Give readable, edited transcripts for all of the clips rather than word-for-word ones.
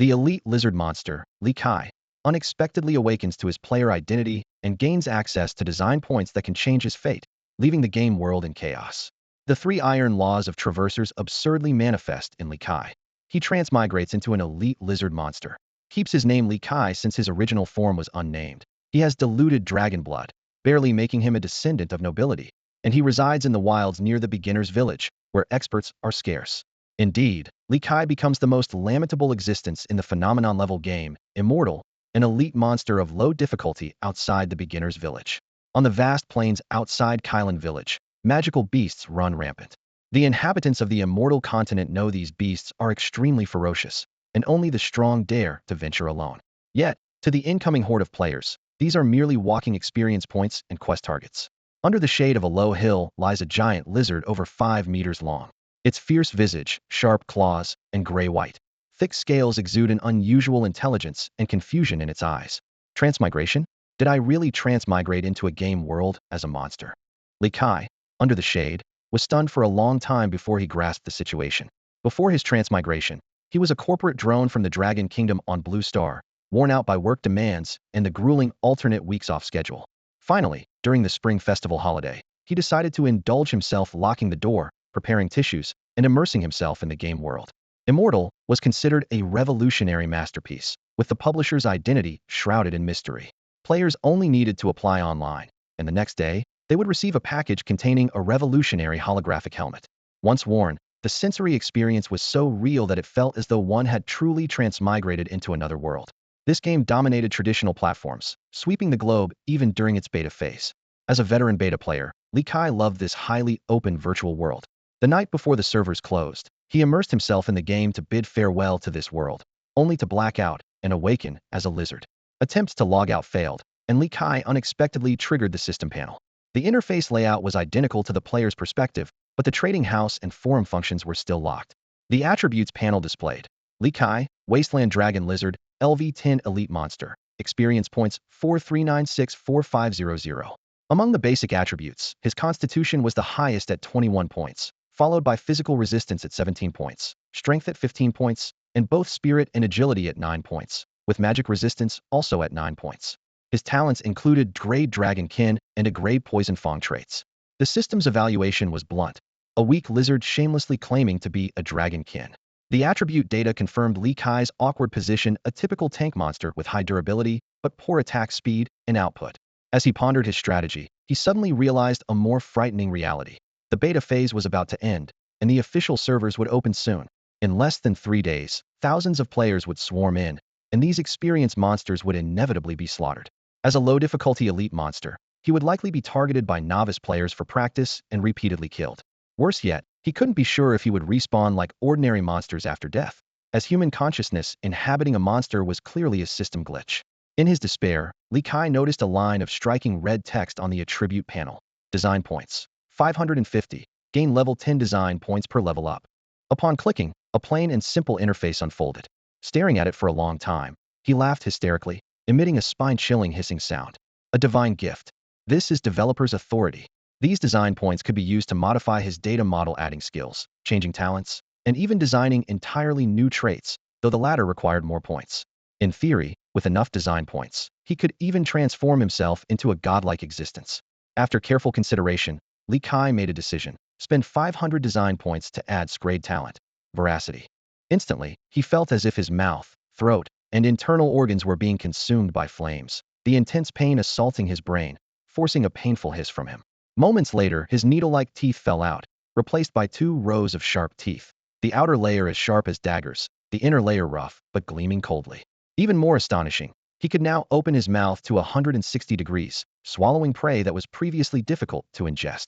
The elite lizard monster, Li Kai, unexpectedly awakens to his player identity and gains access to design points that can change his fate, leaving the game world in chaos. The three iron laws of traversers absurdly manifest in Li Kai. He transmigrates into an elite lizard monster, keeps his name Li Kai since his original form was unnamed. He has diluted dragon blood, barely making him a descendant of nobility, and he resides in the wilds near the beginner's village, where experts are scarce. Indeed, Li Kai becomes the most lamentable existence in the phenomenon-level game, Immortal, an elite monster of low difficulty outside the beginner's village. On the vast plains outside Kylan village, magical beasts run rampant. The inhabitants of the Immortal continent know these beasts are extremely ferocious, and only the strong dare to venture alone. Yet, to the incoming horde of players, these are merely walking experience points and quest targets. Under the shade of a low hill lies a giant lizard over 5 meters long. Its fierce visage, sharp claws, and gray-white, thick scales exude an unusual intelligence and confusion in its eyes. Transmigration? Did I really transmigrate into a game world as a monster? Li Kai, under the shade, was stunned for a long time before he grasped the situation. Before his transmigration, he was a corporate drone from the Dragon Kingdom on Blue Star, worn out by work demands and the grueling alternate weeks off schedule. Finally, during the Spring Festival holiday, he decided to indulge himself, locking the door, preparing tissues, and immersing himself in the game world. Immortal was considered a revolutionary masterpiece, with the publisher's identity shrouded in mystery. Players only needed to apply online, and the next day, they would receive a package containing a revolutionary holographic helmet. Once worn, the sensory experience was so real that it felt as though one had truly transmigrated into another world. This game dominated traditional platforms, sweeping the globe even during its beta phase. As a veteran beta player, Li Kai loved this highly open virtual world. The night before the servers closed, he immersed himself in the game to bid farewell to this world, only to black out and awaken as a lizard. Attempts to log out failed, and Li Kai unexpectedly triggered the system panel. The interface layout was identical to the player's perspective, but the trading house and forum functions were still locked. The attributes panel displayed: Li Kai, Wasteland Dragon Lizard, LV10 Elite Monster, experience points 43964500. Among the basic attributes, his constitution was the highest at 21 points, followed by physical resistance at 17 points, strength at 15 points, and both spirit and agility at 9 points, with magic resistance also at 9 points. His talents included Grade Dragon Kin and a Grade Poison Fang traits. The system's evaluation was blunt, a weak lizard shamelessly claiming to be a Dragon Kin. The attribute data confirmed Li Kai's awkward position, a typical tank monster with high durability, but poor attack speed and output. As he pondered his strategy, he suddenly realized a more frightening reality. The beta phase was about to end, and the official servers would open soon. In less than 3 days, thousands of players would swarm in, and these experienced monsters would inevitably be slaughtered. As a low-difficulty elite monster, he would likely be targeted by novice players for practice and repeatedly killed. Worse yet, he couldn't be sure if he would respawn like ordinary monsters after death, as human consciousness inhabiting a monster was clearly a system glitch. In his despair, Li Kai noticed a line of striking red text on the attribute panel. Design points: 550. Gain level 10 design points per level up. Upon clicking, a plain and simple interface unfolded. Staring at it for a long time, he laughed hysterically, emitting a spine-chilling hissing sound. A divine gift. This is developer's authority. These design points could be used to modify his data model, adding skills, changing talents, and even designing entirely new traits, though the latter required more points. In theory, with enough design points, he could even transform himself into a godlike existence. After careful consideration, Li Kai made a decision: spend 500 design points to add grade talent, veracity. Instantly, he felt as if his mouth, throat, and internal organs were being consumed by flames, the intense pain assaulting his brain, forcing a painful hiss from him. Moments later, his needle-like teeth fell out, replaced by 2 rows of sharp teeth. The outer layer as sharp as daggers, the inner layer rough, but gleaming coldly. Even more astonishing, he could now open his mouth to 160 degrees, swallowing prey that was previously difficult to ingest.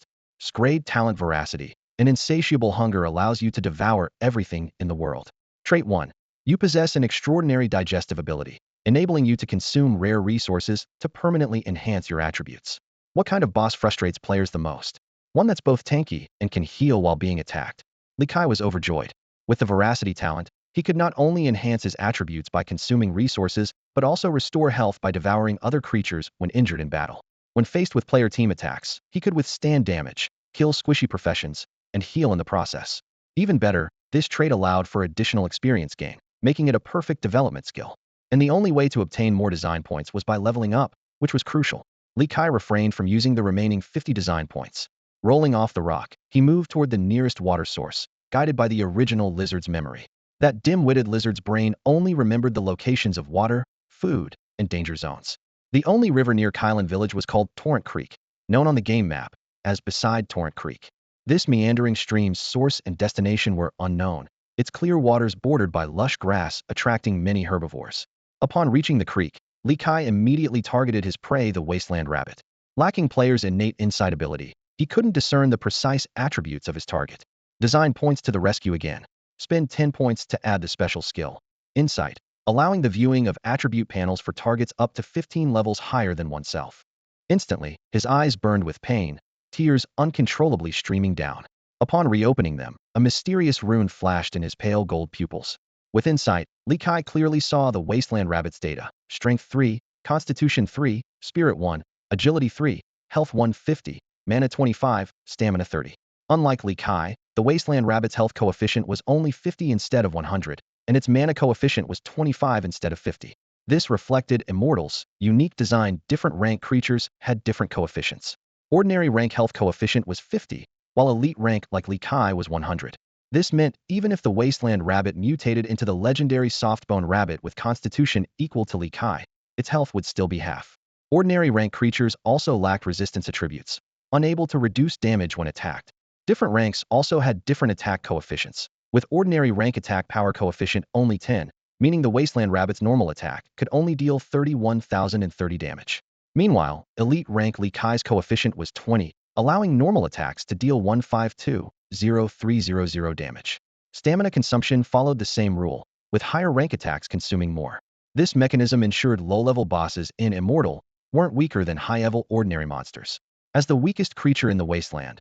Grade talent veracity. An insatiable hunger allows you to devour everything in the world. Trait 1. You possess an extraordinary digestive ability, enabling you to consume rare resources to permanently enhance your attributes. What kind of boss frustrates players the most? One that's both tanky and can heal while being attacked. Li Kai was overjoyed. With the veracity talent, he could not only enhance his attributes by consuming resources, but also restore health by devouring other creatures when injured in battle. When faced with player team attacks, he could withstand damage, kill squishy professions, and heal in the process. Even better, this trait allowed for additional experience gain. making it a perfect development skill. And the only way to obtain more design points was by leveling up, which was crucial. Li Kai refrained from using the remaining 50 design points. Rolling off the rock, he moved toward the nearest water source, guided by the original lizard's memory. That dim-witted lizard's brain only remembered the locations of water, food, and danger zones. The only river near Kylan village was called Torrent Creek, known on the game map as Beside Torrent Creek. This meandering stream's source and destination were unknown, its clear waters bordered by lush grass attracting many herbivores. Upon reaching the creek, Li Kai immediately targeted his prey, the wasteland rabbit. Lacking players' innate insight ability, he couldn't discern the precise attributes of his target. Design points to the rescue again. Spend 10 points to add the special skill, Insight, allowing the viewing of attribute panels for targets up to 15 levels higher than oneself. Instantly, his eyes burned with pain, tears uncontrollably streaming down. Upon reopening them, a mysterious rune flashed in his pale gold pupils. With insight, Li Kai clearly saw the wasteland rabbit's data: Strength 3, Constitution 3, Spirit 1, Agility 3, Health 150, Mana 25, Stamina 30. Unlike Li Kai, the wasteland rabbit's health coefficient was only 50 instead of 100, and its mana coefficient was 25 instead of 50. This reflected Immortal's unique design. Different rank creatures had different coefficients. Ordinary rank health coefficient was 50, while elite rank like Li Kai was 100. This meant even if the wasteland rabbit mutated into the legendary softbone rabbit with constitution equal to Li Kai, its health would still be half. Ordinary rank creatures also lacked resistance attributes, unable to reduce damage when attacked. Different ranks also had different attack coefficients, with ordinary rank attack power coefficient only 10, meaning the wasteland rabbit's normal attack could only deal 31,030 damage. Meanwhile, elite rank Li Kai's coefficient was 20, allowing normal attacks to deal 152,0300 damage. Stamina consumption followed the same rule, with higher rank attacks consuming more. This mechanism ensured low-level bosses in Immortal weren't weaker than high-level ordinary monsters. As the weakest creature in the wasteland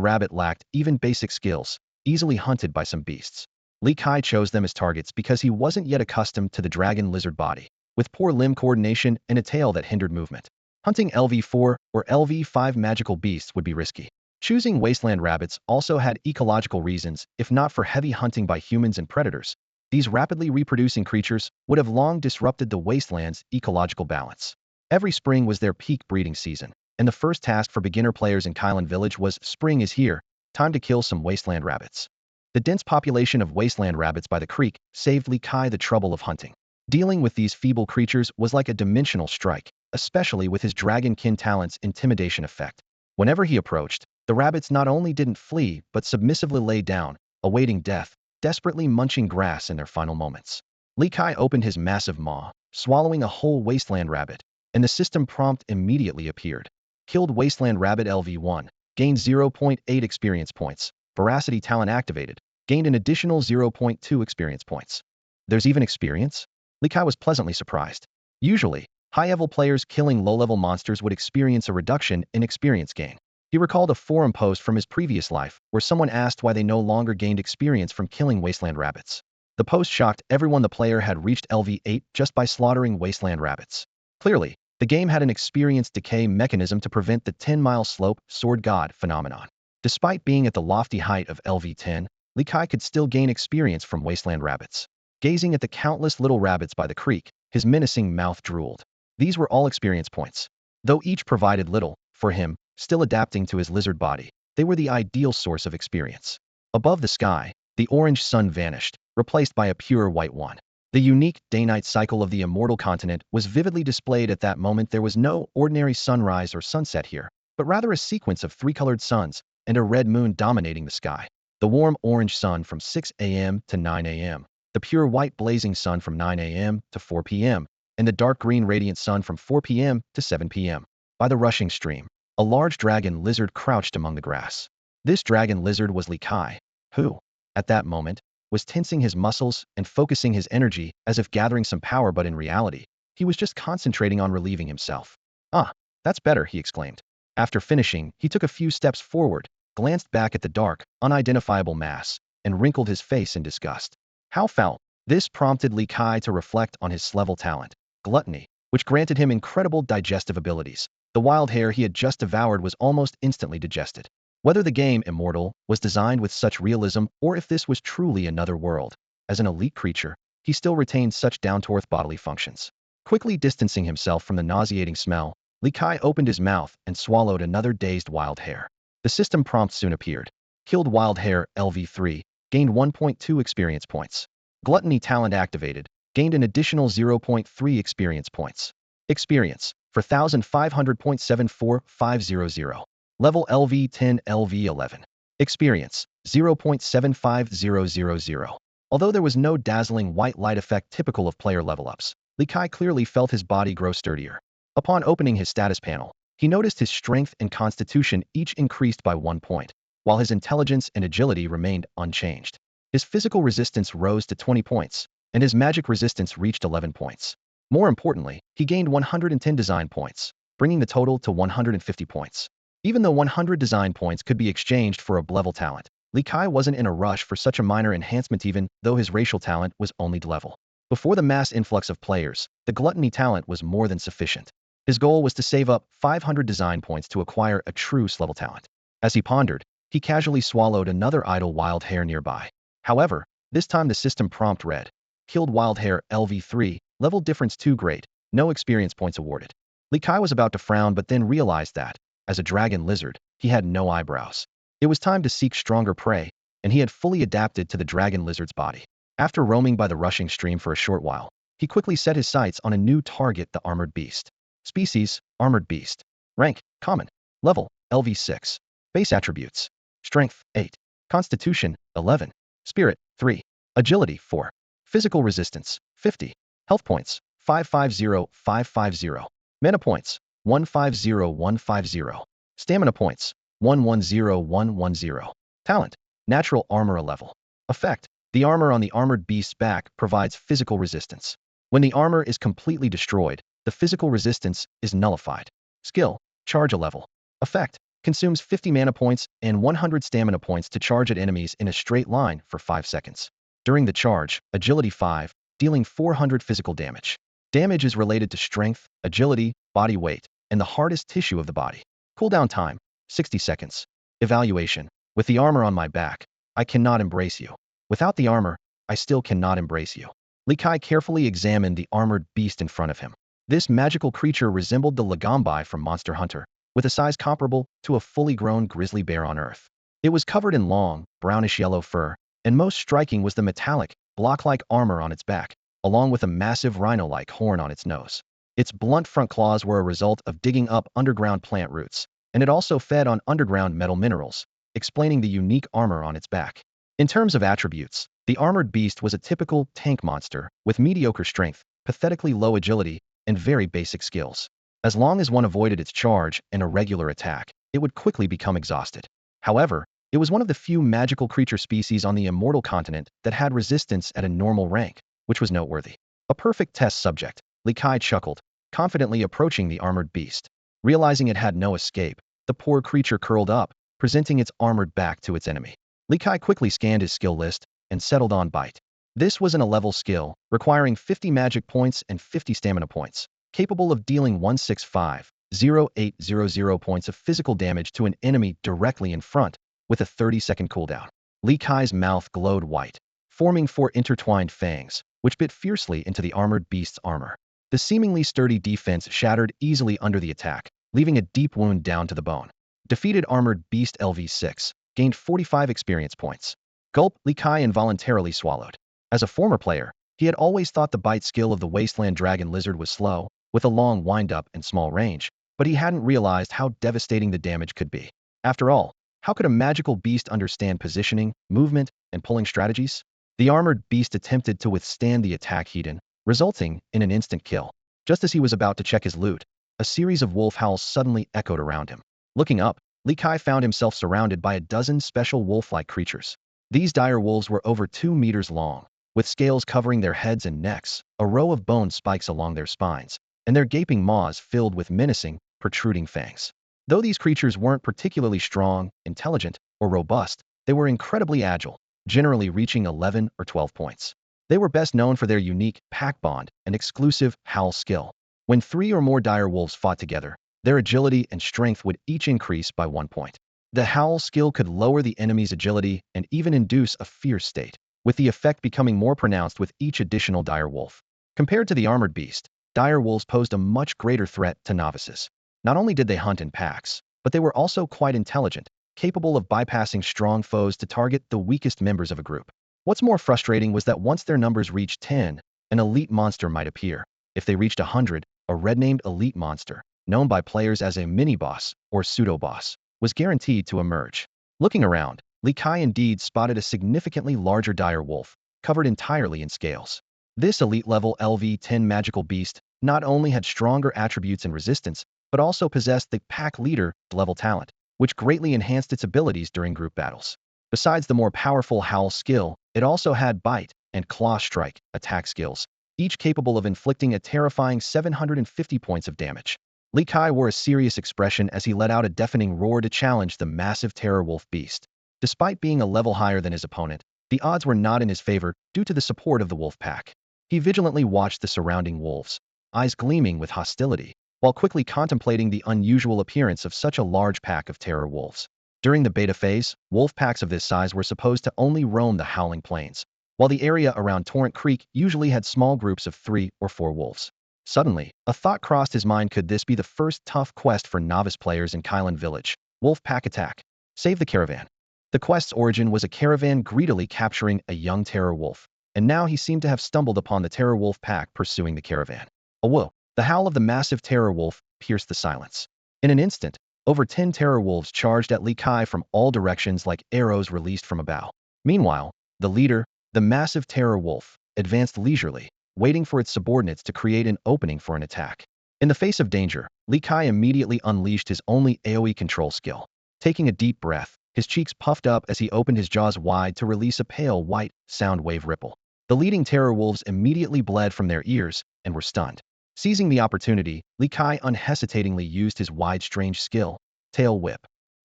rabbit lacked even basic skills, easily hunted by some beasts. Li Kai chose them as targets because he wasn't yet accustomed to the dragon lizard body, with poor limb coordination and a tail that hindered movement. Hunting LV4 or LV5 magical beasts would be risky. Choosing wasteland rabbits also had ecological reasons. If not for heavy hunting by humans and predators, these rapidly reproducing creatures would have long disrupted the wasteland's ecological balance. Every spring was their peak breeding season, and the first task for beginner players in Kylan village was "Spring is here, time to kill some wasteland rabbits." The dense population of wasteland rabbits by the creek saved Li Kai the trouble of hunting. Dealing with these feeble creatures was like a dimensional strike, especially with his dragonkin talent's intimidation effect. Whenever he approached, the rabbits not only didn't flee but submissively lay down, awaiting death, desperately munching grass in their final moments. Li Kai opened his massive maw, swallowing a whole wasteland rabbit, and the system prompt immediately appeared. Killed wasteland rabbit LV1, gained 0.8 experience points. Veracity talent activated, gained an additional 0.2 experience points. There's even experience? Li Kai was pleasantly surprised. Usually, high-level players killing low-level monsters would experience a reduction in experience gain. He recalled a forum post from his previous life where someone asked why they no longer gained experience from killing wasteland rabbits. The post shocked everyone. The player had reached LV8 just by slaughtering wasteland rabbits. Clearly, the game had an experience decay mechanism to prevent the 10-mile slope sword god phenomenon. Despite being at the lofty height of LV10, Li Kai could still gain experience from wasteland rabbits. Gazing at the countless little rabbits by the creek, his menacing mouth drooled. These were all experience points. Though each provided little, for him, still adapting to his lizard body, they were the ideal source of experience. Above the sky, the orange sun vanished, replaced by a pure white one. The unique day-night cycle of the Immortal continent was vividly displayed at that moment. There was no ordinary sunrise or sunset here, but rather a sequence of three-colored suns and a red moon dominating the sky. The warm orange sun from 6 a.m. to 9 a.m., the pure white blazing sun from 9 a.m. to 4 p.m., and the dark green radiant sun from 4 p.m. to 7 p.m. By the rushing stream, a large dragon lizard crouched among the grass. This dragon lizard was Li Kai, who, at that moment, was tensing his muscles and focusing his energy as if gathering some power, but in reality, he was just concentrating on relieving himself. "Ah, that's better," he exclaimed. After finishing, he took a few steps forward, glanced back at the dark, unidentifiable mass, and wrinkled his face in disgust. How foul! This prompted Li Kai to reflect on his level talent, gluttony, which granted him incredible digestive abilities. The wild hare he had just devoured was almost instantly digested. Whether the game Immortal was designed with such realism or if this was truly another world, as an elite creature, he still retained such down-to-earth bodily functions. Quickly distancing himself from the nauseating smell, Li Kai opened his mouth and swallowed another dazed wild hare. The system prompt soon appeared. Killed wild hare LV3, gained 1.2 experience points. Gluttony talent activated, gained an additional 0.3 experience points. Experience, 4,500.74500. Level LV10 LV11. Experience, 0.75000. Although there was no dazzling white light effect typical of player level-ups, Li Kai clearly felt his body grow sturdier. Upon opening his status panel, he noticed his strength and constitution each increased by 1 point, while his intelligence and agility remained unchanged. His physical resistance rose to 20 points, and his magic resistance reached 11 points. More importantly, he gained 110 design points, bringing the total to 150 points. Even though 100 design points could be exchanged for a level talent, Li Kai wasn't in a rush for such a minor enhancement even though his racial talent was only level. Before the mass influx of players, the gluttony talent was more than sufficient. His goal was to save up 500 design points to acquire a true level talent. As he pondered, he casually swallowed another idle wild hare nearby. However, this time the system prompt read, killed wild hare LV3, level difference too great, no experience points awarded. Li Kai was about to frown but then realized that, as a dragon lizard, he had no eyebrows. It was time to seek stronger prey, and he had fully adapted to the dragon lizard's body. After roaming by the rushing stream for a short while, he quickly set his sights on a new target, the armored beast. Species, armored beast. Rank, common. Level, LV6. Base attributes. Strength, 8. Constitution, 11. Spirit, 3. Agility, 4. Physical resistance, 50. Health points, 550,550. Mana points, 150,150. Stamina points, 110,110. Talent, natural armor level. Effect, the armor on the armored beast's back provides physical resistance. When the armor is completely destroyed, the physical resistance is nullified. Skill, charge a level. Effect, consumes 50 mana points and 100 stamina points to charge at enemies in a straight line for 5 seconds. During the charge, agility 5, dealing 400 physical damage. Damage is related to strength, agility, body weight, and the hardest tissue of the body. Cooldown time, 60 seconds. Evaluation, with the armor on my back, I cannot embrace you. Without the armor, I still cannot embrace you. Li Kai carefully examined the armored beast in front of him. This magical creature resembled the Lagombai from Monster Hunter, with a size comparable to a fully grown grizzly bear on Earth. It was covered in long, brownish-yellow fur, and most striking was the metallic, block-like armor on its back, along with a massive rhino-like horn on its nose. Its blunt front claws were a result of digging up underground plant roots, and it also fed on underground metal minerals, explaining the unique armor on its back. In terms of attributes, the armored beast was a typical tank monster, with mediocre strength, pathetically low agility, and very basic skills. As long as one avoided its charge and a regular attack, it would quickly become exhausted. However, it was one of the few magical creature species on the Immortal continent that had resistance at a normal rank, which was noteworthy. A perfect test subject, Li Kai chuckled, confidently approaching the armored beast. Realizing it had no escape, the poor creature curled up, presenting its armored back to its enemy. Li Kai quickly scanned his skill list and settled on Bite. This was an A-level skill, requiring 50 magic points and 50 stamina points, capable of dealing 165,080 points of physical damage to an enemy directly in front, with a 30-second cooldown. Li Kai's mouth glowed white, forming 4 intertwined fangs, which bit fiercely into the armored beast's armor. The seemingly sturdy defense shattered easily under the attack, leaving a deep wound down to the bone. Defeated armored beast LV6, gained 45 experience points. Gulp, Li Kai involuntarily swallowed. As a former player, he had always thought the bite skill of the wasteland dragon lizard was slow, with a long wind-up and small range, but he hadn't realized how devastating the damage could be. After all, how could a magical beast understand positioning, movement, and pulling strategies? The armored beast attempted to withstand the attack heat-in, resulting in an instant kill. Just as he was about to check his loot, a series of wolf howls suddenly echoed around him. Looking up, Li Kai found himself surrounded by a dozen special wolf-like creatures. These dire wolves were over 2 meters long, with scales covering their heads and necks, a row of bone spikes along their spines, and their gaping maws filled with menacing, protruding fangs. Though these creatures weren't particularly strong, intelligent, or robust, they were incredibly agile, generally reaching 11 or 12 points. They were best known for their unique pack bond and exclusive howl skill. When 3 or more dire wolves fought together, their agility and strength would each increase by 1 point. The howl skill could lower the enemy's agility and even induce a fierce state. with the effect becoming more pronounced with each additional dire wolf. Compared to the armored beast, dire wolves posed a much greater threat to novices. Not only did they hunt in packs, but they were also quite intelligent, capable of bypassing strong foes to target the weakest members of a group. What's more frustrating was that once their numbers reached 10, an elite monster might appear. If they reached 100, a red-named elite monster, known by players as a mini-boss or pseudo-boss, was guaranteed to emerge. Looking around, Li Kai indeed spotted a significantly larger dire wolf, covered entirely in scales. This elite-level LV-10 magical beast not only had stronger attributes and resistance, but also possessed the pack leader level talent, which greatly enhanced its abilities during group battles. Besides the more powerful howl skill, it also had bite and claw strike attack skills, each capable of inflicting a terrifying 750 points of damage. Li Kai wore a serious expression as he let out a deafening roar to challenge the massive terror wolf beast. Despite being a level higher than his opponent, the odds were not in his favor due to the support of the wolf pack. He vigilantly watched the surrounding wolves, eyes gleaming with hostility, while quickly contemplating the unusual appearance of such a large pack of terror wolves. During the beta phase, wolf packs of this size were supposed to only roam the howling plains, while the area around Torrent Creek usually had small groups of 3 or 4 wolves. Suddenly, a thought crossed his mind: could this be the first tough quest for novice players in Kylan Village? Wolf pack attack. Save the caravan. The quest's origin was a caravan greedily capturing a young terror wolf, and now he seemed to have stumbled upon the terror wolf pack pursuing the caravan. A whoa! The howl of the massive terror wolf pierced the silence. In an instant, over 10 terror wolves charged at Li Kai from all directions like arrows released from a bow. Meanwhile, the leader, the massive terror wolf, advanced leisurely, waiting for its subordinates to create an opening for an attack. In the face of danger, Li Kai immediately unleashed his only AoE control skill. Taking a deep breath, his cheeks puffed up as he opened his jaws wide to release a pale white sound wave ripple. The leading terror wolves immediately bled from their ears and were stunned. Seizing the opportunity, Li Kai unhesitatingly used his wide strange skill, Tail Whip.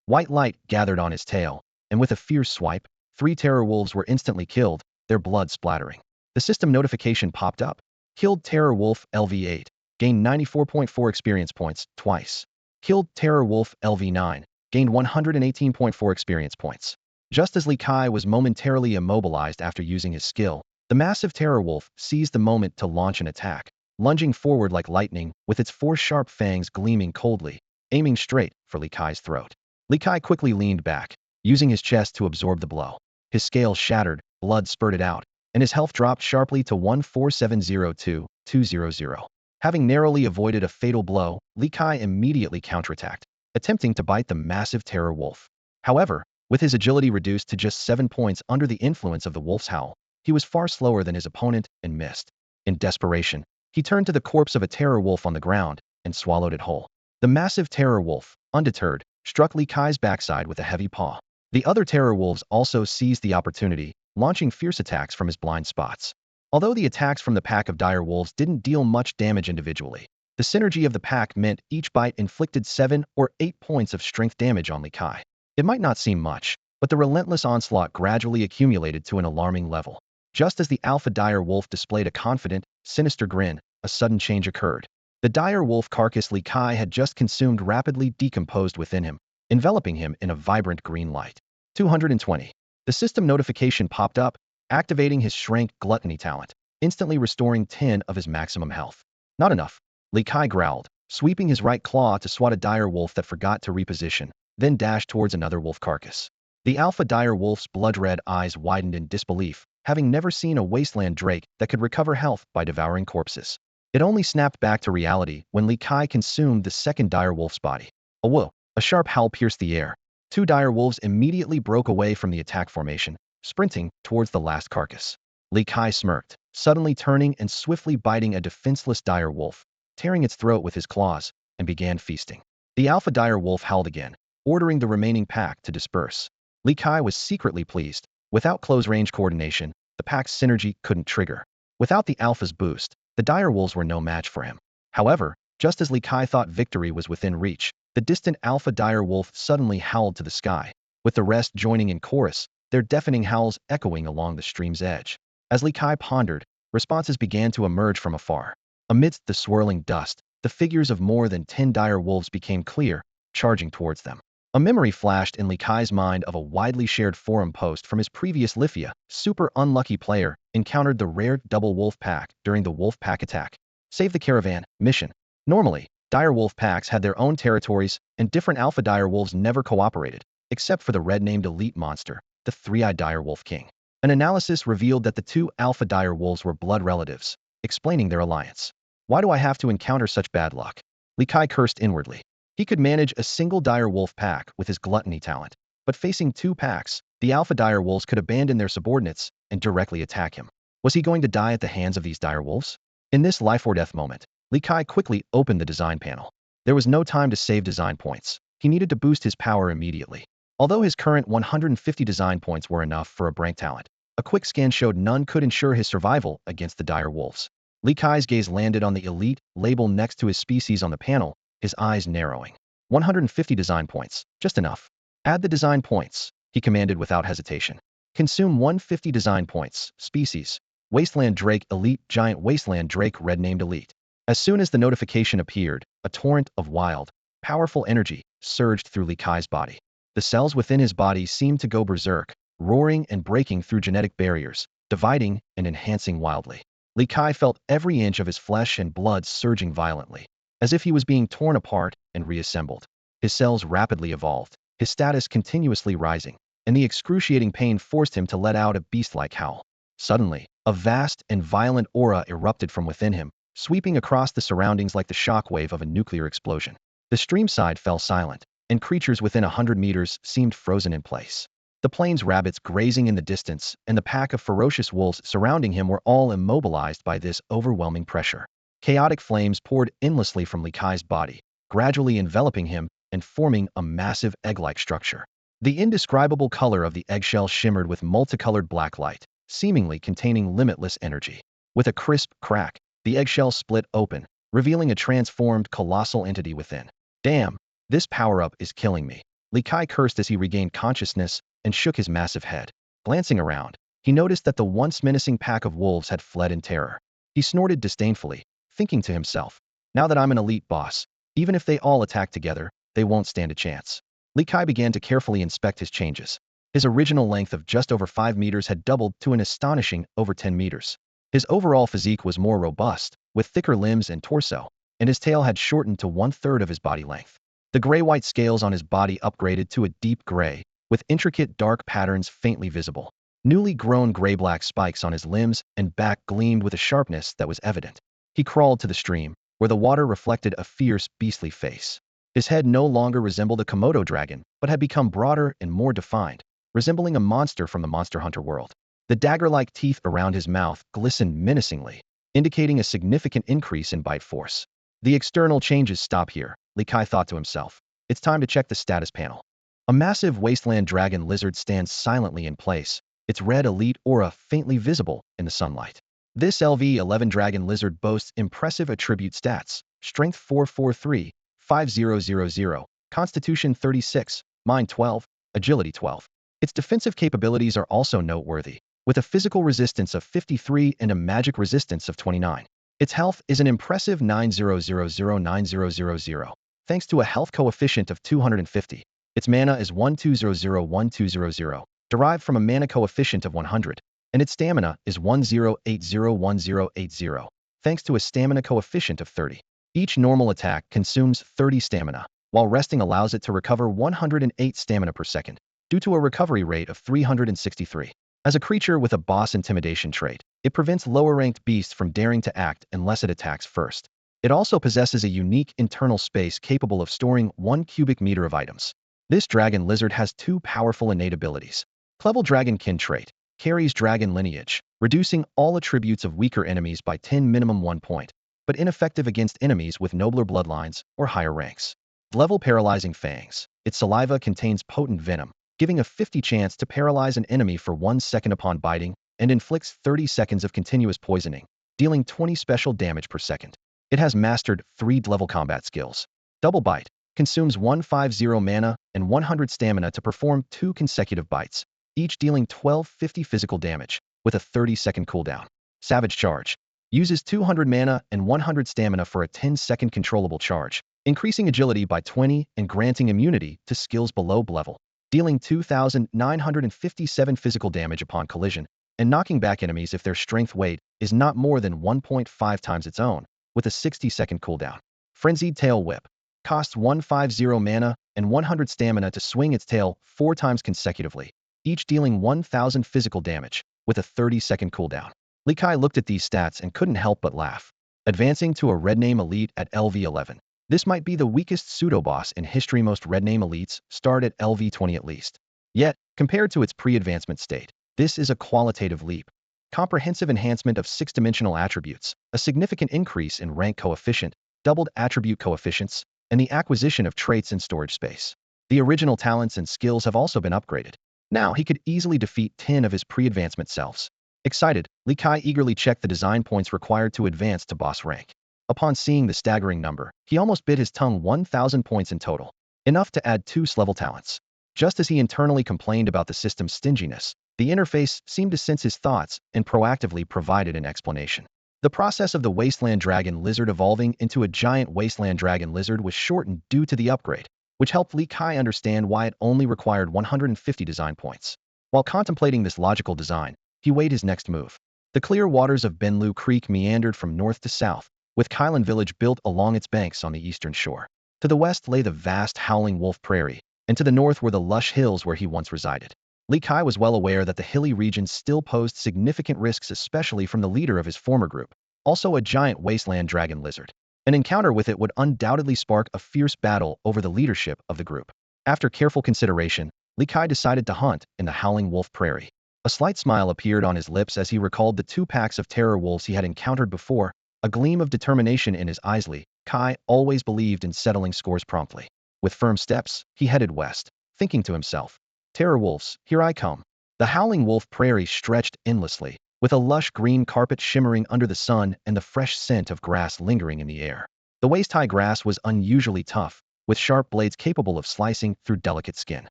White light gathered on his tail, and with a fierce swipe, 3 terror wolves were instantly killed, their blood splattering. The system notification popped up. Killed Terror Wolf LV8. Gained 94.4 experience points twice. Killed Terror Wolf LV9. Gained 118.4 experience points. Just as Li Kai was momentarily immobilized after using his skill, the massive terror wolf seized the moment to launch an attack, lunging forward like lightning with its 4 sharp fangs gleaming coldly, aiming straight for Li Kai's throat. Li Kai quickly leaned back, using his chest to absorb the blow. His scales shattered, blood spurted out, and his health dropped sharply to 14702,200. Having narrowly avoided a fatal blow, Li Kai immediately counterattacked, attempting to bite the massive terror wolf. However, with his agility reduced to just 7 points under the influence of the wolf's howl, he was far slower than his opponent and missed. In desperation, he turned to the corpse of a terror wolf on the ground and swallowed it whole. The massive terror wolf, undeterred, struck Li Kai's backside with a heavy paw. The other terror wolves also seized the opportunity, launching fierce attacks from his blind spots. Although the attacks from the pack of dire wolves didn't deal much damage individually, the synergy of the pack meant each bite inflicted 7 or 8 points of strength damage on Li Kai. It might not seem much, but the relentless onslaught gradually accumulated to an alarming level. Just as the alpha dire wolf displayed a confident, sinister grin, a sudden change occurred. The dire wolf carcass Li Kai had just consumed rapidly decomposed within him, enveloping him in a vibrant green light. 220. The system notification popped up, activating his Shrank Gluttony talent, instantly restoring 10 of his maximum health. Not enough. Li Kai growled, sweeping his right claw to swat a dire wolf that forgot to reposition, then dashed towards another wolf carcass. The alpha dire wolf's blood-red eyes widened in disbelief, having never seen a wasteland drake that could recover health by devouring corpses. It only snapped back to reality when Li Kai consumed the second dire wolf's body. A whoa! A sharp howl pierced the air. 2 dire wolves immediately broke away from the attack formation, sprinting towards the last carcass. Li Kai smirked, suddenly turning and swiftly biting a defenseless dire wolf, tearing its throat with his claws, and began feasting. The alpha dire wolf howled again, ordering the remaining pack to disperse. Li Kai was secretly pleased. Without close-range coordination, the pack's synergy couldn't trigger. Without the alpha's boost, the dire wolves were no match for him. However, just as Li Kai thought victory was within reach, the distant alpha dire wolf suddenly howled to the sky, with the rest joining in chorus, their deafening howls echoing along the stream's edge. As Li Kai pondered, responses began to emerge from afar. Amidst the swirling dust, the figures of more than 10 dire wolves became clear, charging towards them. A memory flashed in Li Kai's mind of a widely shared forum post from his previous Lifia. Super unlucky player encountered the rare double wolf pack during the wolf pack attack. Save the caravan mission. Normally, dire wolf packs had their own territories, and different alpha dire wolves never cooperated, except for the red-named elite monster, the three-eyed dire wolf king. An analysis revealed that the two alpha dire wolves were blood relatives, explaining their alliance. Why do I have to encounter such bad luck? Li Kai cursed inwardly. He could manage a single dire wolf pack with his gluttony talent, but facing two packs, the alpha dire wolves could abandon their subordinates and directly attack him. Was he going to die at the hands of these dire wolves? In this life or death moment, Li Kai quickly opened the design panel. There was no time to save design points. He needed to boost his power immediately. Although his current 150 design points were enough for a rank talent, a quick scan showed none could ensure his survival against the dire wolves. Li Kai's gaze landed on the elite label next to his species on the panel, his eyes narrowing. 150 design points, just enough. Add the design points, he commanded without hesitation. Consume 150 design points, species. Wasteland Drake Elite Giant Wasteland Drake Red named Elite. As soon as the notification appeared, a torrent of wild, powerful energy surged through Li Kai's body. The cells within his body seemed to go berserk, roaring and breaking through genetic barriers, dividing and enhancing wildly. Li Kai felt every inch of his flesh and blood surging violently, as if he was being torn apart and reassembled. His cells rapidly evolved, his status continuously rising, and the excruciating pain forced him to let out a beast-like howl. Suddenly, a vast and violent aura erupted from within him, sweeping across the surroundings like the shockwave of a nuclear explosion. The streamside fell silent, and creatures within 100 meters seemed frozen in place. The plains rabbits grazing in the distance and the pack of ferocious wolves surrounding him were all immobilized by this overwhelming pressure. Chaotic flames poured endlessly from Li Kai's body, gradually enveloping him and forming a massive egg-like structure. The indescribable color of the eggshell shimmered with multicolored black light, seemingly containing limitless energy. With a crisp crack, the eggshell split open, revealing a transformed colossal entity within. Damn, this power-up is killing me. Li Kai cursed as he regained consciousness and shook his massive head. Glancing around, he noticed that the once menacing pack of wolves had fled in terror. He snorted disdainfully, thinking to himself, now that I'm an elite boss, even if they all attack together, they won't stand a chance. Li Kai began to carefully inspect his changes. His original length of just over 5 meters had doubled to an astonishing over 10 meters. His overall physique was more robust, with thicker limbs and torso, and his tail had shortened to 1/3 of his body length. The gray-white scales on his body upgraded to a deep gray, with intricate dark patterns faintly visible. Newly grown gray-black spikes on his limbs and back gleamed with a sharpness that was evident. He crawled to the stream, where the water reflected a fierce, beastly face. His head no longer resembled a Komodo dragon, but had become broader and more defined, resembling a monster from the Monster Hunter world. The dagger-like teeth around his mouth glistened menacingly, indicating a significant increase in bite force. The external changes stop here, Li Kai thought to himself. It's time to check the status panel. A massive wasteland dragon lizard stands silently in place, its red elite aura faintly visible in the sunlight. This LV-11 dragon lizard boasts impressive attribute stats: Strength 443, 5000, Constitution 36, Mind 12, Agility 12. Its defensive capabilities are also noteworthy, with a physical resistance of 53 and a magic resistance of 29. Its health is an impressive 90009000, thanks to a health coefficient of 250. Its mana is 12001200, derived from a mana coefficient of 100, and its stamina is 10801080, thanks to a stamina coefficient of 30. Each normal attack consumes 30 stamina, while resting allows it to recover 108 stamina per second, due to a recovery rate of 363. As a creature with a boss intimidation trait, it prevents lower-ranked beasts from daring to act unless it attacks first. It also possesses a unique internal space capable of storing 1 cubic meter of items. This dragon lizard has 2 powerful innate abilities. Clevel Dragon Kin trait carries dragon lineage, reducing all attributes of weaker enemies by 10 minimum 1 point, but ineffective against enemies with nobler bloodlines or higher ranks. Level Paralyzing Fangs. Its saliva contains potent venom, giving a 50 chance to paralyze an enemy for 1 second upon biting, and inflicts 30 seconds of continuous poisoning, dealing 20 special damage per second. It has mastered 3 level combat skills. Double Bite. Consumes 150 mana and 100 stamina to perform 2 consecutive bites, each dealing 1250 physical damage, with a 30-second cooldown. Savage Charge. Uses 200 mana and 100 stamina for a 10-second controllable charge, increasing agility by 20 and granting immunity to skills below level, dealing 2,957 physical damage upon collision, and knocking back enemies if their strength weight is not more than 1.5 times its own, with a 60-second cooldown. Frenzied Tail Whip costs 150 mana and 100 stamina to swing its tail 4 times consecutively, each dealing 1,000 physical damage, with a 30-second cooldown. Li Kai looked at these stats and couldn't help but laugh. Advancing to a red name elite at LV11. This might be the weakest pseudo-boss in history. Most red name elites start at LV20 at least. Yet, compared to its pre-advancement state, this is a qualitative leap. Comprehensive enhancement of 6-dimensional attributes, a significant increase in rank coefficient, doubled attribute coefficients, and the acquisition of traits and storage space. The original talents and skills have also been upgraded. Now he could easily defeat 10 of his pre-advancement selves. Excited, Li Kai eagerly checked the design points required to advance to boss rank. Upon seeing the staggering number, he almost bit his tongue. 1,000 points in total, enough to add 2 level talents. Just as he internally complained about the system's stinginess, the interface seemed to sense his thoughts and proactively provided an explanation. The process of the Wasteland Dragon Lizard evolving into a giant Wasteland Dragon Lizard was shortened due to the upgrade, which helped Li Kai understand why it only required 150 design points. While contemplating this logical design, he weighed his next move. The clear waters of Benlu Creek meandered from north to south, with Kylan Village built along its banks on the eastern shore. To the west lay the vast Howling Wolf Prairie, and to the north were the lush hills where he once resided. Li Kai was well aware that the hilly regions still posed significant risks, especially from the leader of his former group, also a giant Wasteland Dragon Lizard. An encounter with it would undoubtedly spark a fierce battle over the leadership of the group. After careful consideration, Li Kai decided to hunt in the Howling Wolf Prairie. A slight smile appeared on his lips as he recalled the 2 packs of terror wolves he had encountered before, a gleam of determination in his eyes. Li Kai always believed in settling scores promptly. With firm steps, he headed west, thinking to himself, "Terror wolves, here I come." The Howling Wolf Prairie stretched endlessly, with a lush green carpet shimmering under the sun and the fresh scent of grass lingering in the air. The waist-high grass was unusually tough, with sharp blades capable of slicing through delicate skin.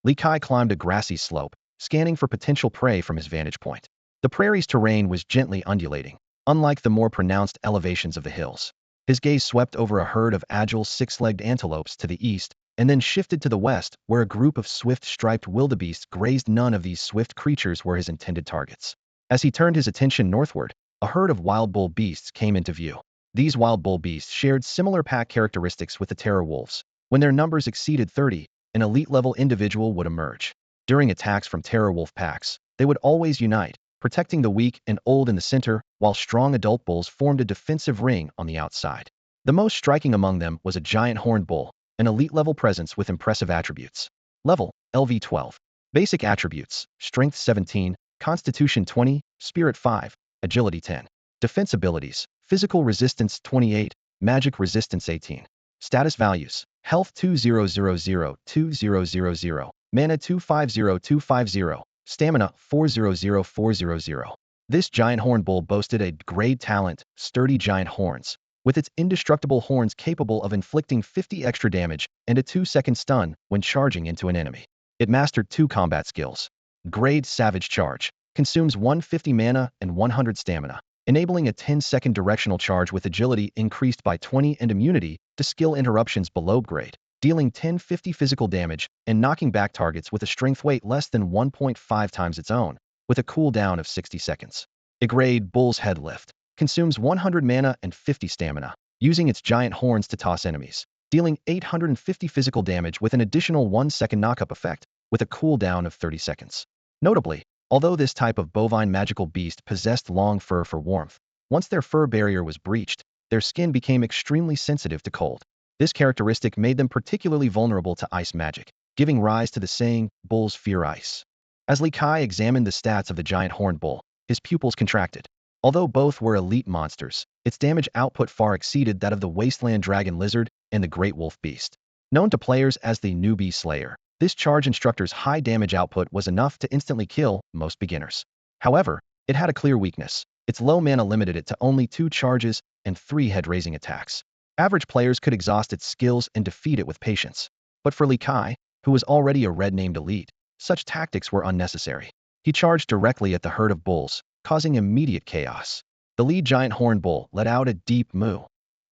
Li Kai climbed a grassy slope, scanning for potential prey from his vantage point. The prairie's terrain was gently undulating, unlike the more pronounced elevations of the hills. His gaze swept over a herd of agile 6-legged antelopes to the east, and then shifted to the west, where a group of swift striped wildebeests grazed. None of these swift creatures were his intended targets. As he turned his attention northward, a herd of wild bull beasts came into view. These wild bull beasts shared similar pack characteristics with the terror wolves. When their numbers exceeded 30, an elite-level individual would emerge. During attacks from terror wolf packs, they would always unite, protecting the weak and old in the center, while strong adult bulls formed a defensive ring on the outside. The most striking among them was a giant horned bull, an elite-level presence with impressive attributes. Level, LV12. Basic attributes, Strength 17, Constitution 20, Spirit 5, Agility 10. Defense abilities, Physical Resistance 28, Magic Resistance 18. Status values, Health 2000-2000, Mana 250250, Stamina 400400. This giant horn bull boasted a great talent, Sturdy Giant Horns, with its indestructible horns capable of inflicting 50 extra damage and a 2-second stun when charging into an enemy. It mastered 2 combat skills. Grade Savage Charge, consumes 150 mana and 100 stamina, enabling a 10-second directional charge with agility increased by 20 and immunity to skill interruptions below grade, dealing 1050 physical damage and knocking back targets with a strength weight less than 1.5 times its own, with a cooldown of 60 seconds. A grade Bull's Head Lift, consumes 100 mana and 50 stamina, using its giant horns to toss enemies, dealing 850 physical damage with an additional 1-second knockup effect, with a cooldown of 30 seconds. Notably, although this type of bovine magical beast possessed long fur for warmth, once their fur barrier was breached, their skin became extremely sensitive to cold. This characteristic made them particularly vulnerable to ice magic, giving rise to the saying, "Bulls fear ice." As Li Kai examined the stats of the giant horned bull, his pupils contracted. Although both were elite monsters, its damage output far exceeded that of the Wasteland Dragon Lizard and the Great Wolf Beast. Known to players as the Newbie Slayer, this charge instructor's high damage output was enough to instantly kill most beginners. However, it had a clear weakness. Its low mana limited it to only 2 charges and 3 head-raising attacks. Average players could exhaust its skills and defeat it with patience. But for Li Kai, who was already a red-named elite, such tactics were unnecessary. He charged directly at the herd of bulls, causing immediate chaos. The lead giant horned bull let out a deep moo,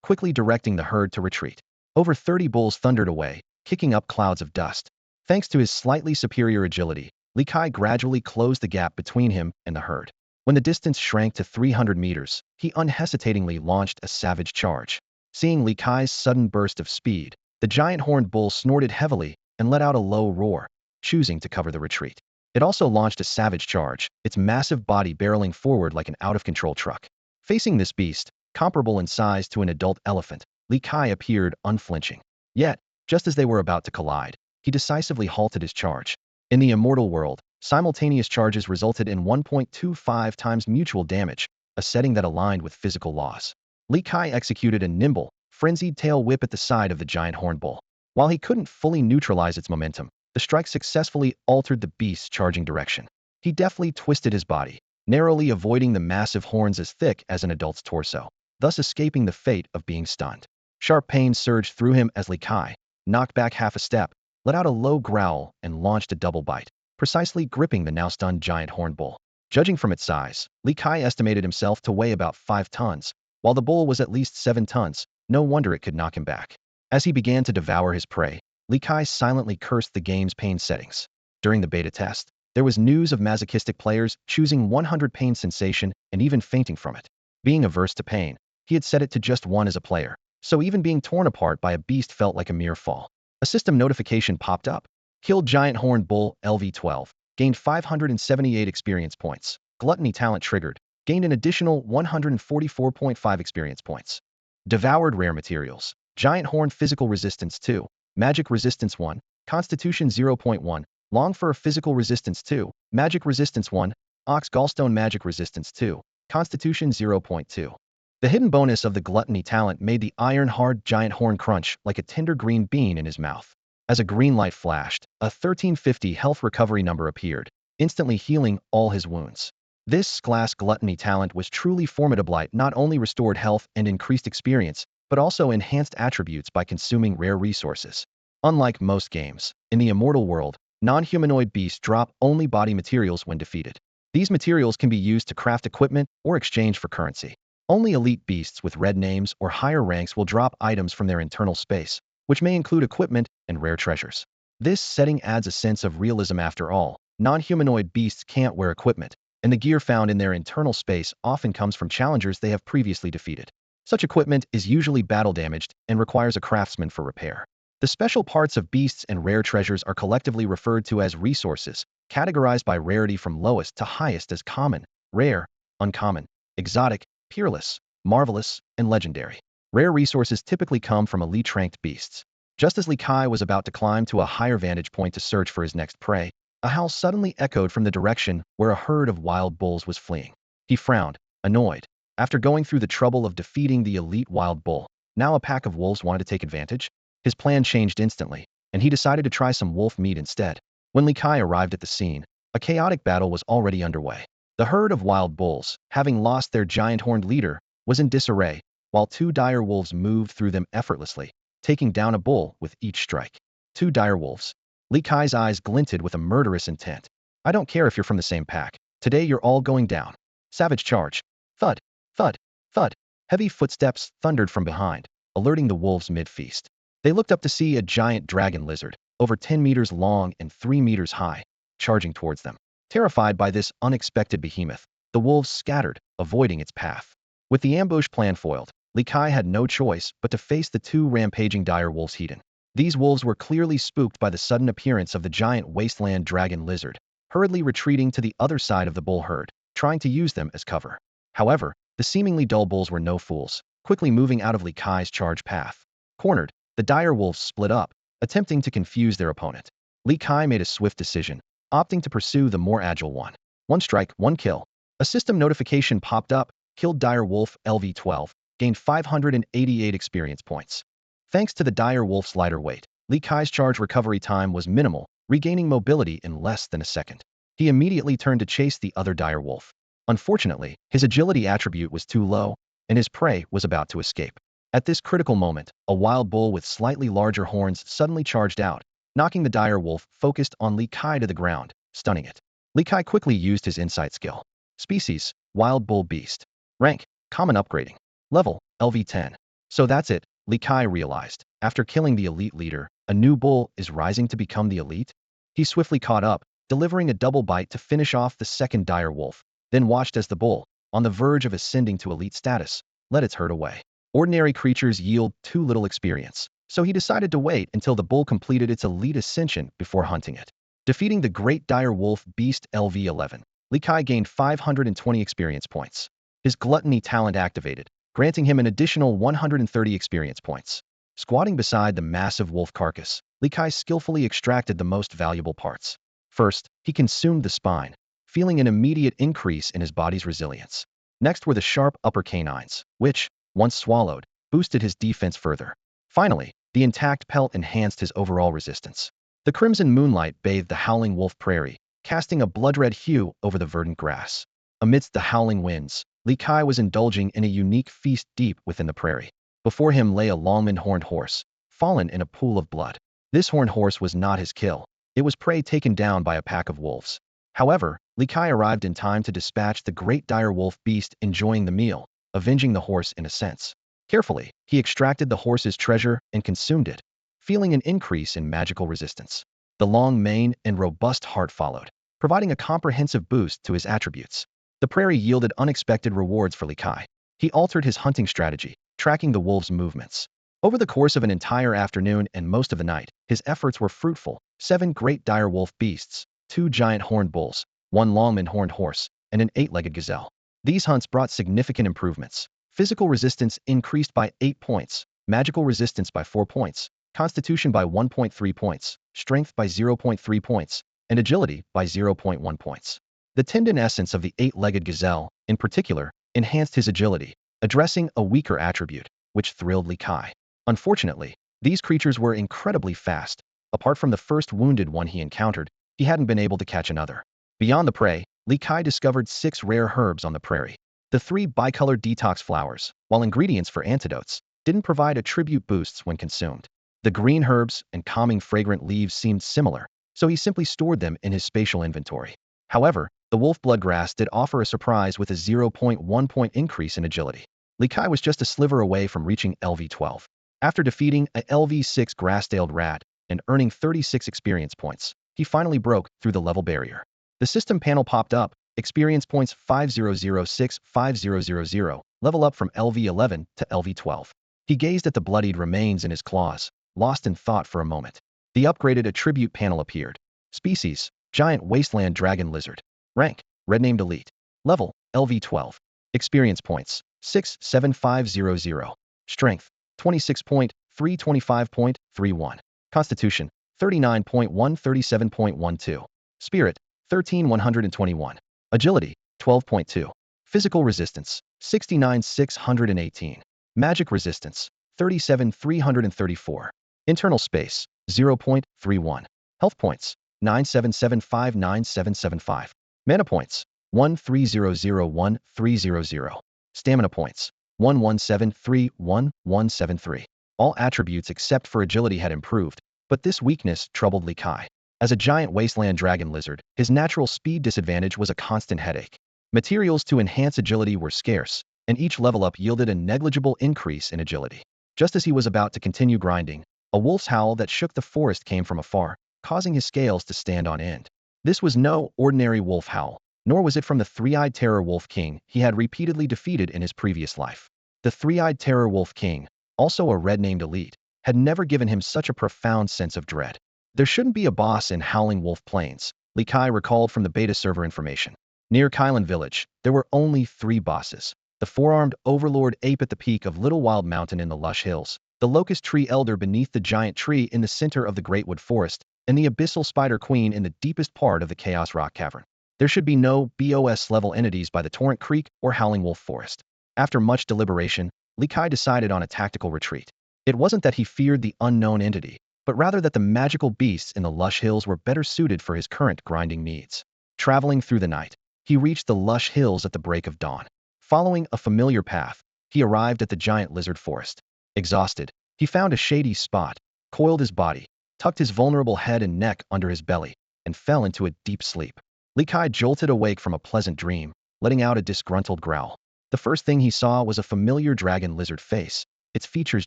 quickly directing the herd to retreat. Over 30 bulls thundered away, kicking up clouds of dust. Thanks to his slightly superior agility, Li Kai gradually closed the gap between him and the herd. When the distance shrank to 300 meters, he unhesitatingly launched a savage charge. Seeing Li Kai's sudden burst of speed, the giant horned bull snorted heavily and let out a low roar, choosing to cover the retreat. It also launched a savage charge, its massive body barreling forward like an out-of-control truck. Facing this beast, comparable in size to an adult elephant, Li Kai appeared unflinching. Yet, just as they were about to collide, he decisively halted his charge. In the Immortal world, simultaneous charges resulted in 1.25 times mutual damage, a setting that aligned with physical laws. Li Kai executed a nimble, frenzied tail whip at the side of the giant horned bull. While he couldn't fully neutralize its momentum, the strike successfully altered the beast's charging direction. He deftly twisted his body, narrowly avoiding the massive horns as thick as an adult's torso, thus escaping the fate of being stunned. Sharp pain surged through him as Li Kai, knocked back half a step, let out a low growl and launched a double bite, precisely gripping the now stunned giant horned bull. Judging from its size, Li Kai estimated himself to weigh about 5 tons, while the bull was at least 7 tons. No wonder it could knock him back. As he began to devour his prey, Li Kai silently cursed the game's pain settings. During the beta test, there was news of masochistic players choosing 100 pain sensation and even fainting from it. Being averse to pain, he had set it to just 1 as a player, so even being torn apart by a beast felt like a mere fall. A system notification popped up. Killed giant horned bull, LV12. Gained 578 experience points. Gluttony talent triggered. Gained an additional 144.5 experience points. Devoured rare materials. Giant horn physical resistance 2. Magic resistance 1. Constitution 0.1. Long fur physical resistance 2. Magic resistance 1. Ox gallstone magic resistance 2. Constitution 0.2. The hidden bonus of the gluttony talent made the iron-hard giant horn crunch like a tender green bean in his mouth. As a green light flashed, a 1350 health recovery number appeared, instantly healing all his wounds. This glass gluttony talent was truly formidable. It not only restored health and increased experience, but also enhanced attributes by consuming rare resources. Unlike most games, in the Immortal world, non-humanoid beasts drop only body materials when defeated. These materials can be used to craft equipment or exchange for currency. Only elite beasts with red names or higher ranks will drop items from their internal space, which may include equipment and rare treasures. This setting adds a sense of realism. After all, non-humanoid beasts can't wear equipment, and the gear found in their internal space often comes from challengers they have previously defeated. Such equipment is usually battle-damaged and requires a craftsman for repair. The special parts of beasts and rare treasures are collectively referred to as resources, categorized by rarity from lowest to highest as common, rare, uncommon, exotic, peerless, marvelous, and legendary. Rare resources typically come from elite-ranked beasts. Just as Li Kai was about to climb to a higher vantage point to search for his next prey, a howl suddenly echoed from the direction where a herd of wild bulls was fleeing. He frowned, annoyed. After going through the trouble of defeating the elite wild bull, now a pack of wolves wanted to take advantage? His plan changed instantly, and he decided to try some wolf meat instead. When Li Kai arrived at the scene, a chaotic battle was already underway. The herd of wild bulls, having lost their giant-horned leader, was in disarray, while 2 dire wolves moved through them effortlessly, taking down a bull with each strike. 2 dire wolves. Li Kai's eyes glinted with a murderous intent. I don't care if you're from the same pack. Today you're all going down. Savage charge. Thud, thud, thud. Heavy footsteps thundered from behind, alerting the wolves mid-feast. They looked up to see a giant dragon lizard, over 10 meters long and 3 meters high, charging towards them. Terrified by this unexpected behemoth, the wolves scattered, avoiding its path. With the ambush plan foiled, Li Kai had no choice but to face the 2 rampaging dire wolves head-on. These wolves were clearly spooked by the sudden appearance of the giant wasteland dragon lizard, hurriedly retreating to the other side of the bull herd, trying to use them as cover. However, the seemingly dull bulls were no fools, quickly moving out of Li Kai's charge path. Cornered, the dire wolves split up, attempting to confuse their opponent. Li Kai made a swift decision, opting to pursue the more agile one. 1 strike, 1 kill. A system notification popped up. Killed dire wolf, LV12. Gained 588 experience points. Thanks to the dire wolf's lighter weight, Li Kai's charge recovery time was minimal, regaining mobility in less than a second. He immediately turned to chase the other dire wolf. Unfortunately, his agility attribute was too low, and his prey was about to escape. At this critical moment, a wild bull with slightly larger horns suddenly charged out, knocking the dire wolf focused on Li Kai to the ground, stunning it. Li Kai quickly used his insight skill. Species, wild bull beast. Rank, common upgrading. Level, LV10. So that's it, Li Kai realized. After killing the elite leader, a new bull is rising to become the elite? He swiftly caught up, delivering a double bite to finish off the second dire wolf, then watched as the bull, on the verge of ascending to elite status, led its herd away. Ordinary creatures yield too little experience, so he decided to wait until the bull completed its elite ascension before hunting it. Defeating the great dire wolf beast LV11, Li Kai gained 520 experience points. His gluttony talent activated, granting him an additional 130 experience points. Squatting beside the massive wolf carcass, Li Kai skillfully extracted the most valuable parts. First, he consumed the spine, feeling an immediate increase in his body's resilience. Next were the sharp upper canines, which, once swallowed, boosted his defense further. Finally, the intact pelt enhanced his overall resistance. The crimson moonlight bathed the howling wolf prairie, casting a blood-red hue over the verdant grass. Amidst the howling winds, Li Kai was indulging in a unique feast deep within the prairie. Before him lay a longman horned horse, fallen in a pool of blood. This horned horse was not his kill. It was prey taken down by a pack of wolves. However, Li Kai arrived in time to dispatch the great dire wolf beast, enjoying the meal, avenging the horse in a sense. Carefully, he extracted the horse's treasure and consumed it, feeling an increase in magical resistance. The long mane and robust heart followed, providing a comprehensive boost to his attributes. The prairie yielded unexpected rewards for Li Kai. He altered his hunting strategy, tracking the wolves' movements. Over the course of an entire afternoon and most of the night, his efforts were fruitful. 7 great dire wolf beasts, 2 giant horned bulls, 1 longman horned horse, and an 8-legged gazelle. These hunts brought significant improvements. Physical resistance increased by 8 points, magical resistance by 4 points, constitution by 1.3 points, strength by 0.3 points, and agility by 0.1 points. The tendon essence of the 8-legged gazelle, in particular, enhanced his agility, addressing a weaker attribute, which thrilled Li Kai. Unfortunately, these creatures were incredibly fast. Apart from the first wounded one he encountered, he hadn't been able to catch another. Beyond the prey, Li Kai discovered 6 rare herbs on the prairie. The 3 bicolored detox flowers, while ingredients for antidotes, didn't provide attribute boosts when consumed. The green herbs and calming fragrant leaves seemed similar, so he simply stored them in his spatial inventory. However, the wolf bloodgrass did offer a surprise with a 0.1 point increase in agility. Li Kai was just a sliver away from reaching LV12. After defeating a LV6 grass-tailed rat and earning 36 experience points, he finally broke through the level barrier. The system panel popped up, experience points 5006-5000, level up from LV11 to LV12. He gazed at the bloodied remains in his claws, lost in thought for a moment. The upgraded attribute panel appeared. Species, giant wasteland dragon lizard. Rank, red named elite. Level, LV12. Experience points, 67500. Strength, 26.325.31. Constitution, 39.137.12. Spirit, 13,121. Agility, 12.2. Physical resistance, 69,618. Magic resistance, 37,334. Internal space, 0.31. Health points, 977599775. Mana points, 13001,300. Stamina points, 11731173. All attributes except for agility had improved, but this weakness troubled Li Kai. As a giant wasteland dragon lizard, his natural speed disadvantage was a constant headache. Materials to enhance agility were scarce, and each level up yielded a negligible increase in agility. Just as he was about to continue grinding, a wolf's howl that shook the forest came from afar, causing his scales to stand on end. This was no ordinary wolf howl, nor was it from the three-eyed terror wolf king he had repeatedly defeated in his previous life. The three-eyed terror wolf king, also a red-named elite, had never given him such a profound sense of dread. There shouldn't be a boss in Howling Wolf Plains, Li Kai recalled from the beta server information. Near Kylan Village, there were only 3 bosses. The four-armed overlord ape at the peak of Little Wild Mountain in the lush hills, the locust tree elder beneath the giant tree in the center of the Great Wood Forest, and the abyssal spider queen in the deepest part of the Chaos Rock Cavern. There should be no BOS-level entities by the Torrent Creek or Howling Wolf Forest. After much deliberation, Li Kai decided on a tactical retreat. It wasn't that he feared the unknown entity, but rather that the magical beasts in the lush hills were better suited for his current grinding needs. Traveling through the night, he reached the lush hills at the break of dawn. Following a familiar path, he arrived at the giant lizard forest. Exhausted, he found a shady spot, coiled his body, tucked his vulnerable head and neck under his belly, and fell into a deep sleep. Li Kai jolted awake from a pleasant dream, letting out a disgruntled growl. The first thing he saw was a familiar dragon lizard face, its features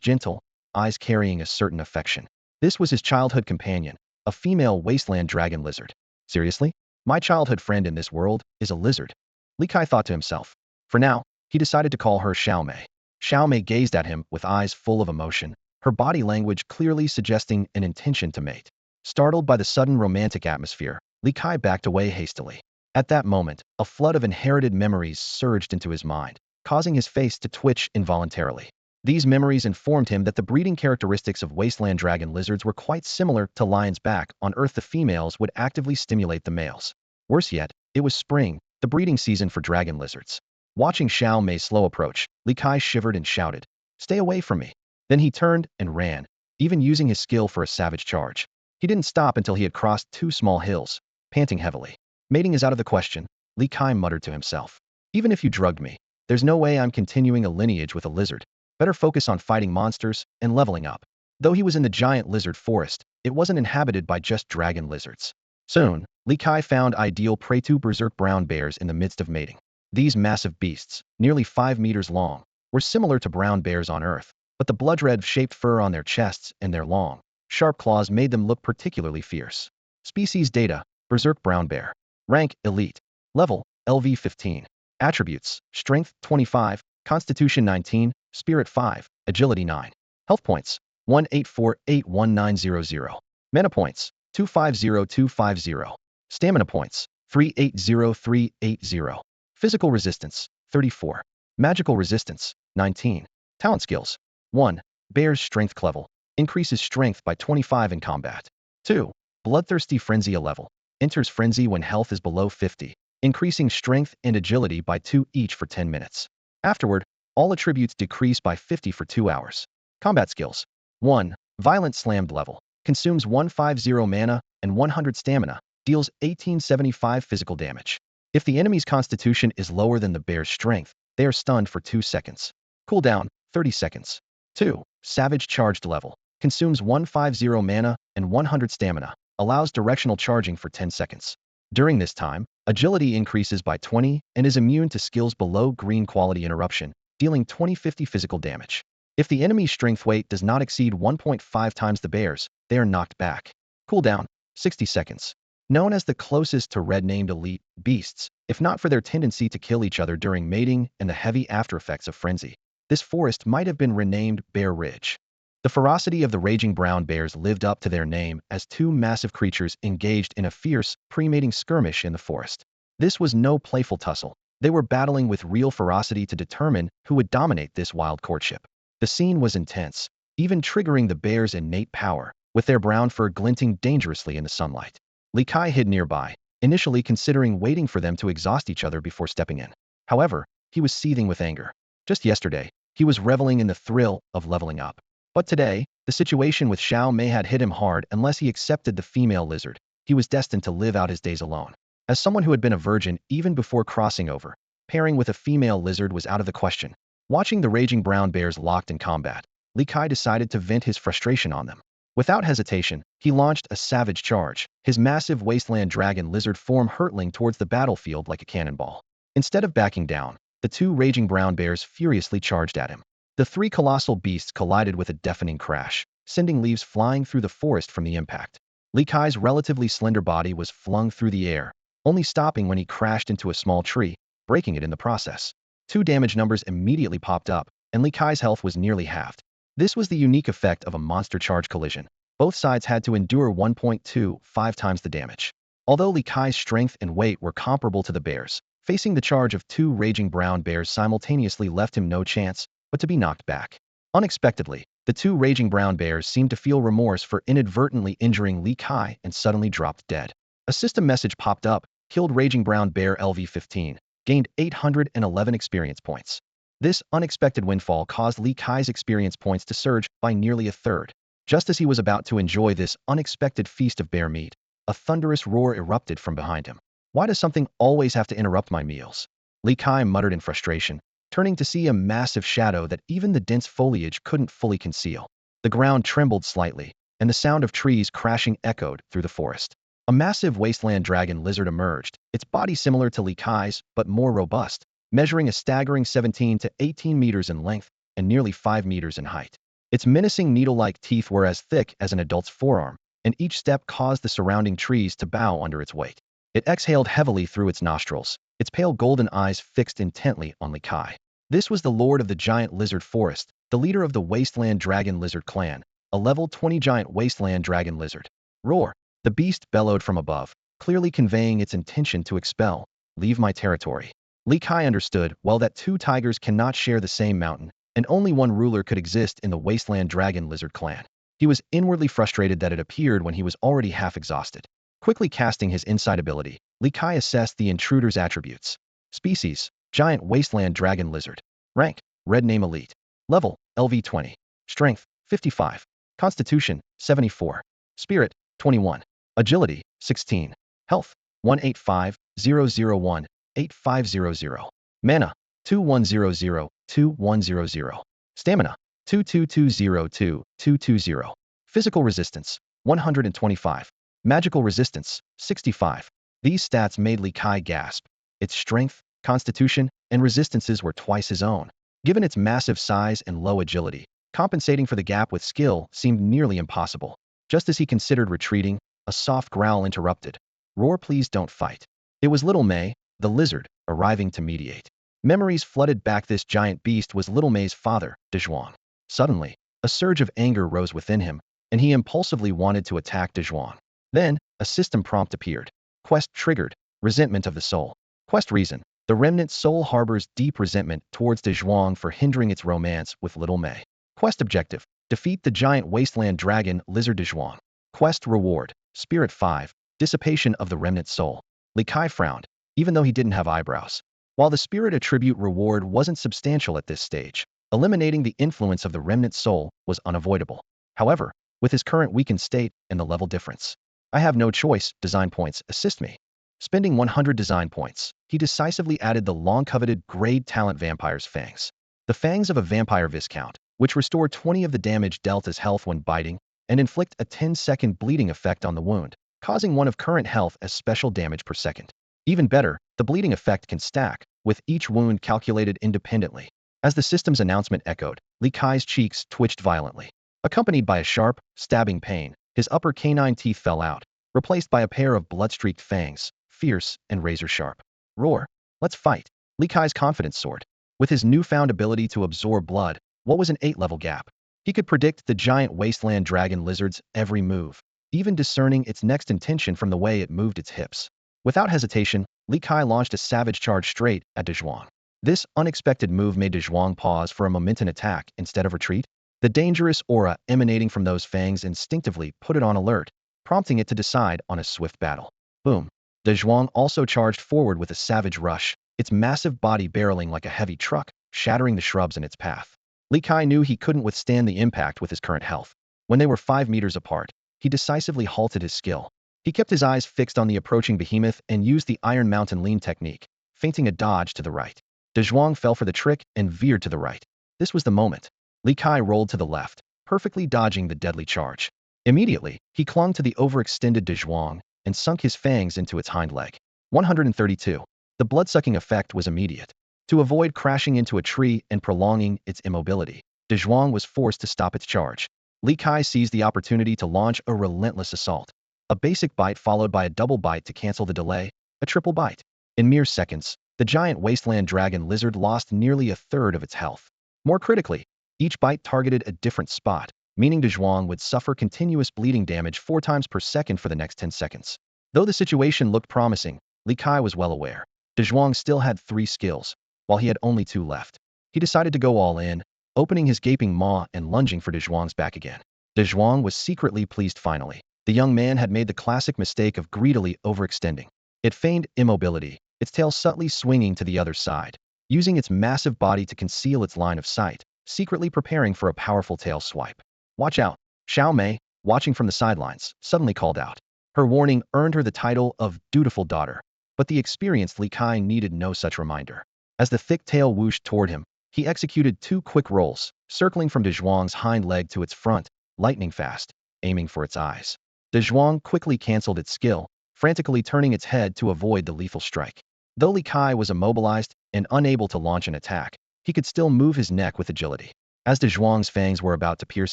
gentle, eyes carrying a certain affection. This was his childhood companion, a female wasteland dragon lizard. Seriously? My childhood friend in this world is a lizard? Li Kai thought to himself. For now, he decided to call her Xiao Mei. Xiao Mei gazed at him with eyes full of emotion, her body language clearly suggesting an intention to mate. Startled by the sudden romantic atmosphere, Li Kai backed away hastily. At that moment, a flood of inherited memories surged into his mind, causing his face to twitch involuntarily. These memories informed him that the breeding characteristics of wasteland dragon lizards were quite similar to lions back on Earth. The females would actively stimulate the males. Worse yet, it was spring, the breeding season for dragon lizards. Watching Xiao Mei's slow approach, Li Kai shivered and shouted, "Stay away from me." Then he turned and ran, even using his skill for a savage charge. He didn't stop until he had crossed 2 small hills, panting heavily. Mating is out of the question, Li Kai muttered to himself. Even if you drugged me, there's no way I'm continuing a lineage with a lizard. Better focus on fighting monsters and leveling up. Though he was in the giant lizard forest, it wasn't inhabited by just dragon lizards. Soon, Li Kai found ideal prey to berserk brown bears in the midst of mating. These massive beasts, nearly 5 meters long, were similar to brown bears on Earth, but the blood-red-shaped fur on their chests and their long, sharp claws made them look particularly fierce. Species data: Berserk brown bear. Rank: Elite. Level: LV 15. Attributes: Strength 25, Constitution 19, Spirit 5, Agility 9. Health points: 184,81900. Mana points: 250250. Stamina points: 380380. Physical resistance: 34. Magical resistance: 19. Talent skills: 1. Bear's strength level. Increases strength by 25 in combat. 2. Bloodthirsty frenzy a level. Enters frenzy when health is below 50, increasing strength and agility by 2 each for 10 minutes. Afterward, all attributes decrease by 50 for 2 hours. Combat skills: 1. Violent slammed level. Consumes 150 mana and 100 stamina. Deals 1875 physical damage. If the enemy's constitution is lower than the bear's strength, they are stunned for 2 seconds. Cooldown: 30 seconds. 2. Savage charged level. Consumes 150 mana and 100 stamina. Allows directional charging for 10 seconds. During this time, agility increases by 20 and is immune to skills below green quality interruption, dealing 20-50 physical damage. If the enemy's strength weight does not exceed 1.5 times the bear's, they are knocked back. Cooldown: 60 seconds. Known as the closest to red-named elite beasts, if not for their tendency to kill each other during mating and the heavy aftereffects of frenzy, this forest might have been renamed Bear Ridge. The ferocity of the raging brown bears lived up to their name as 2 massive creatures engaged in a fierce, pre-mating skirmish in the forest. This was no playful tussle. They were battling with real ferocity to determine who would dominate this wild courtship. The scene was intense, even triggering the bears' innate power, with their brown fur glinting dangerously in the sunlight. Li Kai hid nearby, initially considering waiting for them to exhaust each other before stepping in. However, he was seething with anger. Just yesterday, he was reveling in the thrill of leveling up. But today, the situation with Xiao Mei had hit him hard. Unless he accepted the female lizard, he was destined to live out his days alone. As someone who had been a virgin even before crossing over, pairing with a female lizard was out of the question. Watching the raging brown bears locked in combat, Li Kai decided to vent his frustration on them. Without hesitation, he launched a savage charge, his massive wasteland dragon lizard form hurtling towards the battlefield like a cannonball. Instead of backing down, the 2 raging brown bears furiously charged at him. The 3 colossal beasts collided with a deafening crash, sending leaves flying through the forest from the impact. Li Kai's relatively slender body was flung through the air, only stopping when he crashed into a small tree, breaking it in the process. 2 damage numbers immediately popped up, and Li Kai's health was nearly halved. This was the unique effect of a monster charge collision. Both sides had to endure 1.25 times the damage. Although Li Kai's strength and weight were comparable to the bears, facing the charge of 2 raging brown bears simultaneously left him no chance but to be knocked back. Unexpectedly, the 2 raging brown bears seemed to feel remorse for inadvertently injuring Li Kai and suddenly dropped dead. A system message popped up: killed raging brown bear LV 15, gained 811 experience points. This unexpected windfall caused Li Kai's experience points to surge by nearly a third. Just as he was about to enjoy this unexpected feast of bear meat, a thunderous roar erupted from behind him. Why does something always have to interrupt my meals? Li Kai muttered in frustration, turning to see a massive shadow that even the dense foliage couldn't fully conceal. The ground trembled slightly, and the sound of trees crashing echoed through the forest. A massive wasteland dragon lizard emerged, its body similar to Li Kai's, but more robust, measuring a staggering 17 to 18 meters in length and nearly 5 meters in height. Its menacing needle-like teeth were as thick as an adult's forearm, and each step caused the surrounding trees to bow under its weight. It exhaled heavily through its nostrils, its pale golden eyes fixed intently on Li Kai. This was the lord of the giant lizard forest, the leader of the wasteland dragon lizard clan, a level 20 giant wasteland dragon lizard. Roar! The beast bellowed from above, clearly conveying its intention to expel. Leave my territory. Li Kai understood well that two tigers cannot share the same mountain, and only one ruler could exist in the wasteland dragon lizard clan. He was inwardly frustrated that it appeared when he was already half exhausted. Quickly casting his insight ability, Li Kai assessed the intruder's attributes. Species: giant wasteland dragon lizard. Rank: red name elite. Level: LV 20. Strength: 55. Constitution: 74. Spirit: 21. Agility: 16. Health: 185,001,8500. Mana: 2100,2100. Stamina: 2220,2220. Physical resistance: 125. Magical resistance: 65. These stats made Li Kai gasp. Its strength, constitution, and resistances were twice his own. Given its massive size and low agility, compensating for the gap with skill seemed nearly impossible. Just as he considered retreating, a soft growl interrupted. Roar, please don't fight. It was Little Mei, the lizard, arriving to mediate. Memories flooded back. This giant beast was Little Mei's father, Dezhuang. Suddenly, a surge of anger rose within him, and he impulsively wanted to attack Dezhuang. Then, a system prompt appeared. Quest triggered. Resentment of the soul. Quest reason: the remnant soul harbors deep resentment towards Dezhuang for hindering its romance with Little Mei. Quest objective: defeat the giant wasteland dragon lizard Dezhuang. Quest reward: Spirit 5, dissipation of the remnant soul. Li Kai frowned, even though he didn't have eyebrows. While the spirit attribute reward wasn't substantial at this stage, eliminating the influence of the remnant soul was unavoidable. However, with his current weakened state and the level difference, I have no choice. Design points assist me. Spending 100 design points, he decisively added the long-coveted grade talent Vampire's Fangs. The fangs of a vampire viscount, which restore 20 of the damage dealt as health when biting, and inflict a 10-second bleeding effect on the wound, causing 1 of current health as special damage per second. Even better, the bleeding effect can stack, with each wound calculated independently. As the system's announcement echoed, Li Kai's cheeks twitched violently. Accompanied by a sharp, stabbing pain, his upper canine teeth fell out, replaced by a pair of blood-streaked fangs, fierce and razor-sharp. Roar! Let's fight! Li Kai's confidence soared. With his newfound ability to absorb blood, what was an 8-level gap? He could predict the giant wasteland dragon lizard's every move, even discerning its next intention from the way it moved its hips. Without hesitation, Li Kai launched a savage charge straight at Dezhuang. This unexpected move made Dezhuang pause for a moment in attack instead of retreat. The dangerous aura emanating from those fangs instinctively put it on alert, prompting it to decide on a swift battle. Boom! Dezhuang also charged forward with a savage rush, its massive body barreling like a heavy truck, shattering the shrubs in its path. Li Kai knew he couldn't withstand the impact with his current health. When they were 5 meters apart, he decisively halted his skill. He kept his eyes fixed on the approaching behemoth and used the Iron Mountain lean technique, feinting a dodge to the right. Dezhuang fell for the trick and veered to the right. This was the moment. Li Kai rolled to the left, perfectly dodging the deadly charge. Immediately, he clung to the overextended Dezhuang and sunk his fangs into its hind leg. 132. The blood-sucking effect was immediate. To avoid crashing into a tree and prolonging its immobility, Dezhuang was forced to stop its charge. Li Kai seized the opportunity to launch a relentless assault. A basic bite followed by a double bite to cancel the delay, a triple bite. In mere seconds, the giant wasteland dragon lizard lost nearly a third of its health. More critically, each bite targeted a different spot, meaning Dezhuang would suffer continuous bleeding damage 4 times per second for the next 10 seconds. Though the situation looked promising, Li Kai was well aware. Dezhuang still had 3 skills, while he had only 2 left. He decided to go all in, opening his gaping maw and lunging for Dezhuang's back again. Dezhuang was secretly pleased finally. The young man had made the classic mistake of greedily overextending. It feigned immobility, its tail subtly swinging to the other side, using its massive body to conceal its line of sight, secretly preparing for a powerful tail swipe. Watch out! Xiao Mei, watching from the sidelines, suddenly called out. Her warning earned her the title of dutiful daughter, but the experienced Li Kai needed no such reminder. As the thick tail whooshed toward him, he executed 2 quick rolls, circling from Dezhuang's hind leg to its front, lightning fast, aiming for its eyes. Dezhuang quickly cancelled its skill, frantically turning its head to avoid the lethal strike. Though Li Kai was immobilized and unable to launch an attack, he could still move his neck with agility. As De Zhuang's fangs were about to pierce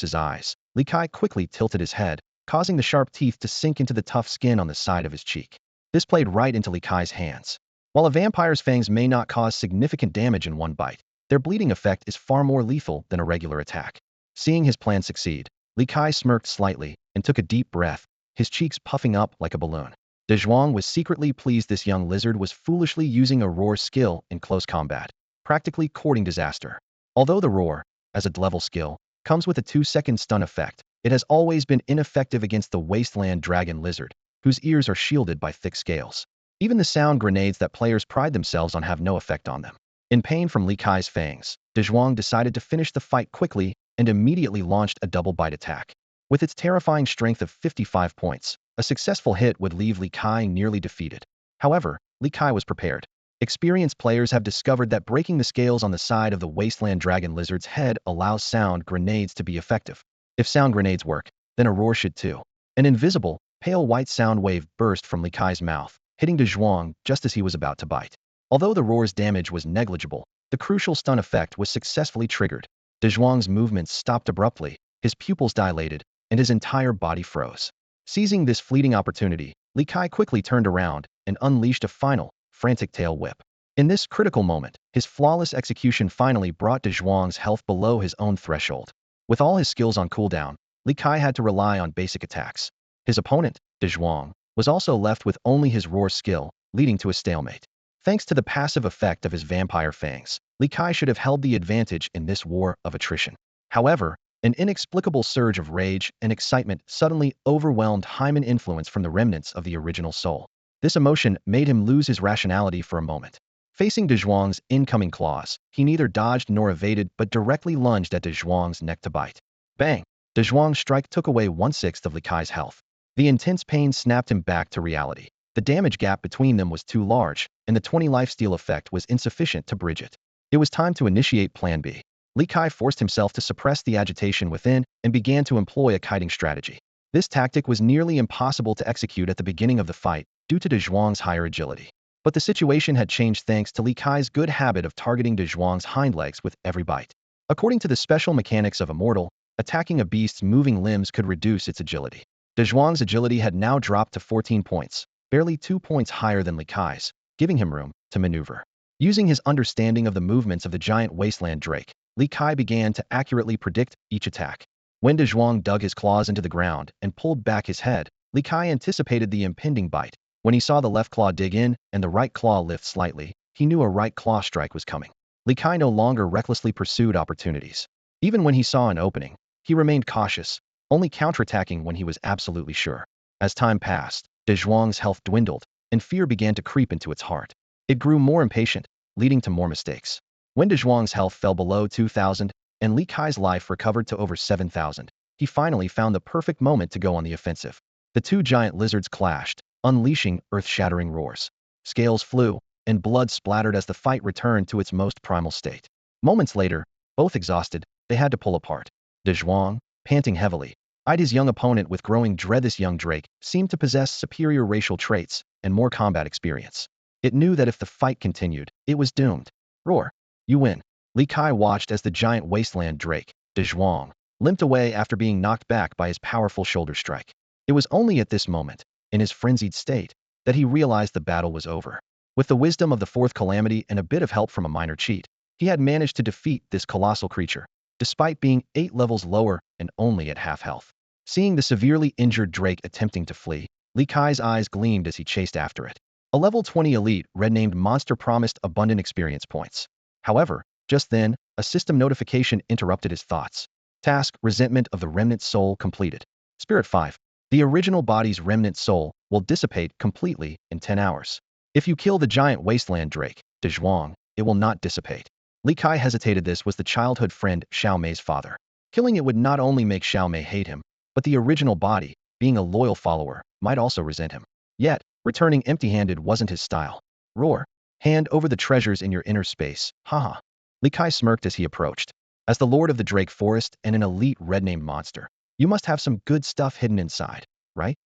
his eyes, Li Kai quickly tilted his head, causing the sharp teeth to sink into the tough skin on the side of his cheek. This played right into Li Kai's hands. While a vampire's fangs may not cause significant damage in one bite, their bleeding effect is far more lethal than a regular attack. Seeing his plan succeed, Li Kai smirked slightly and took a deep breath, his cheeks puffing up like a balloon. De Zhuang was secretly pleased this young lizard was foolishly using a roar skill in close combat, practically courting disaster. Although the roar, as a level skill, comes with a 2-second stun effect, it has always been ineffective against the wasteland dragon lizard, whose ears are shielded by thick scales. Even the sound grenades that players pride themselves on have no effect on them. In pain from Li Kai's fangs, De Zhuang decided to finish the fight quickly and immediately launched a double bite attack. With its terrifying strength of 55 points, a successful hit would leave Li Kai nearly defeated. However, Li Kai was prepared. Experienced players have discovered that breaking the scales on the side of the wasteland dragon lizard's head allows sound grenades to be effective. If sound grenades work, then a roar should too. An invisible, pale white sound wave burst from Li Kai's mouth, hitting De Zhuang just as he was about to bite. Although the roar's damage was negligible, the crucial stun effect was successfully triggered. De Zhuang's movements stopped abruptly, his pupils dilated, and his entire body froze. Seizing this fleeting opportunity, Li Kai quickly turned around and unleashed a final, frantic tail whip. In this critical moment, his flawless execution finally brought De Zhuang's health below his own threshold. With all his skills on cooldown, Li Kai had to rely on basic attacks. His opponent, De Zhuang, was also left with only his roar skill, leading to a stalemate. Thanks to the passive effect of his vampire fangs, Li Kai should have held the advantage in this war of attrition. However, an inexplicable surge of rage and excitement suddenly overwhelmed Hyman influence from the remnants of the original soul. This emotion made him lose his rationality for a moment. Facing De Zhuang's incoming claws, he neither dodged nor evaded but directly lunged at De Zhuang's neck to bite. Bang! De Zhuang's strike took away 1/6 of Li Kai's health. The intense pain snapped him back to reality. The damage gap between them was too large, and the 20 lifesteal effect was insufficient to bridge it. It was time to initiate Plan B. Li Kai forced himself to suppress the agitation within and began to employ a kiting strategy. This tactic was nearly impossible to execute at the beginning of the fight due to De Zhuang's higher agility. But the situation had changed thanks to Li Kai's good habit of targeting De Zhuang's hind legs with every bite. According to the special mechanics of Immortal, attacking a beast's moving limbs could reduce its agility. De Zhuang's agility had now dropped to 14 points, barely 2 points higher than Li Kai's, giving him room to maneuver. Using his understanding of the movements of the giant wasteland drake, Li Kai began to accurately predict each attack. When De Zhuang dug his claws into the ground and pulled back his head, Li Kai anticipated the impending bite. When he saw the left claw dig in and the right claw lift slightly, he knew a right claw strike was coming. Li Kai no longer recklessly pursued opportunities. Even when he saw an opening, he remained cautious, only counterattacking when he was absolutely sure. As time passed, De Zhuang's health dwindled, and fear began to creep into its heart. It grew more impatient, leading to more mistakes. When De Zhuang's health fell below 2,000 and Li Kai's life recovered to over 7,000, he finally found the perfect moment to go on the offensive. The two giant lizards clashed, unleashing earth-shattering roars. Scales flew, and blood splattered as the fight returned to its most primal state. Moments later, both exhausted, they had to pull apart. De Zhuang, panting heavily, eyed his young opponent with growing dread. This young drake seemed to possess superior racial traits and more combat experience. It knew that if the fight continued, it was doomed. Roar! You win. Li Kai watched as the giant wasteland drake, De Zhuang, limped away after being knocked back by his powerful shoulder strike. It was only at this moment, in his frenzied state, that he realized the battle was over. With the wisdom of the fourth calamity and a bit of help from a minor cheat, he had managed to defeat this colossal creature, despite being 8 levels lower and only at half health. Seeing the severely injured drake attempting to flee, Li Kai's eyes gleamed as he chased after it. A level 20 elite red-named monster promised abundant experience points. However, just then, a system notification interrupted his thoughts. Task: Resentment of the Remnant Soul completed. Spirit 5. The original body's remnant soul will dissipate completely in 10 hours. If you kill the giant wasteland drake, De Zhuang, it will not dissipate. Li Kai hesitated. This was the childhood friend Xiao Mei's father. Killing it would not only make Xiao Mei hate him, but the original body, being a loyal follower, might also resent him. Yet, returning empty-handed wasn't his style. Roar! Hand over the treasures in your inner space, haha. Li Kai smirked as he approached. As the lord of the Drake Forest and an elite red-named monster, you must have some good stuff hidden inside, right?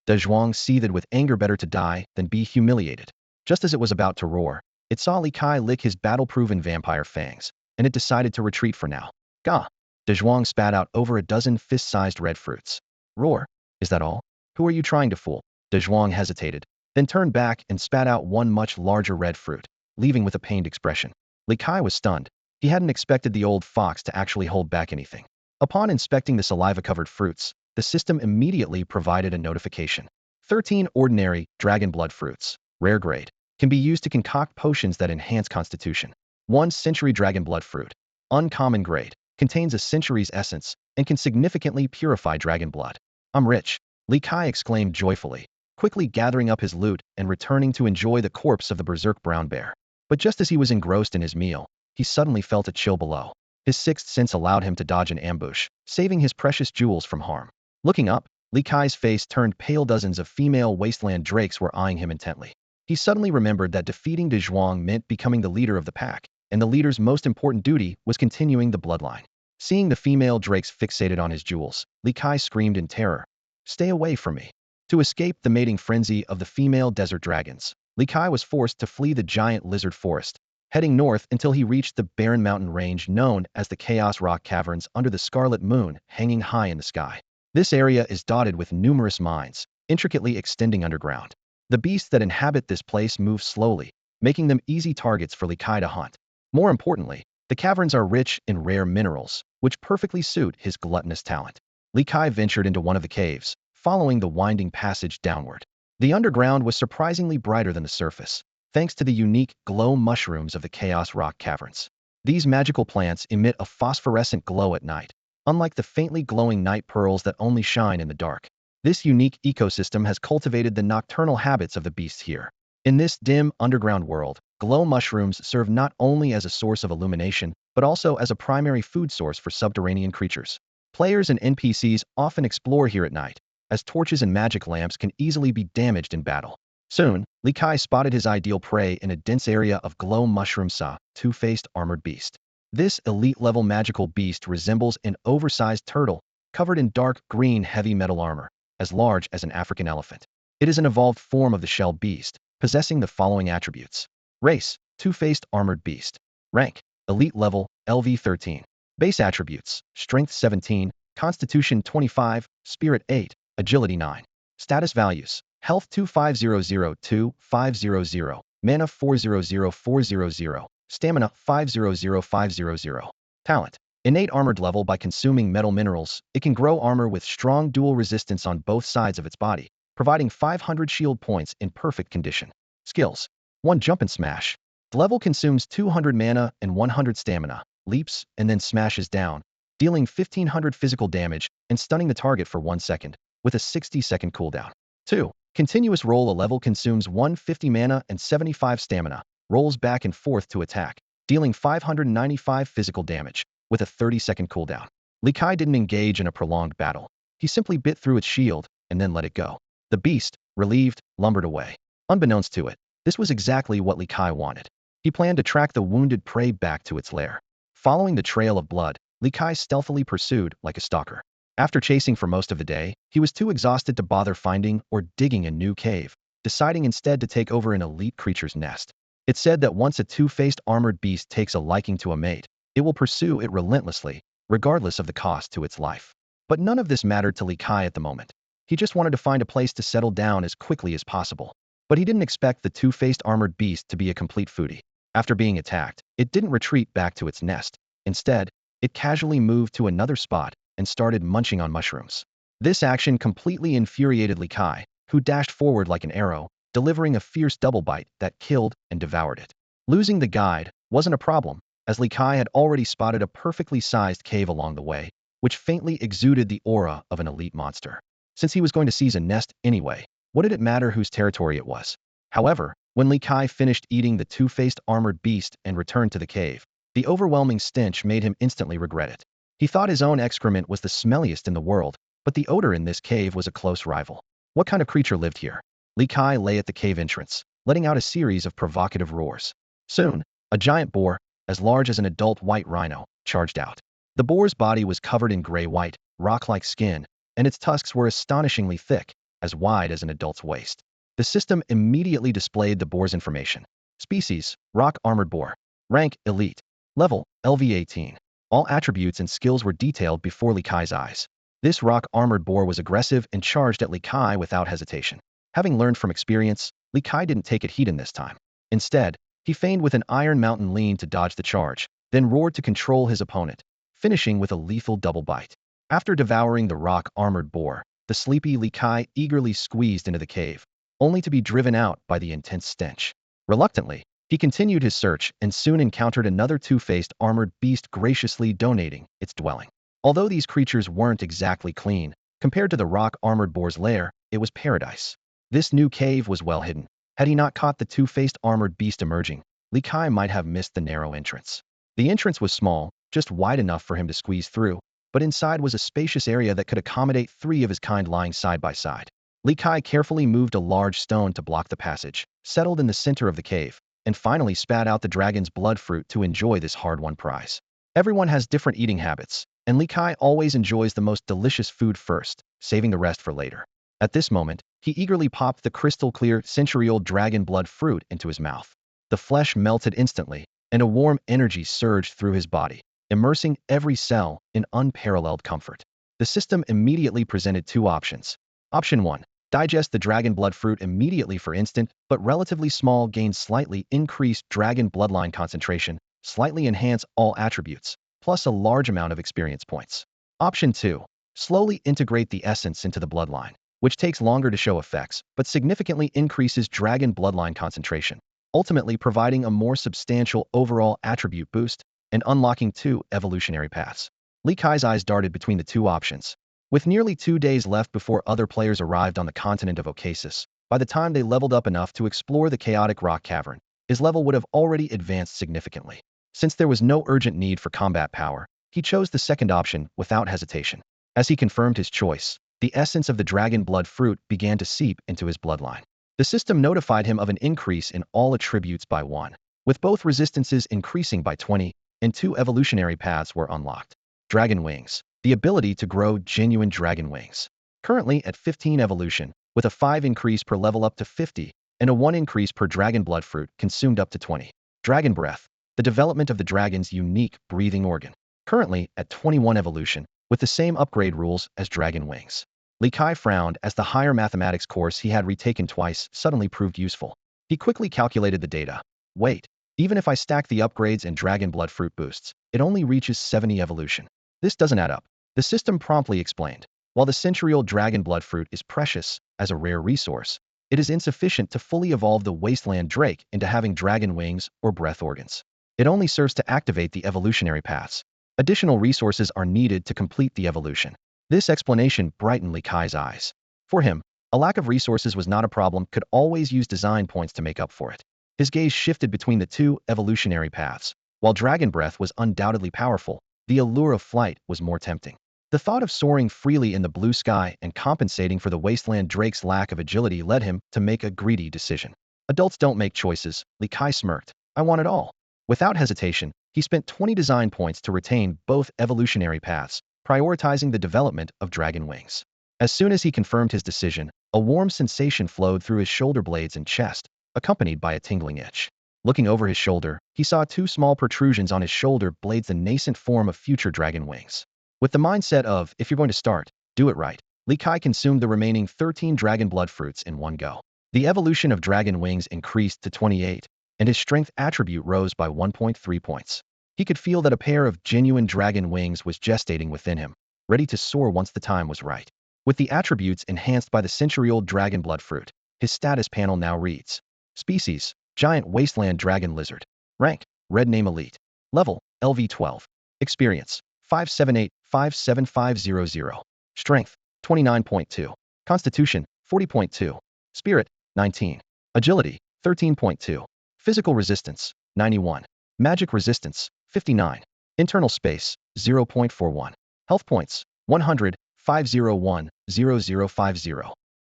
De Zhuang seethed with anger. Better to die than be humiliated. Just as it was about to roar, it saw Li Kai lick his battle-proven vampire fangs, and it decided to retreat for now. Gah! Zhuang spat out over a dozen fist-sized red fruits. Roar. Is that all? Who are you trying to fool? Zhuang hesitated, then turned back and spat out one much larger red fruit, leaving with a pained expression. Li Kai was stunned. He hadn't expected the old fox to actually hold back anything. Upon inspecting the saliva-covered fruits, the system immediately provided a notification. 13 ordinary dragon blood fruits, rare grade, can be used to concoct potions that enhance constitution. 1 century dragon blood fruit, uncommon grade, contains a century's essence and can significantly purify dragon blood. I'm rich, Li Kai exclaimed joyfully, quickly gathering up his loot and returning to enjoy the corpse of the berserk brown bear. But just as he was engrossed in his meal, he suddenly felt a chill below. His sixth sense allowed him to dodge an ambush, saving his precious jewels from harm. Looking up, Li Kai's face turned pale. Dozens of female wasteland drakes were eyeing him intently. He suddenly remembered that defeating Zhuang meant becoming the leader of the pack, and the leader's most important duty was continuing the bloodline. Seeing the female drakes fixated on his jewels, Li Kai screamed in terror. Stay away from me. To escape the mating frenzy of the female desert dragons, Li Kai was forced to flee the giant lizard forest, heading north until he reached the barren mountain range known as the Chaos Rock Caverns under the scarlet moon hanging high in the sky. This area is dotted with numerous mines, intricately extending underground. The beasts that inhabit this place move slowly, making them easy targets for Li Kai to hunt. More importantly, the caverns are rich in rare minerals, which perfectly suit his gluttonous talent. Li Kai ventured into one of the caves, following the winding passage downward. The underground was surprisingly brighter than the surface, thanks to the unique glow mushrooms of the Chaos Rock Caverns. These magical plants emit a phosphorescent glow at night, unlike the faintly glowing night pearls that only shine in the dark. This unique ecosystem has cultivated the nocturnal habits of the beasts here. In this dim, underground world, glow mushrooms serve not only as a source of illumination, but also as a primary food source for subterranean creatures. Players and NPCs often explore here at night, as torches and magic lamps can easily be damaged in battle. Soon, Li Kai spotted his ideal prey in a dense area of glow mushroom Sa, two-faced armored beast. This elite-level magical beast resembles an oversized turtle, covered in dark green heavy metal armor, as large as an African elephant. It is an evolved form of the shell beast, possessing the following attributes. Race, two-faced armored beast. Rank, elite level, LV 13. Base attributes, strength 17, constitution 25, spirit 8, agility 9. Status values, health 25002-500, mana 400400, stamina 500500. Talent, innate armored level. By consuming metal minerals, it can grow armor with strong dual resistance on both sides of its body, providing 500 shield points in perfect condition. Skills, 1 jump and smash. The level consumes 200 mana and 100 stamina, leaps and then smashes down, dealing 1500 physical damage and stunning the target for 1 second, with a 60-second cooldown. 2. Continuous roll. A level consumes 150 mana and 75 stamina, rolls back and forth to attack, dealing 595 physical damage, with a 30-second cooldown. Li Kai didn't engage in a prolonged battle. He simply bit through its shield and then let it go. The beast, relieved, lumbered away. Unbeknownst to it, this was exactly what Li Kai wanted. He planned to track the wounded prey back to its lair. Following the trail of blood, Li Kai stealthily pursued like a stalker. After chasing for most of the day, he was too exhausted to bother finding or digging a new cave, deciding instead to take over an elite creature's nest. It's said that once a two-faced armored beast takes a liking to a mate, it will pursue it relentlessly, regardless of the cost to its life. But none of this mattered to Li Kai at the moment. He just wanted to find a place to settle down as quickly as possible. But he didn't expect the two-faced armored beast to be a complete foodie. After being attacked, it didn't retreat back to its nest. Instead, it casually moved to another spot and started munching on mushrooms. This action completely infuriated Li Kai, who dashed forward like an arrow, delivering a fierce double bite that killed and devoured it. Losing the guide wasn't a problem, as Li Kai had already spotted a perfectly sized cave along the way, which faintly exuded the aura of an elite monster. Since he was going to seize a nest anyway, what did it matter whose territory it was? However, when Li Kai finished eating the two-faced armored beast and returned to the cave, the overwhelming stench made him instantly regret it. He thought his own excrement was the smelliest in the world, but the odor in this cave was a close rival. What kind of creature lived here? Li Kai lay at the cave entrance, letting out a series of provocative roars. Soon, a giant boar, as large as an adult white rhino, charged out. The boar's body was covered in gray-white, rock-like skin, and its tusks were astonishingly thick, as wide as an adult's waist. The system immediately displayed the boar's information. Species, rock armored boar. Rank, elite. Level, LV 18. All attributes and skills were detailed before Li Kai's eyes. This rock-armored boar was aggressive and charged at Li Kai without hesitation. Having learned from experience, Li Kai didn't take it heat in this time. Instead, he feigned with an Iron Mountain lean to dodge the charge, then roared to control his opponent, finishing with a lethal double bite. After devouring the rock-armored boar, the sleepy Li Kai eagerly squeezed into the cave, only to be driven out by the intense stench. Reluctantly, he continued his search and soon encountered another two-faced armored beast graciously donating its dwelling. Although these creatures weren't exactly clean, compared to the rock-armored boar's lair, it was paradise. This new cave was well hidden. Had he not caught the two-faced armored beast emerging, Li Kai might have missed the narrow entrance. The entrance was small, just wide enough for him to squeeze through, but inside was a spacious area that could accommodate 3 of his kind lying side by side. Li Kai carefully moved a large stone to block the passage, settled in the center of the cave, and finally spat out the dragon's blood fruit to enjoy this hard-won prize. Everyone has different eating habits, and Li Kai always enjoys the most delicious food first, saving the rest for later. At this moment, he eagerly popped the crystal-clear, century-old dragon blood fruit into his mouth. The flesh melted instantly, and a warm energy surged through his body, immersing every cell in unparalleled comfort. The system immediately presented 2 options. Option 1. Digest the dragon blood fruit immediately for instant, but relatively small gain slightly increased dragon bloodline concentration, slightly enhance all attributes, plus a large amount of experience points. Option 2. Slowly integrate the essence into the bloodline, which takes longer to show effects, but significantly increases dragon bloodline concentration, ultimately providing a more substantial overall attribute boost and unlocking 2 evolutionary paths. Li Kai's eyes darted between the 2 options. With nearly 2 days left before other players arrived on the continent of Oasis, by the time they leveled up enough to explore the chaotic rock cavern, his level would have already advanced significantly. Since there was no urgent need for combat power, he chose the second option without hesitation. As he confirmed his choice, the essence of the dragon blood fruit began to seep into his bloodline. The system notified him of an increase in all attributes by 1, with both resistances increasing by 20, and 2 evolutionary paths were unlocked. Dragon Wings. The ability to grow genuine dragon wings. Currently at 15 evolution, with a 5 increase per level up to 50, and a 1 increase per dragon blood fruit consumed up to 20. Dragon Breath. The development of the dragon's unique breathing organ. Currently at 21 evolution, with the same upgrade rules as Dragon Wings. Li Kai frowned as the higher mathematics course he had retaken twice suddenly proved useful. He quickly calculated the data. Wait, even if I stack the upgrades and dragon blood fruit boosts, it only reaches 70 evolution. This doesn't add up. The system promptly explained. While the century-old dragon blood fruit is precious as a rare resource, it is insufficient to fully evolve the wasteland drake into having dragon wings or breath organs. It only serves to activate the evolutionary paths. Additional resources are needed to complete the evolution. This explanation brightened Li Kai's eyes. For him, a lack of resources was not a problem, could always use design points to make up for it. His gaze shifted between the 2 evolutionary paths. While Dragon Breath was undoubtedly powerful, the allure of flight was more tempting. The thought of soaring freely in the blue sky and compensating for the wasteland drake's lack of agility led him to make a greedy decision. Adults don't make choices, Li Kai smirked. I want it all. Without hesitation, he spent 20 design points to retain both evolutionary paths, prioritizing the development of dragon wings. As soon as he confirmed his decision, a warm sensation flowed through his shoulder blades and chest, accompanied by a tingling itch. Looking over his shoulder, he saw 2 small protrusions on his shoulder blades, the nascent form of future dragon wings. With the mindset of, if you're going to start, do it right, Li Kai consumed the remaining 13 dragon blood fruits in one go. The evolution of dragon wings increased to 28, and his strength attribute rose by 1.3 points. He could feel that a pair of genuine dragon wings was gestating within him, ready to soar once the time was right. With the attributes enhanced by the century-old dragon blood fruit, his status panel now reads: Species: Giant Wasteland Dragon Lizard. Rank: Red Name Elite. Level: LV12. Experience: 578-57500. Strength: 29.2. Constitution: 40.2. Spirit: 19. Agility: 13.2. Physical resistance: 91. Magic resistance: 59. Internal space: 0.41. Health points: 100, 501, 0050.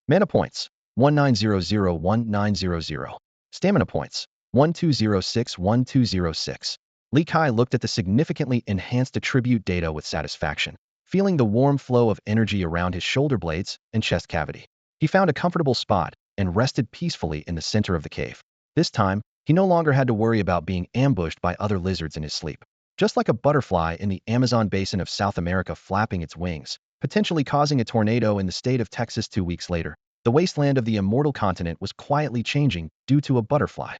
Mana points: 19001900. Stamina points: 1206 1206. Li Kai looked at the significantly enhanced attribute data with satisfaction, feeling the warm flow of energy around his shoulder blades and chest cavity. He found a comfortable spot and rested peacefully in the center of the cave. This time, he no longer had to worry about being ambushed by other lizards in his sleep. just like a butterfly in the Amazon basin of South America flapping its wings, potentially causing a tornado in the state of Texas 2 weeks later. The wasteland of the Immortal continent was quietly changing due to a butterfly.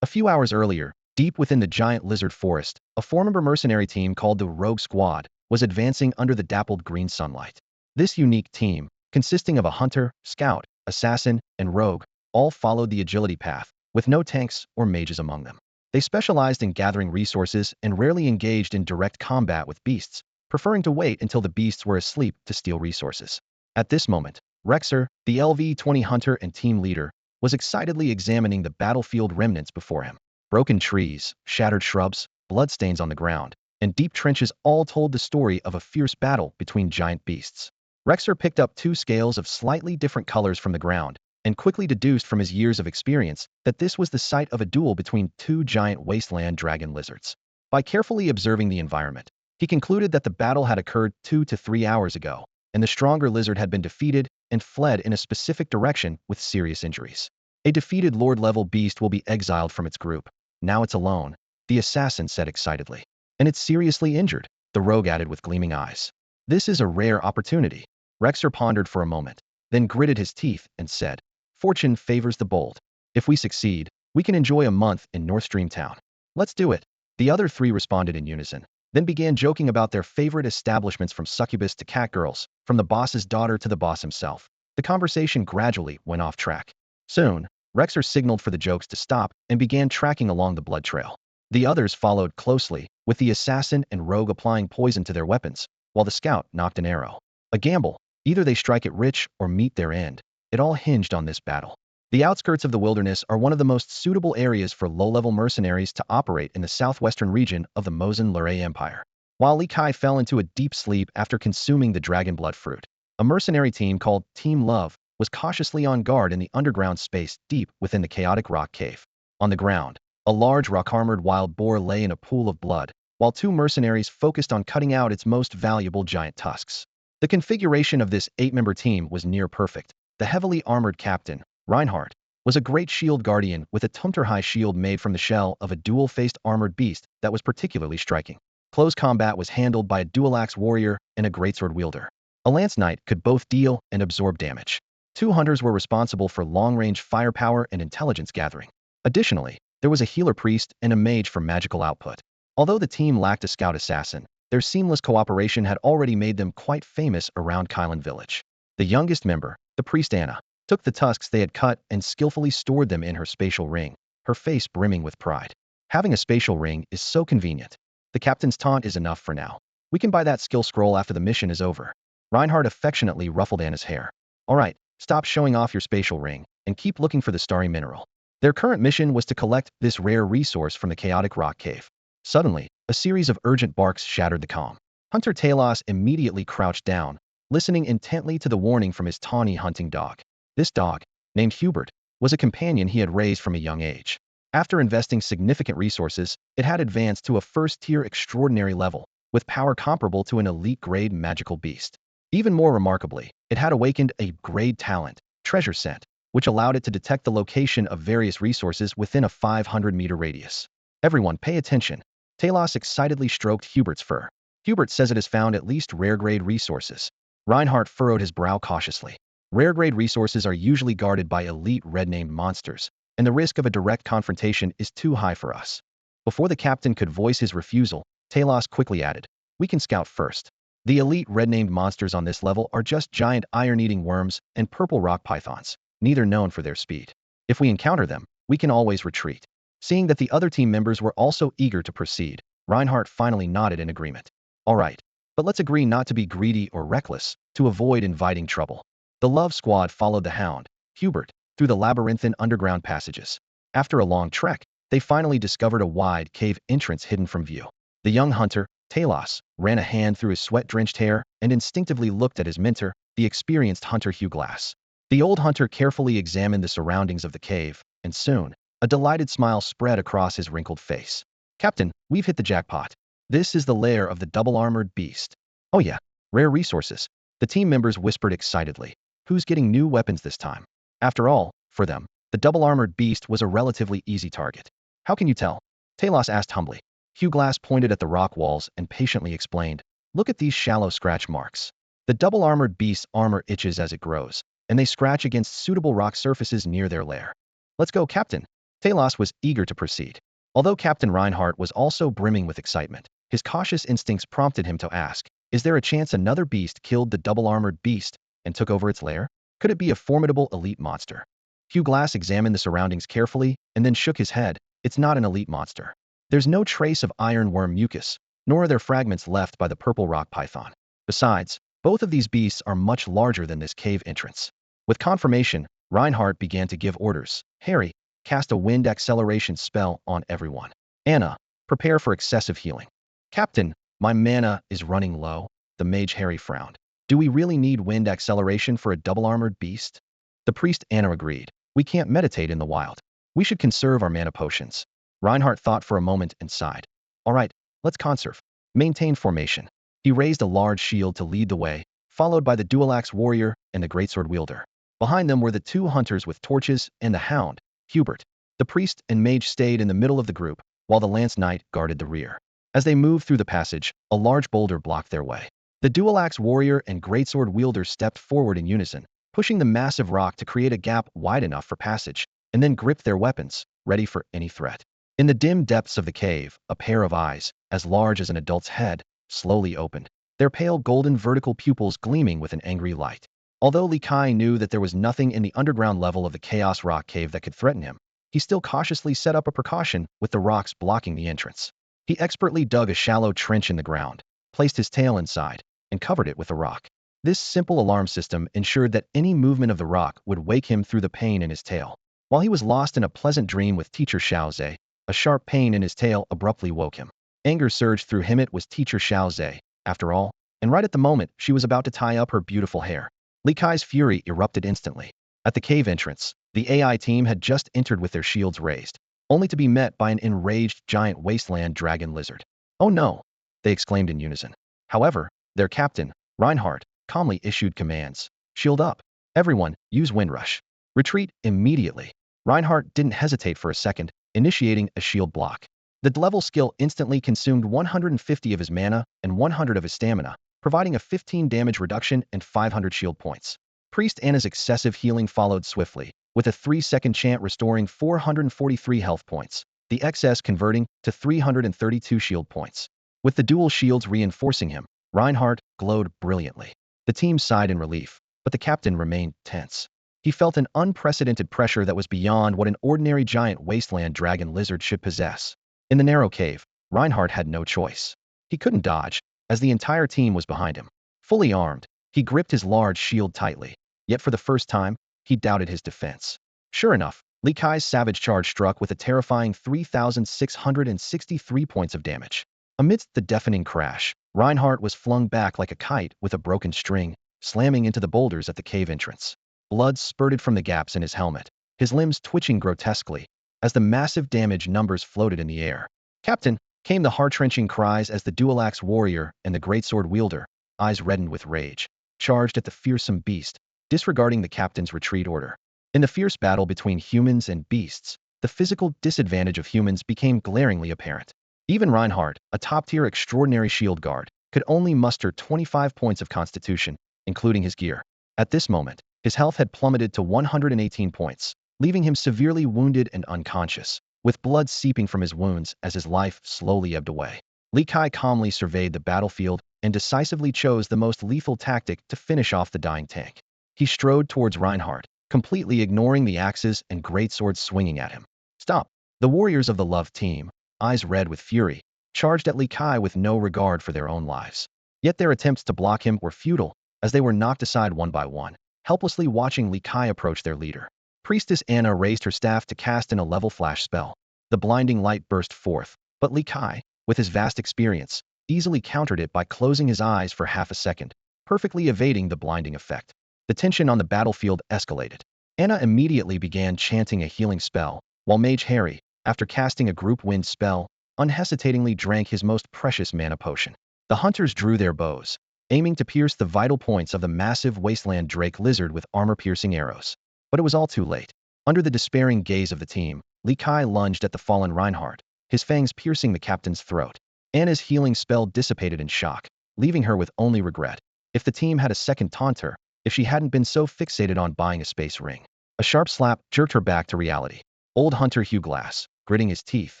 A few hours earlier, deep within the giant lizard forest, a four-member mercenary team called the Rogue Squad was advancing under the dappled green sunlight. This unique team, consisting of a hunter, scout, assassin, and rogue, all followed the agility path, with no tanks or mages among them. They specialized in gathering resources and rarely engaged in direct combat with beasts, preferring to wait until the beasts were asleep to steal resources. At this moment, Rexer, the LV-20 hunter and team leader, was excitedly examining the battlefield remnants before him. Broken trees, shattered shrubs, bloodstains on the ground, and deep trenches all told the story of a fierce battle between giant beasts. Rexer picked up two scales of slightly different colors from the ground, and quickly deduced from his years of experience that this was the site of a duel between two giant wasteland dragon lizards. By carefully observing the environment, he concluded that the battle had occurred 2 to 3 hours ago, and the stronger lizard had been defeated and fled in a specific direction with serious injuries. A defeated Lord-level beast will be exiled from its group. Now it's alone, the assassin said excitedly. And it's seriously injured, the rogue added with gleaming eyes. This is a rare opportunity. Rexer pondered for a moment, then gritted his teeth and said, "Fortune favors the bold. If we succeed, we can enjoy a month in North Stream Town. Let's do it." The other three responded in unison, then began joking about their favorite establishments from succubus to catgirls, from the boss's daughter to the boss himself. The conversation gradually went off track. Soon, Rexer signaled for the jokes to stop and began tracking along the blood trail. The others followed closely, with the assassin and rogue applying poison to their weapons, while the scout nocked an arrow. A gamble. Either they strike it rich or meet their end. It all hinged on this battle. The outskirts of the wilderness are one of the most suitable areas for low-level mercenaries to operate in the southwestern region of the Mosin-Luray Empire. While Li Kai fell into a deep sleep after consuming the dragon blood fruit, a mercenary team called Team Love was cautiously on guard in the underground space deep within the chaotic rock cave. On the ground, a large rock-armored wild boar lay in a pool of blood, while two mercenaries focused on cutting out its most valuable giant tusks. The configuration of this 8-member team was near perfect. The heavily armored captain, Reinhardt, was a great shield guardian with a Tumterhigh shield made from the shell of a dual-faced armored beast that was particularly striking. Close combat was handled by a dual-axe warrior and a greatsword wielder. A lance knight could both deal and absorb damage. Two hunters were responsible for long-range firepower and intelligence gathering. Additionally, there was a healer priest and a mage for magical output. Although the team lacked a scout assassin, their seamless cooperation had already made them quite famous around Kylan village. The youngest member, the priest Anna, took the tusks they had cut and skillfully stored them in her spatial ring, her face brimming with pride. Having a spatial ring is so convenient. The captain's taunt is enough for now. We can buy that skill scroll after the mission is over. Reinhardt affectionately ruffled Anna's hair. All right, stop showing off your spatial ring and keep looking for the starry mineral. Their current mission was to collect this rare resource from the chaotic rock cave. Suddenly, a series of urgent barks shattered the calm. Hunter Talos immediately crouched down, listening intently to the warning from his tawny hunting dog. This dog, named Hubert, was a companion he had raised from a young age. After investing significant resources, it had advanced to a first-tier extraordinary level, with power comparable to an elite-grade magical beast. Even more remarkably, it had awakened a grade talent, treasure scent, which allowed it to detect the location of various resources within a 500-meter radius. Everyone pay attention. Talos excitedly stroked Hubert's fur. Hubert says it has found at least rare-grade resources. Reinhardt furrowed his brow cautiously. Rare-grade resources are usually guarded by elite red-named monsters, and the risk of a direct confrontation is too high for us. Before the captain could voice his refusal, Talos quickly added, "We can scout first. The elite red-named monsters on this level are just giant iron-eating worms and purple rock pythons, neither known for their speed. If we encounter them, we can always retreat." Seeing that the other team members were also eager to proceed, Reinhardt finally nodded in agreement. "All right, but let's agree not to be greedy or reckless, to avoid inviting trouble." The Love Squad followed the hound, Hubert, through the labyrinthine underground passages. After a long trek, they finally discovered a wide cave entrance hidden from view. The young hunter, Talos, ran a hand through his sweat-drenched hair and instinctively looked at his mentor, the experienced hunter Hugh Glass. The old hunter carefully examined the surroundings of the cave, and soon, a delighted smile spread across his wrinkled face. "Captain, we've hit the jackpot. This is the lair of the double-armored beast." "Oh yeah, rare resources," the team members whispered excitedly. "Who's getting new weapons this time?" After all, for them, the double-armored beast was a relatively easy target. "How can you tell?" Talos asked humbly. Hugh Glass pointed at the rock walls and patiently explained, "Look at these shallow scratch marks. The double-armored beast's armor itches as it grows, and they scratch against suitable rock surfaces near their lair. Let's go, Captain." Talos was eager to proceed. Although Captain Reinhardt was also brimming with excitement, his cautious instincts prompted him to ask, is there a chance another beast killed the double-armored beast and took over its lair? Could it be a formidable elite monster? Hugh Glass examined the surroundings carefully and then shook his head. It's not an elite monster. There's no trace of ironworm mucus, nor are there fragments left by the purple rock python. Besides, both of these beasts are much larger than this cave entrance. With confirmation, Reinhardt began to give orders. Harry, cast a wind acceleration spell on everyone. Anna, prepare for excessive healing. Captain, my mana is running low. The mage Harry frowned. Do we really need wind acceleration for a double-armored beast? The priest Anna agreed. We can't meditate in the wild. We should conserve our mana potions. Reinhardt thought for a moment and sighed. All right, let's conserve. Maintain formation. He raised a large shield to lead the way, followed by the dual-axe warrior and the greatsword wielder. Behind them were the two hunters with torches and the hound, Hubert. The priest and mage stayed in the middle of the group, while the lance knight guarded the rear. As they moved through the passage, a large boulder blocked their way. The dual-axe warrior and greatsword wielder stepped forward in unison, pushing the massive rock to create a gap wide enough for passage, and then gripped their weapons, ready for any threat. In the dim depths of the cave, a pair of eyes, as large as an adult's head, slowly opened, their pale golden vertical pupils gleaming with an angry light. Although Li Kai knew that there was nothing in the underground level of the Chaos Rock Cave that could threaten him, he still cautiously set up a precaution with the rocks blocking the entrance. He expertly dug a shallow trench in the ground, placed his tail inside, and covered it with a rock. This simple alarm system ensured that any movement of the rock would wake him through the pain in his tail. While he was lost in a pleasant dream with Teacher Xiaoze, a sharp pain in his tail abruptly woke him. Anger surged through him. It was Teacher Xiaoze, after all, and right at the moment she was about to tie up her beautiful hair. Li Kai's fury erupted instantly. At the cave entrance, the AI team had just entered with their shields raised, only to be met by an enraged giant wasteland dragon lizard. Oh no! They exclaimed in unison. However, their captain, Reinhardt, calmly issued commands. Shield up. Everyone, use Windrush. Retreat immediately. Reinhardt didn't hesitate for a second, initiating a shield block. The level skill instantly consumed 150 of his mana and 100 of his stamina, providing a 15 damage reduction and 500 shield points. Priest Anna's excessive healing followed swiftly, with a 3-second chant restoring 443 health points, the excess converting to 332 shield points. With the dual shields reinforcing him, Reinhardt glowed brilliantly. The team sighed in relief, but the captain remained tense. He felt an unprecedented pressure that was beyond what an ordinary giant wasteland dragon lizard should possess. In the narrow cave, Reinhardt had no choice. He couldn't dodge, as the entire team was behind him. Fully armed, he gripped his large shield tightly, yet for the first time, he doubted his defense. Sure enough, Li Kai's savage charge struck with a terrifying 3,663 points of damage. Amidst the deafening crash, Reinhardt was flung back like a kite with a broken string, slamming into the boulders at the cave entrance. Blood spurted from the gaps in his helmet, his limbs twitching grotesquely, as the massive damage numbers floated in the air. Captain, came the heart-wrenching cries as the dual-axe warrior and the greatsword wielder, eyes reddened with rage, charged at the fearsome beast, disregarding the captain's retreat order. In the fierce battle between humans and beasts, the physical disadvantage of humans became glaringly apparent. Even Reinhardt, a top-tier extraordinary shield guard, could only muster 25 points of constitution, including his gear. At this moment, his health had plummeted to 118 points, leaving him severely wounded and unconscious, with blood seeping from his wounds as his life slowly ebbed away. Li Kai calmly surveyed the battlefield and decisively chose the most lethal tactic to finish off the dying tank. He strode towards Reinhardt, completely ignoring the axes and greatswords swinging at him. Stop! The warriors of the Love team, eyes red with fury, charged at Li Kai with no regard for their own lives. Yet their attempts to block him were futile, as they were knocked aside one by one, helplessly watching Li Kai approach their leader. Priestess Anna raised her staff to cast in a level flash spell. The blinding light burst forth, but Li Kai, with his vast experience, easily countered it by closing his eyes for half a second, perfectly evading the blinding effect. The tension on the battlefield escalated. Anna immediately began chanting a healing spell, while Mage Harry, after casting a group wind spell, unhesitatingly drank his most precious mana potion. The hunters drew their bows, aiming to pierce the vital points of the massive wasteland drake lizard with armor-piercing arrows. But it was all too late. Under the despairing gaze of the team, Li Kai lunged at the fallen Reinhardt, his fangs piercing the captain's throat. Anna's healing spell dissipated in shock, leaving her with only regret. If the team had a second taunt her, if she hadn't been so fixated on buying a space ring. A sharp slap jerked her back to reality. Old hunter Hugh Glass, gritting his teeth,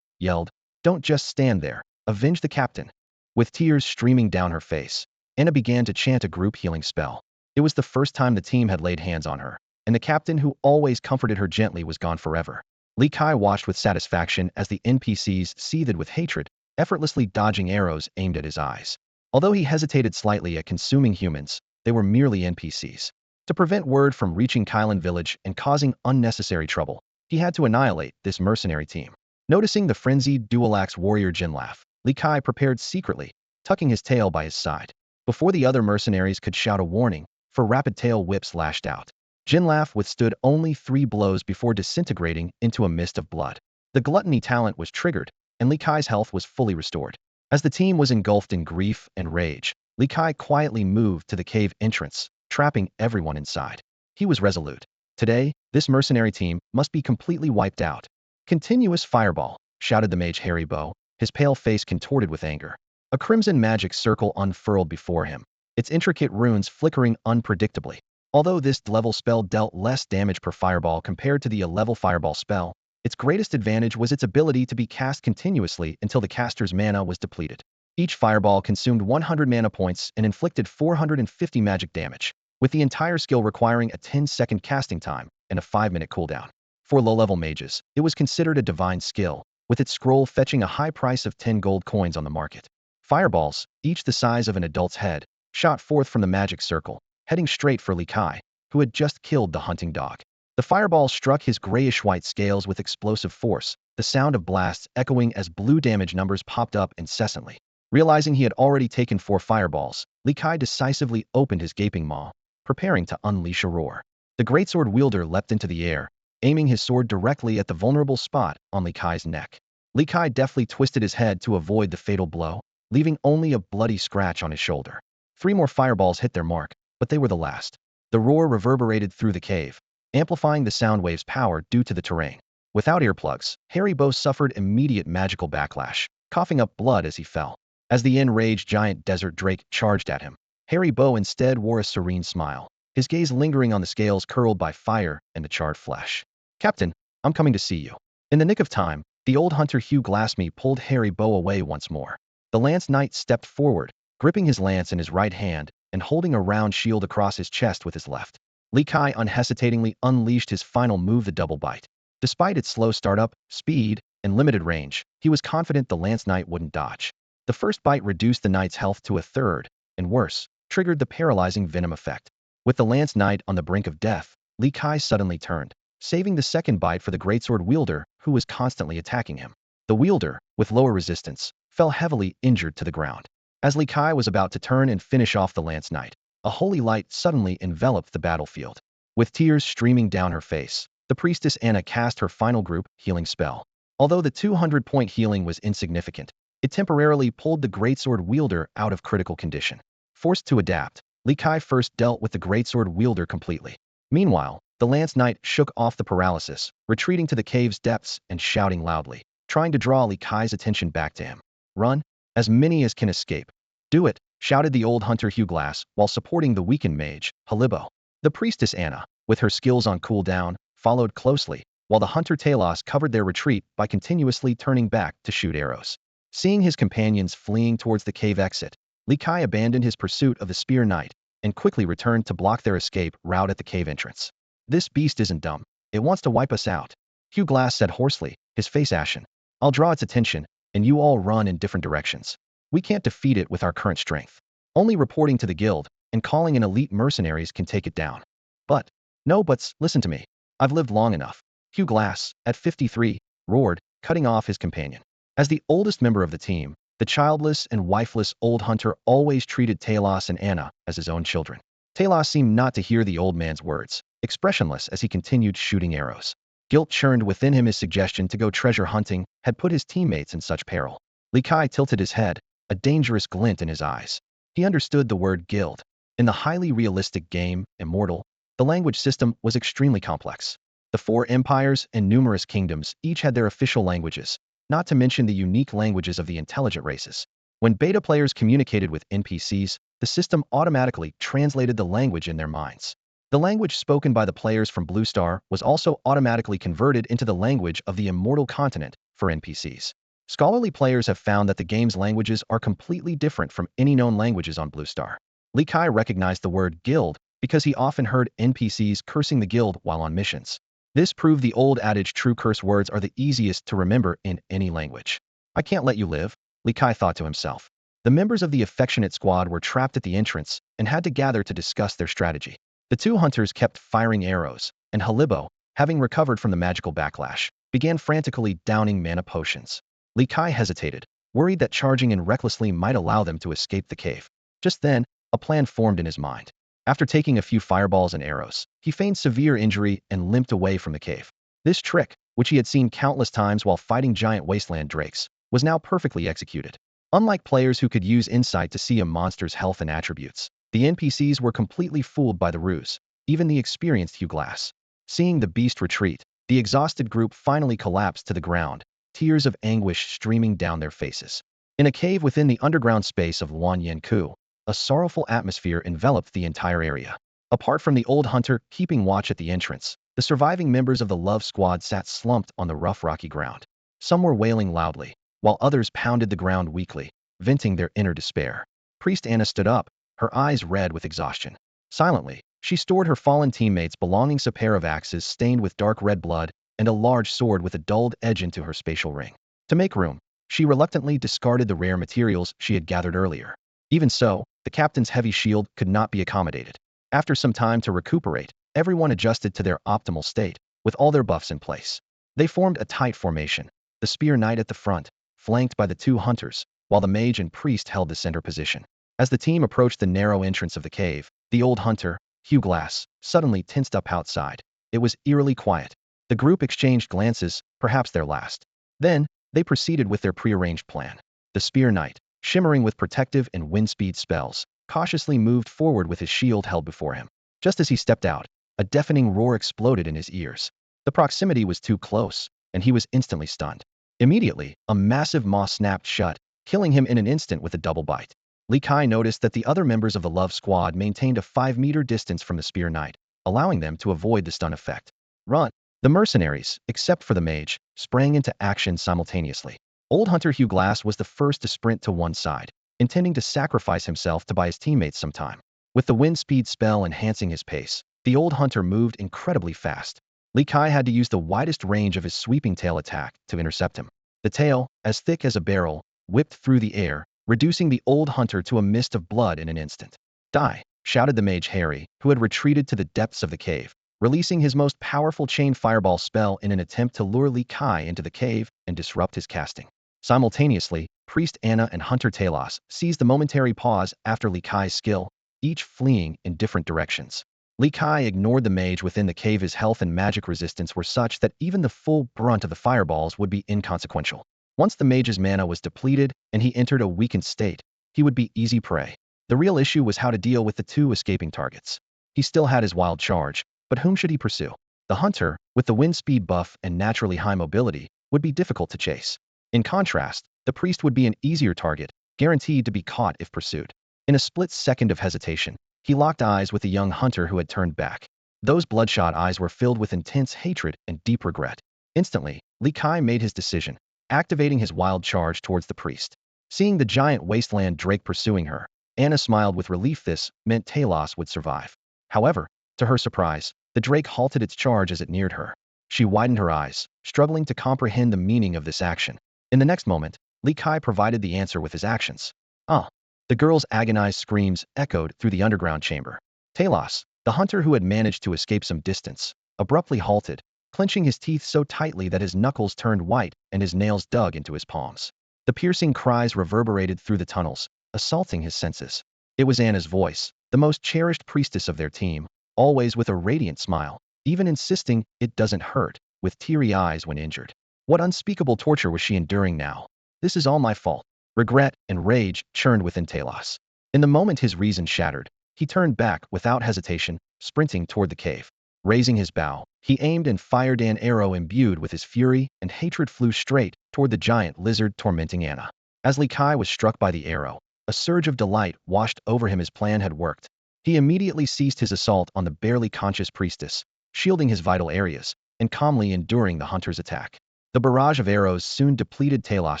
yelled, "Don't just stand there. Avenge the captain." With tears streaming down her face, Anna began to chant a group healing spell. It was the first time the team had laid hands on her, and the captain who always comforted her gently was gone forever. Li Kai watched with satisfaction as the NPCs seethed with hatred, effortlessly dodging arrows aimed at his eyes. Although he hesitated slightly at consuming humans, they were merely NPCs. To prevent word from reaching Kylan village and causing unnecessary trouble, he had to annihilate this mercenary team. Noticing the frenzied dual-axe warrior Jinlaf, Li Kai prepared secretly, tucking his tail by his side. Before the other mercenaries could shout a warning, four rapid tail whips lashed out. Jinlaf withstood only 3 blows before disintegrating into a mist of blood. The gluttony talent was triggered, and Li Kai's health was fully restored. As the team was engulfed in grief and rage, Li Kai quietly moved to the cave entrance, trapping everyone inside. He was resolute. Today, this mercenary team must be completely wiped out. "Continuous fireball," shouted the mage Harry Bow, his pale face contorted with anger. A crimson magic circle unfurled before him, its intricate runes flickering unpredictably. Although this level spell dealt less damage per fireball compared to the A-level fireball spell, its greatest advantage was its ability to be cast continuously until the caster's mana was depleted. Each fireball consumed 100 mana points and inflicted 450 magic damage, with the entire skill requiring a 10-second casting time and a 5-minute cooldown. For low-level mages, it was considered a divine skill, with its scroll fetching a high price of 10 gold coins on the market. Fireballs, each the size of an adult's head, shot forth from the magic circle, heading straight for Li Kai, who had just killed the hunting dog. The fireball struck his grayish-white scales with explosive force, the sound of blasts echoing as blue damage numbers popped up incessantly. Realizing he had already taken 4 fireballs, Li Kai decisively opened his gaping maw, preparing to unleash a roar. The greatsword wielder leapt into the air, aiming his sword directly at the vulnerable spot on Li Kai's neck. Li Kai deftly twisted his head to avoid the fatal blow, leaving only a bloody scratch on his shoulder. 3 more fireballs hit their mark, but they were the last. The roar reverberated through the cave, amplifying the sound wave's power due to the terrain. Without earplugs, Harry Bow suffered immediate magical backlash, coughing up blood as he fell. As the enraged giant desert drake charged at him, Harry Bow instead wore a serene smile, his gaze lingering on the scales curled by fire and the charred flesh. "Captain, I'm coming to see you." In the nick of time, the old hunter Hugh Glassme pulled Harry Bow away once more. The lance knight stepped forward, gripping his lance in his right hand and holding a round shield across his chest with his left. Li Kai unhesitatingly unleashed his final move, the double bite. Despite its slow startup, speed, and limited range, he was confident the lance knight wouldn't dodge. The first bite reduced the knight's health to a third, and worse, triggered the paralyzing venom effect. With the lance knight on the brink of death, Li Kai suddenly turned, saving the second bite for the greatsword wielder who was constantly attacking him. The wielder, with lower resistance, fell heavily injured to the ground. As Li Kai was about to turn and finish off the lance knight, a holy light suddenly enveloped the battlefield. With tears streaming down her face, the priestess Anna cast her final group healing spell. Although the 200-point healing was insignificant, it temporarily pulled the greatsword wielder out of critical condition. Forced to adapt, Li Kai first dealt with the greatsword wielder completely. Meanwhile, the lance knight shook off the paralysis, retreating to the cave's depths and shouting loudly, trying to draw Li Kai's attention back to him. "Run, as many as can escape." "Do it," shouted the old hunter Hugh Glass while supporting the weakened mage, Halibo. The priestess Anna, with her skills on cooldown, followed closely, while the hunter Talos covered their retreat by continuously turning back to shoot arrows. Seeing his companions fleeing towards the cave exit, Li Kai abandoned his pursuit of the spear knight and quickly returned to block their escape route at the cave entrance. "This beast isn't dumb. It wants to wipe us out," Hugh Glass said hoarsely, his face ashen. "I'll draw its attention, and you all run in different directions. We can't defeat it with our current strength. Only reporting to the guild and calling in elite mercenaries can take it down." "But, no buts, listen to me. I've lived long enough." Hugh Glass, at 53, roared, cutting off his companion. As the oldest member of the team, the childless and wifeless old hunter always treated Talos and Anna as his own children. Talos seemed not to hear the old man's words, expressionless as he continued shooting arrows. Guilt churned within him. His suggestion to go treasure hunting had put his teammates in such peril. Li Kai tilted his head, a dangerous glint in his eyes. He understood the word guild. In the highly realistic game, Immortal, the language system was extremely complex. The 4 empires and numerous kingdoms each had their official languages, not to mention the unique languages of the intelligent races. When beta players communicated with NPCs, the system automatically translated the language in their minds. The language spoken by the players from Blue Star was also automatically converted into the language of the Immortal continent for NPCs. Scholarly players have found that the game's languages are completely different from any known languages on Blue Star. Li Kai recognized the word guild because he often heard NPCs cursing the guild while on missions. This proved the old adage true curse words are the easiest to remember in any language. I can't let you live, Li Kai thought to himself. The members of the affectionate squad were trapped at the entrance and had to gather to discuss their strategy. The two hunters kept firing arrows, and Halibo, having recovered from the magical backlash, began frantically downing mana potions. Li Kai hesitated, worried that charging in recklessly might allow them to escape the cave. Just then, a plan formed in his mind. After taking a few fireballs and arrows, he feigned severe injury and limped away from the cave. This trick, which he had seen countless times while fighting giant wasteland drakes, was now perfectly executed. Unlike players who could use insight to see a monster's health and attributes, the NPCs were completely fooled by the ruse, even the experienced Hugh Glass. Seeing the beast retreat, the exhausted group finally collapsed to the ground, tears of anguish streaming down their faces. In a cave within the underground space of Luan Yanku, a sorrowful atmosphere enveloped the entire area. Apart from the old hunter keeping watch at the entrance, the surviving members of the Love Squad sat slumped on the rough rocky ground. Some were wailing loudly, while others pounded the ground weakly, venting their inner despair. Priest Anna stood up, her eyes red with exhaustion. Silently, she stored her fallen teammates' belongings, a pair of axes stained with dark red blood and a large sword with a dulled edge into her spatial ring. To make room, she reluctantly discarded the rare materials she had gathered earlier. Even so, the captain's heavy shield could not be accommodated. After some time to recuperate, everyone adjusted to their optimal state, with all their buffs in place. They formed a tight formation, the spear knight at the front, flanked by the two hunters, while the mage and priest held the center position. As the team approached the narrow entrance of the cave, the old hunter, Hugh Glass, suddenly tensed up outside. It was eerily quiet. The group exchanged glances, perhaps their last. Then, they proceeded with their prearranged plan. The spear knight, shimmering with protective and wind speed spells, cautiously moved forward with his shield held before him. Just as he stepped out, a deafening roar exploded in his ears. The proximity was too close, and he was instantly stunned. Immediately, a massive maw snapped shut, killing him in an instant with a double bite. Li Kai noticed that the other members of the Love Squad maintained a 5-meter distance from the spear knight, allowing them to avoid the stun effect. Run! The mercenaries, except for the mage, sprang into action simultaneously. Old Hunter Hugh Glass was the first to sprint to one side, intending to sacrifice himself to buy his teammates some time. With the wind speed spell enhancing his pace, the old hunter moved incredibly fast. Li Kai had to use the widest range of his sweeping tail attack to intercept him. The tail, as thick as a barrel, whipped through the air, reducing the old hunter to a mist of blood in an instant. Die! Shouted the mage Harry, who had retreated to the depths of the cave, releasing his most powerful chain fireball spell in an attempt to lure Li Kai into the cave and disrupt his casting. Simultaneously, Priest Anna and Hunter Talos seized the momentary pause after Li Kai's skill, each fleeing in different directions. Li Kai ignored the mage within the cave. His health and magic resistance were such that even the full brunt of the fireballs would be inconsequential. Once the mage's mana was depleted and he entered a weakened state, he would be easy prey. The real issue was how to deal with the two escaping targets. He still had his wild charge, but whom should he pursue? The hunter, with the wind speed buff and naturally high mobility, would be difficult to chase. In contrast, the priest would be an easier target, guaranteed to be caught if pursued. In a split second of hesitation, he locked eyes with the young hunter who had turned back. Those bloodshot eyes were filled with intense hatred and deep regret. Instantly, Li Kai made his decision, activating his wild charge towards the priest. Seeing the giant wasteland drake pursuing her, Anna smiled with relief. This meant Talos would survive. However, to her surprise, the drake halted its charge as it neared her. She widened her eyes, struggling to comprehend the meaning of this action. In the next moment, Li Kai provided the answer with his actions. Ah! The girl's agonized screams echoed through the underground chamber. Talos, the hunter who had managed to escape some distance, abruptly halted, clenching his teeth so tightly that his knuckles turned white and his nails dug into his palms. The piercing cries reverberated through the tunnels, assaulting his senses. It was Anna's voice, the most cherished priestess of their team, always with a radiant smile, even insisting it doesn't hurt, with teary eyes when injured. What unspeakable torture was she enduring now? This is all my fault. Regret and rage churned within Talos. In the moment his reason shattered, he turned back without hesitation, sprinting toward the cave. Raising his bow, he aimed and fired an arrow imbued with his fury and hatred flew straight toward the giant lizard tormenting Anna. As Li Kai was struck by the arrow, a surge of delight washed over him. His plan had worked. He immediately ceased his assault on the barely conscious priestess, shielding his vital areas and calmly enduring the hunter's attack. The barrage of arrows soon depleted Talos'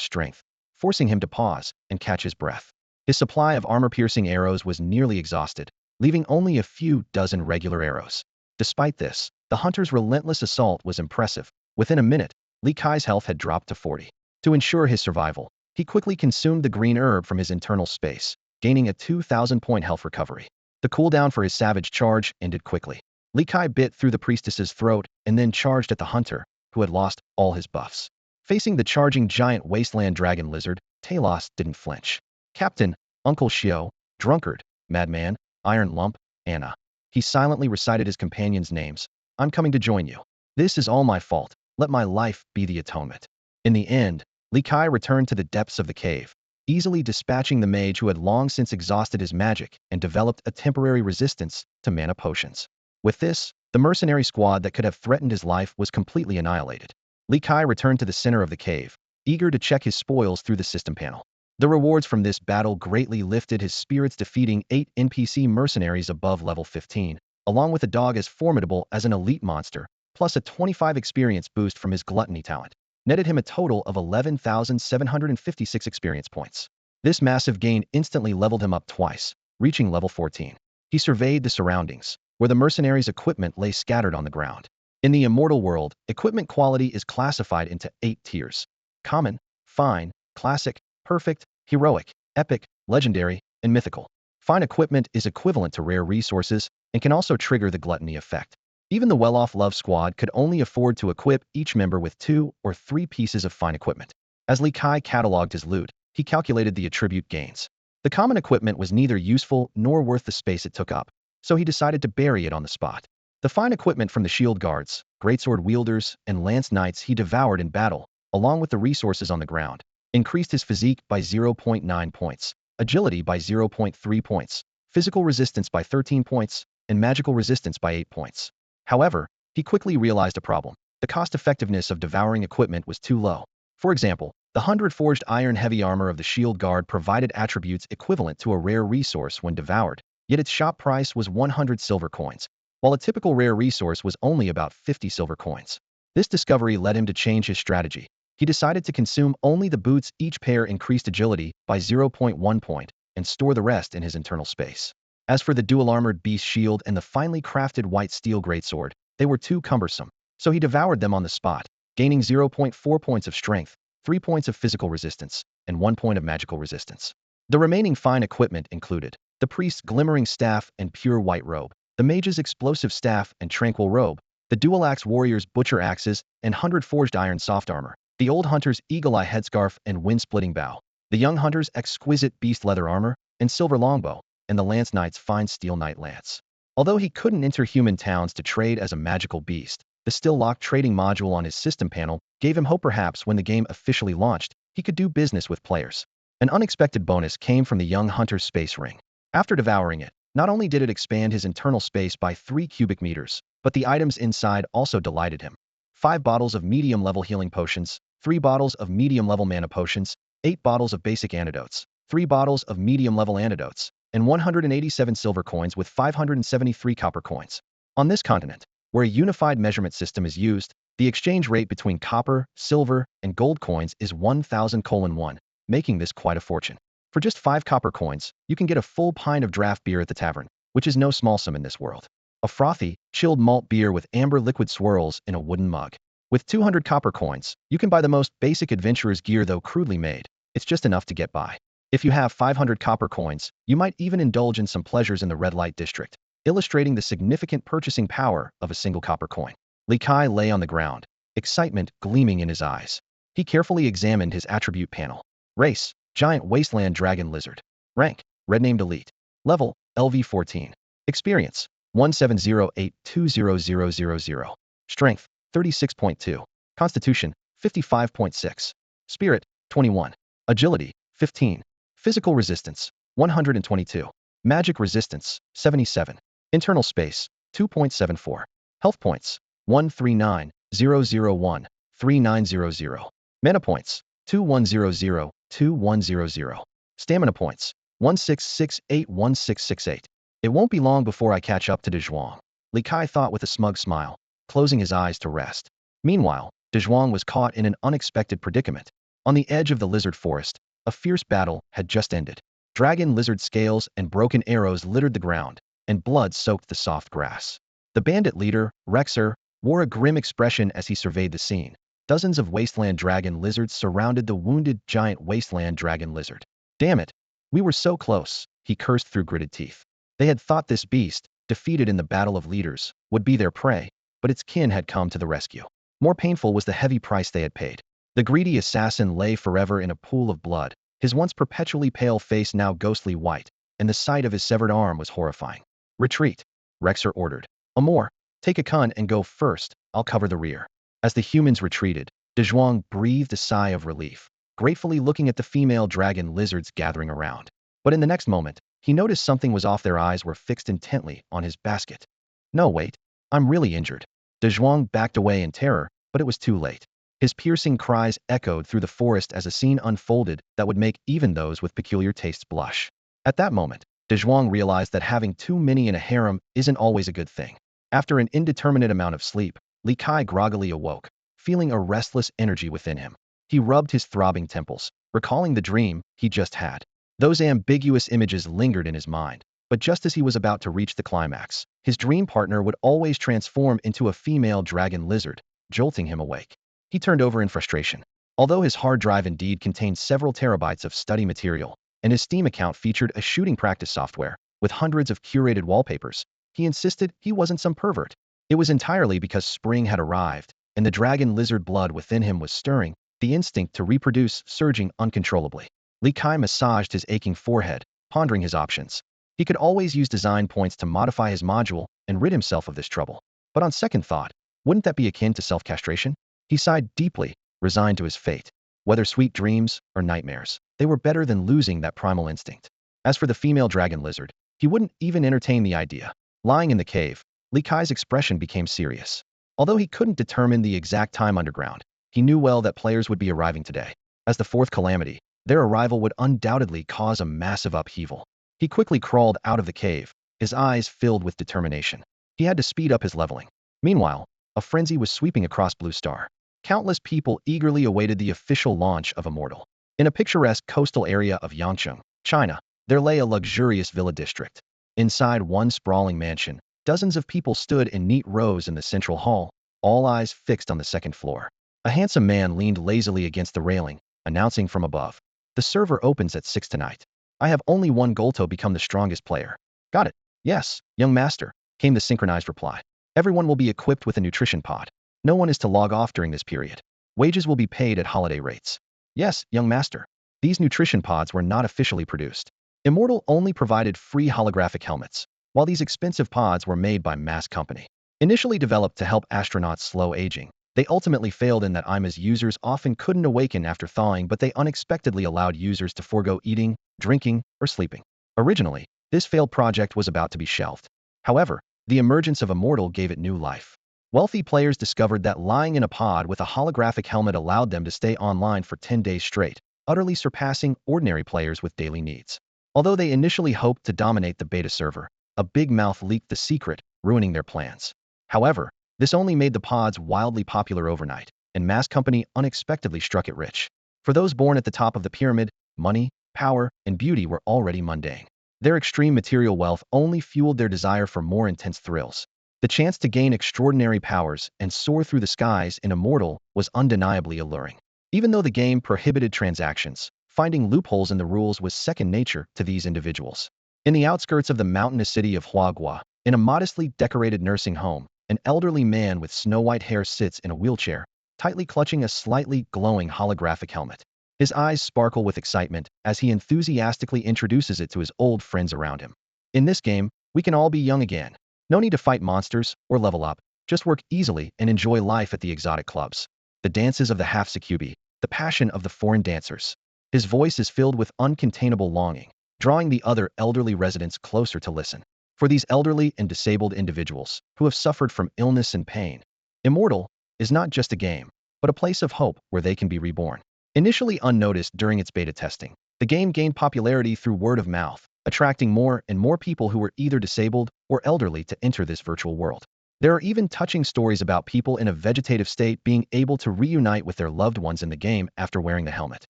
strength, forcing him to pause and catch his breath. His supply of armor-piercing arrows was nearly exhausted, leaving only a few dozen regular arrows. Despite this, the hunter's relentless assault was impressive. Within a minute, Li Kai's health had dropped to 40. To ensure his survival, he quickly consumed the green herb from his internal space, gaining a 2,000-point health recovery. The cooldown for his savage charge ended quickly. Li Kai bit through the priestess's throat and then charged at the hunter, who had lost all his buffs. Facing the charging giant wasteland dragon lizard, Talos didn't flinch. Captain, Uncle Shio, Drunkard, Madman, Iron Lump, Anna. He silently recited his companions' names. I'm coming to join you. This is all my fault. Let my life be the atonement. In the end, Li Kai returned to the depths of the cave, easily dispatching the mage who had long since exhausted his magic and developed a temporary resistance to mana potions. With this, the mercenary squad that could have threatened his life was completely annihilated. Li Kai returned to the center of the cave, eager to check his spoils through the system panel. The rewards from this battle greatly lifted his spirits, defeating 8 NPC mercenaries above level 15, along with a dog as formidable as an elite monster, plus a 25 experience boost from his gluttony talent, netted him a total of 11,756 experience points. This massive gain instantly leveled him up twice, reaching level 14. He surveyed the surroundings, where the mercenaries' equipment lay scattered on the ground. In the Immortal world, equipment quality is classified into 8 tiers: common, fine, classic, perfect, heroic, epic, legendary, and mythical. Fine equipment is equivalent to rare resources and can also trigger the gluttony effect. Even the well-off Love Squad could only afford to equip each member with 2 or 3 pieces of fine equipment. As Li Kai cataloged his loot, he calculated the attribute gains. The common equipment was neither useful nor worth the space it took up, so he decided to bury it on the spot. The fine equipment from the shield guards, greatsword wielders, and lance knights he devoured in battle, along with the resources on the ground, increased his physique by 0.9 points, agility by 0.3 points, physical resistance by 13 points, and magical resistance by 8 points. However, he quickly realized a problem. The cost-effectiveness of devouring equipment was too low. For example, the 100-forged iron heavy armor of the shield guard provided attributes equivalent to a rare resource when devoured, yet its shop price was 100 silver coins, while a typical rare resource was only about 50 silver coins. This discovery led him to change his strategy. He decided to consume only the boots. Each pair increased agility by 0.1 point and store the rest in his internal space. As for the dual-armored beast shield and the finely crafted white steel greatsword, they were too cumbersome, so he devoured them on the spot, gaining 0.4 points of strength, 3 points of physical resistance, and 1 point of magical resistance. The remaining fine equipment included the priest's glimmering staff and pure white robe, the mage's explosive staff and tranquil robe, the dual-axe warrior's butcher axes and 100-forged iron soft armor, the old hunter's eagle-eye headscarf and wind-splitting bow, the young hunter's exquisite beast leather armor and silver longbow, and the lance knight's fine steel knight lance. Although he couldn't enter human towns to trade as a magical beast, the still-locked trading module on his system panel gave him hope. Perhaps when the game officially launched, he could do business with players. An unexpected bonus came from the young hunter's space ring. After devouring it, not only did it expand his internal space by 3 cubic meters, but the items inside also delighted him. 5 bottles of medium-level healing potions, 3 bottles of medium-level mana potions, 8 bottles of basic antidotes, 3 bottles of medium-level antidotes, and 187 silver coins with 573 copper coins. On this continent, where a unified measurement system is used, the exchange rate between copper, silver, and gold coins is 1,000:1, making this quite a fortune. For just 5 copper coins, you can get a full pint of draft beer at the tavern, which is no small sum in this world. A frothy, chilled malt beer with amber liquid swirls in a wooden mug. With 200 copper coins, you can buy the most basic adventurer's gear. Though crudely made, it's just enough to get by. If you have 500 copper coins, you might even indulge in some pleasures in the red light district, illustrating the significant purchasing power of a single copper coin. Li Kai lay on the ground, excitement gleaming in his eyes. He carefully examined his attribute panel. Race: giant wasteland dragon lizard. Rank: red named elite. Level: LV14. Experience: 1708200000. Strength: 36.2. Constitution: 55.6. Spirit: 21. Agility: 15. Physical resistance: 122. Magic resistance: 77. Internal space: 2.74. Health points 139,001, 3900. Mana points 2100, 2100. Stamina points 1668, 1668. It won't be long before I catch up to Dezhuang, Li Kai thought with a smug smile, closing his eyes to rest. Meanwhile, Dezhuang was caught in an unexpected predicament. On the edge of the lizard forest, a fierce battle had just ended. Dragon lizard scales and broken arrows littered the ground, and blood soaked the soft grass. The bandit leader, Rexer, wore a grim expression as he surveyed the scene. Dozens of wasteland dragon lizards surrounded the wounded giant wasteland dragon lizard. Damn it! We were so close, he cursed through gritted teeth. They had thought this beast, defeated in the battle of leaders, would be their prey, but its kin had come to the rescue. More painful was the heavy price they had paid. The greedy assassin lay forever in a pool of blood, his once perpetually pale face now ghostly white, and the sight of his severed arm was horrifying. Retreat, Rexer ordered. Amor, take a kun and go first, I'll cover the rear. As the humans retreated, Dezhuang breathed a sigh of relief, gratefully looking at the female dragon lizards gathering around. But in the next moment, he noticed something was off. Their eyes were fixed intently on his basket. No, wait, I'm really injured. Dezhuang backed away in terror, but it was too late. His piercing cries echoed through the forest as a scene unfolded that would make even those with peculiar tastes blush. At that moment, Dezhuang realized that having too many in a harem isn't always a good thing. After an indeterminate amount of sleep, Li Kai groggily awoke, feeling a restless energy within him. He rubbed his throbbing temples, recalling the dream he just had. Those ambiguous images lingered in his mind, but just as he was about to reach the climax, his dream partner would always transform into a female dragon lizard, jolting him awake. He turned over in frustration. Although his hard drive indeed contained several terabytes of study material, and his Steam account featured a shooting practice software with hundreds of curated wallpapers, he insisted he wasn't some pervert. It was entirely because spring had arrived, and the dragon lizard blood within him was stirring, the instinct to reproduce surging uncontrollably. Li Kai massaged his aching forehead, pondering his options. He could always use design points to modify his module and rid himself of this trouble. But on second thought, wouldn't that be akin to self-castration? He sighed deeply, resigned to his fate. Whether sweet dreams or nightmares, they were better than losing that primal instinct. As for the female dragon lizard, he wouldn't even entertain the idea. Lying in the cave, Li Kai's expression became serious. Although he couldn't determine the exact time underground, he knew well that players would be arriving today. As the fourth calamity, their arrival would undoubtedly cause a massive upheaval. He quickly crawled out of the cave, his eyes filled with determination. He had to speed up his leveling. Meanwhile, a frenzy was sweeping across Blue Star. Countless people eagerly awaited the official launch of Immortal. In a picturesque coastal area of Yangcheng, China, there lay a luxurious villa district. Inside one sprawling mansion, dozens of people stood in neat rows in the central hall, all eyes fixed on the second floor. A handsome man leaned lazily against the railing, announcing from above, "The server opens at 6 tonight. I have only one goal to become the strongest player." "Got it. Yes, young master," came the synchronized reply. "Everyone will be equipped with a nutrition pod. No one is to log off during this period. Wages will be paid at holiday rates." "Yes, young master." These nutrition pods were not officially produced. Immortal only provided free holographic helmets, while these expensive pods were made by Mass Company. Initially developed to help astronauts slow aging, they ultimately failed in that IMA's users often couldn't awaken after thawing, but they unexpectedly allowed users to forego eating, drinking, or sleeping. Originally, this failed project was about to be shelved. However, the emergence of Immortal gave it new life. Wealthy players discovered that lying in a pod with a holographic helmet allowed them to stay online for 10 days straight, utterly surpassing ordinary players with daily needs. Although they initially hoped to dominate the beta server, a big mouth leaked the secret, ruining their plans. However, this only made the pods wildly popular overnight, and Mass Company unexpectedly struck it rich. For those born at the top of the pyramid, money, power, and beauty were already mundane. Their extreme material wealth only fueled their desire for more intense thrills. The chance to gain extraordinary powers and soar through the skies in Immortal was undeniably alluring. Even though the game prohibited transactions, finding loopholes in the rules was second nature to these individuals. In the outskirts of the mountainous city of Huagua, in a modestly decorated nursing home, an elderly man with snow-white hair sits in a wheelchair, tightly clutching a slightly glowing holographic helmet. His eyes sparkle with excitement as he enthusiastically introduces it to his old friends around him. "In this game, we can all be young again. No need to fight monsters or level up, just work easily and enjoy life at the exotic clubs. The dances of the half-succubi, the passion of the foreign dancers." His voice is filled with uncontainable longing, drawing the other elderly residents closer to listen. For these elderly and disabled individuals who have suffered from illness and pain, Immortal is not just a game, but a place of hope where they can be reborn. Initially unnoticed during its beta testing, the game gained popularity through word of mouth, attracting more and more people who were either disabled or elderly to enter this virtual world. There are even touching stories about people in a vegetative state being able to reunite with their loved ones in the game after wearing the helmet.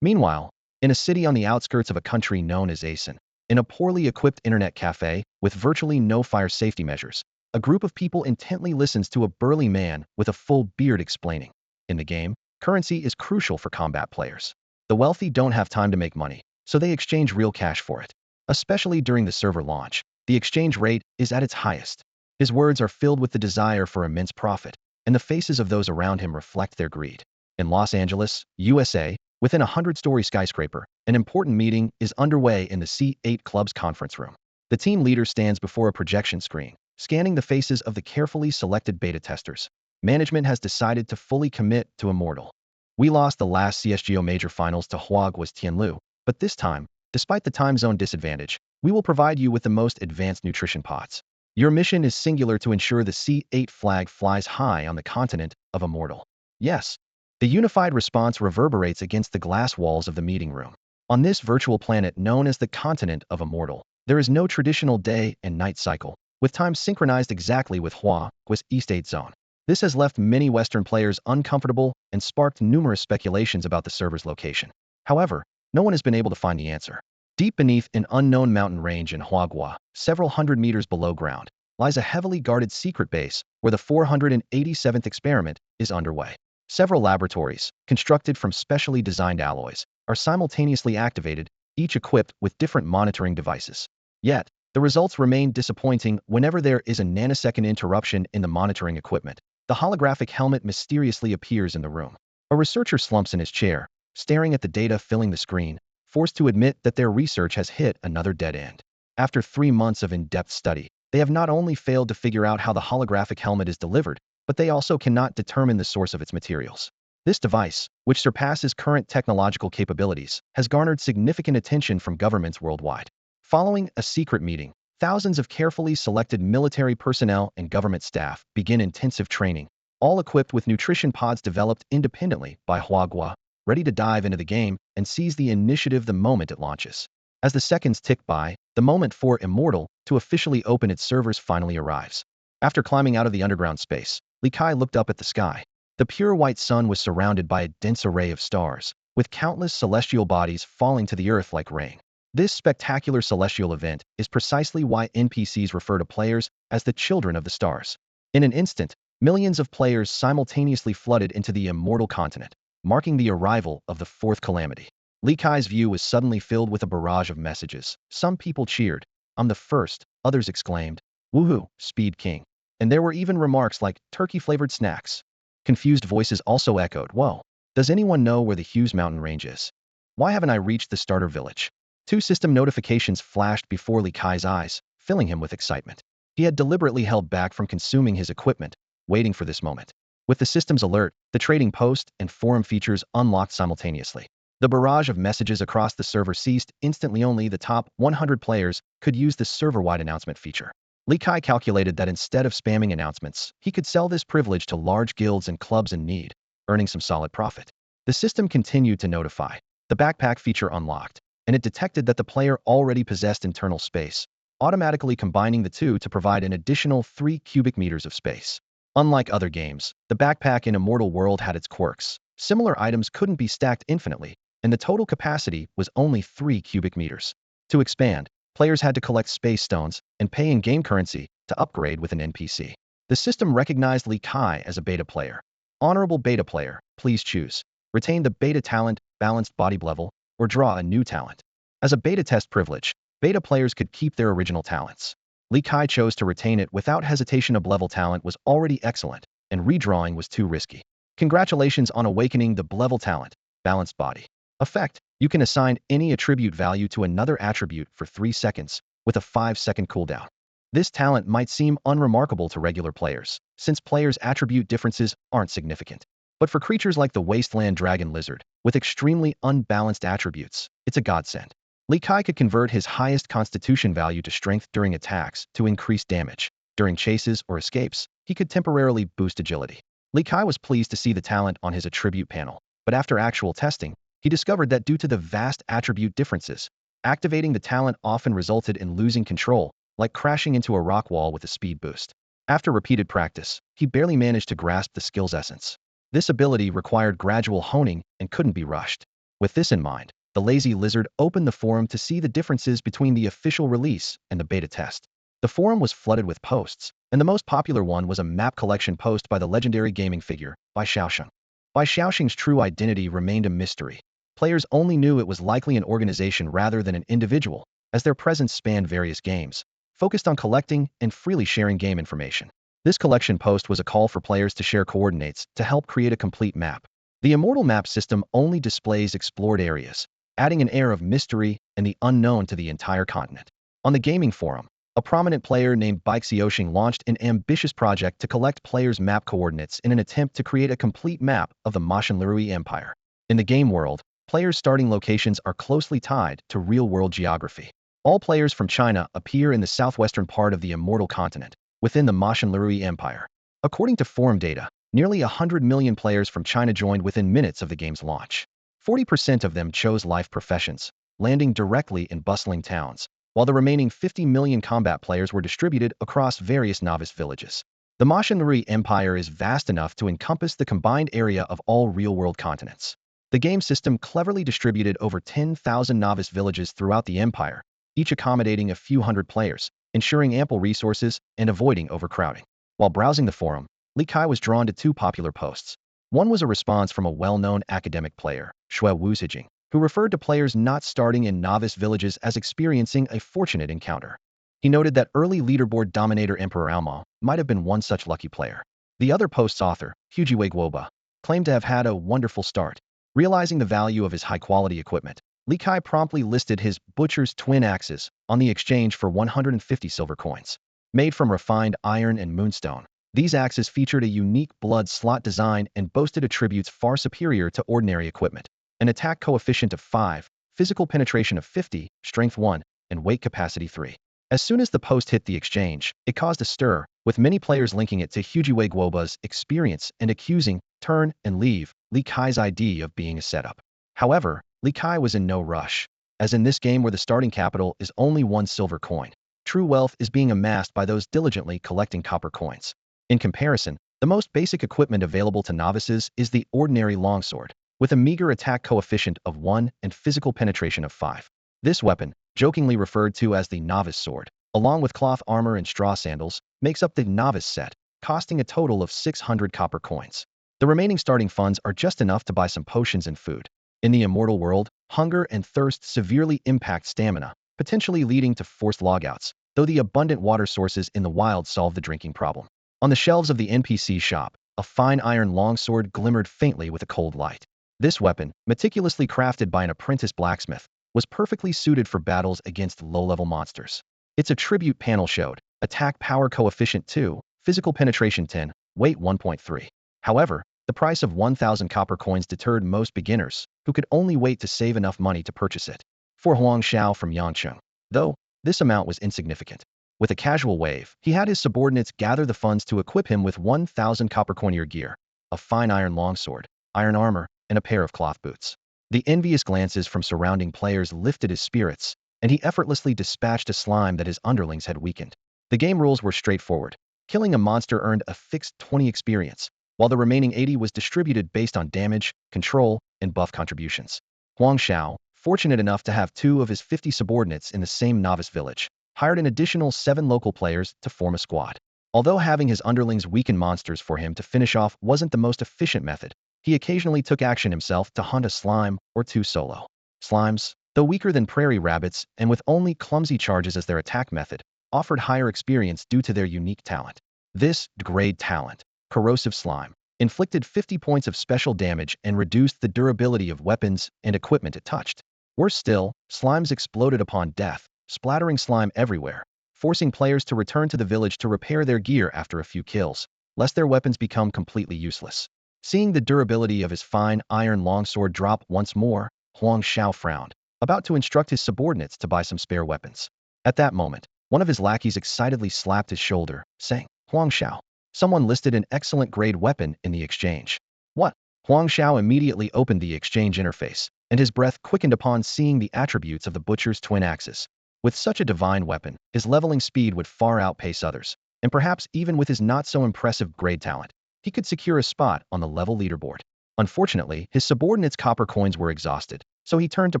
Meanwhile, in a city on the outskirts of a country known as Asen, in a poorly equipped internet cafe with virtually no fire safety measures, a group of people intently listens to a burly man with a full beard explaining. In the game, currency is crucial for combat players. The wealthy don't have time to make money, so they exchange real cash for it. Especially during the server launch, the exchange rate is at its highest. His words are filled with the desire for immense profit, and the faces of those around him reflect their greed. In Los Angeles, USA, within a 100-story skyscraper, an important meeting is underway in the C8 Club's conference room. The team leader stands before a projection screen, scanning the faces of the carefully selected beta testers. Management has decided to fully commit to Immortal. We lost the last CSGO major finals to Huagua's Tianlu, but this time, despite the time zone disadvantage, we will provide you with the most advanced nutrition pods. Your mission is singular to ensure the C8 flag flies high on the continent of Immortal. Yes. The unified response reverberates against the glass walls of the meeting room. On this virtual planet known as the continent of Immortal, there is no traditional day and night cycle, with time synchronized exactly with Huagua's East zone. This has left many Western players uncomfortable and sparked numerous speculations about the server's location. However, no one has been able to find the answer. Deep beneath an unknown mountain range in Huagua, several hundred meters below ground, lies a heavily guarded secret base where the 487th experiment is underway. Several laboratories, constructed from specially designed alloys, are simultaneously activated, each equipped with different monitoring devices. Yet, the results remain disappointing whenever there is a nanosecond interruption in the monitoring equipment. The holographic helmet mysteriously appears in the room. A researcher slumps in his chair, staring at the data filling the screen, forced to admit that their research has hit another dead end. After 3 months of in-depth study, they have not only failed to figure out how the holographic helmet is delivered, but they also cannot determine the source of its materials. This device, which surpasses current technological capabilities, has garnered significant attention from governments worldwide. Following a secret meeting, thousands of carefully selected military personnel and government staff begin intensive training, all equipped with nutrition pods developed independently by Huagua, ready to dive into the game and seize the initiative the moment it launches. As the seconds tick by, the moment for Immortal to officially open its servers finally arrives. After climbing out of the underground space, Li Kai looked up at the sky. The pure white sun was surrounded by a dense array of stars, with countless celestial bodies falling to the earth like rain. This spectacular celestial event is precisely why NPCs refer to players as the children of the stars. In an instant, millions of players simultaneously flooded into the Immortal continent, marking the arrival of the fourth calamity. Li Kai's view was suddenly filled with a barrage of messages. Some people cheered, "I'm the first," others exclaimed, "Woohoo, Speed King." And there were even remarks like, "turkey-flavored snacks." Confused voices also echoed, "Whoa, does anyone know where the Hughes mountain range is? Why haven't I reached the starter village?" 2 system notifications flashed before Li Kai's eyes, filling him with excitement. He had deliberately held back from consuming his equipment, waiting for this moment. With the system's alert, the trading post and forum features unlocked simultaneously. The barrage of messages across the server ceased instantly. Only the top 100 players could use the server-wide announcement feature. Li Kai calculated that instead of spamming announcements, he could sell this privilege to large guilds and clubs in need, earning some solid profit. The system continued to notify. The backpack feature unlocked, and it detected that the player already possessed internal space, automatically combining the two to provide an additional 3 cubic meters of space. Unlike other games, the backpack in Immortal World had its quirks. Similar items couldn't be stacked infinitely, and the total capacity was only 3 cubic meters. To expand, players had to collect space stones and pay in-game currency to upgrade with an NPC. The system recognized Li Kai as a beta player. Honorable beta player, please choose. Retain the beta talent, balanced body level, or draw a new talent. As a beta test privilege, beta players could keep their original talents. Li Kai chose to retain it without hesitation. A level talent was already excellent, and redrawing was too risky. Congratulations on awakening the level talent, balanced body. Effect: you can assign any attribute value to another attribute for 3 seconds, with a 5-second cooldown. This talent might seem unremarkable to regular players, since players' attribute differences aren't significant. But for creatures like the Wasteland Dragon Lizard, with extremely unbalanced attributes, it's a godsend. Li Kai could convert his highest constitution value to strength during attacks to increase damage. During chases or escapes, he could temporarily boost agility. Li Kai was pleased to see the talent on his attribute panel, but after actual testing, he discovered that due to the vast attribute differences, activating the talent often resulted in losing control, like crashing into a rock wall with a speed boost. After repeated practice, he barely managed to grasp the skill's essence. This ability required gradual honing and couldn't be rushed. With this in mind, the lazy lizard opened the forum to see the differences between the official release and the beta test. The forum was flooded with posts, and the most popular one was a map collection post by the legendary gaming figure, Bai Xiaosheng. Bai Xiaosheng's true identity remained a mystery. Players only knew it was likely an organization rather than an individual, as their presence spanned various games, focused on collecting and freely sharing game information. This collection post was a call for players to share coordinates to help create a complete map. The Immortal map system only displays explored areas, adding an air of mystery and the unknown to the entire continent. On the gaming forum, a prominent player named Bai Xiaosheng launched an ambitious project to collect players' map coordinates in an attempt to create a complete map of the Mashanlirui Empire. In the game world, players' starting locations are closely tied to real-world geography. All players from China appear in the southwestern part of the Immortal continent, within the Mashanlirui Empire. According to forum data, nearly 100 million players from China joined within minutes of the game's launch. 40% of them chose life professions, landing directly in bustling towns, while the remaining 50 million combat players were distributed across various novice villages. The Mashanlirui Empire is vast enough to encompass the combined area of all real-world continents. The game system cleverly distributed over 10,000 novice villages throughout the empire, each accommodating a few hundred players, ensuring ample resources and avoiding overcrowding. While browsing the forum, Li Kai was drawn to two popular posts. One was a response from a well-known academic player, Shui Wuzhijing, who referred to players not starting in novice villages as experiencing a fortunate encounter. He noted that early leaderboard dominator Emperor Alma might have been one such lucky player. The other post's author, Hujiwei Guoba, claimed to have had a wonderful start. Realizing the value of his high-quality equipment, Li Kai promptly listed his butcher's twin axes on the exchange for 150 silver coins. Made from refined iron and moonstone, these axes featured a unique blood slot design and boasted attributes far superior to ordinary equipment: an attack coefficient of 5, physical penetration of 50, strength 1, and weight capacity 3. As soon as the post hit the exchange, it caused a stir, with many players linking it to Hujiwei Guoba's experience and accusing turn and leave Li Kai's idea of being a setup. However, Li Kai was in no rush. As in this game where the starting capital is only 1 silver coin, true wealth is being amassed by those diligently collecting copper coins. In comparison, the most basic equipment available to novices is the ordinary longsword, with a meager attack coefficient of 1 and physical penetration of 5. This weapon, jokingly referred to as the novice sword, along with cloth armor and straw sandals, makes up the novice set, costing a total of 600 copper coins. The remaining starting funds are just enough to buy some potions and food. In the Immortal world, hunger and thirst severely impact stamina, potentially leading to forced logouts, though the abundant water sources in the wild solve the drinking problem. On the shelves of the NPC shop, a fine iron longsword glimmered faintly with a cold light. This weapon, meticulously crafted by an apprentice blacksmith, was perfectly suited for battles against low-level monsters. Its attribute panel showed attack power coefficient 2, physical penetration 10, weight 1.3. However, the price of 1,000 copper coins deterred most beginners, who could only wait to save enough money to purchase it. For Huang Xiao from Yangcheng, though, this amount was insignificant. With a casual wave, he had his subordinates gather the funds to equip him with 1,000 copper coinier gear, a fine iron longsword, iron armor, and a pair of cloth boots. The envious glances from surrounding players lifted his spirits, and he effortlessly dispatched a slime that his underlings had weakened. The game rules were straightforward. Killing a monster earned a fixed 20 experience, while the remaining 80 was distributed based on damage, control, and buff contributions. Huang Xiao, fortunate enough to have 2 of his 50 subordinates in the same novice village, hired an additional 7 local players to form a squad. Although having his underlings weaken monsters for him to finish off wasn't the most efficient method, he occasionally took action himself to hunt a slime or 2 solo. Slimes, though weaker than prairie rabbits and with only clumsy charges as their attack method, offered higher experience due to their unique talent. This degrade talent, corrosive slime, inflicted 50 points of special damage and reduced the durability of weapons and equipment it touched. Worse still, slimes exploded upon death, splattering slime everywhere, forcing players to return to the village to repair their gear after a few kills, lest their weapons become completely useless. Seeing the durability of his fine iron longsword drop once more, Huang Xiao frowned. about to instruct his subordinates to buy some spare weapons. At that moment, one of his lackeys excitedly slapped his shoulder, saying, "Huang Xiao, someone listed an excellent grade weapon in the exchange." What? Huang Xiao immediately opened the exchange interface, and his breath quickened upon seeing the attributes of the butcher's twin axes. With such a divine weapon, his leveling speed would far outpace others, and perhaps even with his not-so-impressive grade talent, he could secure a spot on the level leaderboard. Unfortunately, his subordinates' copper coins were exhausted, so he turned to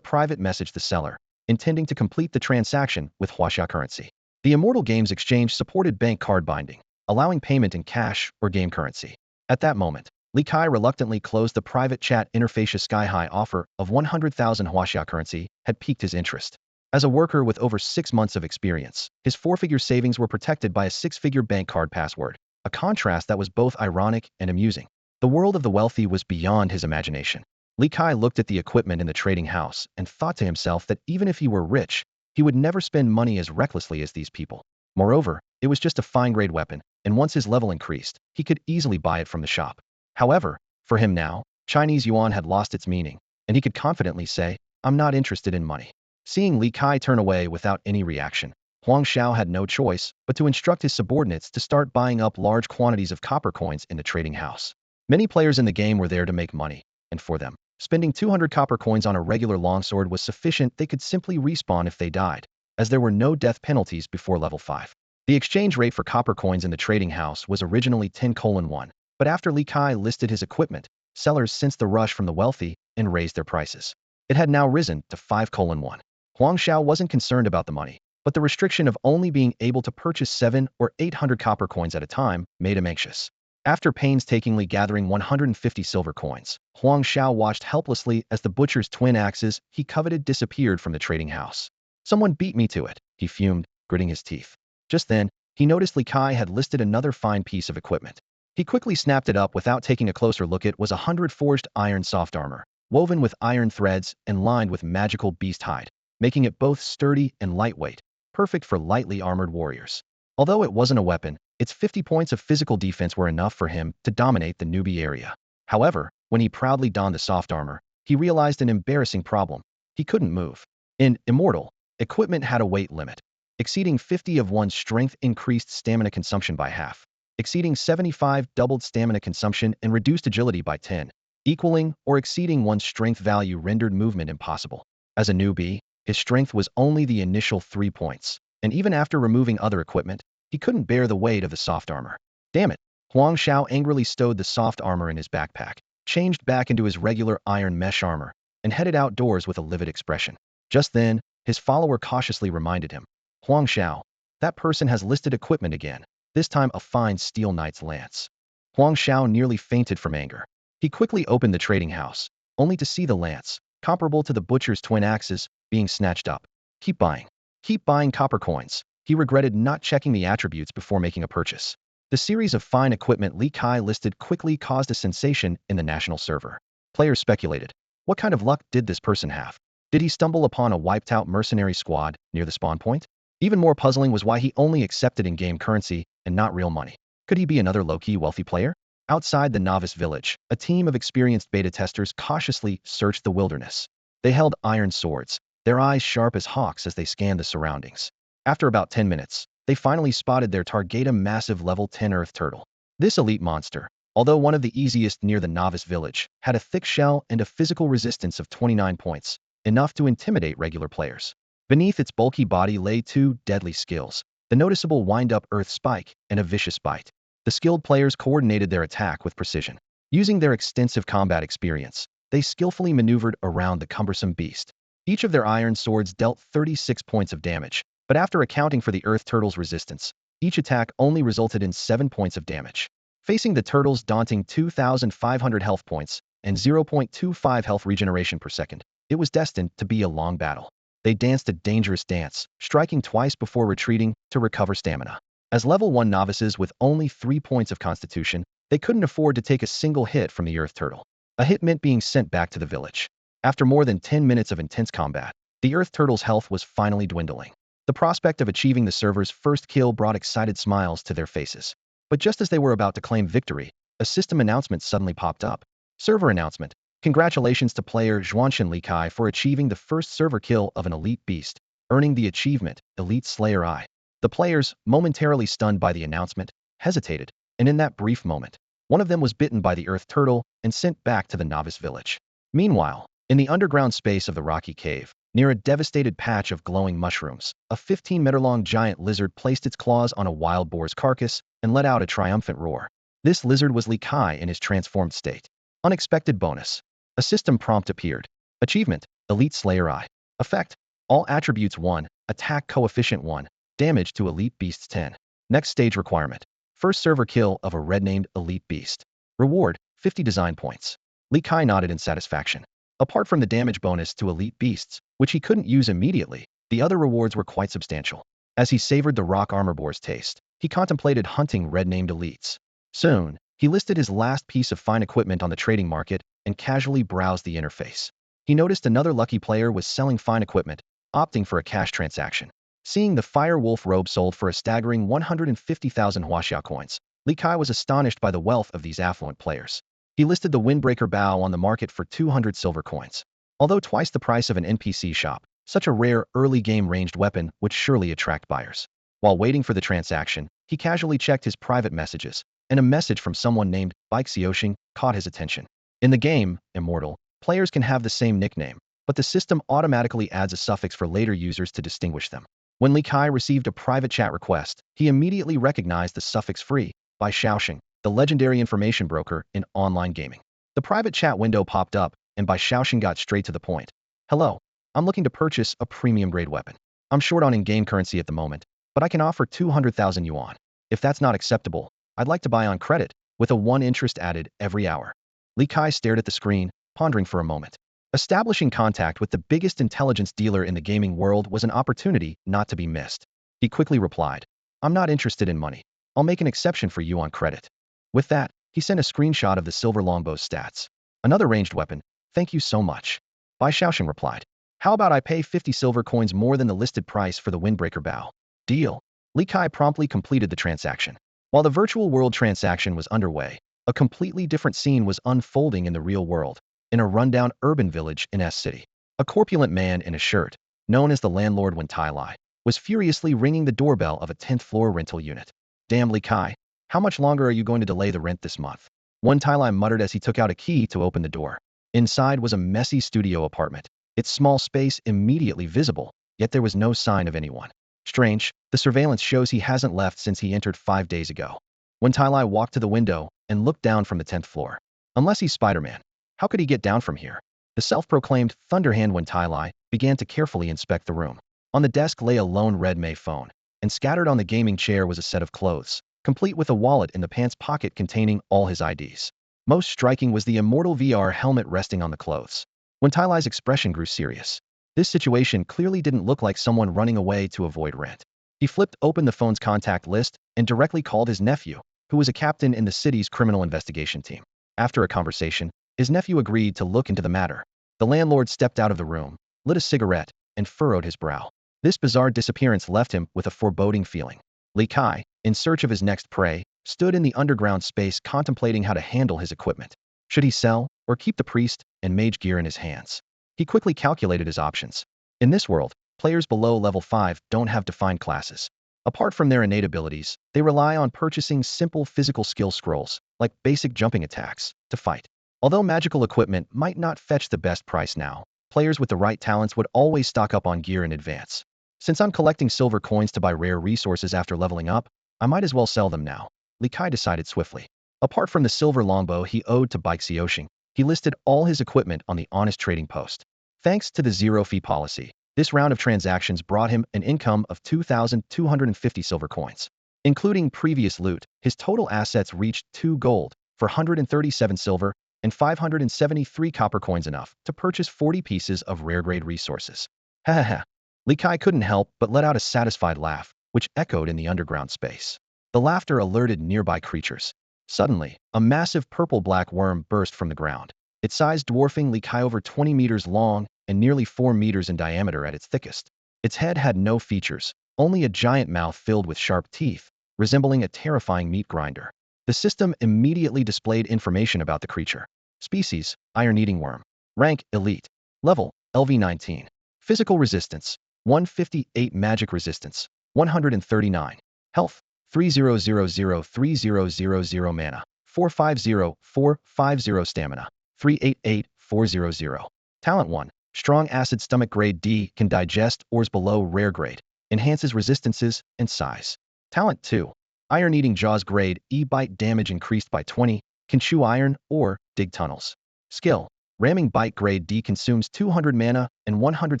private message the seller, intending to complete the transaction with Huaxia currency. The Immortal Games exchange supported bank card binding, allowing payment in cash or game currency. At that moment, Li Kai reluctantly closed the private chat interface's sky-high offer of 100,000 Huaxia currency had piqued his interest. As a worker with over 6 months of experience, his 4-figure savings were protected by a 6-figure bank card password, a contrast that was both ironic and amusing. The world of the wealthy was beyond his imagination. Li Kai looked at the equipment in the trading house and thought to himself that even if he were rich, he would never spend money as recklessly as these people. Moreover, it was just a fine-grade weapon, and once his level increased, he could easily buy it from the shop. However, for him now, Chinese yuan had lost its meaning, and he could confidently say, "I'm not interested in money." Seeing Li Kai turn away without any reaction, Huang Xiao had no choice but to instruct his subordinates to start buying up large quantities of copper coins in the trading house. Many players in the game were there to make money, and for them, spending 200 copper coins on a regular longsword was sufficient. They could simply respawn if they died, as there were no death penalties before level 5. The exchange rate for copper coins in the trading house was originally 10:1, but after Li Kai listed his equipment, sellers sensed the rush from the wealthy and raised their prices. It had now risen to 5:1. Huang Xiao wasn't concerned about the money, but the restriction of only being able to purchase 700 or 800 copper coins at a time made him anxious. After painstakingly gathering 150 silver coins, Huang Xiao watched helplessly as the butcher's twin axes he coveted disappeared from the trading house. "Someone beat me to it," he fumed, gritting his teeth. Just then, he noticed Li Kai had listed another fine piece of equipment. He quickly snapped it up without taking a closer look. It was 100 forged iron soft armor, woven with iron threads and lined with magical beast hide, making it both sturdy and lightweight, perfect for lightly armored warriors. Although it wasn't a weapon, its 50 points of physical defense were enough for him to dominate the newbie area. However, when he proudly donned the soft armor, he realized an embarrassing problem. He couldn't move. In Immortal, equipment had a weight limit. Exceeding 50 of one's strength increased stamina consumption by half. Exceeding 75 doubled stamina consumption and reduced agility by 10. Equaling or exceeding one's strength value rendered movement impossible. As a newbie, his strength was only the initial 3 points, and even after removing other equipment, he couldn't bear the weight of the soft armor. Damn it! Huang Xiao angrily stowed the soft armor in his backpack, changed back into his regular iron mesh armor, and headed outdoors with a livid expression. Just then, his follower cautiously reminded him, "Huang Xiao, that person has listed equipment again, this time a fine steel knight's lance." Huang Xiao nearly fainted from anger. He quickly opened the trading house, only to see the lance, comparable to the butcher's twin axes, being snatched up. Keep buying copper coins. He regretted not checking the attributes before making a purchase. The series of fine equipment Li Kai listed quickly caused a sensation in the national server. Players speculated, what kind of luck did this person have? Did he stumble upon a wiped-out mercenary squad near the spawn point? Even more puzzling was why he only accepted in-game currency and not real money. Could he be another low-key wealthy player? Outside the novice village, a team of experienced beta testers cautiously searched the wilderness. They held iron swords, their eyes sharp as hawks as they scanned the surroundings. After about 10 minutes, they finally spotted their target, a massive level 10 earth turtle. This elite monster, although one of the easiest near the novice village, had a thick shell and a physical resistance of 29 points, enough to intimidate regular players. Beneath its bulky body lay 2 deadly skills, the noticeable wind-up earth spike and a vicious bite. The skilled players coordinated their attack with precision. Using their extensive combat experience, they skillfully maneuvered around the cumbersome beast. Each of their iron swords dealt 36 points of damage, but after accounting for the earth turtle's resistance, each attack only resulted in 7 points of damage. Facing the turtle's daunting 2,500 health points and 0.25 health regeneration per second, it was destined to be a long battle. They danced a dangerous dance, striking twice before retreating to recover stamina. As level 1 novices with only 3 points of constitution, they couldn't afford to take a single hit from the earth turtle. A hit meant being sent back to the village. After more than 10 minutes of intense combat, the earth turtle's health was finally dwindling. The prospect of achieving the server's first kill brought excited smiles to their faces. But just as they were about to claim victory, a system announcement suddenly popped up. Server announcement. Congratulations to player Zhuanshan Li Kai for achieving the first server kill of an elite beast, earning the achievement Elite Slayer I. The players, momentarily stunned by the announcement, hesitated, and in that brief moment, one of them was bitten by the earth turtle and sent back to the novice village. Meanwhile, in the underground space of the rocky cave, near a devastated patch of glowing mushrooms, a 15-meter-long giant lizard placed its claws on a wild boar's carcass and let out a triumphant roar. This lizard was Li Kai in his transformed state. Unexpected bonus. A system prompt appeared. Achievement, Elite Slayer I. Effect, all attributes 1, attack coefficient 1, damage to elite beasts 10. Next stage requirement. First server kill of a red-named elite beast. Reward, 50 design points. Li Kai nodded in satisfaction. Apart from the damage bonus to elite beasts, which he couldn't use immediately, the other rewards were quite substantial. As he savored the rock armor boar's taste, he contemplated hunting red-named elites. Soon, he listed his last piece of fine equipment on the trading market and casually browsed the interface. He noticed another lucky player was selling fine equipment, opting for a cash transaction. Seeing the Fire Wolf robe sold for a staggering 150,000 Huaxia coins, Li Kai was astonished by the wealth of these affluent players. He listed the Windbreaker Bow on the market for 200 silver coins. Although twice the price of an NPC shop, such a rare early-game ranged weapon would surely attract buyers. While waiting for the transaction, he casually checked his private messages, and a message from someone named Baixiaoxing caught his attention. In the game, Immortal, players can have the same nickname, but the system automatically adds a suffix for later users to distinguish them. When Li Kai received a private chat request, he immediately recognized the suffix free by Xiaoxing, the legendary information broker in online gaming. The private chat window popped up, and Bai Xiaoxing got straight to the point. Hello, I'm looking to purchase a premium-grade weapon. I'm short on in-game currency at the moment, but I can offer 200,000 yuan. If that's not acceptable, I'd like to buy on credit, with a 1 interest added every hour. Li Kai stared at the screen, pondering for a moment. Establishing contact with the biggest intelligence dealer in the gaming world was an opportunity not to be missed. He quickly replied, I'm not interested in money. I'll make an exception for you on credit. With that, he sent a screenshot of the silver longbow's stats. Another ranged weapon, thank you so much. Bai Xiaoxing replied, how about I pay 50 silver coins more than the listed price for the Windbreaker Bow? Deal. Li Kai promptly completed the transaction. While the virtual world transaction was underway, a completely different scene was unfolding in the real world. In a rundown urban village in S City, a corpulent man in a shirt, known as the landlord Wen Tai, was furiously ringing the doorbell of a 10th floor rental unit. Damn Li Kai, how much longer are you going to delay the rent this month? Wen Tai muttered as he took out a key to open the door. Inside was a messy studio apartment, its small space immediately visible, yet there was no sign of anyone. Strange, the surveillance shows he hasn't left since he entered 5 days ago. Wen Tai walked to the window and looked down from the 10th floor. Unless he's Spider-Man, how could he get down from here? The self-proclaimed Thunderhand Wen Tai began to carefully inspect the room. On the desk lay a lone red May phone, and scattered on the gaming chair was a set of clothes, complete with a wallet in the pants pocket containing all his IDs. Most striking was the Immortal VR helmet resting on the clothes. Wen Tai's expression grew serious. This situation clearly didn't look like someone running away to avoid rent. He flipped open the phone's contact list and directly called his nephew, who was a captain in the city's criminal investigation team. After a conversation, his nephew agreed to look into the matter. The landlord stepped out of the room, lit a cigarette, and furrowed his brow. This bizarre disappearance left him with a foreboding feeling. Li Kai, in search of his next prey, stood in the underground space contemplating how to handle his equipment. Should he sell, or keep the priest and mage gear in his hands? He quickly calculated his options. In this world, players below level 5 don't have defined classes. Apart from their innate abilities, they rely on purchasing simple physical skill scrolls, like basic jumping attacks, to fight. Although magical equipment might not fetch the best price now, players with the right talents would always stock up on gear in advance. Since I'm collecting silver coins to buy rare resources after leveling up, I might as well sell them now, Li Kai decided swiftly. Apart from the silver longbow he owed to Baixiaoxing, he listed all his equipment on the honest trading post. Thanks to the zero-fee policy, this round of transactions brought him an income of 2,250 silver coins. Including previous loot, his total assets reached 2 gold, 437 silver, and 573 copper coins, enough to purchase 40 pieces of rare-grade resources. Ha ha ha. Li Kai couldn't help but let out a satisfied laugh, which echoed in the underground space. The laughter alerted nearby creatures. Suddenly, a massive purple-black worm burst from the ground, its size dwarfing Li Kai over 20 meters long and nearly 4 meters in diameter at its thickest. Its head had no features, only a giant mouth filled with sharp teeth, resembling a terrifying meat grinder. The system immediately displayed information about the creature. Species, iron-eating worm. Rank, elite. Level, LV19. Physical resistance, 158. Magic resistance, 139. Health, 30003000 mana, 450450 stamina, 388400. Talent 1. Strong acid stomach grade D, can digest ores below rare grade, enhances resistances and size. Talent 2. Iron eating jaws grade E, bite damage increased by 20, can chew iron or dig tunnels. Skill. Ramming bite grade D, consumes 200 mana and 100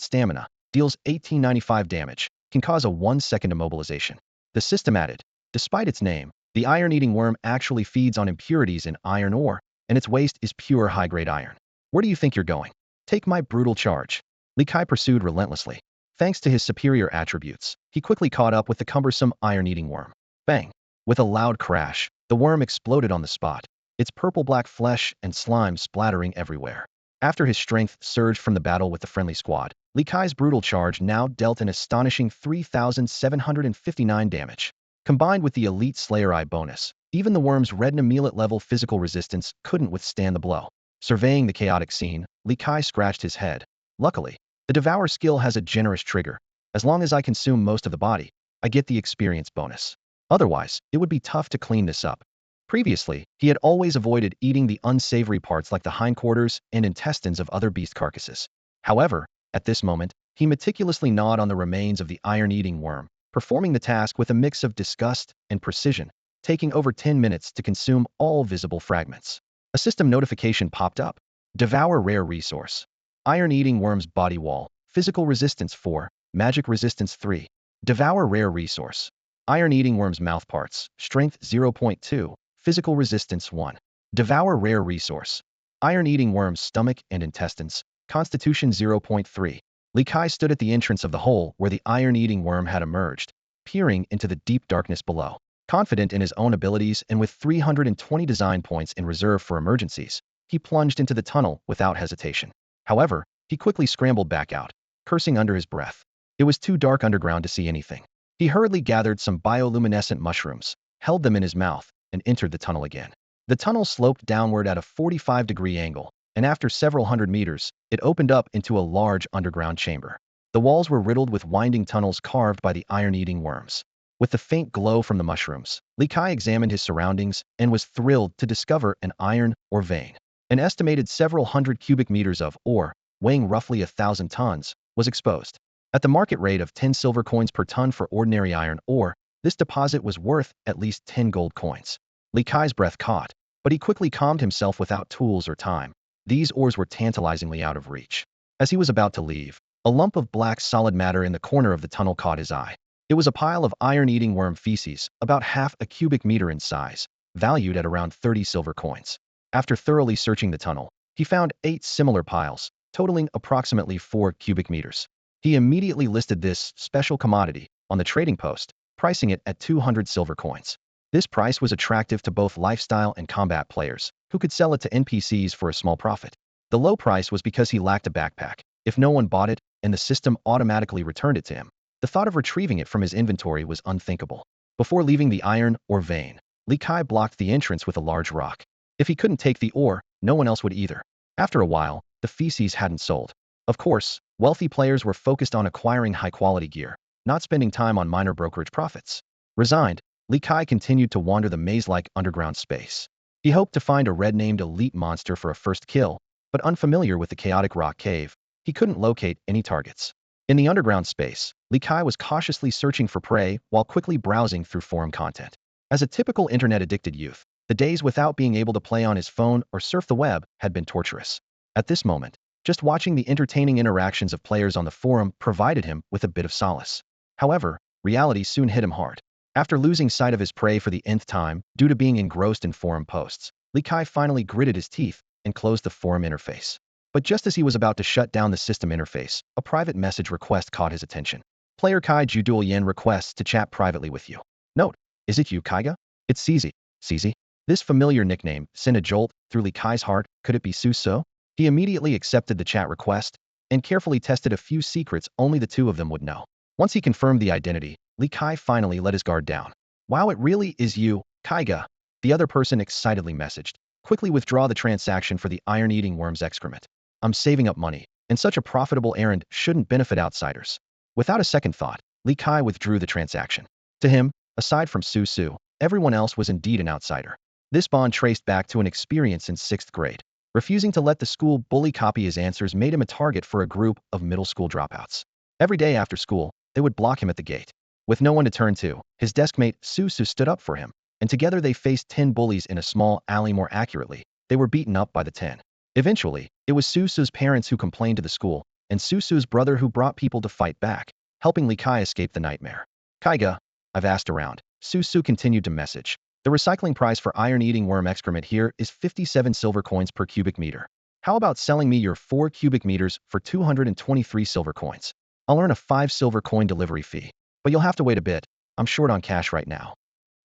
stamina, deals 1895 damage, can cause a 1-second immobilization. The system added. Despite its name, the iron-eating worm actually feeds on impurities in iron ore, and its waste is pure high-grade iron. Where do you think you're going? Take my brutal charge. Li Kai pursued relentlessly. Thanks to his superior attributes, he quickly caught up with the cumbersome iron-eating worm. Bang! With a loud crash, the worm exploded on the spot, its purple-black flesh and slime splattering everywhere. After his strength surged from the battle with the friendly squad, Li Kai's brutal charge now dealt an astonishing 3,759 damage. Combined with the Elite Slayer Eye bonus, even the worm's red amulet-level physical resistance couldn't withstand the blow. Surveying the chaotic scene, Li Kai scratched his head. Luckily, the Devour skill has a generous trigger. As long as I consume most of the body, I get the experience bonus. Otherwise, it would be tough to clean this up. Previously, he had always avoided eating the unsavory parts like the hindquarters and intestines of other beast carcasses. However, at this moment, he meticulously gnawed on the remains of the iron-eating worm, performing the task with a mix of disgust and precision, taking over 10 minutes to consume all visible fragments. A system notification popped up. Devour rare resource. Iron-eating worm's body wall, physical resistance 4, magic resistance 3. Devour rare resource. Iron-eating worm's mouth parts, strength 0.2, physical resistance 1. Devour rare resource. Iron-eating worm's stomach and intestines, constitution 0.3. Li Kai stood at the entrance of the hole where the iron-eating worm had emerged, peering into the deep darkness below. Confident in his own abilities and with 320 design points in reserve for emergencies, he plunged into the tunnel without hesitation. However, he quickly scrambled back out, cursing under his breath. It was too dark underground to see anything. He hurriedly gathered some bioluminescent mushrooms, held them in his mouth, and entered the tunnel again. The tunnel sloped downward at a 45-degree angle, and after several hundred meters, it opened up into a large underground chamber. The walls were riddled with winding tunnels carved by the iron-eating worms. With the faint glow from the mushrooms, Li Kai examined his surroundings and was thrilled to discover an iron ore vein. An estimated several hundred cubic meters of ore, weighing roughly 1,000 tons, was exposed. At the market rate of 10 silver coins per ton for ordinary iron ore, this deposit was worth at least 10 gold coins. Li Kai's breath caught, but he quickly calmed himself without tools or time. These ores were tantalizingly out of reach. As he was about to leave, a lump of black solid matter in the corner of the tunnel caught his eye. It was a pile of iron-eating worm feces, about half a cubic meter in size, valued at around 30 silver coins. After thoroughly searching the tunnel, he found 8 similar piles, totaling approximately 4 cubic meters. He immediately listed this special commodity on the trading post, pricing it at 200 silver coins. This price was attractive to both lifestyle and combat players, who could sell it to NPCs for a small profit. The low price was because he lacked a backpack. If no one bought it, and the system automatically returned it to him, the thought of retrieving it from his inventory was unthinkable. Before leaving the iron ore vein, Li Kai blocked the entrance with a large rock. If he couldn't take the ore, no one else would either. After a while, the feces hadn't sold. Of course, wealthy players were focused on acquiring high-quality gear, not spending time on minor brokerage profits. Resigned, Li Kai continued to wander the maze-like underground space. He hoped to find a red-named elite monster for a first kill, but unfamiliar with the chaotic rock cave, he couldn't locate any targets. In the underground space, Li Kai was cautiously searching for prey while quickly browsing through forum content. As a typical internet-addicted youth, the days without being able to play on his phone or surf the web had been torturous. At this moment, just watching the entertaining interactions of players on the forum provided him with a bit of solace. However, reality soon hit him hard. After losing sight of his prey for the nth time due to being engrossed in forum posts, Li Kai finally gritted his teeth and closed the forum interface. But just as he was about to shut down the system interface, a private message request caught his attention. Player Kai Judual Yen requests to chat privately with you. Note, is it you, Kaiga? It's CZ. CZ? This familiar nickname sent a jolt through Li Kai's heart. Could it be Su-So? He immediately accepted the chat request and carefully tested a few secrets only the two of them would know. Once he confirmed the identity, Li Kai finally let his guard down. Wow, it really is you, Kaiga, the other person excitedly messaged. Quickly withdraw the transaction for the iron-eating worm's excrement. I'm saving up money, and such a profitable errand shouldn't benefit outsiders. Without a second thought, Li Kai withdrew the transaction. To him, aside from Su Su, everyone else was indeed an outsider. This bond traced back to an experience in 6th grade. Refusing to let the school bully copy his answers made him a target for a group of middle school dropouts. Every day after school, they would block him at the gate. With no one to turn to, his deskmate Su Su stood up for him, and together they faced 10 bullies in a small alley. More accurately, they were beaten up by the 10. Eventually, it was Su Su's parents who complained to the school, and Su Su's brother who brought people to fight back, helping Li Kai escape the nightmare. Kaiga, I've asked around. Su Su continued to message. The recycling price for iron-eating worm excrement here is 57 silver coins per cubic meter. How about selling me your 4 cubic meters for 223 silver coins? I'll earn a 5 silver coin delivery fee. But you'll have to wait a bit. I'm short on cash right now.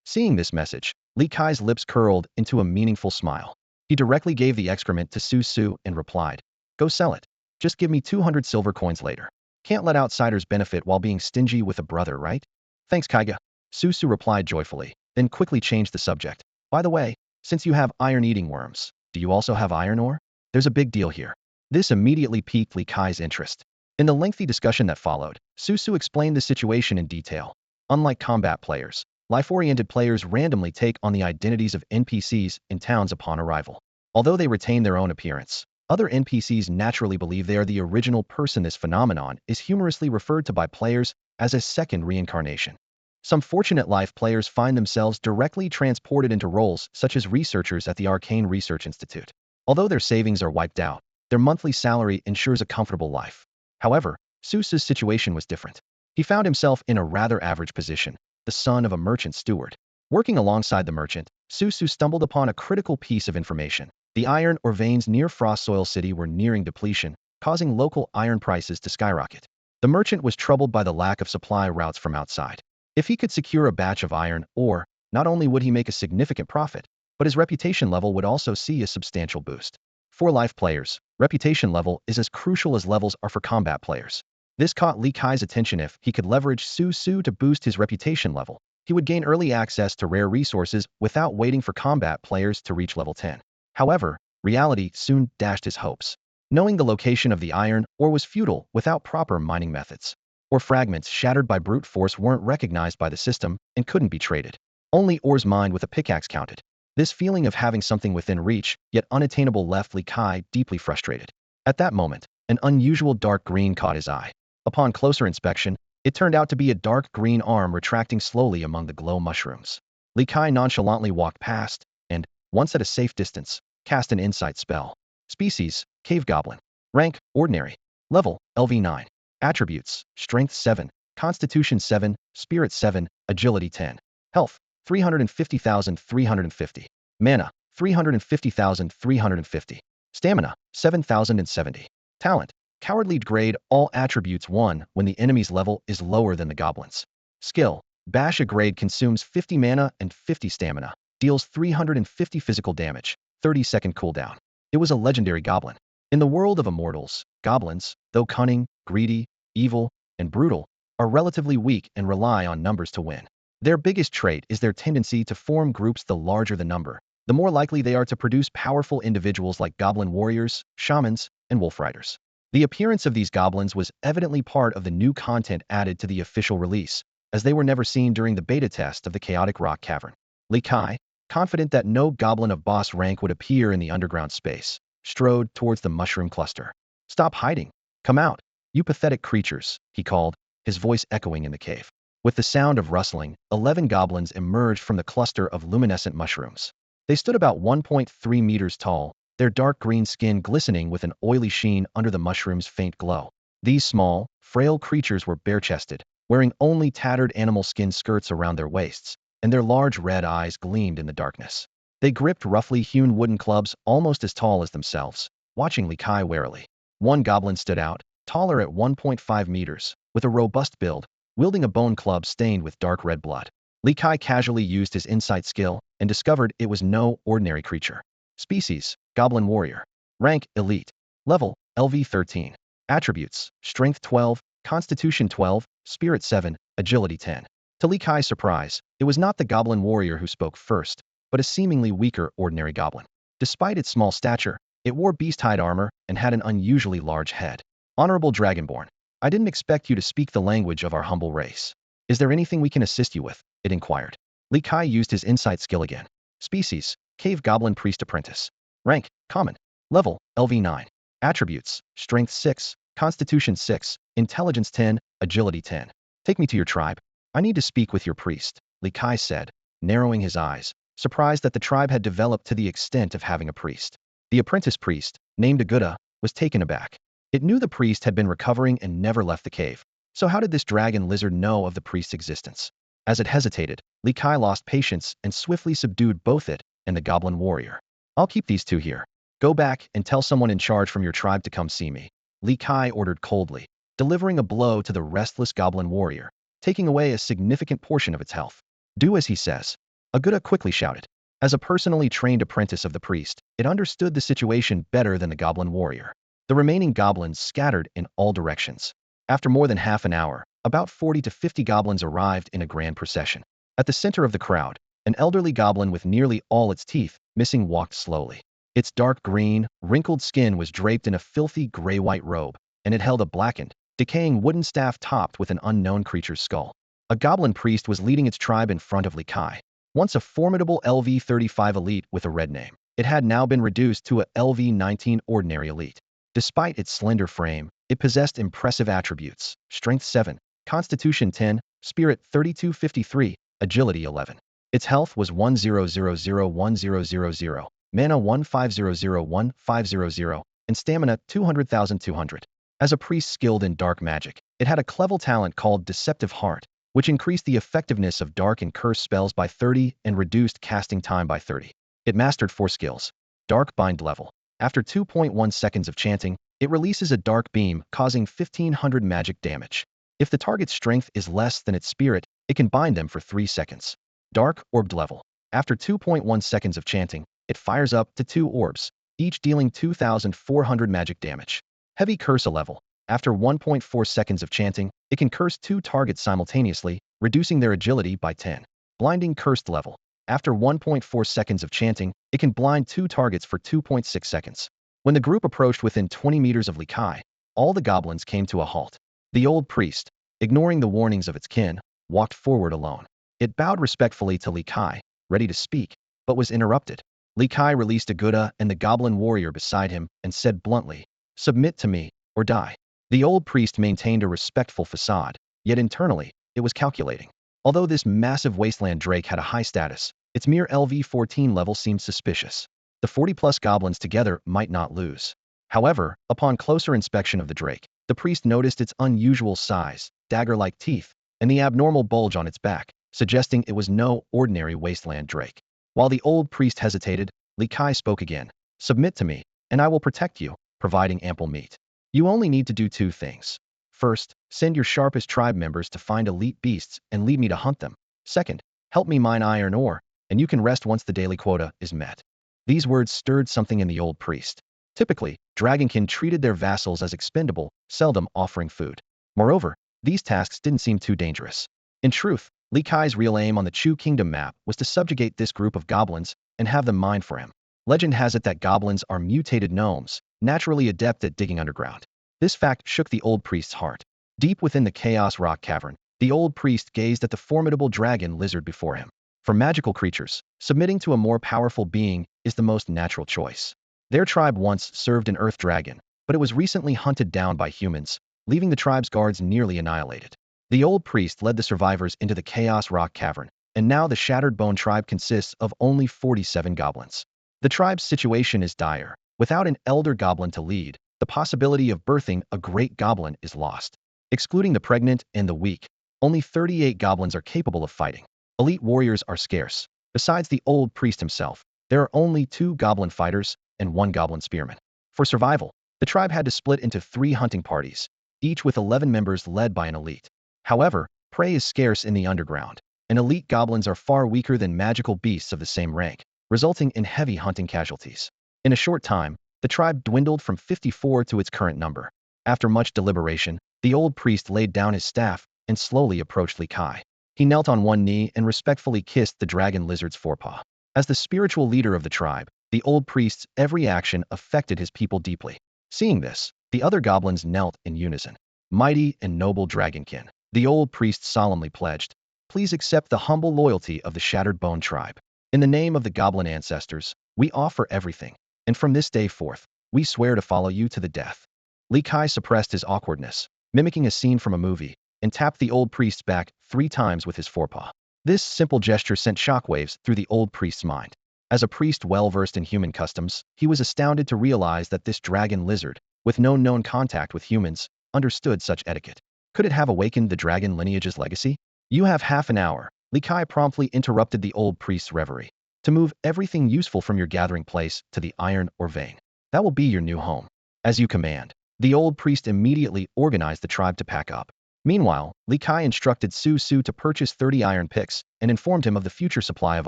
Seeing this message, Li Kai's lips curled into a meaningful smile. He directly gave the excrement to Su Su and replied, go sell it. Just give me 200 silver coins later. Can't let outsiders benefit while being stingy with a brother, right? Thanks, Kaiga. Su Su replied joyfully, then quickly changed the subject. By the way, since you have iron-eating worms, do you also have iron ore? There's a big deal here. This immediately piqued Li Kai's interest. In the lengthy discussion that followed, Su Su explained the situation in detail. Unlike combat players, life-oriented players randomly take on the identities of NPCs in towns upon arrival. Although they retain their own appearance, other NPCs naturally believe they are the original person. This phenomenon is humorously referred to by players as a second reincarnation. Some fortunate life players find themselves directly transported into roles such as researchers at the Arcane Research Institute. Although their savings are wiped out, their monthly salary ensures a comfortable life. However, Su Su's situation was different. He found himself in a rather average position, the son of a merchant steward. Working alongside the merchant, Su Su stumbled upon a critical piece of information. The iron ore veins near Frost Soil City were nearing depletion, causing local iron prices to skyrocket. The merchant was troubled by the lack of supply routes from outside. If he could secure a batch of iron ore, not only would he make a significant profit, but his reputation level would also see a substantial boost. For life players, reputation level is as crucial as levels are for combat players. This caught Li Kai's attention. If he could leverage Su Su to boost his reputation level, he would gain early access to rare resources without waiting for combat players to reach level 10. However, reality soon dashed his hopes. Knowing the location of the iron ore was futile without proper mining methods. Ore fragments shattered by brute force weren't recognized by the system and couldn't be traded. Only ores mined with a pickaxe counted. This feeling of having something within reach, yet unattainable, left Li Kai deeply frustrated. At that moment, an unusual dark green caught his eye. Upon closer inspection, it turned out to be a dark green arm retracting slowly among the glow mushrooms. Li Kai nonchalantly walked past, and, once at a safe distance, cast an insight spell. Species, Cave Goblin. Rank, Ordinary. Level, LV9. Attributes, Strength 7, Constitution 7, Spirit 7, Agility 10. Health, 350,350. Mana, 350,350. Stamina, 7,070. Talent, Cowardly Grade. All attributes 1 when the enemy's level is lower than the goblin's. Skill, Bash. A grade consumes 50 mana and 50 stamina. Deals 350 physical damage, 30-second cooldown. It was a legendary goblin. In the world of immortals, goblins, though cunning, greedy, evil, and brutal, are relatively weak and rely on numbers to win. Their biggest trait is their tendency to form groups. The larger the number, the more likely they are to produce powerful individuals like goblin warriors, shamans, and wolf riders. The appearance of these goblins was evidently part of the new content added to the official release, as they were never seen during the beta test of the Chaotic Rock Cavern. Li Kai, confident that no goblin of boss rank would appear in the underground space, strode towards the mushroom cluster. Stop hiding. Come out, you pathetic creatures, he called, his voice echoing in the cave. With the sound of rustling, 11 goblins emerged from the cluster of luminescent mushrooms. They stood about 1.3 meters tall, their dark green skin glistening with an oily sheen under the mushroom's faint glow. These small, frail creatures were bare-chested, wearing only tattered animal skin skirts around their waists, and their large red eyes gleamed in the darkness. They gripped roughly hewn wooden clubs almost as tall as themselves, watching Li Kai warily. One goblin stood out, taller at 1.5 meters, with a robust build, wielding a bone club stained with dark red blood. Li Kai casually used his insight skill and discovered it was no ordinary creature. Species, Goblin Warrior. Rank, Elite. Level, LV13. Attributes, Strength 12, Constitution 12, Spirit 7, Agility 10. To Li Kai's surprise, it was not the Goblin Warrior who spoke first, but a seemingly weaker ordinary goblin. Despite its small stature, it wore beast-hide armor and had an unusually large head. Honorable Dragonborn, I didn't expect you to speak the language of our humble race. Is there anything we can assist you with? It inquired. Li Kai used his insight skill again. Species, Cave Goblin Priest Apprentice. Rank, Common. Level, LV9. Attributes, Strength 6, Constitution 6, Intelligence 10, Agility 10. Take me to your tribe. I need to speak with your priest, Li Kai said, narrowing his eyes, surprised that the tribe had developed to the extent of having a priest. The apprentice priest, named Aguda, was taken aback. It knew the priest had been recovering and never left the cave. So how did this dragon lizard know of the priest's existence? As it hesitated, Li Kai lost patience and swiftly subdued both it and the goblin warrior. I'll keep these two here. Go back and tell someone in charge from your tribe to come see me, Li Kai ordered coldly, delivering a blow to the restless goblin warrior, taking away a significant portion of its health. Do as he says. Aguda quickly shouted. As a personally trained apprentice of the priest, it understood the situation better than the goblin warrior. The remaining goblins scattered in all directions. After more than half an hour, about 40 to 50 goblins arrived in a grand procession. At the center of the crowd, an elderly goblin with nearly all its teeth missing walked slowly. Its dark green, wrinkled skin was draped in a filthy gray-white robe, and it held a blackened, decaying wooden staff topped with an unknown creature's skull. A goblin priest was leading its tribe in front of Li Kai. Once a formidable LV-35 elite with a red name, it had now been reduced to a LV-19 ordinary elite. Despite its slender frame, it possessed impressive attributes: Strength 7, Constitution 10, Spirit 3253, Agility 11. Its health was 10001000, Mana 15001500, and Stamina 200,200. As a priest skilled in dark magic, it had a clever talent called Deceptive Heart, which increased the effectiveness of dark and curse spells by 30 and reduced casting time by 30. It mastered 4 skills. Dark Bind level. After 2.1 seconds of chanting, it releases a dark beam causing 1500 magic damage. If the target's strength is less than its spirit, it can bind them for 3 seconds. Dark Orbed level. After 2.1 seconds of chanting, it fires up to 2 orbs, each dealing 2400 magic damage. Heavy Curse level. After 1.4 seconds of chanting, it can curse 2 targets simultaneously, reducing their agility by 10. Blinding Cursed level. After 1.4 seconds of chanting, it can blind 2 targets for 2.6 seconds. When the group approached within 20 meters of Li Kai, all the goblins came to a halt. The old priest, ignoring the warnings of its kin, walked forward alone. It bowed respectfully to Li Kai, ready to speak, but was interrupted. Li Kai released Aguda and the goblin warrior beside him and said bluntly, "Submit to me, or die." The old priest maintained a respectful facade, yet internally, it was calculating. Although this massive wasteland drake had a high status, its mere LV-14 level seemed suspicious. The 40-plus goblins together might not lose. However, upon closer inspection of the drake, the priest noticed its unusual size, dagger-like teeth, and the abnormal bulge on its back, suggesting it was no ordinary wasteland drake. While the old priest hesitated, Li Kai spoke again. "Submit to me, and I will protect you, providing ample meat. You only need to do 2 things. First, send your sharpest tribe members to find elite beasts and lead me to hunt them. Second, help me mine iron ore, and you can rest once the daily quota is met." These words stirred something in the old priest. Typically, Dragonkin treated their vassals as expendable, seldom offering food. Moreover, these tasks didn't seem too dangerous. In truth, Li Kai's real aim on the Chu Kingdom map was to subjugate this group of goblins and have them mine for him. Legend has it that goblins are mutated gnomes, naturally adept at digging underground. This fact shook the old priest's heart. Deep within the Chaos Rock Cavern, the old priest gazed at the formidable dragon lizard before him. For magical creatures, submitting to a more powerful being is the most natural choice. Their tribe once served an earth dragon, but it was recently hunted down by humans, leaving the tribe's guards nearly annihilated. The old priest led the survivors into the Chaos Rock Cavern, and now the Shattered Bone tribe consists of only 47 goblins. The tribe's situation is dire. Without an elder goblin to lead, the possibility of birthing a great goblin is lost. Excluding the pregnant and the weak, only 38 goblins are capable of fighting. Elite warriors are scarce. Besides the old priest himself, there are only 2 goblin fighters and 1 goblin spearman. For survival, the tribe had to split into 3 hunting parties, each with 11 members led by an elite. However, prey is scarce in the underground, and elite goblins are far weaker than magical beasts of the same rank, resulting in heavy hunting casualties. In a short time, the tribe dwindled from 54 to its current number. After much deliberation, the old priest laid down his staff and slowly approached Li Kai. He knelt on one knee and respectfully kissed the dragon lizard's forepaw. As the spiritual leader of the tribe, The old priest's every action affected his people deeply. Seeing this, the other goblins knelt in unison. Mighty and noble dragonkin, the old priest solemnly pledged, please accept the humble loyalty of the Shattered Bone tribe. In the name of the goblin ancestors, we offer everything, and from this day forth, we swear to follow you to the death. Li Kai suppressed his awkwardness, mimicking a scene from a movie, and tapped the old priest's back 3 times with his forepaw. This simple gesture sent shockwaves through the old priest's mind. As a priest well-versed in human customs, he was astounded to realize that this dragon lizard, with no known contact with humans, understood such etiquette. Could it have awakened the dragon lineage's legacy? You have half an hour. Li Kai promptly interrupted the old priest's reverie. To move everything useful from your gathering place to the iron or vein. That will be your new home. As you command. The old priest immediately organized the tribe to pack up. Meanwhile, Li Kai instructed Su Su to purchase 30 iron picks and informed him of the future supply of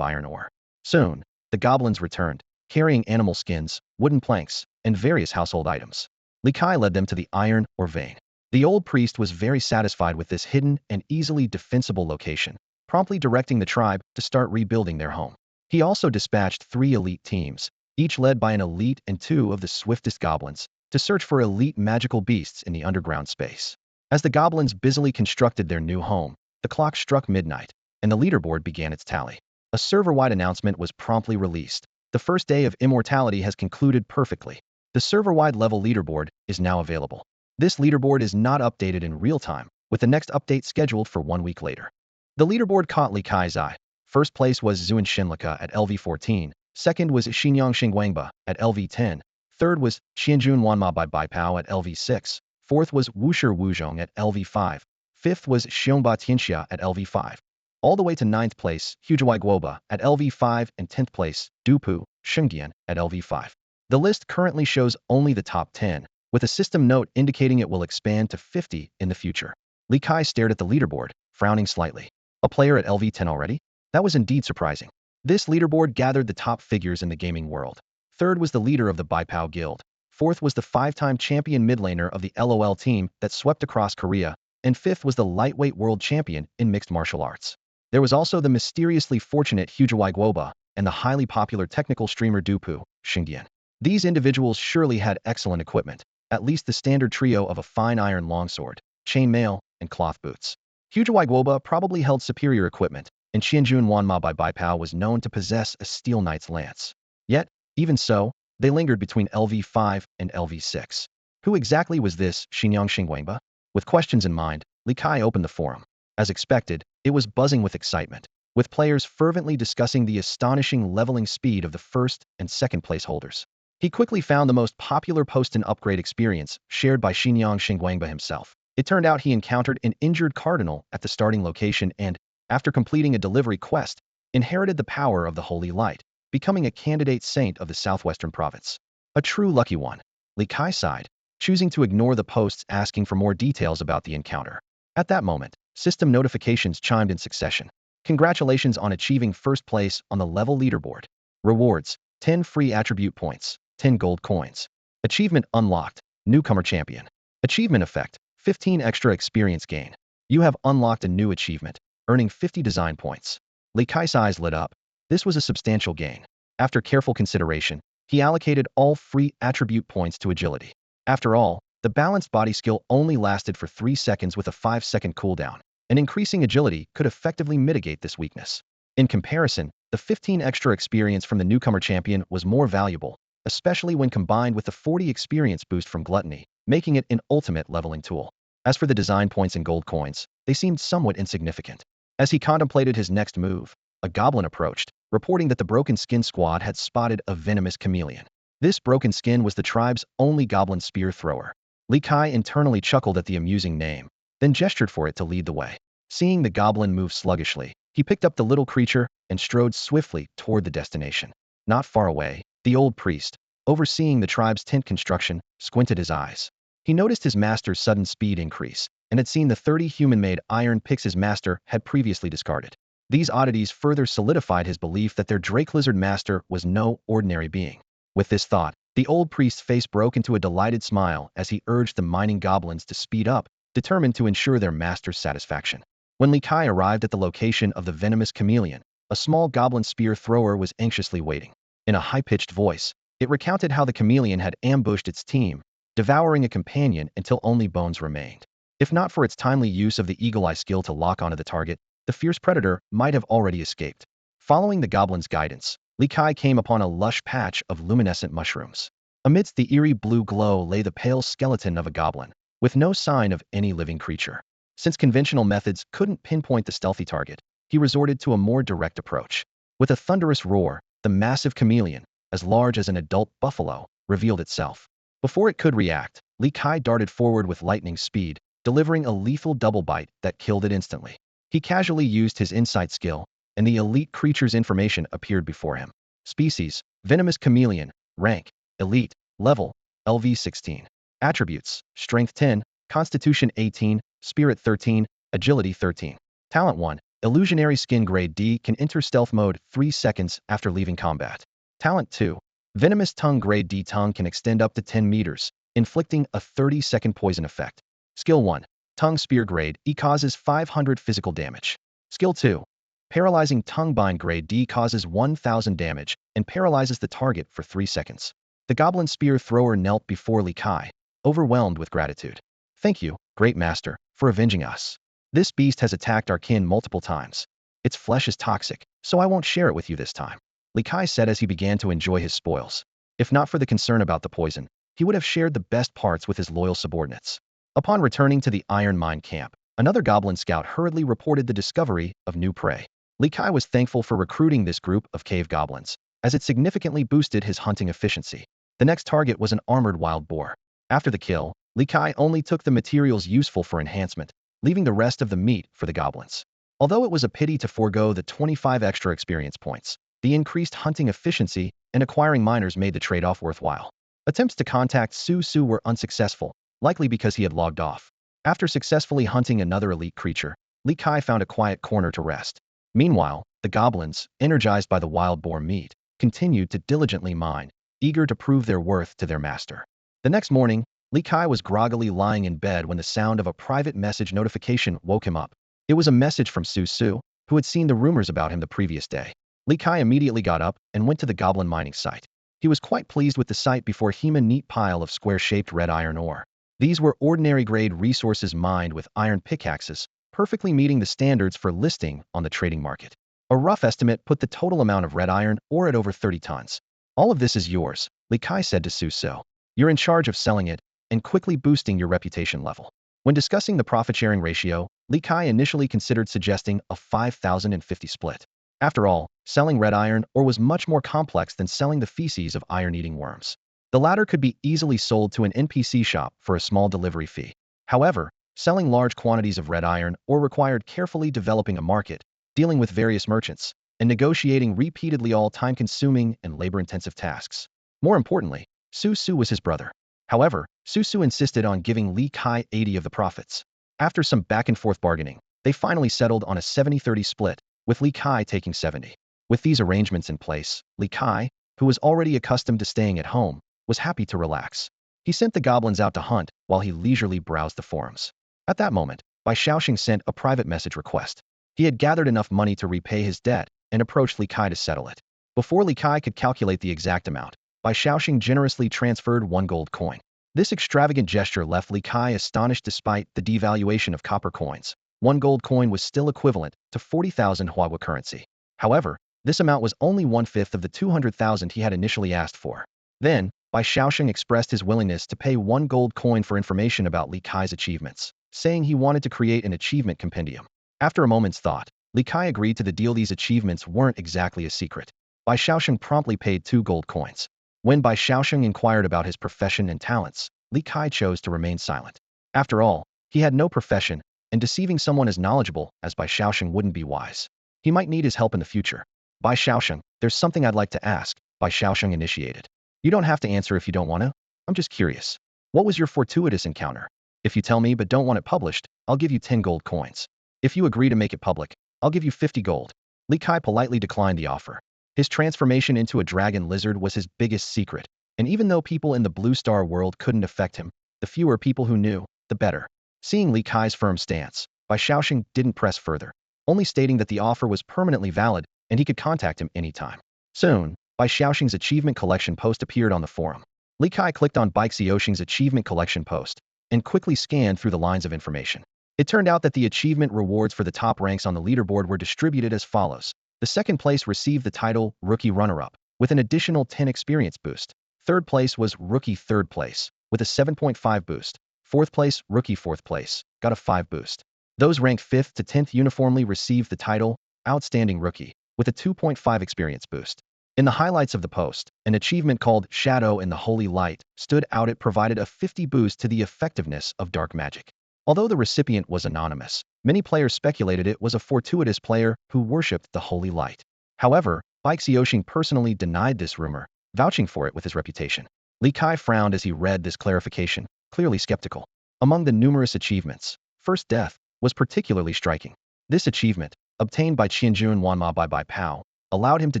iron ore. Soon, the goblins returned, carrying animal skins, wooden planks, and various household items. Li Kai led them to the iron or vein. The old priest was very satisfied with this hidden and easily defensible location, promptly directing the tribe to start rebuilding their home. He also dispatched 3 elite teams, each led by an elite and 2 of the swiftest goblins, to search for elite magical beasts in the underground space. As the goblins busily constructed their new home, the clock struck midnight, and the leaderboard began its tally. A server-wide announcement was promptly released. The first day of Immortality has concluded perfectly. The server-wide level leaderboard is now available. This leaderboard is not updated in real time, with the next update scheduled for 1 week later. The leaderboard caught Li Kai's eye. First place was Zuan Shinlika at LV14, second was Xinyang Xingguangba at LV10, third was Xianjun Wanma by Baipao at LV6, fourth was Wushi Wuzhong at LV5, fifth was Xiongba Tianxia at LV5. All the way to 9th place, Hujuai Guoba at LV5 and 10th place, Dupu Shengdian at LV5. The list currently shows only the top 10, with a system note indicating it will expand to 50 in the future. Li Kai stared at the leaderboard, frowning slightly. A player at LV10 already? That was indeed surprising. This leaderboard gathered the top figures in the gaming world. Third was the leader of the Baipao Guild. Fourth was the 5-time champion mid-laner of the LOL team that swept across Korea. And fifth was the lightweight world champion in mixed martial arts. There was also the mysteriously fortunate Hujuai Guoba and the highly popular technical streamer Dupu Shengdian. These individuals surely had excellent equipment, at least the standard trio of a fine iron longsword, chainmail, and cloth boots. Hujuai Guoba probably held superior equipment, and Xianjun Wanma by Baipao was known to possess a steel knight's lance. Yet, even so, they lingered between LV5 and LV6. Who exactly was this Xinyang Xingguangba? With questions in mind, Li Kai opened the forum. As expected, it was buzzing with excitement, with players fervently discussing the astonishing leveling speed of the first and second place holders. He quickly found the most popular post and upgrade experience, shared by Xinyang Xingguangba himself. It turned out he encountered an injured cardinal at the starting location and, after completing a delivery quest, inherited the power of the Holy Light, becoming a candidate saint of the southwestern province. A true lucky one. Li Kai sighed, choosing to ignore the posts asking for more details about the encounter. At that moment, system notifications chimed in succession. Congratulations on achieving first place on the level leaderboard. Rewards: 10 free attribute points, 10 gold coins. Achievement unlocked, newcomer champion. Achievement effect: 15 extra experience gain. You have unlocked a new achievement, earning 50 design points. Li Kai's eyes lit up. This was a substantial gain. After careful consideration, he allocated all free attribute points to agility. After all, the balanced body skill only lasted for 3 seconds with a 5-second cooldown, and increasing agility could effectively mitigate this weakness. In comparison, the 15 extra experience from the newcomer champion was more valuable, especially when combined with the 40 experience boost from gluttony, making it an ultimate leveling tool. As for the design points and gold coins, they seemed somewhat insignificant. As he contemplated his next move, a goblin approached, reporting that the Broken Skin squad had spotted a venomous chameleon. This Broken Skin was the tribe's only goblin spear thrower. Li Kai internally chuckled at the amusing name, then gestured for it to lead the way. Seeing the goblin move sluggishly, he picked up the little creature and strode swiftly toward the destination. Not far away, the old priest, overseeing the tribe's tent construction, squinted his eyes. He noticed his master's sudden speed increase, and had seen the 30 human-made iron picks his master had previously discarded. These oddities further solidified his belief that their Drake Lizard master was no ordinary being. With this thought, the old priest's face broke into a delighted smile as he urged the mining goblins to speed up, determined to ensure their master's satisfaction. When Li Kai arrived at the location of the venomous chameleon, a small goblin spear thrower was anxiously waiting. In a high-pitched voice, it recounted how the chameleon had ambushed its team, devouring a companion until only bones remained. If not for its timely use of the eagle eye skill to lock onto the target, the fierce predator might have already escaped. Following the goblin's guidance, Li Kai came upon a lush patch of luminescent mushrooms. Amidst the eerie blue glow lay the pale skeleton of a goblin, with no sign of any living creature. Since conventional methods couldn't pinpoint the stealthy target, he resorted to a more direct approach. With a thunderous roar, the massive chameleon, as large as an adult buffalo, revealed itself. Before it could react, Li Kai darted forward with lightning speed, delivering a lethal double bite that killed it instantly. He casually used his insight skill, and the elite creature's information appeared before him. Species: venomous chameleon. Rank: elite. Level: LV16. Attributes: strength 10, constitution 18, spirit 13, agility 13. Talent 1. Illusionary skin grade D, can enter stealth mode 3 seconds after leaving combat. Talent 2. Venomous tongue grade D, tongue can extend up to 10 meters, inflicting a 30-second poison effect. Skill 1. Tongue spear grade E, causes 500 physical damage. Skill 2. Paralyzing tongue bind grade D, causes 1000 damage and paralyzes the target for 3 seconds. The goblin spear thrower knelt before Li Kai, overwhelmed with gratitude. Thank you, great master, for avenging us. This beast has attacked our kin multiple times. Its flesh is toxic, so I won't share it with you this time, Li Kai said as he began to enjoy his spoils. If not for the concern about the poison, he would have shared the best parts with his loyal subordinates. Upon returning to the iron mine camp, another goblin scout hurriedly reported the discovery of new prey. Li Kai was thankful for recruiting this group of cave goblins, as it significantly boosted his hunting efficiency. The next target was an armored wild boar. After the kill, Li Kai only took the materials useful for enhancement, leaving the rest of the meat for the goblins. Although it was a pity to forego the 25 extra experience points, the increased hunting efficiency and acquiring miners made the trade-off worthwhile. Attempts to contact Su Su were unsuccessful, likely because he had logged off. After successfully hunting another elite creature, Li Kai found a quiet corner to rest. Meanwhile, the goblins, energized by the wild boar meat, continued to diligently mine, eager to prove their worth to their master. The next morning, Li Kai was groggily lying in bed when the sound of a private message notification woke him up. It was a message from Su Su, who had seen the rumors about him the previous day. Li Kai immediately got up and went to the goblin mining site. He was quite pleased with the sight before him a neat pile of square-shaped red iron ore. These were ordinary-grade resources mined with iron pickaxes, perfectly meeting the standards for listing on the trading market. A rough estimate put the total amount of red iron ore at over 30 tons. All of this is yours, Li Kai said to Su Su. You're in charge of selling it and quickly boosting your reputation level. When discussing the profit-sharing ratio, Li Kai initially considered suggesting a 5,050 split. After all, selling red iron ore was much more complex than selling the feces of iron-eating worms. The latter could be easily sold to an NPC shop for a small delivery fee. However, selling large quantities of red iron ore required carefully developing a market, dealing with various merchants, and negotiating repeatedly all time-consuming and labor-intensive tasks. More importantly, Su Su was his brother. However, Su Su insisted on giving Li Kai 80 of the profits. After some back-and-forth bargaining, they finally settled on a 70-30 split, with Li Kai taking 70. With these arrangements in place, Li Kai, who was already accustomed to staying at home, was happy to relax. He sent the goblins out to hunt while he leisurely browsed the forums. At that moment, Bai Shaoxing sent a private message request. He had gathered enough money to repay his debt and approached Li Kai to settle it. Before Li Kai could calculate the exact amount, Bai Shaoxing generously transferred 1 gold coin. This extravagant gesture left Li Kai astonished. Despite the devaluation of copper coins, 1 gold coin was still equivalent to 40,000 Huagua currency. However, this amount was only 1/5 of the 200,000 he had initially asked for. Then, Bai Shaoxing expressed his willingness to pay 1 gold coin for information about Li Kai's achievements, saying he wanted to create an achievement compendium. After a moment's thought, Li Kai agreed to the deal. These achievements weren't exactly a secret. Bai Shaoxing promptly paid 2 gold coins. When Bai Shaoxing inquired about his profession and talents, Li Kai chose to remain silent. After all, he had no profession, and deceiving someone as knowledgeable as Bai Shaoxing wouldn't be wise. He might need his help in the future. Bai Shaoxing, there's something I'd like to ask, Bai Shaoxing initiated. You don't have to answer if you don't want to. I'm just curious. What was your fortuitous encounter? If you tell me but don't want it published, I'll give you 10 gold coins. If you agree to make it public, I'll give you 50 gold. Li Kai politely declined the offer. His transformation into a dragon lizard was his biggest secret, and even though people in the Blue Star world couldn't affect him, the fewer people who knew, the better. Seeing Li Kai's firm stance, Bai Shaoxing didn't press further, only stating that the offer was permanently valid and he could contact him anytime. Soon, Bai Xiaoxing's achievement collection post appeared on the forum. Li Kai clicked on Bai Xiaoxing's achievement collection post and quickly scanned through the lines of information. It turned out that the achievement rewards for the top ranks on the leaderboard were distributed as follows. The second place received the title Rookie Runner-Up, with an additional 10 experience boost. Third place was Rookie Third Place, with a 7.5 boost. Fourth place, Rookie Fourth Place, got a 5 boost. Those ranked 5th to 10th uniformly received the title Outstanding Rookie, with a 2.5 experience boost. In the highlights of the post, an achievement called Shadow in the Holy Light stood out. It provided a 50 boost to the effectiveness of dark magic. Although the recipient was anonymous, many players speculated it was a fortuitous player who worshipped the Holy Light. However, Bai Xiaoxing personally denied this rumor, vouching for it with his reputation. Li Kai frowned as he read this clarification, clearly skeptical. Among the numerous achievements, First Death was particularly striking. This achievement, obtained by Qianjun Wanma Bai Pao, allowed him to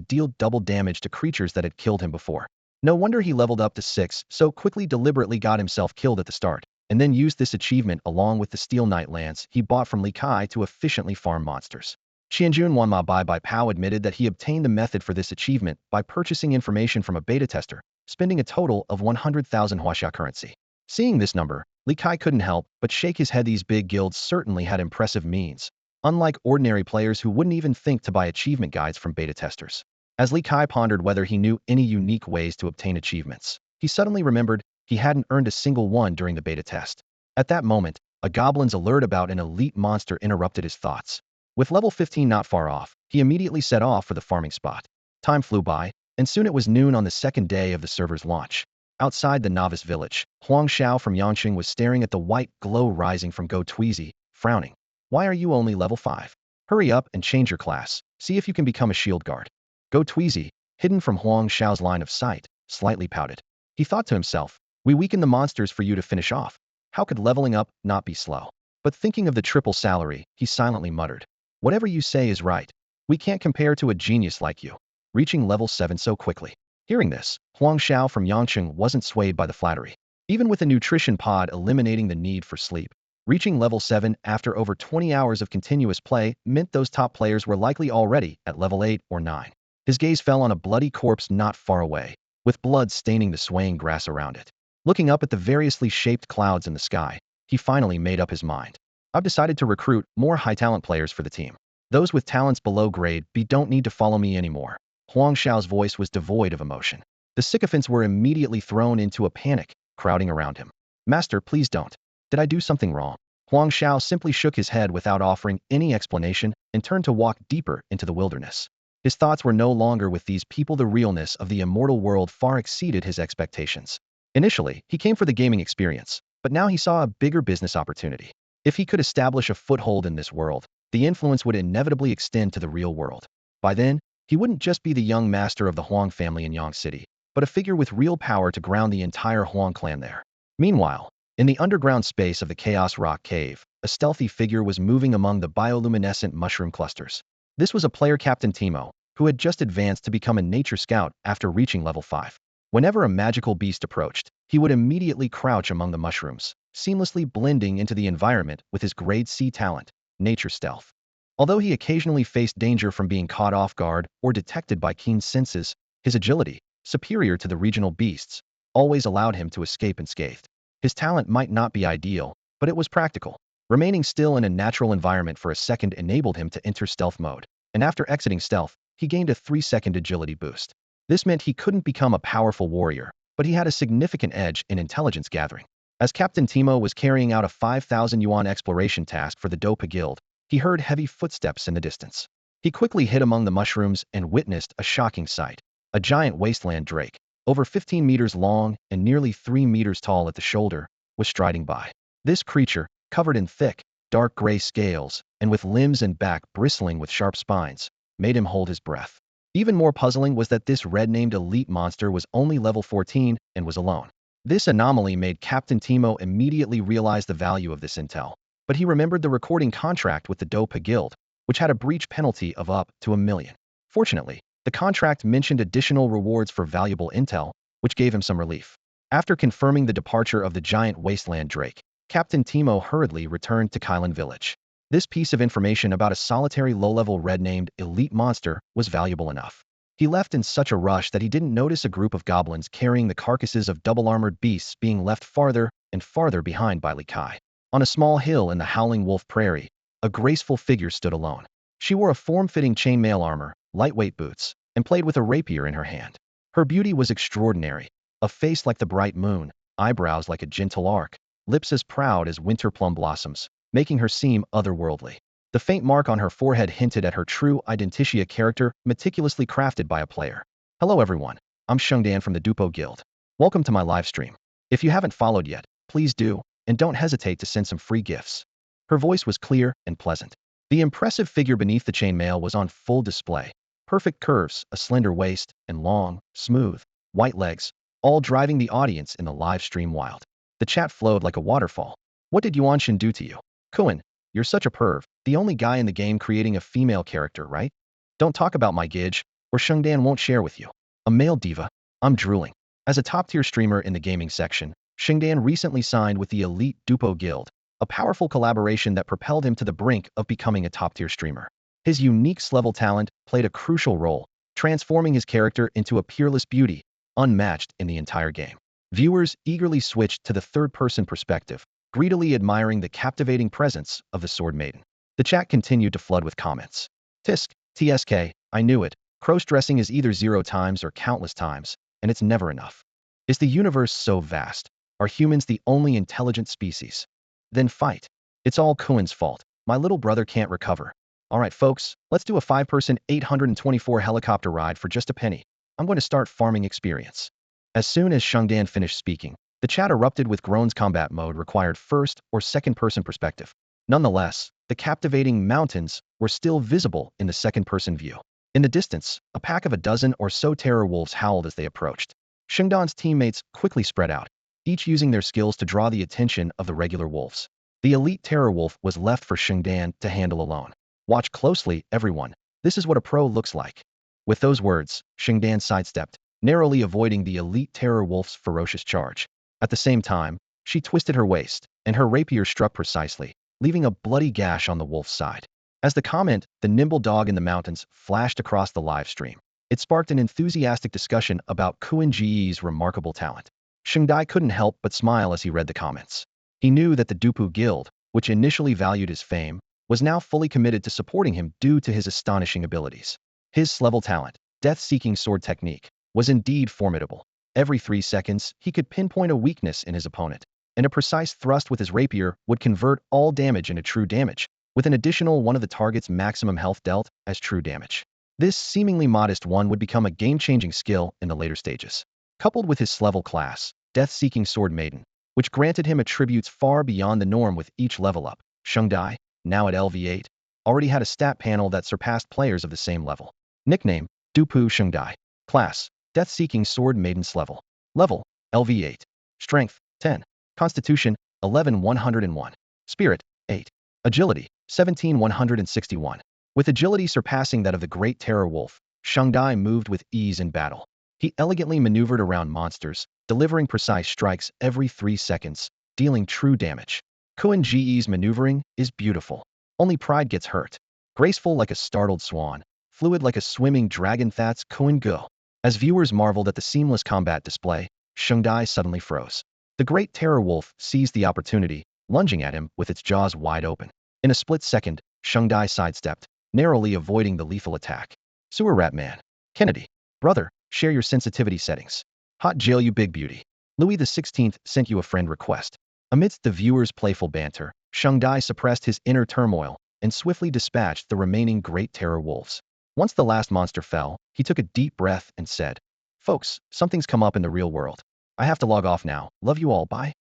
deal double damage to creatures that had killed him before. No wonder he leveled up to 6 so quickly, deliberately got himself killed at the start, and then used this achievement along with the Steel Knight Lance he bought from Li Kai to efficiently farm monsters. Qianjun Wanma Bai Pao admitted that he obtained the method for this achievement by purchasing information from a beta tester, spending a total of 100,000 Huaxia currency. Seeing this number, Li Kai couldn't help but shake his head. These big guilds certainly had impressive means, unlike ordinary players who wouldn't even think to buy achievement guides from beta testers. As Li Kai pondered whether he knew any unique ways to obtain achievements, he suddenly remembered he hadn't earned a single one during the beta test. At that moment, a goblin's alert about an elite monster interrupted his thoughts. With level 15 not far off, he immediately set off for the farming spot. Time flew by, and soon it was noon on the second day of the server's launch. Outside the novice village, Huang Xiao from Yangqing was staring at the white glow rising from Go Tweezy, frowning. Why are you only level 5? Hurry up and change your class. See if you can become a shield guard. Go Tweezy, hidden from Huang Xiao's line of sight, slightly pouted. He thought to himself, we weaken the monsters for you to finish off. How could leveling up not be slow? But thinking of the triple salary, he silently muttered. Whatever you say is right. We can't compare to a genius like you, reaching level 7 so quickly. Hearing this, Huang Xiao from Yangqing wasn't swayed by the flattery. Even with a nutrition pod eliminating the need for sleep, reaching level 7 after over 20 hours of continuous play meant those top players were likely already at level 8 or 9. His gaze fell on a bloody corpse not far away, with blood staining the swaying grass around it. Looking up at the variously shaped clouds in the sky, he finally made up his mind. I've decided to recruit more high-talent players for the team. Those with talents below grade B don't need to follow me anymore. Huang Xiao's voice was devoid of emotion. The sycophants were immediately thrown into a panic, crowding around him. Master, please don't. Did I do something wrong? Huang Xiao simply shook his head without offering any explanation and turned to walk deeper into the wilderness. His thoughts were no longer with these people. The realness of the immortal world far exceeded his expectations. Initially, he came for the gaming experience, but now he saw a bigger business opportunity. If he could establish a foothold in this world, the influence would inevitably extend to the real world. By then, he wouldn't just be the young master of the Huang family in Yang City, but a figure with real power to ground the entire Huang clan there. Meanwhile, in the underground space of the Chaos Rock Cave, a stealthy figure was moving among the bioluminescent mushroom clusters. This was a player, Captain Timo, who had just advanced to become a nature scout after reaching level 5. Whenever a magical beast approached, he would immediately crouch among the mushrooms, seamlessly blending into the environment with his grade C talent, nature stealth. Although he occasionally faced danger from being caught off guard or detected by keen senses, his agility, superior to the regional beasts, always allowed him to escape unscathed. His talent might not be ideal, but it was practical. Remaining still in a natural environment for a second enabled him to enter stealth mode, and after exiting stealth, he gained a 3-second agility boost. This meant he couldn't become a powerful warrior, but he had a significant edge in intelligence gathering. As Captain Timo was carrying out a 5,000 yuan exploration task for the Dopa Guild, he heard heavy footsteps in the distance. He quickly hid among the mushrooms and witnessed a shocking sight. A giant wasteland drake, over 15 meters long and nearly 3 meters tall at the shoulder, was striding by. This creature, covered in thick, dark gray scales, and with limbs and back bristling with sharp spines, made him hold his breath. Even more puzzling was that this red-named elite monster was only level 14 and was alone. This anomaly made Captain Timo immediately realize the value of this intel, but he remembered the recording contract with the Dopa Guild, which had a breach penalty of up to 1 million. Fortunately, the contract mentioned additional rewards for valuable intel, which gave him some relief. After confirming the departure of the giant wasteland drake, Captain Timo hurriedly returned to Kailan village. This piece of information about a solitary low-level red-named elite monster was valuable enough. He left in such a rush that he didn't notice a group of goblins carrying the carcasses of double-armored beasts being left farther and farther behind by Li Kai. On a small hill in the Howling Wolf Prairie, a graceful figure stood alone. She wore a form-fitting chainmail armor, lightweight boots, and played with a rapier in her hand. Her beauty was extraordinary, a face like the bright moon, eyebrows like a gentle arc, lips as proud as winter plum blossoms, making her seem otherworldly. The faint mark on her forehead hinted at her true identity, a character meticulously crafted by a player. Hello everyone, I'm Shengdan from the Dupo Guild. Welcome to my live stream. If you haven't followed yet, please do, and don't hesitate to send some free gifts. Her voice was clear and pleasant. The impressive figure beneath the chainmail was on full display. Perfect curves, a slender waist, and long, smooth, white legs, all driving the audience in the live stream wild. The chat flowed like a waterfall. What did Yuanshin do to you? Kuan, you're such a perv, the only guy in the game creating a female character, right? Don't talk about my gidge, or Shengdan won't share with you. A male diva? I'm drooling. As a top-tier streamer in the gaming section, Shengdan recently signed with the elite Dupo Guild, a powerful collaboration that propelled him to the brink of becoming a top-tier streamer. His unique level talent played a crucial role, transforming his character into a peerless beauty, unmatched in the entire game. Viewers eagerly switched to the third-person perspective, greedily admiring the captivating presence of the Sword Maiden. The chat continued to flood with comments. Tisk, TSK, I knew it. Cross-dressing is either 0 times or countless times, and it's never enough. Is the universe so vast? Are humans the only intelligent species? Then fight. It's all Kuan's fault. My little brother can't recover. Alright folks, let's do a 5-person 824 helicopter ride for just a penny. I'm going to start farming experience. As soon as Shengdan finished speaking, the chat erupted with groans. Combat mode required first or second-person perspective. Nonetheless, the captivating mountains were still visible in the second-person view. In the distance, a pack of a dozen or so terror wolves howled as they approached. Shengdan's teammates quickly spread out, each using their skills to draw the attention of the regular wolves. The elite terror wolf was left for Shengdan to handle alone. Watch closely, everyone. This is what a pro looks like. With those words, Shengdan sidestepped, narrowly avoiding the elite terror wolf's ferocious charge. At the same time, she twisted her waist, and her rapier struck precisely, leaving a bloody gash on the wolf's side. As the comment, "the nimble dog in the mountains," flashed across the live stream, it sparked an enthusiastic discussion about Kuan Ji's remarkable talent. Shengdai couldn't help but smile as he read the comments. He knew that the Dupu Guild, which initially valued his fame, was now fully committed to supporting him due to his astonishing abilities. His level talent, death-seeking sword technique, was indeed formidable. Every 3 seconds, he could pinpoint a weakness in his opponent, and a precise thrust with his rapier would convert all damage into true damage, with an additional one of the target's maximum health dealt as true damage. This seemingly modest one would become a game-changing skill in the later stages. Coupled with his level class, Death-Seeking Sword Maiden, which granted him attributes far beyond the norm with each level up, Shengdai, now at LV8, already had a stat panel that surpassed players of the same level. Nickname, Dupu Shengdai. Class, Death-Seeking Sword Maiden's level. Level, LV8. Strength, 10. Constitution, 11,101. Spirit, 8. Agility, 17,161. With agility surpassing that of the Great Terror Wolf, Shengdai moved with ease in battle. He elegantly maneuvered around monsters, delivering precise strikes every 3 seconds, dealing true damage. Kuan Ji's maneuvering is beautiful. Only pride gets hurt. Graceful like a startled swan, fluid like a swimming dragon, that's Kuan Go. As viewers marveled at the seamless combat display, Shengdai suddenly froze. The Great Terror Wolf seized the opportunity, lunging at him with its jaws wide open. In a split second, Shengdai sidestepped, narrowly avoiding the lethal attack. Sewer Rat Man. Kennedy. Brother, share your sensitivity settings. Hot jail you big beauty. Louis XVI sent you a friend request. Amidst the viewers' playful banter, Shengdai suppressed his inner turmoil and swiftly dispatched the remaining Great Terror Wolves. Once the last monster fell, he took a deep breath and said, "Folks, something's come up in the real world. I have to log off now. Love you all, bye."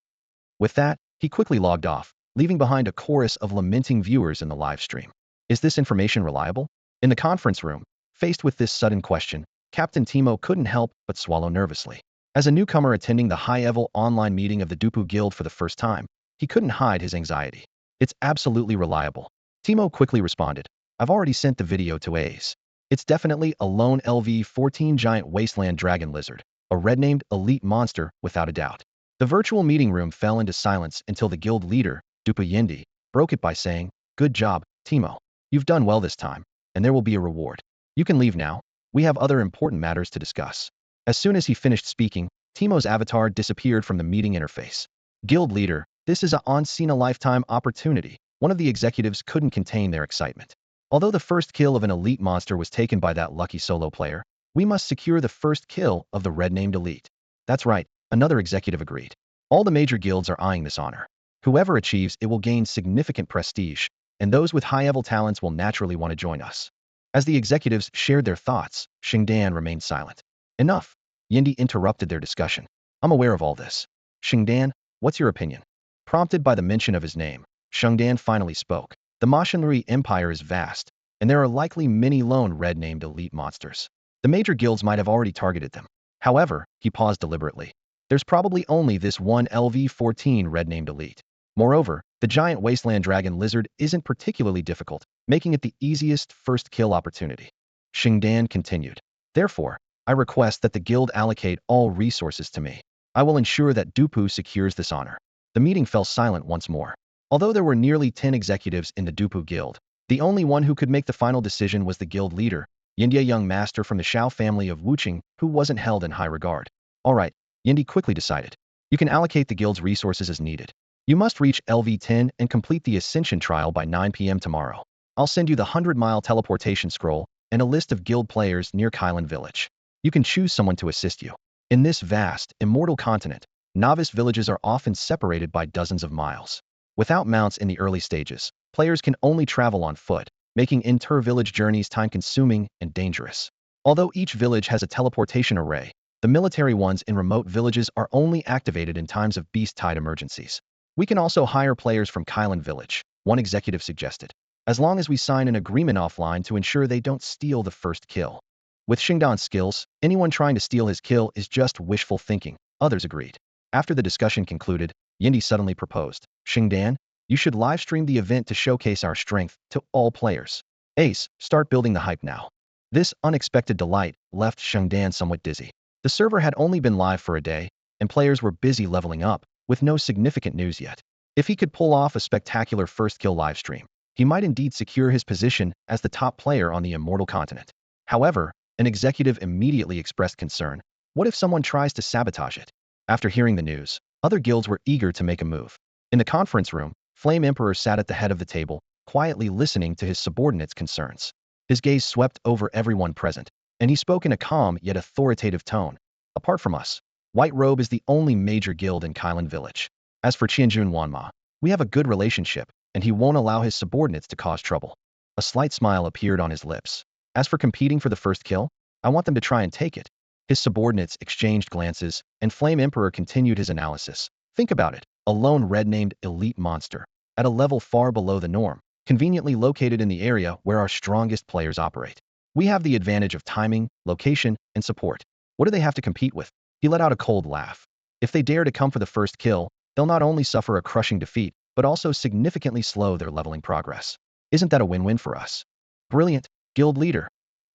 With that, he quickly logged off, leaving behind a chorus of lamenting viewers in the live stream. Is this information reliable? In the conference room, faced with this sudden question, Captain Timo couldn't help but swallow nervously. As a newcomer attending the high-level online meeting of the Dupu Guild for the first time, he couldn't hide his anxiety. It's absolutely reliable. Timo quickly responded, "I've already sent the video to Ace. It's definitely a lone LV-14 giant wasteland dragon lizard, a red-named elite monster without a doubt." The virtual meeting room fell into silence until the guild leader, Dupu Yendi, broke it by saying, "Good job, Timo. You've done well this time, and there will be a reward. You can leave now." We have other important matters to discuss. As soon as he finished speaking, Timo's avatar disappeared from the meeting interface. Guild leader, this is a once-in-a-lifetime opportunity. One of the executives couldn't contain their excitement. Although the first kill of an elite monster was taken by that lucky solo player, we must secure the first kill of the red-named elite. That's right, another executive agreed. All the major guilds are eyeing this honor. Whoever achieves it will gain significant prestige, and those with high-level talents will naturally want to join us. As the executives shared their thoughts, Xingdan remained silent. Enough. Yindi interrupted their discussion. I'm aware of all this. Xingdan, what's your opinion? Prompted by the mention of his name, Xingdan finally spoke. The Machinery Empire is vast, and there are likely many lone red-named elite monsters. The major guilds might have already targeted them. However, he paused deliberately. There's probably only this one LV-14 red-named elite. Moreover, the giant wasteland dragon lizard isn't particularly difficult, making it the easiest first kill opportunity. Xingdan continued. Therefore, I request that the guild allocate all resources to me. I will ensure that Dupu secures this honor. The meeting fell silent once more. Although there were nearly 10 executives in the Dupu guild, the only one who could make the final decision was the guild leader, Yindi, a young master from the Shao family of Wuqing, who wasn't held in high regard. All right, Yindi quickly decided. You can allocate the guild's resources as needed. You must reach LV10 and complete the Ascension trial by 9 p.m. tomorrow. I'll send you the 100-mile teleportation scroll and a list of guild players near Kylan village. You can choose someone to assist you. In this vast, immortal continent, novice villages are often separated by dozens of miles. Without mounts in the early stages, players can only travel on foot, making inter-village journeys time-consuming and dangerous. Although each village has a teleportation array, the military ones in remote villages are only activated in times of beast-tide emergencies. We can also hire players from Kylan village, one executive suggested, as long as we sign an agreement offline to ensure they don't steal the first kill. With Xingdan's skills, anyone trying to steal his kill is just wishful thinking, others agreed. After the discussion concluded, Yindi suddenly proposed, Xingdan, you should livestream the event to showcase our strength to all players. Ace, start building the hype now. This unexpected delight left Xingdan somewhat dizzy. The server had only been live for a day, and players were busy leveling up, with no significant news yet. If he could pull off a spectacular first kill livestream, he might indeed secure his position as the top player on the Immortal continent. However, an executive immediately expressed concern. What if someone tries to sabotage it? After hearing the news, other guilds were eager to make a move. In the conference room, Flame Emperor sat at the head of the table, quietly listening to his subordinates' concerns. His gaze swept over everyone present, and he spoke in a calm yet authoritative tone. Apart from us, White Robe is the only major guild in Kylan village. As for Qianjun Wanma, we have a good relationship, and he won't allow his subordinates to cause trouble. A slight smile appeared on his lips. As for competing for the first kill, I want them to try and take it. His subordinates exchanged glances, and Flame Emperor continued his analysis. Think about it, a lone red-named elite monster, at a level far below the norm, conveniently located in the area where our strongest players operate. We have the advantage of timing, location, and support. What do they have to compete with? He let out a cold laugh. If they dare to come for the first kill, they'll not only suffer a crushing defeat, but also significantly slow their leveling progress. Isn't that a win-win for us? Brilliant, guild leader!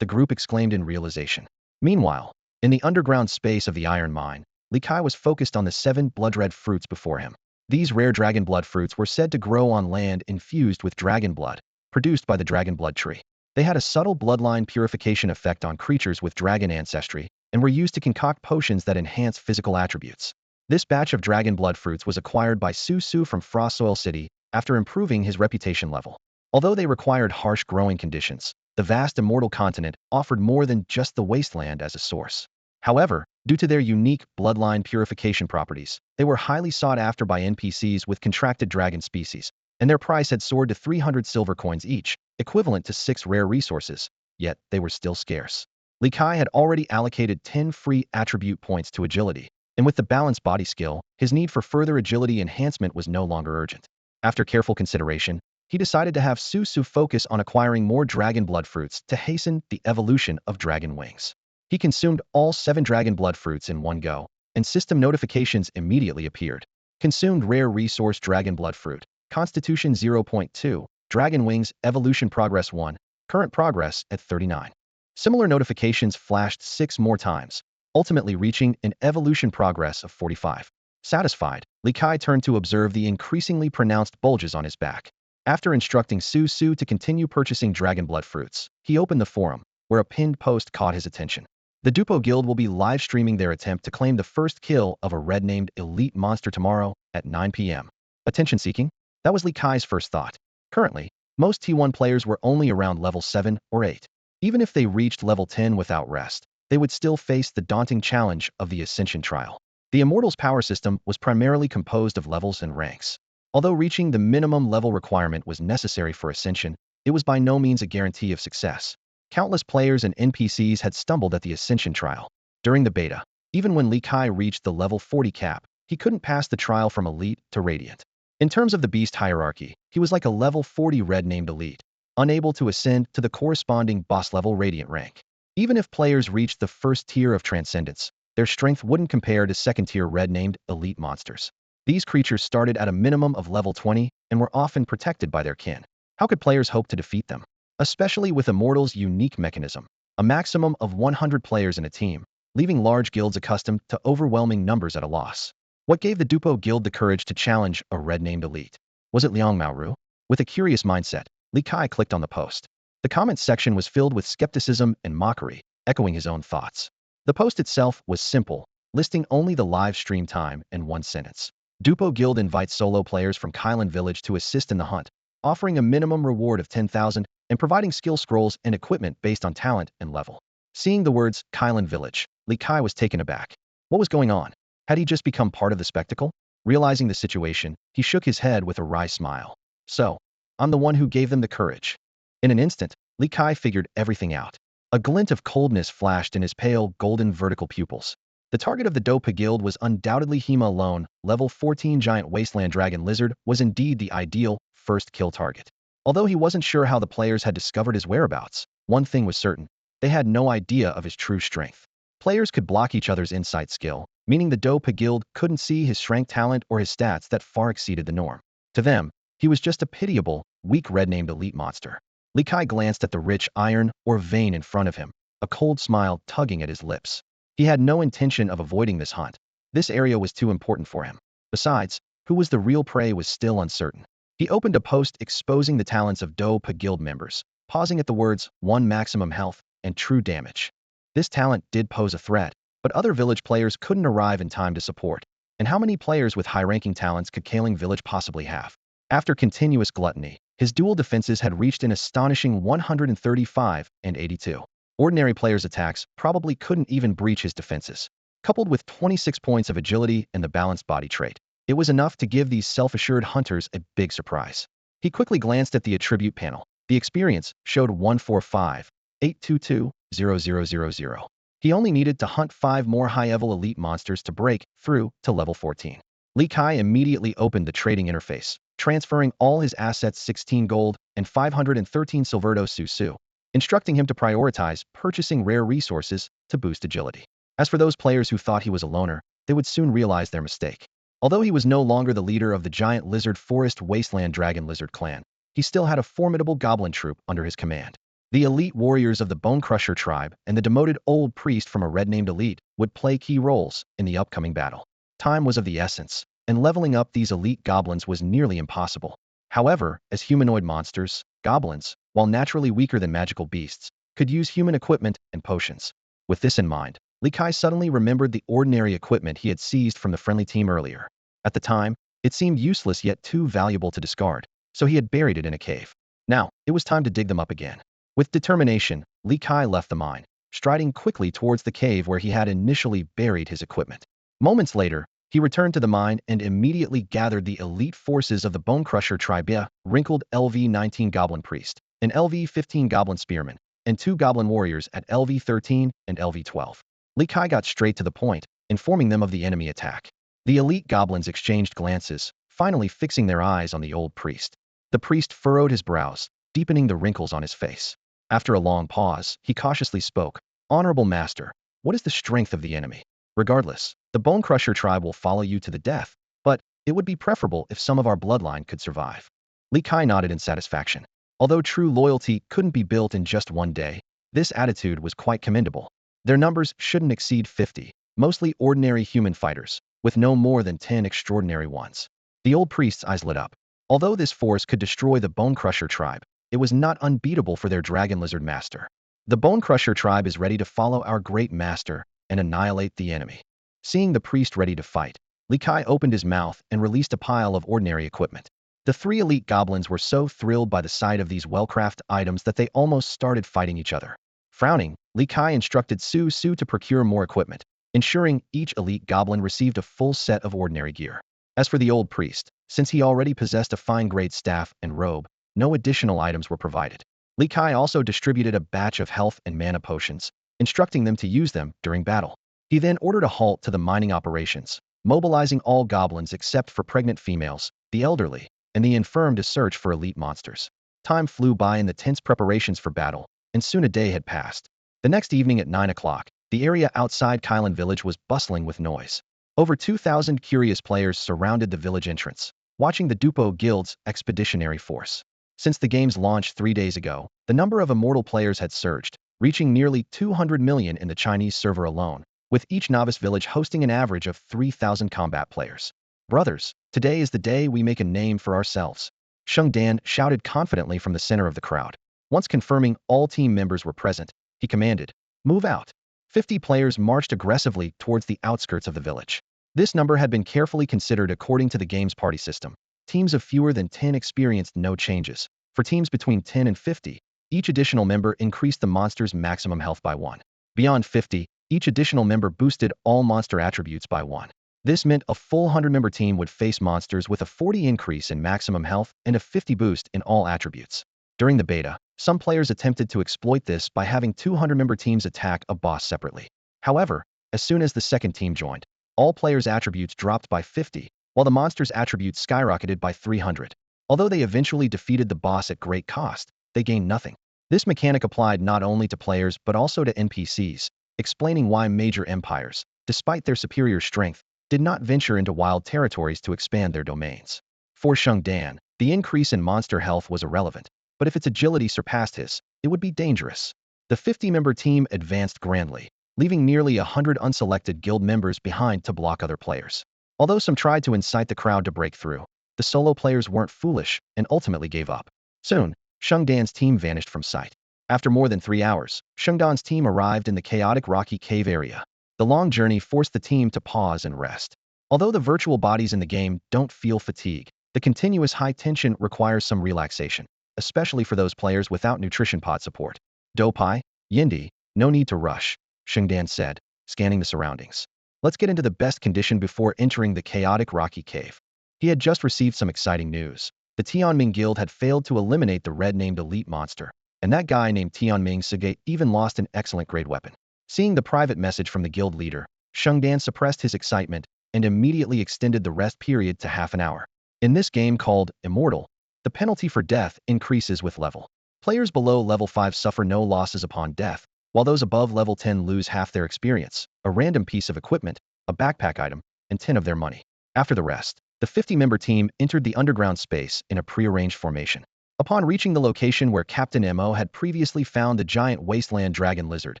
The group exclaimed in realization. Meanwhile, in the underground space of the iron mine, Li Kai was focused on the 7 blood-red fruits before him. These rare dragon blood fruits were said to grow on land infused with dragon blood, produced by the dragon blood tree. They had a subtle bloodline purification effect on creatures with dragon ancestry, and were used to concoct potions that enhance physical attributes. This batch of dragon blood fruits was acquired by Su Su from Frostsoil City after improving his reputation level. Although they required harsh growing conditions, the vast immortal continent offered more than just the wasteland as a source. However, due to their unique bloodline purification properties, they were highly sought after by NPCs with contracted dragon species, and their price had soared to 300 silver coins each, equivalent to 6 rare resources, yet they were still scarce. Li Kai had already allocated 10 free attribute points to agility, and with the balanced body skill, his need for further agility enhancement was no longer urgent. After careful consideration, he decided to have Su Su focus on acquiring more dragon blood fruits to hasten the evolution of dragon wings. He consumed all 7 dragon blood fruits in one go, and system notifications immediately appeared. Consumed rare resource dragon blood fruit, Constitution 0.2, Dragon Wings Evolution Progress 1, current progress at 39. Similar notifications flashed 6 more times, ultimately reaching an evolution progress of 45. Satisfied, Li Kai turned to observe the increasingly pronounced bulges on his back. After instructing Su Su to continue purchasing dragon blood fruits, he opened the forum, where a pinned post caught his attention. The Dupo Guild will be live streaming their attempt to claim the first kill of a red-named elite monster tomorrow at 9 p.m. Attention-seeking? That was Lee Kai's first thought. Currently, most T1 players were only around level 7 or 8. Even if they reached level 10 without rest, they would still face the daunting challenge of the Ascension trial. The Immortal's power system was primarily composed of levels and ranks. Although reaching the minimum level requirement was necessary for Ascension, it was by no means a guarantee of success. Countless players and NPCs had stumbled at the Ascension trial. During the beta, even when Lee Kai reached the level 40 cap, he couldn't pass the trial from Elite to Radiant. In terms of the beast hierarchy, he was like a level 40 red-named Elite, unable to ascend to the corresponding boss-level Radiant rank. Even if players reached the first tier of Transcendence, their strength wouldn't compare to second-tier red-named Elite monsters. These creatures started at a minimum of level 20 and were often protected by their kin. How could players hope to defeat them? Especially with Immortal's unique mechanism, a maximum of 100 players in a team, leaving large guilds accustomed to overwhelming numbers at a loss. What gave the Dupo Guild the courage to challenge a red-named elite? Was it Liang Maoru? With a curious mindset, Lee Kai clicked on the post. The comments section was filled with skepticism and mockery, echoing his own thoughts. The post itself was simple, listing only the live stream time in one sentence. Dupo Guild invites solo players from Kylan Village to assist in the hunt, offering a minimum reward of 10,000 and providing skill scrolls and equipment based on talent and level. Seeing the words Kylan Village, Lee Kai was taken aback. What was going on? Had he just become part of the spectacle? Realizing the situation, he shook his head with a wry smile. So, I'm the one who gave them the courage. In an instant, Lee Kai figured everything out. A glint of coldness flashed in his pale, golden vertical pupils. The target of the Dupo Guild was undoubtedly Hema alone. Level 14 giant wasteland dragon lizard was indeed the ideal first kill target. Although he wasn't sure how the players had discovered his whereabouts, one thing was certain: they had no idea of his true strength. Players could block each other's insight skill, meaning the Dupo Guild couldn't see his strength talent or his stats that far exceeded the norm. To them, he was just a pitiable, weak red-named elite monster. Lee Kai glanced at the rich iron or vein in front of him, a cold smile tugging at his lips. He had no intention of avoiding this hunt. This area was too important for him. Besides, who was the real prey was still uncertain. He opened a post exposing the talents of Dupo Guild members, pausing at the words 1 maximum health and true damage. This talent did pose a threat, but other village players couldn't arrive in time to support. And how many players with high-ranking talents could Kaling Village possibly have? After continuous gluttony, his dual defenses had reached an astonishing 135 and 82. Ordinary players' attacks probably couldn't even breach his defenses. Coupled with 26 points of agility and the balanced body trait, it was enough to give these self-assured hunters a big surprise. He quickly glanced at the attribute panel. The experience showed 145,822,0000. He only needed to hunt 5 more high-level elite monsters to break through to level 14. Lee Kai immediately opened the trading interface, transferring all his assets 16 gold and 513 silverdo Susu, instructing him to prioritize purchasing rare resources to boost agility. As for those players who thought he was a loner, they would soon realize their mistake. Although he was no longer the leader of the giant lizard forest wasteland dragon lizard clan, he still had a formidable goblin troop under his command. The elite warriors of the Bone Crusher tribe and the demoted old priest from a red-named elite would play key roles in the upcoming battle. Time was of the essence, and leveling up these elite goblins was nearly impossible. However, as humanoid monsters, goblins, while naturally weaker than magical beasts, could use human equipment and potions. With this in mind, Lee Kai suddenly remembered the ordinary equipment he had seized from the friendly team earlier. At the time, it seemed useless yet too valuable to discard, so he had buried it in a cave. Now, it was time to dig them up again. With determination, Lee Kai left the mine, striding quickly towards the cave where he had initially buried his equipment. Moments later, he returned to the mine and immediately gathered the elite forces of the Bone Crusher tribe, wrinkled LV-19 Goblin Priest, an LV-15 Goblin Spearman, and 2 Goblin Warriors at LV-13 and LV-12. Lee Kai got straight to the point, informing them of the enemy attack. The elite goblins exchanged glances, finally fixing their eyes on the old priest. The priest furrowed his brows, deepening the wrinkles on his face. After a long pause, he cautiously spoke. "Honorable Master, what is the strength of the enemy? Regardless, the Bone Crusher tribe will follow you to the death, but it would be preferable if some of our bloodline could survive." Lee Kai nodded in satisfaction. Although true loyalty couldn't be built in just one day, this attitude was quite commendable. Their numbers shouldn't exceed 50, mostly ordinary human fighters, with no more than 10 extraordinary ones. The old priest's eyes lit up. Although this force could destroy the Bone Crusher tribe, it was not unbeatable for their dragon lizard master. The Bone Crusher tribe is ready to follow our great master and annihilate the enemy. Seeing the priest ready to fight, Li Kai opened his mouth and released a pile of ordinary equipment. The three elite goblins were so thrilled by the sight of these well-crafted items that they almost started fighting each other. Frowning, Li Kai instructed Su Su to procure more equipment, ensuring each elite goblin received a full set of ordinary gear. As for the old priest, since he already possessed a fine-grade staff and robe, no additional items were provided. Li Kai also distributed a batch of health and mana potions, instructing them to use them during battle. He then ordered a halt to the mining operations, mobilizing all goblins except for pregnant females, the elderly, and the infirm to search for elite monsters. Time flew by in the tense preparations for battle, and soon a day had passed. The next evening at 9 o'clock, the area outside Kylan village was bustling with noise. Over 2,000 curious players surrounded the village entrance, watching the Dupo Guild's expeditionary force. Since the game's launch 3 days ago, the number of Immortal players had surged, reaching nearly 200 million in the Chinese server alone, with each novice village hosting an average of 3,000 combat players. Brothers, today is the day we make a name for ourselves. Sheng Dan shouted confidently from the center of the crowd. Once confirming all team members were present, he commanded, "Move out." 50 players marched aggressively towards the outskirts of the village. This number had been carefully considered according to the game's party system. Teams of fewer than 10 experienced no changes. For teams between 10 and 50, each additional member increased the monster's maximum health by 1. Beyond 50, each additional member boosted all monster attributes by 1. This meant a full 100-member team would face monsters with a 40 increase in maximum health and a 50 boost in all attributes. During the beta, some players attempted to exploit this by having 200-member teams attack a boss separately. However, as soon as the second team joined, all players' attributes dropped by 50, while the monster's attributes skyrocketed by 300. Although they eventually defeated the boss at great cost, they gained nothing. This mechanic applied not only to players but also to NPCs, explaining why major empires, despite their superior strength, did not venture into wild territories to expand their domains. For Sheng Dan, the increase in monster health was irrelevant, but if its agility surpassed his, it would be dangerous. The 50-member team advanced grandly, leaving nearly 100 unselected guild members behind to block other players. Although some tried to incite the crowd to break through, the solo players weren't foolish and ultimately gave up. Soon, Sheng Dan's team vanished from sight. After more than 3 hours, Sheng Dan's team arrived in the chaotic rocky cave area. The long journey forced the team to pause and rest. Although the virtual bodies in the game don't feel fatigue, the continuous high tension requires some relaxation, especially for those players without nutrition pod support. Dopai, Yindi, no need to rush, Sheng Dan said, scanning the surroundings. Let's get into the best condition before entering the chaotic rocky cave. He had just received some exciting news. The Tianming Guild had failed to eliminate the red-named elite monster, and that guy named Tianming Sige even lost an excellent grade weapon. Seeing the private message from the guild leader, Sheng Dan suppressed his excitement and immediately extended the rest period to half an hour. In this game called Immortal, the penalty for death increases with level. Players below level 5 suffer no losses upon death, while those above level 10 lose half their experience, a random piece of equipment, a backpack item, and 10 of their money. After the rest, the 50-member team entered the underground space in a prearranged formation. Upon reaching the location where Captain Mo had previously found the giant wasteland dragon lizard,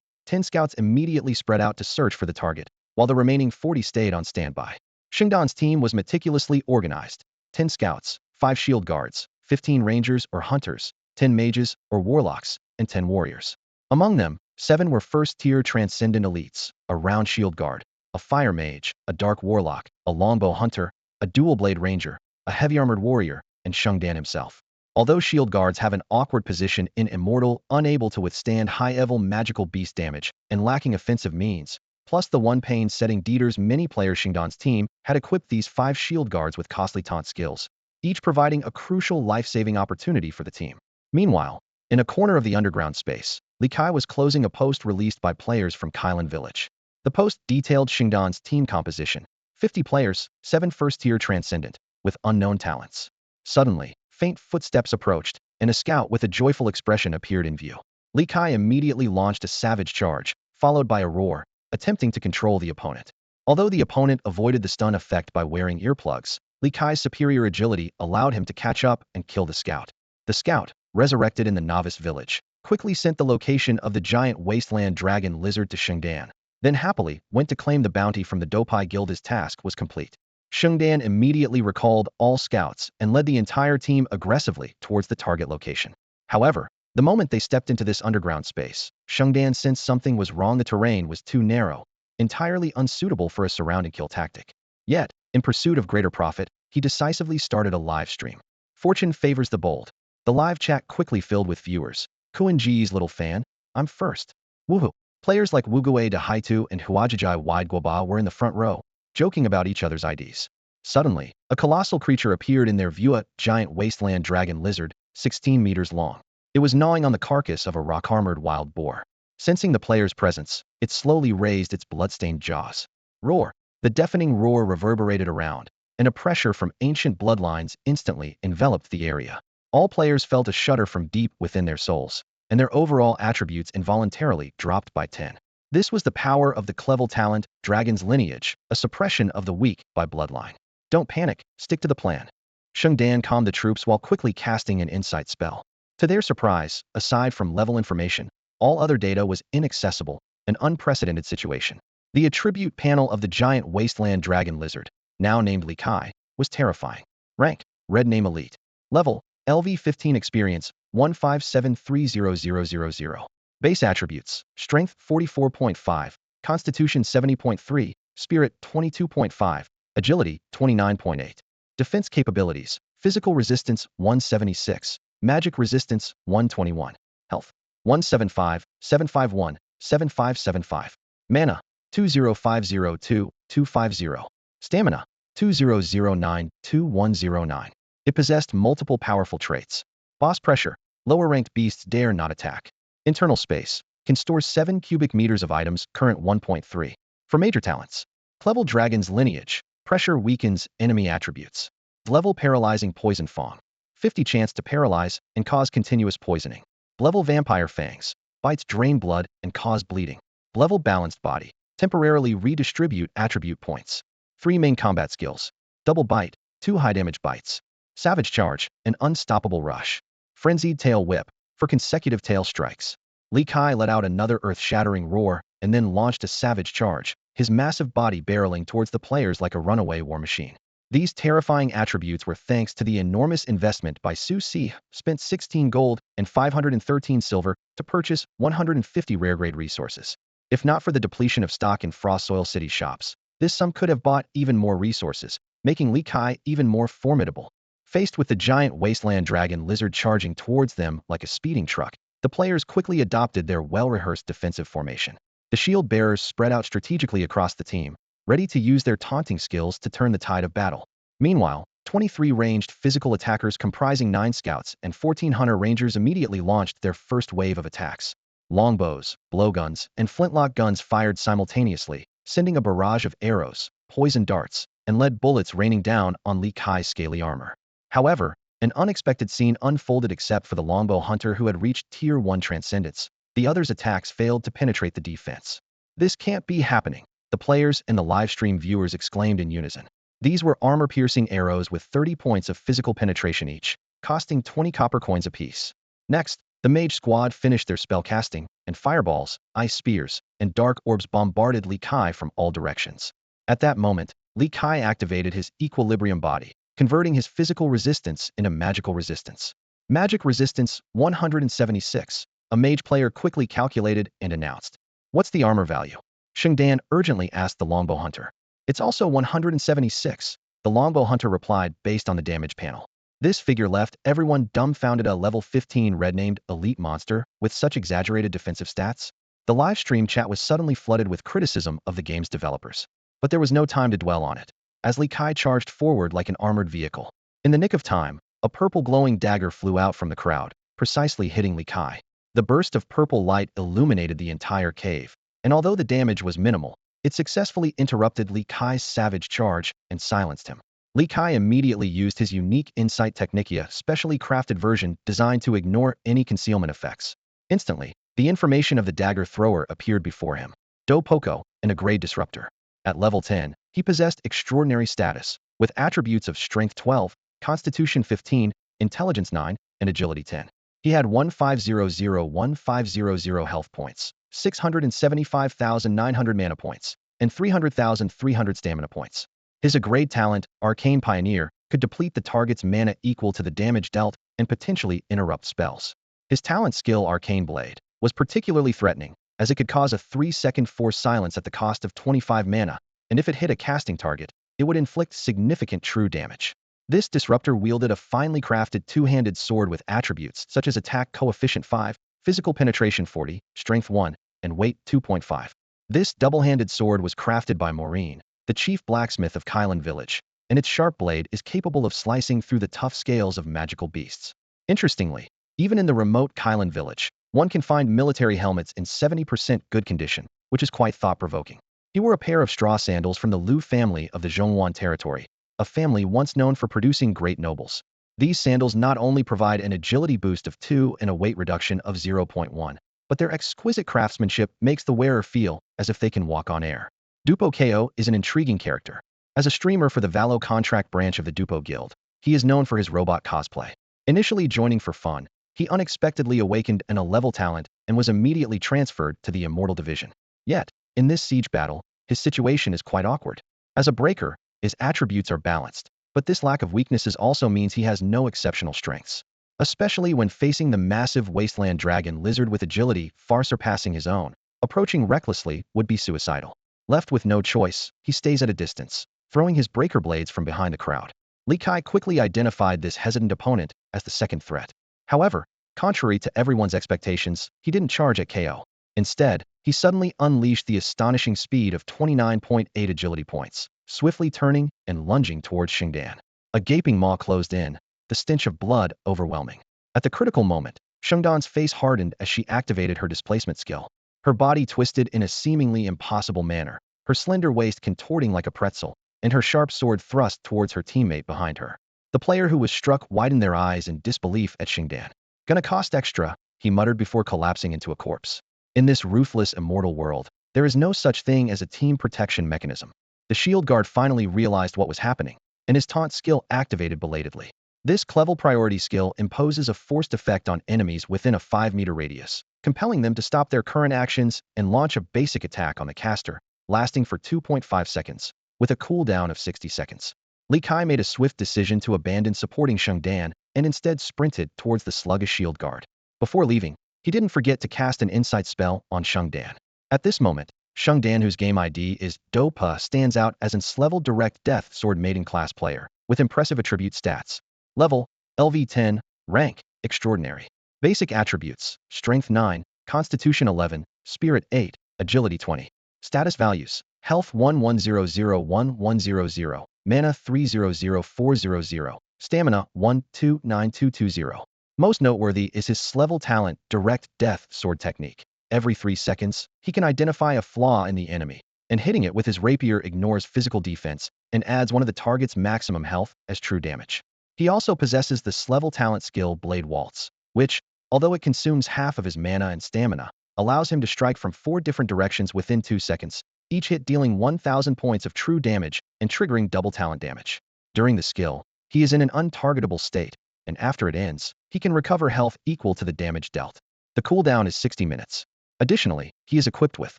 10 scouts immediately spread out to search for the target, while the remaining 40 stayed on standby. Sheng Dan's team was meticulously organized. 10 scouts, 5 shield guards, 15 rangers or hunters, 10 mages or warlocks, and 10 warriors. Among them, 7 were first-tier transcendent elites, a round shield guard, a fire mage, a dark warlock, a longbow hunter, a dual-blade ranger, a heavy-armored warrior, and Sheng Dan himself. Although shield guards have an awkward position in Immortal, unable to withstand high-level magical beast damage, and lacking offensive means, plus the one pain setting Dieter's many players, Sheng Dan's team had equipped these 5 shield guards with costly taunt skills, each providing a crucial life-saving opportunity for the team. Meanwhile, in a corner of the underground space, Li Kai was closing a post released by players from Kylan village. The post detailed Sheng Dan's team composition: 50 players, 7 first-tier transcendent, with unknown talents. Suddenly, faint footsteps approached, and a scout with a joyful expression appeared in view. Li Kai immediately launched a savage charge, followed by a roar, attempting to control the opponent. Although the opponent avoided the stun effect by wearing earplugs, Li Kai's superior agility allowed him to catch up and kill the scout. The scout, resurrected in the novice village, quickly sent the location of the giant wasteland dragon lizard to Sheng Dan, then happily went to claim the bounty from the Dopai Guild. His task was complete. Sheng Dan immediately recalled all scouts and led the entire team aggressively towards the target location. However, The moment they stepped into this underground space, Shengdan sensed something was wrong. The terrain was too narrow, entirely unsuitable for a surround and kill tactic. Yet, in pursuit of greater profit, he decisively started a live stream. Fortune favors the bold. The live chat quickly filled with viewers. Kuan-ji's little fan, I'm first. Woohoo. Players like Wugui de Haitu and Huajijai Wide Guoba were in the front row, joking about each other's IDs. Suddenly, a colossal creature appeared in their view, a giant wasteland dragon lizard, 16 meters long. It was gnawing on the carcass of a rock-armored wild boar. Sensing the player's presence, it slowly raised its blood-stained jaws. Roar! The deafening roar reverberated around, and a pressure from ancient bloodlines instantly enveloped the area. All players felt a shudder from deep within their souls, and their overall attributes involuntarily dropped by 10. This was the power of the Clevel talent, Dragon's Lineage, a suppression of the weak by bloodline. Don't panic, stick to the plan. Shengdan calmed the troops while quickly casting an insight spell. To their surprise, aside from level information, all other data was inaccessible, an unprecedented situation. The attribute panel of the giant wasteland dragon lizard, now named Li Kai, was terrifying. Rank, red name elite. Level, LV15 experience, 157300000. Base attributes, strength 44.5, constitution 70.3, spirit 22.5, agility 29.8. Defense capabilities, physical resistance 176, magic resistance 121, health 175, 751, 7575. Mana 20502, 250. Stamina 2009, 2109. It possessed multiple powerful traits. Boss pressure, lower ranked beasts dare not attack. Internal space, can store 7 cubic meters of items, current 1.3. For major talents, Clevel Dragon's Lineage, pressure weakens enemy attributes. Level paralyzing poison fong, 50 chance to paralyze and cause continuous poisoning. Level vampire fangs, bites drain blood and cause bleeding. Level balanced body, temporarily redistribute attribute points. 3 main combat skills, double bite, 2 high damage bites. Savage charge, an unstoppable rush. Frenzied tail whip, for consecutive tail strikes. Li Kai let out another earth-shattering roar and then launched a savage charge, his massive body barreling towards the players like a runaway war machine. These terrifying attributes were thanks to the enormous investment by Su Si, spent 16 gold and 513 silver to purchase 150 rare-grade resources. If not for the depletion of stock in Frost Soil City shops, this sum could have bought even more resources, making Li Kai even more formidable. Faced with the giant wasteland dragon lizard charging towards them like a speeding truck, the players quickly adopted their well-rehearsed defensive formation. The shield bearers spread out strategically across the team, ready to use their taunting skills to turn the tide of battle. Meanwhile, 23 ranged physical attackers comprising 9 scouts and 14 hunter rangers immediately launched their first wave of attacks. Longbows, blowguns, and flintlock guns fired simultaneously, sending a barrage of arrows, poison darts, and lead bullets raining down on Li Kai's scaly armor. However, an unexpected scene unfolded except for the longbow hunter who had reached Tier 1 Transcendence. The others' attacks failed to penetrate the defense. This can't be happening, the players and the livestream viewers exclaimed in unison. These were armor-piercing arrows with 30 points of physical penetration each, costing 20 copper coins apiece. Next, the mage squad finished their spell casting, and fireballs, ice spears, and dark orbs bombarded Li Kai from all directions. At that moment, Li Kai activated his equilibrium body, converting his physical resistance into magical resistance. Magic resistance 176. A mage player quickly calculated and announced. What's the armor value? Shengdan urgently asked the longbow hunter. It's also 176. The longbow hunter replied based on the damage panel. This figure left everyone dumbfounded. A level 15 red-named elite monster with such exaggerated defensive stats? The live stream chat was suddenly flooded with criticism of the game's developers. But there was no time to dwell on it, as Li Kai charged forward like an armored vehicle. In the nick of time, a purple glowing dagger flew out from the crowd, precisely hitting Li Kai. The burst of purple light illuminated the entire cave, and although the damage was minimal, it successfully interrupted Li Kai's savage charge and silenced him. Li Kai immediately used his unique insight technique, a specially crafted version designed to ignore any concealment effects. Instantly, the information of the dagger thrower appeared before him. Do Poco, and a grade disruptor. At level 10, he possessed extraordinary status, with attributes of Strength 12, Constitution 15, Intelligence 9, and Agility 10. He had 1500 health points, 675,900 mana points, and 300,300 stamina points. His A-grade talent, Arcane Pioneer, could deplete the target's mana equal to the damage dealt and potentially interrupt spells. His talent skill Arcane Blade was particularly threatening, as it could cause a 3-second force silence at the cost of 25 mana, and if it hit a casting target, it would inflict significant true damage. This disruptor wielded a finely crafted two-handed sword with attributes such as attack coefficient 5, physical penetration 40, strength 1, and weight 2.5. This double-handed sword was crafted by Maureen, the chief blacksmith of Kylan Village, and its sharp blade is capable of slicing through the tough scales of magical beasts. Interestingly, even in the remote Kylan Village, one can find military helmets in 70% good condition, which is quite thought-provoking. He wore a pair of straw sandals from the Liu family of the Zhonghuan territory, a family once known for producing great nobles. These sandals not only provide an agility boost of 2 and a weight reduction of 0.1, but their exquisite craftsmanship makes the wearer feel as if they can walk on air. Dupo Ko is an intriguing character. As a streamer for the Valo contract branch of the Dupo Guild, he is known for his robot cosplay. Initially joining for fun, he unexpectedly awakened an 11 talent and was immediately transferred to the Immortal division. Yet, in this siege battle, his situation is quite awkward. As a breaker, his attributes are balanced, but this lack of weaknesses also means he has no exceptional strengths. Especially when facing the massive wasteland dragon lizard with agility far surpassing his own, approaching recklessly would be suicidal. Left with no choice, he stays at a distance, throwing his breaker blades from behind the crowd. Li Kai quickly identified this hesitant opponent as the second threat. However, contrary to everyone's expectations, he didn't charge at KO. Instead, he suddenly unleashed the astonishing speed of 29.8 agility points, swiftly turning and lunging towards Shengdan. A gaping maw closed in, the stench of blood overwhelming. At the critical moment, Shengdan's face hardened as she activated her displacement skill. Her body twisted in a seemingly impossible manner, her slender waist contorting like a pretzel, and her sharp sword thrust towards her teammate behind her. The player who was struck widened their eyes in disbelief at Shengdan. "Gonna cost extra," he muttered before collapsing into a corpse. In this ruthless immortal world, there is no such thing as a team protection mechanism. The shield guard finally realized what was happening, and his taunt skill activated belatedly. This clever priority skill imposes a forced effect on enemies within a 5-meter radius, compelling them to stop their current actions and launch a basic attack on the caster, lasting for 2.5 seconds, with a cooldown of 60 seconds. Li Kai made a swift decision to abandon supporting Shengdan and instead sprinted towards the sluggish shield guard. Before leaving, he didn't forget to cast an insight spell on Shengdan. At this moment, Shengdan, whose game ID is Dopa, stands out as an S-level direct death sword maiden class player, with impressive attribute stats. Level, LV10, rank, extraordinary. Basic attributes, strength 9, constitution 11, spirit 8, agility 20. Status values, health 11001100, mana 300400, stamina 129220. Most noteworthy is his S-level talent, direct death sword technique. Every 3 seconds, he can identify a flaw in the enemy, and hitting it with his rapier ignores physical defense and adds one of the target's maximum health as true damage. He also possesses the S-level talent skill Blade Waltz, which, although it consumes half of his mana and stamina, allows him to strike from 4 different directions within 2 seconds, each hit dealing 1,000 points of true damage and triggering double talent damage. During the skill, he is in an untargetable state, and after it ends, he can recover health equal to the damage dealt. The cooldown is 60 minutes. Additionally, he is equipped with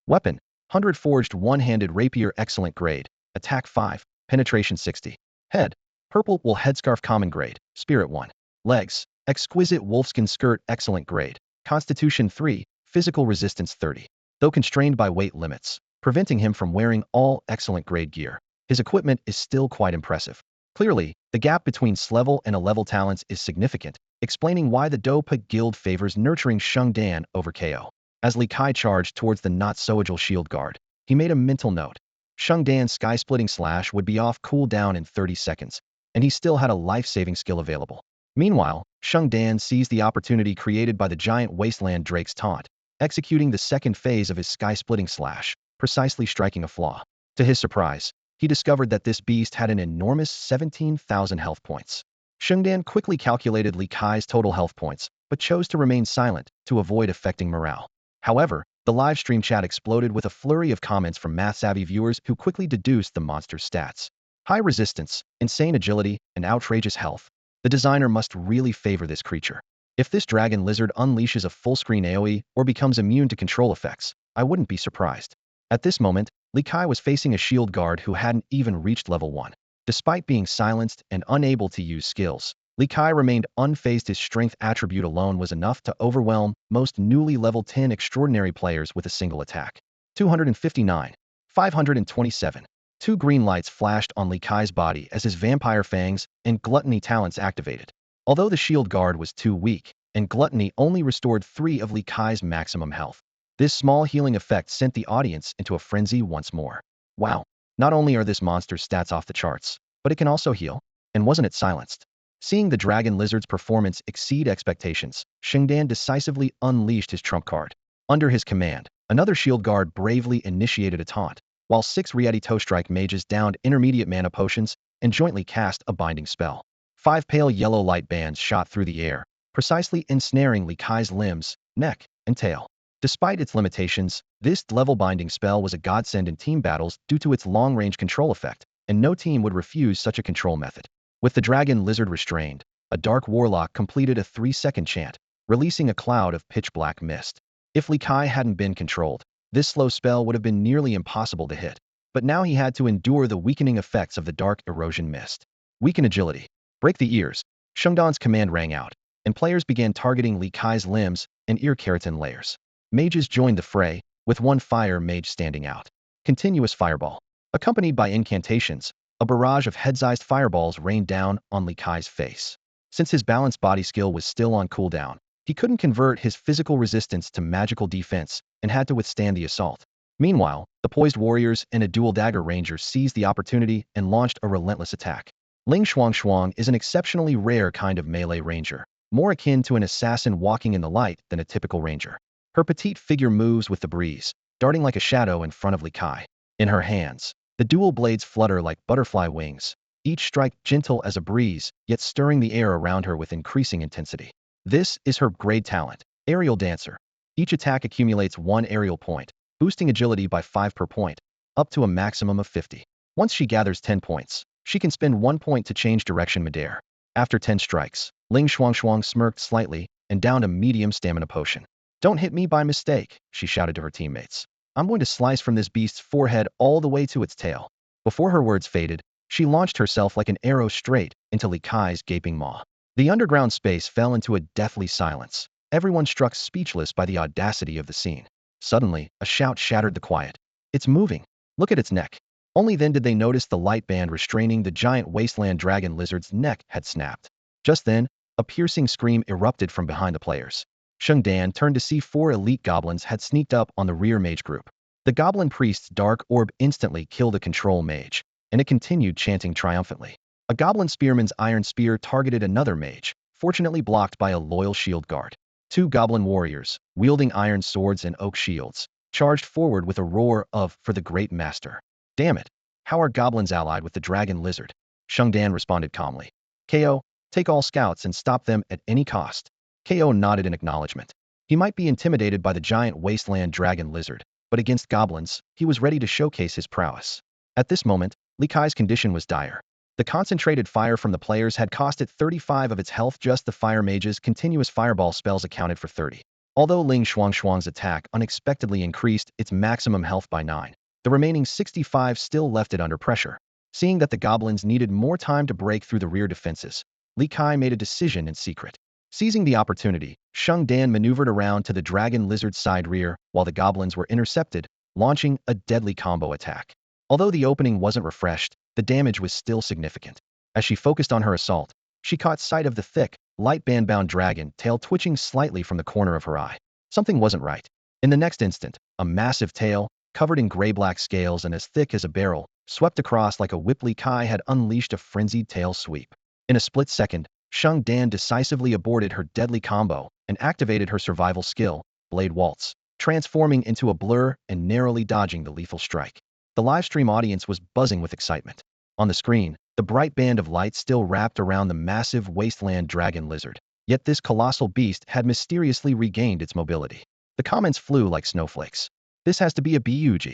weapon, 100 forged one-handed rapier excellent grade, attack 5, penetration 60. Head, purple wool headscarf common grade, spirit 1. Legs, exquisite wolfskin skirt excellent grade, constitution 3, physical resistance 30. Though constrained by weight limits, preventing him from wearing all excellent grade gear, his equipment is still quite impressive. Clearly, the gap between S-level and A-level talents is significant, explaining why the Dopa Guild favors nurturing Shengdan over KO. As Li Kai charged towards the not-so-agile shield guard, he made a mental note. Shengdan's sky-splitting slash would be off cooldown in 30 seconds, and he still had a life-saving skill available. Meanwhile, Shengdan seized the opportunity created by the giant wasteland drake's taunt, executing the second phase of his sky-splitting slash, precisely striking a flaw. To his surprise, he discovered that this beast had an enormous 17,000 health points. Shengdan quickly calculated Li Kai's total health points, but chose to remain silent to avoid affecting morale. However, the live stream chat exploded with a flurry of comments from math-savvy viewers who quickly deduced the monster's stats. High resistance, insane agility, and outrageous health. The designer must really favor this creature. If this dragon lizard unleashes a full-screen AoE or becomes immune to control effects, I wouldn't be surprised. At this moment, Li Kai was facing a shield guard who hadn't even reached level 1. Despite being silenced and unable to use skills, Li Kai remained unfazed. His strength attribute alone was enough to overwhelm most newly level 10 extraordinary players with a single attack. 259. 527. Two green lights flashed on Li Kai's body as his vampire fangs and gluttony talents activated. Although the shield guard was too weak, and gluttony only restored 3 of Li Kai's maximum health, this small healing effect sent the audience into a frenzy once more. Wow, not only are this monster's stats off the charts, but it can also heal. And wasn't it silenced? Seeing the dragon lizard's performance exceed expectations, Shengdan decisively unleashed his trump card. Under his command, another shield guard bravely initiated a taunt, while 6 Rieti Toe Strike mages downed intermediate mana potions and jointly cast a binding spell. 5 pale yellow light bands shot through the air, precisely ensnaring Li Kai's limbs, neck, and tail. Despite its limitations, this level binding spell was a godsend in team battles due to its long-range control effect, and no team would refuse such a control method. With the dragon lizard restrained, a dark warlock completed a 3-second chant, releasing a cloud of pitch-black mist. If Li Kai hadn't been controlled, this slow spell would have been nearly impossible to hit, but now he had to endure the weakening effects of the dark erosion mist. Weaken agility. Break the ears. Shengdan's command rang out, and players began targeting Li Kai's limbs and ear keratin layers. Mages joined the fray, with one fire mage standing out. Continuous fireball. Accompanied by incantations, a barrage of head-sized fireballs rained down on Li Kai's face. Since his balanced body skill was still on cooldown, he couldn't convert his physical resistance to magical defense and had to withstand the assault. Meanwhile, the poised warriors and a dual dagger ranger seized the opportunity and launched a relentless attack. Ling Shuang is an exceptionally rare kind of melee ranger, more akin to an assassin walking in the light than a typical ranger. Her petite figure moves with the breeze, darting like a shadow in front of Li Kai. In her hands, the dual blades flutter like butterfly wings, each strike gentle as a breeze, yet stirring the air around her with increasing intensity. This is her grade talent, Aerial Dancer. Each attack accumulates 1 aerial point, boosting agility by 5 per point, up to a maximum of 50. Once she gathers 10 points, she can spend 1 point to change direction midair. After 10 strikes, Ling Shuang smirked slightly and downed a medium stamina potion. "Don't hit me by mistake," she shouted to her teammates. "I'm going to slice from this beast's forehead all the way to its tail." Before her words faded, she launched herself like an arrow straight into Li Kai's gaping maw. The underground space fell into a deathly silence. Everyone struck speechless by the audacity of the scene. Suddenly, a shout shattered the quiet. "It's moving! Look at its neck!" Only then did they notice the light band restraining the giant wasteland dragon lizard's neck had snapped. Just then, a piercing scream erupted from behind the players. Shengdan turned to see 4 elite goblins had sneaked up on the rear mage group. The goblin priest's dark orb instantly killed a control mage, and it continued chanting triumphantly. A goblin spearman's iron spear targeted another mage, fortunately blocked by a loyal shield guard. 2 goblin warriors, wielding iron swords and oak shields, charged forward with a roar of "For the Great Master." "Damn it! How are goblins allied with the dragon lizard?" Shengdan responded calmly. "KO, take all scouts and stop them at any cost." KO nodded in acknowledgement. He might be intimidated by the giant wasteland dragon lizard, but against goblins, he was ready to showcase his prowess. At this moment, Li Kai's condition was dire. The concentrated fire from the players had cost it 35 of its health. Just the fire mage's continuous fireball spells accounted for 30. Although Ling Shuang's attack unexpectedly increased its maximum health by 9, the remaining 65 still left it under pressure. Seeing that the goblins needed more time to break through the rear defenses, Li Kai made a decision in secret. Seizing the opportunity, Shengdan maneuvered around to the dragon lizard's side rear while the goblins were intercepted, launching a deadly combo attack. Although the opening wasn't refreshed, the damage was still significant. As she focused on her assault, she caught sight of the thick, light band-bound dragon tail twitching slightly from the corner of her eye. Something wasn't right. In the next instant, a massive tail, covered in gray-black scales and as thick as a barrel, swept across like a whip. Li Kai had unleashed a frenzied tail sweep. In a split second, Shengdan decisively aborted her deadly combo and activated her survival skill, Blade Waltz, transforming into a blur and narrowly dodging the lethal strike. The livestream audience was buzzing with excitement. On the screen, the bright band of light still wrapped around the massive wasteland dragon lizard, yet this colossal beast had mysteriously regained its mobility. The comments flew like snowflakes. "This has to be a bug.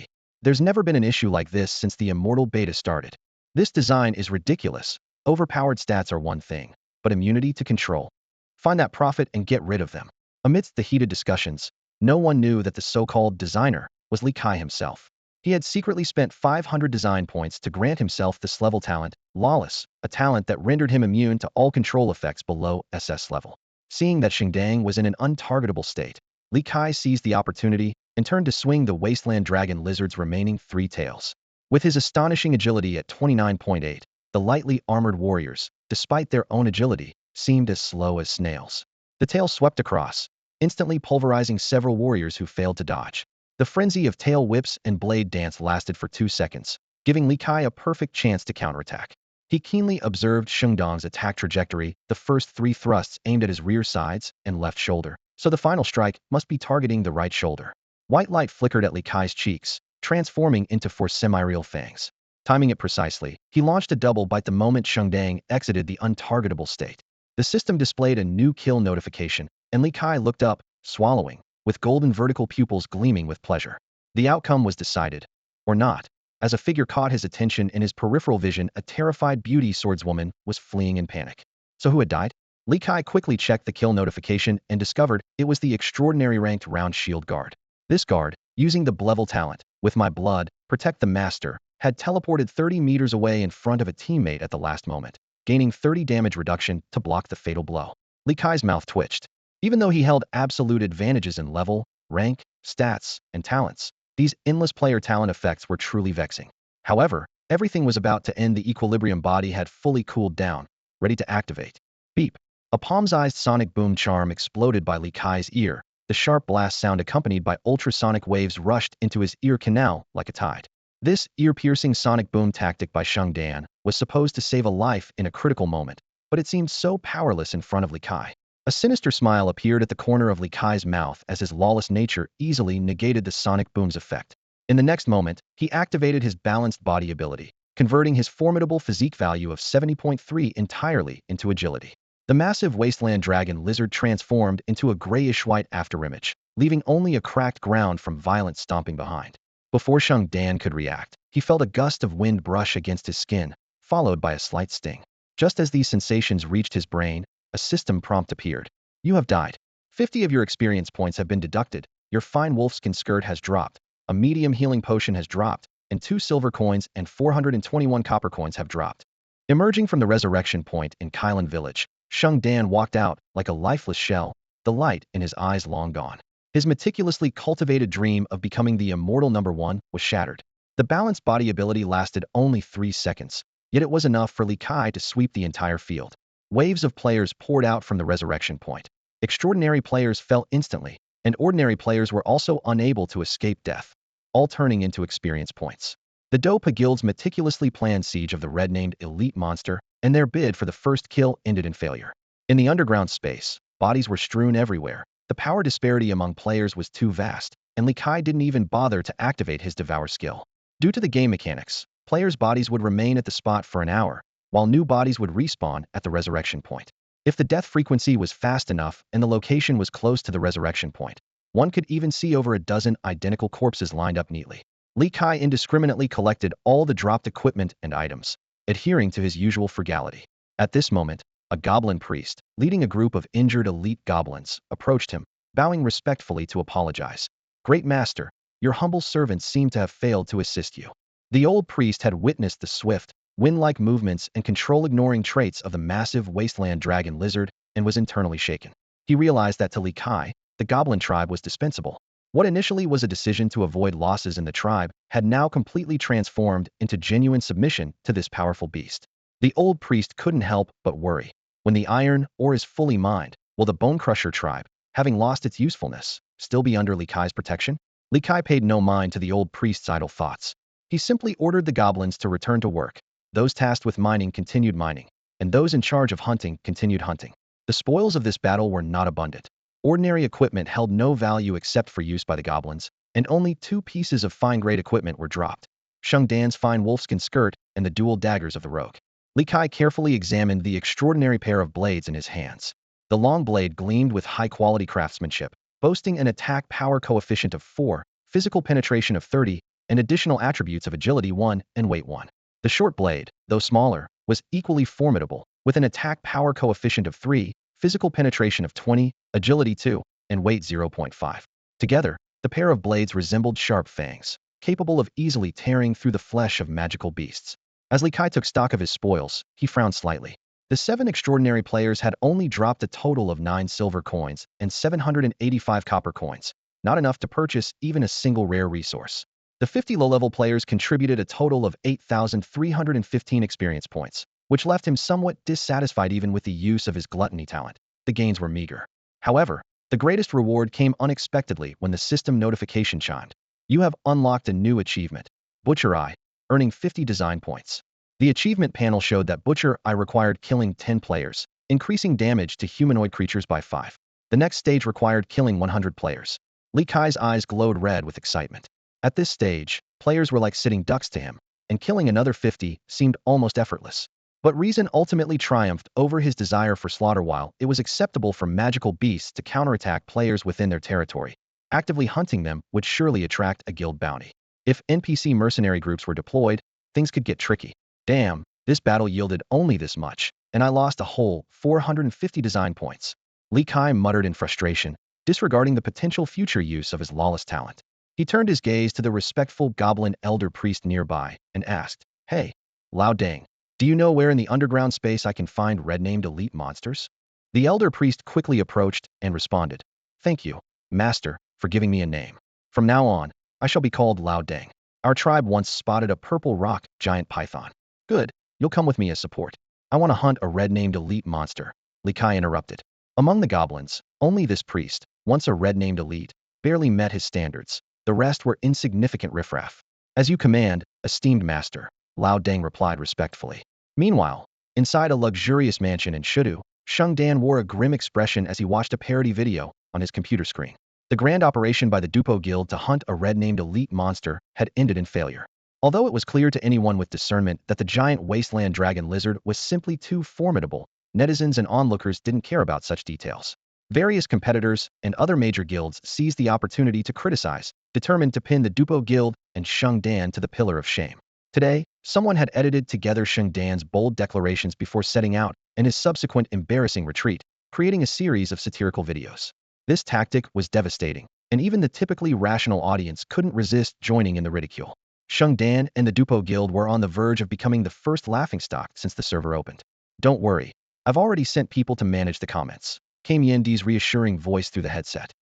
There's never been an issue like this since the Immortal beta started. This design is ridiculous. Overpowered stats are one thing, but immunity to control. Find that prophet and get rid of them." Amidst the heated discussions, no one knew that the so-called designer was Li Kai himself. He had secretly spent 500 design points to grant himself this level talent, Lawless, a talent that rendered him immune to all control effects below SS level. Seeing that Xingdang was in an untargetable state, Li Kai seized the opportunity and turned to swing the Wasteland Dragon Lizard's remaining 3 tails. With his astonishing agility at 29.8, the lightly armored warriors, despite their own agility, seemed as slow as snails. The tail swept across, instantly pulverizing several warriors who failed to dodge. The frenzy of tail whips and blade dance lasted for 2 seconds, giving Li Kai a perfect chance to counterattack. He keenly observed Xingdang's attack trajectory, the first 3 thrusts aimed at his rear sides and left shoulder, so the final strike must be targeting the right shoulder. White light flickered at Li Kai's cheeks, transforming into 4 semi-real fangs. Timing it precisely, he launched a double bite the moment Xingdang exited the untargetable state. The system displayed a new kill notification, and Li Kai looked up, swallowing, with golden vertical pupils gleaming with pleasure. The outcome was decided. Or not. As a figure caught his attention in his peripheral vision, a terrified beauty swordswoman was fleeing in panic. So who had died? Li Kai quickly checked the kill notification and discovered it was the extraordinary ranked round shield guard. This guard, using the level talent, with my blood, protect the master, had teleported 30 meters away in front of a teammate at the last moment, gaining 30 damage reduction to block the fatal blow. Li Kai's mouth twitched. Even though he held absolute advantages in level, rank, stats, and talents, these endless player talent effects were truly vexing. However, everything was about to end. The equilibrium body had fully cooled down, ready to activate. Beep. A palm-sized sonic boom charm exploded by Li Kai's ear. The sharp blast sound accompanied by ultrasonic waves rushed into his ear canal like a tide. This ear-piercing sonic boom tactic by Xingdang was supposed to save a life in a critical moment, but it seemed so powerless in front of Li Kai. A sinister smile appeared at the corner of Li Kai's mouth as his lawless nature easily negated the sonic boom's effect. In the next moment, he activated his balanced body ability, converting his formidable physique value of 70.3 entirely into agility. The massive Wasteland Dragon Lizard transformed into a grayish-white afterimage, leaving only a cracked ground from violent stomping behind. Before Xingdang could react, he felt a gust of wind brush against his skin, followed by a slight sting. Just as these sensations reached his brain, a system prompt appeared. You have died. 50 of your experience points have been deducted, your fine wolfskin skirt has dropped, a medium healing potion has dropped, and 2 silver coins and 421 copper coins have dropped. Emerging from the resurrection point in Kailan village, Xingdang walked out like a lifeless shell, the light in his eyes long gone. His meticulously cultivated dream of becoming the immortal #1 was shattered. The balanced body ability lasted only 3 seconds, yet it was enough for Li Kai to sweep the entire field. Waves of players poured out from the resurrection point. Extraordinary players fell instantly, and ordinary players were also unable to escape death, all turning into experience points. The Dopa Guild's meticulously planned siege of the red-named elite monster and their bid for the first kill ended in failure. In the underground space, bodies were strewn everywhere. The power disparity among players was too vast, and Li Kai didn't even bother to activate his Devour skill. Due to the game mechanics, players' bodies would remain at the spot for an hour, while new bodies would respawn at the resurrection point. If the death frequency was fast enough and the location was close to the resurrection point, one could even see over a dozen identical corpses lined up neatly. Li Kai indiscriminately collected all the dropped equipment and items, adhering to his usual frugality. At this moment, a goblin priest, leading a group of injured elite goblins, approached him, bowing respectfully to apologize. Great master, your humble servants seem to have failed to assist you. The old priest had witnessed the swift, wind-like movements and control-ignoring traits of the massive Wasteland Dragon Lizard and was internally shaken. He realized that to Li Kai, the goblin tribe was dispensable. What initially was a decision to avoid losses in the tribe had now completely transformed into genuine submission to this powerful beast. The old priest couldn't help but worry. When the iron ore is fully mined, will the Bone Crusher tribe, having lost its usefulness, still be under Li Kai's protection? Li Kai paid no mind to the old priest's idle thoughts. He simply ordered the goblins to return to work. Those tasked with mining continued mining, and those in charge of hunting continued hunting. The spoils of this battle were not abundant. Ordinary equipment held no value except for use by the goblins, and only 2 pieces of fine-grade equipment were dropped. Xingdang's fine wolfskin skirt and the dual daggers of the rogue. Li Kai carefully examined the extraordinary pair of blades in his hands. The long blade gleamed with high-quality craftsmanship, boasting an attack power coefficient of 4, physical penetration of 30, and additional attributes of agility 1 and weight 1. The short blade, though smaller, was equally formidable, with an attack power coefficient of 3, physical penetration of 20, agility 2, and weight 0.5. Together, the pair of blades resembled sharp fangs, capable of easily tearing through the flesh of magical beasts. As Li Kai took stock of his spoils, he frowned slightly. The 7 extraordinary players had only dropped a total of 9 silver coins and 785 copper coins, not enough to purchase even a single rare resource. The 50 low-level players contributed a total of 8,315 experience points, which left him somewhat dissatisfied even with the use of his gluttony talent. The gains were meager. However, the greatest reward came unexpectedly when the system notification chimed. You have unlocked a new achievement, Butcher Eye, earning 50 design points. The achievement panel showed that Butcher Eye required killing 10 players, increasing damage to humanoid creatures by 5. The next stage required killing 100 players. Li Kai's eyes glowed red with excitement. At this stage, players were like sitting ducks to him, and killing another 50 seemed almost effortless. But reason ultimately triumphed over his desire for slaughter. While it was acceptable for magical beasts to counterattack players within their territory, actively hunting them would surely attract a guild bounty. If NPC mercenary groups were deployed, things could get tricky. Damn, this battle yielded only this much, and I lost a whole 450 design points. Li Kai muttered in frustration, disregarding the potential future use of his lawless talent. He turned his gaze to the respectful goblin elder priest nearby and asked, "Hey, Lao Dang, do you know where in the underground space I can find red-named elite monsters?" The elder priest quickly approached and responded, "Thank you, Master, for giving me a name. From now on, I shall be called Lao Dang. Our tribe once spotted a purple rock giant python." "Good, you'll come with me as support. I want to hunt a red-named elite monster," Li Kai interrupted. Among the goblins, only this priest, once a red-named elite, barely met his standards. The rest were insignificant riffraff. "As you command, esteemed master," Lao Dang replied respectfully. Meanwhile, inside a luxurious mansion in Shudu, Sheng Dan wore a grim expression as he watched a parody video on his computer screen. The grand operation by the Dupo Guild to hunt a red-named elite monster had ended in failure. Although it was clear to anyone with discernment that the giant wasteland dragon lizard was simply too formidable, netizens and onlookers didn't care about such details. Various competitors and other major guilds seized the opportunity to criticize, determined to pin the Dupo Guild and Sheng Dan to the pillar of shame. Today, someone had edited together Sheng Dan's bold declarations before setting out and his subsequent embarrassing retreat, creating a series of satirical videos. This tactic was devastating, and even the typically rational audience couldn't resist joining in the ridicule. Sheng Dan and the Dupo Guild were on the verge of becoming the first laughingstock since the server opened. "Don't worry, I've already sent people to manage the comments," came Yendi's reassuring voice through the headset.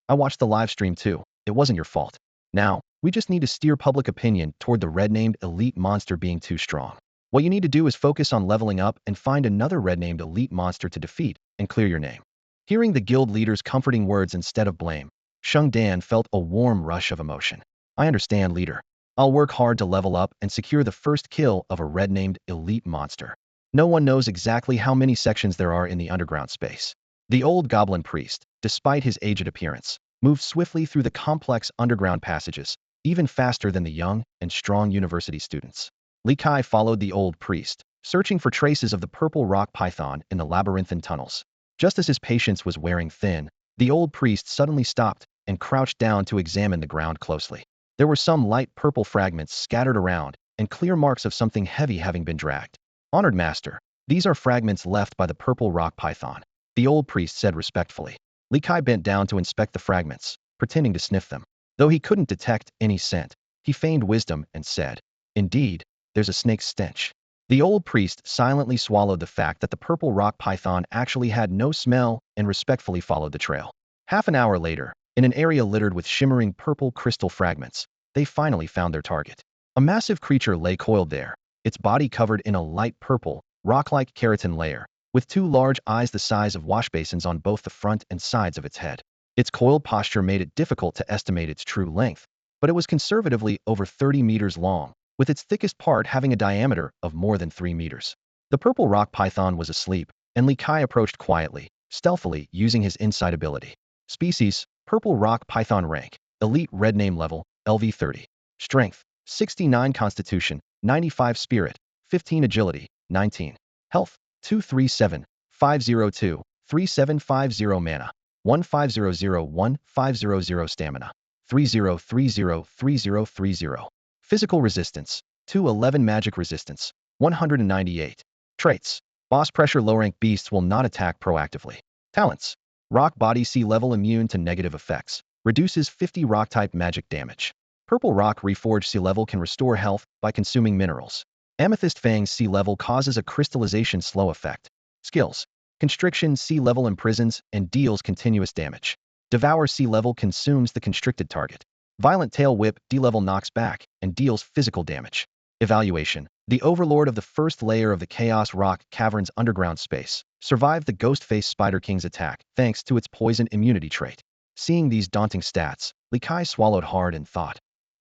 "I watched the live stream too. It wasn't your fault. Now, we just need to steer public opinion toward the red-named elite monster being too strong. What you need to do is focus on leveling up and find another red-named elite monster to defeat and clear your name." Hearing the guild leader's comforting words instead of blame, Sheng Dan felt a warm rush of emotion. "I understand, leader. I'll work hard to level up and secure the first kill of a red-named elite monster." No one knows exactly how many sections there are in the underground space. The old goblin priest, despite his aged appearance, moved swiftly through the complex underground passages, even faster than the young and strong university students. Li Kai followed the old priest, searching for traces of the purple rock python in the labyrinthine tunnels. Just as his patience was wearing thin, the old priest suddenly stopped and crouched down to examine the ground closely. There were some light purple fragments scattered around, and clear marks of something heavy having been dragged. "Honored master, these are fragments left by the purple rock python," the old priest said respectfully. Li Kai bent down to inspect the fragments, pretending to sniff them. Though he couldn't detect any scent, he feigned wisdom and said, "Indeed, there's a snake's stench." The old priest silently swallowed the fact that the purple rock python actually had no smell and respectfully followed the trail. Half an hour later, in an area littered with shimmering purple crystal fragments, they finally found their target. A massive creature lay coiled there, its body covered in a light purple, rock-like keratin layer, with 2 large eyes the size of washbasins on both the front and sides of its head. Its coiled posture made it difficult to estimate its true length, but it was conservatively over 30 meters long, with its thickest part having a diameter of more than 3 meters. The purple rock python was asleep, and Li Kai approached quietly, stealthily using his insight ability. Species, purple rock python rank, elite red name level, LV 30. Strength, 69 constitution, 95 spirit, 15 agility, 19. Health, 237, 502, 3750 mana, 1500 500 stamina, 3030 3030. Physical resistance, 211 magic resistance, 198. Traits, boss pressure low-rank beasts will not attack proactively. Talents, rock body sea level immune to negative effects, reduces 50 rock-type magic damage. Purple rock reforged sea level can restore health by consuming minerals. Amethyst fang's sea level causes a crystallization slow effect. Skills. Constriction sea level imprisons and deals continuous damage. Devour sea level consumes the constricted target. Violent tail whip D-level knocks back and deals physical damage. Evaluation. The overlord of the first layer of the Chaos Rock Cavern's underground space survived the Ghostface Spider King's attack thanks to its poison immunity trait. Seeing these daunting stats, Li Kai swallowed hard and thought,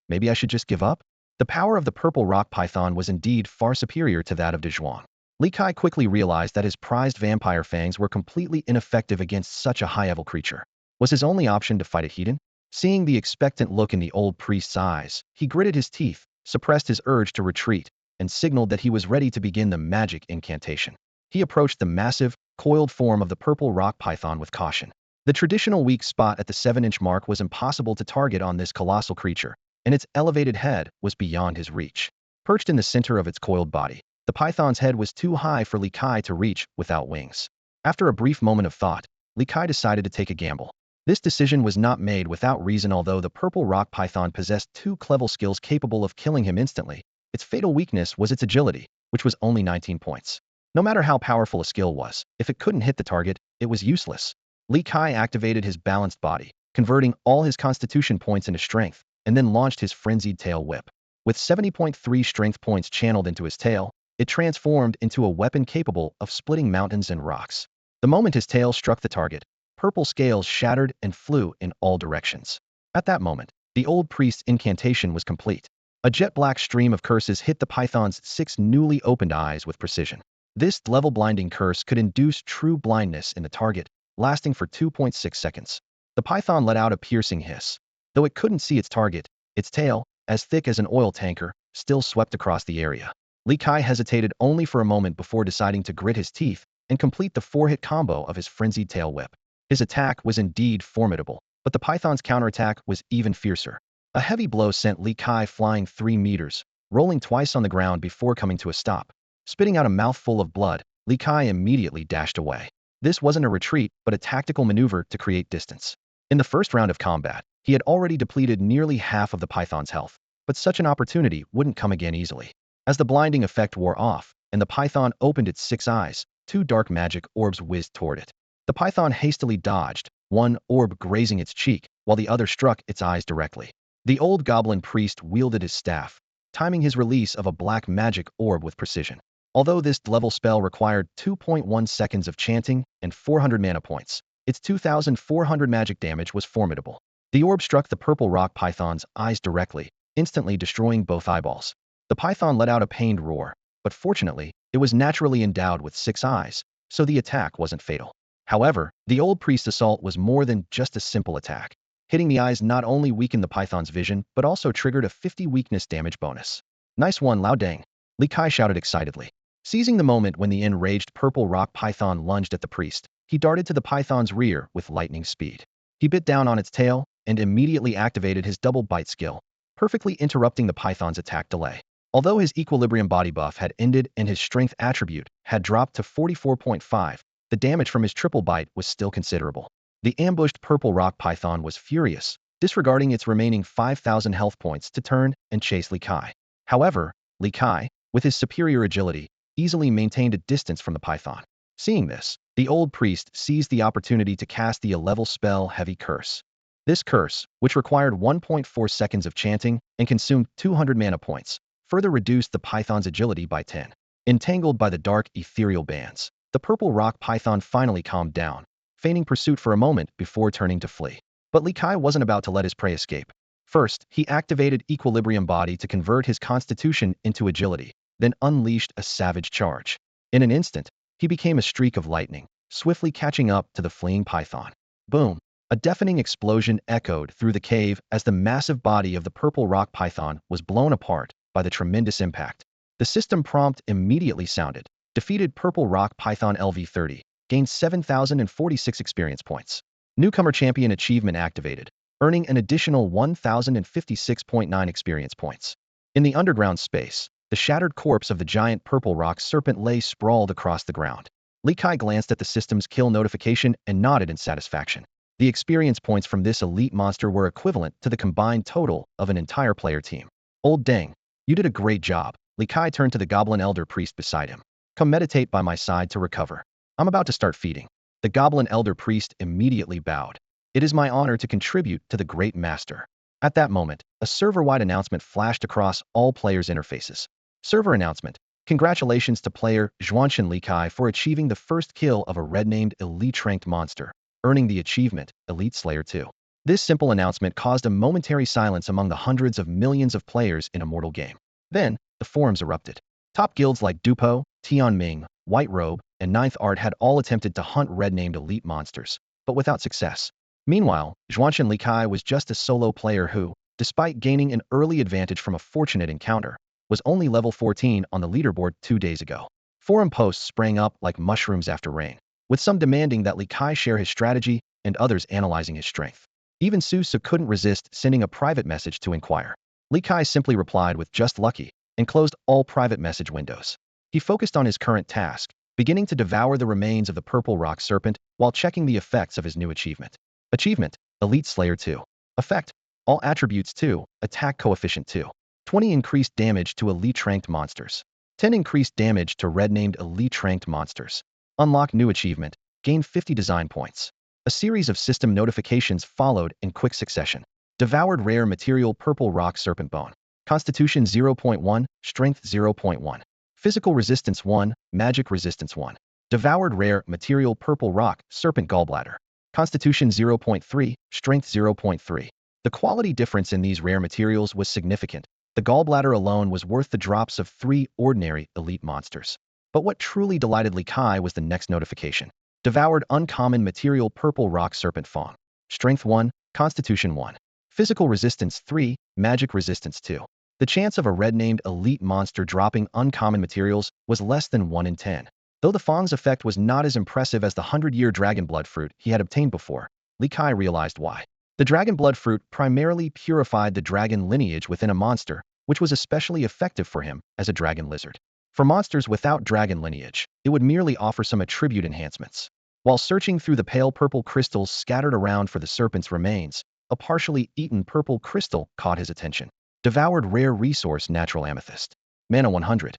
maybe I should just give up? The power of the purple rock python was indeed far superior to that of De Zhuang. Li Kai quickly realized that his prized vampire fangs were completely ineffective against such a high-level creature. Was his only option to fight a heathen? Seeing the expectant look in the old priest's eyes, he gritted his teeth, suppressed his urge to retreat, and signaled that he was ready to begin the magic incantation. He approached the massive, coiled form of the purple rock python with caution. The traditional weak spot at the 7-inch mark was impossible to target on this colossal creature, and its elevated head was beyond his reach. Perched in the center of its coiled body, the python's head was too high for Li Kai to reach without wings. After a brief moment of thought, Li Kai decided to take a gamble. This decision was not made without reason. Although the purple rock python possessed 2 clever skills capable of killing him instantly, its fatal weakness was its agility, which was only 19 points. No matter how powerful a skill was, if it couldn't hit the target, it was useless. Li Kai activated his balanced body, converting all his constitution points into strength, and then launched his frenzied tail whip. With 70.3 strength points channeled into his tail, it transformed into a weapon capable of splitting mountains and rocks. The moment his tail struck the target, purple scales shattered and flew in all directions. At that moment, the old priest's incantation was complete. A jet-black stream of curses hit the python's 6 newly opened eyes with precision. This level blinding curse could induce true blindness in the target, lasting for 2.6 seconds. The python let out a piercing hiss. Though it couldn't see its target, its tail, as thick as an oil tanker, still swept across the area. Li Kai hesitated only for a moment before deciding to grit his teeth and complete the 4-hit combo of his frenzied tail whip. His attack was indeed formidable, but the python's counterattack was even fiercer. A heavy blow sent Li Kai flying 3 meters, rolling twice on the ground before coming to a stop. Spitting out a mouthful of blood, Li Kai immediately dashed away. This wasn't a retreat, but a tactical maneuver to create distance. In the first round of combat, he had already depleted nearly half of the python's health, but such an opportunity wouldn't come again easily. As the blinding effect wore off, and the python opened its 6 eyes, 2 dark magic orbs whizzed toward it. The python hastily dodged, one orb grazing its cheek, while the other struck its eyes directly. The old goblin priest wielded his staff, timing his release of a black magic orb with precision. Although this level spell required 2.1 seconds of chanting and 400 mana points, its 2,400 magic damage was formidable. The orb struck the purple rock python's eyes directly, instantly destroying both eyeballs. The python let out a pained roar, but fortunately, it was naturally endowed with 6 eyes, so the attack wasn't fatal. However, the old priest's assault was more than just a simple attack. Hitting the eyes not only weakened the python's vision, but also triggered a 50 weakness damage bonus. Nice one, Lao Dang, Li Kai shouted excitedly. Seizing the moment when the enraged purple rock python lunged at the priest, he darted to the python's rear with lightning speed. He bit down on its tail and immediately activated his double bite skill, perfectly interrupting the python's attack delay. Although his equilibrium body buff had ended and his strength attribute had dropped to 44.5, the damage from his triple bite was still considerable. The ambushed purple rock python was furious, disregarding its remaining 5,000 health points to turn and chase Li Kai. However, Li Kai, with his superior agility, easily maintained a distance from the python. Seeing this, the old priest seized the opportunity to cast the 11-level spell Heavy Curse. This curse, which required 1.4 seconds of chanting and consumed 200 mana points, further reduced the python's agility by 10. Entangled by the dark ethereal bands, the purple rock python finally calmed down, feigning pursuit for a moment before turning to flee. But Li Kai wasn't about to let his prey escape. First, he activated Equilibrium Body to convert his constitution into agility, then unleashed a savage charge. In an instant, he became a streak of lightning, swiftly catching up to the fleeing python. Boom! A deafening explosion echoed through the cave as the massive body of the purple rock python was blown apart by the tremendous impact. The system prompt immediately sounded. Defeated purple rock python LV30, gained 7,046 experience points. Newcomer champion achievement activated, earning an additional 1,056.9 experience points. In the underground space, the shattered corpse of the giant purple rock serpent lay sprawled across the ground. Li Kai glanced at the system's kill notification and nodded in satisfaction. The experience points from this elite monster were equivalent to the combined total of an entire player team. Old dang, you did a great job. Li Kai turned to the goblin elder priest beside him. Come meditate by my side to recover. I'm about to start feeding. The goblin elder priest immediately bowed. It is my honor to contribute to the great master. At that moment, a server-wide announcement flashed across all players' interfaces. Server announcement. Congratulations to player Zhuanshan Li Kai for achieving the first kill of a red-named elite-ranked monster, earning the achievement Elite Slayer 2. This simple announcement caused a momentary silence among the hundreds of millions of players in Immortal game. Then, the forums erupted. Top guilds like Dupo, Tianming, White Robe, and Ninth Art had all attempted to hunt red-named elite monsters, but without success. Meanwhile, Zhuanshan Li Kai was just a solo player who, despite gaining an early advantage from a fortunate encounter, was only level 14 on the leaderboard 2 days ago. Forum posts sprang up like mushrooms after rain, with some demanding that Li Kai share his strategy and others analyzing his strength. Even Su couldn't resist sending a private message to inquire. Li Kai simply replied with just lucky and closed all private message windows. He focused on his current task, beginning to devour the remains of the purple rock serpent while checking the effects of his new achievement. Achievement, Elite Slayer 2. Effect, all attributes 2, attack coefficient 2. 20 increased damage to elite-ranked monsters. 10 increased damage to red-named elite-ranked monsters. Unlock new achievement, gain 50 design points. A series of system notifications followed in quick succession. Devoured rare material purple rock serpent bone. Constitution 0.1, strength 0.1. Physical resistance 1, magic resistance 1. Devoured rare material purple rock serpent gallbladder. Constitution 0.3, strength 0.3. The quality difference in these rare materials was significant. The gallbladder alone was worth the drops of 3 ordinary elite monsters. But what truly delighted Li Kai was the next notification. Devoured uncommon material purple rock serpent fawn. Strength 1, Constitution 1. Physical resistance 3, magic resistance 2. The chance of a red-named elite monster dropping uncommon materials was less than 1 in 10. Though the fawn's effect was not as impressive as the 100-year dragon blood fruit he had obtained before, Li Kai realized why. The dragon blood fruit primarily purified the dragon lineage within a monster, which was especially effective for him as a dragon lizard. For monsters without dragon lineage, it would merely offer some attribute enhancements. While searching through the pale purple crystals scattered around for the serpent's remains, a partially eaten purple crystal caught his attention. Devoured rare resource natural amethyst. Mana 100.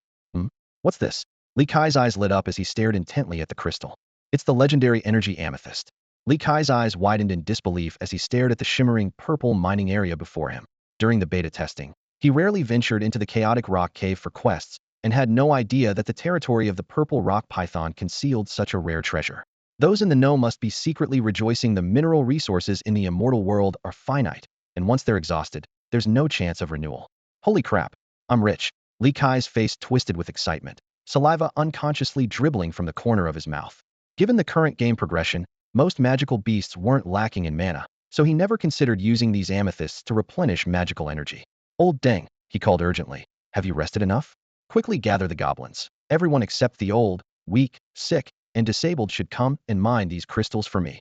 What's this? Li Kai's eyes lit up as he stared intently at the crystal. It's the legendary energy amethyst. Li Kai's eyes widened in disbelief as he stared at the shimmering purple mining area before him. During the beta testing, he rarely ventured into the chaotic rock cave for quests and had no idea that the territory of the purple rock python concealed such a rare treasure. Those in the know must be secretly rejoicing the mineral resources in the immortal world are finite, and once they're exhausted, there's no chance of renewal. Holy crap, I'm rich. Li Kai's face twisted with excitement, saliva unconsciously dribbling from the corner of his mouth. Given the current game progression, most magical beasts weren't lacking in mana, so he never considered using these amethysts to replenish magical energy. Old dang, he called urgently. Have you rested enough? Quickly gather the goblins. Everyone except the old, weak, sick, and disabled should come and mine these crystals for me.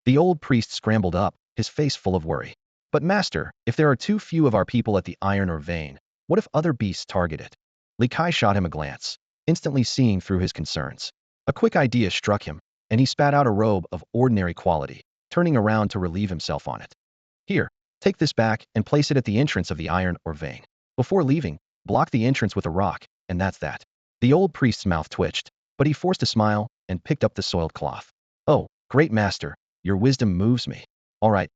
The old priest scrambled up, his face full of worry. But master, if there are too few of our people at the iron or vein, what if other beasts target it? Li Kai shot him a glance, instantly seeing through his concerns. A quick idea struck him, and he spat out a robe of ordinary quality, turning around to relieve himself on it. Here, take this back and place it at the entrance of the iron or vein. Before leaving, block the entrance with a rock, and that's that. The old priest's mouth twitched, but he forced a smile and picked up the soiled cloth. Oh, great master, your wisdom moves me. All right,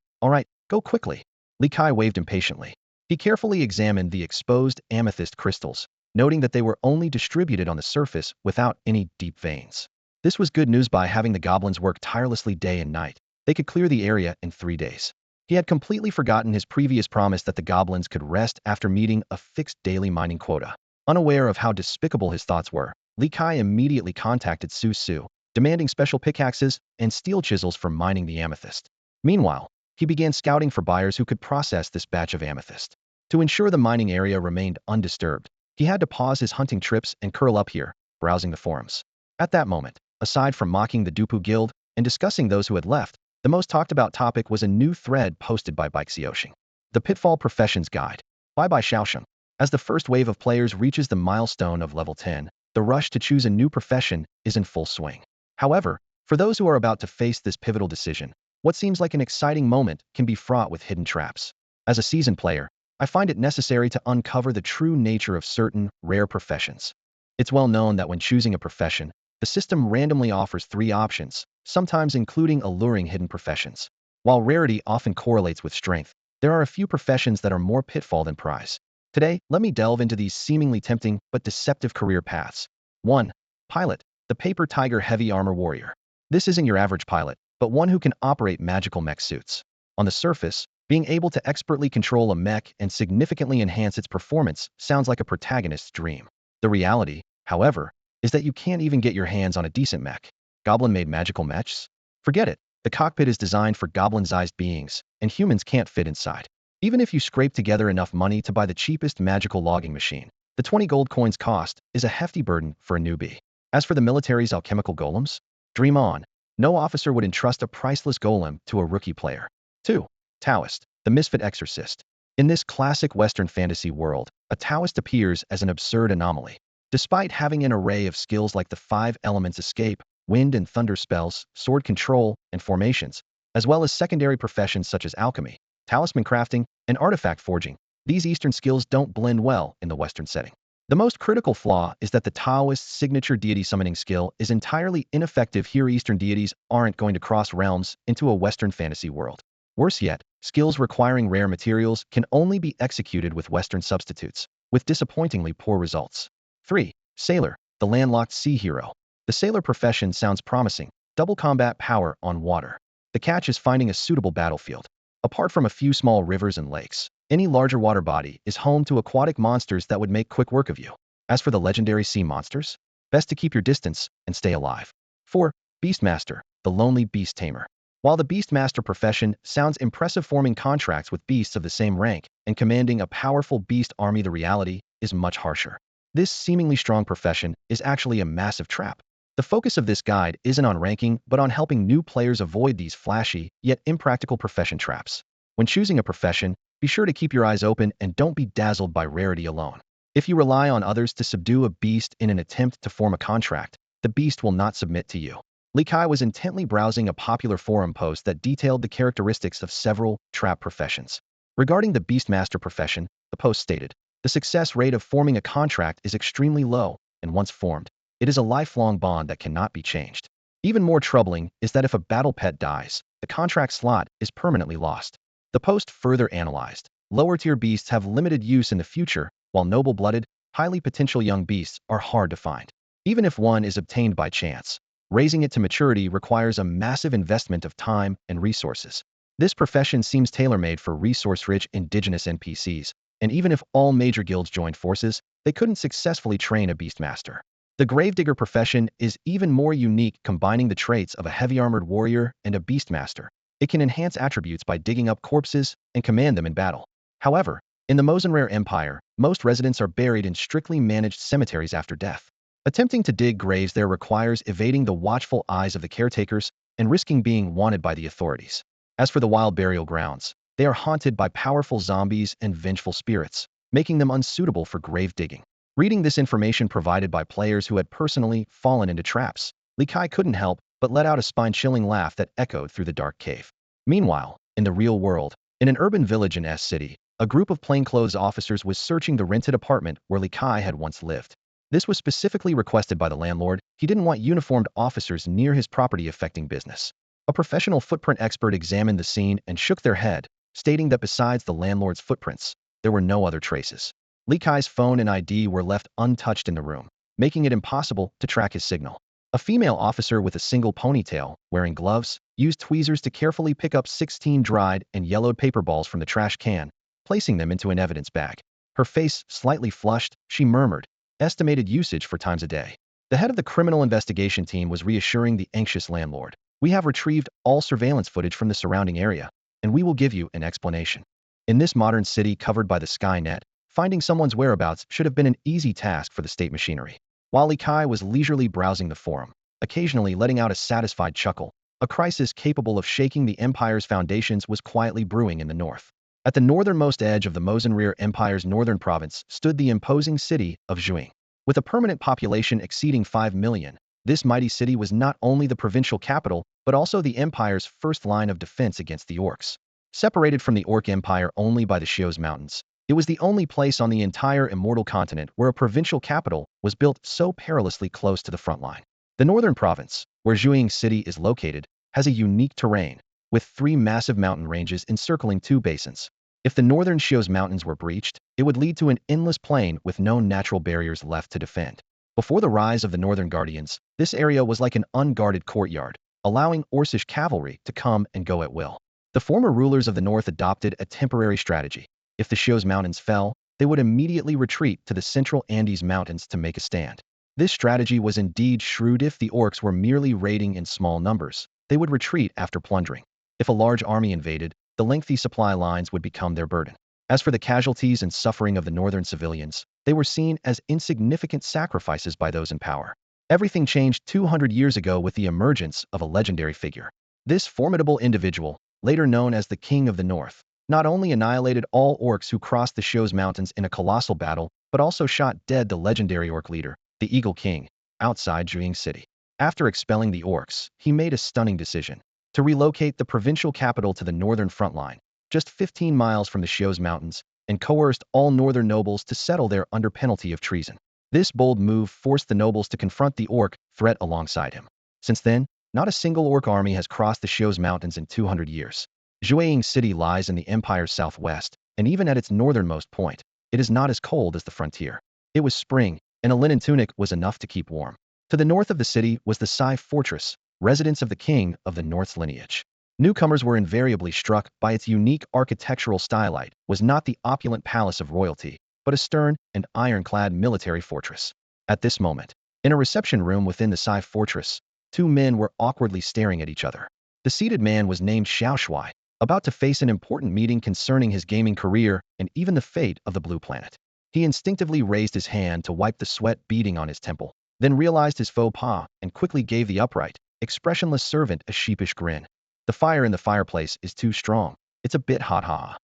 go quickly. Li Kai waved impatiently. He carefully examined the exposed amethyst crystals, noting that they were only distributed on the surface without any deep veins. This was good news. By having the goblins work tirelessly day and night, they could clear the area in 3 days. He had completely forgotten his previous promise that the goblins could rest after meeting a fixed daily mining quota. Unaware of how despicable his thoughts were, Li Kai immediately contacted Su, demanding special pickaxes and steel chisels for mining the amethyst. Meanwhile, he began scouting for buyers who could process this batch of amethyst. To ensure the mining area remained undisturbed, he had to pause his hunting trips and curl up here, browsing the forums. At that moment, aside from mocking the Dupu Guild and discussing those who had left, the most talked about topic was a new thread posted by Baixiaoxing. The Pitfall Professions Guide. By Xiaosheng. As the first wave of players reaches the milestone of level 10, the rush to choose a new profession is in full swing. However, for those who are about to face this pivotal decision, What seems like an exciting moment can be fraught with hidden traps. As a seasoned player, I find it necessary to uncover the true nature of certain rare professions. It's well known that when choosing a profession, the system randomly offers three options, sometimes including alluring hidden professions. While rarity often correlates with strength, there are a few professions that are more pitfall than prize. Today, let me delve into these seemingly tempting but deceptive career paths. 1. Pilot, the paper tiger heavy armor warrior. This isn't your average pilot, but one who can operate magical mech suits. On the surface, being able to expertly control a mech and significantly enhance its performance sounds like a protagonist's dream. The reality, however, is that you can't even get your hands on a decent mech. Goblin-made magical mechs? Forget it. The cockpit is designed for goblin-sized beings, and humans can't fit inside. Even if you scrape together enough money to buy the cheapest magical logging machine, the 20 gold coins cost is a hefty burden for a newbie. As for the military's alchemical golems, dream on. No officer would entrust a priceless golem to a rookie player. 2. Taoist, the misfit exorcist. In this classic Western fantasy world, a Taoist appears as an absurd anomaly. Despite having an array of skills like the 5 elements escape, wind and thunder spells, sword control, and formations, as well as secondary professions such as alchemy, talisman crafting, and artifact forging, these Eastern skills don't blend well in the Western setting. The most critical flaw is that the Taoist's signature deity summoning skill is entirely ineffective here. Eastern deities aren't going to cross realms into a Western fantasy world. Worse yet, skills requiring rare materials can only be executed with Western substitutes, with disappointingly poor results. 3. Sailor, the landlocked sea hero. The sailor profession sounds promising, double combat power on water. The catch is finding a suitable battlefield. Apart from a few small rivers and lakes, any larger water body is home to aquatic monsters that would make quick work of you. As for the legendary sea monsters, best to keep your distance and stay alive. 4. Beastmaster, the lonely beast tamer. While the Beastmaster profession sounds impressive, forming contracts with beasts of the same rank and commanding a powerful beast army, the reality is much harsher. This seemingly strong profession is actually a massive trap. The focus of this guide isn't on ranking, but on helping new players avoid these flashy, yet impractical profession traps. When choosing a profession, be sure to keep your eyes open and don't be dazzled by rarity alone. If you rely on others to subdue a beast in an attempt to form a contract, the beast will not submit to you. Li Kai was intently browsing a popular forum post that detailed the characteristics of several trap professions. Regarding the Beastmaster profession, the post stated, the success rate of forming a contract is extremely low, and once formed, it is a lifelong bond that cannot be changed. Even more troubling is that if a battle pet dies, the contract slot is permanently lost. The post further analyzed, lower-tier beasts have limited use in the future, while noble-blooded, highly potential young beasts are hard to find. Even if one is obtained by chance, raising it to maturity requires a massive investment of time and resources. This profession seems tailor-made for resource-rich indigenous NPCs, and even if all major guilds joined forces, they couldn't successfully train a beastmaster. The gravedigger profession is even more unique, combining the traits of a heavy-armored warrior and a beastmaster. It can enhance attributes by digging up corpses and command them in battle. However, in the Mozenrare Empire, most residents are buried in strictly managed cemeteries after death. Attempting to dig graves there requires evading the watchful eyes of the caretakers and risking being wanted by the authorities. As for the wild burial grounds, they are haunted by powerful zombies and vengeful spirits, making them unsuitable for grave digging. Reading this information provided by players who had personally fallen into traps, Li Kai couldn't help but let out a spine-chilling laugh that echoed through the dark cave. Meanwhile, in the real world, in an urban village in S City, a group of plainclothes officers was searching the rented apartment where Li Kai had once lived. This was specifically requested by the landlord. He didn't want uniformed officers near his property affecting business. A professional footprint expert examined the scene and shook their head, stating that besides the landlord's footprints, there were no other traces. Li Kai's phone and ID were left untouched in the room, making it impossible to track his signal. A female officer with a single ponytail, wearing gloves, used tweezers to carefully pick up 16 dried and yellowed paper balls from the trash can, placing them into an evidence bag. Her face slightly flushed, she murmured, estimated usage for times a day. The head of the criminal investigation team was reassuring the anxious landlord. We have retrieved all surveillance footage from the surrounding area, and we will give you an explanation. In this modern city covered by the Skynet, finding someone's whereabouts should have been an easy task for the state machinery. While Li Kai was leisurely browsing the forum, occasionally letting out a satisfied chuckle, a crisis capable of shaking the empire's foundations was quietly brewing in the north. At the northernmost edge of the Mozenrare Empire's northern province stood the imposing city of Zhuing. With a permanent population exceeding 5 million, This mighty city was not only the provincial capital, but also the empire's first line of defense against the orcs. Separated from the Orc Empire only by the Shios Mountains, it was the only place on the entire Immortal continent where a provincial capital was built so perilously close to the front line. The northern province, where Zhuang City is located, has a unique terrain, with 3 massive mountain ranges encircling 2 basins. If the northern Shios Mountains were breached, it would lead to an endless plain with no natural barriers left to defend. Before the rise of the Northern Guardians, this area was like an unguarded courtyard, allowing Orcish cavalry to come and go at will. The former rulers of the north adopted a temporary strategy. If the Shios Mountains fell, they would immediately retreat to the central Andes Mountains to make a stand. This strategy was indeed shrewd. If the orcs were merely raiding in small numbers, they would retreat after plundering. If a large army invaded, the lengthy supply lines would become their burden. As for the casualties and suffering of the northern civilians, they were seen as insignificant sacrifices by those in power. Everything changed 200 years ago with the emergence of a legendary figure. This formidable individual, later known as the King of the North, not only annihilated all orcs who crossed the Shios Mountains in a colossal battle, but also shot dead the legendary orc leader, the Eagle King, outside Zhuang City. After expelling the orcs, he made a stunning decision to relocate the provincial capital to the northern front line, just 15 miles from the Shios Mountains, and coerced all northern nobles to settle there under penalty of treason. This bold move forced the nobles to confront the orc threat alongside him. Since then, not a single orc army has crossed the Shios Mountains in 200 years. Zhuang City lies in the empire's southwest, and even at its northernmost point, it is not as cold as the frontier. It was spring, and a linen tunic was enough to keep warm. To the north of the city was the Sai Fortress, residence of the king of the North's lineage. Newcomers were invariably struck by its unique architectural style. It was not the opulent palace of royalty, but a stern and ironclad military fortress. At this moment, in a reception room within the Sai Fortress, 2 men were awkwardly staring at each other. The seated man was named Xiao Shuai, about to face an important meeting concerning his gaming career and even the fate of the Blue Planet. He instinctively raised his hand to wipe the sweat beading on his temple, then realized his faux pas and quickly gave the upright, expressionless servant a sheepish grin. The fire in the fireplace is too strong. It's a bit hot, ha.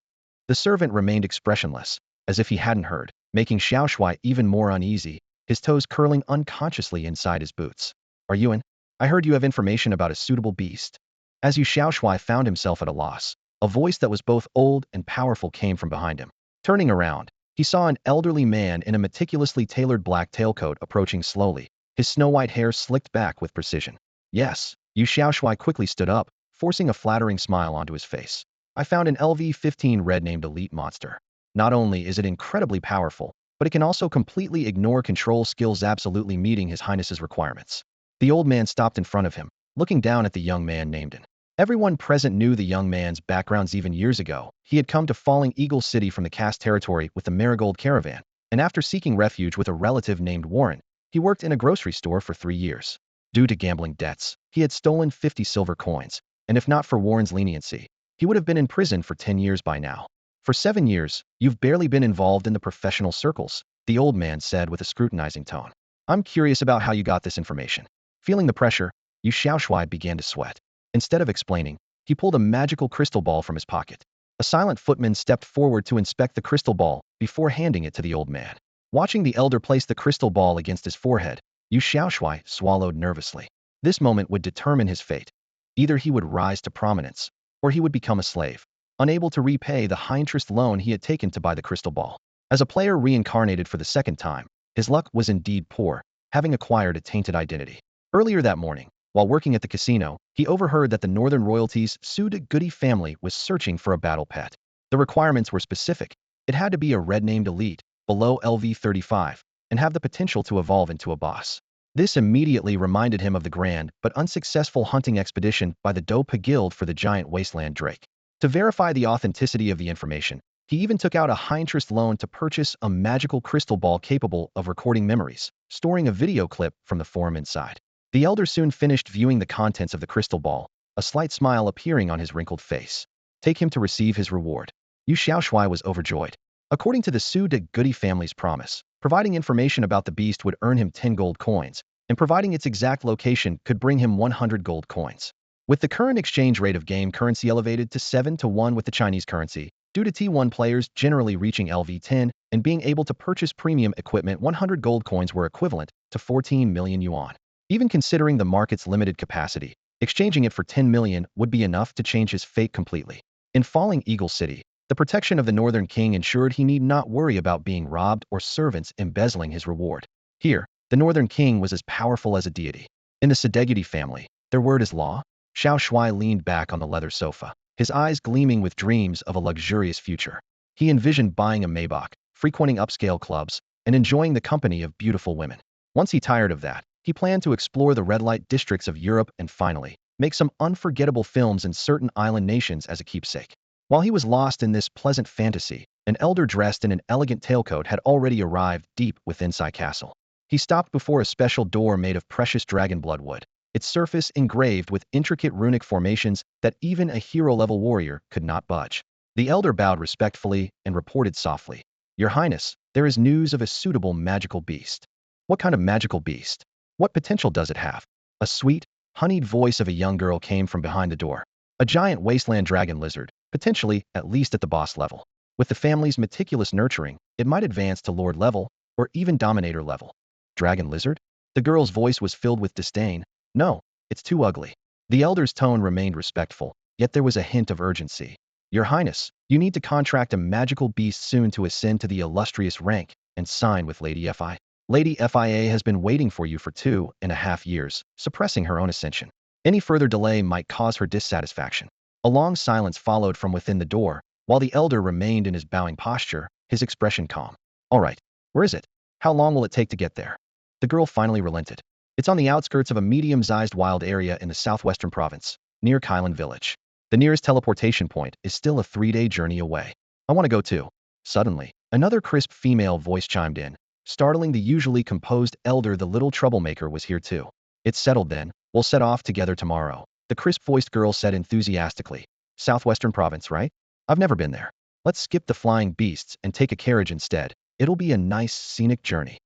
The servant remained expressionless, as if he hadn't heard, making Xiao Shuai even more uneasy, his toes curling unconsciously inside his boots. Are you in? I heard you have information about a suitable beast. As Xiao Shuai found himself at a loss, a voice that was both old and powerful came from behind him. Turning around, he saw an elderly man in a meticulously tailored black tailcoat approaching slowly, his snow-white hair slicked back with precision. Yes, Xiao Shuai quickly stood up, forcing a flattering smile onto his face. I found an LV-15 red-named elite monster. Not only is it incredibly powerful, but it can also completely ignore control skills, absolutely meeting His Highness's requirements. The old man stopped in front of him, looking down at the young man named In. Everyone present knew the young man's backgrounds. Even years ago, he had come to Falling Eagle City from the Caste territory with the Marigold Caravan, and after seeking refuge with a relative named Warren, he worked in a grocery store for 3 years. Due to gambling debts, he had stolen 50 silver coins, and if not for Warren's leniency, he would have been in prison for 10 years by now. For 7 years, you've barely been involved in the professional circles, the old man said with a scrutinizing tone. I'm curious about how you got this information. Feeling the pressure, Xiao Shuai began to sweat. Instead of explaining, he pulled a magical crystal ball from his pocket. A silent footman stepped forward to inspect the crystal ball before handing it to the old man. Watching the elder place the crystal ball against his forehead, Xiao Shuai swallowed nervously. This moment would determine his fate. Either he would rise to prominence, or he would become a slave, unable to repay the high-interest loan he had taken to buy the crystal ball. As a player reincarnated for the second time, his luck was indeed poor, having acquired a tainted identity. Earlier that morning, while working at the casino, he overheard that the Northern Royalty's Suda Goody family was searching for a battle pet. The requirements were specific. It had to be a red-named elite, below LV-35, and have the potential to evolve into a boss. This immediately reminded him of the grand but unsuccessful hunting expedition by the Dopa Guild for the giant wasteland drake. To verify the authenticity of the information, he even took out a high-interest loan to purchase a magical crystal ball capable of recording memories, storing a video clip from the forum inside. The elder soon finished viewing the contents of the crystal ball, a slight smile appearing on his wrinkled face. Take him to receive his reward. Xiao Shuai was overjoyed. According to the Suda Goody family's promise, providing information about the beast would earn him 10 gold coins, and providing its exact location could bring him 100 gold coins. With the current exchange rate of game currency elevated to 7-to-1 with the Chinese currency, due to T1 players generally reaching LV10 and being able to purchase premium equipment, 100 gold coins were equivalent to 14 million yuan. Even considering the market's limited capacity, exchanging it for 10 million would be enough to change his fate completely. In Falling Eagle City, the protection of the Northern King ensured he need not worry about being robbed or servants embezzling his reward. Here, the Northern King was as powerful as a deity. In the Sedegudi family, their word is law. Xiao Shui leaned back on the leather sofa, his eyes gleaming with dreams of a luxurious future. He envisioned buying a Maybach, frequenting upscale clubs, and enjoying the company of beautiful women. Once he tired of that, he planned to explore the red light districts of Europe and finally, make some unforgettable films in certain island nations as a keepsake. While he was lost in this pleasant fantasy, an elder dressed in an elegant tailcoat had already arrived deep within Sai Castle. He stopped before a special door made of precious dragon blood wood, its surface engraved with intricate runic formations that even a hero-level warrior could not budge. The elder bowed respectfully and reported softly, "Your Highness, there is news of a suitable magical beast." "What kind of magical beast? What potential does it have?" A sweet, honeyed voice of a young girl came from behind the door. "A giant wasteland dragon lizard, potentially, at least at the boss level. With the family's meticulous nurturing, it might advance to lord level, or even dominator level." "Dragon lizard?" The girl's voice was filled with disdain. "No, it's too ugly." The elder's tone remained respectful, yet there was a hint of urgency. "Your Highness, you need to contract a magical beast soon to ascend to the illustrious rank and sign with Lady Fi. Lady Fia has been waiting for you for 2.5 years, suppressing her own ascension. Any further delay might cause her dissatisfaction." A long silence followed from within the door, while the elder remained in his bowing posture, his expression calm. "All right, where is it? How long will it take to get there?" The girl finally relented. "It's on the outskirts of a medium-sized wild area in the southwestern province, near Kylan village. The nearest teleportation point is still a 3-day journey away. I want to go too." Suddenly, another crisp female voice chimed in, startling the usually composed elder. The little troublemaker was here too. "It's settled then, we'll set off together tomorrow," the crisp-voiced girl said enthusiastically. "Southwestern province, right? I've never been there. Let's skip the flying beasts and take a carriage instead. It'll be a nice, scenic journey."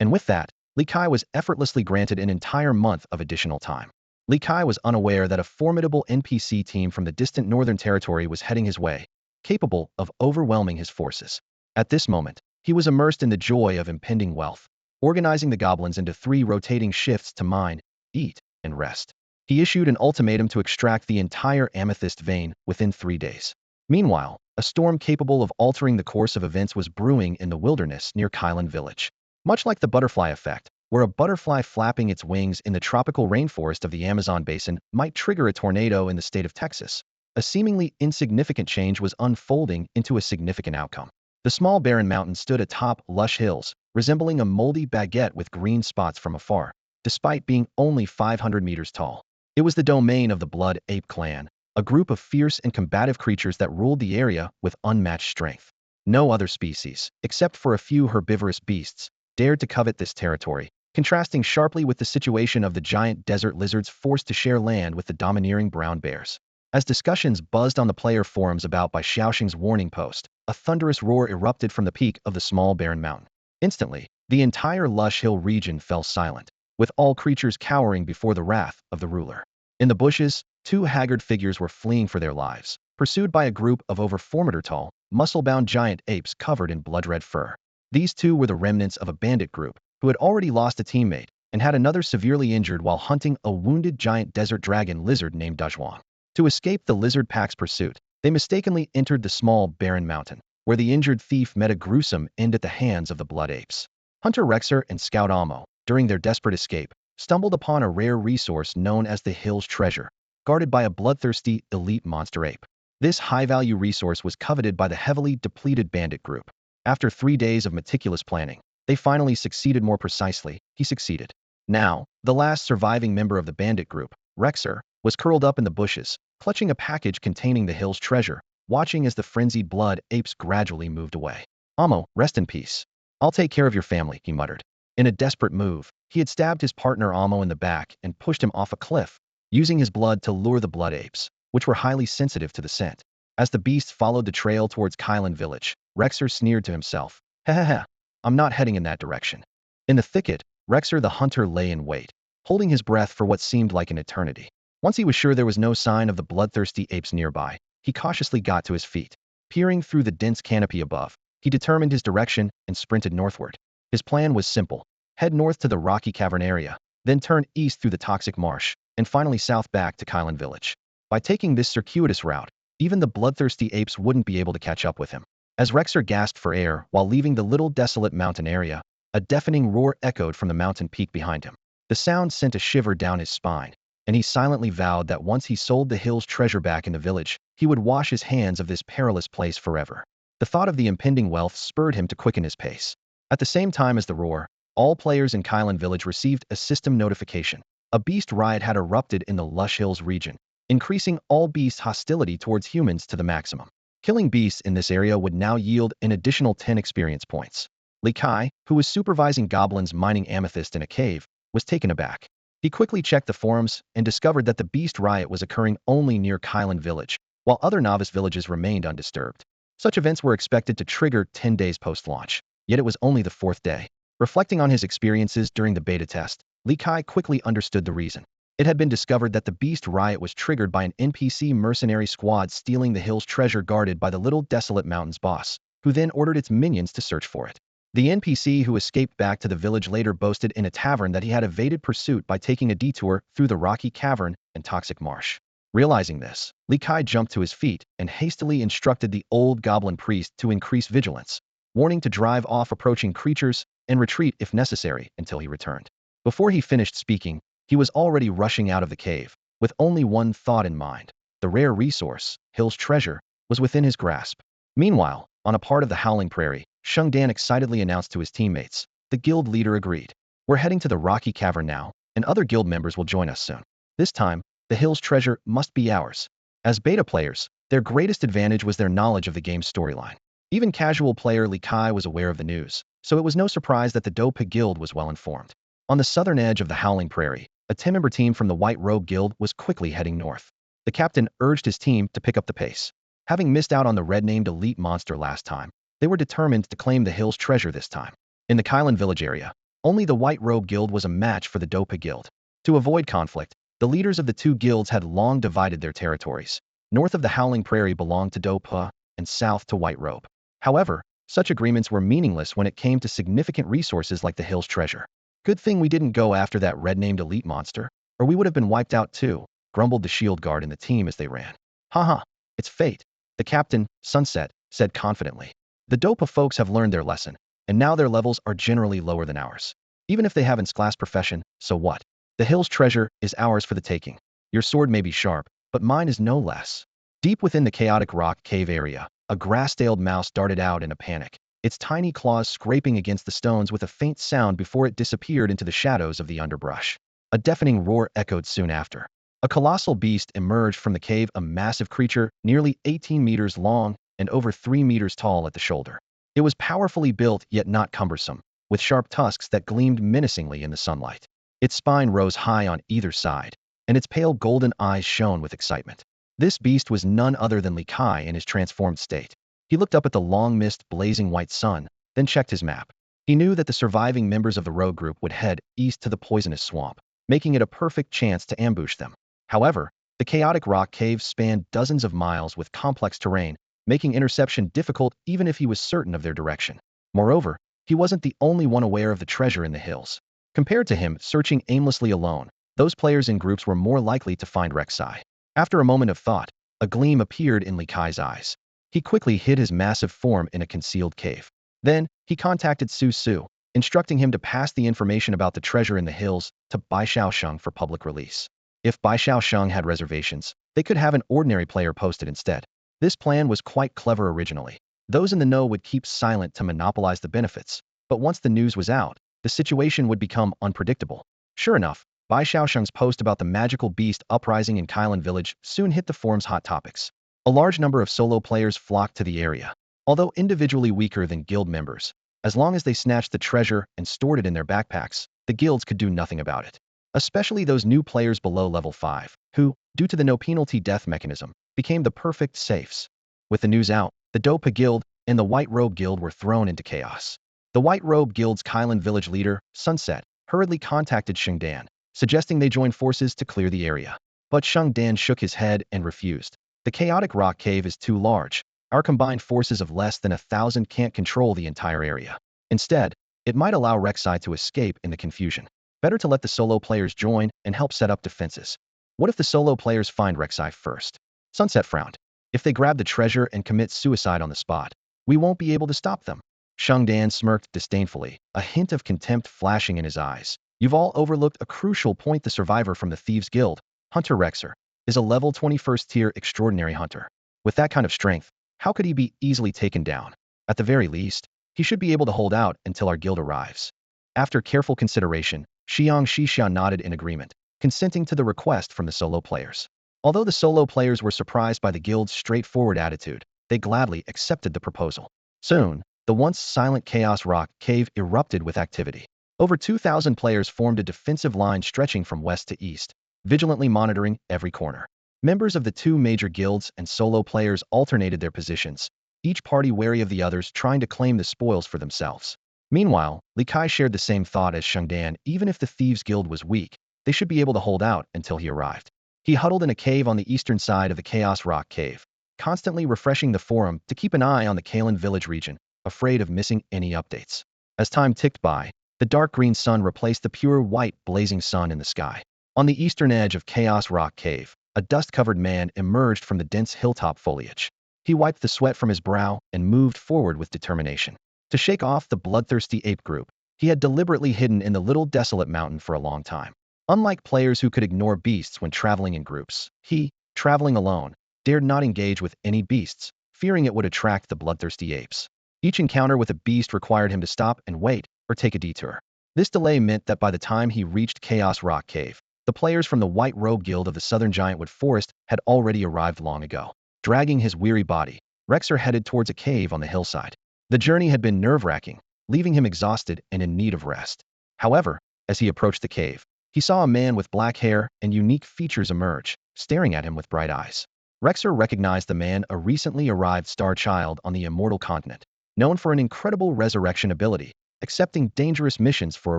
And with that, Li Kai was effortlessly granted an entire month of additional time. Li Kai was unaware that a formidable NPC team from the distant Northern Territory was heading his way, capable of overwhelming his forces. At this moment, he was immersed in the joy of impending wealth, organizing the goblins into 3 rotating shifts to mine, eat, and rest. He issued an ultimatum to extract the entire amethyst vein within 3 days. Meanwhile, a storm capable of altering the course of events was brewing in the wilderness near Kylan village. Much like the butterfly effect, where a butterfly flapping its wings in the tropical rainforest of the Amazon basin might trigger a tornado in the state of Texas, a seemingly insignificant change was unfolding into a significant outcome. The small barren mountain stood atop lush hills, resembling a moldy baguette with green spots from afar, despite being only 500 meters tall. It was the domain of the Blood Ape clan, a group of fierce and combative creatures that ruled the area with unmatched strength. No other species, except for a few herbivorous beasts, dared to covet this territory, contrasting sharply with the situation of the giant desert lizards forced to share land with the domineering brown bears. As discussions buzzed on the player forums about by Xiaoxing's warning post, a thunderous roar erupted from the peak of the small barren mountain. Instantly, the entire lush hill region fell silent, with all creatures cowering before the wrath of the ruler. In the bushes, 2 haggard figures were fleeing for their lives, pursued by a group of over 4-meter tall, muscle-bound giant apes covered in blood-red fur. These 2 were the remnants of a bandit group who had already lost a teammate and had another severely injured while hunting a wounded giant desert dragon lizard named Dazhuang. To escape the lizard pack's pursuit, they mistakenly entered the small barren mountain, where the injured thief met a gruesome end at the hands of the blood apes. Hunter Rexer and Scout Amo, during their desperate escape, stumbled upon a rare resource known as the Hill's Treasure, guarded by a bloodthirsty elite monster ape. This high-value resource was coveted by the heavily depleted bandit group. After 3 days of meticulous planning, they finally succeeded. More precisely, he succeeded. Now, the last surviving member of the bandit group, Rexer, was curled up in the bushes, clutching a package containing the Hill's treasure, watching as the frenzied blood apes gradually moved away. "Amo, rest in peace. I'll take care of your family," he muttered. In a desperate move, he had stabbed his partner Amo in the back and pushed him off a cliff, using his blood to lure the blood apes, which were highly sensitive to the scent. As the beasts followed the trail towards Kylan village, Rexer sneered to himself. "Ha ha ha, I'm not heading in that direction." In the thicket, Rexer the hunter lay in wait, holding his breath for what seemed like an eternity. Once he was sure there was no sign of the bloodthirsty apes nearby, he cautiously got to his feet. Peering through the dense canopy above, he determined his direction and sprinted northward. His plan was simple: head north to the rocky cavern area, then turn east through the toxic marsh, and finally south back to Kylan Village. By taking this circuitous route, even the bloodthirsty apes wouldn't be able to catch up with him. As Rexer gasped for air while leaving the little desolate mountain area, a deafening roar echoed from the mountain peak behind him. The sound sent a shiver down his spine, and he silently vowed that once he sold the hill's treasure back in the village, he would wash his hands of this perilous place forever. The thought of the impending wealth spurred him to quicken his pace. At the same time as the roar, all players in Kylan Village received a system notification. A beast riot had erupted in the Lush Hills region, increasing all beast hostility towards humans to the maximum. Killing beasts in this area would now yield an additional 10 experience points. Li Kai, who was supervising goblins mining amethyst in a cave, was taken aback. He quickly checked the forums and discovered that the beast riot was occurring only near Kylan Village, while other novice villages remained undisturbed. Such events were expected to trigger 10 days post-launch, yet it was only the 4th day. Reflecting on his experiences during the beta test, Li Kai quickly understood the reason. It had been discovered that the beast riot was triggered by an NPC mercenary squad stealing the hill's treasure guarded by the little desolate mountain's boss, who then ordered its minions to search for it. The NPC who escaped back to the village later boasted in a tavern that he had evaded pursuit by taking a detour through the rocky cavern and toxic marsh. Realizing this, Li Kai jumped to his feet and hastily instructed the old goblin priest to increase vigilance, warning to drive off approaching creatures and retreat if necessary until he returned. Before he finished speaking, he was already rushing out of the cave, with only one thought in mind. The rare resource, Hill's treasure, was within his grasp. Meanwhile, on a part of the Howling Prairie, Sheng Dan excitedly announced to his teammates. The guild leader agreed. We're heading to the rocky cavern now, and other guild members will join us soon. This time, the Hill's treasure must be ours. As beta players, their greatest advantage was their knowledge of the game's storyline. Even casual player Li Kai was aware of the news, so it was no surprise that the Dopa Guild was well informed. On the southern edge of the Howling Prairie, a 10-member team from the White Robe Guild was quickly heading north. The captain urged his team to pick up the pace. Having missed out on the red-named elite monster last time, they were determined to claim the Hill's treasure this time. In the Kylan Village area, only the White Robe Guild was a match for the Dopa Guild. To avoid conflict, the leaders of the two guilds had long divided their territories. North of the Howling Prairie belonged to Dopa, and south to White Robe. However, such agreements were meaningless when it came to significant resources like the Hill's treasure. Good thing we didn't go after that red-named elite monster, or we would have been wiped out too, grumbled the shield guard in the team as they ran. Haha, it's fate, the captain, Sunset, said confidently. The Dopa folks have learned their lesson, and now their levels are generally lower than ours. Even if they haven't class profession, so what? The Hill's treasure is ours for the taking. Your sword may be sharp, but mine is no less. Deep within the chaotic rock cave area, a grass-tailed mouse darted out in a panic, its tiny claws scraping against the stones with a faint sound before it disappeared into the shadows of the underbrush. A deafening roar echoed soon after. A colossal beast emerged from the cave, a massive creature nearly 18 meters long and over 3 meters tall at the shoulder. It was powerfully built yet not cumbersome, with sharp tusks that gleamed menacingly in the sunlight. Its spine rose high on either side, and its pale golden eyes shone with excitement. This beast was none other than Li Kai in his transformed state. He looked up at the long mist blazing white sun, then checked his map. He knew that the surviving members of the rogue group would head east to the poisonous swamp, making it a perfect chance to ambush them. However, the chaotic rock cave spanned dozens of miles with complex terrain, making interception difficult even if he was certain of their direction. Moreover, he wasn't the only one aware of the treasure in the hills. Compared to him, searching aimlessly alone, those players in groups were more likely to find Rek'Sai. After a moment of thought, a gleam appeared in Li Kai's eyes. He quickly hid his massive form in a concealed cave. Then, he contacted Su Su, instructing him to pass the information about the treasure in the hills to Bai Xiaosheng for public release. If Bai Xiaosheng had reservations, they could have an ordinary player posted instead. This plan was quite clever originally. Those in the know would keep silent to monopolize the benefits, but once the news was out, the situation would become unpredictable. Sure enough, Bai Xiaosheng's post about the magical beast uprising in Kylan Village soon hit the forum's hot topics. A large number of solo players flocked to the area. Although individually weaker than guild members, as long as they snatched the treasure and stored it in their backpacks, the guilds could do nothing about it. Especially those new players below level 5, who, due to the no-penalty death mechanism, became the perfect safes. With the news out, the Dopa Guild and the White Robe Guild were thrown into chaos. The White Robe Guild's Kylan Village leader, Sunset, hurriedly contacted Sheng Dan, suggesting they join forces to clear the area. But Sheng Dan shook his head and refused. The chaotic rock cave is too large. Our combined forces of less than 1,000 can't control the entire area. Instead, it might allow Rek'Sai to escape in the confusion. Better to let the solo players join and help set up defenses. What if the solo players find Rek'Sai first? Sunset frowned. If they grab the treasure and commit suicide on the spot, we won't be able to stop them. Shangdan smirked disdainfully, a hint of contempt flashing in his eyes. You've all overlooked a crucial point. The survivor from the Thieves Guild, Hunter Rexer, is a level 21st tier extraordinary hunter. With that kind of strength, how could he be easily taken down? At the very least, he should be able to hold out until our guild arrives. After careful consideration, Xiang Shixia nodded in agreement, consenting to the request from the solo players. Although the solo players were surprised by the guild's straightforward attitude, they gladly accepted the proposal. Soon, the once silent Chaos Rock Cave erupted with activity. Over 2,000 players formed a defensive line stretching from west to east, vigilantly monitoring every corner. Members of the two major guilds and solo players alternated their positions, each party wary of the others, trying to claim the spoils for themselves. Meanwhile, Li Kai shared the same thought as Shangdan. Even if the Thieves Guild was weak, they should be able to hold out until he arrived. He huddled in a cave on the eastern side of the Chaos Rock Cave, constantly refreshing the forum to keep an eye on the Kalen village region, afraid of missing any updates. As time ticked by, the dark green sun replaced the pure white blazing sun in the sky. On the eastern edge of Chaos Rock Cave, a dust-covered man emerged from the dense hilltop foliage. He wiped the sweat from his brow and moved forward with determination. To shake off the bloodthirsty ape group, he had deliberately hidden in the little desolate mountain for a long time. Unlike players who could ignore beasts when traveling in groups, he, traveling alone, dared not engage with any beasts, fearing it would attract the bloodthirsty apes. Each encounter with a beast required him to stop and wait, or take a detour. This delay meant that by the time he reached Chaos Rock Cave, the players from the White Robe Guild of the Southern Giantwood Forest had already arrived long ago. Dragging his weary body, Rexer headed towards a cave on the hillside. The journey had been nerve-wracking, leaving him exhausted and in need of rest. However, as he approached the cave, he saw a man with black hair and unique features emerge, staring at him with bright eyes. Rexer recognized the man, a recently arrived star child on the Immortal continent, known for an incredible resurrection ability, accepting dangerous missions for a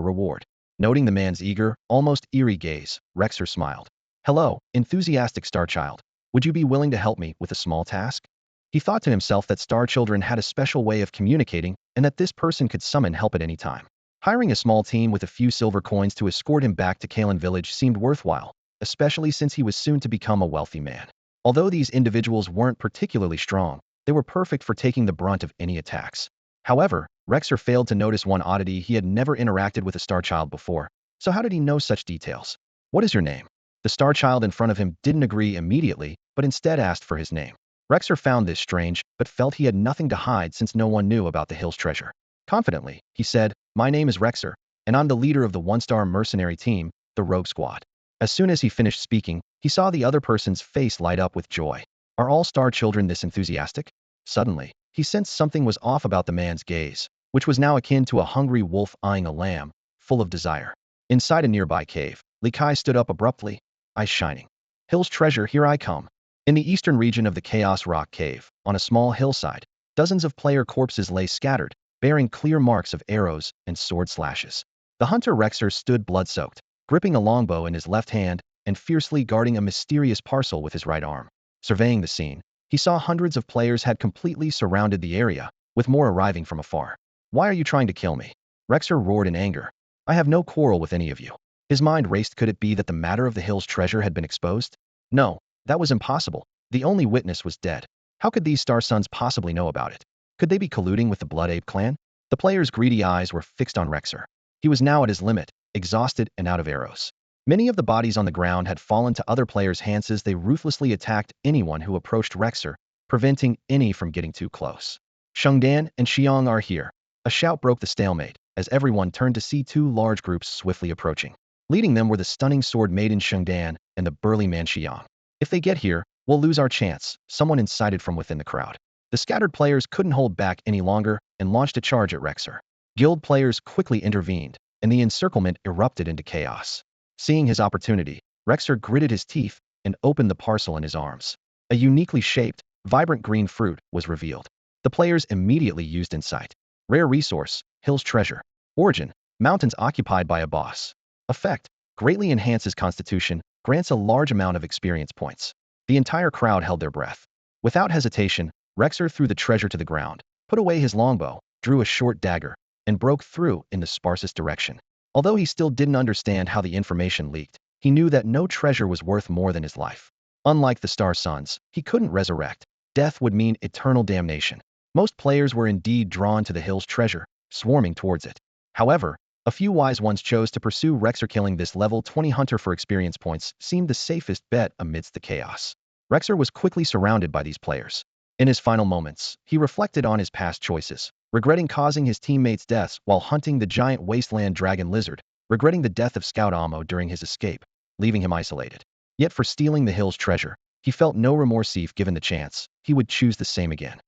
reward. Noting the man's eager, almost eerie gaze, Rexer smiled. Hello, enthusiastic star child. Would you be willing to help me with a small task? He thought to himself that star children had a special way of communicating and that this person could summon help at any time. Hiring a small team with a few silver coins to escort him back to Kalen village seemed worthwhile, especially since he was soon to become a wealthy man. Although these individuals weren't particularly strong, they were perfect for taking the brunt of any attacks. However, Rexer failed to notice one oddity. He had never interacted with a star child before, so how did he know such details? What is your name? The star child in front of him didn't agree immediately, but instead asked for his name. Rexer found this strange, but felt he had nothing to hide since no one knew about the hill's treasure. Confidently, he said, My name is Rexer, and I'm the leader of the one-star mercenary team, the Rogue Squad. As soon as he finished speaking, he saw the other person's face light up with joy. Are all star children this enthusiastic? Suddenly, he sensed something was off about the man's gaze, which was now akin to a hungry wolf eyeing a lamb, full of desire. Inside a nearby cave, Li Kai stood up abruptly, eyes shining. Hill's treasure, here I come. In the eastern region of the Chaos Rock Cave, on a small hillside, dozens of player corpses lay scattered, bearing clear marks of arrows and sword slashes. The hunter Rexer stood blood-soaked, gripping a longbow in his left hand and fiercely guarding a mysterious parcel with his right arm. Surveying the scene, he saw hundreds of players had completely surrounded the area, with more arriving from afar. Why are you trying to kill me? Rexer roared in anger. I have no quarrel with any of you. His mind raced. Could it be that the matter of the hill's treasure had been exposed? No, that was impossible. The only witness was dead. How could these Star Sons possibly know about it? Could they be colluding with the Blood Ape clan? The player's greedy eyes were fixed on Rexer. He was now at his limit, exhausted and out of arrows. Many of the bodies on the ground had fallen to other players' hands as they ruthlessly attacked anyone who approached Rexer, preventing any from getting too close. Shangdan and Xiang are here. A shout broke the stalemate, as everyone turned to see two large groups swiftly approaching. Leading them were the stunning sword maiden Shangdan and the burly man Xiang. If they get here, we'll lose our chance, someone incited from within the crowd. The scattered players couldn't hold back any longer and launched a charge at Rexer. Guild players quickly intervened, and the encirclement erupted into chaos. Seeing his opportunity, Rexer gritted his teeth and opened the parcel in his arms. A uniquely shaped, vibrant green fruit was revealed. The players immediately used insight. Rare resource, Hill's treasure. Origin, mountains occupied by a boss. Effect, greatly enhances constitution, grants a large amount of experience points. The entire crowd held their breath. Without hesitation, Rexer threw the treasure to the ground, put away his longbow, drew a short dagger, and broke through in the sparsest direction. Although he still didn't understand how the information leaked, he knew that no treasure was worth more than his life. Unlike the Star Sons, he couldn't resurrect. Death would mean eternal damnation. Most players were indeed drawn to the hill's treasure, swarming towards it. However, a few wise ones chose to pursue Rexer. Killing this level 20 hunter for experience points seemed the safest bet amidst the chaos. Rexer was quickly surrounded by these players. In his final moments, he reflected on his past choices, regretting causing his teammates' deaths while hunting the giant wasteland dragon lizard, regretting the death of Scout Amo during his escape, leaving him isolated. Yet for stealing the hill's treasure, he felt no remorse. If given the chance, he would choose the same again.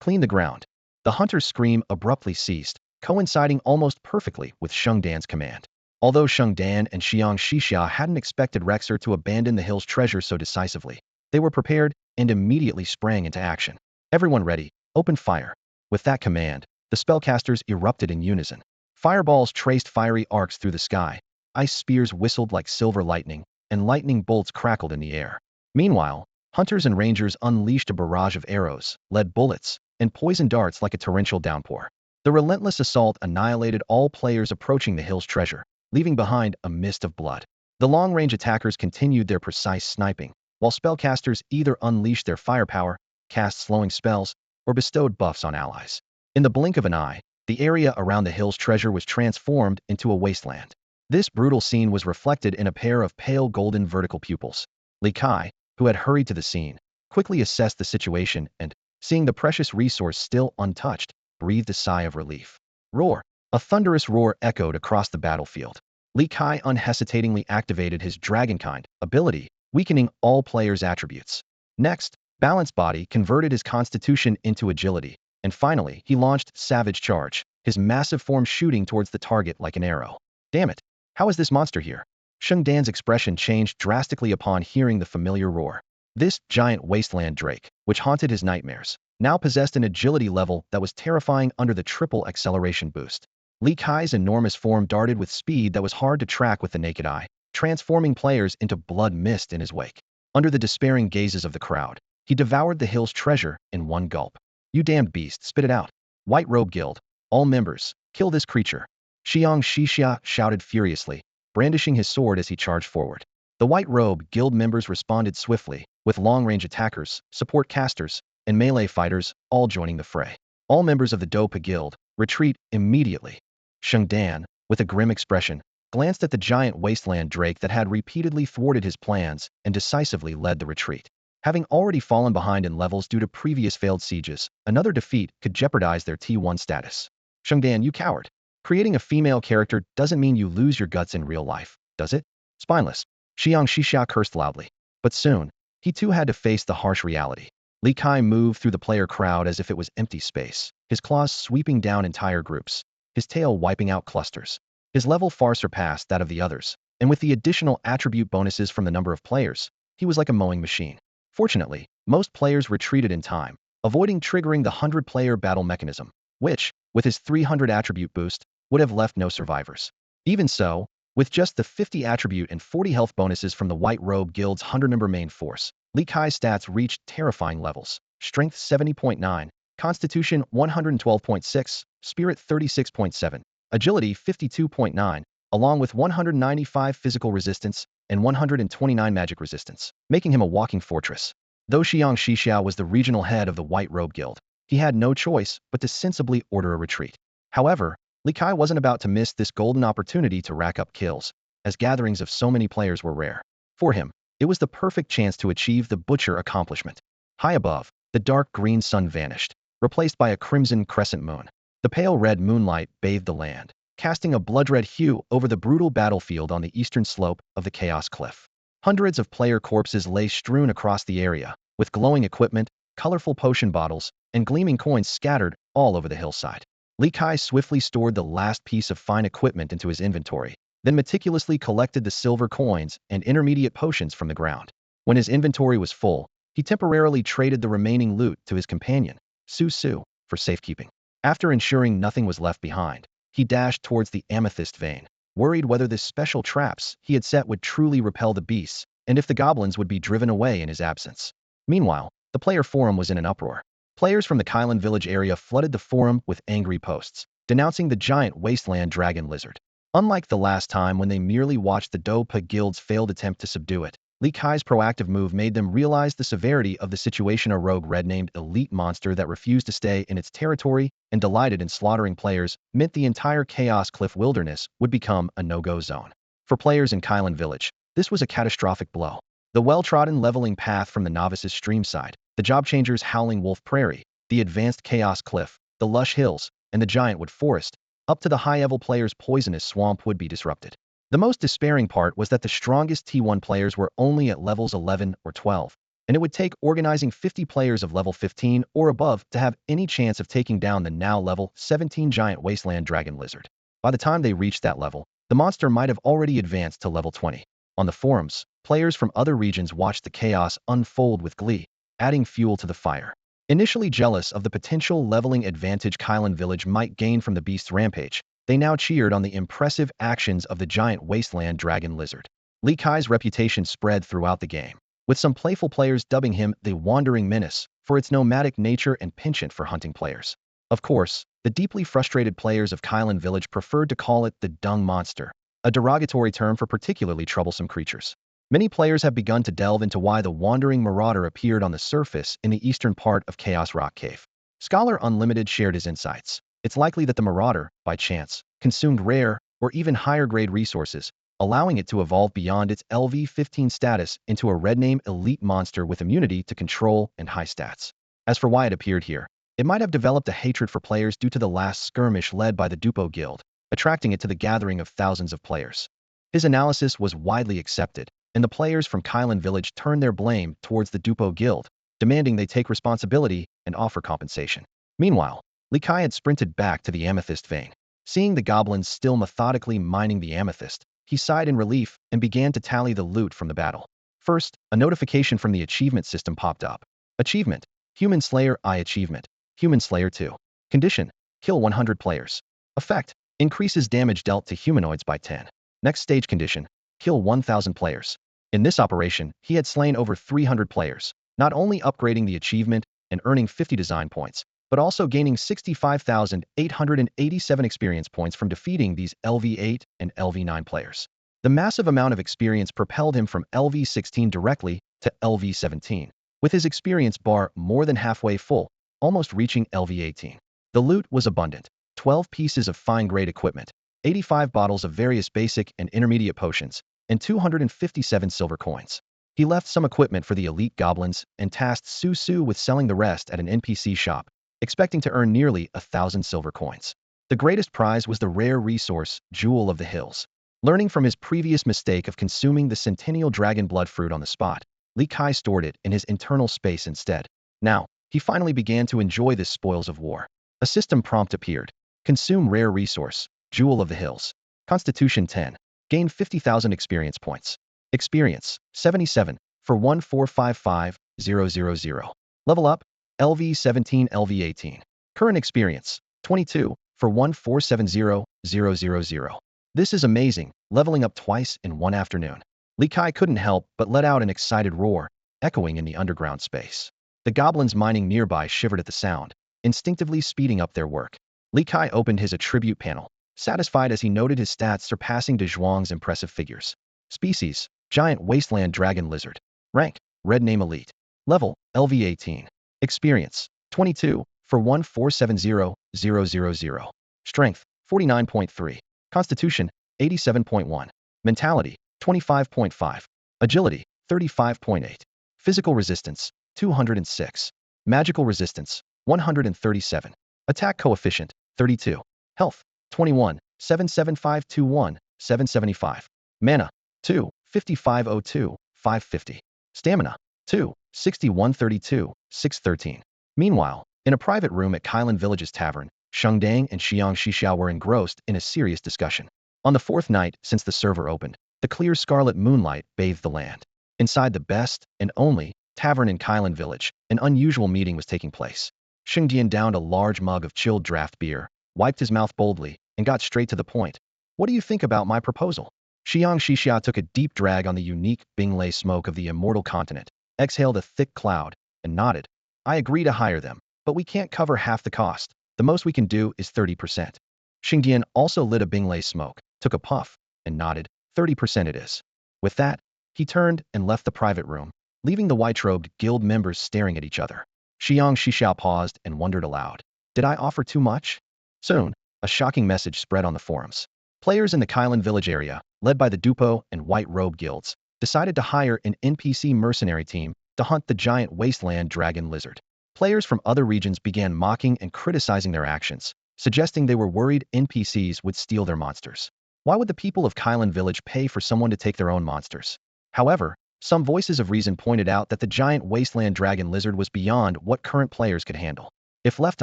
Clean the ground. The hunter's scream abruptly ceased, coinciding almost perfectly with Sheng Dan's command. Although Sheng Dan and Xiang Shixia hadn't expected Rexer to abandon the hill's treasure so decisively, they were prepared and immediately sprang into action. Everyone ready, open fire. With that command, the spellcasters erupted in unison. Fireballs traced fiery arcs through the sky, ice spears whistled like silver lightning, and lightning bolts crackled in the air. Meanwhile, hunters and rangers unleashed a barrage of arrows, lead bullets, and poison darts like a torrential downpour. The relentless assault annihilated all players approaching the hill's treasure, leaving behind a mist of blood. The long-range attackers continued their precise sniping, while spellcasters either unleashed their firepower, cast slowing spells, or bestowed buffs on allies. In the blink of an eye, the area around the hill's treasure was transformed into a wasteland. This brutal scene was reflected in a pair of pale golden vertical pupils. Li Kai, who had hurried to the scene, quickly assessed the situation and, seeing the precious resource still untouched, breathed a sigh of relief. Roar! A thunderous roar echoed across the battlefield. Li Kai unhesitatingly activated his Dragonkind ability, weakening all players' attributes. Next, Balanced Body converted his constitution into agility, and finally he launched Savage Charge, his massive form shooting towards the target like an arrow. Damn it! How is this monster here? Sheng Dan's expression changed drastically upon hearing the familiar roar. This giant wasteland drake, which haunted his nightmares, now possessed an agility level that was terrifying under the triple acceleration boost. Li Kai's enormous form darted with speed that was hard to track with the naked eye, transforming players into blood mist in his wake. Under the despairing gazes of the crowd, he devoured the hill's treasure in one gulp. You damned beast, spit it out. White Robe Guild, all members, kill this creature. Xiang Shixia shouted furiously, brandishing his sword as he charged forward. The White Robe Guild members responded swiftly, with long-range attackers, support casters, and melee fighters all joining the fray. All members of the Dopa Guild retreat immediately. Sheng Dan, with a grim expression, glanced at the giant wasteland drake that had repeatedly thwarted his plans and decisively led the retreat. Having already fallen behind in levels due to previous failed sieges, another defeat could jeopardize their T1 status. Sheng Dan, you coward. Creating a female character doesn't mean you lose your guts in real life, does it? Spineless. Xiang Shixia cursed loudly. But soon, he too had to face the harsh reality. Li Kai moved through the player crowd as if it was empty space, his claws sweeping down entire groups, his tail wiping out clusters. His level far surpassed that of the others, and with the additional attribute bonuses from the number of players, he was like a mowing machine. Fortunately, most players retreated in time, avoiding triggering the 100-player battle mechanism, which, with his 300 attribute boost, would have left no survivors. Even so, with just the 50 attribute and 40 health bonuses from the White Robe Guild's 100-member main force, Li Kai's stats reached terrifying levels: Strength 70.9, Constitution 112.6, Spirit 36.7, Agility 52.9, along with 195 physical resistance and 129 magic resistance, making him a walking fortress. Though Xiang Shixia was the regional head of the White Robe Guild, he had no choice but to sensibly order a retreat. However, Li Kai wasn't about to miss this golden opportunity to rack up kills, as gatherings of so many players were rare. For him, it was the perfect chance to achieve the Butcher accomplishment. High above, the dark green sun vanished, replaced by a crimson crescent moon. The pale red moonlight bathed the land, casting a blood-red hue over the brutal battlefield on the eastern slope of the Chaos Cliff. Hundreds of player corpses lay strewn across the area, with glowing equipment, colorful potion bottles, and gleaming coins scattered all over the hillside. Li Kai swiftly stored the last piece of fine equipment into his inventory, then meticulously collected the silver coins and intermediate potions from the ground. When his inventory was full, he temporarily traded the remaining loot to his companion, Su Su, for safekeeping. After ensuring nothing was left behind, he dashed towards the amethyst vein, worried whether the special traps he had set would truly repel the beasts, and if the goblins would be driven away in his absence. Meanwhile, the player forum was in an uproar. Players from the Kylan village area flooded the forum with angry posts, denouncing the giant wasteland dragon lizard. Unlike the last time when they merely watched the Dopa Guild's failed attempt to subdue it, Li Kai's proactive move made them realize the severity of the situation. A rogue red-named elite monster that refused to stay in its territory and delighted in slaughtering players meant the entire Chaos Cliff Wilderness would become a no-go zone. For players in Kylan Village, this was a catastrophic blow. The well-trodden leveling path from the novice's streamside, the job changer's Howling Wolf Prairie, the advanced Chaos Cliff, the lush hills, and the giant wood forest, up to the high-level player's poisonous swamp would be disrupted. The most despairing part was that the strongest T1 players were only at levels 11 or 12, and it would take organizing 50 players of level 15 or above to have any chance of taking down the now level 17 giant wasteland dragon lizard. By the time they reached that level, the monster might have already advanced to level 20. On the forums, players from other regions watched the chaos unfold with glee, adding fuel to the fire. Initially jealous of the potential leveling advantage Kylan Village might gain from the beast's rampage, they now cheered on the impressive actions of the giant wasteland dragon lizard. Li Kai's reputation spread throughout the game, with some playful players dubbing him the Wandering Menace for its nomadic nature and penchant for hunting players. Of course, the deeply frustrated players of Kylan Village preferred to call it the Dung Monster, a derogatory term for particularly troublesome creatures. Many players have begun to delve into why the wandering marauder appeared on the surface in the eastern part of Chaos Rock Cave. Scholar Unlimited shared his insights. It's likely that the marauder, by chance, consumed rare or even higher-grade resources, allowing it to evolve beyond its LV-15 status into a red-name elite monster with immunity to control and high stats. As for why it appeared here, it might have developed a hatred for players due to the last skirmish led by the Dupo Guild, attracting it to the gathering of thousands of players. His analysis was widely accepted, and the players from Kylan Village turned their blame towards the Dupo Guild, demanding they take responsibility and offer compensation. Meanwhile, Li Kai had sprinted back to the Amethyst vein. Seeing the goblins still methodically mining the amethyst, he sighed in relief and began to tally the loot from the battle. First, a notification from the achievement system popped up. Achievement: Human Slayer I Achievement, Human Slayer 2. Condition: Kill 100 players. Effect: Increases damage dealt to humanoids by 10. Next stage condition: Kill 1,000 players. In this operation, he had slain over 300 players, not only upgrading the achievement and earning 50 design points, but also gaining 65,887 experience points from defeating these LV8 and LV9 players. The massive amount of experience propelled him from LV16 directly to LV17, with his experience bar more than halfway full, almost reaching LV18. The loot was abundant: 12 pieces of fine-grade equipment, 85 bottles of various basic and intermediate potions, and 257 silver coins. He left some equipment for the elite goblins and tasked Su Su with selling the rest at an NPC shop, expecting to earn nearly 1,000 silver coins. The greatest prize was the rare resource, Jewel of the Hills. Learning from his previous mistake of consuming the Centennial Dragon Blood Fruit on the spot, Li Kai stored it in his internal space instead. Now, he finally began to enjoy this spoils of war. A system prompt appeared. Consume rare resource, Jewel of the Hills. Constitution 10. Gain 50,000 experience points. Experience: 77, for 1455000. Level up: LV17 LV18. Current experience: 22, for 1470000. This is amazing, leveling up twice in one afternoon. Li Kai couldn't help but let out an excited roar, echoing in the underground space. The goblins mining nearby shivered at the sound, instinctively speeding up their work. Li Kai opened his attribute panel, satisfied as he noted his stats surpassing De Zhuang's impressive figures. Species: Giant Wasteland Dragon Lizard. Rank: Red Name Elite. Level: LV18. Experience: 22, for 1470000. Strength: 49.3. Constitution: 87.1. Mentality: 25.5. Agility: 35.8. Physical resistance: 206. Magical resistance: 137. Attack coefficient: 32. Health: 21, 77521, 775. Mana: 2, 5502, 550. Stamina: 2, 6132, 613. Meanwhile, in a private room at Kylan Village's tavern, Shengdang and Xiang Shixiao were engrossed in a serious discussion. On the fourth night since the server opened, the clear scarlet moonlight bathed the land. Inside the best and only tavern in Kylan Village, an unusual meeting was taking place. Shengdian downed a large mug of chilled draft beer, wiped his mouth boldly, and got straight to the point. What do you think about my proposal? Xiang Shixia took a deep drag on the unique Binglei smoke of the Immortal continent, exhaled a thick cloud, and nodded. I agree to hire them, but we can't cover half the cost. The most we can do is 30%. Shengdian also lit a Binglei smoke, took a puff, and nodded. 30% it is. With that, he turned and left the private room, leaving the white-robed guild members staring at each other. Xiang Shishao paused and wondered aloud. Did I offer too much? Soon, a shocking message spread on the forums. Players in the Kylan village area, led by the Dupo and White Robe guilds, decided to hire an NPC mercenary team to hunt the giant wasteland dragon lizard. Players from other regions began mocking and criticizing their actions, suggesting they were worried NPCs would steal their monsters. Why would the people of Kylan village pay for someone to take their own monsters? However, some voices of reason pointed out that the giant wasteland dragon lizard was beyond what current players could handle. If left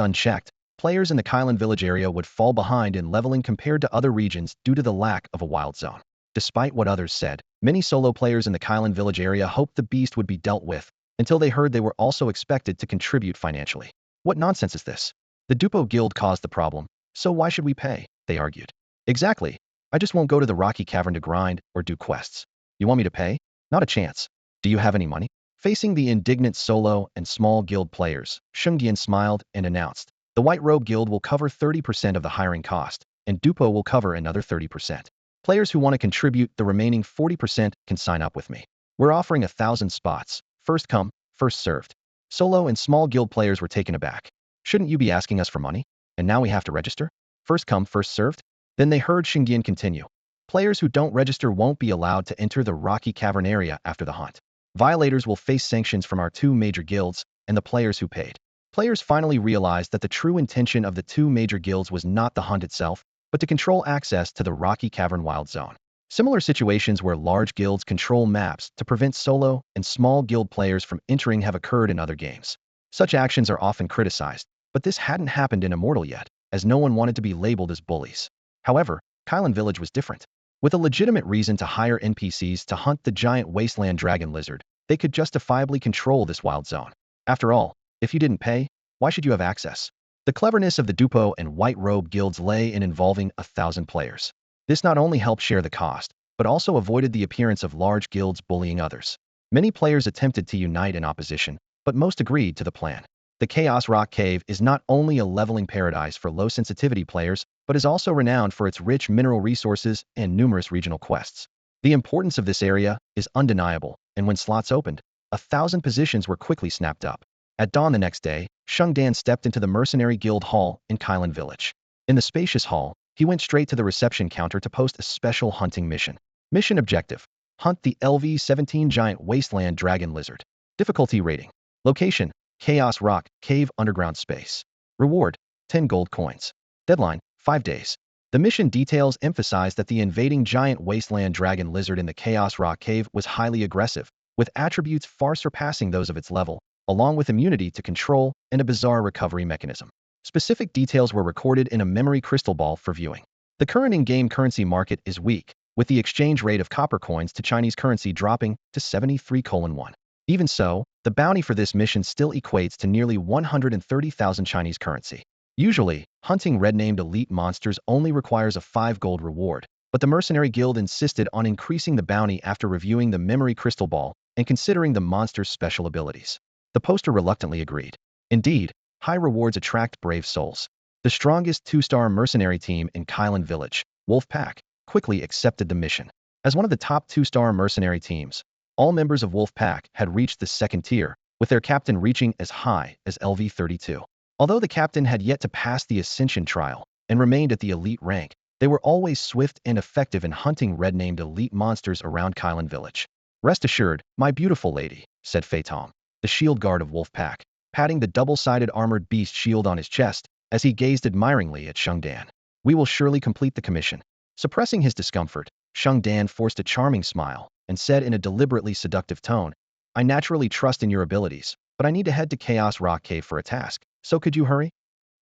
unchecked, players in the Kylan village area would fall behind in leveling compared to other regions due to the lack of a wild zone. Despite what others said, many solo players in the Kylan village area hoped the beast would be dealt with, until they heard they were also expected to contribute financially. What nonsense is this? The Dupo guild caused the problem, so why should we pay? They argued. Exactly. I just won't go to the rocky cavern to grind or do quests. You want me to pay? Not a chance. Do you have any money? Facing the indignant solo and small guild players, Shengdian smiled and announced, the White Robe Guild will cover 30% of the hiring cost, and Dupo will cover another 30%. Players who want to contribute the remaining 40% can sign up with me. We're offering 1,000 spots. First come, first served. Solo and small guild players were taken aback. Shouldn't you be asking us for money? And now we have to register? First come, first served? Then they heard Shengdian continue. Players who don't register won't be allowed to enter the rocky cavern area after the hunt. Violators will face sanctions from our two major guilds and the players who paid. Players finally realized that the true intention of the two major guilds was not the hunt itself, but to control access to the rocky cavern wild zone. Similar situations where large guilds control maps to prevent solo and small guild players from entering have occurred in other games. Such actions are often criticized, but this hadn't happened in Immortal yet, as no one wanted to be labeled as bullies. However, Kylan Village was different. With a legitimate reason to hire NPCs to hunt the giant wasteland dragon lizard, they could justifiably control this wild zone. After all, if you didn't pay, why should you have access? The cleverness of the Dupo and White Robe guilds lay in involving 1,000 players. This not only helped share the cost, but also avoided the appearance of large guilds bullying others. Many players attempted to unite in opposition, but most agreed to the plan. The Chaos Rock Cave is not only a leveling paradise for low-sensitivity players, but is also renowned for its rich mineral resources and numerous regional quests. The importance of this area is undeniable, and when slots opened, 1,000 positions were quickly snapped up. At dawn the next day, Shengdan stepped into the Mercenary Guild Hall in Kylan Village. In the spacious hall, he went straight to the reception counter to post a special hunting mission. Mission objective: hunt the LV-17 giant wasteland dragon lizard. Difficulty rating. Location: Chaos Rock Cave underground space. Reward: 10 gold coins. Deadline: 5 days. The mission details emphasize that the invading giant wasteland dragon lizard in the Chaos Rock Cave was highly aggressive, with attributes far surpassing those of its level, along with immunity to control and a bizarre recovery mechanism. Specific details were recorded in a memory crystal ball for viewing. The current in-game currency market is weak, with the exchange rate of copper coins to Chinese currency dropping to 73:1. Even so, the bounty for this mission still equates to nearly 130,000 Chinese currency. Usually, hunting red-named elite monsters only requires a 5 gold reward, but the Mercenary Guild insisted on increasing the bounty after reviewing the memory crystal ball and considering the monster's special abilities. The poster reluctantly agreed. Indeed, high rewards attract brave souls. The strongest 2-star mercenary team in Kylan Village, Wolfpack, quickly accepted the mission. As one of the top 2-star mercenary teams, all members of Wolfpack had reached the second tier, with their captain reaching as high as LV-32. Although the captain had yet to pass the Ascension trial and remained at the elite rank, they were always swift and effective in hunting red-named elite monsters around Kylan Village. Rest assured, my beautiful lady, said Phaeton, the shield guard of Wolfpack, patting the double-sided armored beast shield on his chest as he gazed admiringly at Shengdan. We will surely complete the commission. Suppressing his discomfort, Shengdan forced a charming smile and said in a deliberately seductive tone, I naturally trust in your abilities, but I need to head to Chaos Rock Cave for a task, so could you hurry?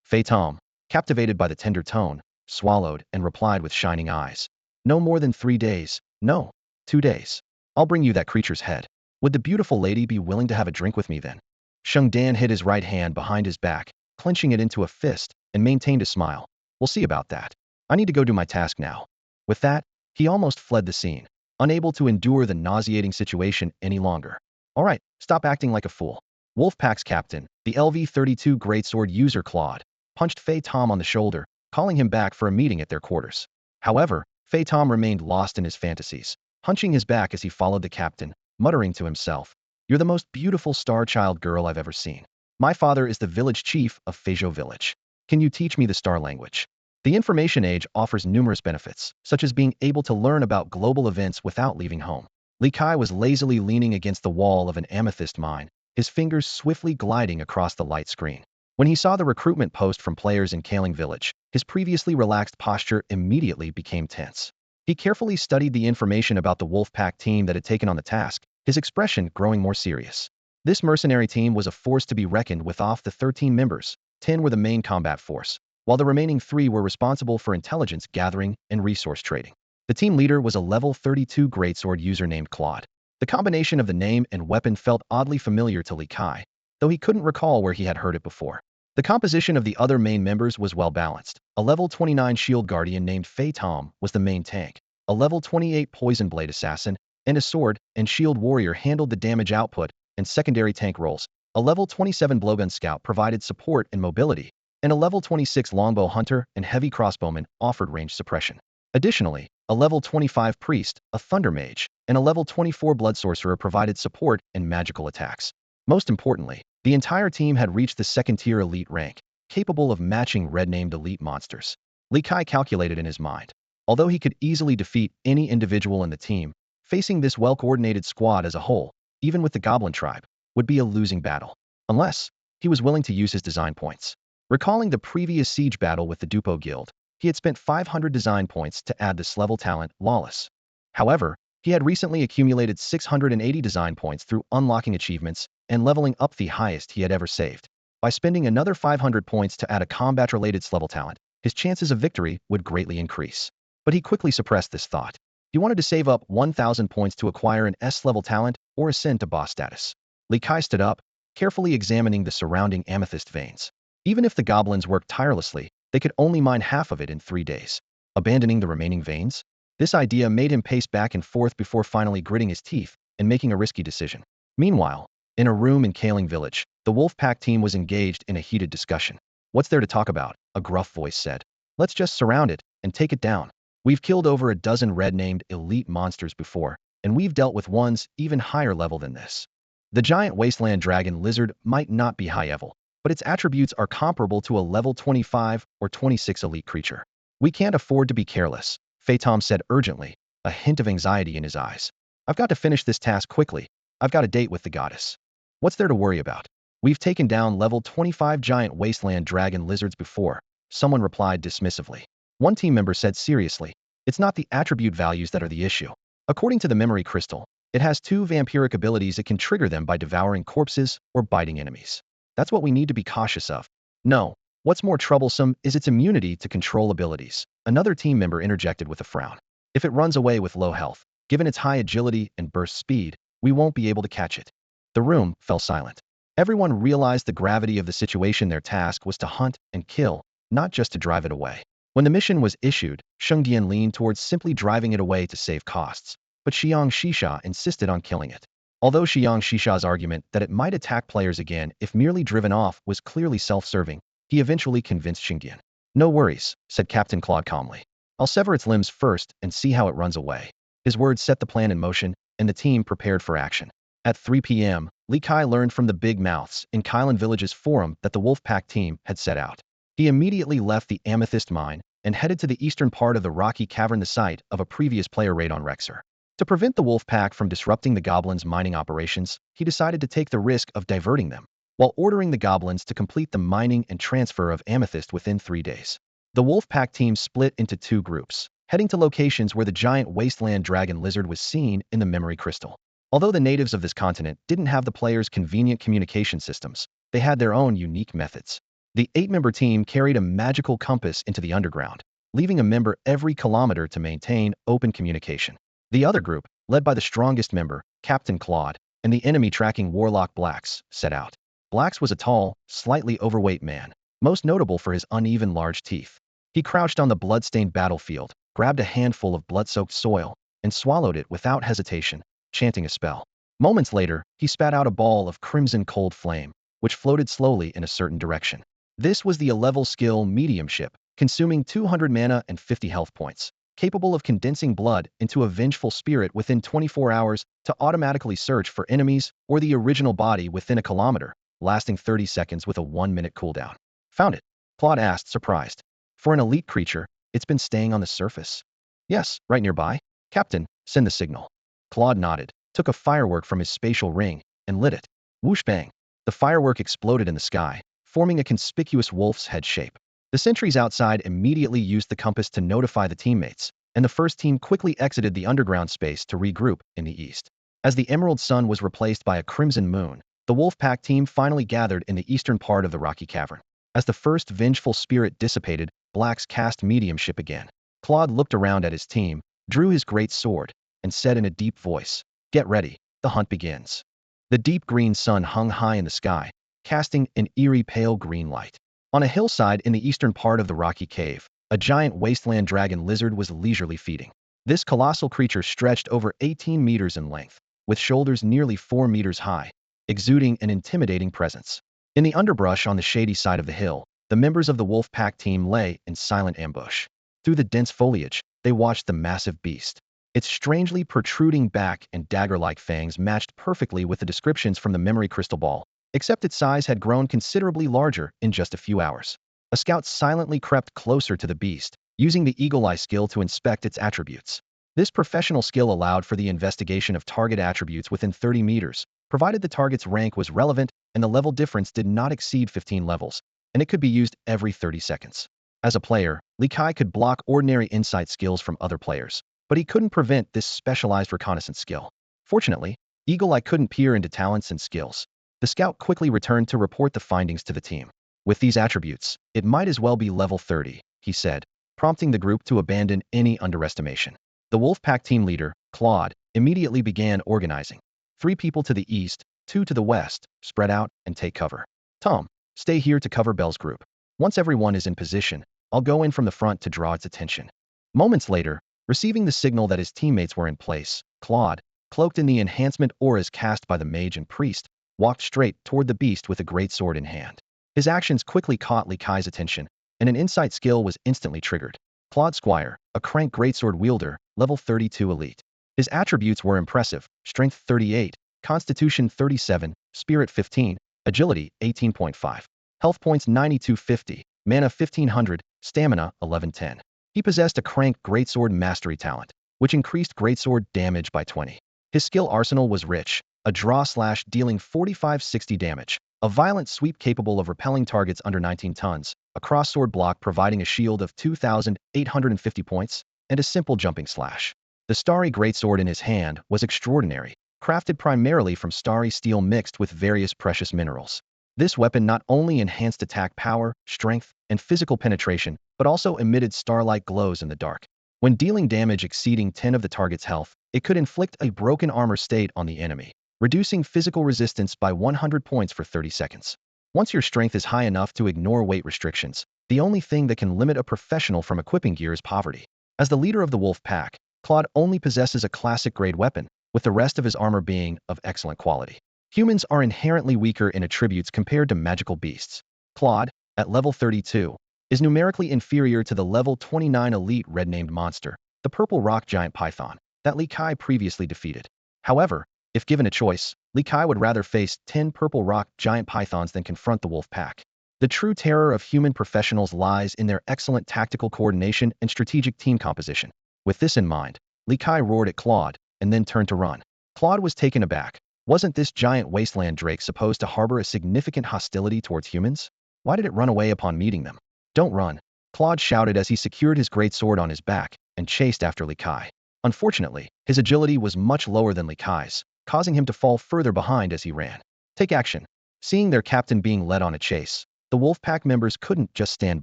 Phaeton, captivated by the tender tone, swallowed and replied with shining eyes. No more than 3 days, no, 2 days. I'll bring you that creature's head. Would the beautiful lady be willing to have a drink with me then? Shengdan hid his right hand behind his back, clenching it into a fist, and maintained a smile. We'll see about that. I need to go do my task now. With that, he almost fled the scene, unable to endure the nauseating situation any longer. All right, stop acting like a fool. Wolfpack's captain, the LV-32 greatsword user Claude, punched Fei Tom on the shoulder, calling him back for a meeting at their quarters. However, Fei Tom remained lost in his fantasies, hunching his back as he followed the captain, muttering to himself, "You're the most beautiful star-child girl I've ever seen. My father is the village chief of Feizhou village. Can you teach me the star language?" The information age offers numerous benefits, such as being able to learn about global events without leaving home. Li Kai was lazily leaning against the wall of an amethyst mine, his fingers swiftly gliding across the light screen. When he saw the recruitment post from players in Kaling village, his previously relaxed posture immediately became tense. He carefully studied the information about the Wolfpack team that had taken on the task, his expression growing more serious. This mercenary team was a force to be reckoned with. Of the 13 members, 10 were the main combat force, while the remaining 3 were responsible for intelligence gathering and resource trading. The team leader was a level 32 greatsword user named Claude. The combination of the name and weapon felt oddly familiar to Li Kai, though he couldn't recall where he had heard it before. The composition of the other main members was well balanced. A level 29 shield guardian named Fei Tom was the main tank. A level 28 poison blade assassin and a sword and shield warrior handled the damage output and secondary tank roles. A level 27 blowgun scout provided support and mobility, and a level 26 longbow hunter and heavy crossbowman offered range suppression. Additionally, a level 25 priest, a thunder mage, and a level 24 blood sorcerer provided support and magical attacks. Most importantly, the entire team had reached the second-tier elite rank, capable of matching red-named elite monsters. Li Kai calculated in his mind. Although he could easily defeat any individual in the team, facing this well-coordinated squad as a whole, even with the Goblin tribe, would be a losing battle, unless he was willing to use his design points. Recalling the previous siege battle with the Dupo Guild, he had spent 500 design points to add this level talent, Lawless. However, he had recently accumulated 680 design points through unlocking achievements and leveling up the highest he had ever saved. By spending another 500 points to add a combat-related level talent, his chances of victory would greatly increase. But he quickly suppressed this thought. He wanted to save up 1,000 points to acquire an S-level talent or ascend to boss status. Li Kai stood up, carefully examining the surrounding amethyst veins. Even if the goblins worked tirelessly, they could only mine half of it in 3 days. Abandoning the remaining veins? This idea made him pace back and forth before finally gritting his teeth and making a risky decision. Meanwhile, in a room in Kaling village, the Wolfpack team was engaged in a heated discussion. "What's there to talk about?" a gruff voice said. "Let's just surround it and take it down. We've killed over a dozen red-named elite monsters before, and we've dealt with ones even higher level than this. The giant wasteland dragon lizard might not be high level, but its attributes are comparable to a level 25 or 26 elite creature. We can't afford to be careless," Fei Tom said urgently, a hint of anxiety in his eyes. "I've got to finish this task quickly. I've got a date with the goddess." "What's there to worry about? We've taken down level 25 giant wasteland dragon lizards before," someone replied dismissively. One team member said seriously, "It's not the attribute values that are the issue. According to the memory crystal, it has 2 vampiric abilities that can trigger them by devouring corpses or biting enemies. That's what we need to be cautious of." "No, what's more troublesome is its immunity to control abilities," another team member interjected with a frown. "If it runs away with low health, given its high agility and burst speed, we won't be able to catch it." The room fell silent. Everyone realized the gravity of the situation. Their task was to hunt and kill, not just to drive it away. When the mission was issued, Shengdian leaned towards simply driving it away to save costs, but Xiang Shisha insisted on killing it. Although Xiang Shisha's argument that it might attack players again if merely driven off was clearly self-serving, he eventually convinced Shengdian. "No worries," said Captain Claude calmly. "I'll sever its limbs first and see how it runs away." His words set the plan in motion, and the team prepared for action. At 3 p.m., Li Kai learned from the Big Mouths in Kylan Village's forum that the Wolfpack team had set out. He immediately left the Amethyst Mine and headed to the eastern part of the rocky cavern, the site of a previous player raid on Rexer. To prevent the Wolfpack from disrupting the goblins' mining operations, he decided to take the risk of diverting them, while ordering the goblins to complete the mining and transfer of amethyst within 3 days. The Wolfpack team split into 2 groups, heading to locations where the giant wasteland dragon lizard was seen in the memory crystal. Although the natives of this continent didn't have the players' convenient communication systems, they had their own unique methods. The 8-member team carried a magical compass into the underground, leaving a member every kilometer to maintain open communication. The other group, led by the strongest member, Captain Claude, and the enemy-tracking warlock Blacks, set out. Blacks was a tall, slightly overweight man, most notable for his uneven large teeth. He crouched on the blood-stained battlefield, grabbed a handful of blood-soaked soil, and swallowed it without hesitation, chanting a spell. Moments later, he spat out a ball of crimson cold flame, which floated slowly in a certain direction. This was the 11 skill mediumship, consuming 200 mana and 50 health points. capable of condensing blood into a vengeful spirit within 24 hours to automatically search for enemies or the original body within a kilometer, lasting 30 seconds with a 1-minute cooldown. Found it? Claude asked, surprised. For an elite creature, it's been staying on the surface. Yes, right nearby. Captain, send the signal. Claude nodded, took a firework from his spatial ring, and lit it. Whoosh bang. The firework exploded in the sky, forming a conspicuous wolf's head shape. The sentries outside immediately used the compass to notify the teammates, and the first team quickly exited the underground space to regroup in the east. As the emerald sun was replaced by a crimson moon, the Wolfpack team finally gathered in the eastern part of the rocky cavern. As the first vengeful spirit dissipated, Black's cast mediumship again. Claude looked around at his team, drew his great sword, and said in a deep voice, "Get ready, the hunt begins." The deep green sun hung high in the sky, casting an eerie pale green light. On a hillside in the eastern part of the rocky cave, a giant wasteland dragon lizard was leisurely feeding. This colossal creature stretched over 18 meters in length, with shoulders nearly 4 meters high, exuding an intimidating presence. In the underbrush on the shady side of the hill, the members of the wolf pack team lay in silent ambush. Through the dense foliage, they watched the massive beast. Its strangely protruding back and dagger-like fangs matched perfectly with the descriptions from the memory crystal ball, except its size had grown considerably larger in just a few hours. A scout silently crept closer to the beast, using the eagle eye skill to inspect its attributes. This professional skill allowed for the investigation of target attributes within 30 meters, provided the target's rank was relevant and the level difference did not exceed 15 levels, and it could be used every 30 seconds. As a player, Li Kai could block ordinary insight skills from other players, but he couldn't prevent this specialized reconnaissance skill. Fortunately, Eagle Eye couldn't peer into talents and skills. The scout quickly returned to report the findings to the team. With these attributes, it might as well be level 30, he said, prompting the group to abandon any underestimation. The Wolfpack team leader, Claude, immediately began organizing. 3 people to the east, 2 to the west, spread out and take cover. Tom, stay here to cover Bell's group. Once everyone is in position, I'll go in from the front to draw its attention. Moments later, receiving the signal that his teammates were in place, Claude, cloaked in the enhancement auras cast by the mage and priest, walked straight toward the beast with a greatsword in hand. His actions quickly caught Li Kai's attention, and an insight skill was instantly triggered. Claude Squire, a crank greatsword wielder, level 32 elite. His attributes were impressive: strength 38, constitution 37, spirit 15, agility 18.5, health points 9250, mana 1500, stamina 1110. He possessed a crank greatsword mastery talent, which increased greatsword damage by 20. His skill arsenal was rich: a draw slash dealing 45-60 damage, a violent sweep capable of repelling targets under 19 tons, a cross-sword block providing a shield of 2,850 points, and a simple jumping slash. The starry greatsword in his hand was extraordinary, crafted primarily from starry steel mixed with various precious minerals. This weapon not only enhanced attack power, strength, and physical penetration, but also emitted star-like glows in the dark. When dealing damage exceeding 10 of the target's health, it could inflict a broken armor state on the enemy, reducing physical resistance by 100 points for 30 seconds. Once your strength is high enough to ignore weight restrictions, the only thing that can limit a professional from equipping gear is poverty. As the leader of the wolf pack, Claude only possesses a classic-grade weapon, with the rest of his armor being of excellent quality. Humans are inherently weaker in attributes compared to magical beasts. Claude, at level 32, is numerically inferior to the level 29 elite red-named monster, the purple rock giant python, that Li Kai previously defeated. However, if given a choice, Li Kai would rather face 10 purple rock giant pythons than confront the wolf pack. The true terror of human professionals lies in their excellent tactical coordination and strategic team composition. With this in mind, Li Kai roared at Claude, and then turned to run. Claude was taken aback. Wasn't this giant wasteland drake supposed to harbor a significant hostility towards humans? Why did it run away upon meeting them? Don't run, Claude shouted as he secured his greatsword on his back and chased after Li Kai. Unfortunately, his agility was much lower than Li Kai's, causing him to fall further behind as he ran. Take action. Seeing their captain being led on a chase, the Wolfpack members couldn't just stand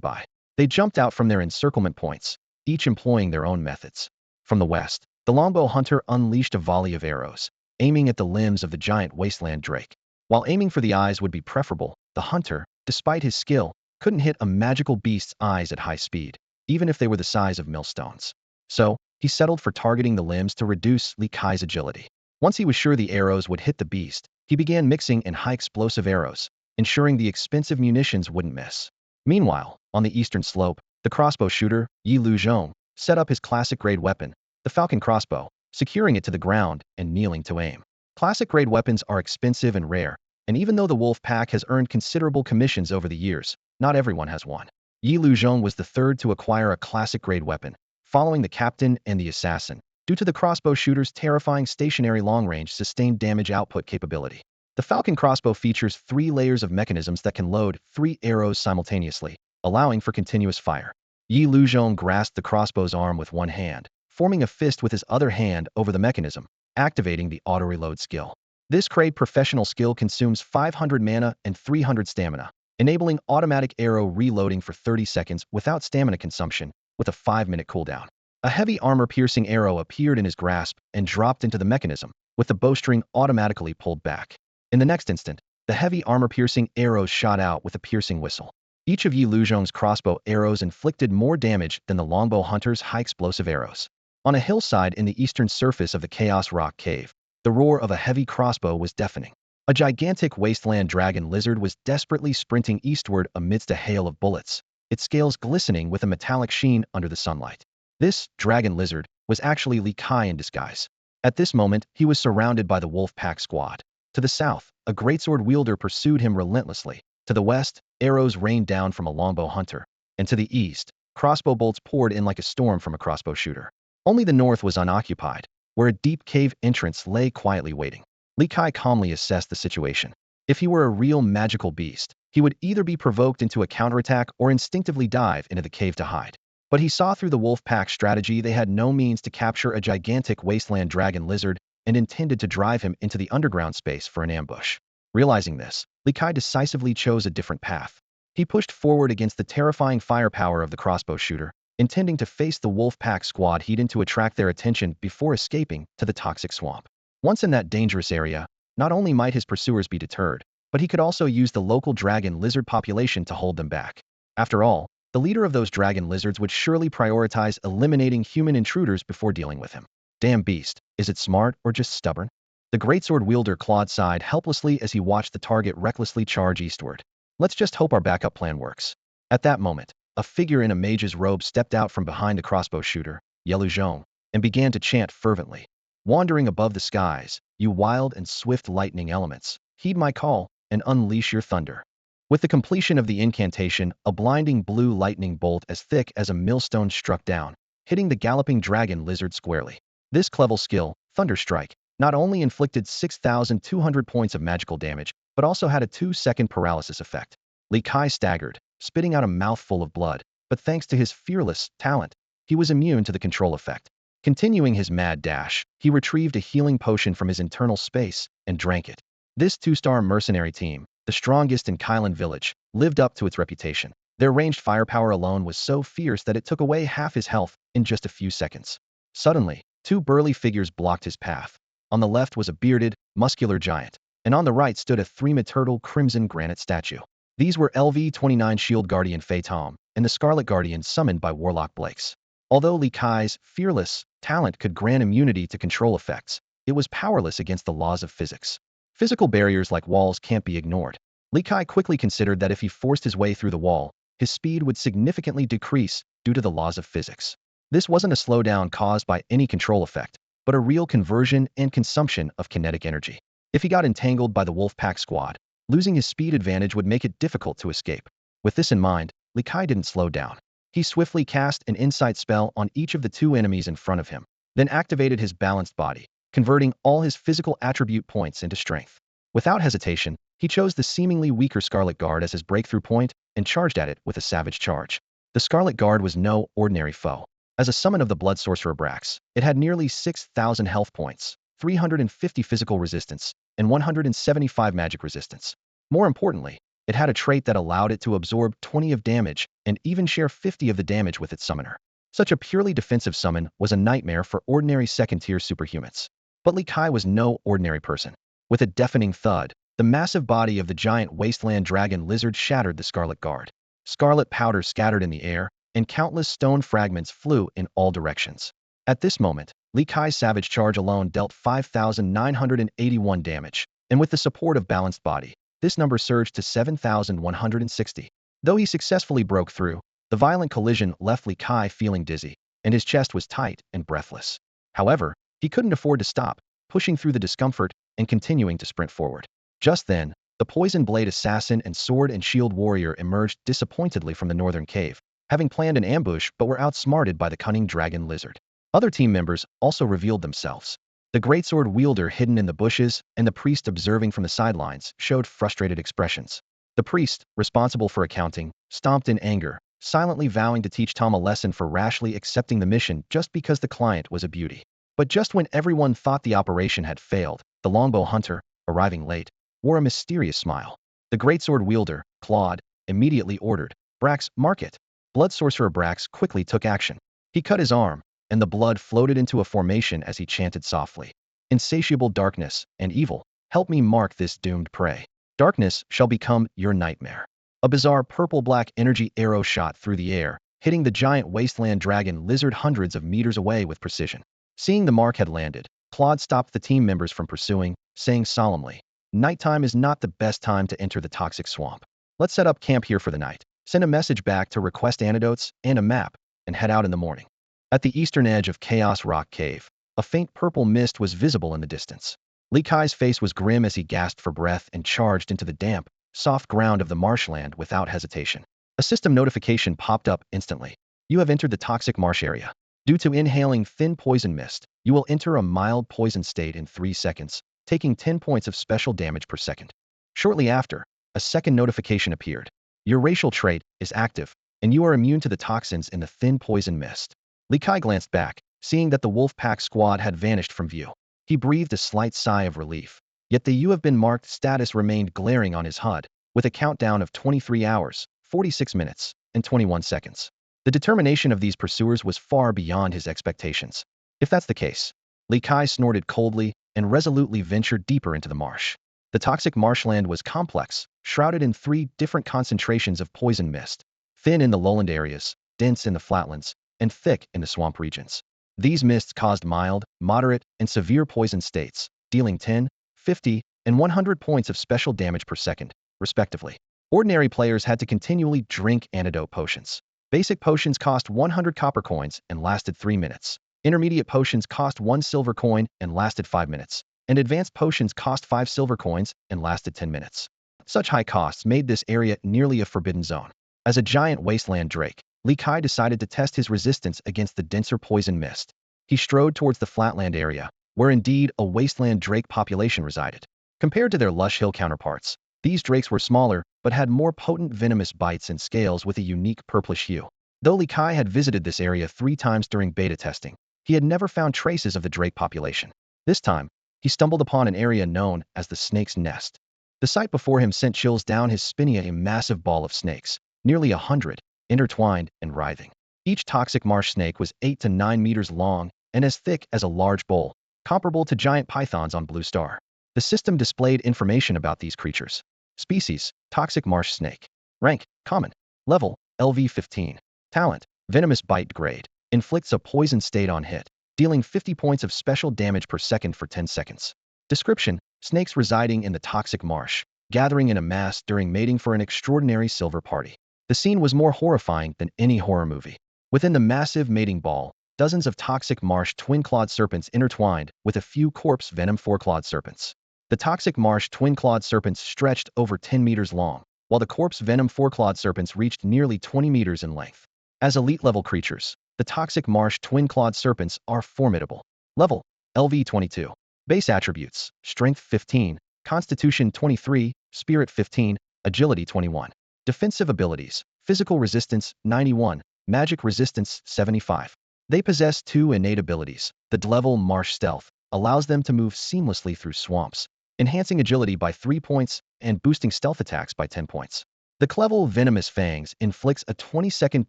by. They jumped out from their encirclement points, each employing their own methods. From the west, the longbow hunter unleashed a volley of arrows, aiming at the limbs of the giant wasteland drake. While aiming for the eyes would be preferable, the hunter, despite his skill, couldn't hit a magical beast's eyes at high speed, even if they were the size of millstones. So, he settled for targeting the limbs to reduce Li Kai's agility. Once he was sure the arrows would hit the beast, he began mixing in high-explosive arrows, ensuring the expensive munitions wouldn't miss. Meanwhile, on the eastern slope, the crossbow shooter, Yi Lu Zhong, set up his classic-grade weapon, the Falcon crossbow, securing it to the ground and kneeling to aim. Classic-grade weapons are expensive and rare, and even though the wolf pack has earned considerable commissions over the years, not everyone has one. Yi Luzhong was the third to acquire a classic-grade weapon, following the captain and the assassin, due to the crossbow shooter's terrifying stationary long-range sustained damage output capability. The Falcon crossbow features 3 layers of mechanisms that can load 3 arrows simultaneously, allowing for continuous fire. Yi Luzhong grasped the crossbow's arm with one hand, forming a fist with his other hand over the mechanism, activating the auto-reload skill. This Kraid professional skill consumes 500 mana and 300 stamina, enabling automatic arrow reloading for 30 seconds without stamina consumption, with a 5-minute cooldown. A heavy armor-piercing arrow appeared in his grasp and dropped into the mechanism, with the bowstring automatically pulled back. In the next instant, the heavy armor-piercing arrows shot out with a piercing whistle. Each of Yi Luzhong's crossbow arrows inflicted more damage than the longbow hunter's high-explosive arrows. On a hillside in the eastern surface of the Chaos Rock Cave, the roar of a heavy crossbow was deafening. A gigantic wasteland dragon lizard was desperately sprinting eastward amidst a hail of bullets, its scales glistening with a metallic sheen under the sunlight. This dragon lizard was actually Li Kai in disguise. At this moment, he was surrounded by the wolf pack squad. To the south, a greatsword wielder pursued him relentlessly. To the west, arrows rained down from a longbow hunter. And to the east, crossbow bolts poured in like a storm from a crossbow shooter. Only the north was unoccupied, where a deep cave entrance lay quietly waiting. Li Kai calmly assessed the situation. If he were a real magical beast, he would either be provoked into a counterattack or instinctively dive into the cave to hide. But he saw through the wolf pack strategy. They had no means to capture a gigantic wasteland dragon lizard and intended to drive him into the underground space for an ambush. Realizing this, Li Kai decisively chose a different path. He pushed forward against the terrifying firepower of the crossbow shooter, intending to face the wolf pack squad hidden to attract their attention before escaping to the toxic swamp. Once in that dangerous area, not only might his pursuers be deterred, but he could also use the local dragon lizard population to hold them back. After all, the leader of those dragon lizards would surely prioritize eliminating human intruders before dealing with him. Damn beast, is it smart or just stubborn? The greatsword wielder Claude sighed helplessly as he watched the target recklessly charge eastward. Let's just hope our backup plan works. At that moment, a figure in a mage's robe stepped out from behind the crossbow shooter, Yi Luzhong, and began to chant fervently. Wandering above the skies, you wild and swift lightning elements, heed my call and unleash your thunder. With the completion of the incantation, a blinding blue lightning bolt as thick as a millstone struck down, hitting the galloping dragon lizard squarely. This clever skill, Thunder Strike, not only inflicted 6,200 points of magical damage, but also had a 2-second paralysis effect. Li Kai staggered, spitting out a mouthful of blood, but thanks to his fearless talent, he was immune to the control effect. Continuing his mad dash, he retrieved a healing potion from his internal space and drank it. This 2-star mercenary team, the strongest in Kylan Village, lived up to its reputation. Their ranged firepower alone was so fierce that it took away half his health in just a few seconds. Suddenly, 2 burly figures blocked his path. On the left was a bearded, muscular giant, and on the right stood a 3-meter crimson granite statue. These were LV-29 Shield Guardian Phaeton and the Scarlet Guardian summoned by Warlock Blakes. Although Li Kai's fearless talent could grant immunity to control effects, it was powerless against the laws of physics. Physical barriers like walls can't be ignored. Li Kai quickly considered that if he forced his way through the wall, his speed would significantly decrease due to the laws of physics. This wasn't a slowdown caused by any control effect, but a real conversion and consumption of kinetic energy. If he got entangled by the wolf pack squad, losing his speed advantage would make it difficult to escape. With this in mind, Li Kai didn't slow down. He swiftly cast an insight spell on each of the 2 enemies in front of him, then activated his balanced body, converting all his physical attribute points into strength. Without hesitation, he chose the seemingly weaker Scarlet Guard as his breakthrough point and charged at it with a savage charge. The Scarlet Guard was no ordinary foe. As a summon of the Blood Sorcerer Brax, it had nearly 6,000 health points, 350 physical resistance, and 175 magic resistance. More importantly, it had a trait that allowed it to absorb 20 of damage and even share 50 of the damage with its summoner. Such a purely defensive summon was a nightmare for ordinary second-tier superhumans. But Li Kai was no ordinary person. With a deafening thud, the massive body of the giant wasteland dragon lizard shattered the Scarlet Guard. Scarlet powder scattered in the air, and countless stone fragments flew in all directions. At this moment, Li Kai's savage charge alone dealt 5,981 damage, and with the support of Balanced Body, this number surged to 7,160. Though he successfully broke through, the violent collision left Li Kai feeling dizzy. and his chest was tight and breathless. However, he couldn't afford to stop, pushing through the discomfort and continuing to sprint forward. Just then, the poison blade assassin and sword and shield warrior emerged disappointedly from the northern cave, having planned an ambush but were outsmarted by the cunning dragon lizard. Other team members also revealed themselves. The greatsword wielder hidden in the bushes and the priest observing from the sidelines showed frustrated expressions. The priest, responsible for accounting, stomped in anger, silently vowing to teach Tom a lesson for rashly accepting the mission just because the client was a beauty. But just when everyone thought the operation had failed, the longbow hunter, arriving late, wore a mysterious smile. The greatsword wielder, Claude, immediately ordered, "Brax, mark it." Blood sorcerer Brax quickly took action. He cut his arm, and the blood floated into a formation as he chanted softly, "Insatiable darkness and evil, help me mark this doomed prey. Darkness shall become your nightmare." A bizarre purple-black energy arrow shot through the air, hitting the giant wasteland dragon lizard hundreds of meters away with precision. Seeing the mark had landed, Claude stopped the team members from pursuing, saying solemnly, "Nighttime is not the best time to enter the toxic swamp. Let's set up camp here for the night. Send a message back to request antidotes and a map, and head out in the morning." At the eastern edge of Chaos Rock Cave, a faint purple mist was visible in the distance. Li Kai's face was grim as he gasped for breath and charged into the damp, soft ground of the marshland without hesitation. A system notification popped up instantly. "You have entered the toxic marsh area. Due to inhaling thin poison mist, you will enter a mild poison state in 3 seconds, taking 10 points of special damage per second." Shortly after, a second notification appeared. "Your racial trait is active, and you are immune to the toxins in the thin poison mist." Li Kai glanced back, seeing that the wolf pack squad had vanished from view. He breathed a slight sigh of relief. Yet the "You have been marked" status remained glaring on his HUD, with a countdown of 23 hours, 46 minutes, and 21 seconds. The determination of these pursuers was far beyond his expectations. If that's the case, Li Kai snorted coldly and resolutely ventured deeper into the marsh. The toxic marshland was complex, shrouded in 3 different concentrations of poison mist, thin in the lowland areas, dense in the flatlands, and thick in the swamp regions. These mists caused mild, moderate, and severe poison states, dealing 10, 50, and 100 points of special damage per second, respectively. Ordinary players had to continually drink antidote potions. Basic potions cost 100 copper coins and lasted 3 minutes. Intermediate potions cost 1 silver coin and lasted 5 minutes. And advanced potions cost 5 silver coins and lasted 10 minutes. Such high costs made this area nearly a forbidden zone. As a giant wasteland drake, Li Kai decided to test his resistance against the denser poison mist. He strode towards the flatland area, where indeed a wasteland drake population resided. Compared to their lush hill counterparts, these drakes were smaller, but had more potent venomous bites and scales with a unique purplish hue. Though Li Kai had visited this area 3 times during beta testing, he had never found traces of the drake population. This time, he stumbled upon an area known as the Snake's Nest. The sight before him sent chills down his spine. A massive ball of snakes, nearly 100, intertwined and writhing. Each toxic marsh snake was 8 to 9 meters long and as thick as a large bowl, comparable to giant pythons on Blue Star. The system displayed information about these creatures. Species, toxic marsh snake. Rank, common. Level, LV15. Talent, venomous bite grade. Inflicts a poison state on hit, dealing 50 points of special damage per second for 10 seconds. Description, snakes residing in the toxic marsh, gathering in a mass during mating for an extraordinary silver party. The scene was more horrifying than any horror movie. Within the massive mating ball, dozens of toxic marsh twin-clawed serpents intertwined with a few corpse venom four-clawed serpents. The toxic marsh twin-clawed serpents stretched over 10 meters long, while the corpse venom four-clawed serpents reached nearly 20 meters in length. As elite-level creatures, the toxic marsh twin-clawed serpents are formidable. Level, LV22. Base attributes, Strength 15, Constitution 23, Spirit 15, Agility 21. Defensive abilities, Physical Resistance 91, Magic Resistance 75. They possess 2 innate abilities. The level Marsh Stealth allows them to move seamlessly through swamps, enhancing agility by 3 points and boosting stealth attacks by 10 points. The Clevel Venomous Fangs inflicts a 20-second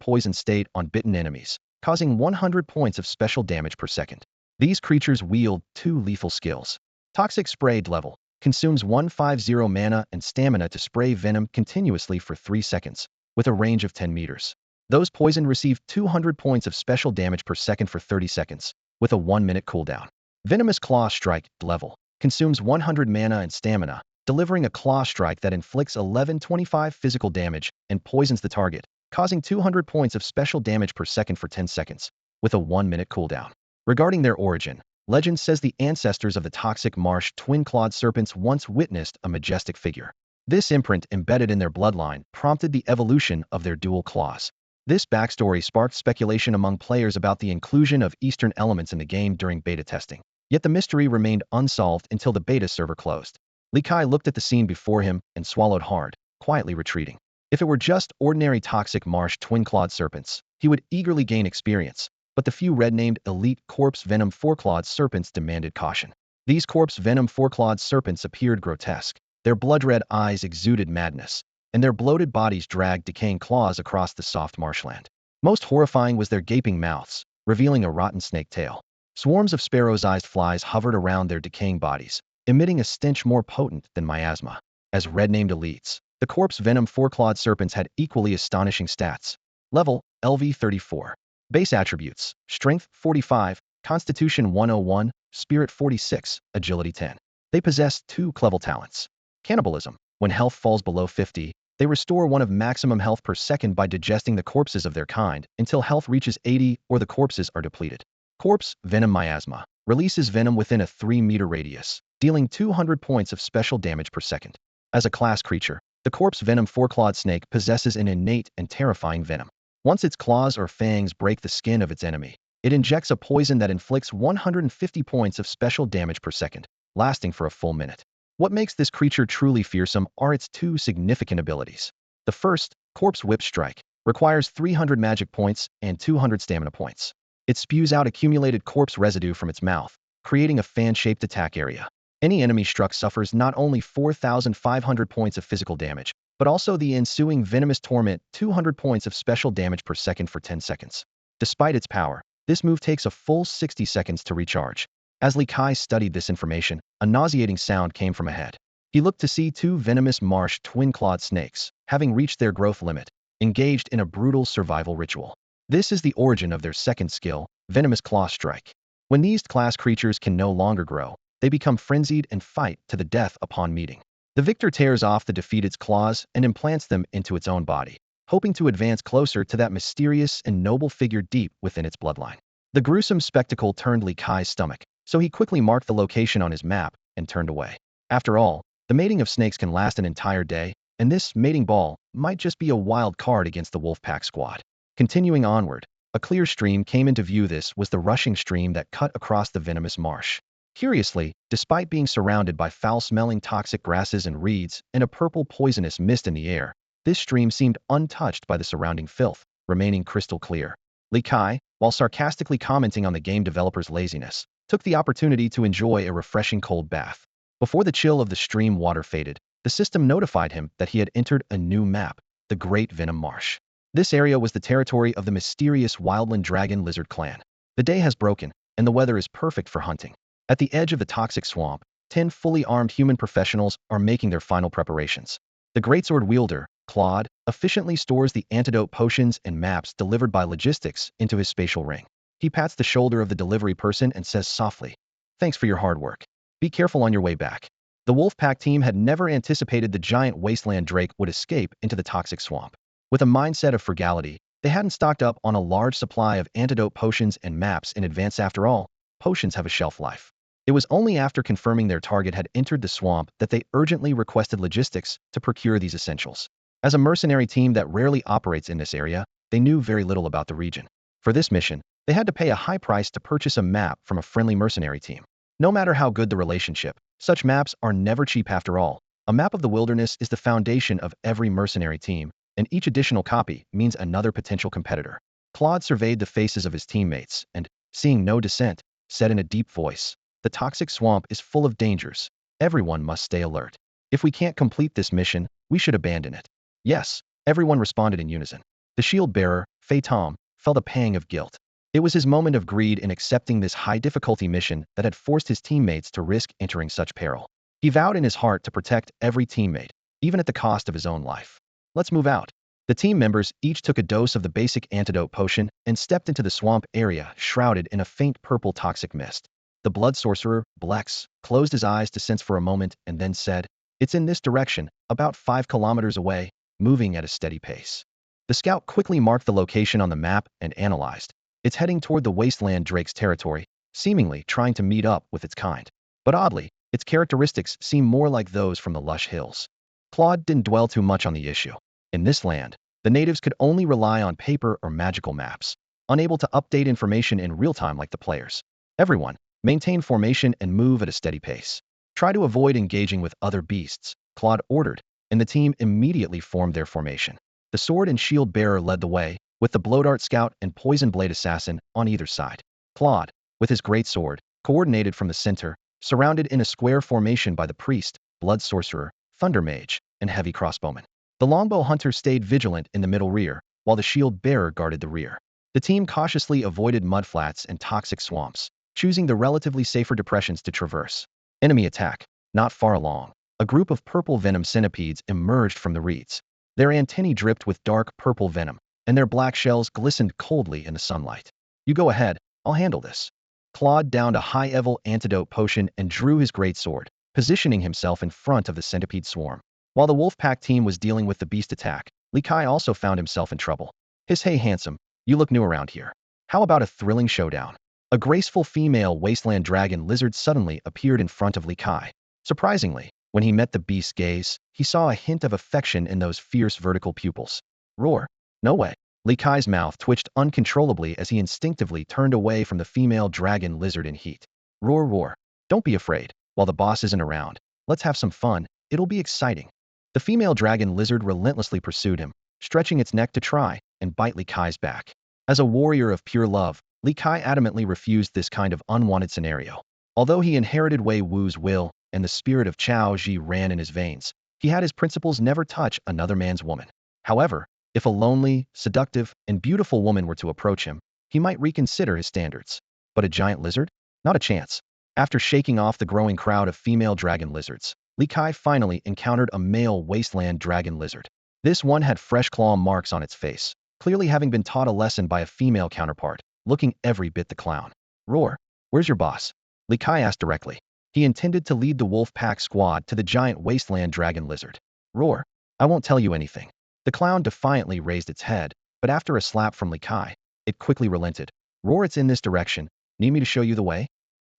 poison state on bitten enemies, causing 100 points of special damage per second. These creatures wield 2 lethal skills. Toxic Sprayed Level consumes 150 mana and stamina to spray venom continuously for 3 seconds, with a range of 10 meters. Those poisoned receive 200 points of special damage per second for 30 seconds, with a 1-minute cooldown. Venomous Claw Strike Level consumes 100 mana and stamina, delivering a claw strike that inflicts 1125 physical damage and poisons the target, causing 200 points of special damage per second for 10 seconds, with a 1-minute cooldown. Regarding their origin, legend says the ancestors of the toxic marsh twin-clawed serpents once witnessed a majestic figure. This imprint embedded in their bloodline prompted the evolution of their dual claws. This backstory sparked speculation among players about the inclusion of Eastern elements in the game during beta testing. Yet the mystery remained unsolved until the beta server closed. Li Kai looked at the scene before him and swallowed hard, quietly retreating. If it were just ordinary toxic marsh twin-clawed serpents, he would eagerly gain experience, but the few red-named elite corpse venom four-clawed serpents demanded caution. These corpse venom four-clawed serpents appeared grotesque. Their blood-red eyes exuded madness, and their bloated bodies dragged decaying claws across the soft marshland. Most horrifying was their gaping mouths, revealing a rotten snake tail. Swarms of sparrow-sized flies hovered around their decaying bodies, emitting a stench more potent than miasma. As red-named elites, the corpse venom four-clawed serpents had equally astonishing stats. Level, LV 34. Base attributes, Strength 45, Constitution 101, Spirit 46, Agility 10. They possess 2 clever talents. Cannibalism. When health falls below 50, they restore 1 of maximum health per second by digesting the corpses of their kind until health reaches 80 or the corpses are depleted. Corpse Venom Miasma. Releases venom within a 3-meter radius, dealing 200 points of special damage per second. As a class creature, the corpse venom four-clawed snake possesses an innate and terrifying venom. Once its claws or fangs break the skin of its enemy, it injects a poison that inflicts 150 points of special damage per second, lasting for a full minute. What makes this creature truly fearsome are its 2 significant abilities. The first, Corpse Whip Strike, requires 300 magic points and 200 stamina points. It spews out accumulated corpse residue from its mouth, creating a fan-shaped attack area. Any enemy struck suffers not only 4,500 points of physical damage, but also the ensuing venomous torment 200 points of special damage per second for 10 seconds. Despite its power, this move takes a full 60 seconds to recharge. As Li Kai studied this information, a nauseating sound came from ahead. He looked to see 2 venomous marsh twin-clawed snakes, having reached their growth limit, engaged in a brutal survival ritual. This is the origin of their second skill, Venomous Claw Strike. When these class creatures can no longer grow, they become frenzied and fight to the death upon meeting. The victor tears off the defeated's claws and implants them into its own body, hoping to advance closer to that mysterious and noble figure deep within its bloodline. The gruesome spectacle turned Li Kai's stomach, so he quickly marked the location on his map and turned away. After all, the mating of snakes can last an entire day, and this mating ball might just be a wild card against the Wolfpack squad. Continuing onward, a clear stream came into view. This was the rushing stream that cut across the venomous marsh. Curiously, despite being surrounded by foul-smelling toxic grasses and reeds and a purple poisonous mist in the air, this stream seemed untouched by the surrounding filth, remaining crystal clear. Li Kai, while sarcastically commenting on the game developers' laziness, took the opportunity to enjoy a refreshing cold bath. Before the chill of the stream water faded, the system notified him that he had entered a new map, the Great Venom Marsh. This area was the territory of the mysterious wildland dragon lizard clan. The day has broken, and the weather is perfect for hunting. At the edge of the toxic swamp, 10 fully armed human professionals are making their final preparations. The greatsword wielder, Claude, efficiently stores the antidote potions and maps delivered by logistics into his spatial ring. He pats the shoulder of the delivery person and says softly, "Thanks for your hard work. Be careful on your way back." The Wolfpack team had never anticipated the giant wasteland drake would escape into the toxic swamp. With a mindset of frugality, they hadn't stocked up on a large supply of antidote potions and maps in advance. After all, potions have a shelf life. It was only after confirming their target had entered the swamp that they urgently requested logistics to procure these essentials. As a mercenary team that rarely operates in this area, they knew very little about the region. For this mission, they had to pay a high price to purchase a map from a friendly mercenary team. No matter how good the relationship, such maps are never cheap. After all, a map of the wilderness is the foundation of every mercenary team, and each additional copy means another potential competitor. Claude surveyed the faces of his teammates and, seeing no dissent, said in a deep voice, "The toxic swamp is full of dangers. Everyone must stay alert. If we can't complete this mission, we should abandon it." "Yes," everyone responded in unison. The shield bearer, Tom, felt a pang of guilt. It was his moment of greed in accepting this high-difficulty mission that had forced his teammates to risk entering such peril. He vowed in his heart to protect every teammate, even at the cost of his own life. "Let's move out." The team members each took a dose of the basic antidote potion and stepped into the swamp area shrouded in a faint purple toxic mist. The blood sorcerer, Blex, closed his eyes to sense for a moment and then said, "It's in this direction, about 5 kilometers away, moving at a steady pace." The scout quickly marked the location on the map and analyzed. It's heading toward the wasteland drake's territory, seemingly trying to meet up with its kind. But oddly, its characteristics seem more like those from the lush hills. Claude didn't dwell too much on the issue. In this land, the natives could only rely on paper or magical maps, unable to update information in real time like the players. Everyone, maintain formation and move at a steady pace. Try to avoid engaging with other beasts, Claude ordered, and the team immediately formed their formation. The sword and shield bearer led the way, with the blowdart scout and poison blade assassin on either side. Claude, with his great sword, coordinated from the center, surrounded in a square formation by the priest, blood sorcerer, thunder mage, and heavy crossbowman. The longbow hunter stayed vigilant in the middle rear, while the shield bearer guarded the rear. The team cautiously avoided mudflats and toxic swamps, choosing the relatively safer depressions to traverse. Enemy attack. Not far along, a group of purple venom centipedes emerged from the reeds. Their antennae dripped with dark purple venom, and their black shells glistened coldly in the sunlight. You go ahead, I'll handle this. Claude downed a high-level antidote potion and drew his greatsword, positioning himself in front of the centipede swarm. While the Wolfpack team was dealing with the beast attack, Li Kai also found himself in trouble. Hey handsome, you look new around here. How about a thrilling showdown? A graceful female wasteland dragon lizard suddenly appeared in front of Li Kai. Surprisingly, when he met the beast's gaze, he saw a hint of affection in those fierce vertical pupils. Roar. No way. Li Kai's mouth twitched uncontrollably as he instinctively turned away from the female dragon lizard in heat. Roar, roar. Don't be afraid. While the boss isn't around, let's have some fun. It'll be exciting. The female dragon lizard relentlessly pursued him, stretching its neck to try and bite Li Kai's back. As a warrior of pure love, Li Kai adamantly refused this kind of unwanted scenario. Although he inherited Wei Wu's will and the spirit of Chao Ji ran in his veins, he had his principles never touch another man's woman. However, if a lonely, seductive, and beautiful woman were to approach him, he might reconsider his standards. But a giant lizard? Not a chance. After shaking off the growing crowd of female dragon lizards, Li Kai finally encountered a male wasteland dragon lizard. This one had fresh claw marks on its face, clearly having been taught a lesson by a female counterpart, looking every bit the clown. Roar. Where's your boss? Li Kai asked directly. He intended to lead the wolf pack squad to the giant wasteland dragon lizard. Roar. I won't tell you anything. The clown defiantly raised its head, but after a slap from Li Kai, it quickly relented. Roar, it's in this direction. Need me to show you the way?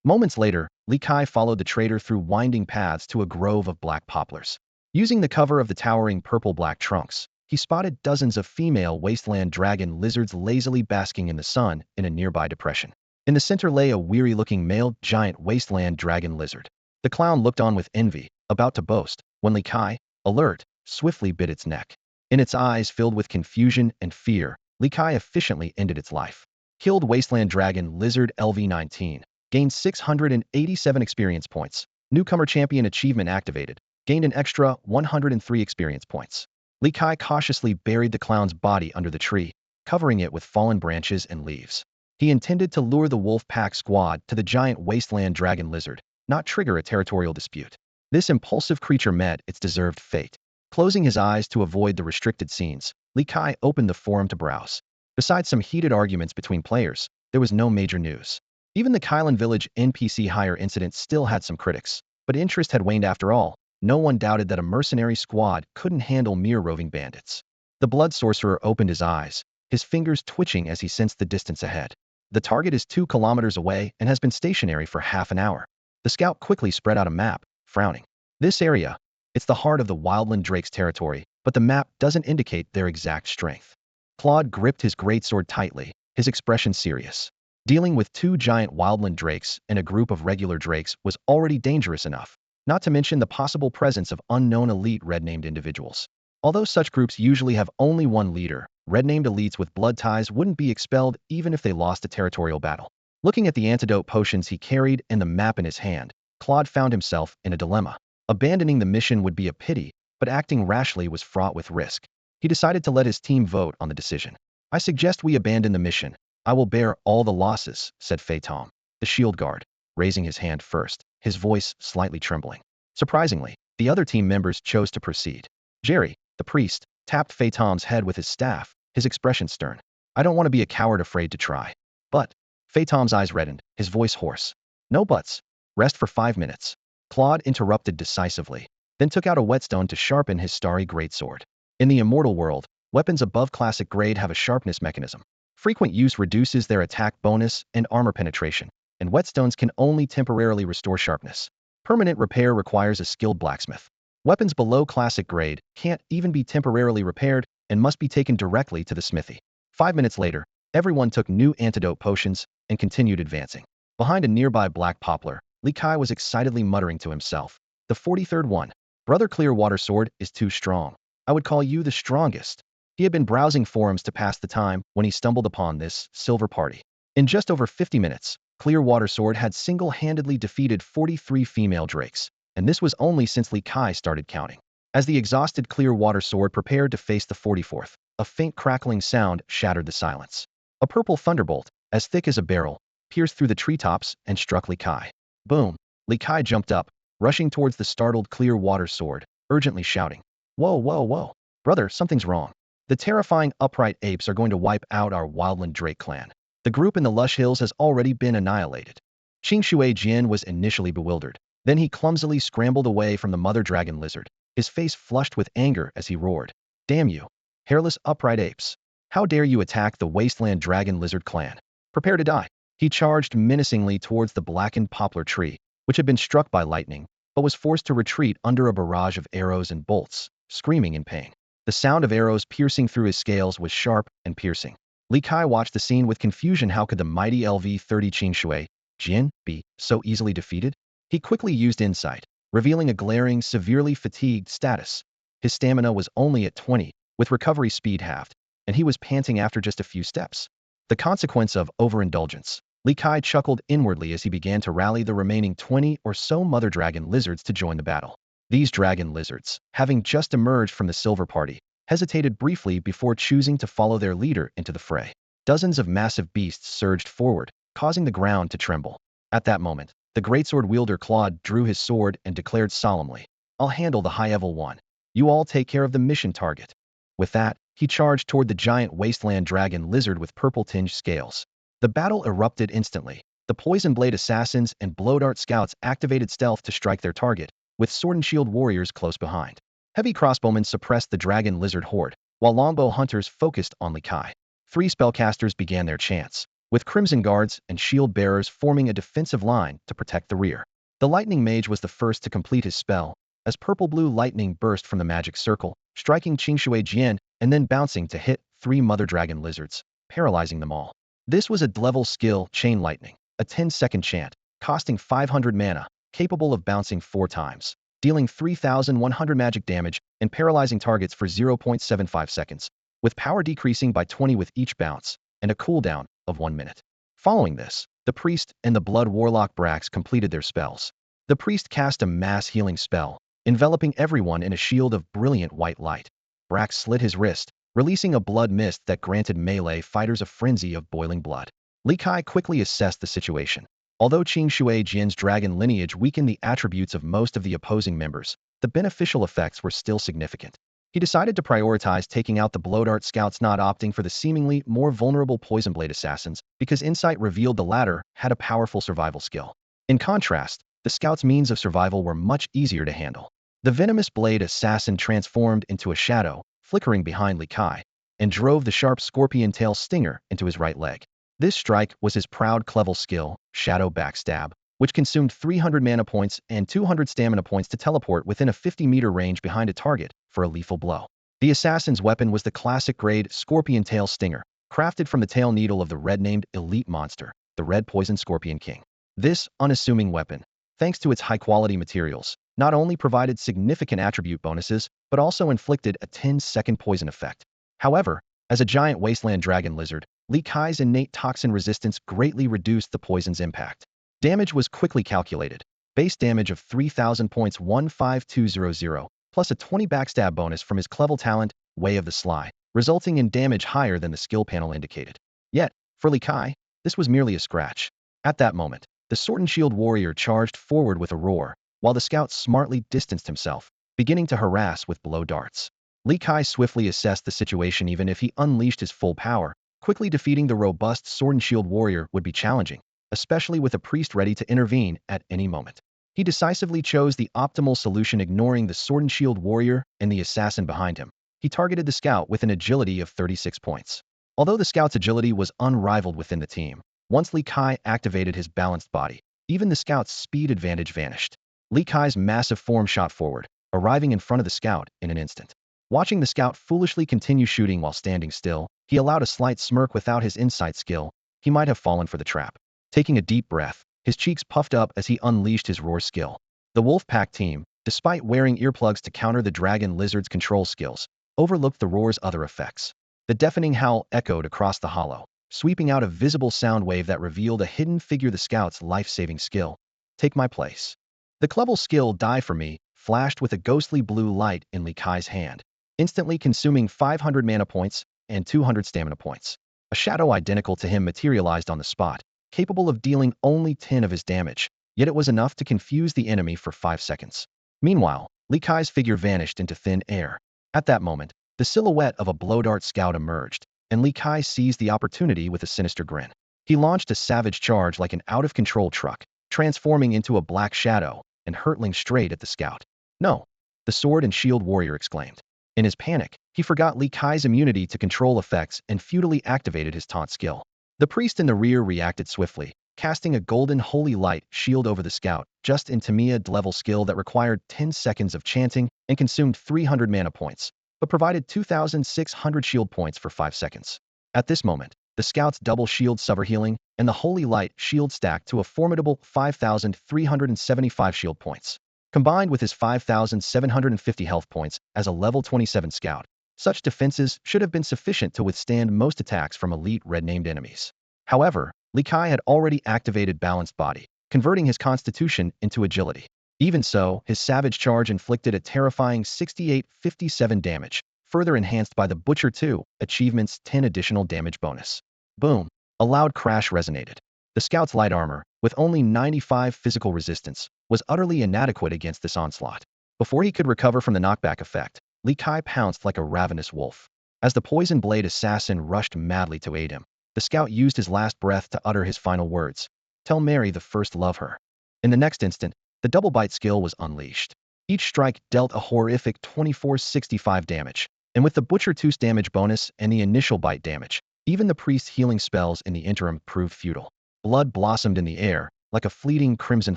Moments later, Li Kai followed the trader through winding paths to a grove of black poplars. Using the cover of the towering purple-black trunks, he spotted dozens of female wasteland dragon lizards lazily basking in the sun in a nearby depression. In the center lay a weary-looking male giant wasteland dragon lizard. The clown looked on with envy, about to boast, when Li Kai, alert, swiftly bit its neck. In its eyes filled with confusion and fear, Li Kai efficiently ended its life. Killed wasteland dragon lizard LV-19. Gained 687 experience points. Newcomer champion achievement activated. Gained an extra 103 experience points. Li Kai cautiously buried the clown's body under the tree, covering it with fallen branches and leaves. He intended to lure the wolf pack squad to the giant wasteland dragon lizard, not trigger a territorial dispute. This impulsive creature met its deserved fate. Closing his eyes to avoid the restricted scenes, Li Kai opened the forum to browse. Besides some heated arguments between players, there was no major news. Even the Kylan Village NPC hire incident still had some critics, but interest had waned after all. No one doubted that a mercenary squad couldn't handle mere roving bandits. The blood sorcerer opened his eyes, his fingers twitching as he sensed the distance ahead. The target is 2 kilometers away and has been stationary for half an hour. The scout quickly spread out a map, frowning. This area, it's the heart of the wildland drake's territory, but the map doesn't indicate their exact strength. Claude gripped his greatsword tightly, his expression serious. Dealing with 2 giant wildland drakes and a group of regular drakes was already dangerous enough, not to mention the possible presence of unknown elite red-named individuals. Although such groups usually have only one leader, red-named elites with blood ties wouldn't be expelled even if they lost a territorial battle. Looking at the antidote potions he carried and the map in his hand, Claude found himself in a dilemma. Abandoning the mission would be a pity, but acting rashly was fraught with risk. He decided to let his team vote on the decision. I suggest we abandon the mission. I will bear all the losses, said Phaeton, the shield guard, raising his hand first, his voice slightly trembling. Surprisingly, the other team members chose to proceed. Jerry, the priest, tapped Phaeton's head with his staff, his expression stern. I don't want to be a coward afraid to try. But, Phaeton's eyes reddened, his voice hoarse. No buts. Rest for 5 minutes. Claude interrupted decisively, then took out a whetstone to sharpen his starry greatsword. In the immortal world, weapons above classic grade have a sharpness mechanism. Frequent use reduces their attack bonus and armor penetration, and whetstones can only temporarily restore sharpness. Permanent repair requires a skilled blacksmith. Weapons below classic grade can't even be temporarily repaired and must be taken directly to the smithy. 5 minutes later, everyone took new antidote potions and continued advancing. Behind a nearby black poplar, Li Kai was excitedly muttering to himself. The 43rd one. Brother Clearwater Sword is too strong. I would call you the strongest. He had been browsing forums to pass the time when he stumbled upon this silver party. In just over 50 minutes, Clearwater Sword had single-handedly defeated 43 female drakes, and this was only since Li Kai started counting. As the exhausted Clearwater Sword prepared to face the 44th, a faint crackling sound shattered the silence. A purple thunderbolt, as thick as a barrel, pierced through the treetops and struck Li Kai. Boom! Li Kai jumped up, rushing towards the startled Clearwater Sword, urgently shouting, "Whoa, whoa, whoa! Brother, something's wrong. The terrifying upright apes are going to wipe out our wildland drake clan. The group in the lush hills has already been annihilated." Qing Shui Jian was initially bewildered. Then he clumsily scrambled away from the mother dragon lizard, his face flushed with anger as he roared, "Damn you, hairless upright apes! How dare you attack the wasteland dragon lizard clan? Prepare to die!" He charged menacingly towards the blackened poplar tree, which had been struck by lightning, but was forced to retreat under a barrage of arrows and bolts, screaming in pain. The sound of arrows piercing through his scales was sharp and piercing. Li Kai watched the scene with confusion. How could the mighty LV-30 Qing Shui Jian be so easily defeated? He quickly used insight, revealing a glaring, severely fatigued status. His stamina was only at 20, with recovery speed halved, and he was panting after just a few steps. The consequence of overindulgence. Li Kai chuckled inwardly as he began to rally the remaining 20 or so mother dragon lizards to join the battle. These dragon lizards, having just emerged from the silver party, hesitated briefly before choosing to follow their leader into the fray. Dozens of massive beasts surged forward, causing the ground to tremble. At that moment, the greatsword wielder Claude drew his sword and declared solemnly, "I'll handle the high-level one. You all take care of the mission target." With that, he charged toward the giant wasteland dragon lizard with purple-tinged scales. The battle erupted instantly. The poison blade assassins and blow dart scouts activated stealth to strike their target, with sword and shield warriors close behind. Heavy crossbowmen suppressed the dragon lizard horde, while longbow hunters focused on Li Kai. 3 spellcasters began their chants, with crimson guards and shield bearers forming a defensive line to protect the rear. The lightning mage was the first to complete his spell, as purple-blue lightning burst from the magic circle, striking Qing Shui Jian and then bouncing to hit 3 mother dragon lizards, paralyzing them all. This was a level skill chain lightning, a 10-second chant, costing 500 mana, capable of bouncing 4 times, dealing 3,100 magic damage and paralyzing targets for 0.75 seconds, with power decreasing by 20 with each bounce, and a cooldown of 1 minute. Following this, the priest and the blood warlock Brax completed their spells. The priest cast a mass healing spell, enveloping everyone in a shield of brilliant white light. Brax slit his wrist, releasing a blood mist that granted melee fighters a frenzy of boiling blood. Li Kai quickly assessed the situation. Although Qing Shui Jian's dragon lineage weakened the attributes of most of the opposing members, the beneficial effects were still significant. He decided to prioritize taking out the blow dart scouts, not opting for the seemingly more vulnerable poison blade assassins, because insight revealed the latter had a powerful survival skill. In contrast, the scouts' means of survival were much easier to handle. The venomous blade assassin transformed into a shadow, flickering behind Li Kai, and drove the sharp scorpion tail stinger into his right leg. This strike was his proud clever skill, Shadow Backstab, which consumed 300 mana points and 200 stamina points to teleport within a 50-meter range behind a target for a lethal blow. The assassin's weapon was the classic grade Scorpion Tail Stinger, crafted from the tail needle of the red-named elite monster, the Red Poison Scorpion King. This unassuming weapon, thanks to its high-quality materials, not only provided significant attribute bonuses, but also inflicted a 10-second poison effect. However, as a giant wasteland dragon lizard, Li Kai's innate toxin resistance greatly reduced the poison's impact. Damage was quickly calculated. Base damage of 3,000 points 15200, plus a 20 backstab bonus from his clever talent, Way of the Sly, resulting in damage higher than the skill panel indicated. Yet, for Li Kai, this was merely a scratch. At that moment, the sword and shield warrior charged forward with a roar, while the scout smartly distanced himself, beginning to harass with blow darts. Li Kai swiftly assessed the situation. Even if he unleashed his full power, quickly defeating the robust sword and shield warrior would be challenging, especially with a priest ready to intervene at any moment. He decisively chose the optimal solution, ignoring the sword and shield warrior and the assassin behind him. He targeted the scout with an agility of 36 points. Although the scout's agility was unrivaled within the team, once Li Kai activated his balanced body, even the scout's speed advantage vanished. Li Kai's massive form shot forward, arriving in front of the scout in an instant. Watching the scout foolishly continue shooting while standing still, he allowed a slight smirk. Without his insight skill, he might have fallen for the trap. Taking a deep breath, his cheeks puffed up as he unleashed his roar skill. The wolf pack team, despite wearing earplugs to counter the dragon lizard's control skills, overlooked the roar's other effects. The deafening howl echoed across the hollow, sweeping out a visible sound wave that revealed a hidden figure. The scout's life-saving skill. Take my place. The Klebble skill Die for Me flashed with a ghostly blue light in Li Kai's hand, instantly consuming 500 mana points and 200 stamina points. A shadow identical to him materialized on the spot, capable of dealing only 10 of his damage, yet it was enough to confuse the enemy for 5 seconds. Meanwhile, Li Kai's figure vanished into thin air. At that moment, the silhouette of a blowdart scout emerged, and Li Kai seized the opportunity with a sinister grin. He launched a savage charge like an out-of-control truck, transforming into a black shadow and hurtling straight at the scout. No! The sword and shield warrior exclaimed. In his panic, he forgot Li Kai's immunity to control effects and futilely activated his taunt skill. The priest in the rear reacted swiftly, casting a golden holy light shield over the scout, just in Tamiya-level skill that required 10 seconds of chanting and consumed 300 mana points, but provided 2,600 shield points for 5 seconds. At this moment, the scout's double shield healing and the holy light shield stacked to a formidable 5,375 shield points. Combined with his 5,750 health points as a level 27 scout, such defenses should have been sufficient to withstand most attacks from elite red-named enemies. However, Li Kai had already activated Balanced Body, converting his constitution into agility. Even so, his savage charge inflicted a terrifying 6857 damage, further enhanced by the Butcher 2 achievement's 10 additional damage bonus. Boom! A loud crash resonated. The scout's light armor, with only 95 physical resistance, was utterly inadequate against this onslaught. Before he could recover from the knockback effect, Li Kai pounced like a ravenous wolf. As the poison blade assassin rushed madly to aid him, the scout used his last breath to utter his final words. Tell Mary the first love her. In the next instant, the double bite skill was unleashed. Each strike dealt a horrific 2465 damage, and with the Butcher 2's damage bonus and the initial bite damage, even the priest's healing spells in the interim proved futile. Blood blossomed in the air, like a fleeting crimson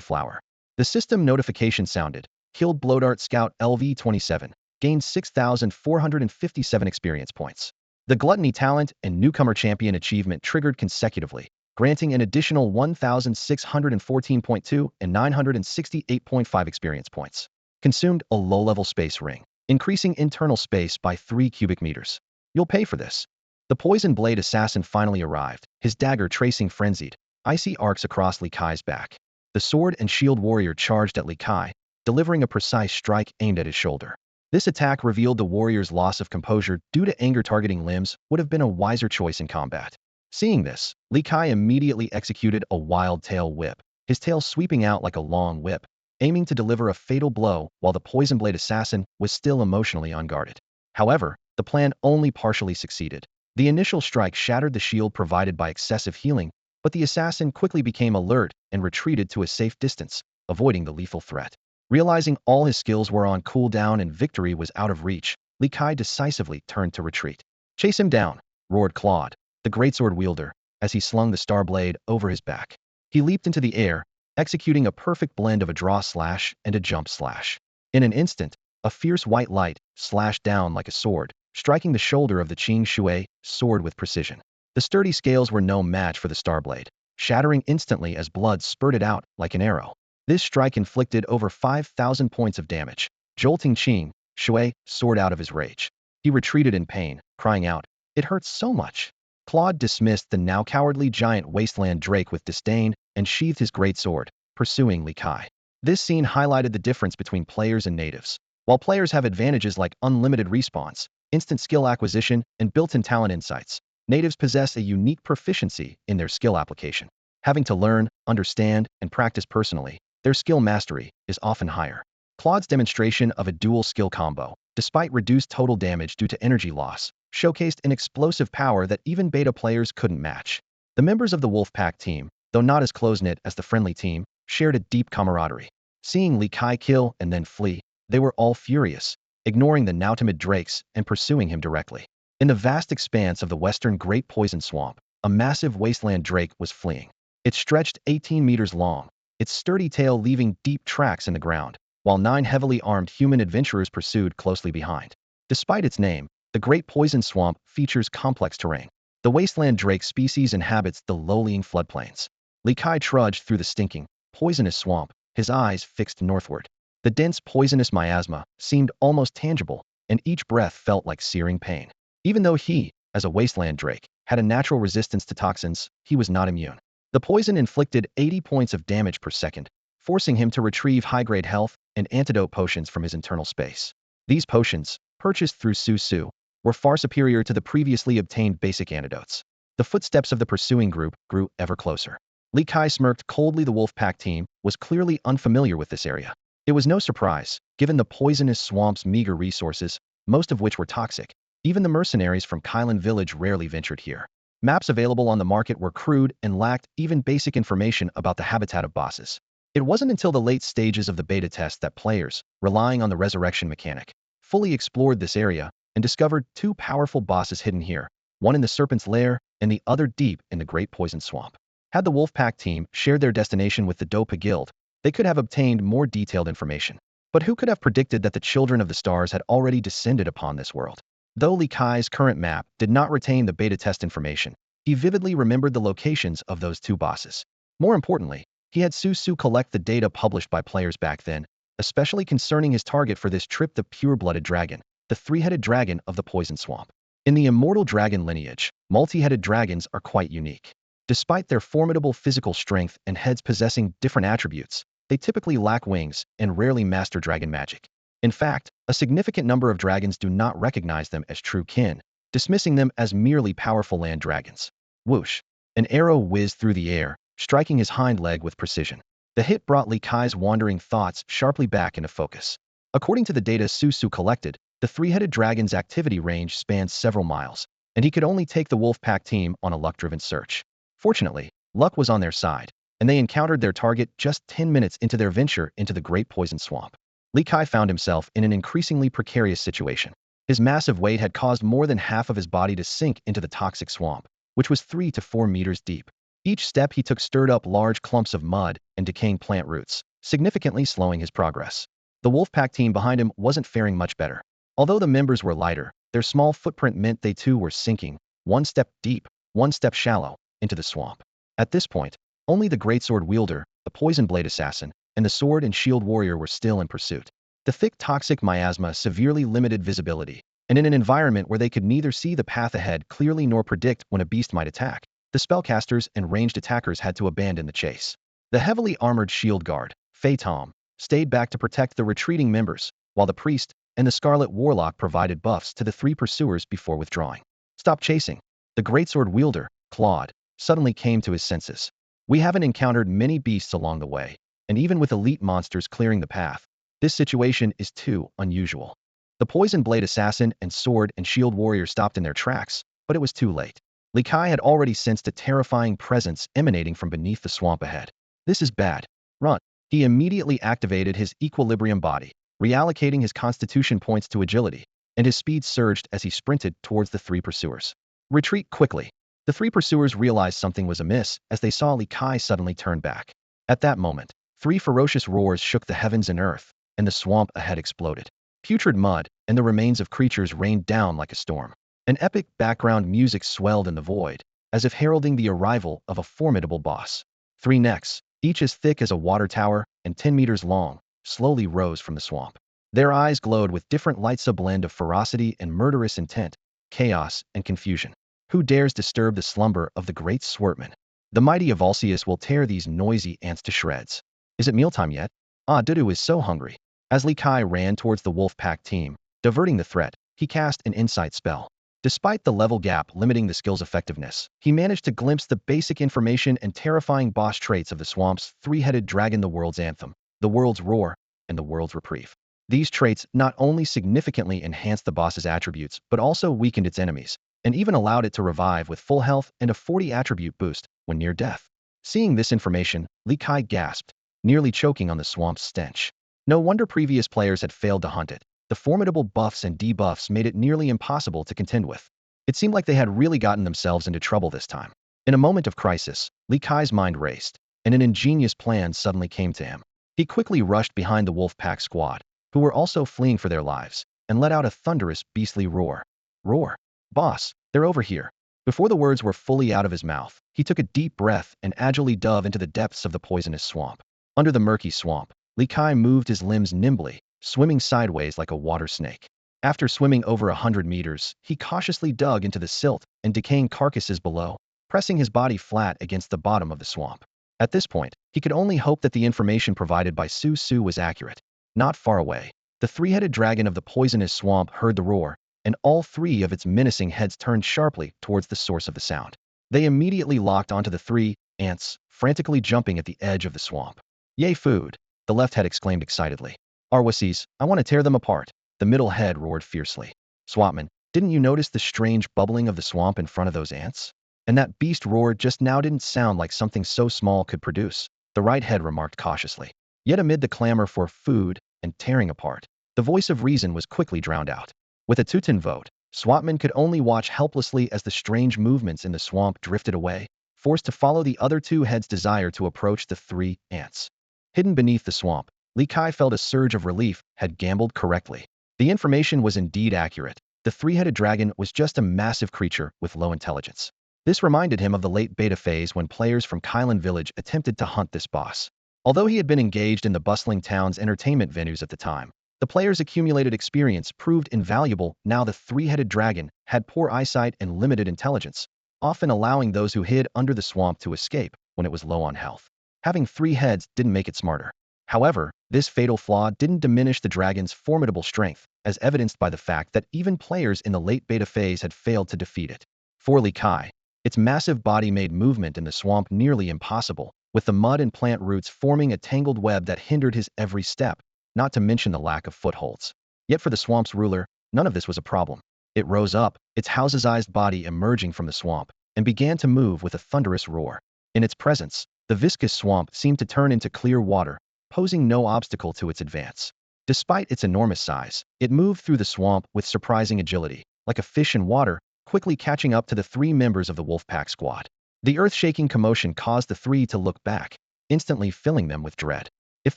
flower. The system notification sounded. Killed Blowdart Scout LV-27. Gained 6,457 experience points. The Gluttony Talent and Newcomer Champion achievement triggered consecutively, granting an additional 1,614.2 and 968.5 experience points. Consumed a low-level space ring, increasing internal space by 3 cubic meters. You'll pay for this. The Poison Blade Assassin finally arrived, his dagger tracing frenzied, icy arcs across Li Kai's back. The Sword and Shield Warrior charged at Li Kai, delivering a precise strike aimed at his shoulder. This attack revealed the warrior's loss of composure due to anger. Targeting limbs would have been a wiser choice in combat. Seeing this, Li Kai immediately executed a wild tail whip, his tail sweeping out like a long whip, aiming to deliver a fatal blow while the Poison Blade Assassin was still emotionally unguarded. However, the plan only partially succeeded. The initial strike shattered the shield provided by excessive healing, but the assassin quickly became alert and retreated to a safe distance, avoiding the lethal threat. Realizing all his skills were on cooldown and victory was out of reach, Li Kai decisively turned to retreat. Chase him down, roared Claude, the greatsword wielder, as he slung the star blade over his back. He leaped into the air, executing a perfect blend of a draw slash and a jump slash. In an instant, a fierce white light slashed down like a sword, striking the shoulder of the Qing Shui sword with precision. The sturdy scales were no match for the Starblade, shattering instantly as blood spurted out like an arrow. This strike inflicted over 5,000 points of damage, jolting Qing Shui sword out of his rage. He retreated in pain, crying out, "It hurts so much." Claude dismissed the now cowardly giant wasteland drake with disdain and sheathed his great sword, pursuing Li Kai. This scene highlighted the difference between players and natives. While players have advantages like unlimited respawns, instant skill acquisition, and built-in talent insights, natives possess a unique proficiency in their skill application. Having to learn, understand, and practice personally, their skill mastery is often higher. Claude's demonstration of a dual skill combo, despite reduced total damage due to energy loss, showcased an explosive power that even beta players couldn't match. The members of the Wolfpack team, though not as close-knit as the friendly team, shared a deep camaraderie. Seeing Li Kai kill and then flee, they were all furious, ignoring the now timid drakes and pursuing him directly. In the vast expanse of the western Great Poison Swamp, a massive wasteland drake was fleeing. It stretched 18 meters long, its sturdy tail leaving deep tracks in the ground, while 9 heavily armed human adventurers pursued closely behind. Despite its name, the Great Poison Swamp features complex terrain. The wasteland drake species inhabits the low-lying floodplains. Li Kai trudged through the stinking, poisonous swamp, his eyes fixed northward. The dense poisonous miasma seemed almost tangible, and each breath felt like searing pain. Even though he, as a wasteland drake, had a natural resistance to toxins, he was not immune. The poison inflicted 80 points of damage per second, forcing him to retrieve high-grade health and antidote potions from his internal space. These potions, purchased through Su Su, were far superior to the previously obtained basic antidotes. The footsteps of the pursuing group grew ever closer. Li Kai smirked coldly. The Wolfpack team was clearly unfamiliar with this area. It was no surprise, given the poisonous swamp's meager resources, most of which were toxic. Even the mercenaries from Kylan Village rarely ventured here. Maps available on the market were crude and lacked even basic information about the habitat of bosses. It wasn't until the late stages of the beta test that players, relying on the resurrection mechanic, fully explored this area and discovered 2 powerful bosses hidden here, one in the Serpent's Lair and the other deep in the Great Poison Swamp. Had the Wolfpack team shared their destination with the Dopa Guild, they could have obtained more detailed information. But who could have predicted that the Children of the Stars had already descended upon this world? Though Li Kai's current map did not retain the beta test information, he vividly remembered the locations of those 2 bosses. More importantly, he had Su Su collect the data published by players back then, especially concerning his target for this trip, the pure-blooded dragon, the 3-headed dragon of the Poison Swamp. In the Immortal dragon lineage, multi-headed dragons are quite unique. Despite their formidable physical strength and heads possessing different attributes, they typically lack wings and rarely master dragon magic. In fact, a significant number of dragons do not recognize them as true kin, dismissing them as merely powerful land dragons. Whoosh! An arrow whizzed through the air, striking his hind leg with precision. The hit brought Li Kai's wandering thoughts sharply back into focus. According to the data Su Su collected, the 3-headed dragon's activity range spans several miles, and he could only take the Wolfpack team on a luck-driven search. Fortunately, luck was on their side, and they encountered their target just 10 minutes into their venture into the Great Poison Swamp. Li Kai found himself in an increasingly precarious situation. His massive weight had caused more than half of his body to sink into the toxic swamp, which was 3 to 4 meters deep. Each step he took stirred up large clumps of mud and decaying plant roots, significantly slowing his progress. The Wolfpack team behind him wasn't faring much better. Although the members were lighter, their small footprint meant they too were sinking, 1 step deep, 1 step shallow, into the swamp. At this point, only the greatsword wielder, the poison blade assassin, and the sword and shield warrior were still in pursuit. The thick toxic miasma severely limited visibility, and in an environment where they could neither see the path ahead clearly nor predict when a beast might attack, the spellcasters and ranged attackers had to abandon the chase. The heavily armored shield guard, Fei Tom, stayed back to protect the retreating members, while the priest and the Scarlet Warlock provided buffs to the 3 pursuers before withdrawing. Stop chasing. The greatsword wielder, Claude, suddenly came to his senses. We haven't encountered many beasts along the way, and even with elite monsters clearing the path, this situation is too unusual. The poison blade assassin and sword and shield warrior stopped in their tracks, but it was too late. Li Kai had already sensed a terrifying presence emanating from beneath the swamp ahead. This is bad. Run. He immediately activated his equilibrium body, reallocating his constitution points to agility, and his speed surged as he sprinted towards the 3 pursuers. Retreat quickly. The 3 pursuers realized something was amiss as they saw Li Kai suddenly turn back. At that moment, 3 ferocious roars shook the heavens and earth, and the swamp ahead exploded. Putrid mud and the remains of creatures rained down like a storm. An epic background music swelled in the void, as if heralding the arrival of a formidable boss. 3 necks, each as thick as a water tower and 10 meters long, slowly rose from the swamp. Their eyes glowed with different lights, a blend of ferocity and murderous intent, chaos and confusion. Who dares disturb the slumber of the great Swartman? The mighty Evalsius will tear these noisy ants to shreds. Is it mealtime yet? Ah, Dudu is so hungry. As Li Kai ran towards the Wolfpack team, diverting the threat, he cast an insight spell. Despite the level gap limiting the skill's effectiveness, he managed to glimpse the basic information and terrifying boss traits of the swamp's 3-headed dragon, the world's anthem, the world's roar, and the world's reprieve. These traits not only significantly enhanced the boss's attributes, but also weakened its enemies, and even allowed it to revive with full health and a 40 attribute boost when near death. Seeing this information, Li Kai gasped, nearly choking on the swamp's stench. No wonder previous players had failed to hunt it. The formidable buffs and debuffs made it nearly impossible to contend with. It seemed like they had really gotten themselves into trouble this time. In a moment of crisis, Li Kai's mind raced, and an ingenious plan suddenly came to him. He quickly rushed behind the wolf pack squad, who were also fleeing for their lives, and let out a thunderous, beastly roar. Roar! Boss, they're over here. Before the words were fully out of his mouth, he took a deep breath and agilely dove into the depths of the poisonous swamp. Under the murky swamp, Li Kai moved his limbs nimbly, swimming sideways like a water snake. After swimming over 100 meters, he cautiously dug into the silt and decaying carcasses below, pressing his body flat against the bottom of the swamp. At this point, he could only hope that the information provided by Su Su was accurate. Not far away, the three-headed dragon of the poisonous swamp heard the roar, and all three of its menacing heads turned sharply towards the source of the sound. They immediately locked onto the three ants, frantically jumping at the edge of the swamp. Yay food! The left head exclaimed excitedly. Arwasis, I want to tear them apart. The middle head roared fiercely. Swapman, didn't you notice the strange bubbling of the swamp in front of those ants? And that beast roar just now didn't sound like something so small could produce, the right head remarked cautiously. Yet amid the clamor for food and tearing apart, the voice of reason was quickly drowned out. With a 2-10 vote, Swapman could only watch helplessly as the strange movements in the swamp drifted away, forced to follow the other two heads' desire to approach the three ants. Hidden beneath the swamp, Li Kai felt a surge of relief, had gambled correctly. The information was indeed accurate. The three-headed dragon was just a massive creature with low intelligence. This reminded him of the late beta phase when players from Kylan Village attempted to hunt this boss. Although he had been engaged in the bustling town's entertainment venues at the time, the player's accumulated experience proved invaluable. Now the three-headed dragon had poor eyesight and limited intelligence, often allowing those who hid under the swamp to escape when it was low on health. Having three heads didn't make it smarter. However, this fatal flaw didn't diminish the dragon's formidable strength, as evidenced by the fact that even players in the late beta phase had failed to defeat it. For Li Kai, its massive body made movement in the swamp nearly impossible, with the mud and plant roots forming a tangled web that hindered his every step, not to mention the lack of footholds. Yet for the swamp's ruler, none of this was a problem. It rose up, its house-sized body emerging from the swamp, and began to move with a thunderous roar. In its presence, the viscous swamp seemed to turn into clear water, posing no obstacle to its advance. Despite its enormous size, it moved through the swamp with surprising agility, like a fish in water, quickly catching up to the three members of the Wolfpack squad. The earth-shaking commotion caused the three to look back, instantly filling them with dread. If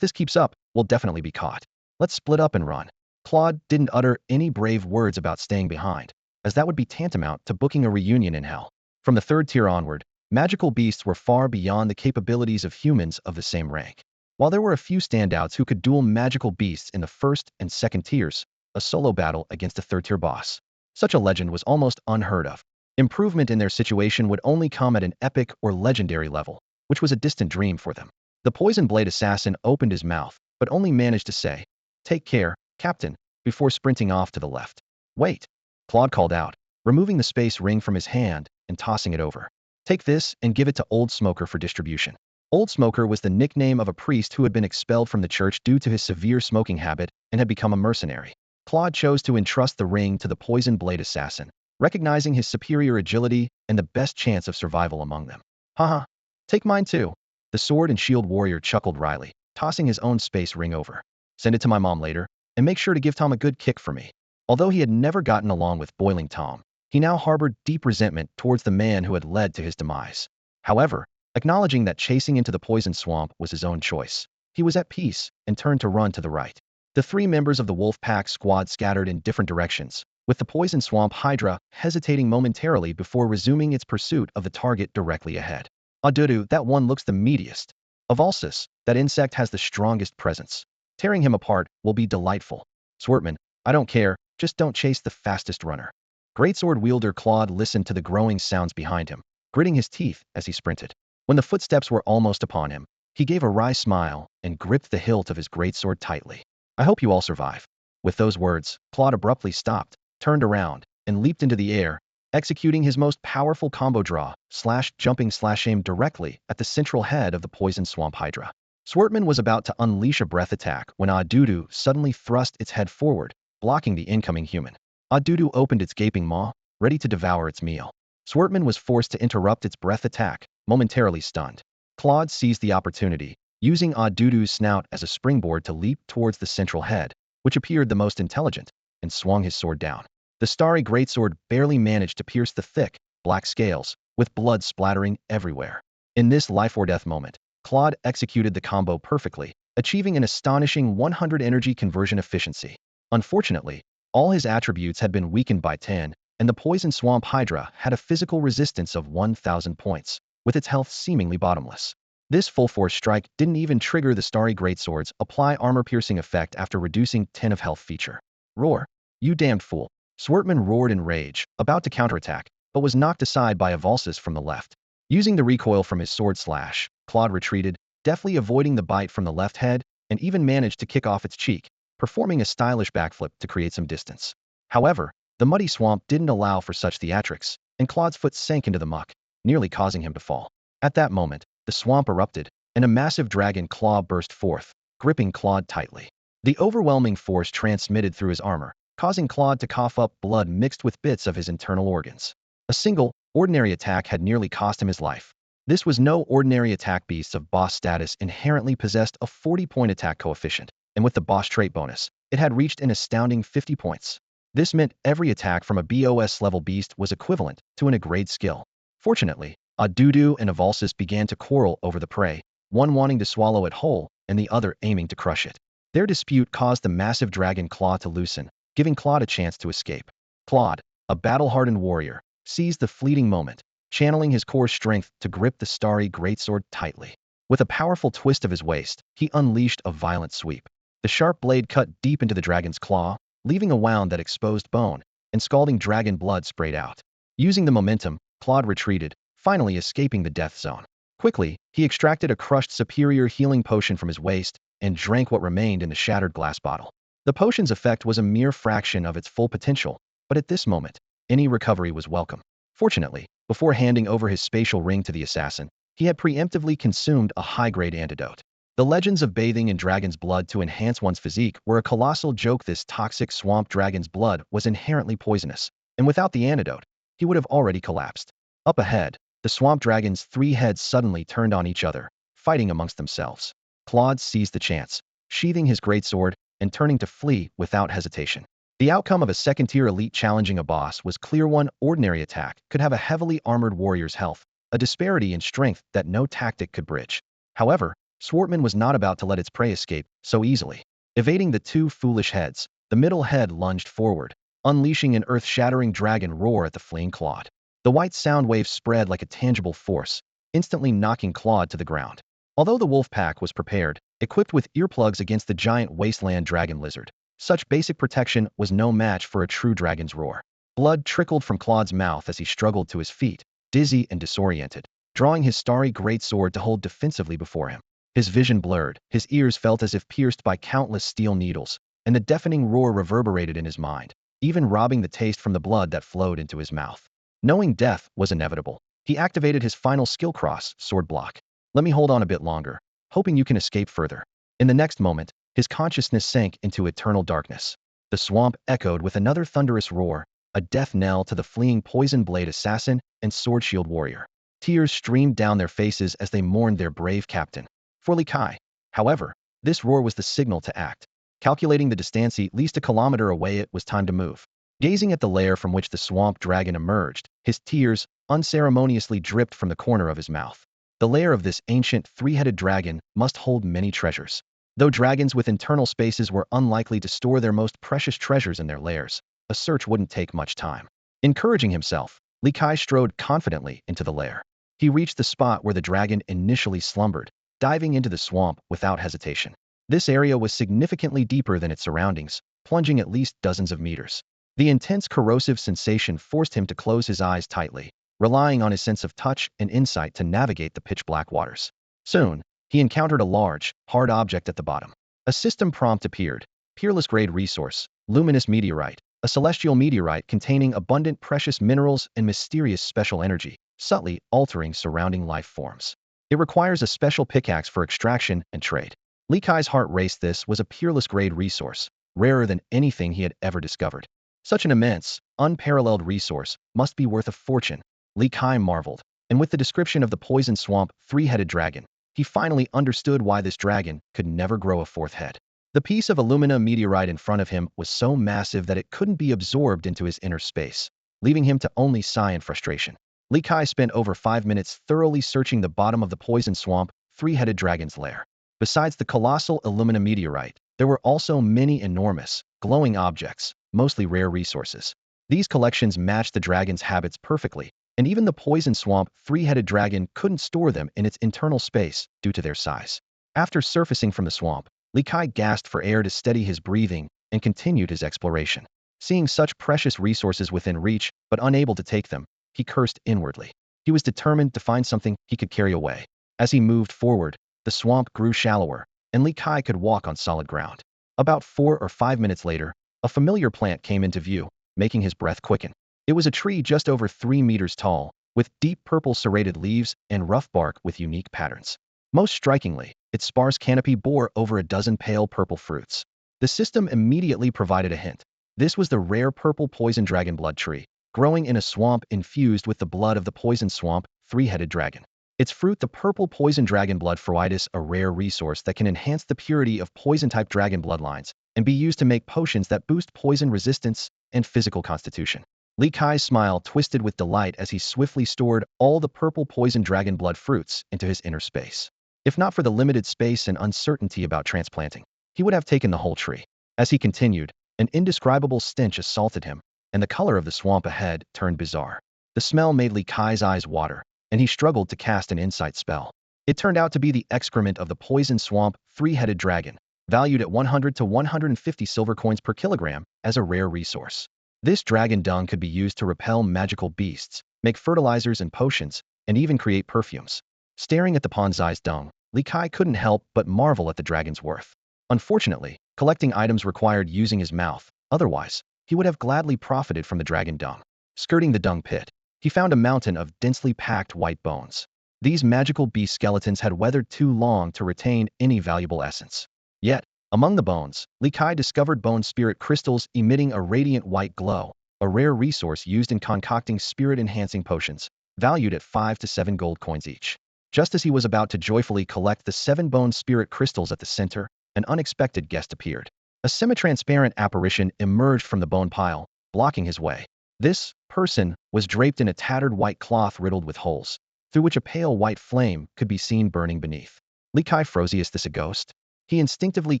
this keeps up, we'll definitely be caught. Let's split up and run. Claude didn't utter any brave words about staying behind, as that would be tantamount to booking a reunion in hell. From the third tier onward, magical beasts were far beyond the capabilities of humans of the same rank. While there were a few standouts who could duel magical beasts in the first and second tiers, a solo battle against a third-tier boss. Such a legend was almost unheard of. Improvement in their situation would only come at an epic or legendary level, which was a distant dream for them. The Poison Blade Assassin opened his mouth, but only managed to say, "Take care, Captain," before sprinting off to the left. "Wait," Claude called out, removing the space ring from his hand and tossing it over. "Take this and give it to Old Smoker for distribution." Old Smoker was the nickname of a priest who had been expelled from the church due to his severe smoking habit and had become a mercenary. Claude chose to entrust the ring to the Poison Blade Assassin, recognizing his superior agility and the best chance of survival among them. "Haha, take mine too." The sword and shield warrior chuckled wryly, tossing his own space ring over. "Send it to my mom later, and make sure to give Tom a good kick for me." Although he had never gotten along with Boiling Tom, he now harbored deep resentment towards the man who had led to his demise. However, acknowledging that chasing into the poison swamp was his own choice, he was at peace and turned to run to the right. The three members of the wolf pack squad scattered in different directions, with the poison swamp Hydra hesitating momentarily before resuming its pursuit of the target directly ahead. "Adudu, that one looks the meatiest. Avalsis, that insect has the strongest presence. Tearing him apart will be delightful. Swartman, I don't care, just don't chase the fastest runner." Greatsword wielder Claude listened to the growing sounds behind him, gritting his teeth as he sprinted. When the footsteps were almost upon him, he gave a wry smile and gripped the hilt of his greatsword tightly. "I hope you all survive." With those words, Claude abruptly stopped, turned around, and leaped into the air, executing his most powerful combo draw, /jumping/aim directly at the central head of the poison swamp Hydra. Swartman was about to unleash a breath attack when Adudu suddenly thrust its head forward, blocking the incoming human. Adudu opened its gaping maw, ready to devour its meal. Swartman was forced to interrupt its breath attack, momentarily stunned. Claude seized the opportunity, using Adudu's snout as a springboard to leap towards the central head, which appeared the most intelligent, and swung his sword down. The starry greatsword barely managed to pierce the thick, black scales, with blood splattering everywhere. In this life-or-death moment, Claude executed the combo perfectly, achieving an astonishing 100 energy conversion efficiency. Unfortunately, all his attributes had been weakened by 10, and the Poison Swamp Hydra had a physical resistance of 1,000 points, with its health seemingly bottomless. This full-force strike didn't even trigger the Starry Greatsword's apply armor-piercing effect after reducing 10 of health feature. Roar! You damned fool! Swartman roared in rage, about to counterattack, but was knocked aside by a Valsis from the left. Using the recoil from his sword slash, Claude retreated, deftly avoiding the bite from the left head, and even managed to kick off its cheek, performing a stylish backflip to create some distance. However, the muddy swamp didn't allow for such theatrics, and Claude's foot sank into the muck, nearly causing him to fall. At that moment, the swamp erupted, and a massive dragon claw burst forth, gripping Claude tightly. The overwhelming force transmitted through his armor, causing Claude to cough up blood mixed with bits of his internal organs. A single, ordinary attack had nearly cost him his life. This was no ordinary attack. Beasts of boss status inherently possessed a 40-point attack coefficient, and with the boss trait bonus, it had reached an astounding 50 points. This meant every attack from a BOS-level beast was equivalent to an A-grade skill. Fortunately, a Dudu and a Valsis began to quarrel over the prey, one wanting to swallow it whole and the other aiming to crush it. Their dispute caused the massive dragon claw to loosen, giving Claude a chance to escape. Claude, a battle-hardened warrior, seized the fleeting moment, channeling his core strength to grip the starry greatsword tightly. With a powerful twist of his waist, he unleashed a violent sweep. The sharp blade cut deep into the dragon's claw, leaving a wound that exposed bone, and scalding dragon blood sprayed out. Using the momentum, Claude retreated, finally escaping the death zone. Quickly, he extracted a crushed superior healing potion from his waist and drank what remained in the shattered glass bottle. The potion's effect was a mere fraction of its full potential, but at this moment, any recovery was welcome. Fortunately, before handing over his spatial ring to the assassin, he had preemptively consumed a high-grade antidote. The legends of bathing in dragon's blood to enhance one's physique were a colossal joke. This toxic swamp dragon's blood was inherently poisonous, and without the antidote, he would have already collapsed. Up ahead, the swamp dragon's three heads suddenly turned on each other, fighting amongst themselves. Claude seized the chance, sheathing his greatsword and turning to flee without hesitation. The outcome of a second-tier elite challenging a boss was clear. One ordinary attack could have a heavily armored warrior's health, a disparity in strength that no tactic could bridge. However, Swartman was not about to let its prey escape so easily. Evading the two foolish heads, the middle head lunged forward, unleashing an earth-shattering dragon roar at the fleeing Claude. The white sound wave spread like a tangible force, instantly knocking Claude to the ground. Although the wolf pack was prepared, equipped with earplugs against the giant wasteland dragon lizard, such basic protection was no match for a true dragon's roar. Blood trickled from Claude's mouth as he struggled to his feet, dizzy and disoriented, drawing his starry greatsword to hold defensively before him. His vision blurred, his ears felt as if pierced by countless steel needles, and the deafening roar reverberated in his mind, even robbing the taste from the blood that flowed into his mouth. Knowing death was inevitable, he activated his final skill cross, Sword Block. Let me hold on a bit longer, hoping you can escape further. In the next moment, his consciousness sank into eternal darkness. The swamp echoed with another thunderous roar, a death knell to the fleeing poison blade assassin and sword shield warrior. Tears streamed down their faces as they mourned their brave captain. For Li Kai, however, this roar was the signal to act. Calculating the distance at least a kilometer away, it was time to move. Gazing at the lair from which the swamp dragon emerged, his tears unceremoniously dripped from the corner of his mouth. The lair of this ancient three-headed dragon must hold many treasures. Though dragons with internal spaces were unlikely to store their most precious treasures in their lairs, a search wouldn't take much time. Encouraging himself, Li Kai strode confidently into the lair. He reached the spot where the dragon initially slumbered, diving into the swamp without hesitation. This area was significantly deeper than its surroundings, plunging at least dozens of meters. The intense corrosive sensation forced him to close his eyes tightly, relying on his sense of touch and insight to navigate the pitch-black waters. Soon, he encountered a large, hard object at the bottom. A system prompt appeared. Peerless grade resource, luminous meteorite, a celestial meteorite containing abundant precious minerals and mysterious special energy, subtly altering surrounding life forms. It requires a special pickaxe for extraction and trade. Li Kai's heart raced. This was a peerless grade resource, rarer than anything he had ever discovered. Such an immense, unparalleled resource must be worth a fortune, Li Kai marveled, and with the description of the poison swamp three-headed dragon, he finally understood why this dragon could never grow a fourth head. The piece of alumina meteorite in front of him was so massive that it couldn't be absorbed into his inner space, leaving him to only sigh in frustration. Li Kai spent over 5 minutes thoroughly searching the bottom of the poison swamp, three-headed dragon's lair. Besides the colossal alumina meteorite, there were also many enormous, glowing objects, mostly rare resources. These collections matched the dragon's habits perfectly, and even the poison swamp three-headed dragon couldn't store them in its internal space due to their size. After surfacing from the swamp, Li Kai gasped for air to steady his breathing and continued his exploration. Seeing such precious resources within reach, but unable to take them, he cursed inwardly. He was determined to find something he could carry away. As he moved forward, the swamp grew shallower, and Li Kai could walk on solid ground. About 4 or 5 minutes later, a familiar plant came into view, making his breath quicken. It was a tree just over 3 meters tall, with deep purple serrated leaves and rough bark with unique patterns. Most strikingly, its sparse canopy bore over a dozen pale purple fruits. The system immediately provided a hint. This was the rare purple poison dragon blood tree, growing in a swamp infused with the blood of the poison swamp three-headed dragon. Its fruit, the purple poison dragon blood fruitus, a rare resource that can enhance the purity of poison-type dragon bloodlines and be used to make potions that boost poison resistance and physical constitution. Li Kai's smile twisted with delight as he swiftly stored all the purple poison dragon blood fruits into his inner space. If not for the limited space and uncertainty about transplanting, he would have taken the whole tree. As he continued, an indescribable stench assaulted him, and the color of the swamp ahead turned bizarre. The smell made Li Kai's eyes water, and he struggled to cast an insight spell. It turned out to be the excrement of the poison swamp three-headed dragon, valued at 100 to 150 silver coins per kilogram as a rare resource. This dragon dung could be used to repel magical beasts, make fertilizers and potions, and even create perfumes. Staring at the pond-sized dung, Li Kai couldn't help but marvel at the dragon's worth. Unfortunately, collecting items required using his mouth, otherwise, he would have gladly profited from the dragon dung. Skirting the dung pit, he found a mountain of densely packed white bones. These magical beast skeletons had weathered too long to retain any valuable essence. Yet, among the bones, Li Kai discovered bone spirit crystals emitting a radiant white glow, a rare resource used in concocting spirit-enhancing potions, valued at 5 to 7 gold coins each. Just as he was about to joyfully collect the 7 bone spirit crystals at the center, an unexpected guest appeared. A semi-transparent apparition emerged from the bone pile, blocking his way. This person was draped in a tattered white cloth riddled with holes, through which a pale white flame could be seen burning beneath. Li Kai froze. Is this a ghost? He instinctively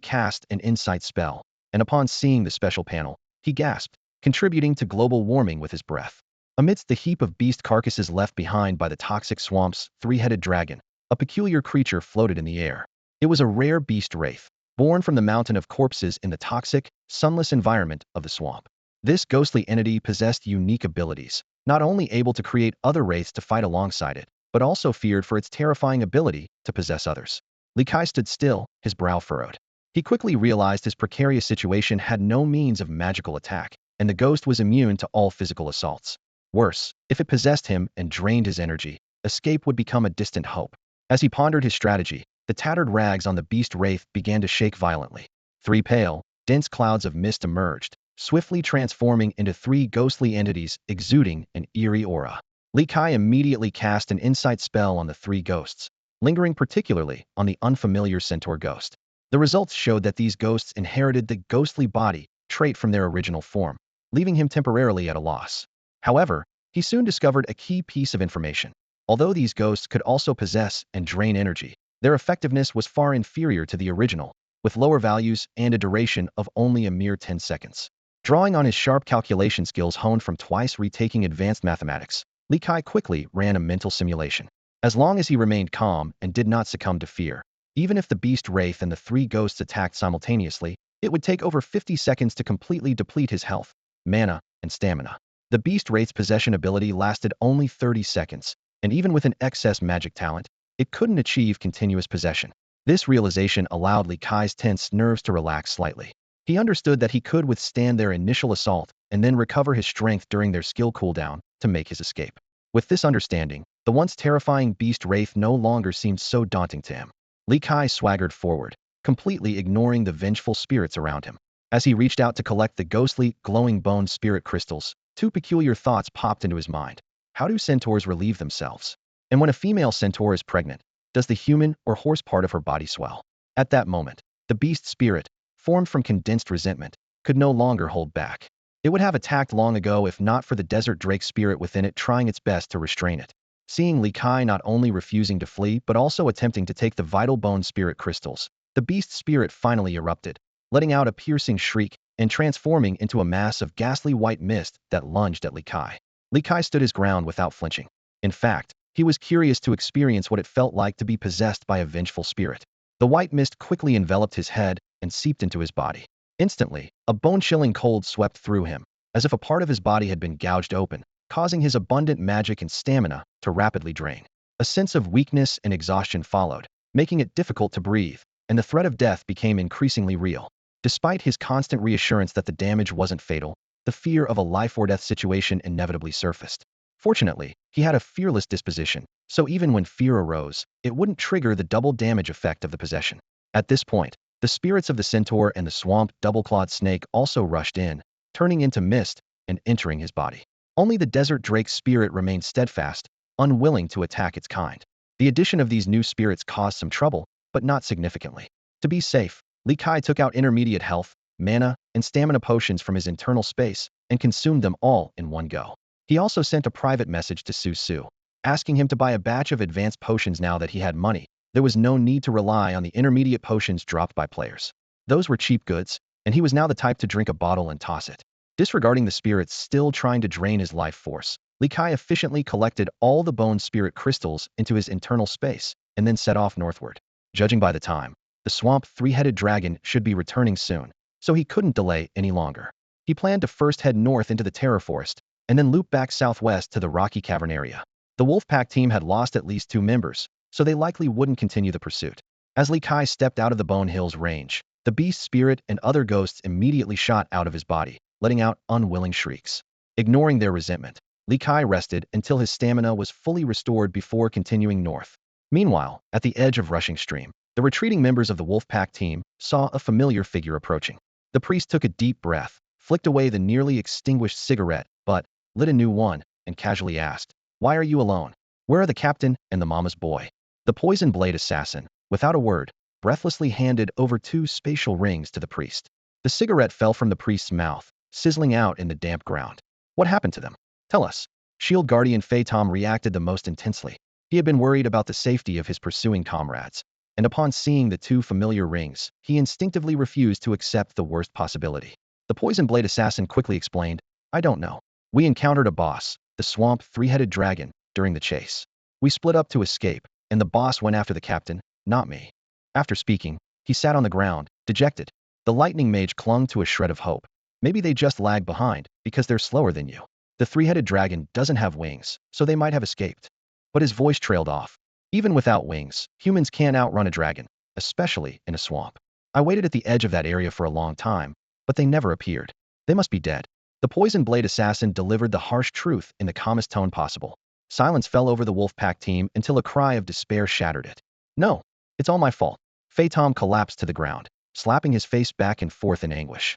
cast an insight spell, and upon seeing the special panel, he gasped, contributing to global warming with his breath. Amidst the heap of beast carcasses left behind by the toxic swamp's three-headed dragon, a peculiar creature floated in the air. It was a rare beast wraith, born from the mountain of corpses in the toxic, sunless environment of the swamp. This ghostly entity possessed unique abilities, not only able to create other wraiths to fight alongside it, but also feared for its terrifying ability to possess others. Li Kai stood still, his brow furrowed. He quickly realized his precarious situation had no means of magical attack, and the ghost was immune to all physical assaults. Worse, if it possessed him and drained his energy, escape would become a distant hope. As he pondered his strategy, the tattered rags on the beast wraith began to shake violently. 3 pale, dense clouds of mist emerged, swiftly transforming into 3 ghostly entities exuding an eerie aura. Li Kai immediately cast an insight spell on the 3 ghosts, lingering particularly on the unfamiliar centaur ghost. The results showed that these ghosts inherited the ghostly body trait from their original form, leaving him temporarily at a loss. However, he soon discovered a key piece of information. Although these ghosts could also possess and drain energy, their effectiveness was far inferior to the original, with lower values and a duration of only a mere 10 seconds. Drawing on his sharp calculation skills honed from twice retaking advanced mathematics, Li Kai quickly ran a mental simulation. As long as he remained calm and did not succumb to fear, even if the beast wraith and the 3 ghosts attacked simultaneously, it would take over 50 seconds to completely deplete his health, mana, and stamina. The beast wraith's possession ability lasted only 30 seconds, and even with an excess magic talent, it couldn't achieve continuous possession. This realization allowed Li Kai's tense nerves to relax slightly. He understood that he could withstand their initial assault and then recover his strength during their skill cooldown to make his escape. With this understanding, the once terrifying beast wraith no longer seemed so daunting to him. Li Kai swaggered forward, completely ignoring the vengeful spirits around him. As he reached out to collect the ghostly, glowing bone spirit crystals, 2 peculiar thoughts popped into his mind. How do centaurs relieve themselves? And when a female centaur is pregnant, does the human or horse part of her body swell? At that moment, the beast spirit, formed from condensed resentment, could no longer hold back. It would have attacked long ago if not for the desert drake spirit within it trying its best to restrain it. Seeing Li Kai not only refusing to flee but also attempting to take the vital bone spirit crystals, the beast spirit finally erupted, letting out a piercing shriek and transforming into a mass of ghastly white mist that lunged at Li Kai. Li Kai stood his ground without flinching. In fact, he was curious to experience what it felt like to be possessed by a vengeful spirit. The white mist quickly enveloped his head and seeped into his body. Instantly, a bone-chilling cold swept through him, as if a part of his body had been gouged open, causing his abundant magic and stamina to rapidly drain. A sense of weakness and exhaustion followed, making it difficult to breathe, and the threat of death became increasingly real. Despite his constant reassurance that the damage wasn't fatal, the fear of a life-or-death situation inevitably surfaced. Fortunately, he had a fearless disposition, so even when fear arose, it wouldn't trigger the double damage effect of the possession. At this point, the spirits of the centaur and the swamp double-clawed snake also rushed in, turning into mist and entering his body. Only the desert drake spirit remained steadfast, unwilling to attack its kind. The addition of these new spirits caused some trouble, but not significantly. To be safe, Li Kai took out intermediate health, mana, and stamina potions from his internal space and consumed them all in one go. He also sent a private message to Su Su, asking him to buy a batch of advanced potions now that he had money. There was no need to rely on the intermediate potions dropped by players. Those were cheap goods, and he was now the type to drink a bottle and toss it. Disregarding the spirits still trying to drain his life force, Li Kai efficiently collected all the bone spirit crystals into his internal space and then set off northward. Judging by the time, the swamp three-headed dragon should be returning soon, so he couldn't delay any longer. He planned to first head north into the terror forest and then loop back southwest to the rocky cavern area. The Wolfpack team had lost at least 2 members, so they likely wouldn't continue the pursuit. As Li Kai stepped out of the Bone Hills range, the beast spirit and other ghosts immediately shot out of his body, letting out unwilling shrieks. Ignoring their resentment, Li Kai rested until his stamina was fully restored before continuing north. Meanwhile, at the edge of Rushing Stream, the retreating members of the Wolfpack team saw a familiar figure approaching. The priest took a deep breath, flicked away the nearly extinguished cigarette, but lit a new one, and casually asked, "Why are you alone? Where are the captain and the mama's boy?" The poison blade assassin, without a word, breathlessly handed over 2 spatial rings to the priest. The cigarette fell from the priest's mouth, sizzling out in the damp ground. "What happened to them? Tell us." Shield Guardian Phaeton reacted the most intensely. He had been worried about the safety of his pursuing comrades, and upon seeing the 2 familiar rings, he instinctively refused to accept the worst possibility. The poison blade assassin quickly explained, "I don't know. We encountered a boss, the swamp three-headed dragon, during the chase. We split up to escape, and the boss went after the captain, not me." After speaking, he sat on the ground, dejected. The lightning mage clung to a shred of hope. Maybe they just lag behind, because they're slower than you. The three-headed dragon doesn't have wings, so they might have escaped. But his voice trailed off. Even without wings, humans can't outrun a dragon, especially in a swamp. I waited at the edge of that area for a long time, but they never appeared. They must be dead. The poison blade assassin delivered the harsh truth in the calmest tone possible. Silence fell over the Wolfpack team until a cry of despair shattered it. "No, it's all my fault." Phaeton collapsed to the ground, slapping his face back and forth in anguish.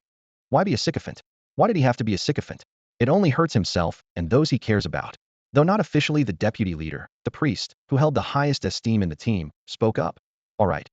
Why be a sycophant? Why did he have to be a sycophant? It only hurts himself and those he cares about. Though not officially the deputy leader, the priest, who held the highest esteem in the team, spoke up. All right,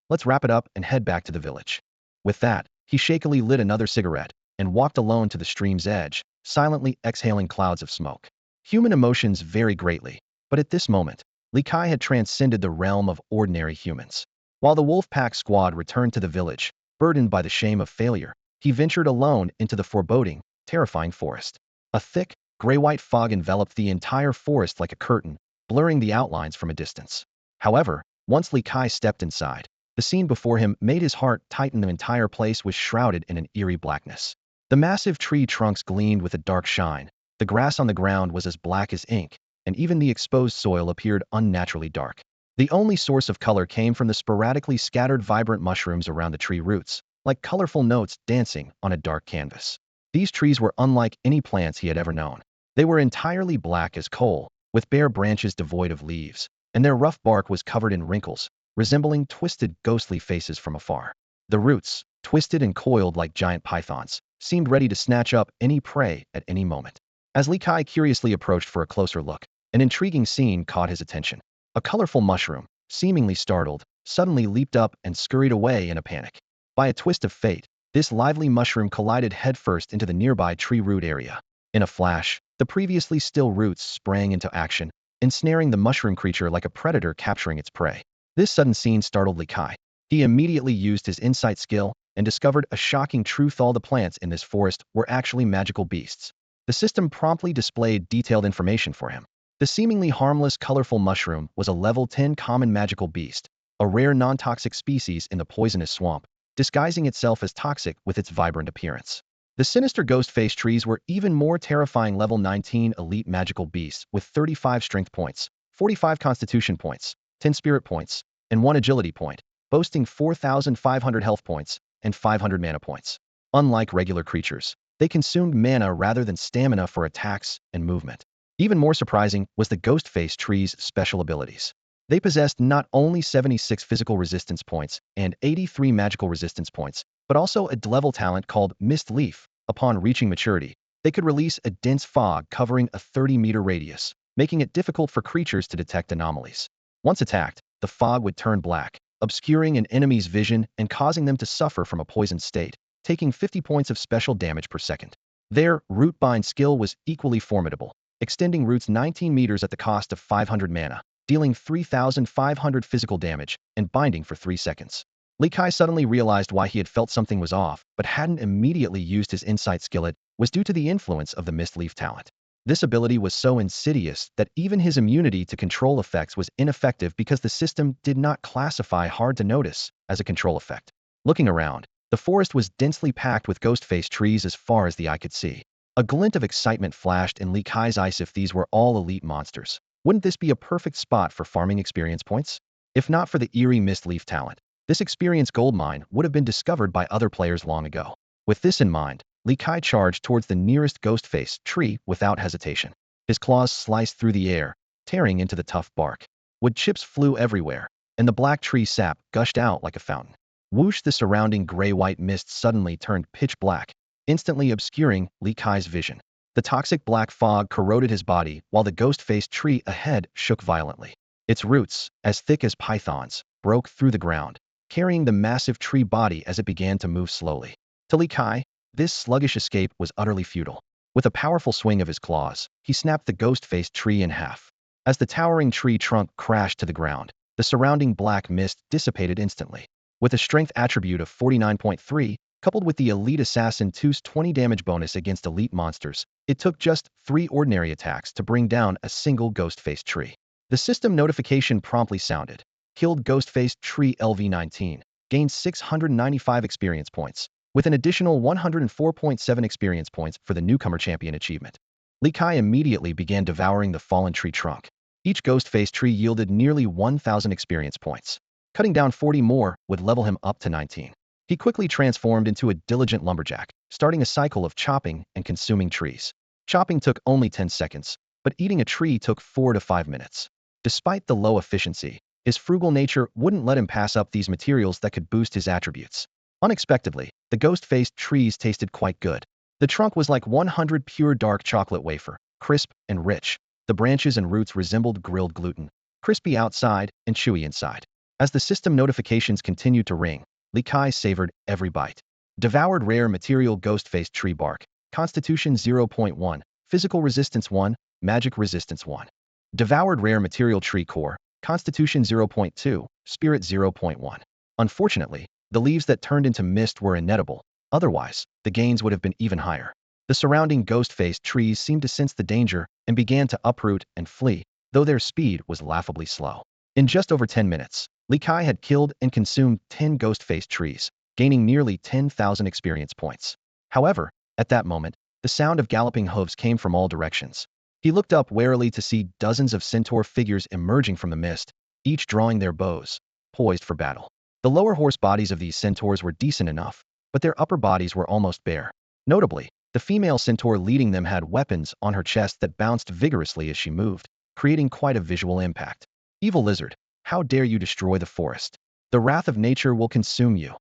let's wrap it up and head back to the village." With that, he shakily lit another cigarette and walked alone to the stream's edge, silently exhaling clouds of smoke. Human emotions vary greatly, but at this moment, Li Kai had transcended the realm of ordinary humans. While the Wolfpack squad returned to the village, burdened by the shame of failure, he ventured alone into the foreboding, terrifying forest. A thick, gray-white fog enveloped the entire forest like a curtain, blurring the outlines from a distance. However, once Li Kai stepped inside, the scene before him made his heart tighten. The entire place was shrouded in an eerie blackness. The massive tree trunks gleamed with a dark shine, the grass on the ground was as black as ink, and even the exposed soil appeared unnaturally dark. The only source of color came from the sporadically scattered vibrant mushrooms around the tree roots, like colorful notes dancing on a dark canvas. These trees were unlike any plants he had ever known. They were entirely black as coal, with bare branches devoid of leaves, and their rough bark was covered in wrinkles, resembling twisted, ghostly faces from afar. The roots, twisted and coiled like giant pythons, seemed ready to snatch up any prey at any moment. As Li Kai curiously approached for a closer look, an intriguing scene caught his attention. A colorful mushroom, seemingly startled, suddenly leaped up and scurried away in a panic. By a twist of fate, this lively mushroom collided headfirst into the nearby tree root area. In a flash, the previously still roots sprang into action, ensnaring the mushroom creature like a predator capturing its prey. This sudden scene startled Li Kai. He immediately used his insight skill and discovered a shocking truth: all the plants in this forest were actually magical beasts. The system promptly displayed detailed information for him. The seemingly harmless, colorful mushroom was a level 10 common magical beast, a rare non-toxic species in the poisonous swamp, disguising itself as toxic with its vibrant appearance. The sinister ghost-faced trees were even more terrifying, level 19 elite magical beasts with 35 strength points, 45 constitution points, 10 spirit points, and 1 agility point, boasting 4,500 health points and 500 mana points. Unlike regular creatures, they consumed mana rather than stamina for attacks and movement. Even more surprising was the ghost-faced tree's special abilities. They possessed not only 76 physical resistance points and 83 magical resistance points, but also a level talent called Mist Leaf. Upon reaching maturity, they could release a dense fog covering a 30-meter radius, making it difficult for creatures to detect anomalies. Once attacked, the fog would turn black, obscuring an enemy's vision and causing them to suffer from a poisoned state, taking 50 points of special damage per second. Their root bind skill was equally formidable, extending roots 19 meters at the cost of 500 mana, dealing 3,500 physical damage, and binding for 3 seconds. Li Kai suddenly realized why he had felt something was off, but hadn't immediately used his insight skill. It was due to the influence of the Mist Leaf talent. This ability was so insidious that even his immunity to control effects was ineffective because the system did not classify hard to notice as a control effect. Looking around, the forest was densely packed with ghost-faced trees as far as the eye could see. A glint of excitement flashed in Li Kai's eyes. If these were all elite monsters, wouldn't this be a perfect spot for farming experience points? If not for the eerie Mist Leaf talent, this experience goldmine would have been discovered by other players long ago. With this in mind, Li Kai charged towards the nearest ghost-faced tree without hesitation. His claws sliced through the air, tearing into the tough bark. Wood chips flew everywhere, and the black tree sap gushed out like a fountain. Whoosh! The surrounding gray-white mist suddenly turned pitch black, instantly obscuring Li Kai's vision. The toxic black fog corroded his body while the ghost-faced tree ahead shook violently. Its roots, as thick as pythons, broke through the ground, carrying the massive tree body as it began to move slowly. To Li Kai, this sluggish escape was utterly futile. With a powerful swing of his claws, he snapped the ghost-faced tree in half. As the towering tree trunk crashed to the ground, the surrounding black mist dissipated instantly. With a strength attribute of 49.3, coupled with the Elite Assassin 2's 20 damage bonus against elite monsters, it took just 3 ordinary attacks to bring down a single ghost-faced tree. The system notification promptly sounded. Killed ghost-faced tree LV19, gained 695 experience points, with an additional 104.7 experience points for the newcomer champion achievement. Li Kai immediately began devouring the fallen tree trunk. Each ghost-faced tree yielded nearly 1,000 experience points. Cutting down 40 more would level him up to 19. He quickly transformed into a diligent lumberjack, starting a cycle of chopping and consuming trees. Chopping took only 10 seconds, but eating a tree took 4 to 5 minutes. Despite the low efficiency, his frugal nature wouldn't let him pass up these materials that could boost his attributes. Unexpectedly, the ghost-faced trees tasted quite good. The trunk was like 100 pure dark chocolate wafer, crisp and rich. The branches and roots resembled grilled gluten, crispy outside and chewy inside. As the system notifications continued to ring, Li Kai savored every bite. Devoured rare material ghost-faced tree bark, Constitution 0.1, Physical Resistance 1, Magic Resistance 1. Devoured rare material tree core, Constitution 0.2, Spirit 0.1. Unfortunately, the leaves that turned into mist were inedible, otherwise, the gains would have been even higher. The surrounding ghost-faced trees seemed to sense the danger and began to uproot and flee, though their speed was laughably slow. In just over 10 minutes, Li Kai had killed and consumed 10 ghost-faced trees, gaining nearly 10,000 experience points. However, at that moment, the sound of galloping hooves came from all directions. He looked up warily to see dozens of centaur figures emerging from the mist, each drawing their bows, poised for battle. The lower horse bodies of these centaurs were decent enough, but their upper bodies were almost bare. Notably, the female centaur leading them had weapons on her chest that bounced vigorously as she moved, creating quite a visual impact. Evil lizard, how dare you destroy the forest? The wrath of nature will consume you.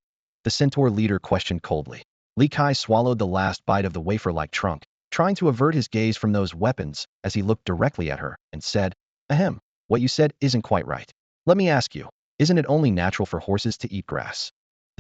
The centaur leader questioned coldly. Li Kai swallowed the last bite of the wafer-like trunk, trying to avert his gaze from those weapons as he looked directly at her and said, "Ahem, what you said isn't quite right. Let me ask you, isn't it only natural for horses to eat grass?"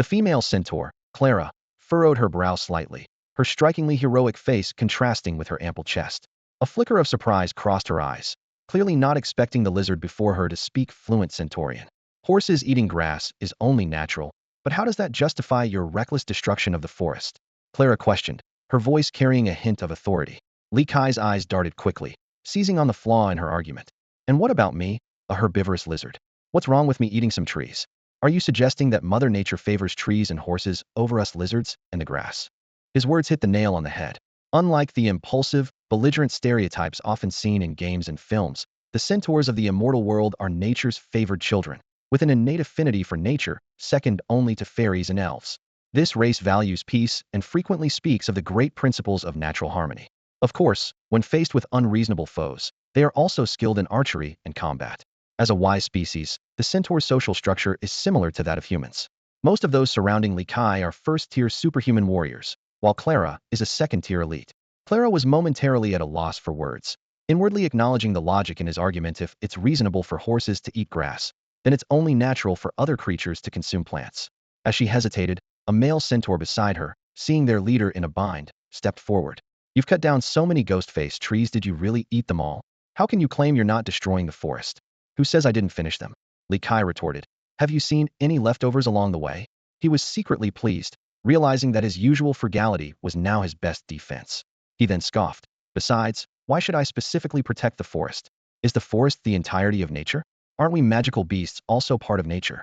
The female centaur, Clara, furrowed her brow slightly, her strikingly heroic face contrasting with her ample chest. A flicker of surprise crossed her eyes, clearly not expecting the lizard before her to speak fluent centaurian. Horses eating grass is only natural, but how does that justify your reckless destruction of the forest? Clara questioned, her voice carrying a hint of authority. Li Kai's eyes darted quickly, seizing on the flaw in her argument. And what about me, a herbivorous lizard? What's wrong with me eating some trees? Are you suggesting that Mother Nature favors trees and horses over us lizards and the grass? His words hit the nail on the head. Unlike the impulsive, belligerent stereotypes often seen in games and films, the centaurs of the immortal world are nature's favored children, with an innate affinity for nature, second only to fairies and elves. This race values peace and frequently speaks of the great principles of natural harmony. Of course, when faced with unreasonable foes, they are also skilled in archery and combat. As a wise species, the centaur's social structure is similar to that of humans. Most of those surrounding Li Kai are first-tier superhuman warriors, while Clara is a second-tier elite. Clara was momentarily at a loss for words, inwardly acknowledging the logic in his argument. If it's reasonable for horses to eat grass, then it's only natural for other creatures to consume plants. As she hesitated, a male centaur beside her, seeing their leader in a bind, stepped forward. You've cut down so many ghost-faced trees, did you really eat them all? How can you claim you're not destroying the forest? Who says I didn't finish them? Li Kai retorted. Have you seen any leftovers along the way? He was secretly pleased, realizing that his usual frugality was now his best defense. He then scoffed. Besides, why should I specifically protect the forest? Is the forest the entirety of nature? Aren't we magical beasts also part of nature?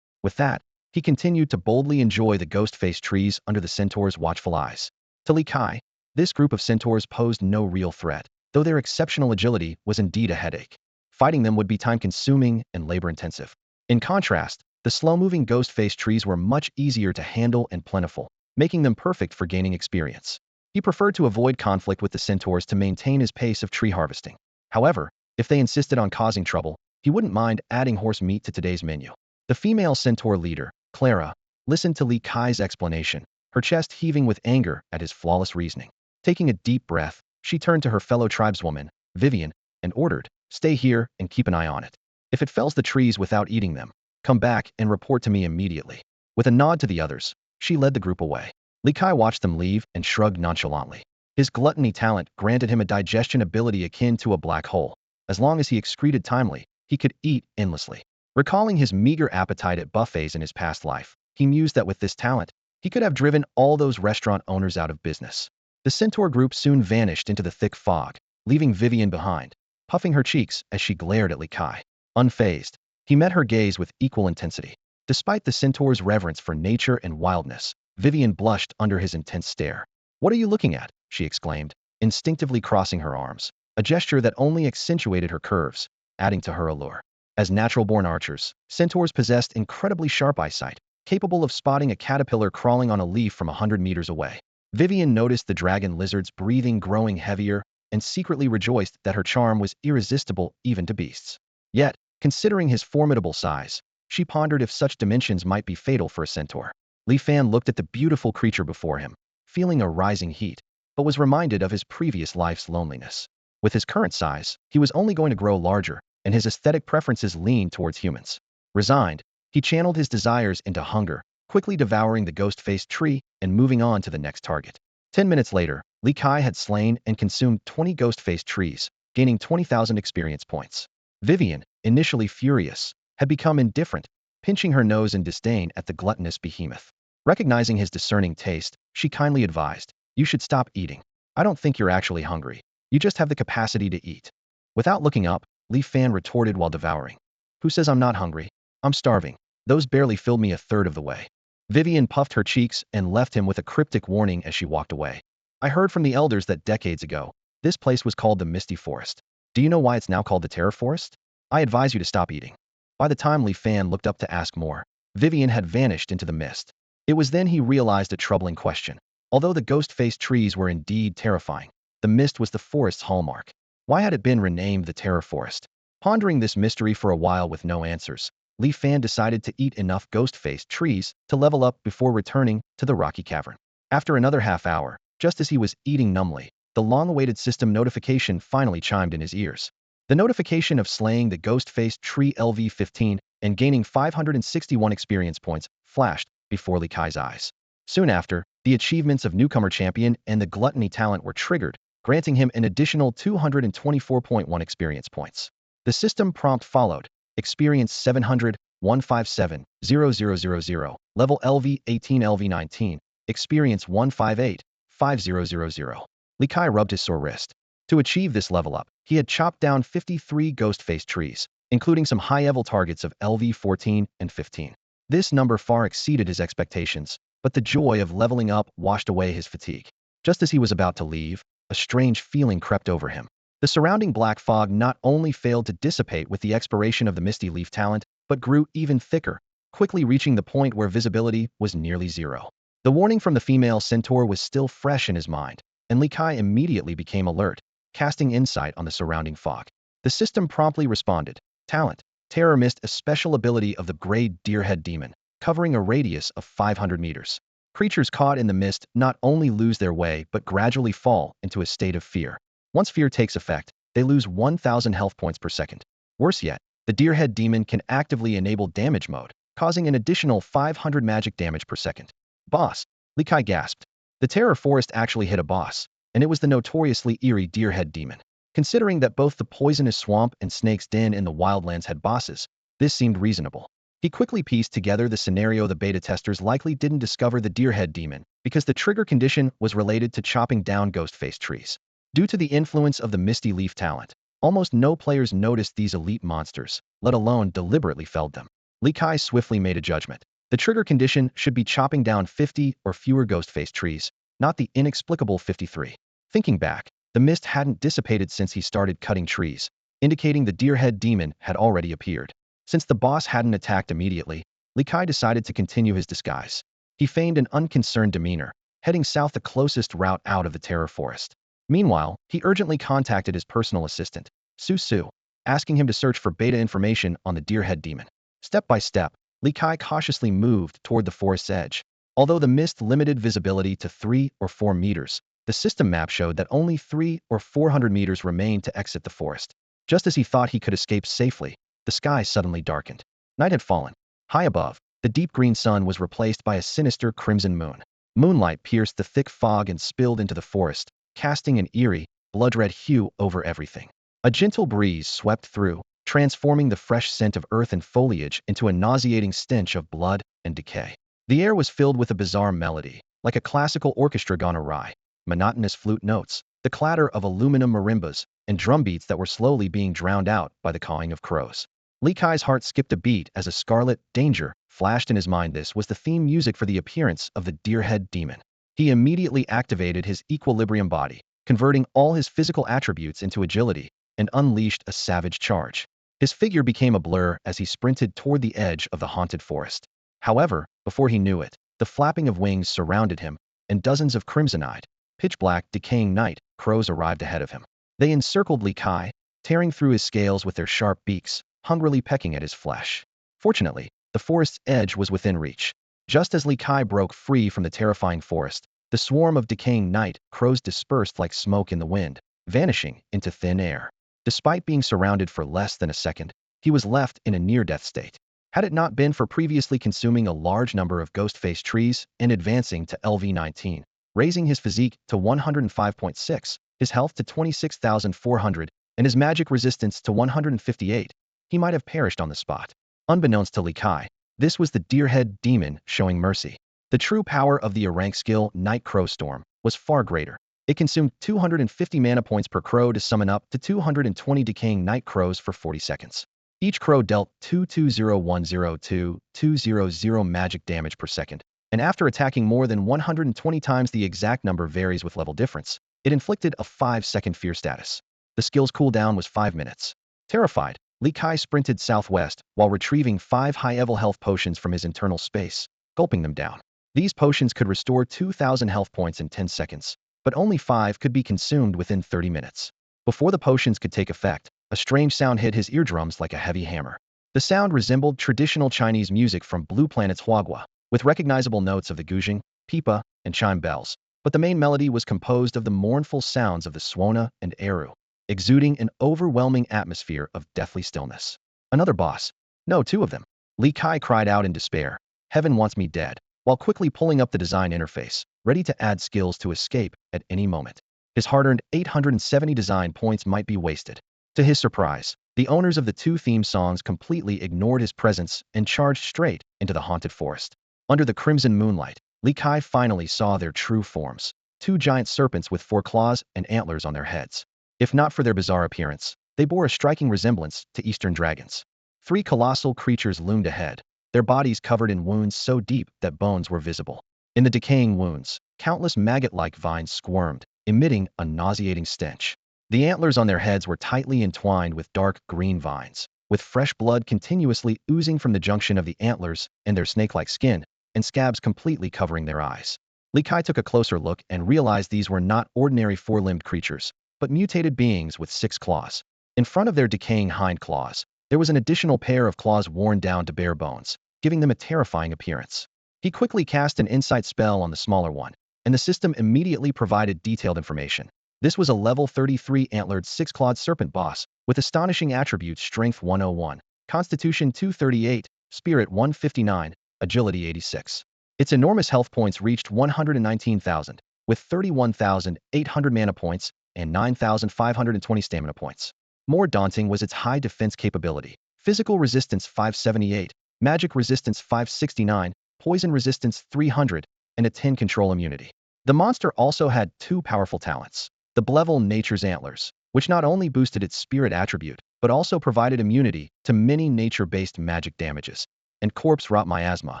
With that, he continued to boldly enjoy the ghost-faced trees under the centaur's watchful eyes. To Li Kai, this group of centaurs posed no real threat, though their exceptional agility was indeed a headache. Fighting them would be time-consuming and labor-intensive. In contrast, the slow-moving ghost-faced trees were much easier to handle and plentiful, making them perfect for gaining experience. He preferred to avoid conflict with the centaurs to maintain his pace of tree harvesting. However, if they insisted on causing trouble, he wouldn't mind adding horse meat to today's menu. The female centaur leader, Clara, listened to Li Kai's explanation, her chest heaving with anger at his flawless reasoning. Taking a deep breath, she turned to her fellow tribeswoman, Vivian, and ordered, "Stay here and keep an eye on it. If it fells the trees without eating them, come back and report to me immediately." With a nod to the others, she led the group away. Li Kai watched them leave and shrugged nonchalantly. His gluttony talent granted him a digestion ability akin to a black hole. As long as he excreted timely, he could eat endlessly. Recalling his meager appetite at buffets in his past life, he mused that with this talent, he could have driven all those restaurant owners out of business. The centaur group soon vanished into the thick fog, leaving Vivian behind, puffing her cheeks as she glared at Li Kai. Unfazed, he met her gaze with equal intensity. Despite the centaur's reverence for nature and wildness, Vivian blushed under his intense stare. "What are you looking at?" she exclaimed, instinctively crossing her arms, a gesture that only accentuated her curves, adding to her allure. As natural-born archers, centaurs possessed incredibly sharp eyesight, capable of spotting a caterpillar crawling on a leaf from 100 meters away. Vivian noticed the dragon lizard's breathing growing heavier and secretly rejoiced that her charm was irresistible even to beasts. Yet, considering his formidable size, she pondered if such dimensions might be fatal for a centaur. Li Fan looked at the beautiful creature before him, feeling a rising heat, but was reminded of his previous life's loneliness. With his current size, he was only going to grow larger, and his aesthetic preferences leaned towards humans. Resigned, he channeled his desires into hunger, quickly devouring the ghost-faced tree and moving on to the next target. 10 minutes later, Li Kai had slain and consumed 20 ghost-faced trees, gaining 20,000 experience points. Vivian, initially furious, had become indifferent, pinching her nose in disdain at the gluttonous behemoth. Recognizing his discerning taste, she kindly advised, "You should stop eating. I don't think you're actually hungry. You just have the capacity to eat." Without looking up, Li Fan retorted while devouring. "Who says I'm not hungry? I'm starving. Those barely filled me a third of the way." Vivian puffed her cheeks and left him with a cryptic warning as she walked away. "I heard from the elders that decades ago, this place was called the Misty Forest. Do you know why it's now called the Terror Forest? I advise you to stop eating." By the time Li Fan looked up to ask more, Vivian had vanished into the mist. It was then he realized a troubling question. Although the ghost-faced trees were indeed terrifying, the mist was the forest's hallmark. Why had it been renamed the Terror Forest? Pondering this mystery for a while with no answers, Li Fan decided to eat enough ghost-faced trees to level up before returning to the rocky cavern. After another half hour, just as he was eating numbly, the long-awaited system notification finally chimed in his ears. The notification of slaying the ghost-faced tree LV-15 and gaining 561 experience points flashed, before Li Kai's eyes. Soon after, the achievements of Newcomer Champion and the Gluttony talent were triggered, granting him an additional 224.1 experience points. The system prompt followed. Experience 700, 157, 0000, level LV 18 LV 19, experience 158, 5000. Li Kai rubbed his sore wrist. To achieve this level up, he had chopped down 53 ghost-faced trees, including some high-level targets of LV 14 and 15. This number far exceeded his expectations, but the joy of leveling up washed away his fatigue. Just as he was about to leave, a strange feeling crept over him. The surrounding black fog not only failed to dissipate with the expiration of the Misty Leaf talent, but grew even thicker, quickly reaching the point where visibility was nearly zero. The warning from the female centaur was still fresh in his mind, and Li Kai immediately became alert, casting insight on the surrounding fog. The system promptly responded. Talent. Terror Mist, a special ability of the Grey Deerhead Demon, covering a radius of 500 meters. Creatures caught in the mist not only lose their way but gradually fall into a state of fear. Once fear takes effect, they lose 1,000 health points per second. Worse yet, the Deerhead Demon can actively enable damage mode, causing an additional 500 magic damage per second. Boss. Li Kai gasped. The Terror Forest actually hit a boss, and it was the notoriously eerie Deerhead Demon. Considering that both the Poisonous Swamp and Snake's Den in the Wildlands had bosses, this seemed reasonable. He quickly pieced together the scenario the beta testers likely didn't discover the Deerhead Demon, because the trigger condition was related to chopping down ghost-faced trees. Due to the influence of the Misty Leaf talent, almost no players noticed these elite monsters, let alone deliberately felled them. Li Kai swiftly made a judgment. The trigger condition should be chopping down 50 or fewer ghost-faced trees, not the inexplicable 53. Thinking back, the mist hadn't dissipated since he started cutting trees, indicating the Deerhead Demon had already appeared. Since the boss hadn't attacked immediately, Li Kai decided to continue his disguise. He feigned an unconcerned demeanor, heading south the closest route out of the Terror Forest. Meanwhile, he urgently contacted his personal assistant, Su, asking him to search for beta information on the Deerhead Demon. Step by step, Li Kai cautiously moved toward the forest's edge. Although the mist limited visibility to 3 or 4 meters, the system map showed that only 300 or 400 meters remained to exit the forest. Just as he thought he could escape safely, the sky suddenly darkened. Night had fallen. High above, the deep green sun was replaced by a sinister crimson moon. Moonlight pierced the thick fog and spilled into the forest, casting an eerie, blood-red hue over everything. A gentle breeze swept through, transforming the fresh scent of earth and foliage into a nauseating stench of blood and decay. The air was filled with a bizarre melody, like a classical orchestra gone awry. Monotonous flute notes, the clatter of aluminum marimbas, and drum beats that were slowly being drowned out by the cawing of crows. Li Kai's heart skipped a beat as a scarlet danger flashed in his mind. This was the theme music for the appearance of the Deerhead Demon. He immediately activated his equilibrium body, converting all his physical attributes into agility, and unleashed a savage charge. His figure became a blur as he sprinted toward the edge of the haunted forest. However, before he knew it, the flapping of wings surrounded him, and dozens of crimson-eyed, pitch-black, decaying night crows arrived ahead of him. They encircled Li Kai, tearing through his scales with their sharp beaks, hungrily pecking at his flesh. Fortunately, the forest's edge was within reach. Just as Li Kai broke free from the terrifying forest, the swarm of decaying night crows dispersed like smoke in the wind, vanishing into thin air. Despite being surrounded for less than a second, he was left in a near-death state. Had it not been for previously consuming a large number of ghost-faced trees and advancing to LV19, raising his physique to 105.6, his health to 26,400, and his magic resistance to 158, he might have perished on the spot. Unbeknownst to Li Kai, this was the Deerhead Demon showing mercy. The true power of the A-rank skill Night Crow Storm was far greater. It consumed 250 mana points per crow to summon up to 220 decaying night crows for 40 seconds. Each crow dealt 220,102,200 magic damage per second, and after attacking more than 120 times, the exact number varies with level difference, it inflicted a 5-second fear status. The skill's cooldown was 5 minutes. Terrified, Li Kai sprinted southwest while retrieving 5 high-level health potions from his internal space, gulping them down. These potions could restore 2,000 health points in 10 seconds, but only 5 could be consumed within 30 minutes. Before the potions could take effect, a strange sound hit his eardrums like a heavy hammer. The sound resembled traditional Chinese music from Blue Planet's Huagua, with recognizable notes of the guzheng, pipa, and chime bells, but the main melody was composed of the mournful sounds of the suona and eru, exuding an overwhelming atmosphere of deathly stillness. Another boss. No, 2 of them. Li Kai cried out in despair. Heaven wants me dead. while quickly pulling up the design interface, ready to add skills to escape at any moment. His hard-earned 870 design points might be wasted. To his surprise, the owners of the two theme songs completely ignored his presence and charged straight into the haunted forest. Under the crimson moonlight, Li Kai finally saw their true forms, two giant serpents with 4 claws and antlers on their heads. If not for their bizarre appearance, they bore a striking resemblance to eastern dragons. 3 colossal creatures loomed ahead, their bodies covered in wounds so deep that bones were visible. In the decaying wounds, countless maggot-like vines squirmed, emitting a nauseating stench. The antlers on their heads were tightly entwined with dark green vines, with fresh blood continuously oozing from the junction of the antlers and their snake-like skin, and scabs completely covering their eyes. Li Kai took a closer look and realized these were not ordinary 4-limbed creatures, but mutated beings with 6 claws. In front of their decaying hind claws, there was an additional pair of claws worn down to bare bones, giving them a terrifying appearance. He quickly cast an insight spell on the smaller one, and the system immediately provided detailed information. This was a level 33 antlered 6-clawed serpent boss, with astonishing attributes Strength 101, Constitution 238, Spirit 159, Agility 86. Its enormous health points reached 119,000, with 31,800 mana points and 9,520 stamina points. More daunting was its high defense capability: physical resistance 578, magic resistance 569, poison resistance 300, and a 10 control immunity. The monster also had 2 powerful talents: the Blevel Nature's Antlers, which not only boosted its spirit attribute, but also provided immunity to many nature-based magic damages, and Corpse Rot Miasma,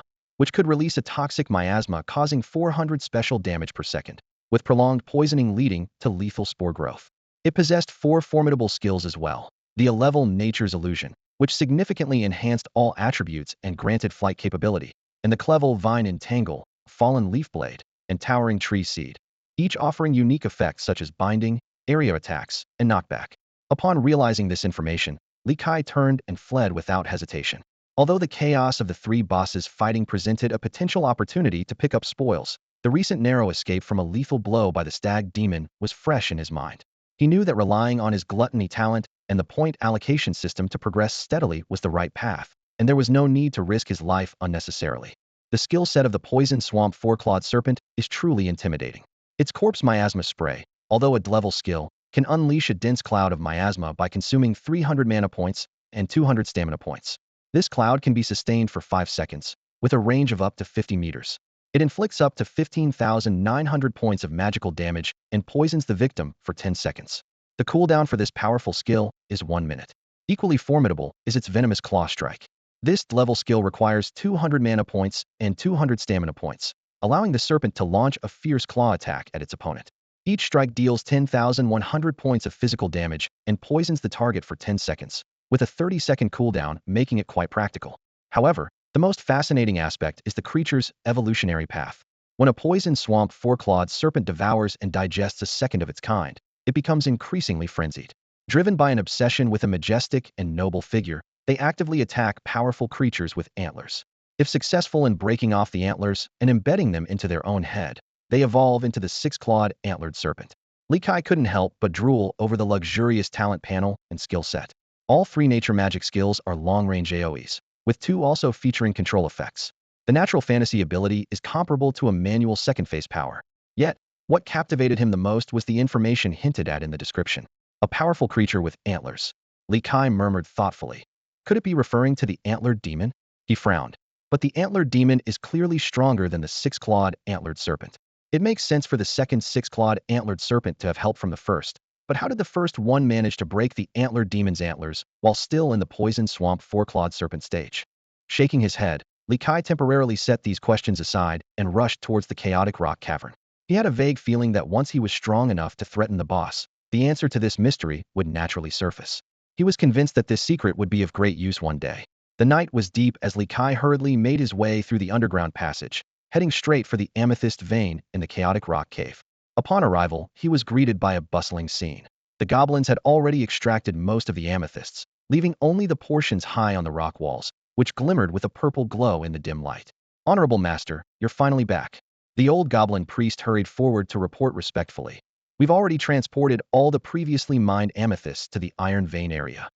which could release a toxic miasma causing 400 special damage per second, with prolonged poisoning leading to lethal spore growth. It possessed 4 formidable skills as well: the Level Nature's Illusion, which significantly enhanced all attributes and granted flight capability, and the Clevel Vine Entangle, Fallen Leaf Blade, and Towering Tree Seed, each offering unique effects such as binding, area attacks, and knockback. Upon realizing this information, Li Kai turned and fled without hesitation. Although the chaos of the 3 bosses fighting presented a potential opportunity to pick up spoils, the recent narrow escape from a lethal blow by the Stag Demon was fresh in his mind. He knew that relying on his gluttony talent and the point allocation system to progress steadily was the right path, and there was no need to risk his life unnecessarily. The skill set of the Poison Swamp 4-clawed serpent is truly intimidating. Its Corpse Miasma spray, although a level skill, can unleash a dense cloud of miasma by consuming 300 mana points and 200 stamina points. This cloud can be sustained for 5 seconds, with a range of up to 50 meters. It inflicts up to 15,900 points of magical damage and poisons the victim for 10 seconds. The cooldown for this powerful skill is 1 minute. Equally formidable is its Venomous Claw Strike. This level skill requires 200 mana points and 200 stamina points, allowing the serpent to launch a fierce claw attack at its opponent. Each strike deals 10,100 points of physical damage and poisons the target for 10 seconds, with a 30-second cooldown making it quite practical. However, the most fascinating aspect is the creature's evolutionary path. When a Poison Swamp 4-clawed serpent devours and digests a second of its kind, it becomes increasingly frenzied. Driven by an obsession with a majestic and noble figure, they actively attack powerful creatures with antlers. If successful in breaking off the antlers and embedding them into their own head, they evolve into the 6-clawed antlered serpent. Li Kai couldn't help but drool over the luxurious talent panel and skill set. All 3 nature magic skills are long-range AoEs, with 2 also featuring control effects. The natural fantasy ability is comparable to a manual second-phase power. Yet, what captivated him the most was the information hinted at in the description. A powerful creature with antlers. Li Kai murmured thoughtfully. Could it be referring to the antlered demon? He frowned. But the antlered demon is clearly stronger than the 6-clawed antlered serpent. It makes sense for the second 6-clawed antlered serpent to have help from the first. But how did the first one manage to break the antlered demon's antlers while still in the Poison Swamp 4-clawed serpent stage? Shaking his head, Li Kai temporarily set these questions aside and rushed towards the chaotic rock cavern. He had a vague feeling that once he was strong enough to threaten the boss, the answer to this mystery would naturally surface. He was convinced that this secret would be of great use one day. The night was deep as Li Kai hurriedly made his way through the underground passage, heading straight for the amethyst vein in the chaotic rock cave. Upon arrival, he was greeted by a bustling scene. The goblins had already extracted most of the amethysts, leaving only the portions high on the rock walls, which glimmered with a purple glow in the dim light. "Honorable Master, you're finally back." The old goblin priest hurried forward to report respectfully. "We've already transported all the previously mined amethysts to the Iron Vein area."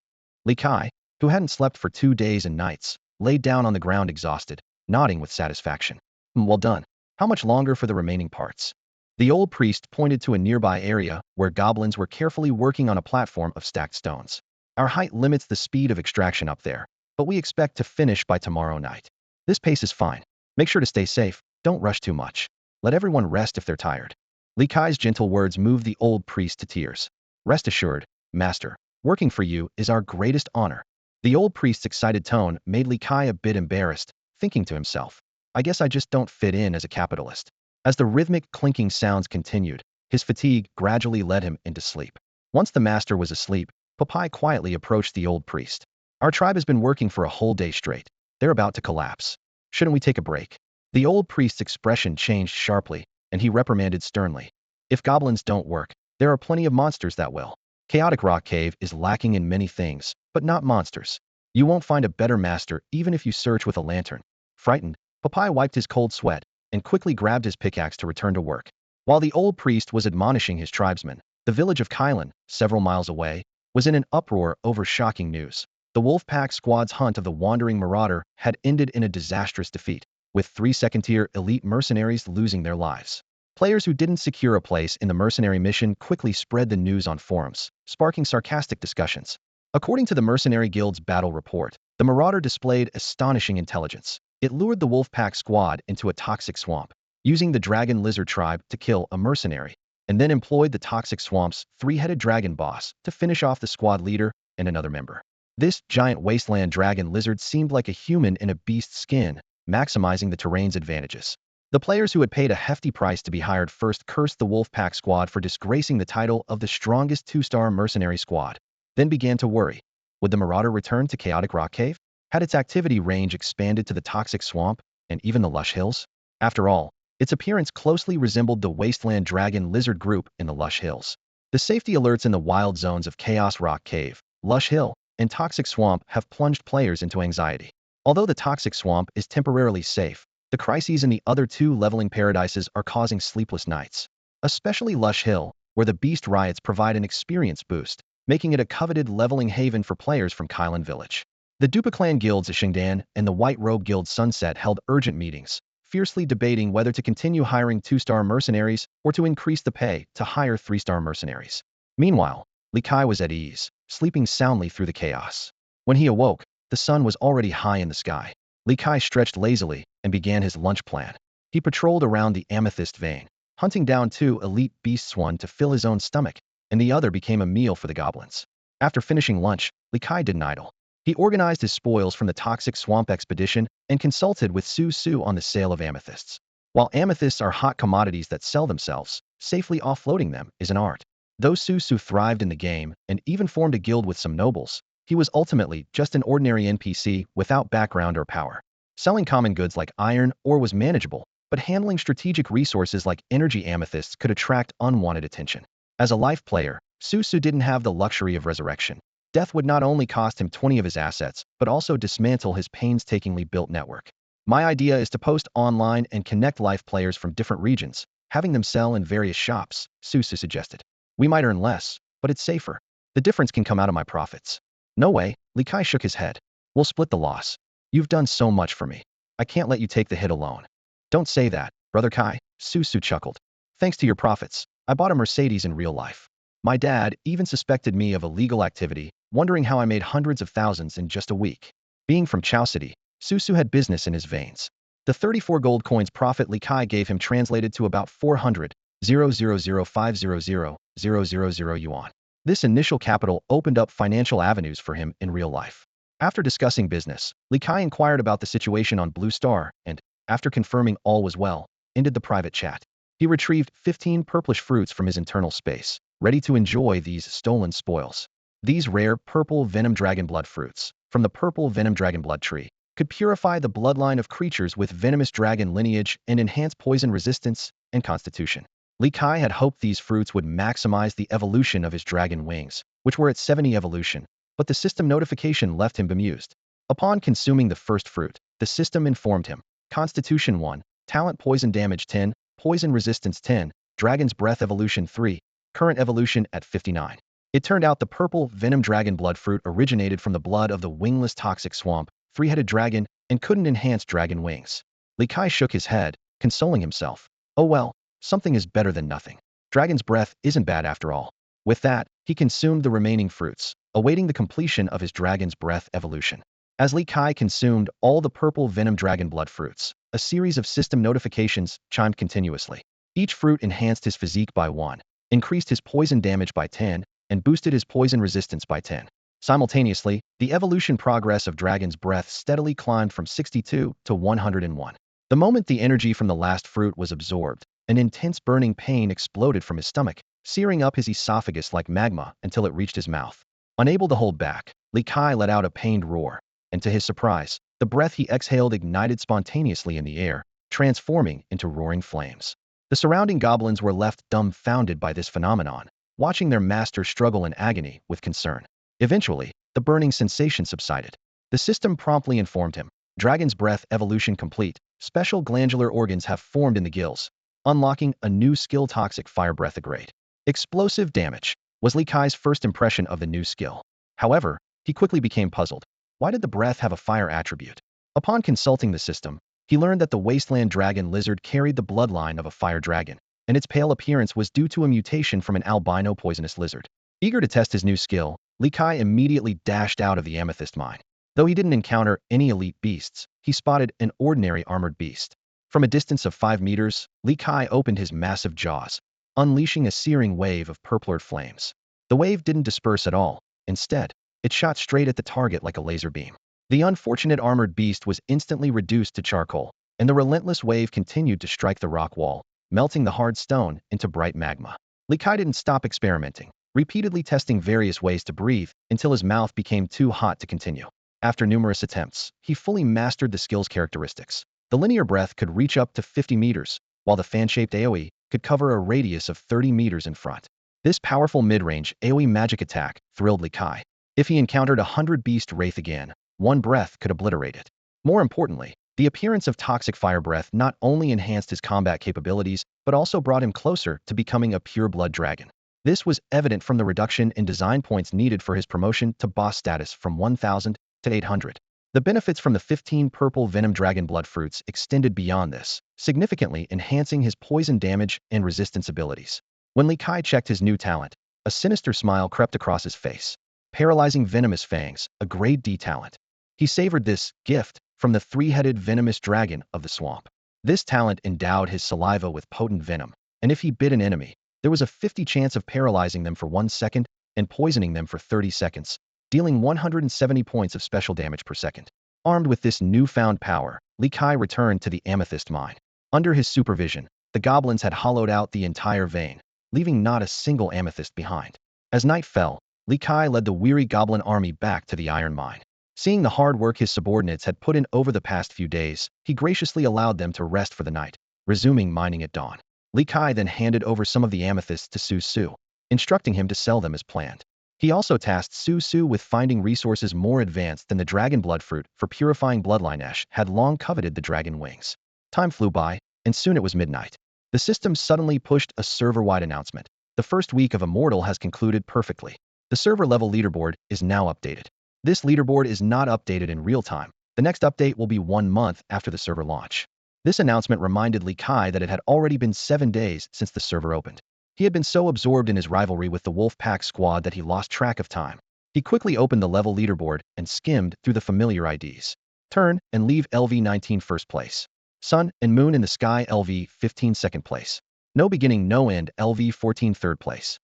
Li Kai, who hadn't slept for 2 days and nights, laid down on the ground exhausted, nodding with satisfaction. Well done. How much longer for the remaining parts? The old priest pointed to a nearby area where goblins were carefully working on a platform of stacked stones. Our height limits the speed of extraction up there, but we expect to finish by tomorrow night. This pace is fine. Make sure to stay safe. Don't rush too much. Let everyone rest if they're tired. Li Kai's gentle words moved the old priest to tears. Rest assured, master, working for you is our greatest honor. The old priest's excited tone made Li Kai a bit embarrassed, thinking to himself, I guess I just don't fit in as a capitalist. As the rhythmic clinking sounds continued, his fatigue gradually led him into sleep. Once the master was asleep, Popeye quietly approached the old priest. Our tribe has been working for a whole day straight. They're about to collapse. Shouldn't we take a break? The old priest's expression changed sharply, and he reprimanded sternly. If goblins don't work, there are plenty of monsters that will. Chaotic Rock Cave is lacking in many things, but not monsters. You won't find a better master even if you search with a lantern. Frightened, Popeye wiped his cold sweat and quickly grabbed his pickaxe to return to work. While the old priest was admonishing his tribesmen, the village of Kylan, several miles away, was in an uproar over shocking news. The Wolfpack squad's hunt of the wandering marauder had ended in a disastrous defeat, with 3 second-tier elite mercenaries losing their lives. Players who didn't secure a place in the mercenary mission quickly spread the news on forums, sparking sarcastic discussions. According to the Mercenary Guild's battle report, the marauder displayed astonishing intelligence. It lured the Wolfpack squad into a toxic swamp, using the dragon lizard tribe to kill a mercenary, and then employed the toxic swamp's 3-headed dragon boss to finish off the squad leader and another member. This giant wasteland dragon lizard seemed like a human in a beast's skin, maximizing the terrain's advantages. The players who had paid a hefty price to be hired first cursed the Wolfpack squad for disgracing the title of the strongest 2-star mercenary squad, then began to worry. Would the marauder return to Chaotic Rock Cave? Had its activity range expanded to the toxic swamp and even the lush hills? After all, its appearance closely resembled the wasteland dragon lizard group in the lush hills. The safety alerts in the wild zones of Chaos Rock Cave, Lush Hill, and Toxic Swamp have plunged players into anxiety. Although the Toxic Swamp is temporarily safe, the crises in the other 2 leveling paradises are causing sleepless nights. Especially Lush Hill, where the beast riots provide an experience boost, making it a coveted leveling haven for players from Kylan Village. The Dupaclan guilds of Shingdan and the White Robe Guild Sunset held urgent meetings, fiercely debating whether to continue hiring 2-star mercenaries or to increase the pay to hire 3-star mercenaries. Meanwhile, Li Kai was at ease, sleeping soundly through the chaos. When he awoke, the sun was already high in the sky. Li Kai stretched lazily and began his lunch plan. He patrolled around the amethyst vein, hunting down 2 elite beasts, one to fill his own stomach, and the other became a meal for the goblins. After finishing lunch, Li Kai didn't idle. He organized his spoils from the Toxic Swamp expedition and consulted with Su Su on the sale of amethysts. While amethysts are hot commodities that sell themselves, safely offloading them is an art. Though Su Su thrived in the game and even formed a guild with some nobles, he was ultimately just an ordinary NPC without background or power. Selling common goods like iron ore was manageable, but handling strategic resources like energy amethysts could attract unwanted attention. As a life player, Su Su didn't have the luxury of resurrection. Death would not only cost him 20 of his assets, but also dismantle his painstakingly built network. My idea is to post online and connect life players from different regions, having them sell in various shops, Su Su suggested. We might earn less, but it's safer. The difference can come out of my profits. No way, Li Kai shook his head. We'll split the loss. You've done so much for me. I can't let you take the hit alone. Don't say that, Brother Kai, Su Su chuckled. Thanks to your profits, I bought a Mercedes in real life. My dad even suspected me of illegal activity, wondering how I made hundreds of thousands in just a week. Being from Chao City, Su Su had business in his veins. The 34 gold coins profit Li Kai gave him translated to about 400,000,500,000 yuan. This initial capital opened up financial avenues for him in real life. After discussing business, Li Kai inquired about the situation on Blue Star and, after confirming all was well, ended the private chat. He retrieved 15 purplish fruits from his internal space, ready to enjoy these stolen spoils. These rare purple venom dragon blood fruits, from the purple venom dragon blood tree, could purify the bloodline of creatures with venomous dragon lineage and enhance poison resistance and constitution. Li Kai had hoped these fruits would maximize the evolution of his dragon wings, which were at 70 evolution, but the system notification left him bemused. Upon consuming the first fruit, the system informed him, Constitution 1, Talent Poison Damage 10, Poison Resistance 10, Dragon's Breath Evolution 3, current evolution at 59. It turned out the purple venom dragon blood fruit originated from the blood of the wingless toxic swamp, 3-headed dragon, and couldn't enhance dragon wings. Li Kai shook his head, consoling himself. Oh well, something is better than nothing. Dragon's breath isn't bad after all. With that, he consumed the remaining fruits, awaiting the completion of his dragon's breath evolution. As Li Kai consumed all the purple venom dragon blood fruits, a series of system notifications chimed continuously. Each fruit enhanced his physique by 1, increased his poison damage by 10, and boosted his poison resistance by 10. Simultaneously, the evolution progress of Dragon's breath steadily climbed from 62 to 101. The moment the energy from the last fruit was absorbed, an intense burning pain exploded from his stomach, searing up his esophagus like magma until it reached his mouth. Unable to hold back, Li Kai let out a pained roar, and to his surprise, the breath he exhaled ignited spontaneously in the air, transforming into roaring flames. The surrounding goblins were left dumbfounded by this phenomenon, watching their master struggle in agony with concern. Eventually, the burning sensation subsided. The system promptly informed him, Dragon's breath evolution complete, special glandular organs have formed in the gills, unlocking a new skill toxic fire breath grade. Explosive damage was Li Kai's first impression of the new skill. However, he quickly became puzzled. Why did the breath have a fire attribute? Upon consulting the system, he learned that the wasteland dragon lizard carried the bloodline of a fire dragon, and its pale appearance was due to a mutation from an albino poisonous lizard. Eager to test his new skill, Li Kai immediately dashed out of the amethyst mine. Though he didn't encounter any elite beasts, he spotted an ordinary armored beast. From a distance of 5 meters, Li Kai opened his massive jaws, unleashing a searing wave of purpler flames. The wave didn't disperse at all. Instead, it shot straight at the target like a laser beam. The unfortunate armored beast was instantly reduced to charcoal, and the relentless wave continued to strike the rock wall, melting the hard stone into bright magma. Li Kai didn't stop experimenting, repeatedly testing various ways to breathe until his mouth became too hot to continue. After numerous attempts, he fully mastered the skill's characteristics. The linear breath could reach up to 50 meters, while the fan-shaped AoE could cover a radius of 30 meters in front. This powerful mid-range AoE magic attack thrilled Li Kai. If he encountered 100 beast wraith again, one breath could obliterate it. More importantly, the appearance of toxic fire breath not only enhanced his combat capabilities, but also brought him closer to becoming a pure-blood dragon. This was evident from the reduction in design points needed for his promotion to boss status from 1,000 to 800. The benefits from the 15 purple venom dragon blood fruits extended beyond this, significantly enhancing his poison damage and resistance abilities. When Li Kai checked his new talent, a sinister smile crept across his face. Paralyzing venomous fangs, a grade D talent. He savored this gift from the 3-headed venomous dragon of the swamp. This talent endowed his saliva with potent venom, and if he bit an enemy, there was a 50 chance of paralyzing them for 1 second and poisoning them for 30 seconds, dealing 170 points of special damage per second. Armed with this newfound power, Li Kai returned to the amethyst mine. Under his supervision, the goblins had hollowed out the entire vein, leaving not a single amethyst behind. As night fell, Li Kai led the weary goblin army back to the iron mine. Seeing the hard work his subordinates had put in over the past few days, he graciously allowed them to rest for the night, resuming mining at dawn. Li Kai then handed over some of the amethysts to Su Su, instructing him to sell them as planned. He also tasked Su Su with finding resources more advanced than the dragon blood fruit for purifying bloodline. Ash had long coveted the dragon wings. Time flew by, and soon it was midnight. The system suddenly pushed a server-wide announcement. The first week of Immortal has concluded perfectly. The server-level leaderboard is now updated. This leaderboard is not updated in real time. The next update will be 1 month after the server launch. This announcement reminded Li Kai that it had already been 7 days since the server opened. He had been so absorbed in his rivalry with the Wolf Pack squad that he lost track of time. He quickly opened the level leaderboard and skimmed through the familiar IDs. Turn and leave LV19 first place. Sun and Moon in the Sky LV15 second place. No Beginning No End LV14 third place.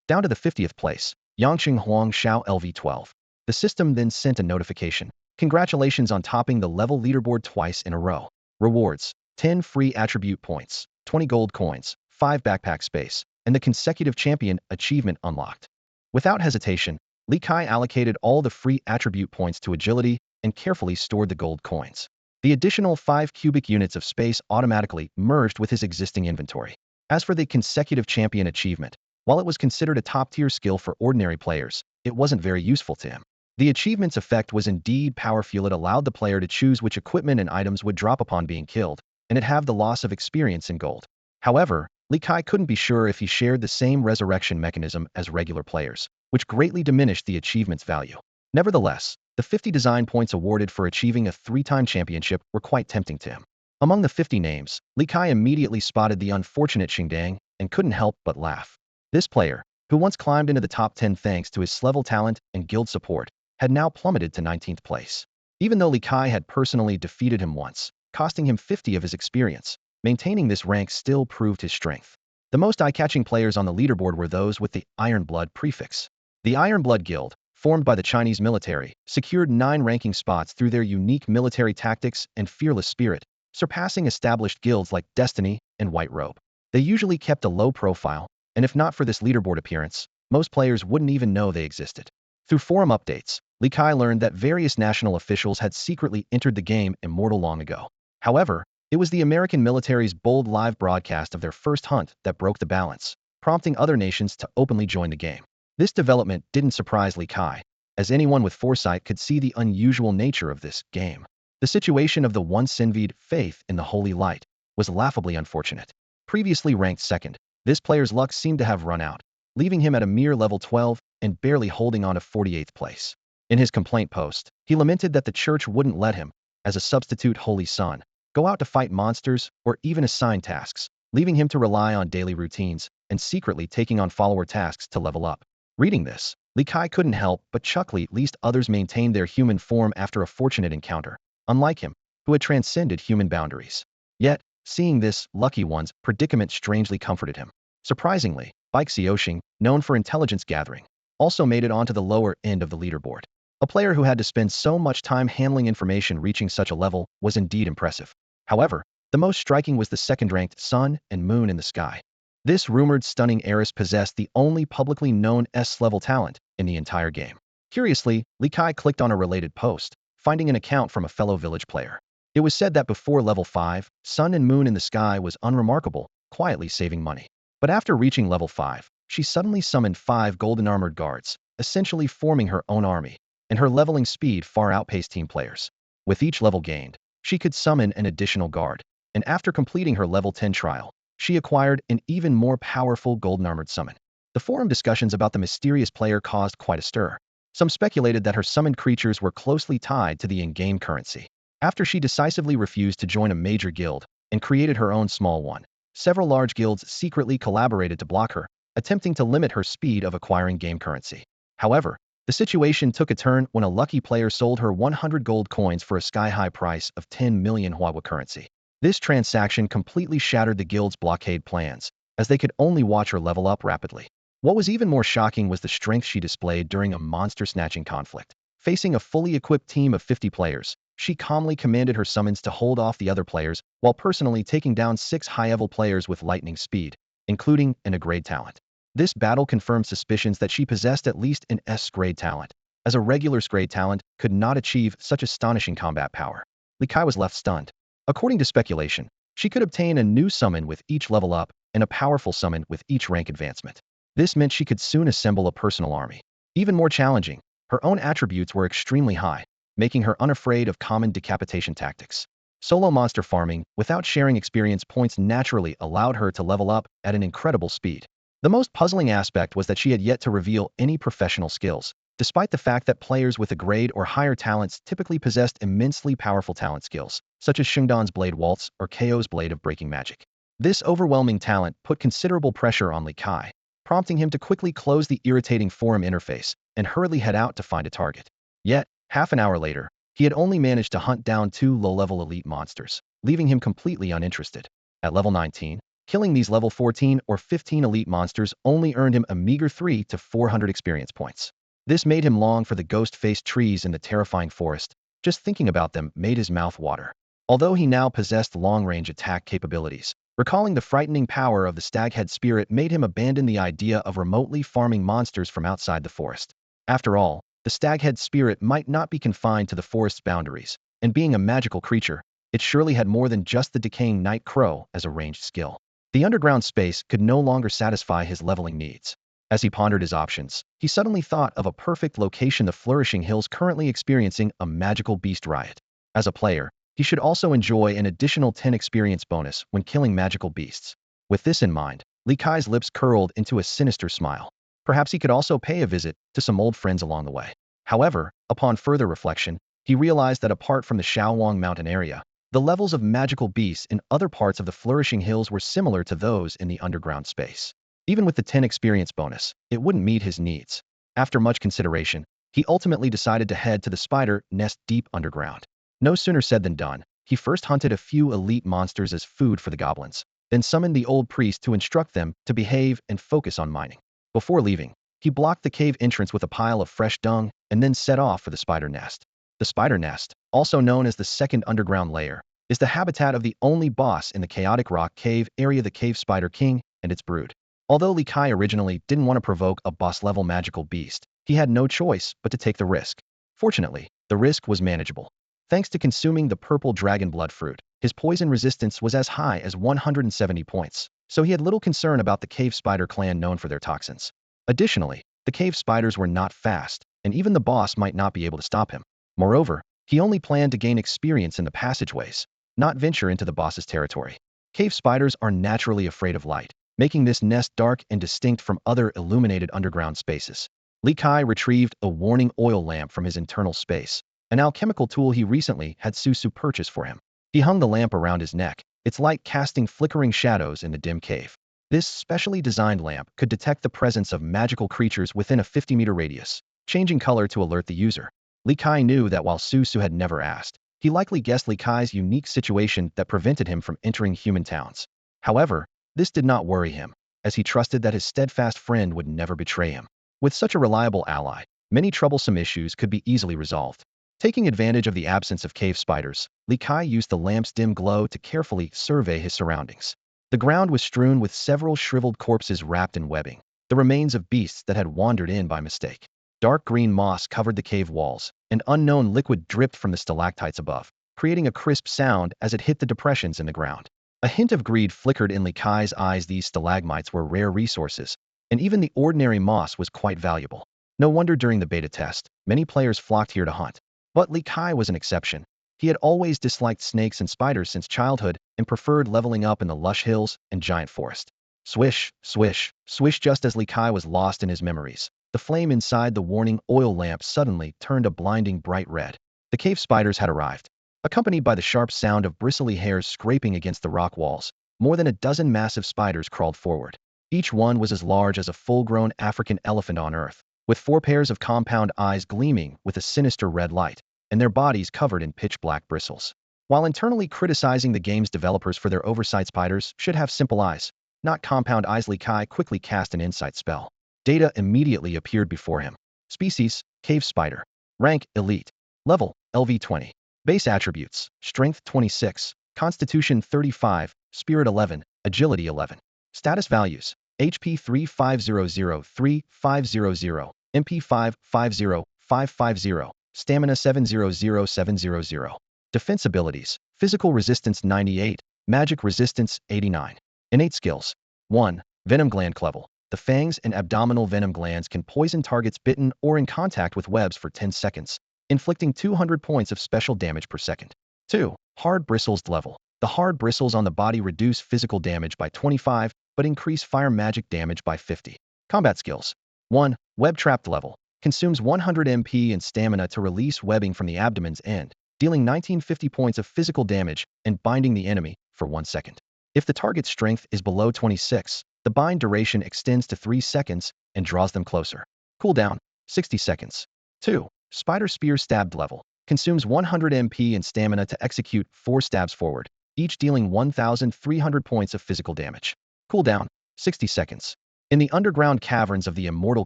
Down to the 50th place, Yangqing Huang Xiao LV12. The system then sent a notification. Congratulations on topping the level leaderboard twice in a row. Rewards: 10 free attribute points, 20 gold coins, 5 backpack space, and the consecutive champion achievement unlocked. Without hesitation, Li Kai allocated all the free attribute points to agility and carefully stored the gold coins. The additional 5 cubic units of space automatically merged with his existing inventory. As for the consecutive champion achievement, while it was considered a top-tier skill for ordinary players, it wasn't very useful to him. The achievement's effect was indeed powerful. It allowed the player to choose which equipment and items would drop upon being killed, and it halved the loss of experience in gold. However, Li Kai couldn't be sure if he shared the same resurrection mechanism as regular players, which greatly diminished the achievement's value. Nevertheless, the 50 design points awarded for achieving a 3-time championship were quite tempting to him. Among the 50 names, Li Kai immediately spotted the unfortunate Xingdang and couldn't help but laugh. This player, who once climbed into the top 10 thanks to his level talent and guild support, had now plummeted to 19th place. Even though Li Kai had personally defeated him once, costing him 50 of his experience, maintaining this rank still proved his strength. The most eye-catching players on the leaderboard were those with the Iron Blood prefix. The Iron Blood Guild, formed by the Chinese military, secured 9 ranking spots through their unique military tactics and fearless spirit, surpassing established guilds like Destiny and White Robe. They usually kept a low profile, and if not for this leaderboard appearance, most players wouldn't even know they existed. Through forum updates, Li Kai learned that various national officials had secretly entered the game Immortal long ago. However, it was the American military's bold live broadcast of their first hunt that broke the balance, prompting other nations to openly join the game. This development didn't surprise Li Kai, as anyone with foresight could see the unusual nature of this game. The situation of the once envied Faith in the Holy Light was laughably unfortunate. Previously ranked second, this player's luck seemed to have run out, leaving him at a mere level 12 and barely holding on to 48th place. In his complaint post, he lamented that the church wouldn't let him, as a substitute holy son, go out to fight monsters or even assign tasks, leaving him to rely on daily routines and secretly taking on follower tasks to level up. Reading this, Li Kai couldn't help but chuckle. At least others maintained their human form after a fortunate encounter, unlike him, who had transcended human boundaries. Yet, seeing this lucky one's predicament strangely comforted him. Surprisingly, Bike Xiaoxing, known for intelligence gathering, also made it onto the lower end of the leaderboard. A player who had to spend so much time handling information reaching such a level was indeed impressive. However, the most striking was the second-ranked Sun and Moon in the Sky. This rumored stunning heiress possessed the only publicly known S-level talent in the entire game. Curiously, Li Kai clicked on a related post, finding an account from a fellow village player. It was said that before level 5, Sun and Moon in the Sky was unremarkable, quietly saving money. But after reaching level 5, she suddenly summoned 5 golden armored guards, essentially forming her own army, and her leveling speed far outpaced team players. With each level gained, she could summon an additional guard, and after completing her level 10 trial, she acquired an even more powerful golden armored summon. The forum discussions about the mysterious player caused quite a stir. Some speculated that her summoned creatures were closely tied to the in-game currency. After she decisively refused to join a major guild and created her own small one, several large guilds secretly collaborated to block her, attempting to limit her speed of acquiring game currency. However, the situation took a turn when a lucky player sold her 100 gold coins for a sky-high price of 10 million Huawei currency. This transaction completely shattered the guild's blockade plans, as they could only watch her level up rapidly. What was even more shocking was the strength she displayed during a monster-snatching conflict. Facing a fully equipped team of 50 players, she calmly commanded her summons to hold off the other players, while personally taking down 6 high-level players with lightning speed, including an A-grade talent. This battle confirmed suspicions that she possessed at least an S-grade talent, as a regular S-grade talent could not achieve such astonishing combat power. Li Kai was left stunned. According to speculation, she could obtain a new summon with each level up and a powerful summon with each rank advancement. This meant she could soon assemble a personal army. Even more challenging, her own attributes were extremely high, making her unafraid of common decapitation tactics. Solo monster farming, without sharing experience points, naturally allowed her to level up at an incredible speed. The most puzzling aspect was that she had yet to reveal any professional skills, despite the fact that players with a grade or higher talents typically possessed immensely powerful talent skills, such as Xingdan's Blade Waltz or KO's Blade of Breaking Magic. This overwhelming talent put considerable pressure on Li Kai, prompting him to quickly close the irritating forum interface and hurriedly head out to find a target. Yet, half an hour later, he had only managed to hunt down 2 low-level elite monsters, leaving him completely uninterested. At level 19, killing these level 14 or 15 elite monsters only earned him a meager 300 to 400 experience points. This made him long for the ghost-faced trees in the terrifying forest. Just thinking about them made his mouth water. Although he now possessed long-range attack capabilities, recalling the frightening power of the staghead spirit made him abandon the idea of remotely farming monsters from outside the forest. After all, the staghead spirit might not be confined to the forest's boundaries, and being a magical creature, it surely had more than just the decaying night crow as a ranged skill. The underground space could no longer satisfy his leveling needs. As he pondered his options, he suddenly thought of a perfect location: the flourishing hills currently experiencing a magical beast riot. As a player, he should also enjoy an additional 10 experience bonus when killing magical beasts. With this in mind, Li Kai's lips curled into a sinister smile. Perhaps he could also pay a visit to some old friends along the way. However, upon further reflection, he realized that apart from the Shaowang Mountain area, The levels of magical beasts in other parts of the Flourishing Hills were similar to those in the underground space. Even with the 10 experience bonus, it wouldn't meet his needs. After much consideration, he ultimately decided to head to the spider nest deep underground. No sooner said than done. He first hunted a few elite monsters as food for the goblins, then summoned the old priest to instruct them to behave and focus on mining. Before leaving, he blocked the cave entrance with a pile of fresh dung and then set off for the spider nest. The spider nest, also known as the second underground layer, is the habitat of the only boss in the chaotic rock cave area, the cave spider king and its brood. Although Li Kai originally didn't want to provoke a boss-level magical beast, he had no choice but to take the risk. Fortunately, the risk was manageable. Thanks to consuming the purple dragon blood fruit, his poison resistance was as high as 170 points, so he had little concern about the cave spider clan known for their toxins. Additionally, the cave spiders were not fast, and even the boss might not be able to stop him. Moreover, he only planned to gain experience in the passageways, not venture into the boss's territory. Cave spiders are naturally afraid of light, making this nest dark and distinct from other illuminated underground spaces. Li Kai retrieved a warning oil lamp from his internal space, an alchemical tool he recently had Susu purchase for him. He hung the lamp around his neck, its light casting flickering shadows in the dim cave. This specially designed lamp could detect the presence of magical creatures within a 50-meter radius, changing color to alert the user. Li Kai knew that while Susu had never asked, he likely guessed Li Kai's unique situation that prevented him from entering human towns. However, this did not worry him, as he trusted that his steadfast friend would never betray him. With such a reliable ally, many troublesome issues could be easily resolved. Taking advantage of the absence of cave spiders, Li Kai used the lamp's dim glow to carefully survey his surroundings. The ground was strewn with several shriveled corpses wrapped in webbing, the remains of beasts that had wandered in by mistake. Dark green moss covered the cave walls, and unknown liquid dripped from the stalactites above, creating a crisp sound as it hit the depressions in the ground. A hint of greed flickered in Li Kai's eyes. These stalagmites were rare resources, and even the ordinary moss was quite valuable. No wonder during the beta test, many players flocked here to hunt. But Li Kai was an exception. He had always disliked snakes and spiders since childhood and preferred leveling up in the lush hills and giant forest. Swish, swish, swish. Just as Li Kai was lost in his memories, the flame inside the warning oil lamp suddenly turned a blinding bright red. The cave spiders had arrived. Accompanied by the sharp sound of bristly hairs scraping against the rock walls, more than a dozen massive spiders crawled forward. Each one was as large as a full-grown African elephant on Earth, with 4 pairs of compound eyes gleaming with a sinister red light, and their bodies covered in pitch-black bristles. While internally criticizing the game's developers for their oversight, spiders should have simple eyes, not compound eyes. Li Kai quickly cast an insight spell. Data immediately appeared before him. Species, cave spider. Rank, elite. Level, LV20. Base attributes, Strength 26, Constitution 35, Spirit 11, Agility 11. Status values, HP 35003-500, MP 550-550, Stamina 700-700. Defense abilities, Physical Resistance 98, Magic Resistance 89. Innate skills. 1. Venom Gland Clevel. The fangs and abdominal venom glands can poison targets bitten or in contact with webs for 10 seconds, inflicting 200 points of special damage per second. 2. Hard Bristles Level. The hard bristles on the body reduce physical damage by 25, but increase fire magic damage by 50. Combat skills. 1. Web Trapped Level. Consumes 100 MP and stamina to release webbing from the abdomen's end, dealing 1950 points of physical damage and binding the enemy for 1 second. If the target's strength is below 26, the bind duration extends to 3 seconds and draws them closer. Cooldown, 60 seconds. 2. Spider Spear Stabbed Level. Consumes 100 MP and stamina to execute 4 stabs forward, each dealing 1,300 points of physical damage. Cooldown, 60 seconds. In the underground caverns of the Immortal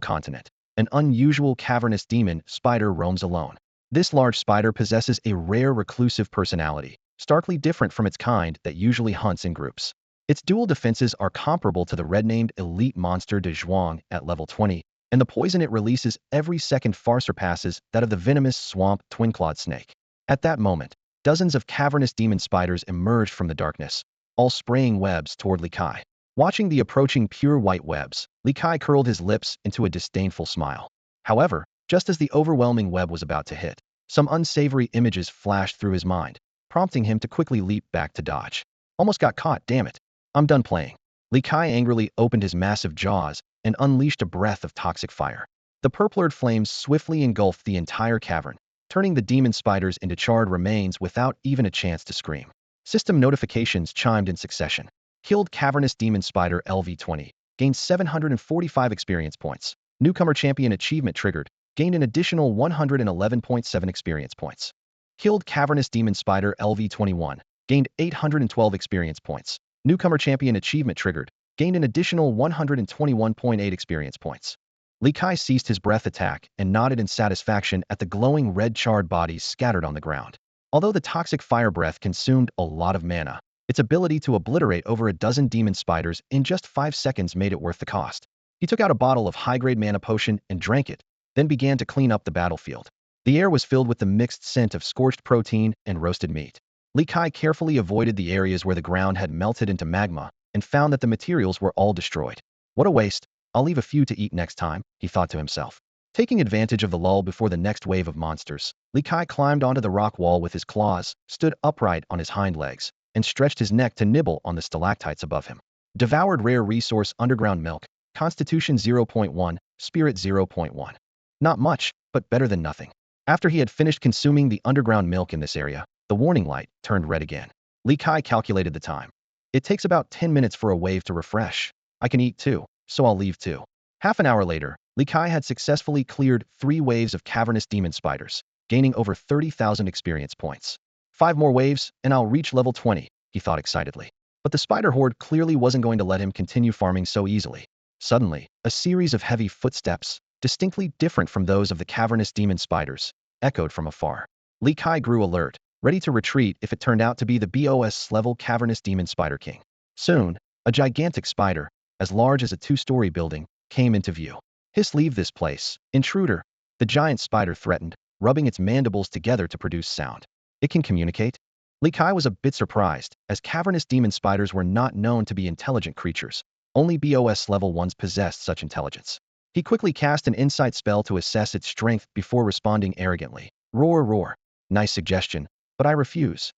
continent, an unusual cavernous demon spider roams alone. This large spider possesses a rare reclusive personality, starkly different from its kind that usually hunts in groups. Its dual defenses are comparable to the red-named elite monster de Zhuang at level 20, and the poison it releases every second far surpasses that of the venomous swamp twin-clawed snake. At that moment, dozens of cavernous demon spiders emerged from the darkness, all spraying webs toward Li Kai. Watching the approaching pure white webs, Li Kai curled his lips into a disdainful smile. However, just as the overwhelming web was about to hit, some unsavory images flashed through his mind, prompting him to quickly leap back to dodge. Almost got caught, damn it. I'm done playing. Li Kai angrily opened his massive jaws and unleashed a breath of toxic fire. The purplured flames swiftly engulfed the entire cavern, turning the demon spiders into charred remains without even a chance to scream. System notifications chimed in succession. Killed cavernous demon spider LV20. Gained 745 experience points. Newcomer champion achievement triggered. Gained an additional 111.7 experience points. Killed cavernous demon spider LV21. Gained 812 experience points. Newcomer champion achievement triggered. Gained an additional 121.8 experience points. Li Kai ceased his breath attack and nodded in satisfaction at the glowing red charred bodies scattered on the ground. Although the toxic fire breath consumed a lot of mana, its ability to obliterate over a dozen demon spiders in just 5 seconds made it worth the cost. He took out a bottle of high-grade mana potion and drank it, then began to clean up the battlefield. The air was filled with the mixed scent of scorched protein and roasted meat. Li Kai carefully avoided the areas where the ground had melted into magma and found that the materials were all destroyed. What a waste. I'll leave a few to eat next time, he thought to himself. Taking advantage of the lull before the next wave of monsters, Li Kai climbed onto the rock wall with his claws, stood upright on his hind legs, and stretched his neck to nibble on the stalactites above him. Devoured rare resource underground milk, Constitution 0.1, Spirit 0.1. Not much, but better than nothing. After he had finished consuming the underground milk in this area, the warning light turned red again. Li Kai calculated the time. It takes about 10 minutes for a wave to refresh. I can eat too, so I'll leave too. Half an hour later, Li Kai had successfully cleared 3 waves of cavernous demon spiders, gaining over 30,000 experience points. 5 more waves, and I'll reach level 20, he thought excitedly. But the spider horde clearly wasn't going to let him continue farming so easily. Suddenly, a series of heavy footsteps, distinctly different from those of the cavernous demon spiders, echoed from afar. Li Kai grew alert, ready to retreat if it turned out to be the BOS-level cavernous demon spider king. Soon, a gigantic spider, as large as a 2-story building, came into view. Hiss, leave this place, intruder, the giant spider threatened, rubbing its mandibles together to produce sound. It can communicate? Li Kai was a bit surprised, as cavernous demon spiders were not known to be intelligent creatures. Only BOS level ones possessed such intelligence. He quickly cast an insight spell to assess its strength before responding arrogantly. Roar, roar. Nice suggestion, but I refuse.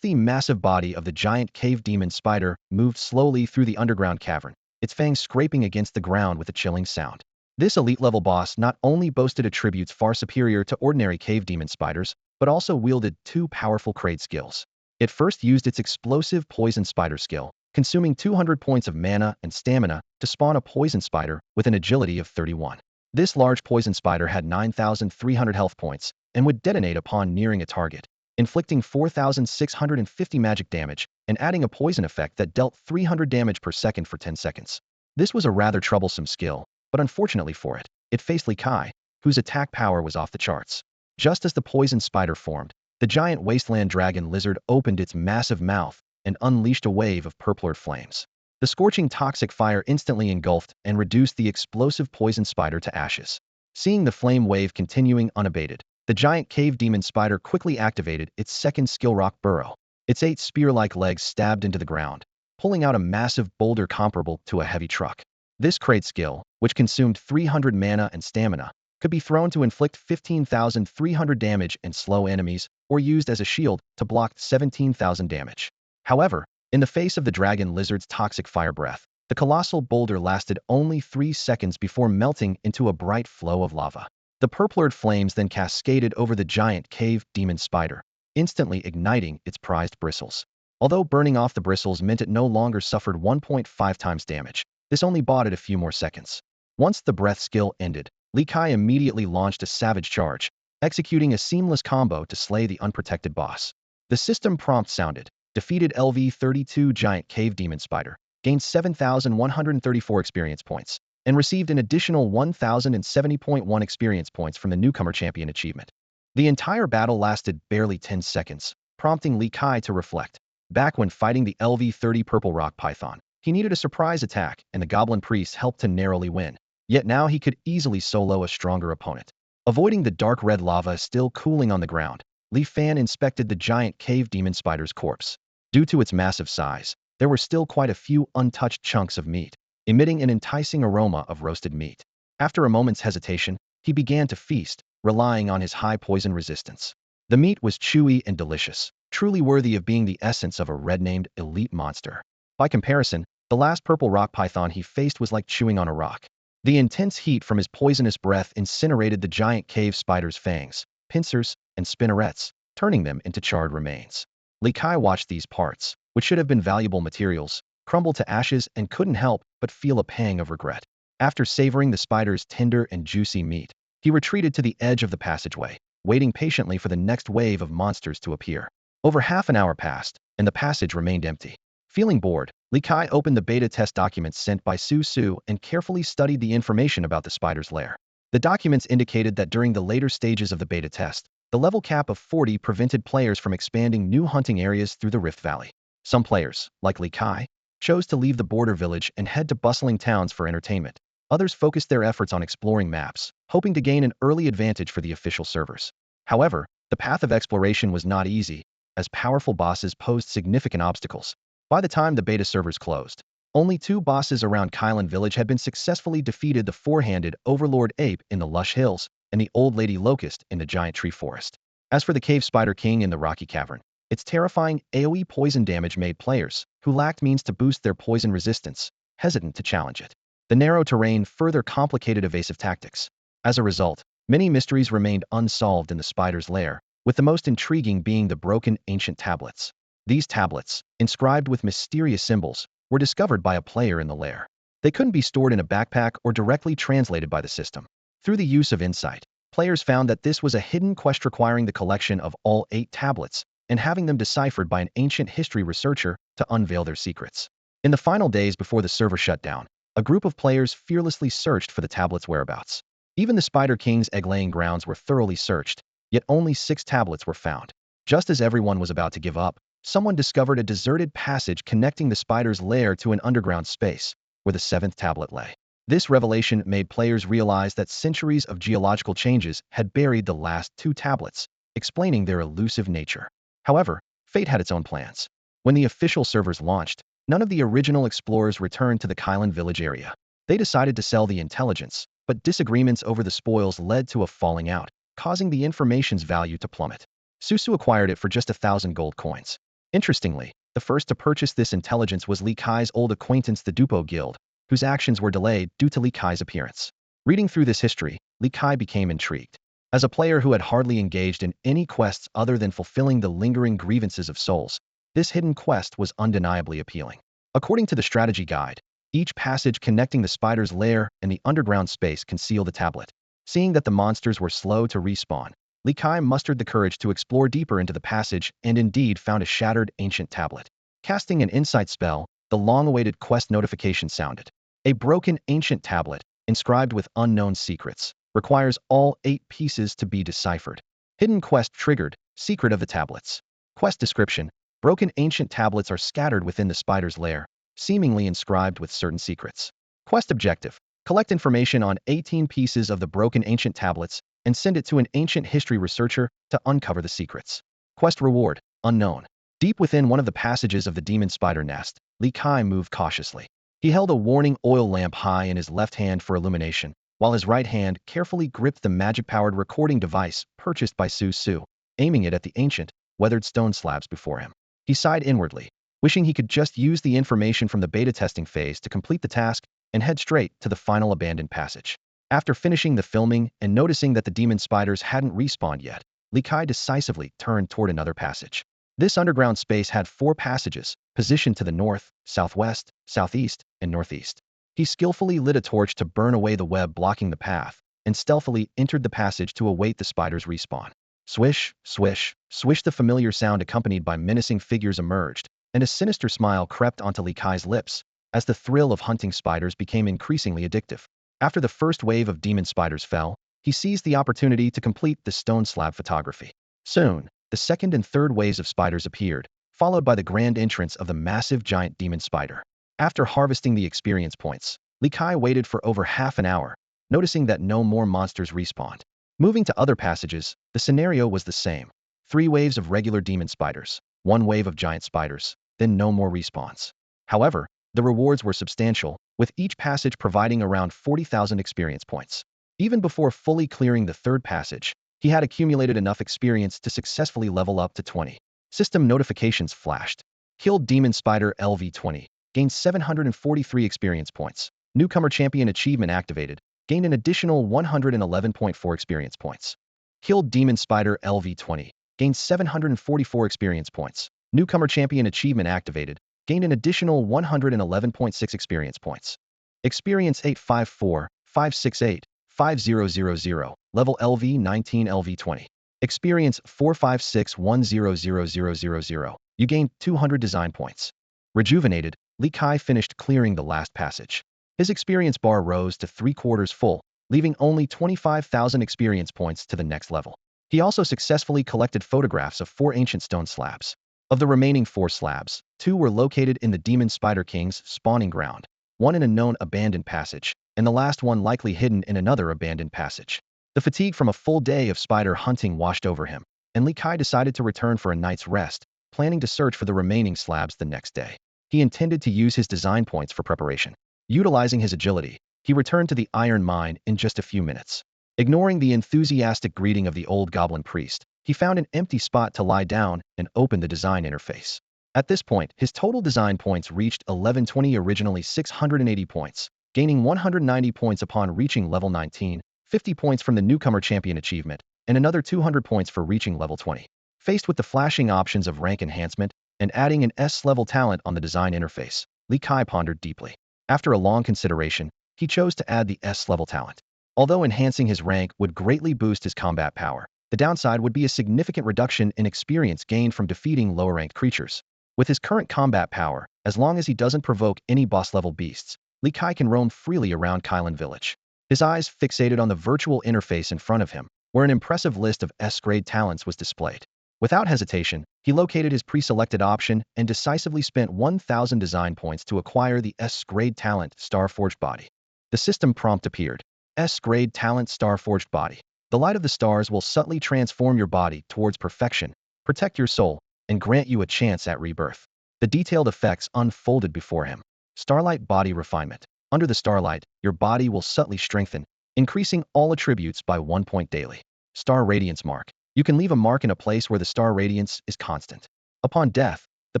The massive body of the giant cave demon spider moved slowly through the underground cavern, its fangs scraping against the ground with a chilling sound. This elite-level boss not only boasted attributes far superior to ordinary cave demon spiders, but also wielded 2 powerful crate skills. It first used its explosive poison spider skill, consuming 200 points of mana and stamina to spawn a poison spider with an agility of 31. This large poison spider had 9,300 health points and would detonate upon nearing a target, inflicting 4,650 magic damage and adding a poison effect that dealt 300 damage per second for 10 seconds. This was a rather troublesome skill, but unfortunately for it, it faced Li Kai, whose attack power was off the charts. Just as the poison spider formed, the giant wasteland dragon lizard opened its massive mouth and unleashed a wave of purpler flames. The scorching toxic fire instantly engulfed and reduced the explosive poison spider to ashes. Seeing the flame wave continuing unabated, the giant cave demon spider quickly activated its second skill, rock burrow. Its 8 spear-like legs stabbed into the ground, pulling out a massive boulder comparable to a heavy truck. This crate skill, which consumed 300 mana and stamina, could be thrown to inflict 15,300 damage and slow enemies, or used as a shield to block 17,000 damage. However, in the face of the dragon lizard's toxic fire breath, the colossal boulder lasted only 3 seconds before melting into a bright flow of lava. The purplered flames then cascaded over the giant cave demon spider, instantly igniting its prized bristles. Although burning off the bristles meant it no longer suffered 1.5 times damage, this only bought it a few more seconds. Once the breath skill ended, Li Kai immediately launched a savage charge, executing a seamless combo to slay the unprotected boss. The system prompt sounded. Defeated LV-32 giant cave demon spider, gained 7,134 experience points, and received an additional 1,070.1 experience points from the newcomer champion achievement. The entire battle lasted barely 10 seconds, prompting Li Kai to reflect. Back when fighting the LV-30 purple rock python, he needed a surprise attack, and the goblin priest helped to narrowly win. Yet now he could easily solo a stronger opponent. Avoiding the dark red lava still cooling on the ground, Li Fan inspected the giant cave demon spider's corpse. Due to its massive size, there were still quite a few untouched chunks of meat, emitting an enticing aroma of roasted meat. After a moment's hesitation, he began to feast, relying on his high poison resistance. The meat was chewy and delicious, truly worthy of being the essence of a red-named elite monster. By comparison, the last purple rock python he faced was like chewing on a rock. The intense heat from his poisonous breath incinerated the giant cave spider's fangs, pincers, and spinnerets, turning them into charred remains. Li Kai watched these parts, which should have been valuable materials, crumble to ashes and couldn't help but feel a pang of regret. After savoring the spider's tender and juicy meat, he retreated to the edge of the passageway, waiting patiently for the next wave of monsters to appear. Over half an hour passed, and the passage remained empty. Feeling bored, Li Kai opened the beta test documents sent by Su Su and carefully studied the information about the spider's lair. The documents indicated that during the later stages of the beta test, the level cap of 40 prevented players from expanding new hunting areas through the Rift Valley. Some players, like Li Kai, chose to leave the border village and head to bustling towns for entertainment. Others focused their efforts on exploring maps, hoping to gain an early advantage for the official servers. However, the path of exploration was not easy, as powerful bosses posed significant obstacles. By the time the beta servers closed, only 2 bosses around Kylan village had been successfully defeated: the four-handed Overlord Ape in the lush hills and the Old Lady Locust in the giant tree forest. As for the Cave Spider King in the rocky cavern, its terrifying AoE poison damage made players, who lacked means to boost their poison resistance, hesitant to challenge it. The narrow terrain further complicated evasive tactics. As a result, many mysteries remained unsolved in the spider's lair, with the most intriguing being the broken ancient tablets. These tablets, inscribed with mysterious symbols, were discovered by a player in the lair. They couldn't be stored in a backpack or directly translated by the system. Through the use of insight, players found that this was a hidden quest requiring the collection of all 8 tablets and having them deciphered by an ancient history researcher to unveil their secrets. In the final days before the server shut down, a group of players fearlessly searched for the tablet's whereabouts. Even the Spider King's egg-laying grounds were thoroughly searched, yet only 6 tablets were found. Just as everyone was about to give up, someone discovered a deserted passage connecting the spider's lair to an underground space, where the 7th tablet lay. This revelation made players realize that centuries of geological changes had buried the last 2 tablets, explaining their elusive nature. However, fate had its own plans. When the official servers launched, none of the original explorers returned to the Kylan village area. They decided to sell the intelligence, but disagreements over the spoils led to a falling out, causing the information's value to plummet. Susu acquired it for just 1,000 gold coins. Interestingly, the first to purchase this intelligence was Li Kai's old acquaintance, the Dupo Guild, whose actions were delayed due to Li Kai's appearance. Reading through this history, Li Kai became intrigued. As a player who had hardly engaged in any quests other than fulfilling the lingering grievances of souls, this hidden quest was undeniably appealing. According to the strategy guide, each passage connecting the spider's lair and the underground space concealed the tablet. Seeing that the monsters were slow to respawn, Li Kai mustered the courage to explore deeper into the passage and indeed found a shattered ancient tablet. Casting an insight spell, the long-awaited quest notification sounded. A broken ancient tablet, inscribed with unknown secrets, requires all 8 pieces to be deciphered. Hidden quest triggered, secret of the tablets. Quest description: broken ancient tablets are scattered within the spider's lair, seemingly inscribed with certain secrets. Quest objective: collect information on 18 pieces of the broken ancient tablets and send it to an ancient history researcher to uncover the secrets. Quest reward: unknown. Deep within one of the passages of the demon spider nest, Li Kai moved cautiously. He held a warning oil lamp high in his left hand for illumination, while his right hand carefully gripped the magic-powered recording device purchased by Su Su, aiming it at the ancient, weathered stone slabs before him. He sighed inwardly, wishing he could just use the information from the beta testing phase to complete the task and head straight to the final abandoned passage. After finishing the filming and noticing that the demon spiders hadn't respawned yet, Li Kai decisively turned toward another passage. This underground space had 4 passages, positioned to the north, southwest, southeast, and northeast. He skillfully lit a torch to burn away the web blocking the path, and stealthily entered the passage to await the spider's respawn. Swish, swish, swish, the familiar sound accompanied by menacing figures emerged, and a sinister smile crept onto Li Kai's lips, as the thrill of hunting spiders became increasingly addictive. After the first wave of demon spiders fell, he seized the opportunity to complete the stone slab photography. Soon, the second and third waves of spiders appeared, followed by the grand entrance of the massive giant demon spider. After harvesting the experience points, Li Kai waited for over half an hour, noticing that no more monsters respawned. Moving to other passages, the scenario was the same. 3 waves of regular demon spiders, 1 wave of giant spiders, then no more respawns. However, the rewards were substantial, with each passage providing around 40,000 experience points. Even before fully clearing the 3rd passage, he had accumulated enough experience to successfully level up to 20. System notifications flashed. Killed demon spider LV20. Gained 743 experience points. Newcomer champion achievement activated. Gained an additional 111.4 experience points. Killed demon spider LV20. Gained 744 experience points. Newcomer Champion Achievement activated, gained an additional 111.6 experience points. Experience 854, 568, 5000, level LV 19 LV 20. Experience 456100000. You gained 200 design points. Rejuvenated, Li Kai finished clearing the last passage. His experience bar rose to 3/4 full, leaving only 25,000 experience points to the next level. He also successfully collected photographs of 4 ancient stone slabs. Of the remaining 4 slabs, 2 were located in the Demon Spider King's spawning ground, one in a known abandoned passage, and the last one likely hidden in another abandoned passage. The fatigue from a full day of spider hunting washed over him, and Li Kai decided to return for a night's rest, planning to search for the remaining slabs the next day. He intended to use his design points for preparation. Utilizing his agility, he returned to the iron mine in just a few minutes. Ignoring the enthusiastic greeting of the old goblin priest, he found an empty spot to lie down and opened the design interface. At this point, his total design points reached 1120, originally 680 points, gaining 190 points upon reaching level 19, 50 points from the Newcomer Champion achievement, and another 200 points for reaching level 20. Faced with the flashing options of rank enhancement and adding an S-level talent on the design interface, Li Kai pondered deeply. After a long consideration, he chose to add the S-level talent. Although enhancing his rank would greatly boost his combat power, the downside would be a significant reduction in experience gained from defeating lower-ranked creatures. With his current combat power, as long as he doesn't provoke any boss-level beasts, Li Kai can roam freely around Kylan Village. His eyes fixated on the virtual interface in front of him, where an impressive list of S-grade talents was displayed. Without hesitation, he located his pre-selected option and decisively spent 1,000 design points to acquire the S-grade talent Starforged Body. The system prompt appeared. S-grade talent Starforged Body. The light of the stars will subtly transform your body towards perfection, protect your soul, and grant you a chance at rebirth. The detailed effects unfolded before him. Starlight Body Refinement. Under the starlight, your body will subtly strengthen, increasing all attributes by 1 point daily. Star Radiance Mark. You can leave a mark in a place where the star radiance is constant. Upon death, the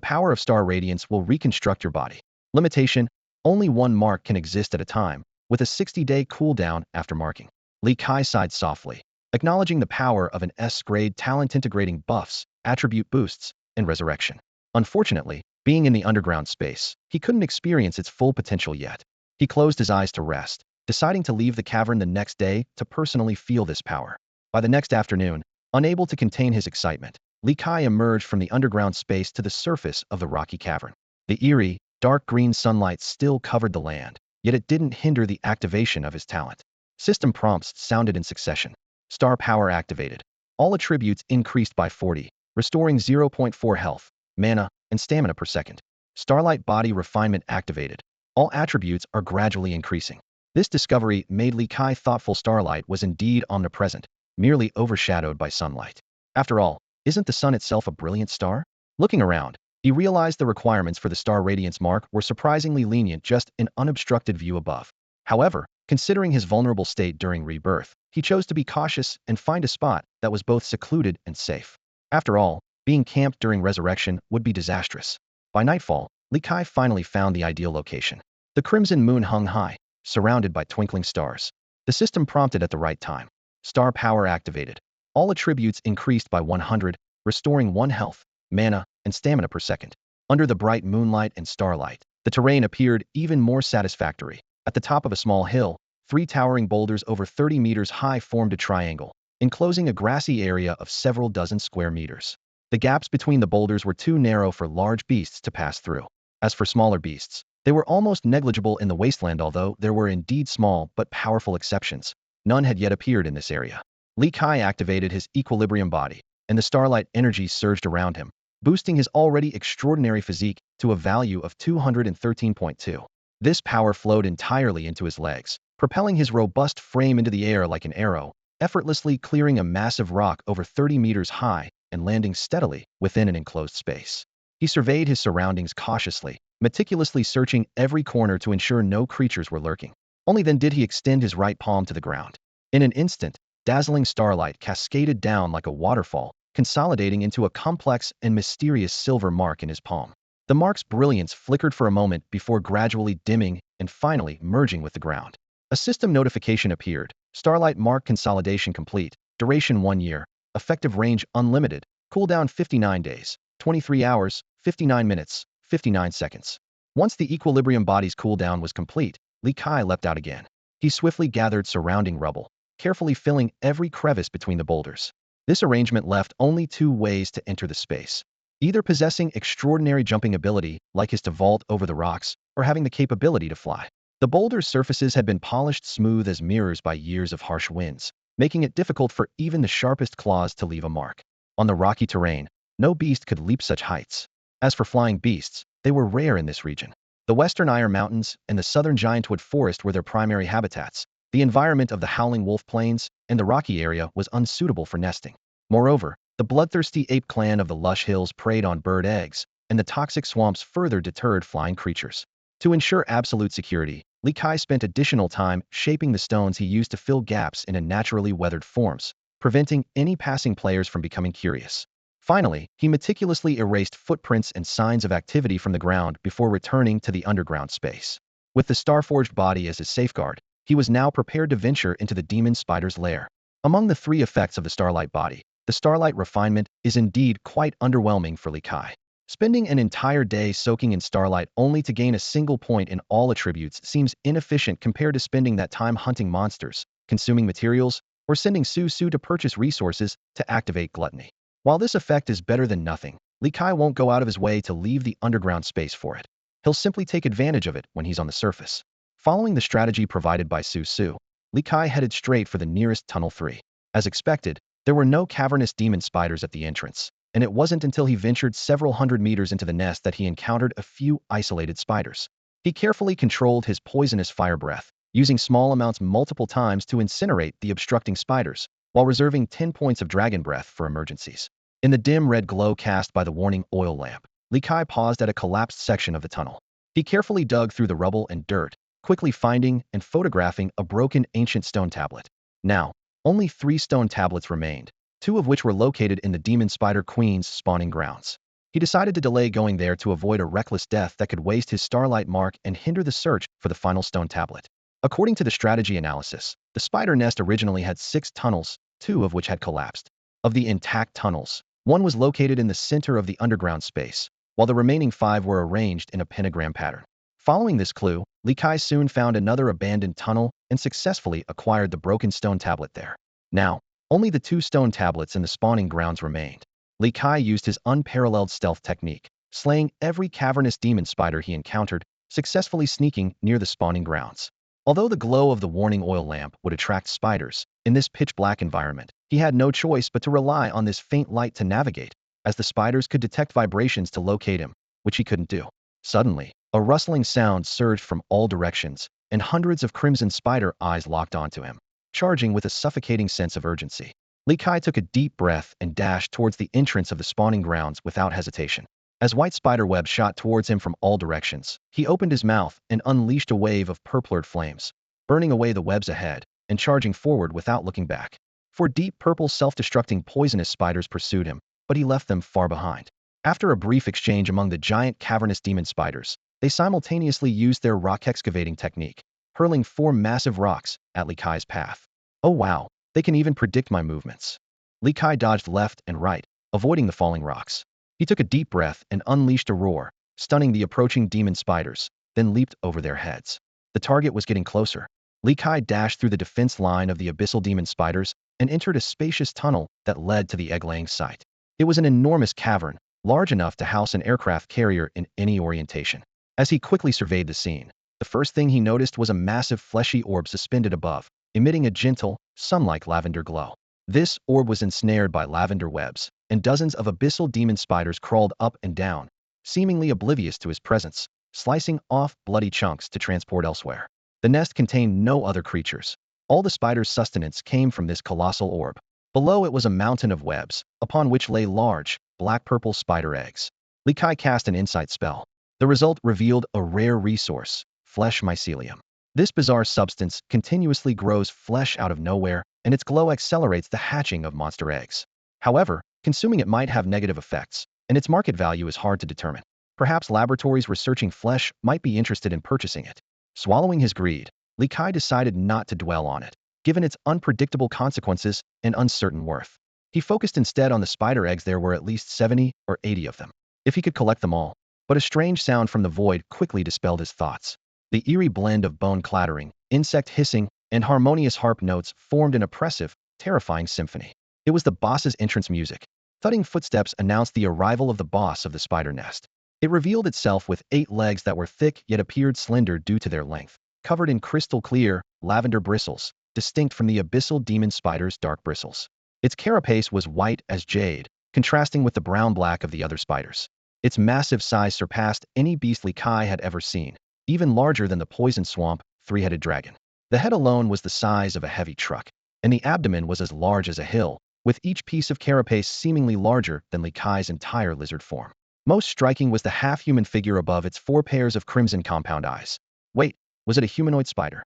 power of star radiance will reconstruct your body. Limitation: only one mark can exist at a time, with a 60-day cooldown after marking. Li Kai sighed softly, acknowledging the power of an S-grade talent integrating buffs, attribute boosts, and resurrection. Unfortunately, being in the underground space, he couldn't experience its full potential yet. He closed his eyes to rest, deciding to leave the cavern the next day to personally feel this power. By the next afternoon, unable to contain his excitement, Li Kai emerged from the underground space to the surface of the rocky cavern. The eerie, dark green sunlight still covered the land, yet it didn't hinder the activation of his talent. System prompts sounded in succession. Star Power activated. All attributes increased by 40, restoring 0.4 health, mana, and stamina per second. Starlight Body Refinement activated. All attributes are gradually increasing. This discovery made Li Kai thoughtful. Starlight was indeed omnipresent, merely overshadowed by sunlight. After all, isn't the sun itself a brilliant star? Looking around, he realized the requirements for the star radiance mark were surprisingly lenient, just an unobstructed view above. However, considering his vulnerable state during rebirth, he chose to be cautious and find a spot that was both secluded and safe. After all, being camped during resurrection would be disastrous. By nightfall, Li Kai finally found the ideal location. The crimson moon hung high, surrounded by twinkling stars. The system prompted at the right time. Star Power activated. All attributes increased by 100, restoring 1 health, mana, and stamina per second. Under the bright moonlight and starlight, the terrain appeared even more satisfactory. At the top of a small hill, 3 towering boulders over 30 meters high formed a triangle, enclosing a grassy area of several dozen square meters. The gaps between the boulders were too narrow for large beasts to pass through. As for smaller beasts, they were almost negligible in the wasteland. Although there were indeed small but powerful exceptions, none had yet appeared in this area. Li Kai activated his equilibrium body, and the starlight energy surged around him, boosting his already extraordinary physique to a value of 213.2. This power flowed entirely into his legs, propelling his robust frame into the air like an arrow, effortlessly clearing a massive rock over 30 meters high and landing steadily within an enclosed space. He surveyed his surroundings cautiously, meticulously searching every corner to ensure no creatures were lurking. Only then did he extend his right palm to the ground. In an instant, dazzling starlight cascaded down like a waterfall, consolidating into a complex and mysterious silver mark in his palm. The mark's brilliance flickered for a moment before gradually dimming and finally merging with the ground. A system notification appeared. Starlight Mark consolidation complete. Duration 1 year. Effective range unlimited. Cooldown 59 days. 23 hours, 59 minutes, 59 seconds. Once the equilibrium body's cooldown was complete, Li Kai leapt out again. He swiftly gathered surrounding rubble, carefully filling every crevice between the boulders. This arrangement left only two ways to enter the space. Either possessing extraordinary jumping ability, like his to vault over the rocks, or having the capability to fly. The boulder's surfaces had been polished smooth as mirrors by years of harsh winds, making it difficult for even the sharpest claws to leave a mark. On the rocky terrain, no beast could leap such heights. As for flying beasts, they were rare in this region. The western Iron Mountains and the southern Giantwood Forest were their primary habitats. The environment of the Howling Wolf Plains and the rocky area was unsuitable for nesting. Moreover, the bloodthirsty ape clan of the lush hills preyed on bird eggs, and the toxic swamps further deterred flying creatures. To ensure absolute security, Li Kai spent additional time shaping the stones he used to fill gaps in naturally weathered forms, preventing any passing players from becoming curious. Finally, he meticulously erased footprints and signs of activity from the ground before returning to the underground space. With the star-forged body as his safeguard, he was now prepared to venture into the demon spider's lair. Among the three effects of the starlight body, the starlight refinement is indeed quite underwhelming for Li Kai. Spending an entire day soaking in starlight only to gain a single point in all attributes seems inefficient compared to spending that time hunting monsters, consuming materials, or sending Su Su to purchase resources to activate gluttony. While this effect is better than nothing, Li Kai won't go out of his way to leave the underground space for it. He'll simply take advantage of it when he's on the surface. Following the strategy provided by Su Su, Li Kai headed straight for the nearest tunnel 3. As expected, there were no cavernous demon spiders at the entrance, and it wasn't until he ventured several hundred meters into the nest that he encountered a few isolated spiders. He carefully controlled his poisonous fire breath, using small amounts multiple times to incinerate the obstructing spiders, while reserving 10 points of dragon breath for emergencies. In the dim red glow cast by the warning oil lamp, Li Kai paused at a collapsed section of the tunnel. He carefully dug through the rubble and dirt, quickly finding and photographing a broken ancient stone tablet. Now, only 3 stone tablets remained, 2 of which were located in the Demon Spider Queen's spawning grounds. He decided to delay going there to avoid a reckless death that could waste his starlight mark and hinder the search for the final stone tablet. According to the strategy analysis, the spider nest originally had 6 tunnels, 2 of which had collapsed. Of the intact tunnels, 1 was located in the center of the underground space, while the remaining 5 were arranged in a pentagram pattern. Following this clue, Li Kai soon found another abandoned tunnel and successfully acquired the broken stone tablet there. Now, only the 2 stone tablets in the spawning grounds remained. Li Kai used his unparalleled stealth technique, slaying every cavernous demon spider he encountered, successfully sneaking near the spawning grounds. Although the glow of the warning oil lamp would attract spiders, in this pitch-black environment, he had no choice but to rely on this faint light to navigate, as the spiders could detect vibrations to locate him, which he couldn't do. Suddenly, a rustling sound surged from all directions, and hundreds of crimson spider eyes locked onto him, charging with a suffocating sense of urgency. Li Kai took a deep breath and dashed towards the entrance of the spawning grounds without hesitation. As white spider webs shot towards him from all directions, he opened his mouth and unleashed a wave of purplured flames, burning away the webs ahead and charging forward without looking back. 4 deep purple self-destructing poisonous spiders pursued him, but he left them far behind. After a brief exchange among the giant cavernous demon spiders, they simultaneously used their rock excavating technique, hurling 4 massive rocks at Li Kai's path. Oh wow, they can even predict my movements. Li Kai dodged left and right, avoiding the falling rocks. He took a deep breath and unleashed a roar, stunning the approaching demon spiders, then leaped over their heads. The target was getting closer. Li Kai dashed through the defense line of the abyssal demon spiders and entered a spacious tunnel that led to the egg-laying site. It was an enormous cavern, large enough to house an aircraft carrier in any orientation. As he quickly surveyed the scene, the first thing he noticed was a massive fleshy orb suspended above, emitting a gentle, sun-like lavender glow. This orb was ensnared by lavender webs, and dozens of abyssal demon spiders crawled up and down, seemingly oblivious to his presence, slicing off bloody chunks to transport elsewhere. The nest contained no other creatures. All the spiders' sustenance came from this colossal orb. Below it was a mountain of webs, upon which lay large, black-purple spider eggs. Li Kai cast an insight spell. The result revealed a rare resource, flesh mycelium. This bizarre substance continuously grows flesh out of nowhere, and its glow accelerates the hatching of monster eggs. However, consuming it might have negative effects, and its market value is hard to determine. Perhaps laboratories researching flesh might be interested in purchasing it. Swallowing his greed, Li Kai decided not to dwell on it, given its unpredictable consequences and uncertain worth. He focused instead on the spider eggs. There were at least 70 or 80 of them, if he could collect them all. But a strange sound from the void quickly dispelled his thoughts. The eerie blend of bone clattering, insect hissing, and harmonious harp notes formed an oppressive, terrifying symphony. It was the boss's entrance music. Thudding footsteps announced the arrival of the boss of the spider nest. It revealed itself with 8 legs that were thick yet appeared slender due to their length, covered in crystal clear, lavender bristles, distinct from the abyssal demon spider's dark bristles. Its carapace was white as jade, contrasting with the brown-black of the other spiders. Its massive size surpassed any beast Kai had ever seen, even larger than the poison swamp, 3-headed dragon. The head alone was the size of a heavy truck, and the abdomen was as large as a hill, with each piece of carapace seemingly larger than Kai's entire lizard form. Most striking was the half-human figure above its 4 pairs of crimson compound eyes. Wait, was it a humanoid spider?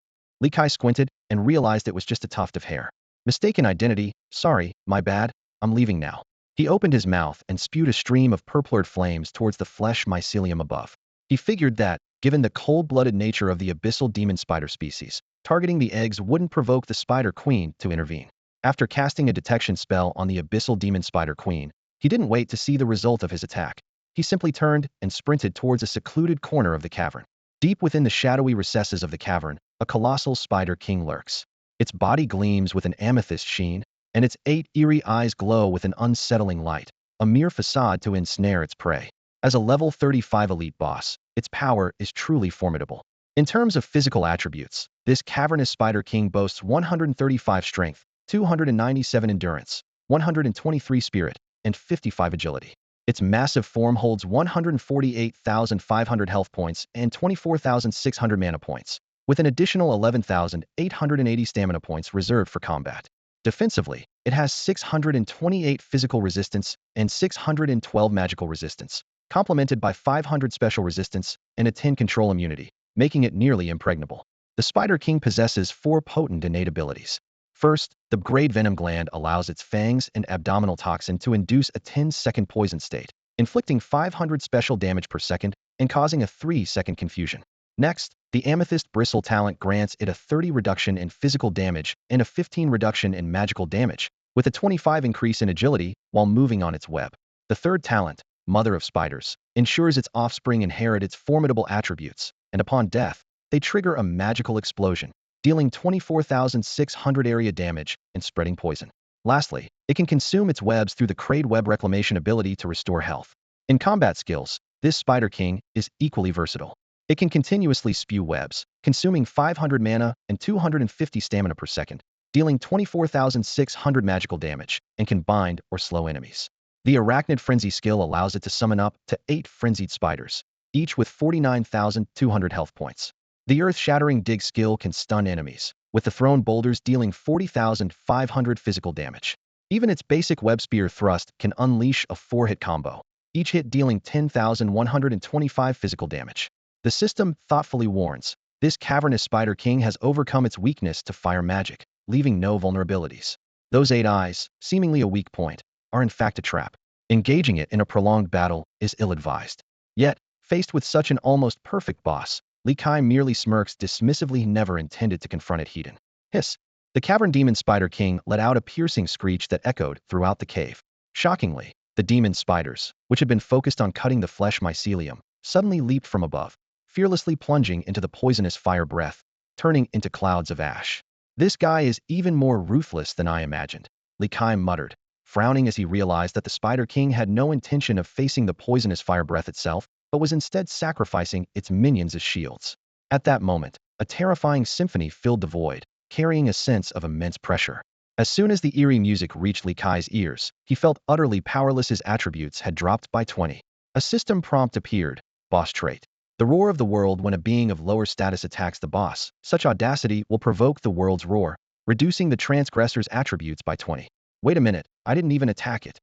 Kai squinted and realized it was just a tuft of hair. Mistaken identity, sorry, my bad, I'm leaving now. He opened his mouth and spewed a stream of purplured flames towards the flesh mycelium above. He figured that, given the cold-blooded nature of the abyssal demon spider species, targeting the eggs wouldn't provoke the spider queen to intervene. After casting a detection spell on the abyssal demon spider queen, he didn't wait to see the result of his attack. He simply turned and sprinted towards a secluded corner of the cavern. Deep within the shadowy recesses of the cavern, a colossal spider king lurks. Its body gleams with an amethyst sheen, and its 8 eerie eyes glow with an unsettling light, a mere facade to ensnare its prey. As a level 35 elite boss, its power is truly formidable. In terms of physical attributes, this cavernous spider king boasts 135 strength, 297 endurance, 123 spirit, and 55 agility. Its massive form holds 148,500 health points and 24,600 mana points, with an additional 11,880 stamina points reserved for combat. Defensively, it has 628 physical resistance and 612 magical resistance, complemented by 500 special resistance and a 10 control immunity, making it nearly impregnable. The Spider King possesses 4 potent innate abilities. First, the grade venom gland allows its fangs and abdominal toxin to induce a 10-second poison state, inflicting 500 special damage per second and causing a 3-second confusion. Next, the amethyst bristle talent grants it a 30 reduction in physical damage and a 15 reduction in magical damage, with a 25 increase in agility while moving on its web. The third talent, Mother of Spiders, ensures its offspring inherit its formidable attributes, and upon death, they trigger a magical explosion, dealing 24,600 area damage and spreading poison. Lastly, it can consume its webs through the Crade Web Reclamation ability to restore health. In combat skills, this Spider King is equally versatile. It can continuously spew webs, consuming 500 mana and 250 stamina per second, dealing 24,600 magical damage, and can bind or slow enemies. The Arachnid Frenzy skill allows it to summon up to 8 frenzied spiders, each with 49,200 health points. The Earth-Shattering Dig skill can stun enemies, with the thrown boulders dealing 40,500 physical damage. Even its basic Web Spear Thrust can unleash a 4-hit combo, each hit dealing 10,125 physical damage. The system thoughtfully warns, this cavernous Spider King has overcome its weakness to fire magic, leaving no vulnerabilities. Those 8 eyes, seemingly a weak point, are in fact a trap. Engaging it in a prolonged battle is ill-advised. Yet, faced with such an almost perfect boss, Kai merely smirks dismissively. He never intended to confront it heat. Hiss! The cavern demon Spider King let out a piercing screech that echoed throughout the cave. Shockingly, the demon spiders, which had been focused on cutting the flesh mycelium, suddenly leaped from above, fearlessly plunging into the poisonous fire breath, turning into clouds of ash. This guy is even more ruthless than I imagined, Kai muttered, frowning as he realized that the Spider King had no intention of facing the poisonous fire breath itself, but was instead sacrificing its minions as shields. At that moment, a terrifying symphony filled the void, carrying a sense of immense pressure. As soon as the eerie music reached Kai's ears, he felt utterly powerless. His attributes had dropped by 20. A system prompt appeared, boss trait. The roar of the world. When a being of lower status attacks the boss, such audacity will provoke the world's roar, reducing the transgressor's attributes by 20. Wait a minute, I didn't even attack it.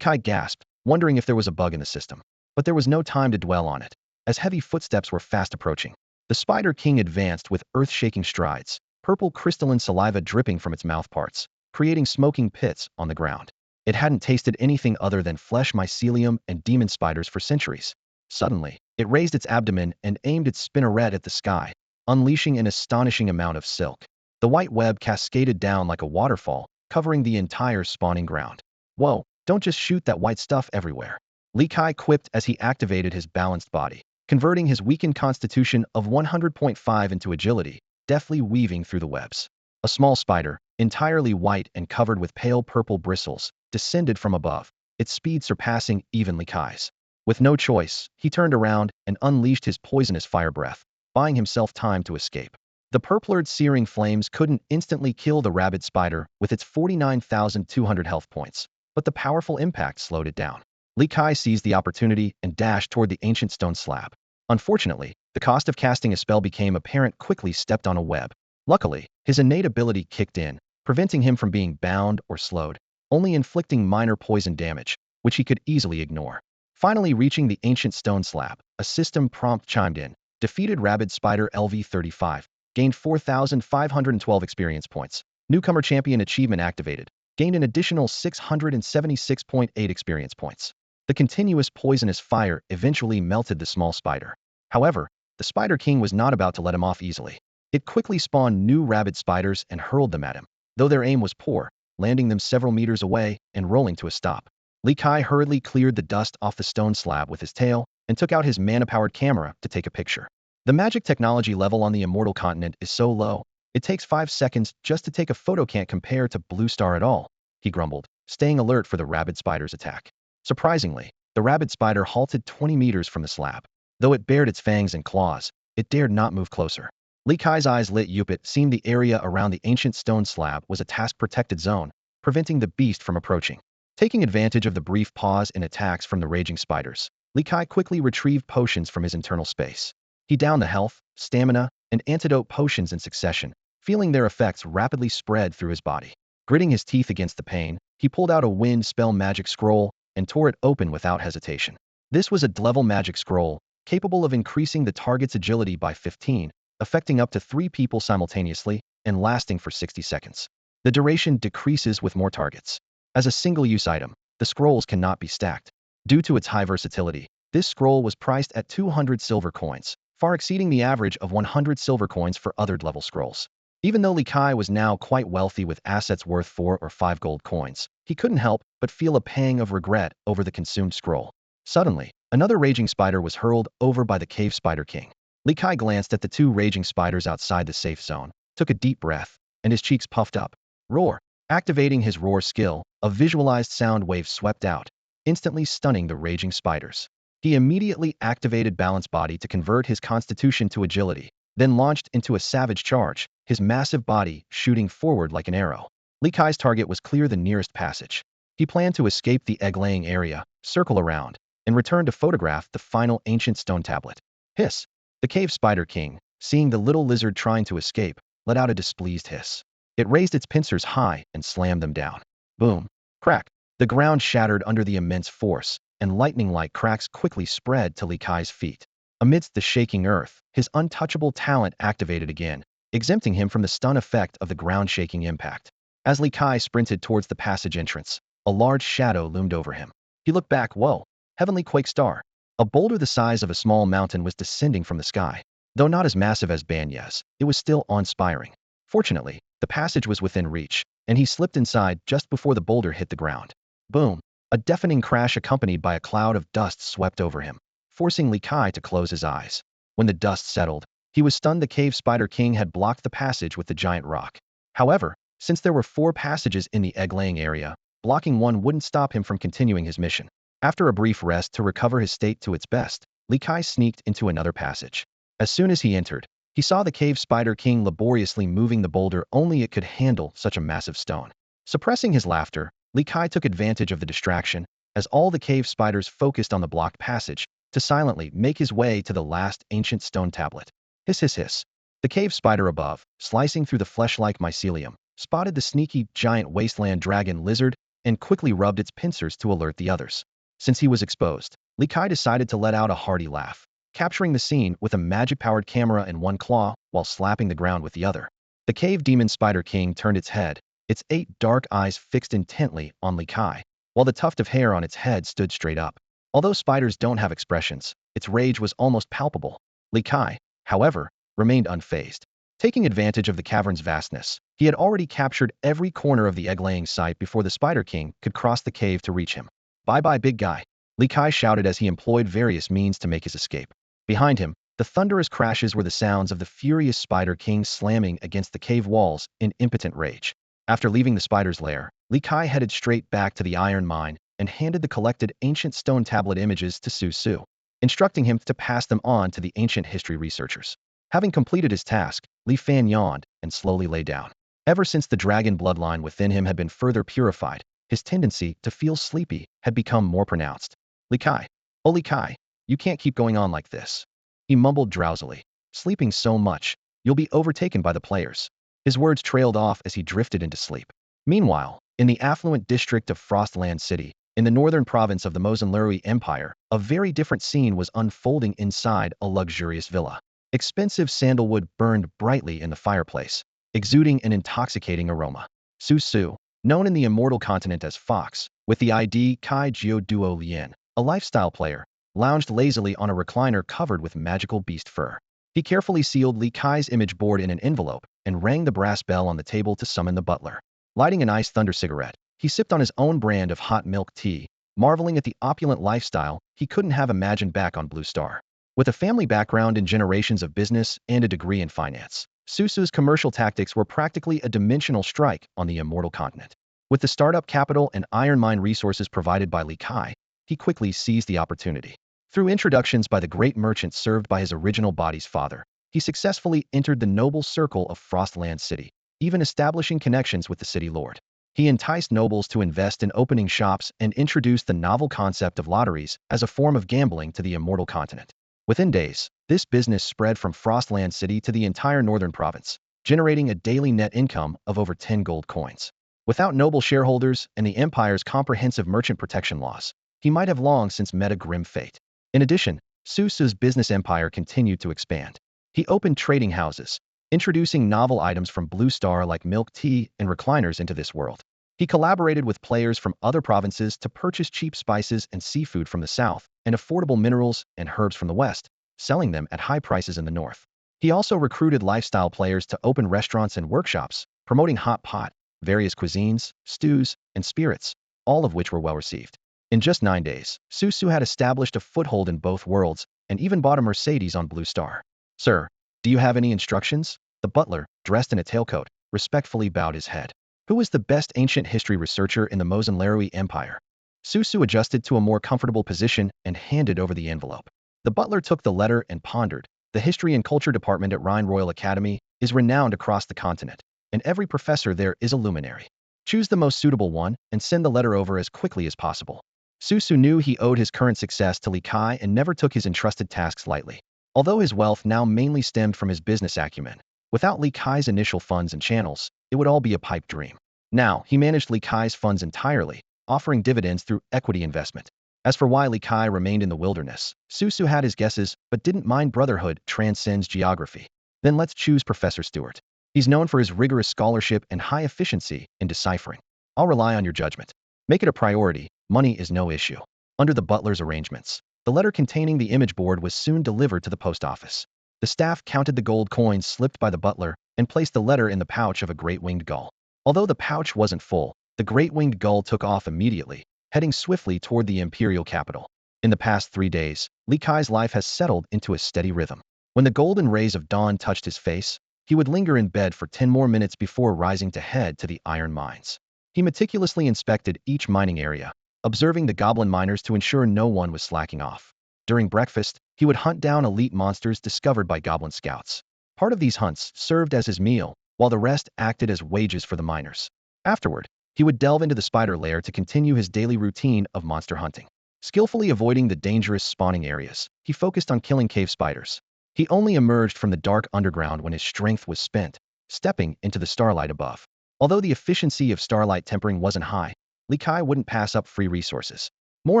Kai gasped, wondering if there was a bug in the system. But there was no time to dwell on it, as heavy footsteps were fast approaching. The Spider King advanced with earth-shaking strides, purple crystalline saliva dripping from its mouth parts, creating smoking pits on the ground. It hadn't tasted anything other than flesh mycelium and demon spiders for centuries. Suddenly, it raised its abdomen and aimed its spinneret at the sky, unleashing an astonishing amount of silk. The white web cascaded down like a waterfall, covering the entire spawning ground. Whoa, don't just shoot that white stuff everywhere. Li Kai quipped as he activated his balanced body, converting his weakened constitution of 100.5 into agility, deftly weaving through the webs. A small spider, entirely white and covered with pale purple bristles, descended from above, its speed surpassing even Li Kai's. With no choice, he turned around and unleashed his poisonous fire breath, buying himself time to escape. The purplured searing flames couldn't instantly kill the rabid spider with its 49,200 health points, but the powerful impact slowed it down. Li Kai seized the opportunity and dashed toward the ancient stone slab. Unfortunately, the cost of casting a spell became apparent quickly stepped on a web. Luckily, his innate ability kicked in, preventing him from being bound or slowed, only inflicting minor poison damage, which he could easily ignore. Finally reaching the ancient stone slab, a system prompt chimed in. Defeated rabid spider LV35. Gained 4,512 experience points. Newcomer champion achievement activated. Gained an additional 676.8 experience points. The continuous poisonous fire eventually melted the small spider. However, the Spider King was not about to let him off easily. It quickly spawned new rabid spiders and hurled them at him, though their aim was poor, landing them several meters away and rolling to a stop. Li Kai hurriedly cleared the dust off the stone slab with his tail and took out his mana-powered camera to take a picture. The magic technology level on the Immortal continent is so low, it takes 5 seconds just to take a photo. Can't compare to Blue Star at all, he grumbled, staying alert for the rabid spider's attack. Surprisingly, the rabid spider halted 20 meters from the slab. Though it bared its fangs and claws, it dared not move closer. Li Kai's eyes lit up. It seemed the area around the ancient stone slab was a task-protected zone, preventing the beast from approaching. Taking advantage of the brief pause in attacks from the raging spiders, Li Kai quickly retrieved potions from his internal space. He downed the health, stamina, and antidote potions in succession, feeling their effects rapidly spread through his body. Gritting his teeth against the pain, he pulled out a wind spell magic scroll and tore it open without hesitation. This was a level magic scroll, capable of increasing the target's agility by 15, affecting up to 3 people simultaneously, and lasting for 60 seconds. The duration decreases with more targets. As a single-use item, the scrolls cannot be stacked. Due to its high versatility, this scroll was priced at 200 silver coins, far exceeding the average of 100 silver coins for other level scrolls. Even though Li Kai was now quite wealthy with assets worth 4 or 5 gold coins, he couldn't help but feel a pang of regret over the consumed scroll. Suddenly, another raging spider was hurled over by the cave spider king. Li Kai glanced at the 2 raging spiders outside the safe zone, took a deep breath, and his cheeks puffed up. Roar! Activating his roar skill, a visualized sound wave swept out, instantly stunning the raging spiders. He immediately activated Balanced Body to convert his constitution to agility, then launched into a savage charge, his massive body shooting forward like an arrow. Li Kai's target was clear the nearest passage. He planned to escape the egg-laying area, circle around, and return to photograph the final ancient stone tablet. Hiss! The cave spider king, seeing the little lizard trying to escape, let out a displeased hiss. It raised its pincers high and slammed them down. Boom! Crack! The ground shattered under the immense force, and lightning-like cracks quickly spread to Li Kai's feet. Amidst the shaking earth, his untouchable talent activated again, exempting him from the stun effect of the ground-shaking impact. As Li Kai sprinted towards the passage entrance, a large shadow loomed over him. He looked back. Whoa! Heavenly Quake Star! A boulder the size of a small mountain was descending from the sky. Though not as massive as Banya's, it was still awe-inspiring. Fortunately, the passage was within reach, and he slipped inside just before the boulder hit the ground. Boom! A deafening crash accompanied by a cloud of dust swept over him, forcing Li Kai to close his eyes. When the dust settled, he was stunned. The cave spider king had blocked the passage with the giant rock. However, since there were 4 passages in the egg-laying area, blocking one wouldn't stop him from continuing his mission. After a brief rest to recover his state to its best, Li Kai sneaked into another passage. As soon as he entered, he saw the cave spider king laboriously moving the boulder only it could handle such a massive stone. Suppressing his laughter, Li Kai took advantage of the distraction, as all the cave spiders focused on the blocked passage, to silently make his way to the last ancient stone tablet. Hiss hiss hiss. The cave spider above, slicing through the flesh-like mycelium, spotted the sneaky giant wasteland dragon lizard and quickly rubbed its pincers to alert the others. Since he was exposed, Li Kai decided to let out a hearty laugh, capturing the scene with a magic-powered camera in one claw while slapping the ground with the other. The cave demon spider king turned its head, its 8 dark eyes fixed intently on Li Kai, while the tuft of hair on its head stood straight up. Although spiders don't have expressions, its rage was almost palpable. Li Kai, however, remained unfazed. Taking advantage of the cavern's vastness, he had already captured every corner of the egg-laying site before the Spider King could cross the cave to reach him. "Bye-bye, big guy," Li Kai shouted as he employed various means to make his escape. Behind him, the thunderous crashes were the sounds of the furious Spider King slamming against the cave walls in impotent rage. After leaving the spider's lair, Li Kai headed straight back to the iron mine and handed the collected ancient stone tablet images to Su Su, instructing him to pass them on to the ancient history researchers. Having completed his task, Li Fan yawned and slowly lay down. Ever since the dragon bloodline within him had been further purified, his tendency to feel sleepy had become more pronounced. "Li Kai, oh Li Kai, you can't keep going on like this," he mumbled drowsily. "Sleeping so much, you'll be overtaken by the players." His words trailed off as he drifted into sleep. Meanwhile, in the affluent district of Frostland City, in the northern province of the Mozenlerui Empire, a very different scene was unfolding inside a luxurious villa. Expensive sandalwood burned brightly in the fireplace, exuding an intoxicating aroma. Su Su, known in the Immortal continent as Fox, with the ID Kai Jiu Duo Lien, a lifestyle player, lounged lazily on a recliner covered with magical beast fur. He carefully sealed Li Kai's image board in an envelope and rang the brass bell on the table to summon the butler. Lighting an iced thunder cigarette, he sipped on his own brand of hot milk tea, marveling at the opulent lifestyle he couldn't have imagined back on Blue Star. With a family background in generations of business and a degree in finance, Susu's commercial tactics were practically a dimensional strike on the Immortal continent. With the startup capital and iron mine resources provided by Li Kai, he quickly seized the opportunity. Through introductions by the great merchant served by his original body's father, he successfully entered the noble circle of Frostland City, even establishing connections with the city lord. He enticed nobles to invest in opening shops and introduced the novel concept of lotteries as a form of gambling to the Immortal continent. Within days, this business spread from Frostland City to the entire northern province, generating a daily net income of over 10 gold coins. Without noble shareholders and the Empire's comprehensive merchant protection laws, he might have long since met a grim fate. In addition, Susu's business empire continued to expand. He opened trading houses, introducing novel items from Blue Star like milk tea and recliners into this world. He collaborated with players from other provinces to purchase cheap spices and seafood from the south and affordable minerals and herbs from the west, selling them at high prices in the north. He also recruited lifestyle players to open restaurants and workshops, promoting hot pot, various cuisines, stews, and spirits, all of which were well received. In just 9 days, Susu had established a foothold in both worlds and even bought a Mercedes on Blue Star. "Sir, do you have any instructions?" The butler, dressed in a tailcoat, respectfully bowed his head. "Who is the best ancient history researcher in the Mozenlerui Empire?" Susu adjusted to a more comfortable position and handed over the envelope. The butler took the letter and pondered. "The History and Culture Department at Rhine Royal Academy is renowned across the continent, and every professor there is a luminary. Choose the most suitable one and send the letter over as quickly as possible." Susu knew he owed his current success to Li Kai and never took his entrusted tasks lightly. Although his wealth now mainly stemmed from his business acumen, without Li Kai's initial funds and channels, it would all be a pipe dream. Now, he managed Li Kai's funds entirely, offering dividends through equity investment. As for why Li Kai remained in the wilderness, Susu had his guesses, but didn't mind brotherhood transcends geography. Then let's choose Professor Stewart. He's known for his rigorous scholarship and high efficiency in deciphering. I'll rely on your judgment. Make it a priority, money is no issue. Under the butler's arrangements, the letter containing the image board was soon delivered to the post office. The staff counted the gold coins slipped by the butler and placed the letter in the pouch of a great-winged gull. Although the pouch wasn't full, the great-winged gull took off immediately, heading swiftly toward the imperial capital. In the past 3 days, Li Kai's life has settled into a steady rhythm. When the golden rays of dawn touched his face, he would linger in bed for 10 more minutes before rising to head to the iron mines. He meticulously inspected each mining area, observing the goblin miners to ensure no one was slacking off. During breakfast, he would hunt down elite monsters discovered by goblin scouts. Part of these hunts served as his meal, while the rest acted as wages for the miners. Afterward, he would delve into the spider lair to continue his daily routine of monster hunting. Skillfully avoiding the dangerous spawning areas, he focused on killing cave spiders. He only emerged from the dark underground when his strength was spent, stepping into the starlight above. Although the efficiency of starlight tempering wasn't high, Li Kai wouldn't pass up free resources. More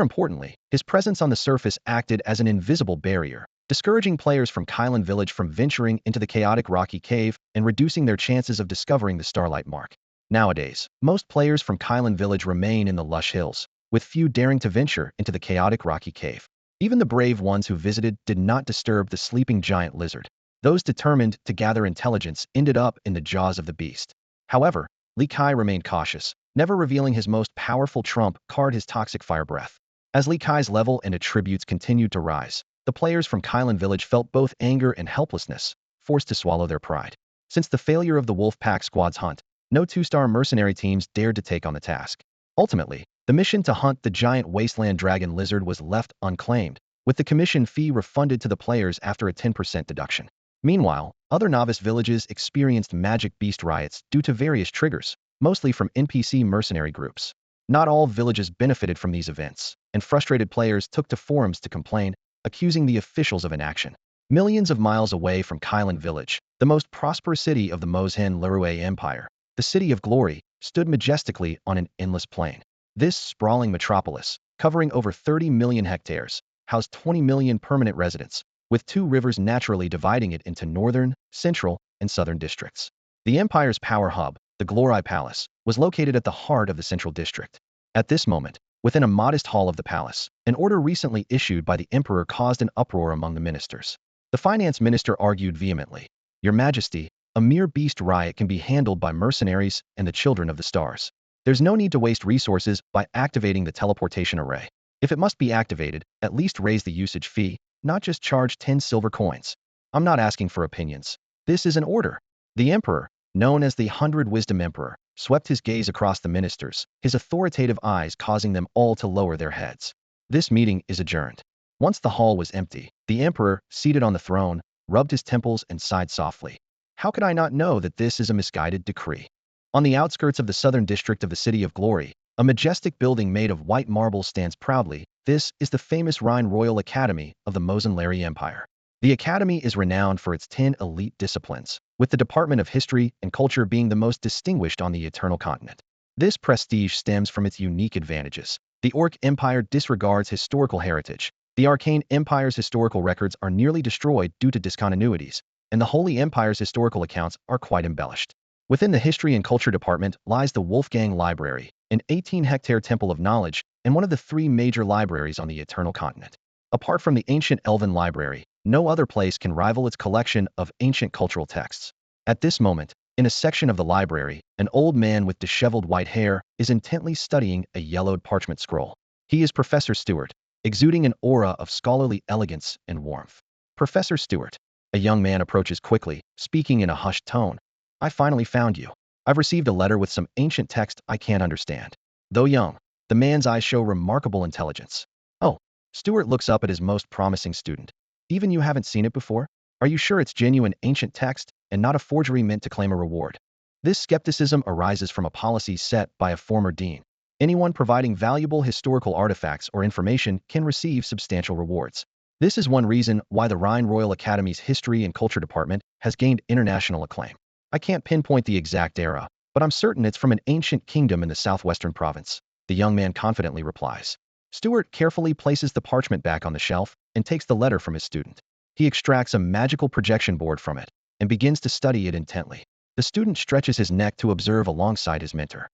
importantly, his presence on the surface acted as an invisible barrier, discouraging players from Kylan Village from venturing into the chaotic rocky cave and reducing their chances of discovering the starlight mark. Nowadays, most players from Kylan Village remain in the lush hills, with few daring to venture into the chaotic rocky cave. Even the brave ones who visited did not disturb the sleeping giant lizard. Those determined to gather intelligence ended up in the jaws of the beast. However, Li Kai remained cautious, never revealing his most powerful trump card, his toxic fire breath. As Li Kai's level and attributes continued to rise, the players from Kailan Village felt both anger and helplessness, forced to swallow their pride. Since the failure of the Wolf Pack Squad's hunt, no two-star mercenary teams dared to take on the task. Ultimately, the mission to hunt the giant wasteland dragon lizard was left unclaimed, with the commission fee refunded to the players after a 10% deduction. Meanwhile, other novice villages experienced magic beast riots due to various triggers, mostly from NPC mercenary groups. Not all villages benefited from these events, and frustrated players took to forums to complain, accusing the officials of inaction. Millions of miles away from Kailan Village, the most prosperous city of the Mozhen Lurue Empire, the City of Glory, stood majestically on an endless plain. This sprawling metropolis, covering over 30 million hectares, housed 20 million permanent residents, with two rivers naturally dividing it into northern, central, and southern districts. The empire's power hub, the Glory Palace, was located at the heart of the central district. At this moment, within a modest hall of the palace, an order recently issued by the emperor caused an uproar among the ministers. The finance minister argued vehemently, "Your Majesty, a mere beast riot can be handled by mercenaries and the children of the stars. There's no need to waste resources by activating the teleportation array. If it must be activated, at least raise the usage fee, not just charge 10 silver coins. I'm not asking for opinions. This is an order." The emperor, known as the 100 Wisdom Emperor, swept his gaze across the ministers, his authoritative eyes causing them all to lower their heads. This meeting is adjourned. Once the hall was empty, the emperor, seated on the throne, rubbed his temples and sighed softly. How could I not know that this is a misguided decree? On the outskirts of the southern district of the City of Glory, a majestic building made of white marble stands proudly. This is the famous Rhine Royal Academy of the Mozhen Empire. The academy is renowned for its 10 elite disciplines, with the Department of History and Culture being the most distinguished on the Eternal Continent. This prestige stems from its unique advantages. The Orc Empire disregards historical heritage. The Arcane Empire's historical records are nearly destroyed due to discontinuities, and the Holy Empire's historical accounts are quite embellished. Within the History and Culture Department lies the Wolfgang Library, an 18-hectare temple of knowledge and one of the 3 major libraries on the Eternal Continent. Apart from the ancient Elven Library, no other place can rival its collection of ancient cultural texts. At this moment, in a section of the library, an old man with disheveled white hair is intently studying a yellowed parchment scroll. He is Professor Stewart, exuding an aura of scholarly elegance and warmth. "Professor Stewart," a young man approaches quickly, speaking in a hushed tone. "I finally found you. I've received a letter with some ancient text I can't understand." Though young, the man's eyes show remarkable intelligence. "Oh." Stewart looks up at his most promising student. "Even you haven't seen it before? Are you sure it's genuine ancient text and not a forgery meant to claim a reward?" This skepticism arises from a policy set by a former dean. Anyone providing valuable historical artifacts or information can receive substantial rewards. This is one reason why the Rhine Royal Academy's History and Culture Department has gained international acclaim. "I can't pinpoint the exact era, but I'm certain it's from an ancient kingdom in the southwestern province," the young man confidently replies. Stewart carefully places the parchment back on the shelf and takes the letter from his student. He extracts a magical projection board from it and begins to study it intently. The student stretches his neck to observe alongside his mentor.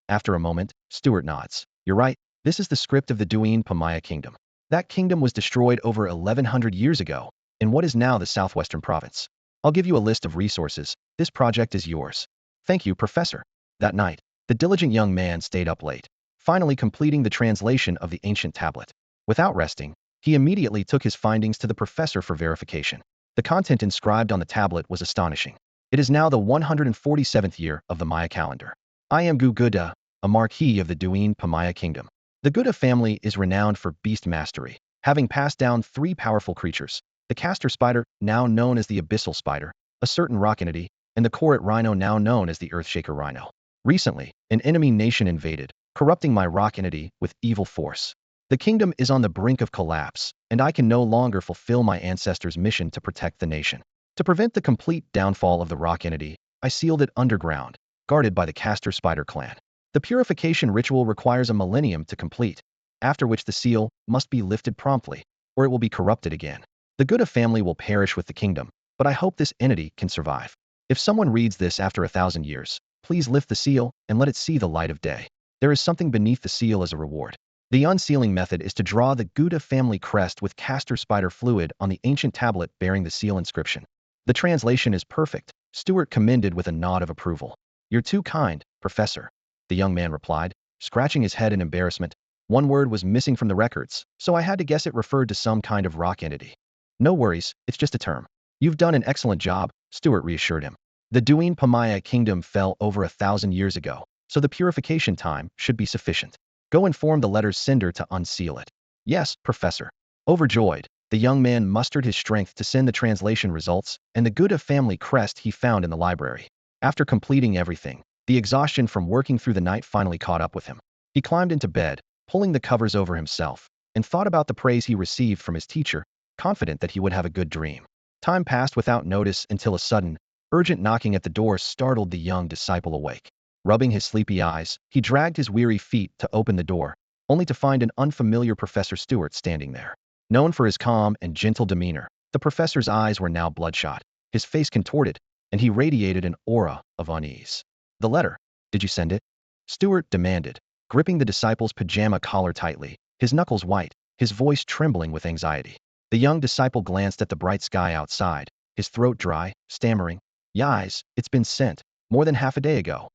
After a moment, Stewart nods. "You're right, this is the script of the Duin Pamaya Kingdom. That kingdom was destroyed over 1100 years ago in what is now the southwestern province. I'll give you a list of resources. This project is yours." "Thank you, Professor." That night, the diligent young man stayed up late, finally completing the translation of the ancient tablet. Without resting, he immediately took his findings to the professor for verification. The content inscribed on the tablet was astonishing. It is now the 147th year of the Maya calendar. "I am Guguda, a marquis of the Duin Pamaya Kingdom." The Guda family is renowned for beast mastery, having passed down 3 powerful creatures: the castor spider, now known as the abyssal spider, a certain rock entity, and the Korat rhino, now known as the earthshaker rhino. Recently, an enemy nation invaded, corrupting my rock entity with evil force. The kingdom is on the brink of collapse, and I can no longer fulfill my ancestors' mission to protect the nation. To prevent the complete downfall of the rock entity, I sealed it underground, guarded by the castor spider clan. The purification ritual requires a millennium to complete, after which the seal must be lifted promptly, or it will be corrupted again. The Guda family will perish with the kingdom, but I hope this entity can survive. If someone reads this after 1,000 years, please lift the seal and let it see the light of day. There is something beneath the seal as a reward. The unsealing method is to draw the Guda family crest with castor spider fluid on the ancient tablet bearing the seal inscription. The translation is perfect, Stuart commended with a nod of approval. You're too kind, Professor, the young man replied, scratching his head in embarrassment. One word was missing from the records, so I had to guess it referred to some kind of rock entity. No worries, it's just a term. You've done an excellent job, Stuart reassured him. The Duin Pamaya kingdom fell over 1,000 years ago, so the purification time should be sufficient. Go inform the letter's sender to unseal it. Yes, Professor. Overjoyed, the young man mustered his strength to send the translation results and the good of family crest he found in the library. After completing everything, the exhaustion from working through the night finally caught up with him. He climbed into bed, pulling the covers over himself, and thought about the praise he received from his teacher, confident that he would have a good dream. Time passed without notice until a sudden, urgent knocking at the door startled the young disciple awake. Rubbing his sleepy eyes, he dragged his weary feet to open the door, only to find an unfamiliar Professor Stuart standing there. Known for his calm and gentle demeanor, the professor's eyes were now bloodshot, his face contorted, and he radiated an aura of unease. The letter. Did you send it? Stuart demanded, gripping the disciple's pajama collar tightly, his knuckles white, his voice trembling with anxiety. The young disciple glanced at the bright sky outside, his throat dry, stammering, Yais, it's been sent, more than half a day ago.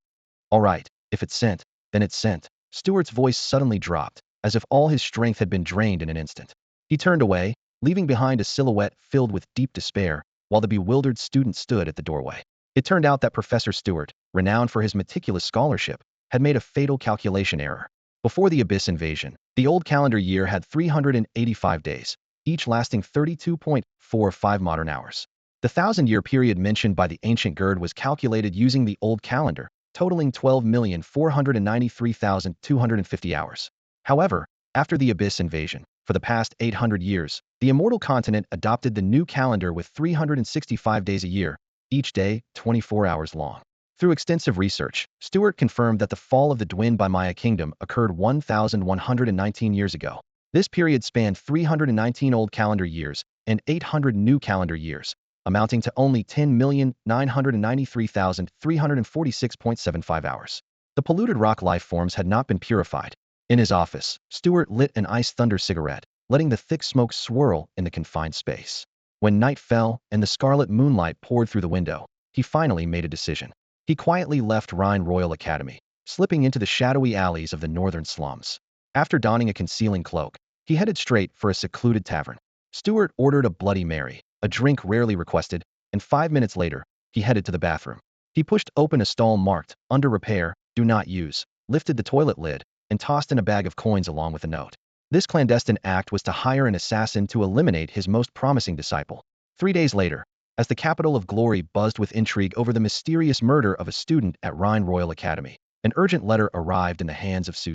All right, if it's sent, then it's sent. Stuart's voice suddenly dropped, as if all his strength had been drained in an instant. He turned away, leaving behind a silhouette filled with deep despair, while the bewildered student stood at the doorway. It turned out that Professor Stuart, renowned for his meticulous scholarship, had made a fatal calculation error. Before the Abyss invasion, the old calendar year had 385 days, each lasting 32.45 modern hours. The 1,000-year period mentioned by the ancient Gerd was calculated using the old calendar, totaling 12,493,250 hours. However, after the Abyss invasion, for the past 800 years, the Immortal continent adopted the new calendar with 365 days a year, each day 24 hours long. Through extensive research, Stuart confirmed that the fall of the Dwin by Maya kingdom occurred 1,119 years ago. This period spanned 319 old calendar years and 800 new calendar years, amounting to only 10,993,346.75 hours. The polluted rock life forms had not been purified. In his office, Stuart lit an Ice Thunder cigarette, letting the thick smoke swirl in the confined space. When night fell and the scarlet moonlight poured through the window, he finally made a decision. He quietly left Rhine Royal Academy, slipping into the shadowy alleys of the northern slums. After donning a concealing cloak, he headed straight for a secluded tavern. Stuart ordered a Bloody Mary, a drink rarely requested, and 5 minutes later, he headed to the bathroom. He pushed open a stall marked, under repair, do not use, lifted the toilet lid, and tossed in a bag of coins along with a note. This clandestine act was to hire an assassin to eliminate his most promising disciple. 3 days later, as the capital of glory buzzed with intrigue over the mysterious murder of a student at Rhine Royal Academy, an urgent letter arrived in the hands of Su.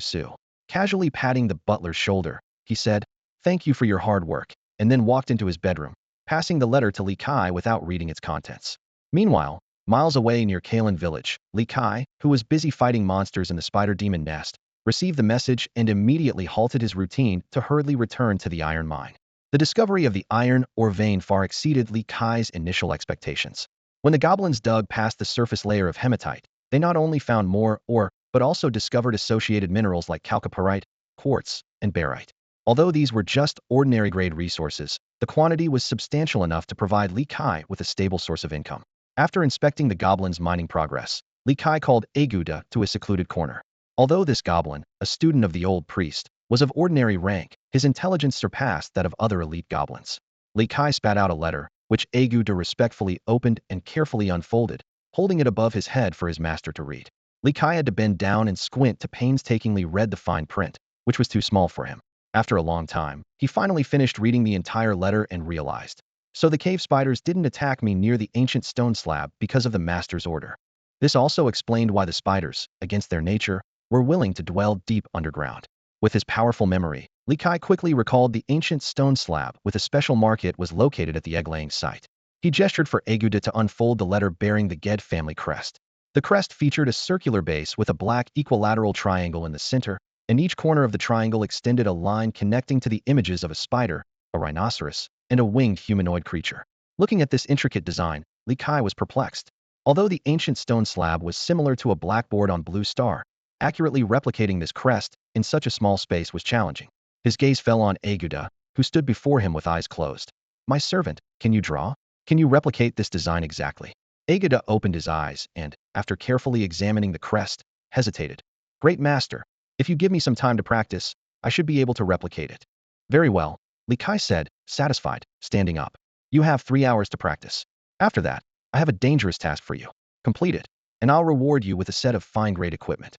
Casually patting the butler's shoulder, he said, "Thank you for your hard work," and then walked into his bedroom, passing the letter to Li Kai without reading its contents. Meanwhile, miles away near Kalen village, Li Kai, who was busy fighting monsters in the spider demon nest, received the message and immediately halted his routine to hurriedly return to the iron mine. The discovery of the iron ore vein far exceeded Li Kai's initial expectations. When the goblins dug past the surface layer of hematite, they not only found more ore, but also discovered associated minerals like chalcopyrite, quartz, and barite. Although these were just ordinary grade resources, the quantity was substantial enough to provide Li Kai with a stable source of income. After inspecting the goblins' mining progress, Li Kai called Aguda to a secluded corner. Although this goblin, a student of the old priest, was of ordinary rank, his intelligence surpassed that of other elite goblins. Li Kai spat out a letter, which Aguda respectfully opened and carefully unfolded, holding it above his head for his master to read. Li Kai had to bend down and squint to painstakingly read the fine print, which was too small for him. After a long time, he finally finished reading the entire letter and realized. So the cave spiders didn't attack me near the ancient stone slab because of the master's order. This also explained why the spiders, against their nature, were willing to dwell deep underground. With his powerful memory, Li Kai quickly recalled the ancient stone slab with a special market was located at the egg-laying site. He gestured for Aguda to unfold the letter bearing the Ged family crest. The crest featured a circular base with a black equilateral triangle in the center, and each corner of the triangle extended a line connecting to the images of a spider, a rhinoceros, and a winged humanoid creature. Looking at this intricate design, Li Kai was perplexed. Although the ancient stone slab was similar to a blackboard on Blue Star, accurately replicating this crest in such a small space was challenging. His gaze fell on Aguda, who stood before him with eyes closed. "My servant, can you draw?" Can you replicate this design exactly? Agada opened his eyes and, after carefully examining the crest, hesitated. Great master, if you give me some time to practice, I should be able to replicate it. Very well, Li Kai said, satisfied, standing up. You have 3 hours to practice. After that, I have a dangerous task for you. Complete it, and I'll reward you with a set of fine-grade equipment.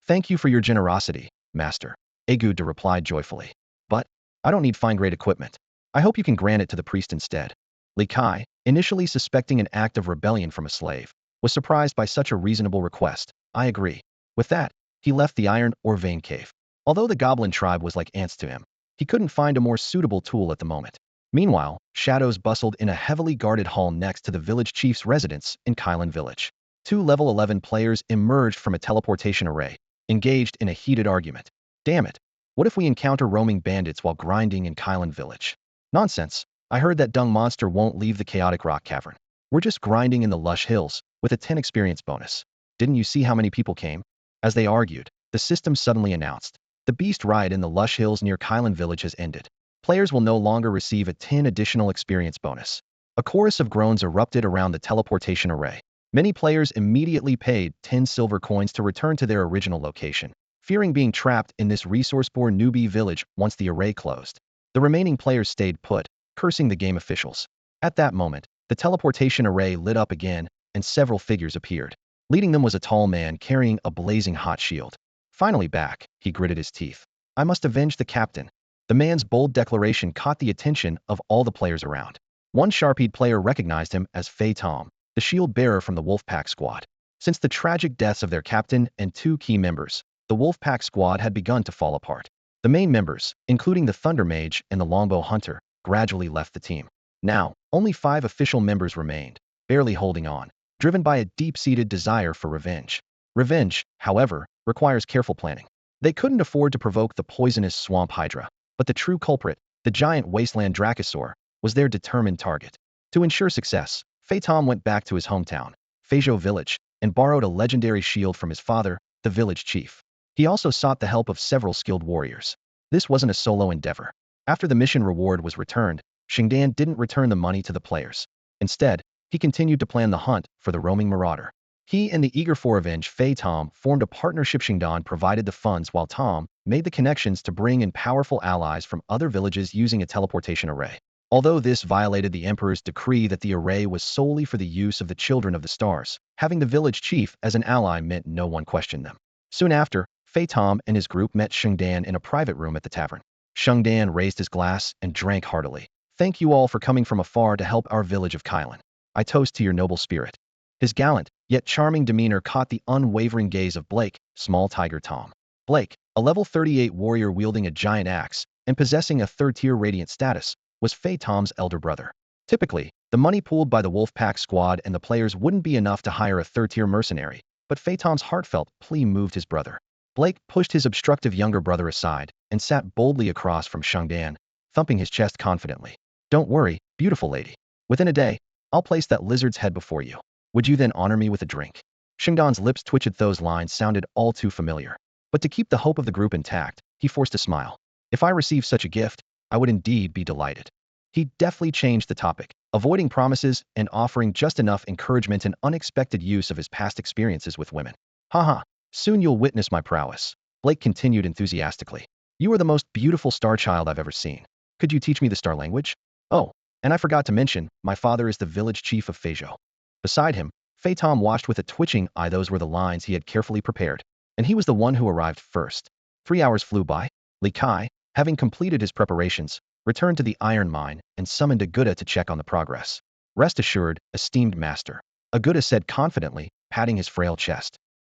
Thank you for your generosity, master, Aguda replied joyfully. But, I don't need fine-grade equipment. I hope you can grant it to the priest instead. Li Kai, initially suspecting an act of rebellion from a slave, was surprised by such a reasonable request. I agree. With that, he left the iron or vein cave. Although the goblin tribe was like ants to him, he couldn't find a more suitable tool at the moment. Meanwhile, shadows bustled in a heavily guarded hall next to the village chief's residence in Kylan village. 2 level 11 players emerged from a teleportation array, engaged in a heated argument. Damn it. What if we encounter roaming bandits while grinding in Kylan village? Nonsense. I heard that dung monster won't leave the chaotic rock cavern. We're just grinding in the lush hills, with a 10 experience bonus. Didn't you see how many people came? As they argued, the system suddenly announced, the beast ride in the lush hills near Kylan village has ended. Players will no longer receive a 10 additional experience bonus. A chorus of groans erupted around the teleportation array. Many players immediately paid 10 silver coins to return to their original location, fearing being trapped in this resource-poor newbie village once the array closed. The remaining players stayed put, cursing the game officials. At that moment, the teleportation array lit up again, and several figures appeared. Leading them was a tall man carrying a blazing hot shield. Finally back, he gritted his teeth. I must avenge the captain. The man's bold declaration caught the attention of all the players around. One sharp-eyed player recognized him as Fei Tom, the shield bearer from the Wolfpack squad. Since the tragic deaths of their captain and 2 key members, the Wolfpack squad had begun to fall apart. The main members, including the Thunder Mage and the Longbow Hunter, gradually left the team. Now, only 5 official members remained, barely holding on, driven by a deep-seated desire for revenge. Revenge, however, requires careful planning. They couldn't afford to provoke the poisonous swamp hydra, but the true culprit, the giant wasteland dracosaur, was their determined target. To ensure success, Fei Tom went back to his hometown, Feizhou village, and borrowed a legendary shield from his father, the village chief. He also sought the help of several skilled warriors. This wasn't a solo endeavor. After the mission reward was returned, Xingdan didn't return the money to the players. Instead, he continued to plan the hunt for the roaming marauder. He and the eager for revenge Fei Tom formed a partnership. Xingdan provided the funds while Tom made the connections to bring in powerful allies from other villages using a teleportation array. Although this violated the Emperor's decree that the array was solely for the use of the Children of the Stars, having the village chief as an ally meant no one questioned them. Soon after, Fei Tom and his group met Xingdan in a private room at the tavern. Xingdan raised his glass and drank heartily. Thank you all for coming from afar to help our village of Kylan. I toast to your noble spirit. His gallant, yet charming demeanor caught the unwavering gaze of Blake, Small Tiger Tom. Blake, a level 38 warrior wielding a giant axe and possessing a 3rd-tier radiant status, was Fei Tom's elder brother. Typically, the money pooled by the Wolfpack squad and the players wouldn't be enough to hire a 3rd-tier mercenary, but Fei Tom's heartfelt plea moved his brother. Blake pushed his obstructive younger brother aside and sat boldly across from Xingdan, thumping his chest confidently. Don't worry, beautiful lady. Within a day, I'll place that lizard's head before you. Would you then honor me with a drink? Xingdan's lips twitched. Those lines sounded all too familiar. But to keep the hope of the group intact, he forced a smile. If I received such a gift, I would indeed be delighted. He deftly changed the topic, avoiding promises and offering just enough encouragement and unexpected use of his past experiences with women. Haha, soon you'll witness my prowess. Blake continued enthusiastically. You are the most beautiful star child I've ever seen. Could you teach me the star language? Oh, and I forgot to mention, my father is the village chief of Feizhou. Beside him, Fei Tom watched with a twitching eye. Those were the lines he had carefully prepared, and he was the one who arrived first. 3 hours flew by. Li Kai, having completed his preparations, returned to the iron mine and summoned Aguda to check on the progress. Rest assured, esteemed master, Aguda said confidently, patting his frail chest.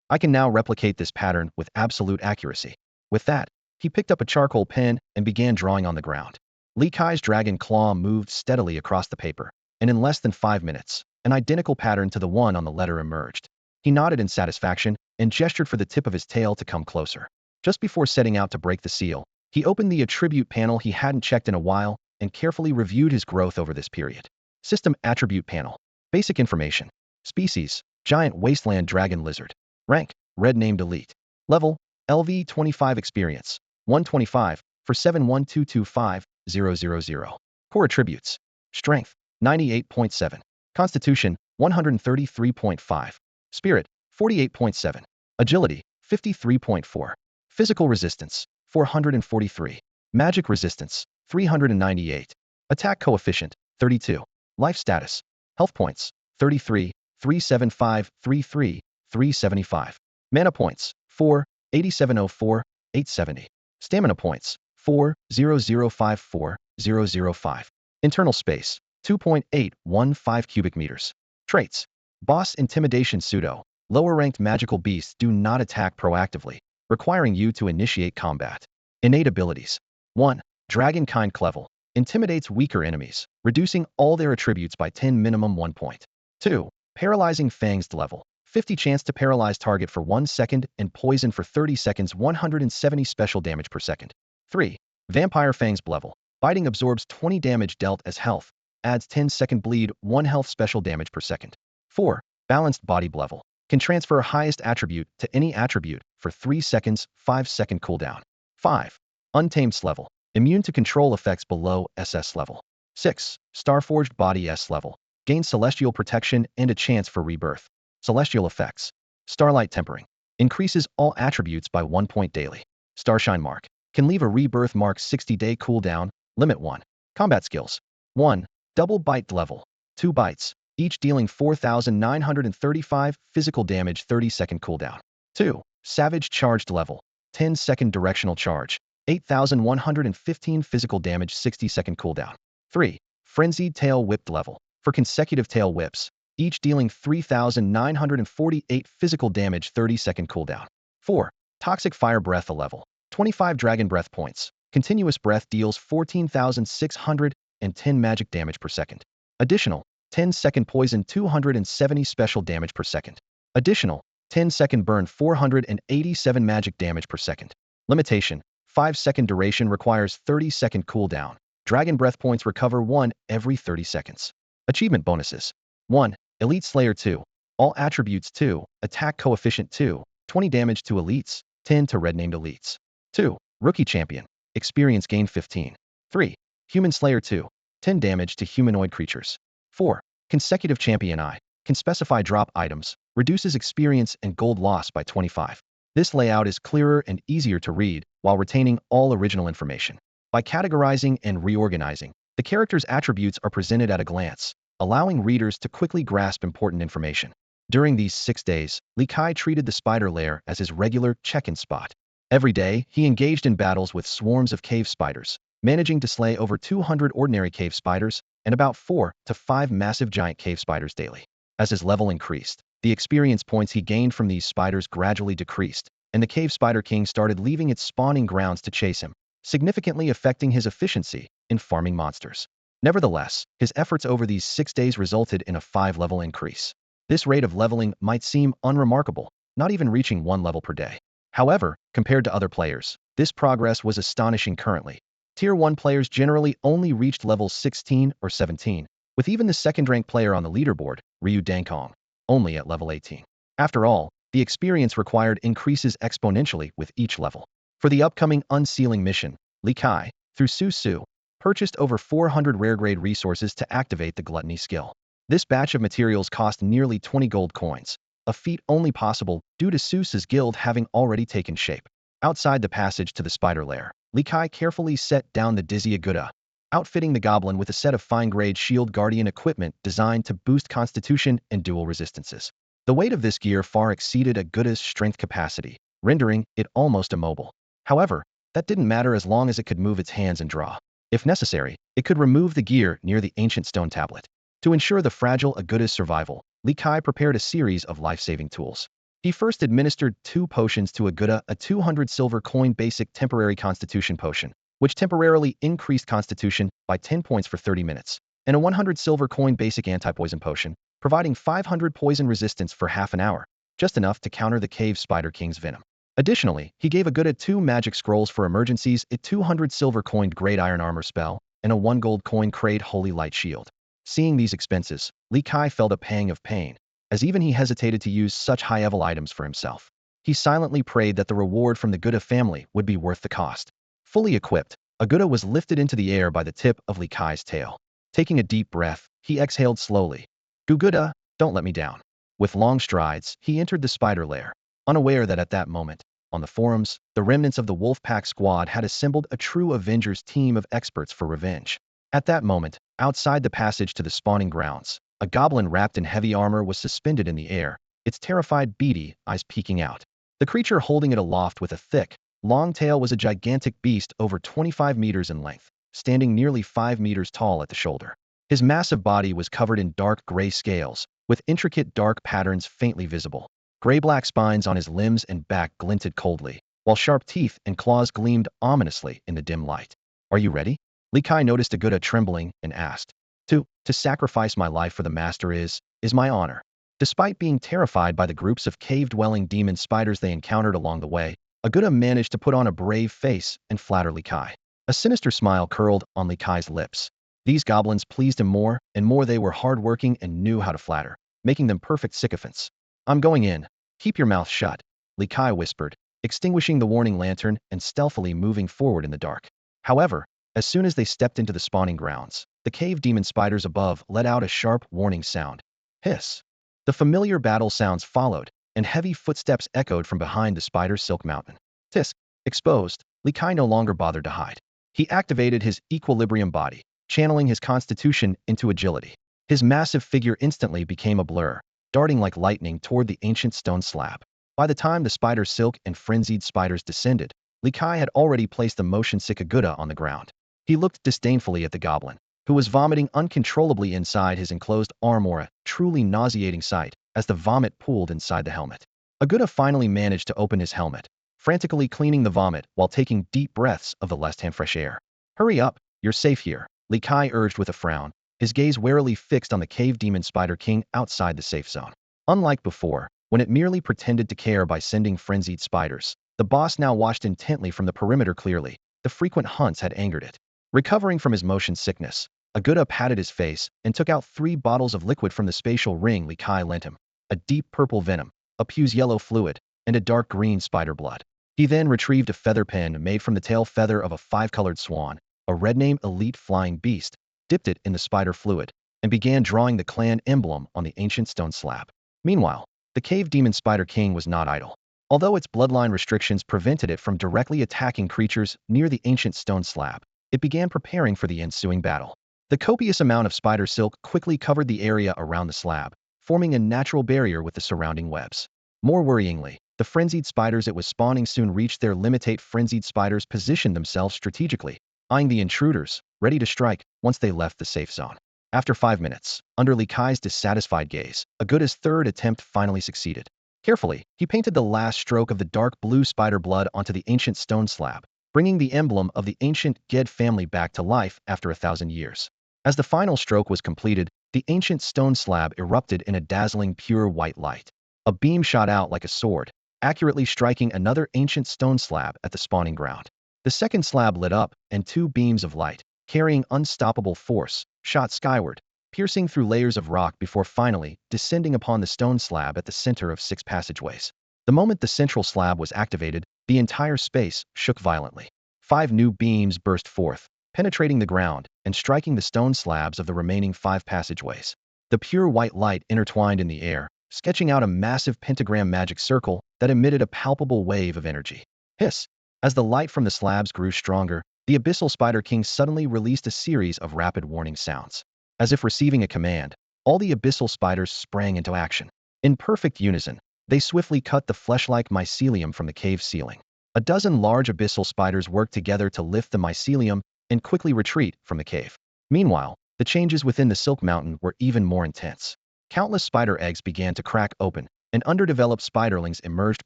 I can now replicate this pattern with absolute accuracy. With that, he picked up a charcoal pen and began drawing on the ground. Li Kai's dragon claw moved steadily across the paper, and in less than 5 minutes, an identical pattern to the one on the letter emerged. He nodded in satisfaction and gestured for the tip of his tail to come closer. Just before setting out to break the seal, he opened the attribute panel he hadn't checked in a while and carefully reviewed his growth over this period. System Attribute Panel. Basic information. Species, Giant Wasteland Dragon Lizard. Rank, Red named Elite. Level, LV 25 Experience, 125, for 71225000. Core Attributes. Strength, 98.7. Constitution, 133.5. Spirit, 48.7. Agility, 53.4. Physical resistance, 443. Magic resistance, 398. Attack coefficient, 32. Life status. Health points, 33, 375, 33, 375. Mana points, 4, 8704, 870. Stamina points, 4, 0054, 005. Internal space, 2.815 cubic meters. Traits. Boss Intimidation Pseudo. Lower-ranked magical beasts do not attack proactively, requiring you to initiate combat. Innate abilities. 1. Dragonkind Clevel. Intimidates weaker enemies, reducing all their attributes by 10 minimum 1 point. 2. Paralyzing Fanged Level. 50 chance to paralyze target for 1 second and poison for 30 seconds, 170 special damage per second. 3. Vampire Fangs Level. Biting absorbs 20 damage dealt as health, adds 10-second bleed, 1 health special damage per second. 4. Balanced Body Level. Can transfer highest attribute to any attribute for 3 seconds, 5-second cooldown. 5. Untamed Level. Immune to control effects below SS level. 6. Starforged Body S level. Gains celestial protection and a chance for rebirth. Celestial effects. Starlight Tempering. Increases all attributes by 1 point daily. Starshine Mark. Can leave a rebirth mark 60-day cooldown. Limit 1. Combat skills. 1. Double Bite Level. 2 bites, each dealing 4,935 physical damage, 30-second cooldown. 2. Savage Charged Level. 10-second directional charge. 8,115 physical damage, 60-second cooldown. 3. Frenzied Tail Whipped Level. For consecutive tail whips, each dealing 3,948 physical damage, 30-second cooldown. 4. Toxic Fire Breath Level. 25 Dragon Breath points. Continuous breath deals 14,610 magic damage per second. Additional, 10-second poison, 270 special damage per second. Additional, 10-second burn, 487 magic damage per second. Limitation, 5-second duration, requires 30-second cooldown. Dragon Breath points recover 1 every 30 seconds. Achievement bonuses. 1. Elite Slayer 2. All attributes 2. Attack coefficient 2. 20 damage to elites. 10 to red-named elites. 2. Rookie Champion. Experience gain 15. 3. Human Slayer 2. 10 damage to humanoid creatures. 4. Consecutive Champion I. Can specify drop items. Reduces experience and gold loss by 25. This layout is clearer and easier to read while retaining all original information. By categorizing and reorganizing, the character's attributes are presented at a glance, allowing readers to quickly grasp important information. During these 6 days, Li Kai treated the spider lair as his regular check-in spot. Every day, he engaged in battles with swarms of cave spiders, managing to slay over 200 ordinary cave spiders and about 4 to 5 massive giant cave spiders daily. As his level increased, the experience points he gained from these spiders gradually decreased, and the cave spider king started leaving its spawning grounds to chase him, significantly affecting his efficiency in farming monsters. Nevertheless, his efforts over these 6 days resulted in a 5-level increase. This rate of leveling might seem unremarkable, not even reaching 1 level per day. However, compared to other players, this progress was astonishing. Currently, Tier 1 players generally only reached level 16 or 17, with even the second-ranked player on the leaderboard, Ryu Dankong, only at level 18. After all, the experience required increases exponentially with each level. For the upcoming unsealing mission, Li Kai, through Su Su, purchased over 400 rare-grade resources to activate the gluttony skill. This batch of materials cost nearly 20 gold coins, a feat only possible due to Su Su's guild having already taken shape. Outside the passage to the spider lair, Li Kai carefully set down the Dizzy Aguda, outfitting the goblin with a set of fine-grade shield guardian equipment designed to boost constitution and dual resistances. The weight of this gear far exceeded Aguda's strength capacity, rendering it almost immobile. However, that didn't matter as long as it could move its hands and draw. If necessary, it could remove the gear near the ancient stone tablet. To ensure the fragile Aguda's survival, Li Kai prepared a series of life-saving tools. He first administered 2 potions to Aguda, a 200 silver coin basic temporary constitution potion, which temporarily increased constitution by 10 points for 30 minutes, and a 100 silver coin basic anti-poison potion, providing 500 poison resistance for half an hour, just enough to counter the cave spider king's venom. Additionally, he gave Aguda 2 magic scrolls for emergencies, a 200 silver coined great iron armor spell, and a 1 gold coin crate holy light shield. Seeing these expenses, Li Kai felt a pang of pain, as even he hesitated to use such high-level items for himself. He silently prayed that the reward from the Aguda family would be worth the cost. Fully equipped, Aguda was lifted into the air by the tip of Li Kai's tail. Taking a deep breath, he exhaled slowly. Guguda, don't let me down. With long strides, he entered the spider lair, unaware that at that moment, on the forums, the remnants of the Wolfpack squad had assembled a true Avengers team of experts for revenge. At that moment, outside the passage to the spawning grounds, a goblin wrapped in heavy armor was suspended in the air, its terrified beady eyes peeking out. The creature holding it aloft with a thick, long tail was a gigantic beast over 25 meters in length, standing nearly 5 meters tall at the shoulder. His massive body was covered in dark gray scales, with intricate dark patterns faintly visible. Gray-black spines on his limbs and back glinted coldly, while sharp teeth and claws gleamed ominously in the dim light. Are you ready? Li Kai noticed Aguda trembling and asked. To sacrifice my life for the master is my honor. Despite being terrified by the groups of cave-dwelling demon spiders they encountered along the way, Aguda managed to put on a brave face and flatter Li Kai. A sinister smile curled on Li Kai's lips. These goblins pleased him more and more. They were hard-working and knew how to flatter, making them perfect sycophants. I'm going in. Keep your mouth shut, Li Kai whispered, extinguishing the warning lantern and stealthily moving forward in the dark. However, as soon as they stepped into the spawning grounds, the cave demon spiders above let out a sharp warning sound. Hiss. The familiar battle sounds followed, and heavy footsteps echoed from behind the spider's silk mountain. Tisk. Exposed, Li Kai no longer bothered to hide. He activated his equilibrium body, channeling his constitution into agility. His massive figure instantly became a blur, darting like lightning toward the ancient stone slab. By the time the spider silk and frenzied spiders descended, Li Kai had already placed the motion-sick Aguda on the ground. He looked disdainfully at the goblin, who was vomiting uncontrollably inside his enclosed armor, a truly nauseating sight, as the vomit pooled inside the helmet. Aguda finally managed to open his helmet, frantically cleaning the vomit while taking deep breaths of the last-hand fresh air. Hurry up, you're safe here, Li Kai urged with a frown, his gaze warily fixed on the cave demon spider king outside the safe zone. Unlike before, when it merely pretended to care by sending frenzied spiders, the boss now watched intently from the perimeter. Clearly, the frequent hunts had angered it. Recovering from his motion sickness, Aguda patted his face and took out 3 bottles of liquid from the spatial ring Li Kai lent him, a deep purple venom, a puce yellow fluid, and a dark green spider blood. He then retrieved a feather pen made from the tail feather of a 5-colored swan, a red-name elite flying beast, dipped it in the spider fluid, and began drawing the clan emblem on the ancient stone slab. Meanwhile, the cave demon spider king was not idle. Although its bloodline restrictions prevented it from directly attacking creatures near the ancient stone slab, it began preparing for the ensuing battle. The copious amount of spider silk quickly covered the area around the slab, forming a natural barrier with the surrounding webs. More worryingly, the frenzied spiders it was spawning soon reached their limitate. Frenzied spiders positioned themselves strategically, eyeing the intruders, ready to strike once they left the safe zone. After 5 minutes, under Li Kai's dissatisfied gaze, Aguda's third attempt finally succeeded. Carefully, he painted the last stroke of the dark blue spider blood onto the ancient stone slab, bringing the emblem of the ancient Ged family back to life after 1,000 years. As the final stroke was completed, the ancient stone slab erupted in a dazzling pure white light. A beam shot out like a sword, accurately striking another ancient stone slab at the spawning ground. The second slab lit up, and 2 beams of light, carrying unstoppable force, shot skyward, piercing through layers of rock before finally descending upon the stone slab at the center of 6 passageways. The moment the central slab was activated, the entire space shook violently. 5 new beams burst forth, penetrating the ground and striking the stone slabs of the remaining 5 passageways. The pure white light intertwined in the air, sketching out a massive pentagram magic circle that emitted a palpable wave of energy. Hiss! As the light from the slabs grew stronger, the Abyssal Spider King suddenly released a series of rapid warning sounds. As if receiving a command, all the Abyssal Spiders sprang into action. In perfect unison, they swiftly cut the flesh-like mycelium from the cave ceiling. A dozen large Abyssal Spiders worked together to lift the mycelium and quickly retreat from the cave. Meanwhile, the changes within the Silk Mountain were even more intense. Countless spider eggs began to crack open, and underdeveloped spiderlings emerged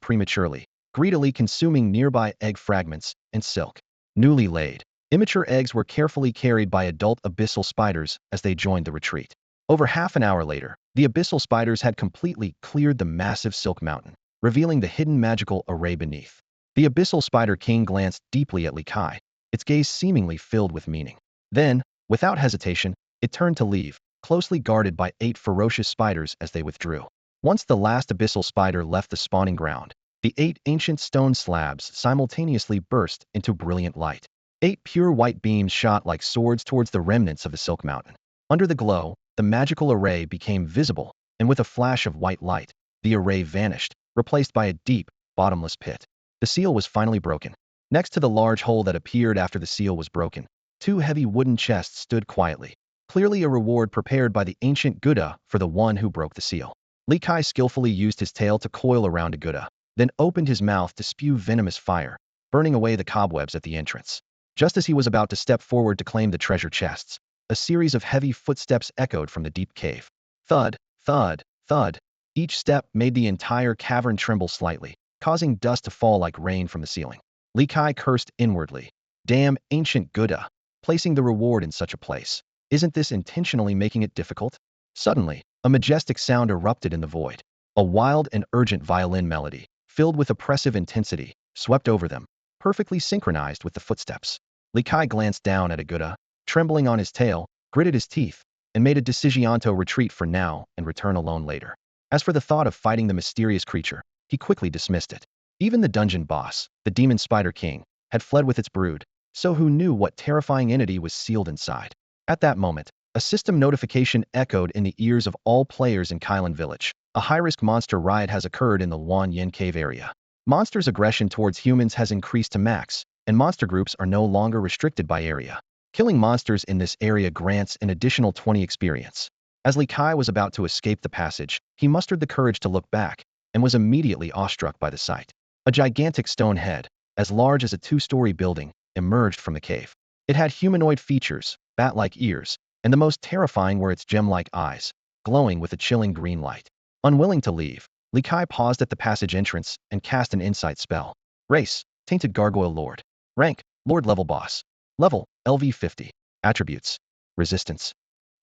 prematurely, greedily consuming nearby egg fragments and silk. Newly laid, immature eggs were carefully carried by adult abyssal spiders as they joined the retreat. Over half an hour later, the abyssal spiders had completely cleared the massive Silk Mountain, revealing the hidden magical array beneath. The Abyssal Spider King glanced deeply at Li Kai, its gaze seemingly filled with meaning. Then, without hesitation, it turned to leave, closely guarded by 8 ferocious spiders as they withdrew. Once the last abyssal spider left the spawning ground, the 8 ancient stone slabs simultaneously burst into brilliant light. 8 pure white beams shot like swords towards the remnants of the Silk Mountain. Under the glow, the magical array became visible, and with a flash of white light, the array vanished, replaced by a deep, bottomless pit. The seal was finally broken. Next to the large hole that appeared after the seal was broken, two heavy wooden chests stood quietly, clearly a reward prepared by the ancient Buddha for the one who broke the seal. Li Kai skillfully used his tail to coil around a Buddha, then opened his mouth to spew venomous fire, burning away the cobwebs at the entrance. Just as he was about to step forward to claim the treasure chests, a series of heavy footsteps echoed from the deep cave. Thud, thud, thud. Each step made the entire cavern tremble slightly, causing dust to fall like rain from the ceiling. Li Kai cursed inwardly. Damn ancient Buddha, placing the reward in such a place. Isn't this intentionally making it difficult? Suddenly, a majestic sound erupted in the void. A wild and urgent violin melody, filled with oppressive intensity, swept over them, perfectly synchronized with the footsteps. Li Kai glanced down at Aguda, trembling on his tail, gritted his teeth, and made a decision to retreat for now and return alone later. As for the thought of fighting the mysterious creature, he quickly dismissed it. Even the dungeon boss, the demon spider king, had fled with its brood, so who knew what terrifying entity was sealed inside? At that moment, a system notification echoed in the ears of all players in Kylan Village. A high-risk monster riot has occurred in the Wan Yin Cave area. Monsters' aggression towards humans has increased to max, and monster groups are no longer restricted by area. Killing monsters in this area grants an additional 20 experience. As Li Kai was about to escape the passage, he mustered the courage to look back, and was immediately awestruck by the sight. A gigantic stone head, as large as a two-story building, emerged from the cave. It had humanoid features, bat-like ears, and the most terrifying were its gem-like eyes, glowing with a chilling green light. Unwilling to leave, Li Kai paused at the passage entrance and cast an insight spell. Race, Tainted Gargoyle Lord. Rank, Lord level boss. Level, LV 50. Attributes, Resistance.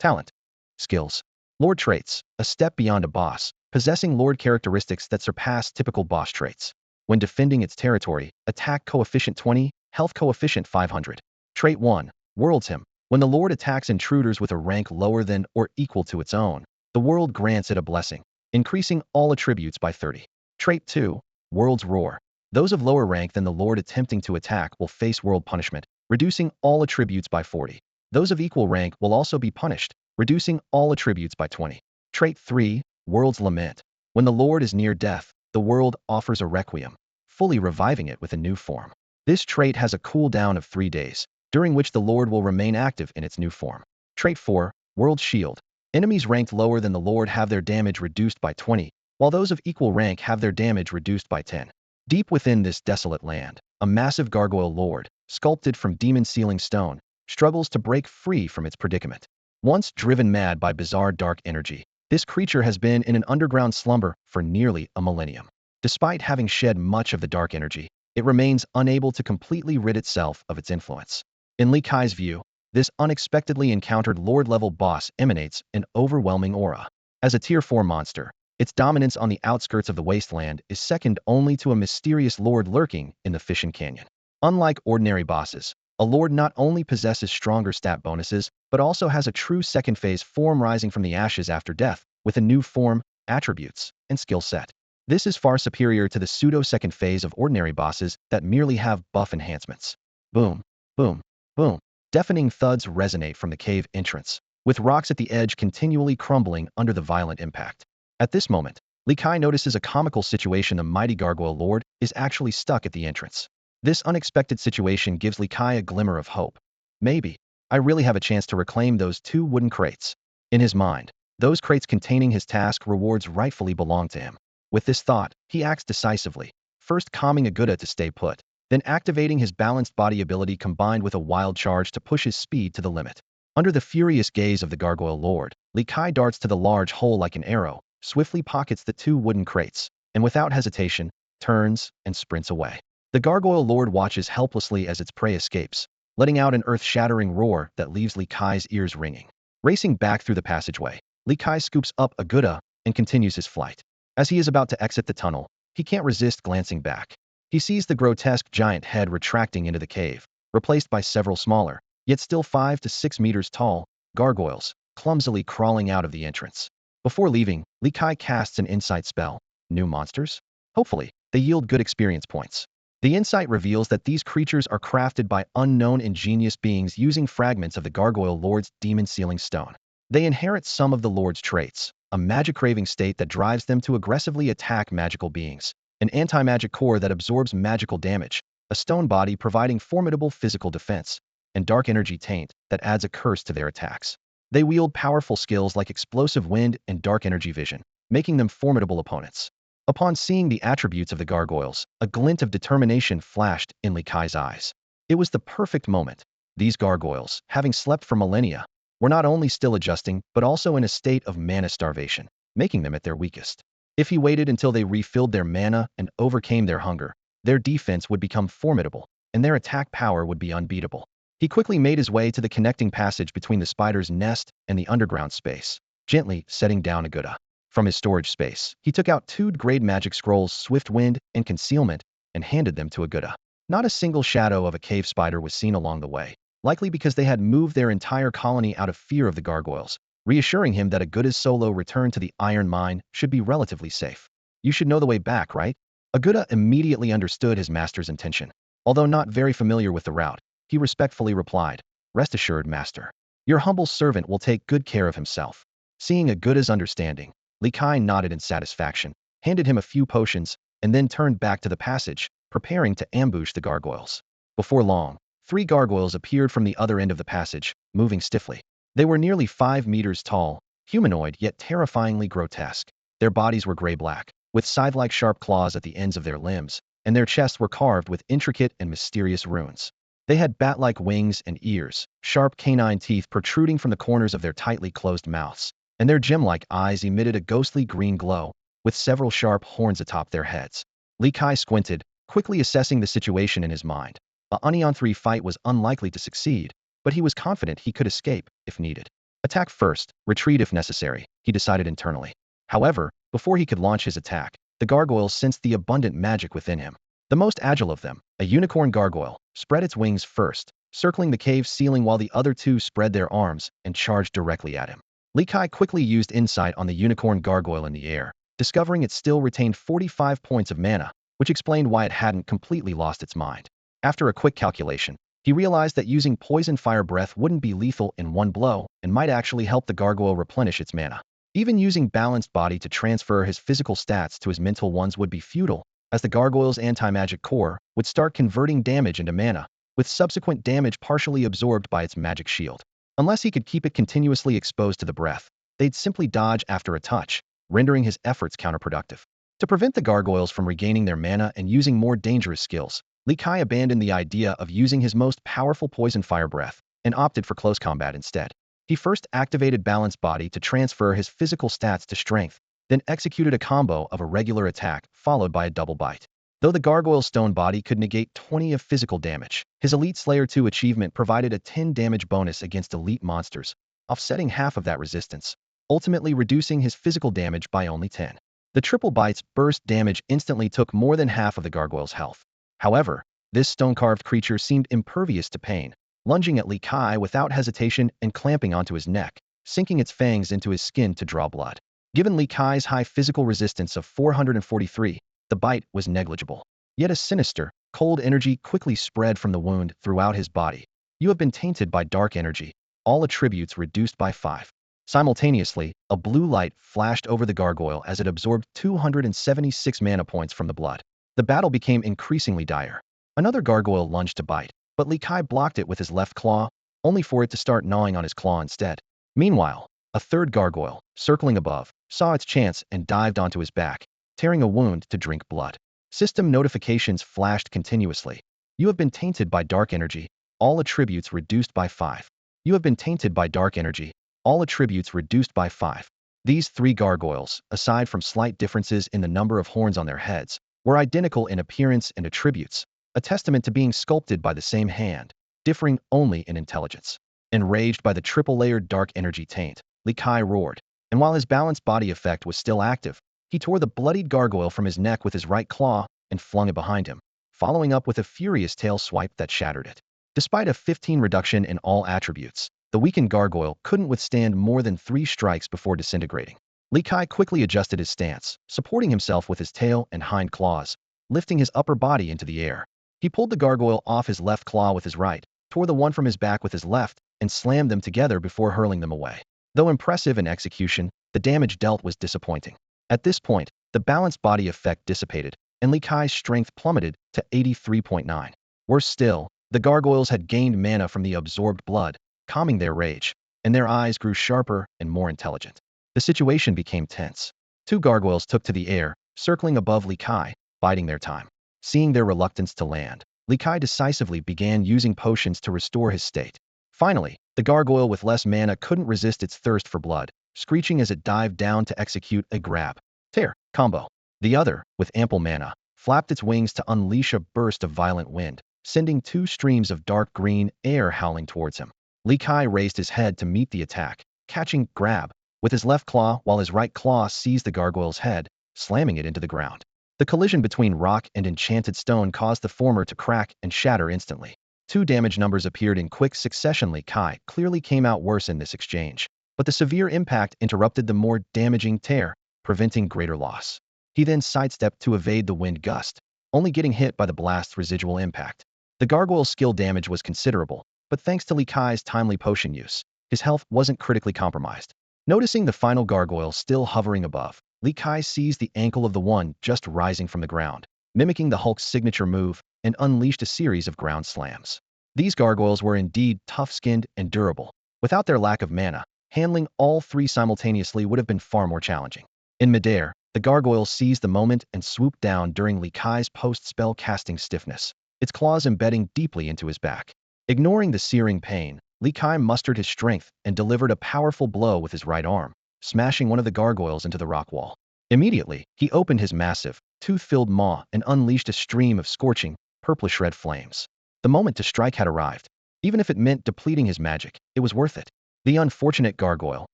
Talent. Skills. Lord traits, a step beyond a boss, possessing Lord characteristics that surpass typical boss traits. When defending its territory, attack coefficient 20, health coefficient 500. Trait 1, World's Him. When the Lord attacks intruders with a rank lower than or equal to its own, the world grants it a blessing, increasing all attributes by 30. Trait 2, World's Roar. Those of lower rank than the Lord attempting to attack will face world punishment, reducing all attributes by 40. Those of equal rank will also be punished, reducing all attributes by 20. Trait 3, World's Lament. When the Lord is near death, the world offers a requiem, fully reviving it with a new form. This trait has a cooldown of 3 days, during which the Lord will remain active in its new form. Trait 4, World's Shield. Enemies ranked lower than the Lord have their damage reduced by 20, while those of equal rank have their damage reduced by 10. Deep within this desolate land, a massive gargoyle lord, sculpted from demon sealing stone, struggles to break free from its predicament. Once driven mad by bizarre dark energy, this creature has been in an underground slumber for nearly a millennium. Despite having shed much of the dark energy, it remains unable to completely rid itself of its influence. In Li Kai's view, this unexpectedly encountered Lord-level boss emanates an overwhelming aura. As a Tier 4 monster, its dominance on the outskirts of the wasteland is second only to a mysterious lord lurking in the Fishin Canyon. Unlike ordinary bosses, a lord not only possesses stronger stat bonuses, but also has a true second phase form rising from the ashes after death, with a new form, attributes, and skill set. This is far superior to the pseudo-second phase of ordinary bosses that merely have buff enhancements. Boom, boom, boom. Deafening thuds resonate from the cave entrance, with rocks at the edge continually crumbling under the violent impact. At this moment, Li Kai notices a comical situation. The mighty gargoyle lord is actually stuck at the entrance. This unexpected situation gives Li Kai a glimmer of hope. Maybe, I really have a chance to reclaim those 2 wooden crates. In his mind, those crates containing his task rewards rightfully belong to him. With this thought, he acts decisively, first calming Aguda to stay put, then activating his balanced body ability combined with a wild charge to push his speed to the limit. Under the furious gaze of the gargoyle lord, Li Kai darts to the large hole like an arrow, swiftly pockets the 2 wooden crates, and without hesitation, turns and sprints away. The gargoyle lord watches helplessly as its prey escapes, letting out an earth-shattering roar that leaves Li Kai's ears ringing. Racing back through the passageway, Li Kai scoops up Aguda and continues his flight. As he is about to exit the tunnel, he can't resist glancing back. He sees the grotesque giant head retracting into the cave, replaced by several smaller, yet still 5 to 6 meters tall, gargoyles, clumsily crawling out of the entrance. Before leaving, Li Kai casts an insight spell. New monsters? Hopefully, they yield good experience points. The insight reveals that these creatures are crafted by unknown ingenious beings using fragments of the gargoyle lord's demon sealing stone. They inherit some of the Lord's traits, a magic-craving state that drives them to aggressively attack magical beings, an anti-magic core that absorbs magical damage, a stone body providing formidable physical defense, and dark energy taint that adds a curse to their attacks. They wield powerful skills like explosive wind and dark energy vision, making them formidable opponents. Upon seeing the attributes of the gargoyles, a glint of determination flashed in Li Kai's eyes. It was the perfect moment. These gargoyles, having slept for millennia, were not only still adjusting, but also in a state of mana starvation, making them at their weakest. If he waited until they refilled their mana and overcame their hunger, their defense would become formidable, and their attack power would be unbeatable. He quickly made his way to the connecting passage between the spider's nest and the underground space, gently setting down a Gouda. From his storage space, he took out 2 grade magic scrolls, Swift Wind and Concealment, and handed them to a Gouda. Not a single shadow of a cave spider was seen along the way, likely because they had moved their entire colony out of fear of the gargoyles, reassuring him that a Gouda's solo return to the iron mine should be relatively safe. You should know the way back, right? A Gouda immediately understood his master's intention. Although not very familiar with the route, he respectfully replied, "Rest assured, master. Your humble servant will take good care of himself." Seeing a Gouda's understanding, Li Kai nodded in satisfaction, handed him a few potions, and then turned back to the passage, preparing to ambush the gargoyles. Before long, 3 gargoyles appeared from the other end of the passage, moving stiffly. They were nearly 5 meters tall, humanoid yet terrifyingly grotesque. Their bodies were gray-black, with scythe-like sharp claws at the ends of their limbs, and their chests were carved with intricate and mysterious runes. They had bat-like wings and ears, sharp canine teeth protruding from the corners of their tightly closed mouths, and their gem-like eyes emitted a ghostly green glow, with several sharp horns atop their heads. Li Kai squinted, quickly assessing the situation in his mind. A Union 3 fight was unlikely to succeed, but he was confident he could escape if needed. Attack first, retreat if necessary, he decided internally. However, before he could launch his attack, the gargoyles sensed the abundant magic within him. The most agile of them, a unicorn gargoyle, spread its wings first, circling the cave ceiling while the other 2 spread their arms and charged directly at him. Li Kai quickly used insight on the unicorn gargoyle in the air, discovering it still retained 45 points of mana, which explained why it hadn't completely lost its mind. After a quick calculation, he realized that using poison fire breath wouldn't be lethal in one blow and might actually help the gargoyle replenish its mana. Even using balanced body to transfer his physical stats to his mental ones would be futile, as the gargoyle's anti-magic core would start converting damage into mana, with subsequent damage partially absorbed by its magic shield. Unless he could keep it continuously exposed to the breath, they'd simply dodge after a touch, rendering his efforts counterproductive. To prevent the gargoyles from regaining their mana and using more dangerous skills, Li Kai abandoned the idea of using his most powerful poison fire breath and opted for close combat instead. He first activated balanced body to transfer his physical stats to strength, then executed a combo of a regular attack followed by a double bite. Though the gargoyle's stone body could negate 20 of physical damage, his Elite Slayer 2 achievement provided a 10 damage bonus against elite monsters, offsetting half of that resistance, ultimately reducing his physical damage by only 10. The triple bite's burst damage instantly took more than half of the gargoyle's health. However, this stone-carved creature seemed impervious to pain, lunging at Li Kai without hesitation and clamping onto his neck, sinking its fangs into his skin to draw blood. Given Li Kai's high physical resistance of 443, the bite was negligible. Yet a sinister, cold energy quickly spread from the wound throughout his body. "You have been tainted by dark energy. All attributes reduced by 5. Simultaneously, a blue light flashed over the gargoyle as it absorbed 276 mana points from the blood. The battle became increasingly dire. Another gargoyle lunged to bite, but Li Kai blocked it with his left claw, only for it to start gnawing on his claw instead. Meanwhile, a third gargoyle, circling above, saw its chance and dived onto his back, tearing a wound to drink blood. System notifications flashed continuously. "You have been tainted by dark energy. All attributes reduced by 5. You have been tainted by dark energy. All attributes reduced by 5. These 3 gargoyles, aside from slight differences in the number of horns on their heads, were identical in appearance and attributes, a testament to being sculpted by the same hand, differing only in intelligence. Enraged by the triple-layered dark energy taint, Li Kai roared, and while his balanced body effect was still active, he tore the bloodied gargoyle from his neck with his right claw and flung it behind him, following up with a furious tail swipe that shattered it. Despite a 15 reduction in all attributes, the weakened gargoyle couldn't withstand more than 3 strikes before disintegrating. Li Kai quickly adjusted his stance, supporting himself with his tail and hind claws, lifting his upper body into the air. He pulled the gargoyle off his left claw with his right, tore the one from his back with his left, and slammed them together before hurling them away. Though impressive in execution, the damage dealt was disappointing. At this point, the balanced body effect dissipated, and Li Kai's strength plummeted to 83.9. Worse still, the gargoyles had gained mana from the absorbed blood, calming their rage, and their eyes grew sharper and more intelligent. The situation became tense. Two gargoyles took to the air, circling above Li Kai, biding their time. Seeing their reluctance to land, Li Kai decisively began using potions to restore his state. Finally, the gargoyle with less mana couldn't resist its thirst for blood, screeching as it dived down to execute a grab, tear, combo. The other, with ample mana, flapped its wings to unleash a burst of violent wind, sending two streams of dark green air howling towards him. Li Kai raised his head to meet the attack, catching grab with his left claw while his right claw seized the gargoyle's head, slamming it into the ground. The collision between rock and enchanted stone caused the former to crack and shatter instantly. Two damage numbers appeared in quick succession. Li Kai clearly came out worse in this exchange, but the severe impact interrupted the more damaging tear, preventing greater loss. He then sidestepped to evade the wind gust, only getting hit by the blast's residual impact. The gargoyle's skill damage was considerable, but thanks to Li Kai's timely potion use, his health wasn't critically compromised. Noticing the final gargoyle still hovering above, Li Kai seized the ankle of the one just rising from the ground, mimicking the Hulk's signature move, and unleashed a series of ground slams. These gargoyles were indeed tough-skinned and durable. Without their lack of mana, handling all three simultaneously would have been far more challenging. In midair, the gargoyle seized the moment and swooped down during Li Kai's post-spell casting stiffness, its claws embedding deeply into his back. Ignoring the searing pain, Li Kai mustered his strength and delivered a powerful blow with his right arm, smashing one of the gargoyles into the rock wall. Immediately, he opened his massive, tooth-filled maw and unleashed a stream of scorching, purplish-red flames. The moment to strike had arrived. Even if it meant depleting his magic, it was worth it. The unfortunate gargoyle,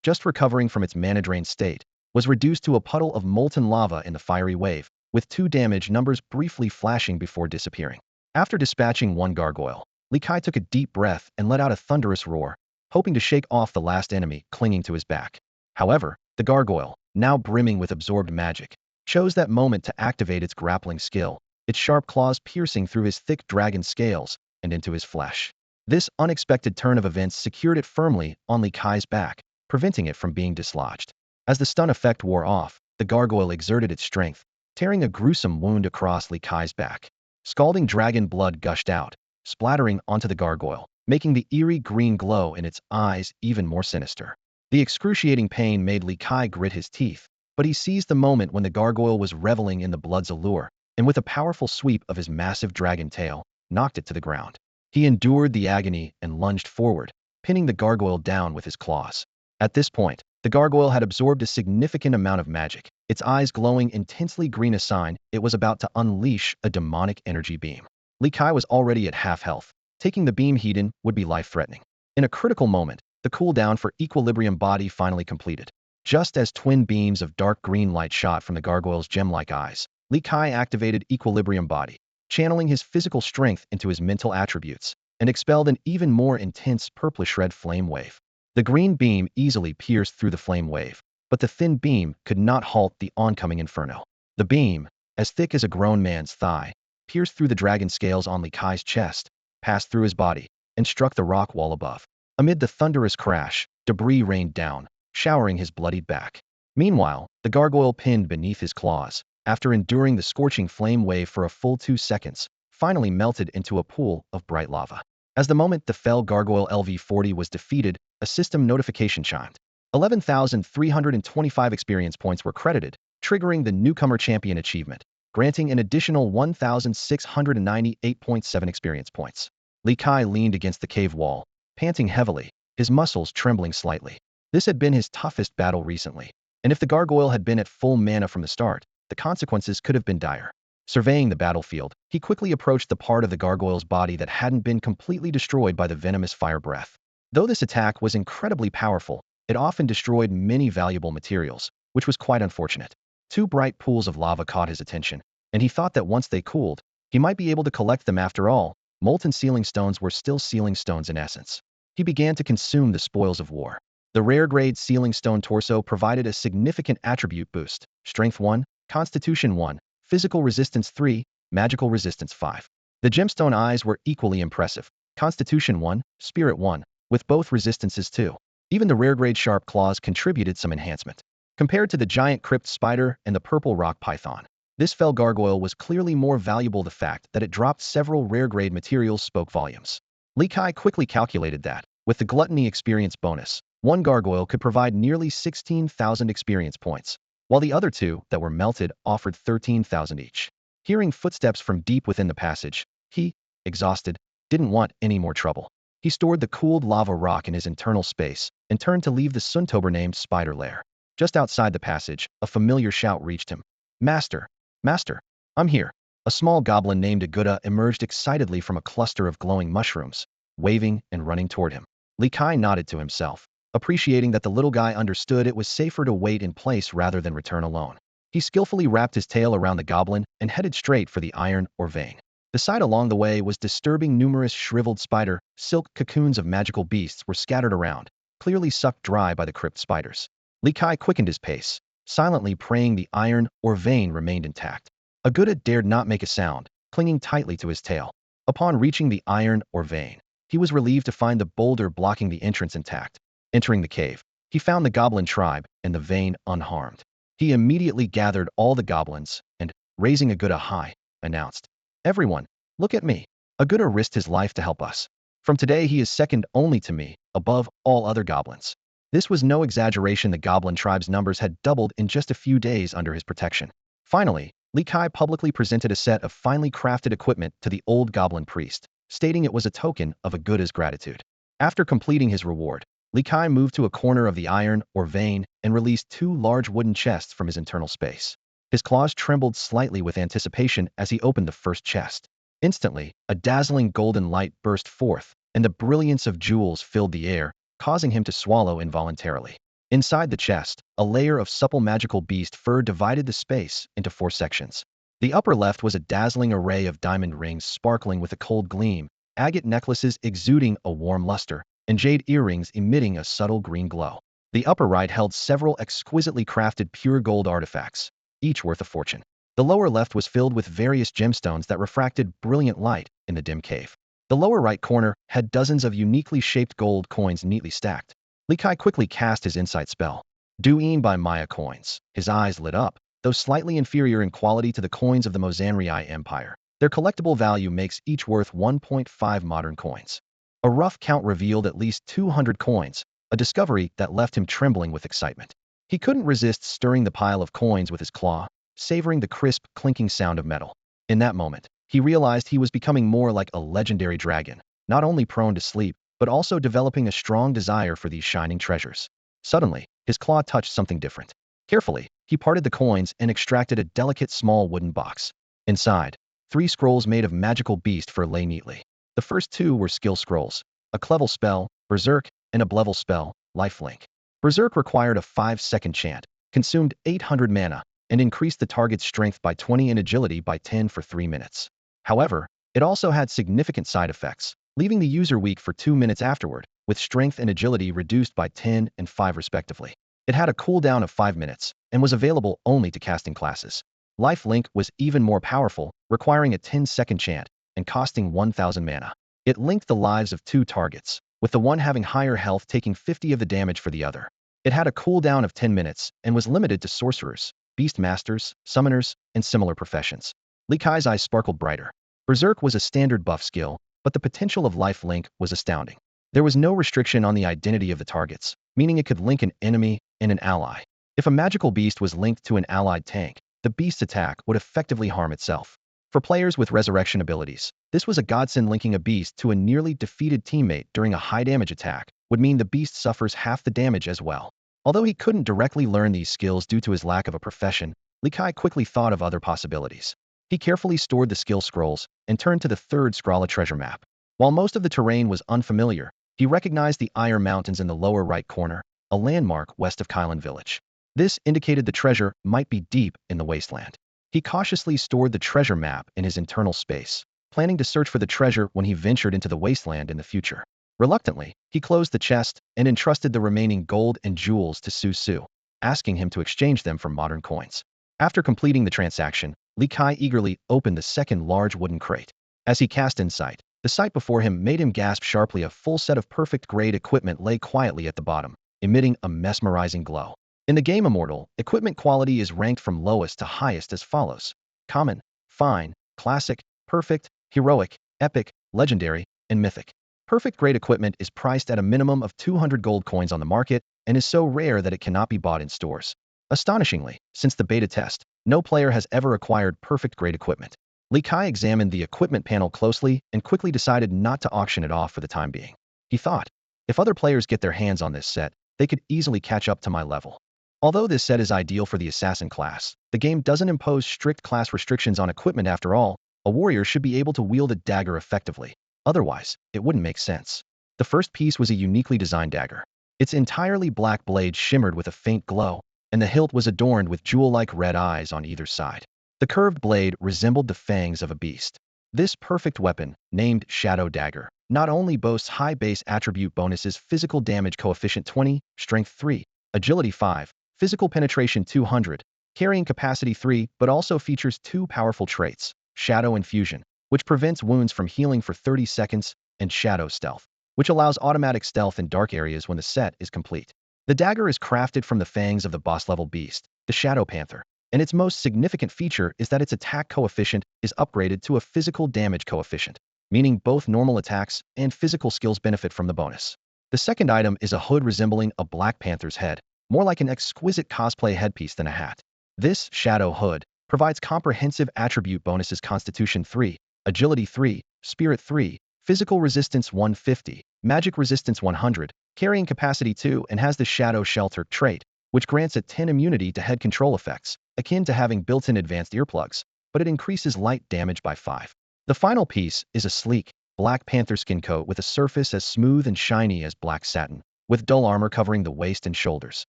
just recovering from its mana-drained state, was reduced to a puddle of molten lava in the fiery wave, with two damage numbers briefly flashing before disappearing. After dispatching one gargoyle, Li Kai took a deep breath and let out a thunderous roar, hoping to shake off the last enemy clinging to his back. However, the gargoyle, now brimming with absorbed magic, chose that moment to activate its grappling skill, its sharp claws piercing through his thick dragon scales and into his flesh. This unexpected turn of events secured it firmly on Li Kai's back, preventing it from being dislodged. As the stun effect wore off, the gargoyle exerted its strength, tearing a gruesome wound across Li Kai's back. Scalding dragon blood gushed out, splattering onto the gargoyle, making the eerie green glow in its eyes even more sinister. The excruciating pain made Li Kai grit his teeth, but he seized the moment when the gargoyle was reveling in the blood's allure, and with a powerful sweep of his massive dragon tail, knocked it to the ground. He endured the agony and lunged forward, pinning the gargoyle down with his claws. At this point, the gargoyle had absorbed a significant amount of magic, its eyes glowing intensely green, a sign it was about to unleash a demonic energy beam. Li Kai was already at half health. Taking the beam heat in would be life-threatening. In a critical moment, the cooldown for Equilibrium Body finally completed. Just as twin beams of dark green light shot from the gargoyle's gem-like eyes, Li Kai activated Equilibrium Body, channeling his physical strength into his mental attributes, and expelled an even more intense purplish-red flame wave. The green beam easily pierced through the flame wave, but the thin beam could not halt the oncoming inferno. The beam, as thick as a grown man's thigh, pierced through the dragon scales on Li Kai's chest, passed through his body, and struck the rock wall above. Amid the thunderous crash, debris rained down, showering his bloodied back. Meanwhile, the gargoyle pinned beneath his claws, after enduring the scorching flame wave for a full 2 seconds, finally melted into a pool of bright lava. As the moment the fell gargoyle LV40 was defeated, a system notification chimed. 11,325 experience points were credited, triggering the Newcomer Champion achievement, granting an additional 1,698.7 experience points. Li Kai leaned against the cave wall, panting heavily, his muscles trembling slightly. This had been his toughest battle recently, and if the gargoyle had been at full mana from the start, the consequences could have been dire. Surveying the battlefield, he quickly approached the part of the gargoyle's body that hadn't been completely destroyed by the venomous fire breath. Though this attack was incredibly powerful, it often destroyed many valuable materials, which was quite unfortunate. Two bright pools of lava caught his attention, and he thought that once they cooled, he might be able to collect them. After all, molten sealing stones were still sealing stones in essence. He began to consume the spoils of war. The rare-grade sealing stone torso provided a significant attribute boost: Strength 1, Constitution 1, Physical Resistance 3, Magical Resistance 5. The gemstone eyes were equally impressive: Constitution 1, Spirit 1, with both resistances 2. Even the rare-grade sharp claws contributed some enhancement. Compared to the giant crypt spider and the purple rock python, this fell gargoyle was clearly more valuable. The fact that it dropped several rare-grade materials spoke volumes. Li Kai quickly calculated that, with the gluttony experience bonus, one gargoyle could provide nearly 16,000 experience points, while the other two that were melted offered 13,000 each. Hearing footsteps from deep within the passage, he, exhausted, didn't want any more trouble. He stored the cooled lava rock in his internal space and turned to leave the Suntober-named spider lair. Just outside the passage, a familiar shout reached him. Master! Master! I'm here! A small goblin named Aguda emerged excitedly from a cluster of glowing mushrooms, waving and running toward him. Li Kai nodded to himself, appreciating that the little guy understood it was safer to wait in place rather than return alone. He skillfully wrapped his tail around the goblin and headed straight for the iron or vein. The sight along the way was disturbing. Numerous shriveled spider, silk cocoons of magical beasts were scattered around, clearly sucked dry by the crypt spiders. Li Kai quickened his pace, silently praying the iron or vein remained intact. Aguda dared not make a sound, clinging tightly to his tail. Upon reaching the iron or vein, he was relieved to find the boulder blocking the entrance intact. Entering the cave, he found the goblin tribe and the vein unharmed. He immediately gathered all the goblins and, raising Aguda high, announced, Everyone, look at me. Aguda risked his life to help us. From today he is second only to me, above all other goblins. This was no exaggeration. The goblin tribe's numbers had doubled in just a few days under his protection. Finally, Li Kai publicly presented a set of finely crafted equipment to the old goblin priest, stating it was a token of Aguda's gratitude. After completing his reward, Li Kai moved to a corner of the iron or vein and released two large wooden chests from his internal space. His claws trembled slightly with anticipation as he opened the first chest. Instantly, a dazzling golden light burst forth, and the brilliance of jewels filled the air, causing him to swallow involuntarily. Inside the chest, a layer of supple magical beast fur divided the space into 4 sections. The upper left was a dazzling array of diamond rings sparkling with a cold gleam, agate necklaces exuding a warm luster, and jade earrings emitting a subtle green glow. The upper right held several exquisitely crafted pure gold artifacts, each worth a fortune. The lower left was filled with various gemstones that refracted brilliant light in the dim cave. The lower right corner had dozens of uniquely shaped gold coins neatly stacked. Li Kai quickly cast his insight spell. Duin by Maya coins. His eyes lit up, though slightly inferior in quality to the coins of the Mozanrii Empire. Their collectible value makes each worth 1.5 modern coins. A rough count revealed at least 200 coins, a discovery that left him trembling with excitement. He couldn't resist stirring the pile of coins with his claw, savoring the crisp, clinking sound of metal. In that moment, he realized he was becoming more like a legendary dragon, not only prone to sleep, but also developing a strong desire for these shining treasures. Suddenly, his claw touched something different. Carefully, he parted the coins and extracted a delicate small wooden box. Inside, 3 scrolls made of magical beast fur lay neatly. The first 2 were skill scrolls, a clevel spell, Berserk, and a Blevel spell, Lifelink. Berserk required a 5-second chant, consumed 800 mana, and increased the target's strength by 20 and agility by 10 for 3 minutes. However, it also had significant side effects, leaving the user weak for 2 minutes afterward, with strength and agility reduced by 10 and 5 respectively. It had a cooldown of 5 minutes, and was available only to casting classes. Lifelink was even more powerful, requiring a 10-second chant, and costing 1,000 mana. It linked the lives of 2 targets, with the one having higher health taking 50 of the damage for the other. It had a cooldown of 10 minutes, and was limited to sorcerers, beast masters, summoners, and similar professions. Li Kai's eyes sparkled brighter. Berserk was a standard buff skill, but the potential of Lifelink was astounding. There was no restriction on the identity of the targets, meaning it could link an enemy and an ally. If a magical beast was linked to an allied tank, the beast's attack would effectively harm itself. For players with resurrection abilities, this was a godsend. Linking a beast to a nearly defeated teammate during a high-damage attack would mean the beast suffers half the damage as well. Although he couldn't directly learn these skills due to his lack of a profession, Li Kai quickly thought of other possibilities. He carefully stored the skill scrolls and turned to the 3rd Scralla treasure map. While most of the terrain was unfamiliar, he recognized the Iron Mountains in the lower right corner, a landmark west of Kylan village. This indicated the treasure might be deep in the wasteland. He cautiously stored the treasure map in his internal space, planning to search for the treasure when he ventured into the wasteland in the future. Reluctantly, he closed the chest and entrusted the remaining gold and jewels to Su Su, asking him to exchange them for modern coins. After completing the transaction, Li Kai eagerly opened the second large wooden crate. As he cast insight, The sight before him made him gasp sharply. A full set of perfect-grade equipment lay quietly at the bottom, emitting a mesmerizing glow. In the game Immortal, equipment quality is ranked from lowest to highest as follows: common, fine, classic, perfect, heroic, epic, legendary, and mythic. Perfect-grade equipment is priced at a minimum of 200 gold coins on the market and is so rare that it cannot be bought in stores. Astonishingly, since the beta test, no player has ever acquired perfect-grade equipment. Li Kai examined the equipment panel closely and quickly decided not to auction it off for the time being. He thought, if other players get their hands on this set, they could easily catch up to my level. Although this set is ideal for the assassin class, the game doesn't impose strict class restrictions on equipment. After all, a warrior should be able to wield a dagger effectively. Otherwise, it wouldn't make sense. The first piece was a uniquely designed dagger. Its entirely black blade shimmered with a faint glow, and the hilt was adorned with jewel-like red eyes on either side. The curved blade resembled the fangs of a beast. This perfect weapon, named Shadow Dagger, not only boasts high base attribute bonuses: physical damage coefficient 20, strength 3, agility 5, physical penetration 200, carrying capacity 3, but also features two powerful traits: Shadow Infusion, which prevents wounds from healing for 30 seconds, and Shadow Stealth, which allows automatic stealth in dark areas when the set is complete. The dagger is crafted from the fangs of the boss-level beast, the Shadow Panther, and its most significant feature is that its attack coefficient is upgraded to a physical damage coefficient, meaning both normal attacks and physical skills benefit from the bonus. The second item is a hood resembling a Black Panther's head, more like an exquisite cosplay headpiece than a hat. This Shadow Hood provides comprehensive attribute bonuses: Constitution 3, Agility 3, Spirit 3, Physical Resistance 150, Magic Resistance 100, Carrying Capacity 2, and has the Shadow Shelter trait, which grants a 10 immunity to head control effects, akin to having built-in advanced earplugs, but it increases light damage by 5. The final piece is a sleek, Black Panther skin coat with a surface as smooth and shiny as black satin, with dull armor covering the waist and shoulders.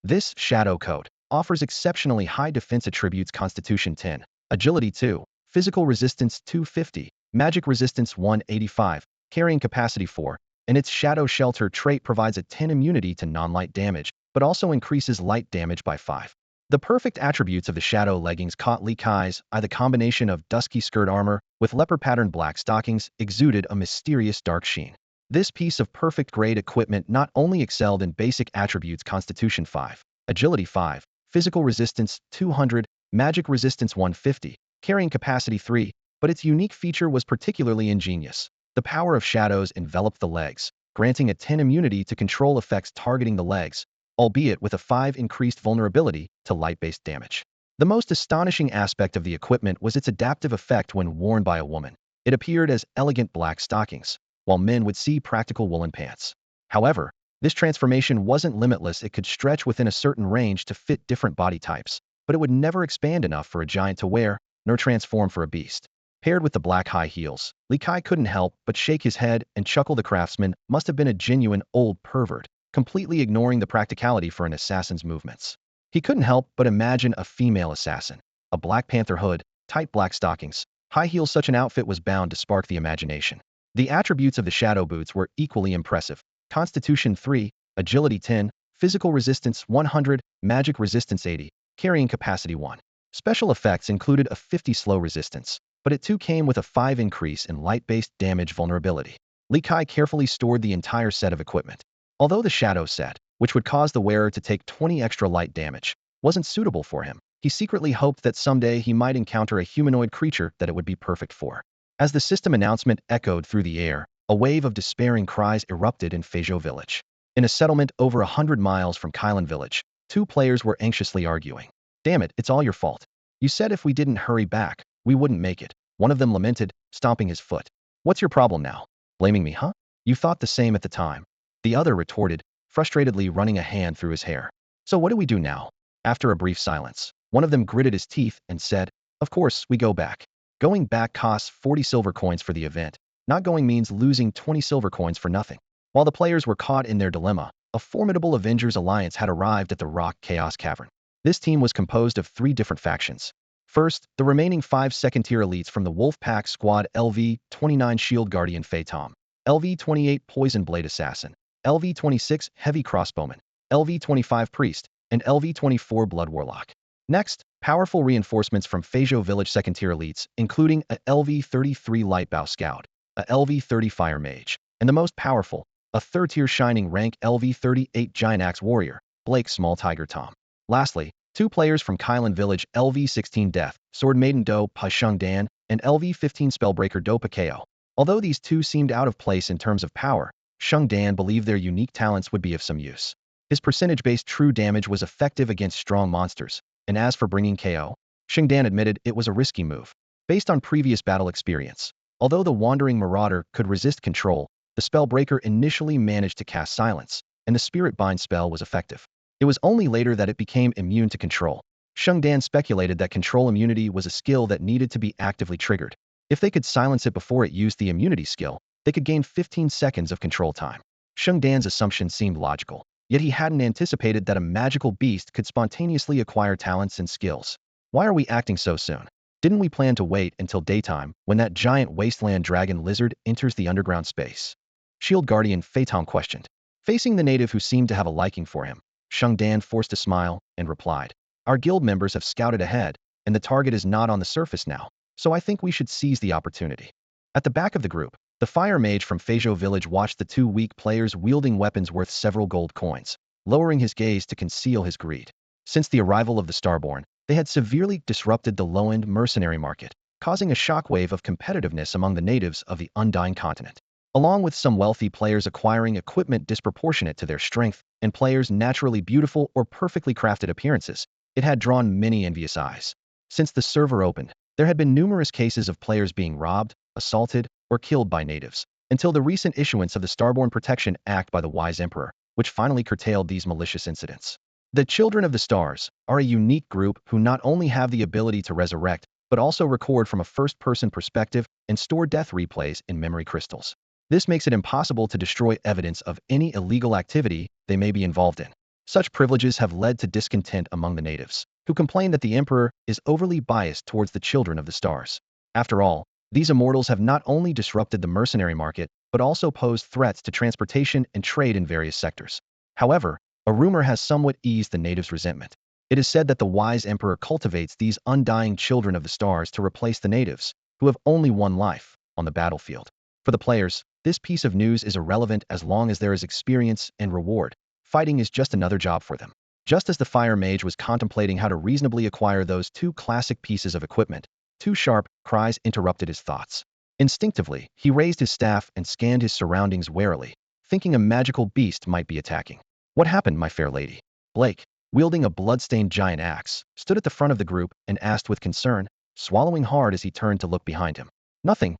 This Shadow Coat offers exceptionally high defense attributes: Constitution 10, Agility 2, Physical Resistance 250, Magic Resistance 185, Carrying Capacity 4, and its Shadow Shelter trait provides a 10 immunity to non-light damage, but also increases light damage by 5. The perfect attributes of the Shadow Leggings caught Li Kai's eye. The combination of dusky skirt armor with leopard-patterned black stockings exuded a mysterious dark sheen. This piece of perfect-grade equipment not only excelled in basic attributes: Constitution 5, Agility 5, Physical Resistance 200, Magic Resistance 150, Carrying Capacity 3, but its unique feature was particularly ingenious. The power of shadows enveloped the legs, granting a 10 immunity to control effects targeting the legs, albeit with a 5 increased vulnerability to light-based damage. The most astonishing aspect of the equipment was its adaptive effect when worn by a woman. It appeared as elegant black stockings, while men would see practical woolen pants. However, this transformation wasn't limitless. It could stretch within a certain range to fit different body types, but it would never expand enough for a giant to wear, nor transform for a beast. Paired with the black high heels, Li Kai couldn't help but shake his head and chuckle. The craftsman must have been a genuine old pervert, completely ignoring the practicality for an assassin's movements. He couldn't help but imagine a female assassin, a Black Panther hood, tight black stockings, high heels. Such an outfit was bound to spark the imagination. The attributes of the Shadow Boots were equally impressive: Constitution 3, Agility 10, Physical Resistance 100, Magic Resistance 80, Carrying Capacity 1. Special effects included a 50 slow resistance, but it too came with a 5 increase in light-based damage vulnerability. Li Kai carefully stored the entire set of equipment. Although the Shadow set, which would cause the wearer to take 20 extra light damage, wasn't suitable for him, he secretly hoped that someday he might encounter a humanoid creature that it would be perfect for. As the system announcement echoed through the air, a wave of despairing cries erupted in Feizhou Village. In a settlement over 100 miles from Kailan Village, 2 players were anxiously arguing. "Damn it, it's all your fault. You said if we didn't hurry back, we wouldn't make it," one of them lamented, stomping his foot. "What's your problem now? Blaming me, huh? You thought the same at the time," the other retorted, frustratedly running a hand through his hair. "So what do we do now?" After a brief silence, one of them gritted his teeth and said, "Of course, we go back. Going back costs 40 silver coins for the event. Not going means losing 20 silver coins for nothing." While the players were caught in their dilemma, a formidable Avengers alliance had arrived at the Rock Chaos Cavern. This team was composed of 3 different factions. First, the remaining 5 second-tier elites from the Wolfpack Squad: LV-29 Shield Guardian Phaeton, LV-28 Poison Blade Assassin, LV-26 Heavy Crossbowman, LV-25 Priest, and LV-24 Blood Warlock. Next, powerful reinforcements from Feizhou Village second-tier elites, including a LV-33 Lightbow Scout, a LV-30 fire mage, and the most powerful, a third-tier shining rank LV-38 giant axe warrior, Blake Small Tiger Tom. Lastly, two players from Kylan Village, LV-16 Death, Sword Maiden Do Pa Sheng Dan, and LV-15 Spellbreaker Do Pa Ko. Although these two seemed out of place in terms of power, Sheng Dan believed their unique talents would be of some use. His percentage-based true damage was effective against strong monsters, and as for bringing KO, Sheng Dan admitted it was a risky move, based on previous battle experience. Although the Wandering Marauder could resist control, the Spellbreaker initially managed to cast Silence, and the Spirit Bind spell was effective. It was only later that it became immune to control. Sheng Dan speculated that control immunity was a skill that needed to be actively triggered. If they could silence it before it used the immunity skill, they could gain 15 seconds of control time. Sheng Dan's assumption seemed logical, yet he hadn't anticipated that a magical beast could spontaneously acquire talents and skills. Why are we acting so soon? Didn't we plan to wait until daytime, when that giant wasteland dragon lizard enters the underground space? Shield Guardian Phaeton questioned. Facing the native who seemed to have a liking for him, Sheng Dan forced a smile and replied, "Our guild members have scouted ahead, and the target is not on the surface now, so I think we should seize the opportunity." At the back of the group, the fire mage from Feijo Village watched the two weak players wielding weapons worth several gold coins, lowering his gaze to conceal his greed. Since the arrival of the Starborn, they had severely disrupted the low-end mercenary market, causing a shockwave of competitiveness among the natives of the Undying continent. Along with some wealthy players acquiring equipment disproportionate to their strength, and players' naturally beautiful or perfectly crafted appearances, it had drawn many envious eyes. Since the server opened, there had been numerous cases of players being robbed, assaulted, or killed by natives, until the recent issuance of the Starborn Protection Act by the Wise Emperor, which finally curtailed these malicious incidents. The Children of the Stars are a unique group who not only have the ability to resurrect, but also record from a first-person perspective and store death replays in memory crystals. This makes it impossible to destroy evidence of any illegal activity they may be involved in. Such privileges have led to discontent among the natives, who complain that the Emperor is overly biased towards the Children of the Stars. After all, these immortals have not only disrupted the mercenary market, but also posed threats to transportation and trade in various sectors. However, a rumor has somewhat eased the natives' resentment. It is said that the Wise Emperor cultivates these undying Children of the Stars to replace the natives, who have only one life, on the battlefield. For the players, this piece of news is irrelevant as long as there is experience and reward. Fighting is just another job for them. Just as the fire mage was contemplating how to reasonably acquire those two classic pieces of equipment, two sharp cries interrupted his thoughts. Instinctively, he raised his staff and scanned his surroundings warily, thinking a magical beast might be attacking. "What happened, my fair lady?" Blake, wielding a blood-stained giant axe, stood at the front of the group and asked with concern, swallowing hard as he turned to look behind him. Nothing,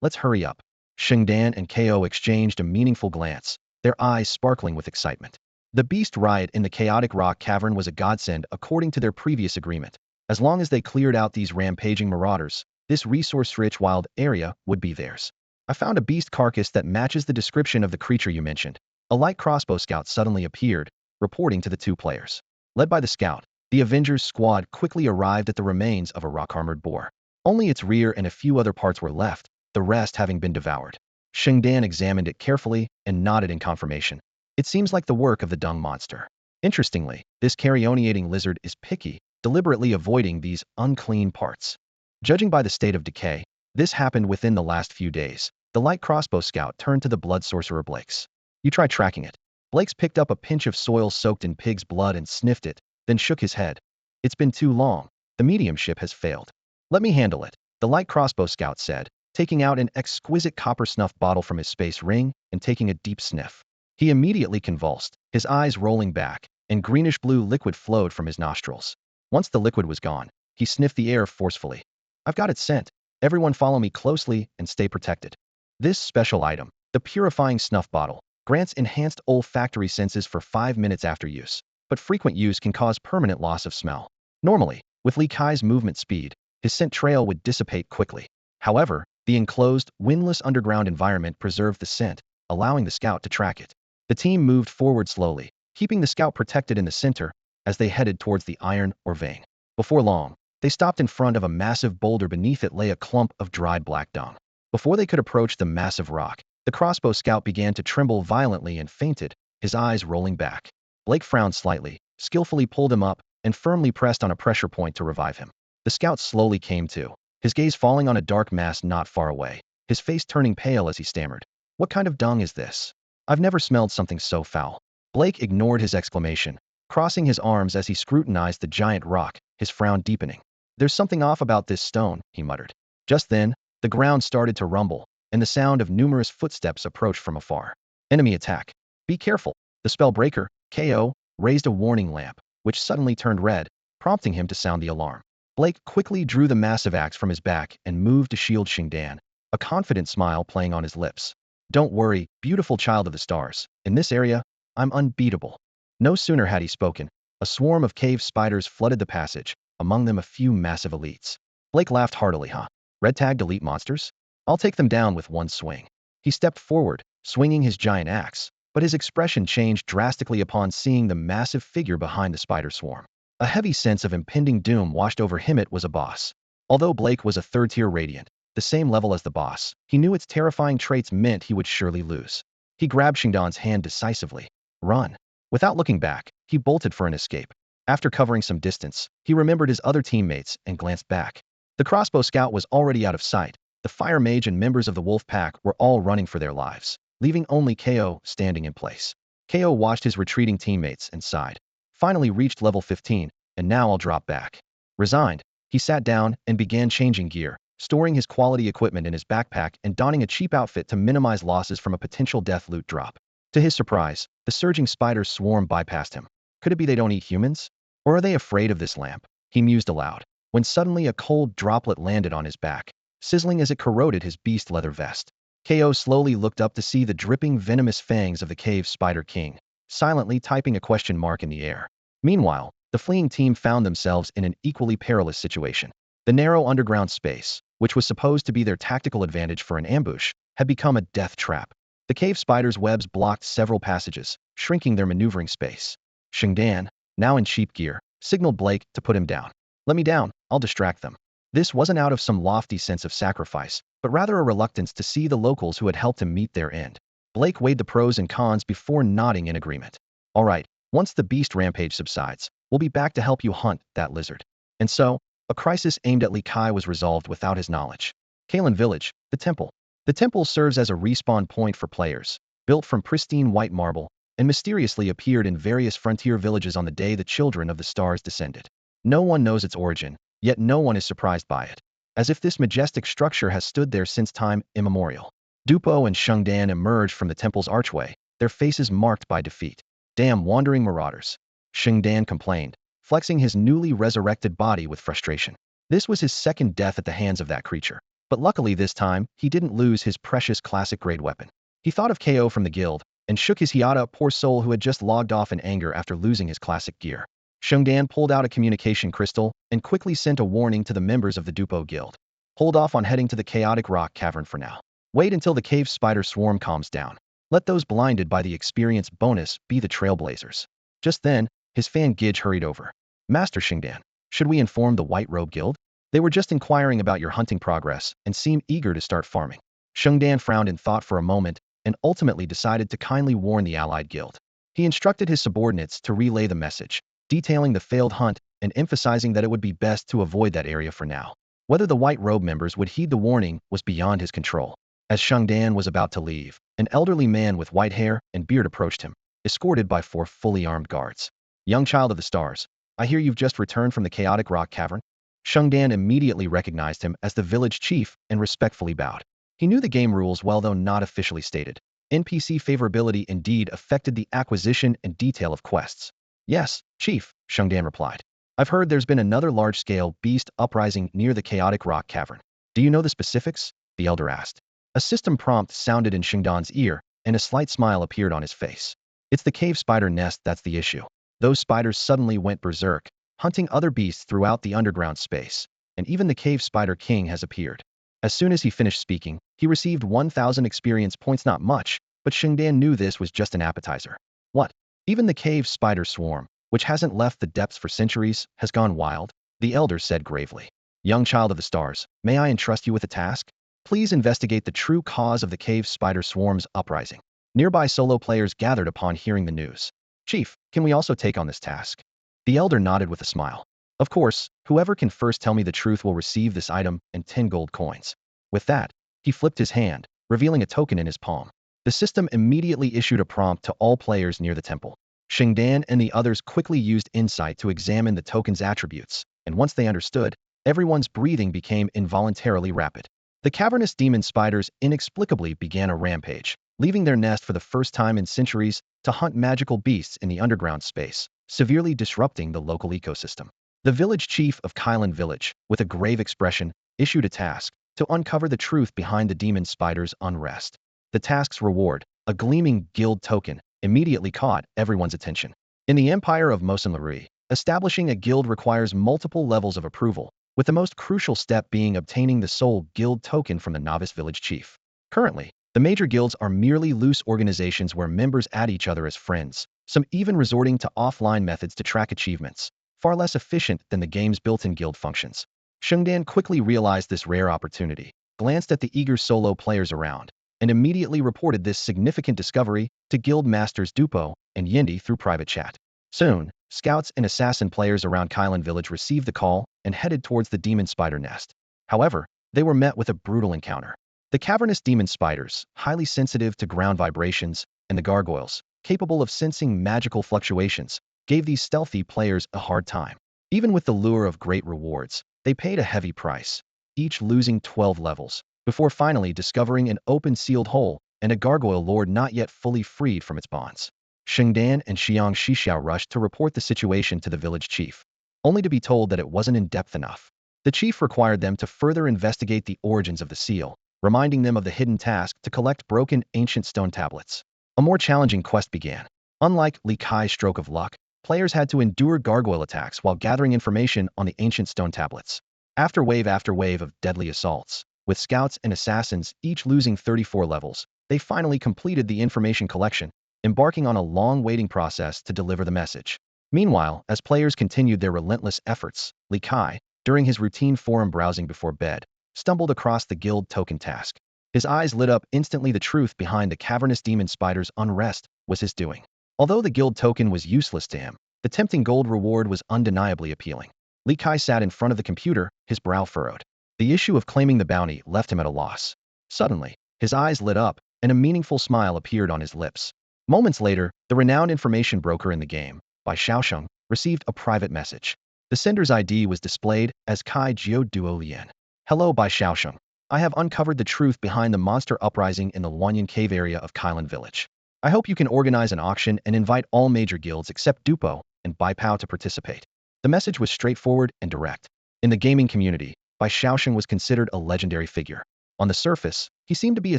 let's hurry up." Sheng Dan and KO exchanged a meaningful glance, their eyes sparkling with excitement. The beast riot in the chaotic rock cavern was a godsend according to their previous agreement. As long as they cleared out these rampaging marauders, this resource-rich wild area would be theirs. "I found a beast carcass that matches the description of the creature you mentioned." A light crossbow scout suddenly appeared, reporting to the two players. Led by the scout, the Avengers squad quickly arrived at the remains of a rock-armored boar. Only its rear and a few other parts were left, the rest having been devoured. Sheng Dan examined it carefully and nodded in confirmation. "It seems like the work of the dung monster." Interestingly, this carrionating lizard is picky, deliberately avoiding these unclean parts. Judging by the state of decay, this happened within the last few days. The light crossbow scout turned to the blood sorcerer Blake's. "You try tracking it." Blake's picked up a pinch of soil soaked in pig's blood and sniffed it, then shook his head. "It's been too long. The mediumship has failed." "Let me handle it," the light crossbow scout said, taking out an exquisite copper snuff bottle from his space ring and taking a deep sniff. He immediately convulsed, his eyes rolling back, and greenish-blue liquid flowed from his nostrils. Once the liquid was gone, he sniffed the air forcefully. "I've got its scent. Everyone follow me closely and stay protected." This special item, the purifying snuff bottle, grants enhanced olfactory senses for 5 minutes after use, but frequent use can cause permanent loss of smell. Normally, with Li Kai's movement speed, his scent trail would dissipate quickly. However, the enclosed, windless underground environment preserved the scent, allowing the scout to track it. The team moved forward slowly, keeping the scout protected in the center as they headed towards the iron or vein. Before long, they stopped in front of a massive boulder. Beneath it lay a clump of dried black dung. Before they could approach the massive rock, the crossbow scout began to tremble violently and fainted, his eyes rolling back. Blake frowned slightly, skillfully pulled him up, and firmly pressed on a pressure point to revive him. The scout slowly came to, his gaze falling on a dark mass not far away. his face turning pale as he stammered. What kind of dung is this? I've never smelled something so foul. Blake ignored his exclamation, crossing his arms as he scrutinized the giant rock, his frown deepening. There's something off about this stone, he muttered. Just then, the ground started to rumble, and the sound of numerous footsteps approached from afar. Enemy attack. Be careful. The spellbreaker, KO, raised a warning lamp, which suddenly turned red, prompting him to sound the alarm. Blake quickly drew the massive axe from his back and moved to shield Xingdan, a confident smile playing on his lips. Don't worry, beautiful child of the stars. In this area, I'm unbeatable. No sooner had he spoken, a swarm of cave spiders flooded the passage, among them a few massive elites. Blake laughed heartily. Red-tagged elite monsters? I'll take them down with one swing. He stepped forward, swinging his giant axe, but his expression changed drastically upon seeing the massive figure behind the spider swarm. A heavy sense of impending doom washed over him. It was a boss. Although Blake was a third-tier Radiant, the same level as the boss, he knew its terrifying traits meant he would surely lose. He grabbed Xingdan's hand decisively. Run. Without looking back, he bolted for an escape. After covering some distance, he remembered his other teammates and glanced back. The crossbow scout was already out of sight. The fire mage and members of the wolf pack were all running for their lives, leaving only KO standing in place. KO watched his retreating teammates and sighed. Finally reached level 15, and now I'll drop back. Resigned, he sat down and began changing gear, storing his quality equipment in his backpack and donning a cheap outfit to minimize losses from a potential death loot drop. To his surprise, the surging spider swarm bypassed him. Could it be they don't eat humans? Or are they afraid of this lamp? He mused aloud, when suddenly a cold droplet landed on his back, sizzling as it corroded his beast leather vest. KO slowly looked up to see the dripping venomous fangs of the cave spider king, silently typing a question mark in the air. Meanwhile, the fleeing team found themselves in an equally perilous situation. The narrow underground space, which was supposed to be their tactical advantage for an ambush, had become a death trap. The cave spider's webs blocked several passages, shrinking their maneuvering space. Xingdan, now in cheap gear, signaled Blake to put him down. Let me down, I'll distract them. This wasn't out of some lofty sense of sacrifice, but rather a reluctance to see the locals who had helped him meet their end. Blake weighed the pros and cons before nodding in agreement. All right, once the beast rampage subsides, we'll be back to help you hunt that lizard. And so, a crisis aimed at Li Kai was resolved without his knowledge. Kalen Village, the temple. The temple serves as a respawn point for players, built from pristine white marble, and mysteriously appeared in various frontier villages on the day the children of the stars descended. No one knows its origin, yet no one is surprised by it, as if this majestic structure has stood there since time immemorial. Dupo and Xingdan emerged from the temple's archway, their faces marked by defeat. Damn wandering marauders, Xingdan complained, flexing his newly resurrected body with frustration. This was his second death at the hands of that creature. But luckily this time, he didn't lose his precious classic-grade weapon. He thought of KO from the guild, and shook his Hiata, poor soul who had just logged off in anger after losing his classic gear. Xingdan pulled out a communication crystal and quickly sent a warning to the members of the Dupo guild. Hold off on heading to the chaotic rock cavern for now. Wait until the cave spider swarm calms down. Let those blinded by the experience bonus be the trailblazers. Just then, his fan Gidge hurried over. Master Xingdan, should we inform the White Robe Guild? They were just inquiring about your hunting progress and seem eager to start farming. Xingdan frowned in thought for a moment and ultimately decided to kindly warn the allied guild. He instructed his subordinates to relay the message, detailing the failed hunt and emphasizing that it would be best to avoid that area for now. Whether the White Robe members would heed the warning was beyond his control. As Xingdan was about to leave, an elderly man with white hair and beard approached him, escorted by 4 fully armed guards. Young child of the stars, I hear you've just returned from the chaotic rock cavern? Xingdan immediately recognized him as the village chief and respectfully bowed. He knew the game rules well, though not officially stated. NPC favorability indeed affected the acquisition and detail of quests. Yes, chief, Xingdan replied. I've heard there's been another large-scale beast uprising near the chaotic rock cavern. Do you know the specifics? The elder asked. A system prompt sounded in Xingdan's ear, and a slight smile appeared on his face. It's the cave spider nest that's the issue. Those spiders suddenly went berserk, hunting other beasts throughout the underground space, and even the cave spider king has appeared. As soon as he finished speaking, he received 1,000 experience points. Not much, but Xingdan knew this was just an appetizer. What? Even the cave spider swarm, which hasn't left the depths for centuries, has gone wild? The elder said gravely. Young child of the stars, may I entrust you with a task? Please investigate the true cause of the cave spider swarm's uprising. Nearby solo players gathered upon hearing the news. Chief, can we also take on this task? The elder nodded with a smile. Of course, whoever can first tell me the truth will receive this item and 10 gold coins. With that, He flipped his hand, revealing a token in his palm. The system immediately issued a prompt to all players near the temple. Shengdan and the others quickly used insight to examine the token's attributes, and once they understood, everyone's breathing became involuntarily rapid. The cavernous demon spiders inexplicably began a rampage, leaving their nest for the first time in centuries to hunt magical beasts in the underground space, severely disrupting the local ecosystem. The village chief of Kylan Village, with a grave expression, issued a task to uncover the truth behind the demon spider's unrest. The task's reward, a gleaming guild token, immediately caught everyone's attention. In the Empire of Mosenlarui, establishing a guild requires multiple levels of approval, with the most crucial step being obtaining the sole guild token from the novice village chief. Currently, the major guilds are merely loose organizations where members add each other as friends, some even resorting to offline methods to track achievements, far less efficient than the game's built-in guild functions. Shengdan quickly realized this rare opportunity, glanced at the eager solo players around, and immediately reported this significant discovery to guild masters Dupo and Yendi through private chat. Soon, scouts and assassin players around Kylan Village received the call and headed towards the demon spider nest. However, they were met with a brutal encounter. The cavernous demon spiders, highly sensitive to ground vibrations, and the gargoyles, capable of sensing magical fluctuations, gave these stealthy players a hard time. Even with the lure of great rewards, they paid a heavy price, each losing 12 levels, before finally discovering an open sealed hole and a gargoyle lord not yet fully freed from its bonds. Shengdan and Xiang Shixiao rushed to report the situation to the village chief, only to be told that it wasn't in-depth enough. The chief required them to further investigate the origins of the seal, reminding them of the hidden task to collect broken ancient stone tablets. A more challenging quest began. Unlike Li Kai's stroke of luck, players had to endure gargoyle attacks while gathering information on the ancient stone tablets. After wave of deadly assaults, with scouts and assassins each losing 34 levels, they finally completed the information collection, embarking on a long waiting process to deliver the message. Meanwhile, as players continued their relentless efforts, Li Kai, during his routine forum browsing before bed, stumbled across the guild token task. His eyes lit up instantly. The truth behind the cavernous demon spider's unrest was his doing. Although the guild token was useless to him, the tempting gold reward was undeniably appealing. Li Kai sat in front of the computer, his brow furrowed. The issue of claiming the bounty left him at a loss. Suddenly, his eyes lit up, and a meaningful smile appeared on his lips. Moments later, the renowned information broker in the game, Bai Xiaosheng, received a private message. The sender's ID was displayed as Kai Jiu Duo Lian. Hello, Bai Xiaosheng. I have uncovered the truth behind the monster uprising in the Wanyan Cave area of Kylan Village. I hope you can organize an auction and invite all major guilds except Dupo and Bai Pao to participate. The message was straightforward and direct. In the gaming community, Bai Xiaosheng was considered a legendary figure. On the surface, he seemed to be a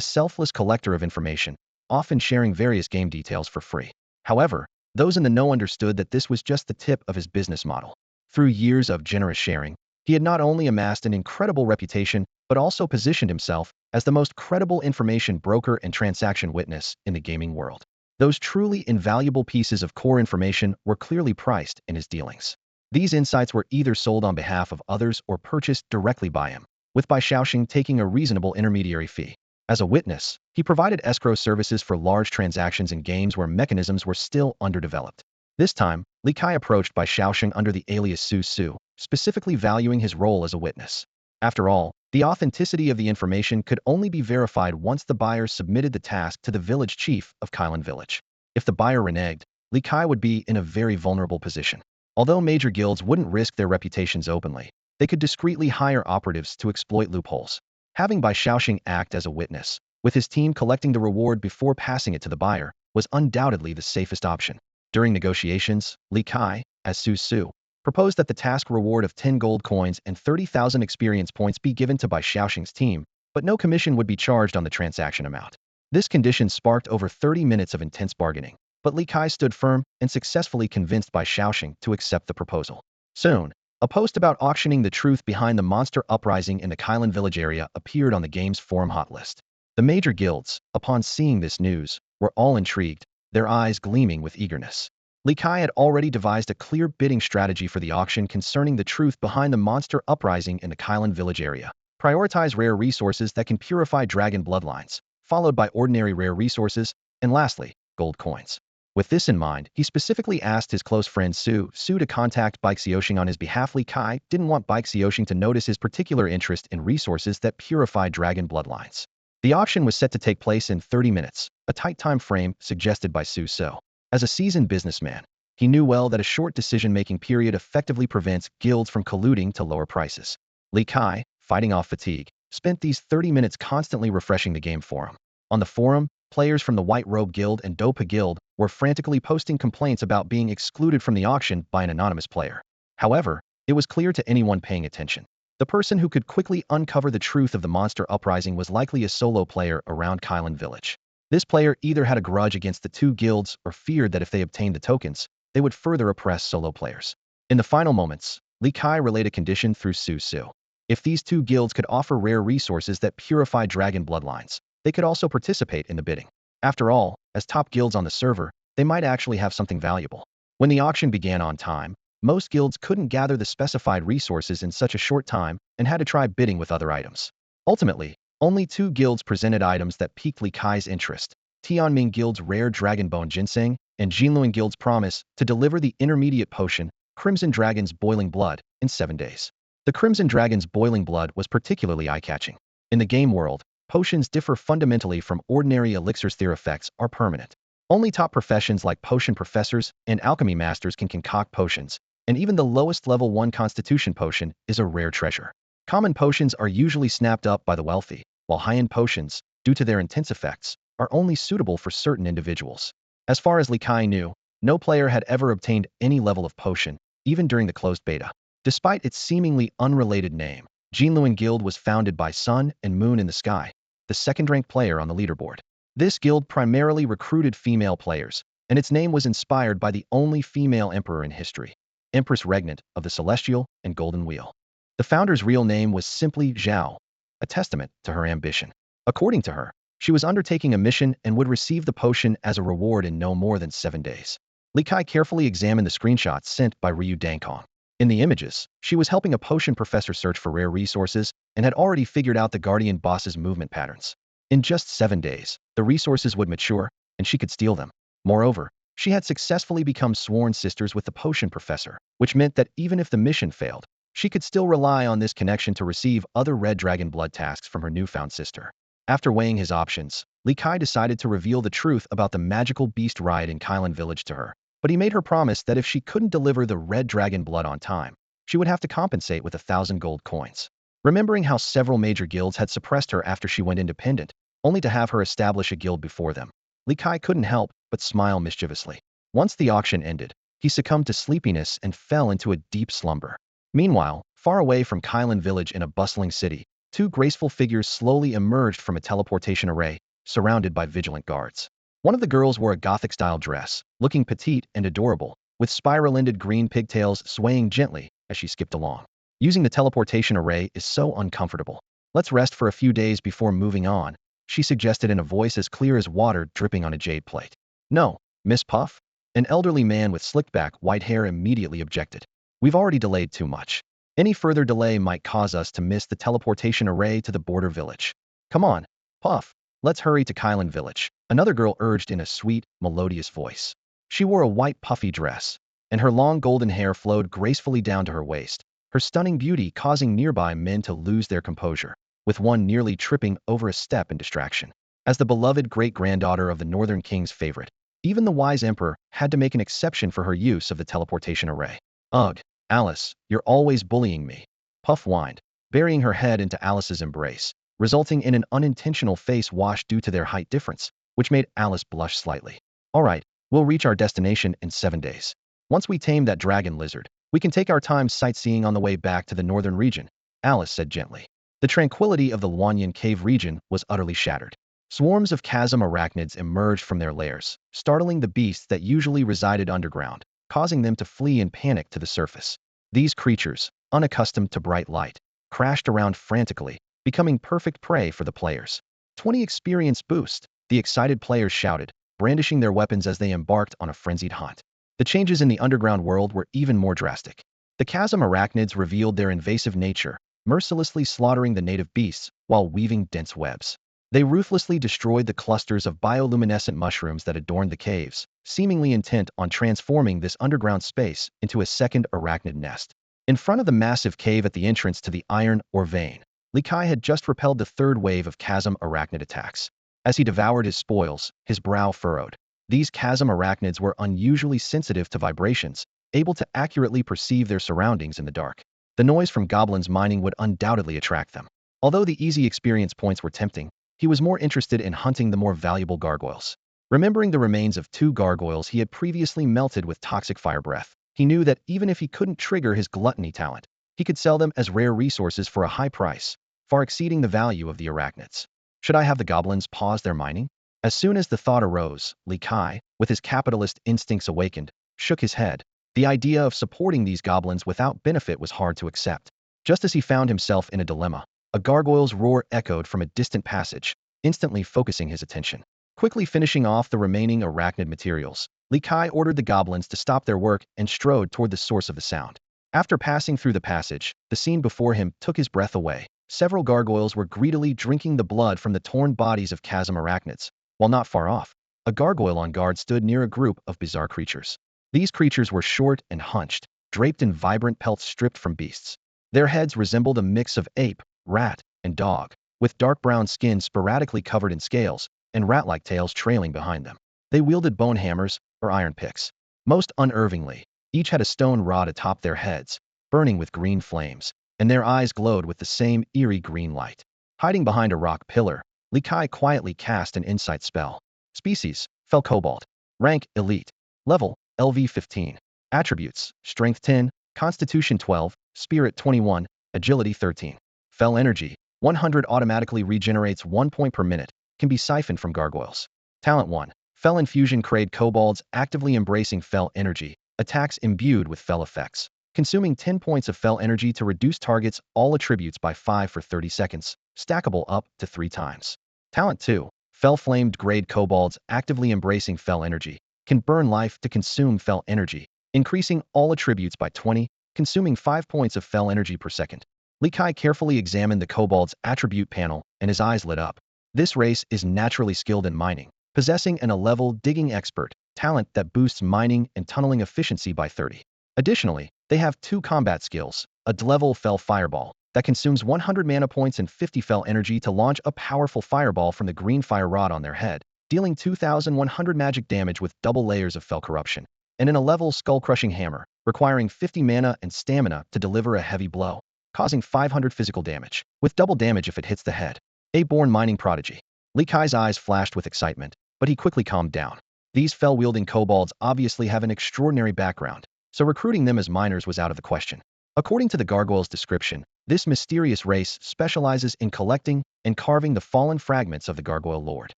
selfless collector of information, often sharing various game details for free. However, those in the know understood that this was just the tip of his business model. Through years of generous sharing, he had not only amassed an incredible reputation, but also positioned himself as the most credible information broker and transaction witness in the gaming world. Those truly invaluable pieces of core information were clearly priced in his dealings. These insights were either sold on behalf of others or purchased directly by him, with Bai Xiaosheng taking a reasonable intermediary fee. As a witness, he provided escrow services for large transactions in games where mechanisms were still underdeveloped. This time, Li Kai approached Bai Xiaosheng under the alias Su Su, specifically valuing his role as a witness. After all, the authenticity of the information could only be verified once the buyer submitted the task to the village chief of Kylan Village. If the buyer reneged, Li Kai would be in a very vulnerable position. Although major guilds wouldn't risk their reputations openly, they could discreetly hire operatives to exploit loopholes. Having Bai Xiaosheng act as a witness, with his team collecting the reward before passing it to the buyer, was undoubtedly the safest option. During negotiations, Li Kai, as Su Su, proposed that the task reward of 10 gold coins and 30,000 experience points be given to Bai Xiaosheng's team, but no commission would be charged on the transaction amount. This condition sparked over 30 minutes of intense bargaining, but Li Kai stood firm and successfully convinced Bai Xiaosheng to accept the proposal. Soon, a post about auctioning the truth behind the monster uprising in the Kylan Village area appeared on the game's forum hot list. The major guilds, upon seeing this news, were all intrigued, their eyes gleaming with eagerness. Li Kai had already devised a clear bidding strategy for the auction concerning the truth behind the monster uprising in the Kylan Village area. Prioritize rare resources that can purify dragon bloodlines, followed by ordinary rare resources, and lastly, gold coins. With this in mind, he specifically asked his close friend Su Su to contact Bai Xiaosheng on his behalf. Li Kai didn't want Bai Xiaosheng to notice his particular interest in resources that purify dragon bloodlines. The auction was set to take place in 30 minutes, a tight time frame suggested by Su So. As a seasoned businessman, he knew well that a short decision-making period effectively prevents guilds from colluding to lower prices. Li Kai, fighting off fatigue, spent these 30 minutes constantly refreshing the game forum. On the forum, players from the White Robe Guild and Dopa Guild were frantically posting complaints about being excluded from the auction by an anonymous player. However, it was clear to anyone paying attention. The person who could quickly uncover the truth of the monster uprising was likely a solo player around Kylan Village. This player either had a grudge against the two guilds or feared that if they obtained the tokens, they would further oppress solo players. In the final moments, Li Kai relayed a condition through Su Su. If these two guilds could offer rare resources that purify dragon bloodlines, they could also participate in the bidding. After all, as top guilds on the server, they might actually have something valuable. When the auction began on time, most guilds couldn't gather the specified resources in such a short time and had to try bidding with other items. Ultimately, only two guilds presented items that piqued Li Kai's interest: Tianming Guild's rare Dragon Bone Ginseng and Jinluan Guild's promise to deliver the intermediate potion, Crimson Dragon's Boiling Blood, in 7 days. The Crimson Dragon's Boiling Blood was particularly eye-catching. In the game world, potions differ fundamentally from ordinary elixirs. Their effects are permanent. Only top professions like potion professors and alchemy masters can concoct potions, and even the lowest level 1 constitution potion is a rare treasure. Common potions are usually snapped up by the wealthy, while high-end potions, due to their intense effects, are only suitable for certain individuals. As far as Li Kai knew, no player had ever obtained any level of potion, even during the closed beta. Despite its seemingly unrelated name, Jinluan Guild was founded by Sun and Moon in the Sky, the second-ranked player on the leaderboard. This guild primarily recruited female players, and its name was inspired by the only female emperor in history, Empress Regnant of the Celestial and Golden Wheel. The founder's real name was simply Zhao, a testament to her ambition. According to her, she was undertaking a mission and would receive the potion as a reward in no more than 7 days. Li Kai carefully examined the screenshots sent by Ryu Dankong. In the images, she was helping a potion professor search for rare resources and had already figured out the guardian boss's movement patterns. In just 7 days, the resources would mature, and she could steal them. Moreover, she had successfully become sworn sisters with the potion professor, which meant that even if the mission failed, she could still rely on this connection to receive other red dragon blood tasks from her newfound sister. After weighing his options, Li Kai decided to reveal the truth about the magical beast riot in Kylan Village to her, but he made her promise that if she couldn't deliver the red dragon blood on time, she would have to compensate with 1,000 gold coins. Remembering how several major guilds had suppressed her after she went independent, only to have her establish a guild before them, Li Kai couldn't help but smile mischievously. Once the auction ended, he succumbed to sleepiness and fell into a deep slumber. Meanwhile, far away from Kylan Village in a bustling city, two graceful figures slowly emerged from a teleportation array, surrounded by vigilant guards. One of the girls wore a Gothic-style dress, looking petite and adorable, with spiral-ended green pigtails swaying gently as she skipped along. Using the teleportation array is so uncomfortable. Let's rest for a few days before moving on, she suggested in a voice as clear as water dripping on a jade plate. No, Miss Puff? An elderly man with slicked-back white hair immediately objected. We've already delayed too much. Any further delay might cause us to miss the teleportation array to the border village. Come on, Puff, let's hurry to Kylan Village, another girl urged in a sweet, melodious voice. She wore a white puffy dress, and her long golden hair flowed gracefully down to her waist, her stunning beauty causing nearby men to lose their composure, with one nearly tripping over a step in distraction. As the beloved great-granddaughter of the Northern King's favorite, even the wise emperor had to make an exception for her use of the teleportation array. Ugh, Alice, you're always bullying me, Puff whined, burying her head into Alice's embrace, resulting in an unintentional face wash due to their height difference, which made Alice blush slightly. All right, we'll reach our destination in 7 days. Once we tame that dragon lizard, we can take our time sightseeing on the way back to the northern region, Alice said gently. The tranquility of the Luanyan cave region was utterly shattered. Swarms of chasm arachnids emerged from their lairs, startling the beasts that usually resided underground, causing them to flee in panic to the surface. These creatures, unaccustomed to bright light, crashed around frantically, becoming perfect prey for the players. 20 experience boost, the excited players shouted, brandishing their weapons as they embarked on a frenzied hunt. The changes in the underground world were even more drastic. The chasm arachnids revealed their invasive nature, mercilessly slaughtering the native beasts while weaving dense webs. They ruthlessly destroyed the clusters of bioluminescent mushrooms that adorned the caves, seemingly intent on transforming this underground space into a second arachnid nest. In front of the massive cave at the entrance to the iron ore vein, Li Kai had just repelled the third wave of chasm arachnid attacks. As he devoured his spoils, his brow furrowed. These chasm arachnids were unusually sensitive to vibrations, able to accurately perceive their surroundings in the dark. The noise from goblins mining would undoubtedly attract them. Although the easy experience points were tempting, he was more interested in hunting the more valuable gargoyles. Remembering the remains of 2 gargoyles he had previously melted with toxic fire breath, he knew that even if he couldn't trigger his gluttony talent, he could sell them as rare resources for a high price, far exceeding the value of the arachnids. Should I have the goblins pause their mining? As soon as the thought arose, Li Kai, with his capitalist instincts awakened, shook his head. The idea of supporting these goblins without benefit was hard to accept. Just as he found himself in a dilemma, a gargoyle's roar echoed from a distant passage, instantly focusing his attention. Quickly finishing off the remaining arachnid materials, Li Kai ordered the goblins to stop their work and strode toward the source of the sound. After passing through the passage, the scene before him took his breath away. Several gargoyles were greedily drinking the blood from the torn bodies of chasm arachnids, while not far off, a gargoyle on guard stood near a group of bizarre creatures. These creatures were short and hunched, draped in vibrant pelts stripped from beasts. Their heads resembled a mix of ape, rat, and dog, with dark brown skin sporadically covered in scales, and rat-like tails trailing behind them. They wielded bone hammers, or iron picks. Most unnervingly, each had a stone rod atop their heads, burning with green flames, and their eyes glowed with the same eerie green light. Hiding behind a rock pillar, Li Kai quietly cast an insight spell. Species, Fel Cobalt. Rank, Elite. Level, LV 15. Attributes, Strength 10, Constitution 12, Spirit 21, Agility 13. Fel Energy, 100 automatically regenerates 1 point per minute, can be siphoned from gargoyles. Talent 1. Fel Infusion Crade Kobolds actively embracing Fel Energy, attacks imbued with Fel effects. Consuming 10 points of Fel Energy to reduce targets all attributes by 5 for 30 seconds, stackable up to 3 times. Talent 2. Fel Flamed Grade Kobolds actively embracing Fel Energy, can burn life to consume Fel Energy, increasing all attributes by 20, consuming 5 points of Fel Energy per second. Li Kai carefully examined the kobold's attribute panel, and his eyes lit up. This race is naturally skilled in mining, possessing an A-level digging expert, talent that boosts mining and tunneling efficiency by 30. Additionally, they have 2 combat skills, a D-level Fel Fireball, that consumes 100 mana points and 50 Fel Energy to launch a powerful fireball from the green fire rod on their head, dealing 2,100 magic damage with double layers of Fel Corruption, and an A-level Skull-Crushing Hammer, requiring 50 mana and stamina to deliver a heavy blow, causing 500 physical damage, with double damage if it hits the head. A born mining prodigy. Li Kai's eyes flashed with excitement, but he quickly calmed down. These fel-wielding kobolds obviously have an extraordinary background, so recruiting them as miners was out of the question. According to the gargoyle's description, this mysterious race specializes in collecting and carving the fallen fragments of the gargoyle lord.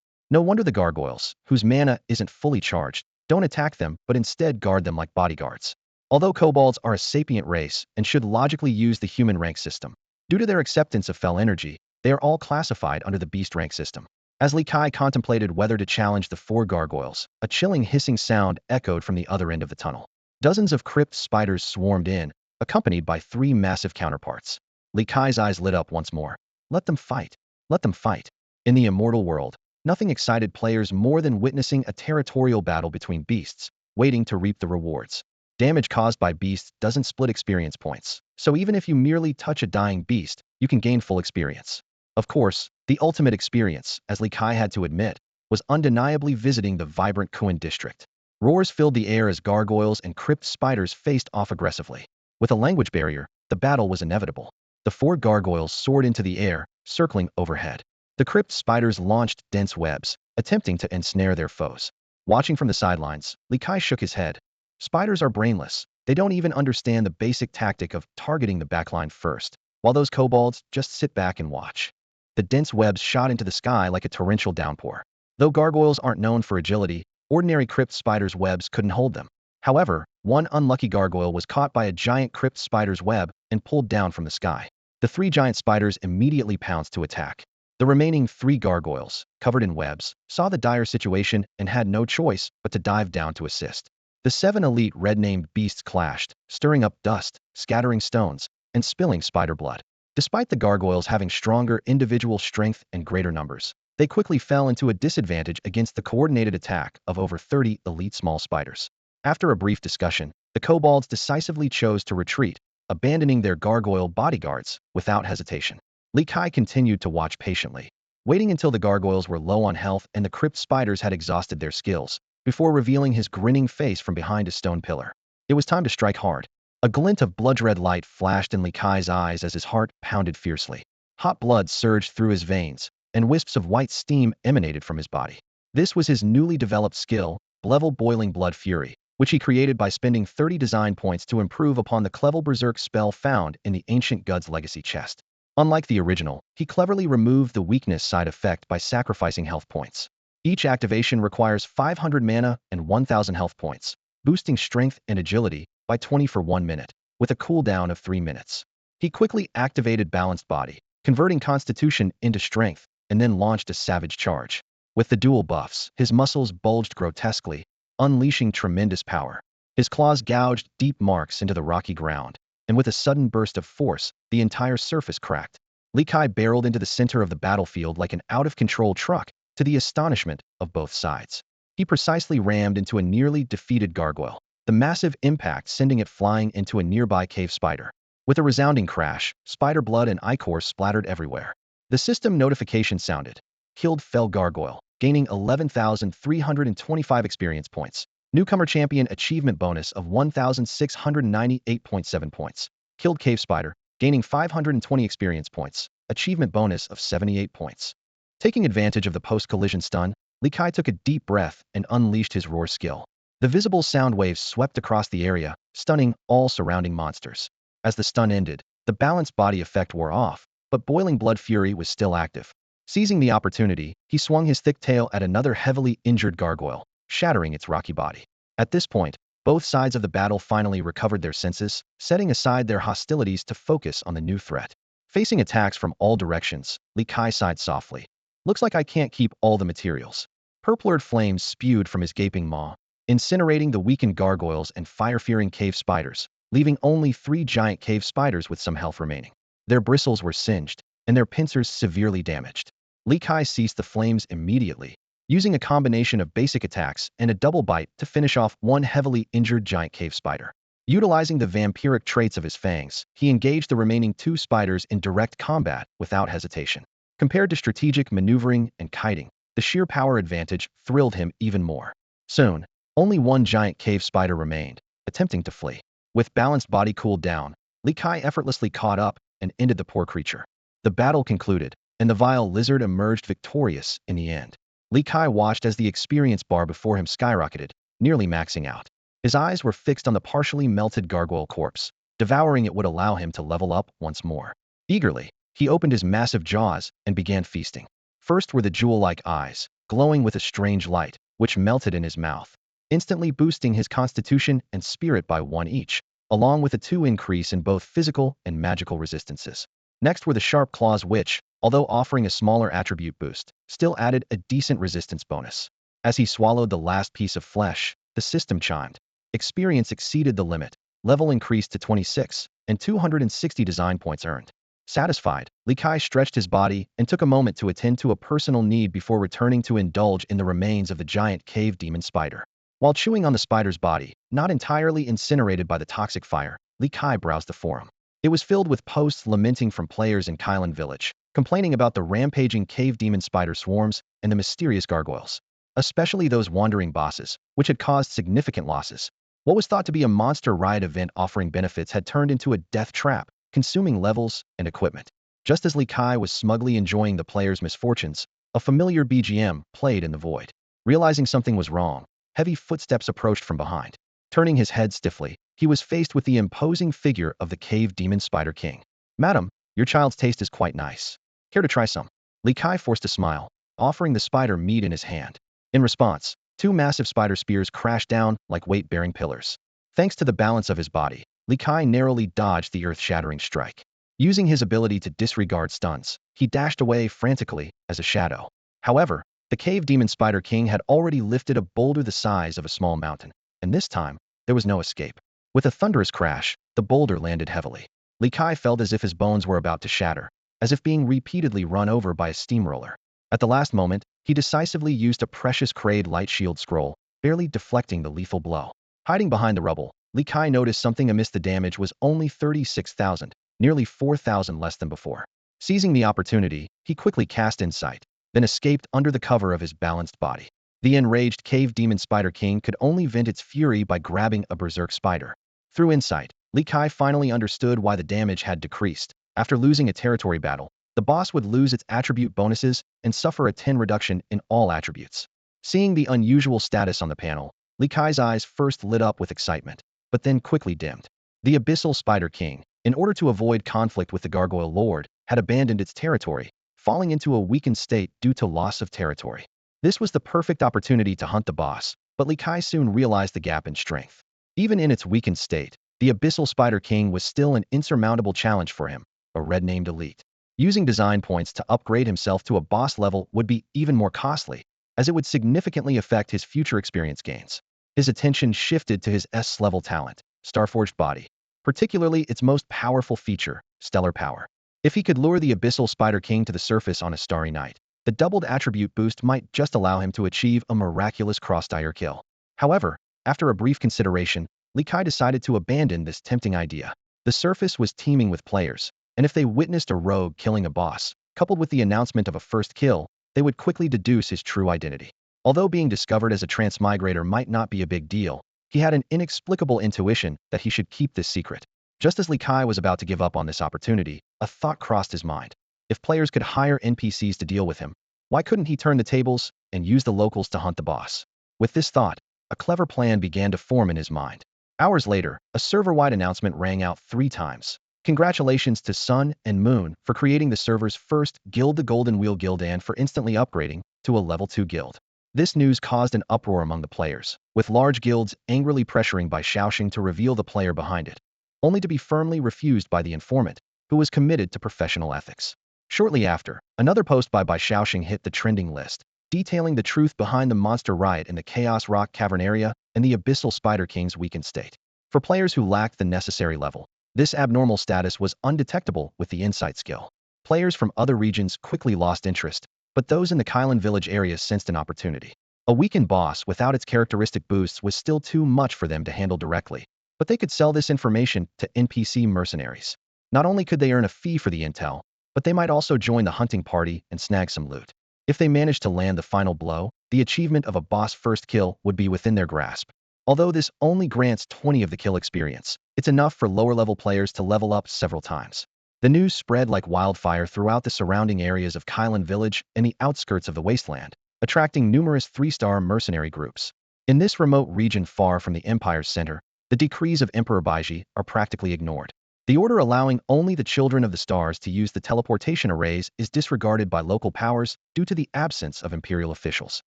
No wonder the gargoyles, whose mana isn't fully charged, don't attack them but instead guard them like bodyguards. Although kobolds are a sapient race and should logically use the human rank system, due to their acceptance of fel energy, they are all classified under the beast rank system. As Li Kai contemplated whether to challenge the 4 gargoyles, a chilling hissing sound echoed from the other end of the tunnel. Dozens of crypt spiders swarmed in, accompanied by 3 massive counterparts. Li Kai's eyes lit up once more. Let them fight. Let them fight. In the immortal world, nothing excited players more than witnessing a territorial battle between beasts, waiting to reap the rewards. Damage caused by beasts doesn't split experience points, so even if you merely touch a dying beast, you can gain full experience. Of course, the ultimate experience, as Li Kai had to admit, was undeniably visiting the vibrant Kuan district. Roars filled the air as gargoyles and crypt spiders faced off aggressively. With a language barrier, the battle was inevitable. The 4 gargoyles soared into the air, circling overhead. The crypt spiders launched dense webs, attempting to ensnare their foes. Watching from the sidelines, Li Kai shook his head. Spiders are brainless. They don't even understand the basic tactic of targeting the backline first, while those kobolds just sit back and watch. The dense webs shot into the sky like a torrential downpour. Though gargoyles aren't known for agility, ordinary crypt spiders' webs couldn't hold them. However, one unlucky gargoyle was caught by a giant crypt spider's web and pulled down from the sky. The 3 giant spiders immediately pounced to attack. The remaining 3 gargoyles, covered in webs, saw the dire situation and had no choice but to dive down to assist. The 7 elite red-named beasts clashed, stirring up dust, scattering stones, and spilling spider blood. Despite the gargoyles having stronger individual strength and greater numbers, they quickly fell into a disadvantage against the coordinated attack of over 30 elite small spiders. After a brief discussion, the kobolds decisively chose to retreat, abandoning their gargoyle bodyguards without hesitation. Li Kai continued to watch patiently, waiting until the gargoyles were low on health and the crypt spiders had exhausted their skills, before revealing his grinning face from behind a stone pillar. It was time to strike hard. A glint of blood-red light flashed in Li Kai's eyes as his heart pounded fiercely. Hot blood surged through his veins, and wisps of white steam emanated from his body. This was his newly developed skill, Level Boiling Blood Fury, which he created by spending 30 design points to improve upon the Clevel Berserk spell found in the Ancient Gods Legacy chest. Unlike the original, he cleverly removed the weakness side effect by sacrificing health points. Each activation requires 500 mana and 1000 health points, boosting strength and agility by 20 for 1 minute, with a cooldown of 3 minutes. He quickly activated Balanced Body, converting Constitution into Strength, and then launched a savage charge. With the dual buffs, his muscles bulged grotesquely, unleashing tremendous power. His claws gouged deep marks into the rocky ground, and with a sudden burst of force, the entire surface cracked. Li Kai barreled into the center of the battlefield like an out-of-control truck, to the astonishment of both sides. He precisely rammed into a nearly defeated gargoyle, the massive impact sending it flying into a nearby cave spider. With a resounding crash, spider blood and ichor splattered everywhere. The system notification sounded. Killed fell gargoyle, gaining 11,325 experience points. Newcomer champion achievement bonus of 1,698.7 points. Killed cave spider, gaining 520 experience points. Achievement bonus of 78 points. Taking advantage of the post-collision stun, Li Kai took a deep breath and unleashed his roar skill. The visible sound waves swept across the area, stunning all surrounding monsters. As the stun ended, the balanced body effect wore off, but Boiling Blood Fury was still active. Seizing the opportunity, he swung his thick tail at another heavily injured gargoyle, shattering its rocky body. At this point, both sides of the battle finally recovered their senses, setting aside their hostilities to focus on the new threat. Facing attacks from all directions, Li Kai sighed softly. Looks like I can't keep all the materials. Purplured flames spewed from his gaping maw, incinerating the weakened gargoyles and fire-fearing cave spiders, leaving only 3 giant cave spiders with some health remaining. Their bristles were singed, and their pincers severely damaged. Li Kai ceased the flames immediately, using a combination of basic attacks and a double bite to finish off one heavily injured giant cave spider. Utilizing the vampiric traits of his fangs, he engaged the remaining 2 spiders in direct combat without hesitation. Compared to strategic maneuvering and kiting, the sheer power advantage thrilled him even more. Soon, only 1 giant cave spider remained, attempting to flee. With Balanced Body cooled down, Li Kai effortlessly caught up and ended the poor creature. The battle concluded, and the vile lizard emerged victorious in the end. Li Kai watched as the experience bar before him skyrocketed, nearly maxing out. His eyes were fixed on the partially melted gargoyle corpse. Devouring it would allow him to level up once more. Eagerly, he opened his massive jaws and began feasting. First were the jewel-like eyes, glowing with a strange light, which melted in his mouth, instantly boosting his constitution and spirit by 1 each, along with a 2 increase in both physical and magical resistances. Next were the sharp claws which, although offering a smaller attribute boost, still added a decent resistance bonus. As he swallowed the last piece of flesh, the system chimed. Experience exceeded the limit, level increased to 26, and 260 design points earned. Satisfied, Li Kai stretched his body and took a moment to attend to a personal need before returning to indulge in the remains of the giant cave demon spider. While chewing on the spider's body, not entirely incinerated by the toxic fire, Li Kai browsed the forum. It was filled with posts lamenting from players in Kylan Village, complaining about the rampaging cave demon spider swarms and the mysterious gargoyles, especially those wandering bosses, which had caused significant losses. What was thought to be a monster ride event offering benefits had turned into a death trap, consuming levels and equipment. Just as Li Kai was smugly enjoying the players' misfortunes, a familiar BGM played in the void. Realizing something was wrong, heavy footsteps approached from behind. Turning his head stiffly, he was faced with the imposing figure of the cave demon spider king. "Madam, your child's taste is quite nice. Care to try some?" Li Kai forced a smile, offering the spider meat in his hand. In response, 2 massive spider spears crashed down like weight-bearing pillars. Thanks to the balance of his body, Li Kai narrowly dodged the earth-shattering strike. Using his ability to disregard stuns, he dashed away frantically as a shadow. However, the cave demon spider king had already lifted a boulder the size of a small mountain, and this time, there was no escape. With a thunderous crash, the boulder landed heavily. Li Kai felt as if his bones were about to shatter, as if being repeatedly run over by a steamroller. At the last moment, he decisively used a precious Kraid light shield scroll, barely deflecting the lethal blow. Hiding behind the rubble, Li Kai noticed something amidst the damage was only 36,000, nearly 4,000 less than before. Seizing the opportunity, he quickly cast Insight, then escaped under the cover of his balanced body. The enraged cave demon Spider King could only vent its fury by grabbing a berserk spider. Through Insight, Li Kai finally understood why the damage had decreased. After losing a territory battle, the boss would lose its attribute bonuses and suffer a 10 reduction in all attributes. Seeing the unusual status on the panel, Li Kai's eyes first lit up with excitement, but then quickly dimmed. The Abyssal Spider King, in order to avoid conflict with the Gargoyle Lord, had abandoned its territory, falling into a weakened state due to loss of territory. This was the perfect opportunity to hunt the boss, but Li Kai soon realized the gap in strength. Even in its weakened state, the Abyssal Spider King was still an insurmountable challenge for him, a red-named elite. Using design points to upgrade himself to a boss level would be even more costly, as it would significantly affect his future experience gains. His attention shifted to his S-level talent, Starforged Body, particularly its most powerful feature, Stellar Power. If he could lure the Abyssal Spider King to the surface on a starry night, the doubled attribute boost might just allow him to achieve a miraculous cross-dire kill. However, after a brief consideration, Li Kai decided to abandon this tempting idea. The surface was teeming with players, and if they witnessed a rogue killing a boss, coupled with the announcement of a first kill, they would quickly deduce his true identity. Although being discovered as a transmigrator might not be a big deal, he had an inexplicable intuition that he should keep this secret. Just as Li Kai was about to give up on this opportunity, a thought crossed his mind. If players could hire NPCs to deal with him, why couldn't he turn the tables and use the locals to hunt the boss? With this thought, a clever plan began to form in his mind. Hours later, a server-wide announcement rang out 3 times. Congratulations to Sun and Moon for creating the server's first guild, the Golden Wheel Guild, and for instantly upgrading to a level 2 guild. This news caused an uproar among the players, with large guilds angrily pressuring Bai Shaoxing to reveal the player behind it, only to be firmly refused by the informant, who was committed to professional ethics. Shortly after, another post by Bai Shaoxing hit the trending list, detailing the truth behind the monster riot in the Chaos Rock Cavern area and the Abyssal Spider King's weakened state. For players who lacked the necessary level, this abnormal status was undetectable with the Insight skill. Players from other regions quickly lost interest, but those in the Kylan village area sensed an opportunity. A weakened boss without its characteristic boosts was still too much for them to handle directly, but they could sell this information to NPC mercenaries. Not only could they earn a fee for the intel, but they might also join the hunting party and snag some loot. If they managed to land the final blow, the achievement of a boss first kill would be within their grasp. Although this only grants 20 of the kill experience, it's enough for lower-level players to level up several times. The news spread like wildfire throughout the surrounding areas of Kylan village and the outskirts of the wasteland, attracting numerous 3-star mercenary groups. In this remote region far from the Empire's center, the decrees of Emperor Baiji are practically ignored. The order allowing only the Children of the Stars to use the teleportation arrays is disregarded by local powers due to the absence of imperial officials.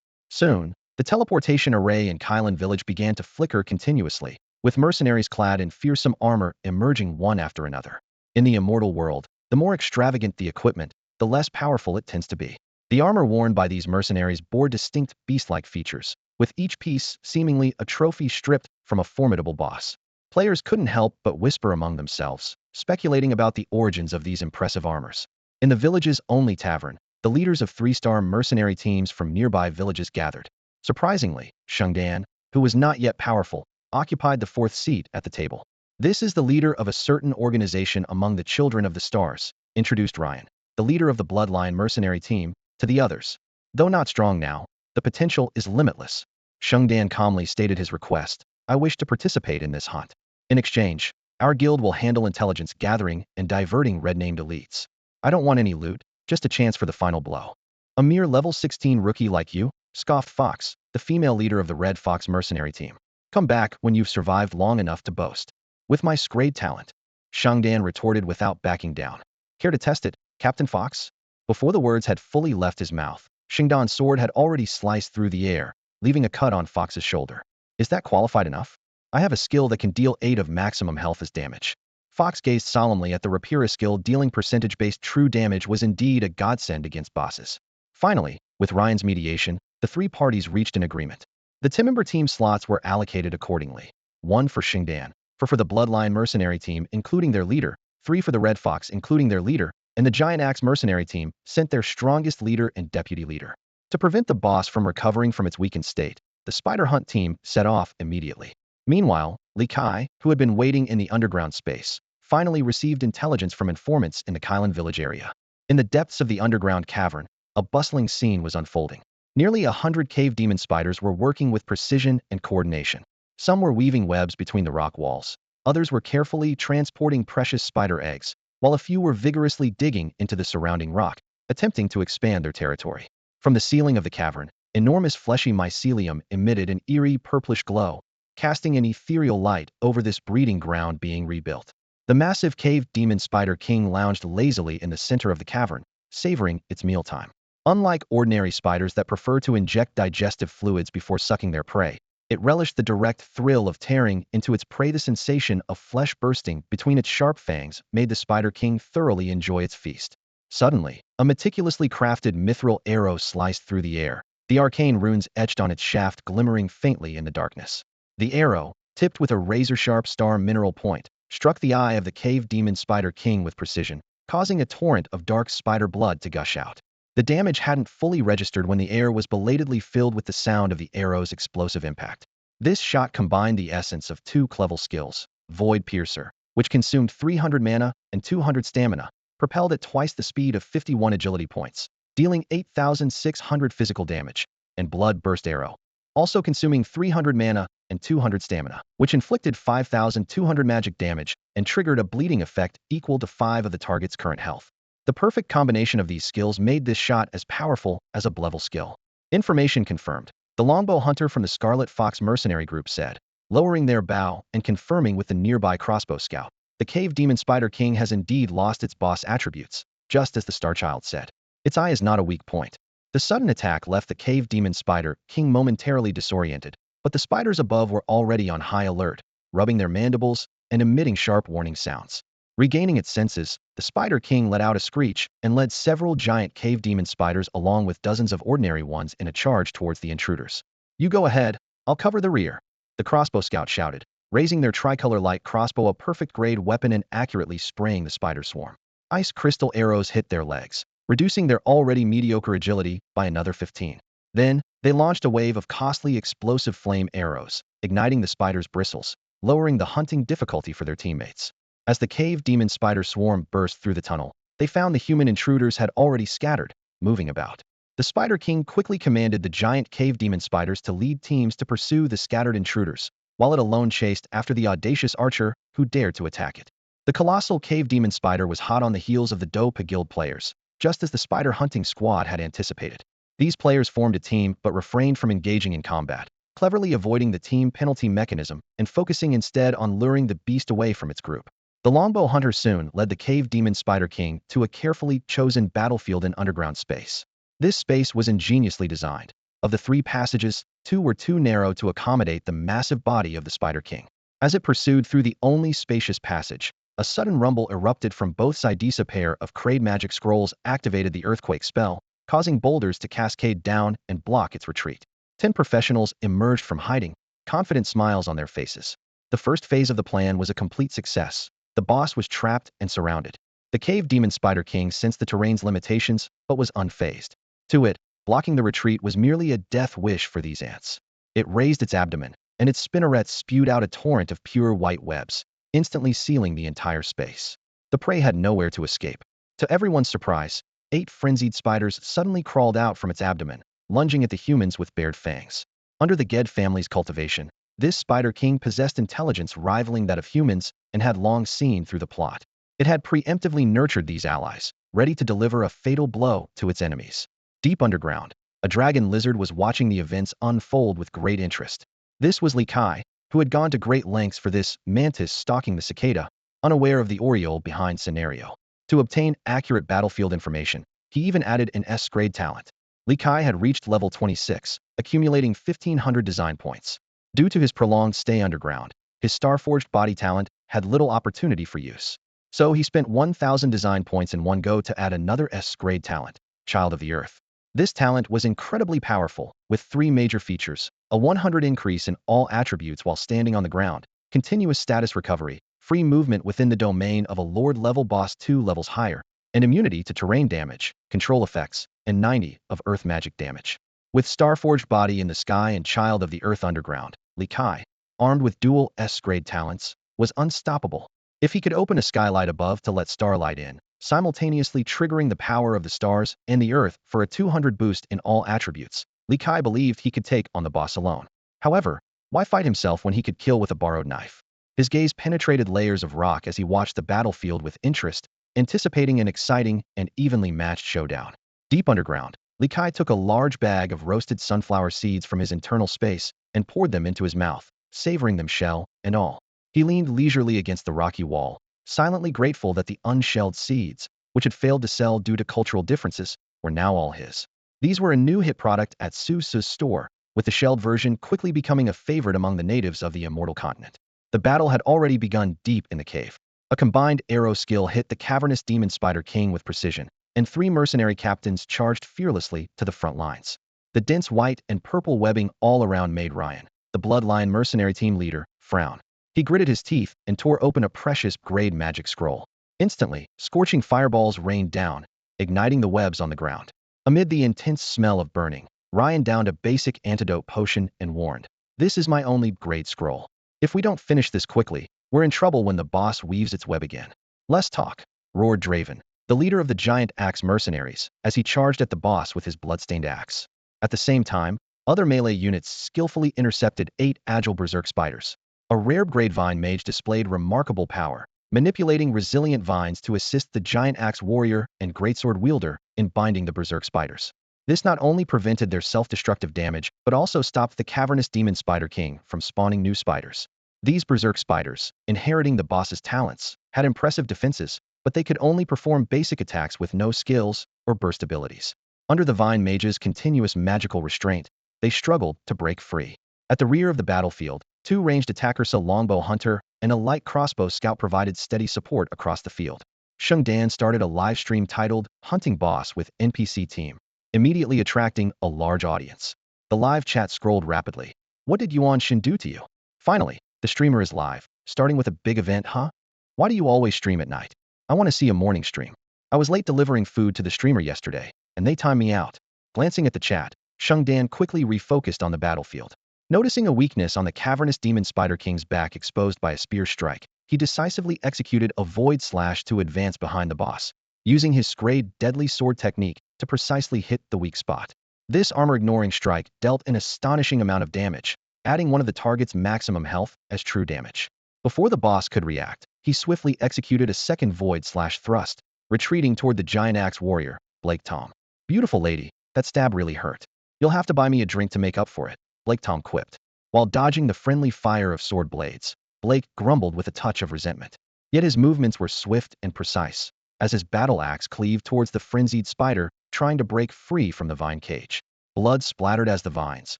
Soon, the teleportation array in Kylan village began to flicker continuously, with mercenaries clad in fearsome armor emerging one after another. In the Immortal world, the more extravagant the equipment, the less powerful it tends to be. The armor worn by these mercenaries bore distinct beast-like features, with each piece seemingly a trophy stripped from a formidable boss. Players couldn't help but whisper among themselves, speculating about the origins of these impressive armors. In the village's only tavern, the leaders of 3-star mercenary teams from nearby villages gathered. Surprisingly, Shengdan, who was not yet powerful, occupied the 4th seat at the table. This is the leader of a certain organization among the Children of the Stars, introduced Ryan, the leader of the Bloodline mercenary team, to the others. Though not strong now, the potential is limitless. Shengdan calmly stated his request. I wish to participate in this hunt. In exchange, our guild will handle intelligence gathering and diverting red-named elites. I don't want any loot, just a chance for the final blow. A mere level 16 rookie like you? Scoffed Fox, the female leader of the Red Fox mercenary team. Come back when you've survived long enough to boast. With my scrayed talent, Shengdan retorted without backing down. Care to test it, Captain Fox? Before the words had fully left his mouth, Shengdan's sword had already sliced through the air, leaving a cut on Fox's shoulder. Is that qualified enough? I have a skill that can deal 8 of maximum health as damage. Fox gazed solemnly at the Rapira skill. Dealing percentage-based true damage was indeed a godsend against bosses. Finally, with Ryan's mediation, the 3 parties reached an agreement. The Timber team slots were allocated accordingly. 1 for Shengdan, 4 for the Bloodline mercenary team, including their leader, 3 for the Red Fox, including their leader, and the Giant Axe mercenary team sent their strongest leader and deputy leader. To prevent the boss from recovering from its weakened state, the Spider Hunt team set off immediately. Meanwhile, Li Kai, who had been waiting in the underground space, finally received intelligence from informants in the Kylan village area. In the depths of the underground cavern, a bustling scene was unfolding. Nearly 100 cave demon spiders were working with precision and coordination. Some were weaving webs between the rock walls. Others were carefully transporting precious spider eggs, while a few were vigorously digging into the surrounding rock, attempting to expand their territory. From the ceiling of the cavern, enormous fleshy mycelium emitted an eerie purplish glow, casting an ethereal light over this breeding ground being rebuilt. The massive cave demon spider king lounged lazily in the center of the cavern, savoring its mealtime. Unlike ordinary spiders that prefer to inject digestive fluids before sucking their prey, it relished the direct thrill of tearing into its prey. The sensation of flesh bursting between its sharp fangs made the spider king thoroughly enjoy its feast. Suddenly, a meticulously crafted mithril arrow sliced through the air, the arcane runes etched on its shaft glimmering faintly in the darkness. The arrow, tipped with a razor-sharp star mineral point, struck the eye of the cave demon spider king with precision, causing a torrent of dark spider blood to gush out. The damage hadn't fully registered when the air was belatedly filled with the sound of the arrow's explosive impact. This shot combined the essence of two clever skills: Void Piercer, which consumed 300 mana and 200 stamina, propelled at twice the speed of 51 agility points, dealing 8,600 physical damage, and Blood Burst Arrow, also consuming 300 mana and 200 stamina, which inflicted 5,200 magic damage and triggered a bleeding effect equal to 5 of the target's current health. The perfect combination of these skills made this shot as powerful as a level skill. Information confirmed. The longbow hunter from the Scarlet Fox mercenary group said, lowering their bow and confirming with the nearby crossbow scout. The cave demon spider king has indeed lost its boss attributes, just as the Starchild said. Its eye is not a weak point. The sudden attack left the cave demon spider king momentarily disoriented, but the spiders above were already on high alert, rubbing their mandibles and emitting sharp warning sounds. Regaining its senses, the Spider King let out a screech and led several giant cave demon spiders along with dozens of ordinary ones in a charge towards the intruders. "You go ahead, I'll cover the rear," the crossbow scout shouted, raising their tricolor light crossbow, a perfect grade weapon, and accurately spraying the spider swarm. Ice crystal arrows hit their legs, reducing their already mediocre agility by another 15. Then, they launched a wave of costly explosive flame arrows, igniting the spider's bristles, lowering the hunting difficulty for their teammates. As the cave demon spider swarm burst through the tunnel, they found the human intruders had already scattered, moving about. The Spider King quickly commanded the giant cave demon spiders to lead teams to pursue the scattered intruders, while it alone chased after the audacious archer who dared to attack it. The colossal cave demon spider was hot on the heels of the Dopa Guild players, just as the spider hunting squad had anticipated. These players formed a team but refrained from engaging in combat, cleverly avoiding the team penalty mechanism and focusing instead on luring the beast away from its group. The longbow hunter soon led the cave demon spider king to a carefully chosen battlefield in underground space. This space was ingeniously designed. Of the 3 passages, 2 were too narrow to accommodate the massive body of the Spider King. As it pursued through the only spacious passage, a sudden rumble erupted from both sides. A pair of Crade magic scrolls activated the earthquake spell, causing boulders to cascade down and block its retreat. 10 professionals emerged from hiding, confident smiles on their faces. The first phase of the plan was a complete success. The boss was trapped and surrounded. The cave demon spider king sensed the terrain's limitations, but was unfazed. To it, blocking the retreat was merely a death wish for these ants. It raised its abdomen, and its spinnerets spewed out a torrent of pure white webs, instantly sealing the entire space. The prey had nowhere to escape. To everyone's surprise, 8 frenzied spiders suddenly crawled out from its abdomen, lunging at the humans with bared fangs. Under the Ged family's cultivation, this Spider King possessed intelligence rivaling that of humans and had long seen through the plot. It had preemptively nurtured these allies, ready to deliver a fatal blow to its enemies. Deep underground, a dragon lizard was watching the events unfold with great interest. This was Li Kai, who had gone to great lengths for this mantis stalking the cicada, unaware of the Oriole behind scenario. To obtain accurate battlefield information, he even added an S-grade talent. Li Kai had reached level 26, accumulating 1,500 design points. Due to his prolonged stay underground, his star-forged body talent had little opportunity for use. So he spent 1,000 design points in one go to add another S-grade talent, Child of the Earth. This talent was incredibly powerful, with 3 major features: a 100 increase in all attributes while standing on the ground, continuous status recovery, free movement within the domain of a Lord-level boss 2 levels higher, and immunity to terrain damage, control effects, and 90 of earth magic damage. With Starforged Body in the sky and Child of the Earth underground, Li Kai, armed with dual S-grade talents, was unstoppable. If he could open a skylight above to let starlight in, simultaneously triggering the power of the stars and the earth for a 200 boost in all attributes. Li Kai believed he could take on the boss alone. However, why fight himself when he could kill with a borrowed knife? His gaze penetrated layers of rock as he watched the battlefield with interest, anticipating an exciting and evenly matched showdown. Deep underground, Li Kai took a large bag of roasted sunflower seeds from his internal space and poured them into his mouth, savoring them shell and all. He leaned leisurely against the rocky wall, silently grateful that the unshelled seeds, which had failed to sell due to cultural differences, were now all his. These were a new hit product at Su's store, with the shelled version quickly becoming a favorite among the natives of the Immortal continent. The battle had already begun deep in the cave. A combined arrow skill hit the cavernous demon spider king with precision, and 3 mercenary captains charged fearlessly to the front lines. The dense white and purple webbing all around made Ryan, the bloodline mercenary team leader, frown. He gritted his teeth and tore open a precious grade magic scroll. Instantly, scorching fireballs rained down, igniting the webs on the ground. Amid the intense smell of burning, Ryan downed a basic antidote potion and warned, "This is my only grade scroll. If we don't finish this quickly, we're in trouble when the boss weaves its web again." "Less talk," roared Draven, the leader of the giant axe mercenaries, as he charged at the boss with his bloodstained axe. At the same time, other melee units skillfully intercepted 8 agile berserk spiders. A rare grade vine mage displayed remarkable power, manipulating resilient vines to assist the giant axe warrior and greatsword wielder in binding the berserk spiders. This not only prevented their self-destructive damage, but also stopped the cavernous demon spider king from spawning new spiders. These berserk spiders, inheriting the boss's talents, had impressive defenses, but they could only perform basic attacks with no skills or burst abilities. Under the vine mage's continuous magical restraint, they struggled to break free. At the rear of the battlefield, 2 ranged attackers, a longbow hunter and a light crossbow scout, provided steady support across the field. Sheng Dan started a live stream titled Hunting Boss with NPC Team, immediately attracting a large audience. The live chat scrolled rapidly. "What did Yuan Shin do to you?" "Finally, the streamer is live, starting with a big event, huh? Why do you always stream at night? I want to see a morning stream. I was late delivering food to the streamer yesterday, and they timed me out." Glancing at the chat, Sheng Dan quickly refocused on the battlefield. Noticing a weakness on the cavernous demon spider king's back exposed by a spear strike, he decisively executed a void slash to advance behind the boss, using his scrayed deadly sword technique to precisely hit the weak spot. This armor-ignoring strike dealt an astonishing amount of damage, adding one of the target's maximum health as true damage. Before the boss could react, he swiftly executed a second void slash thrust, retreating toward the giant axe warrior, Blake Tom. "Beautiful lady, that stab really hurt. You'll have to buy me a drink to make up for it," Blake Tom quipped. While dodging the friendly fire of sword blades, Blake grumbled with a touch of resentment. Yet his movements were swift and precise, as his battle axe cleaved towards the frenzied spider, trying to break free from the vine cage. Blood splattered as the vines,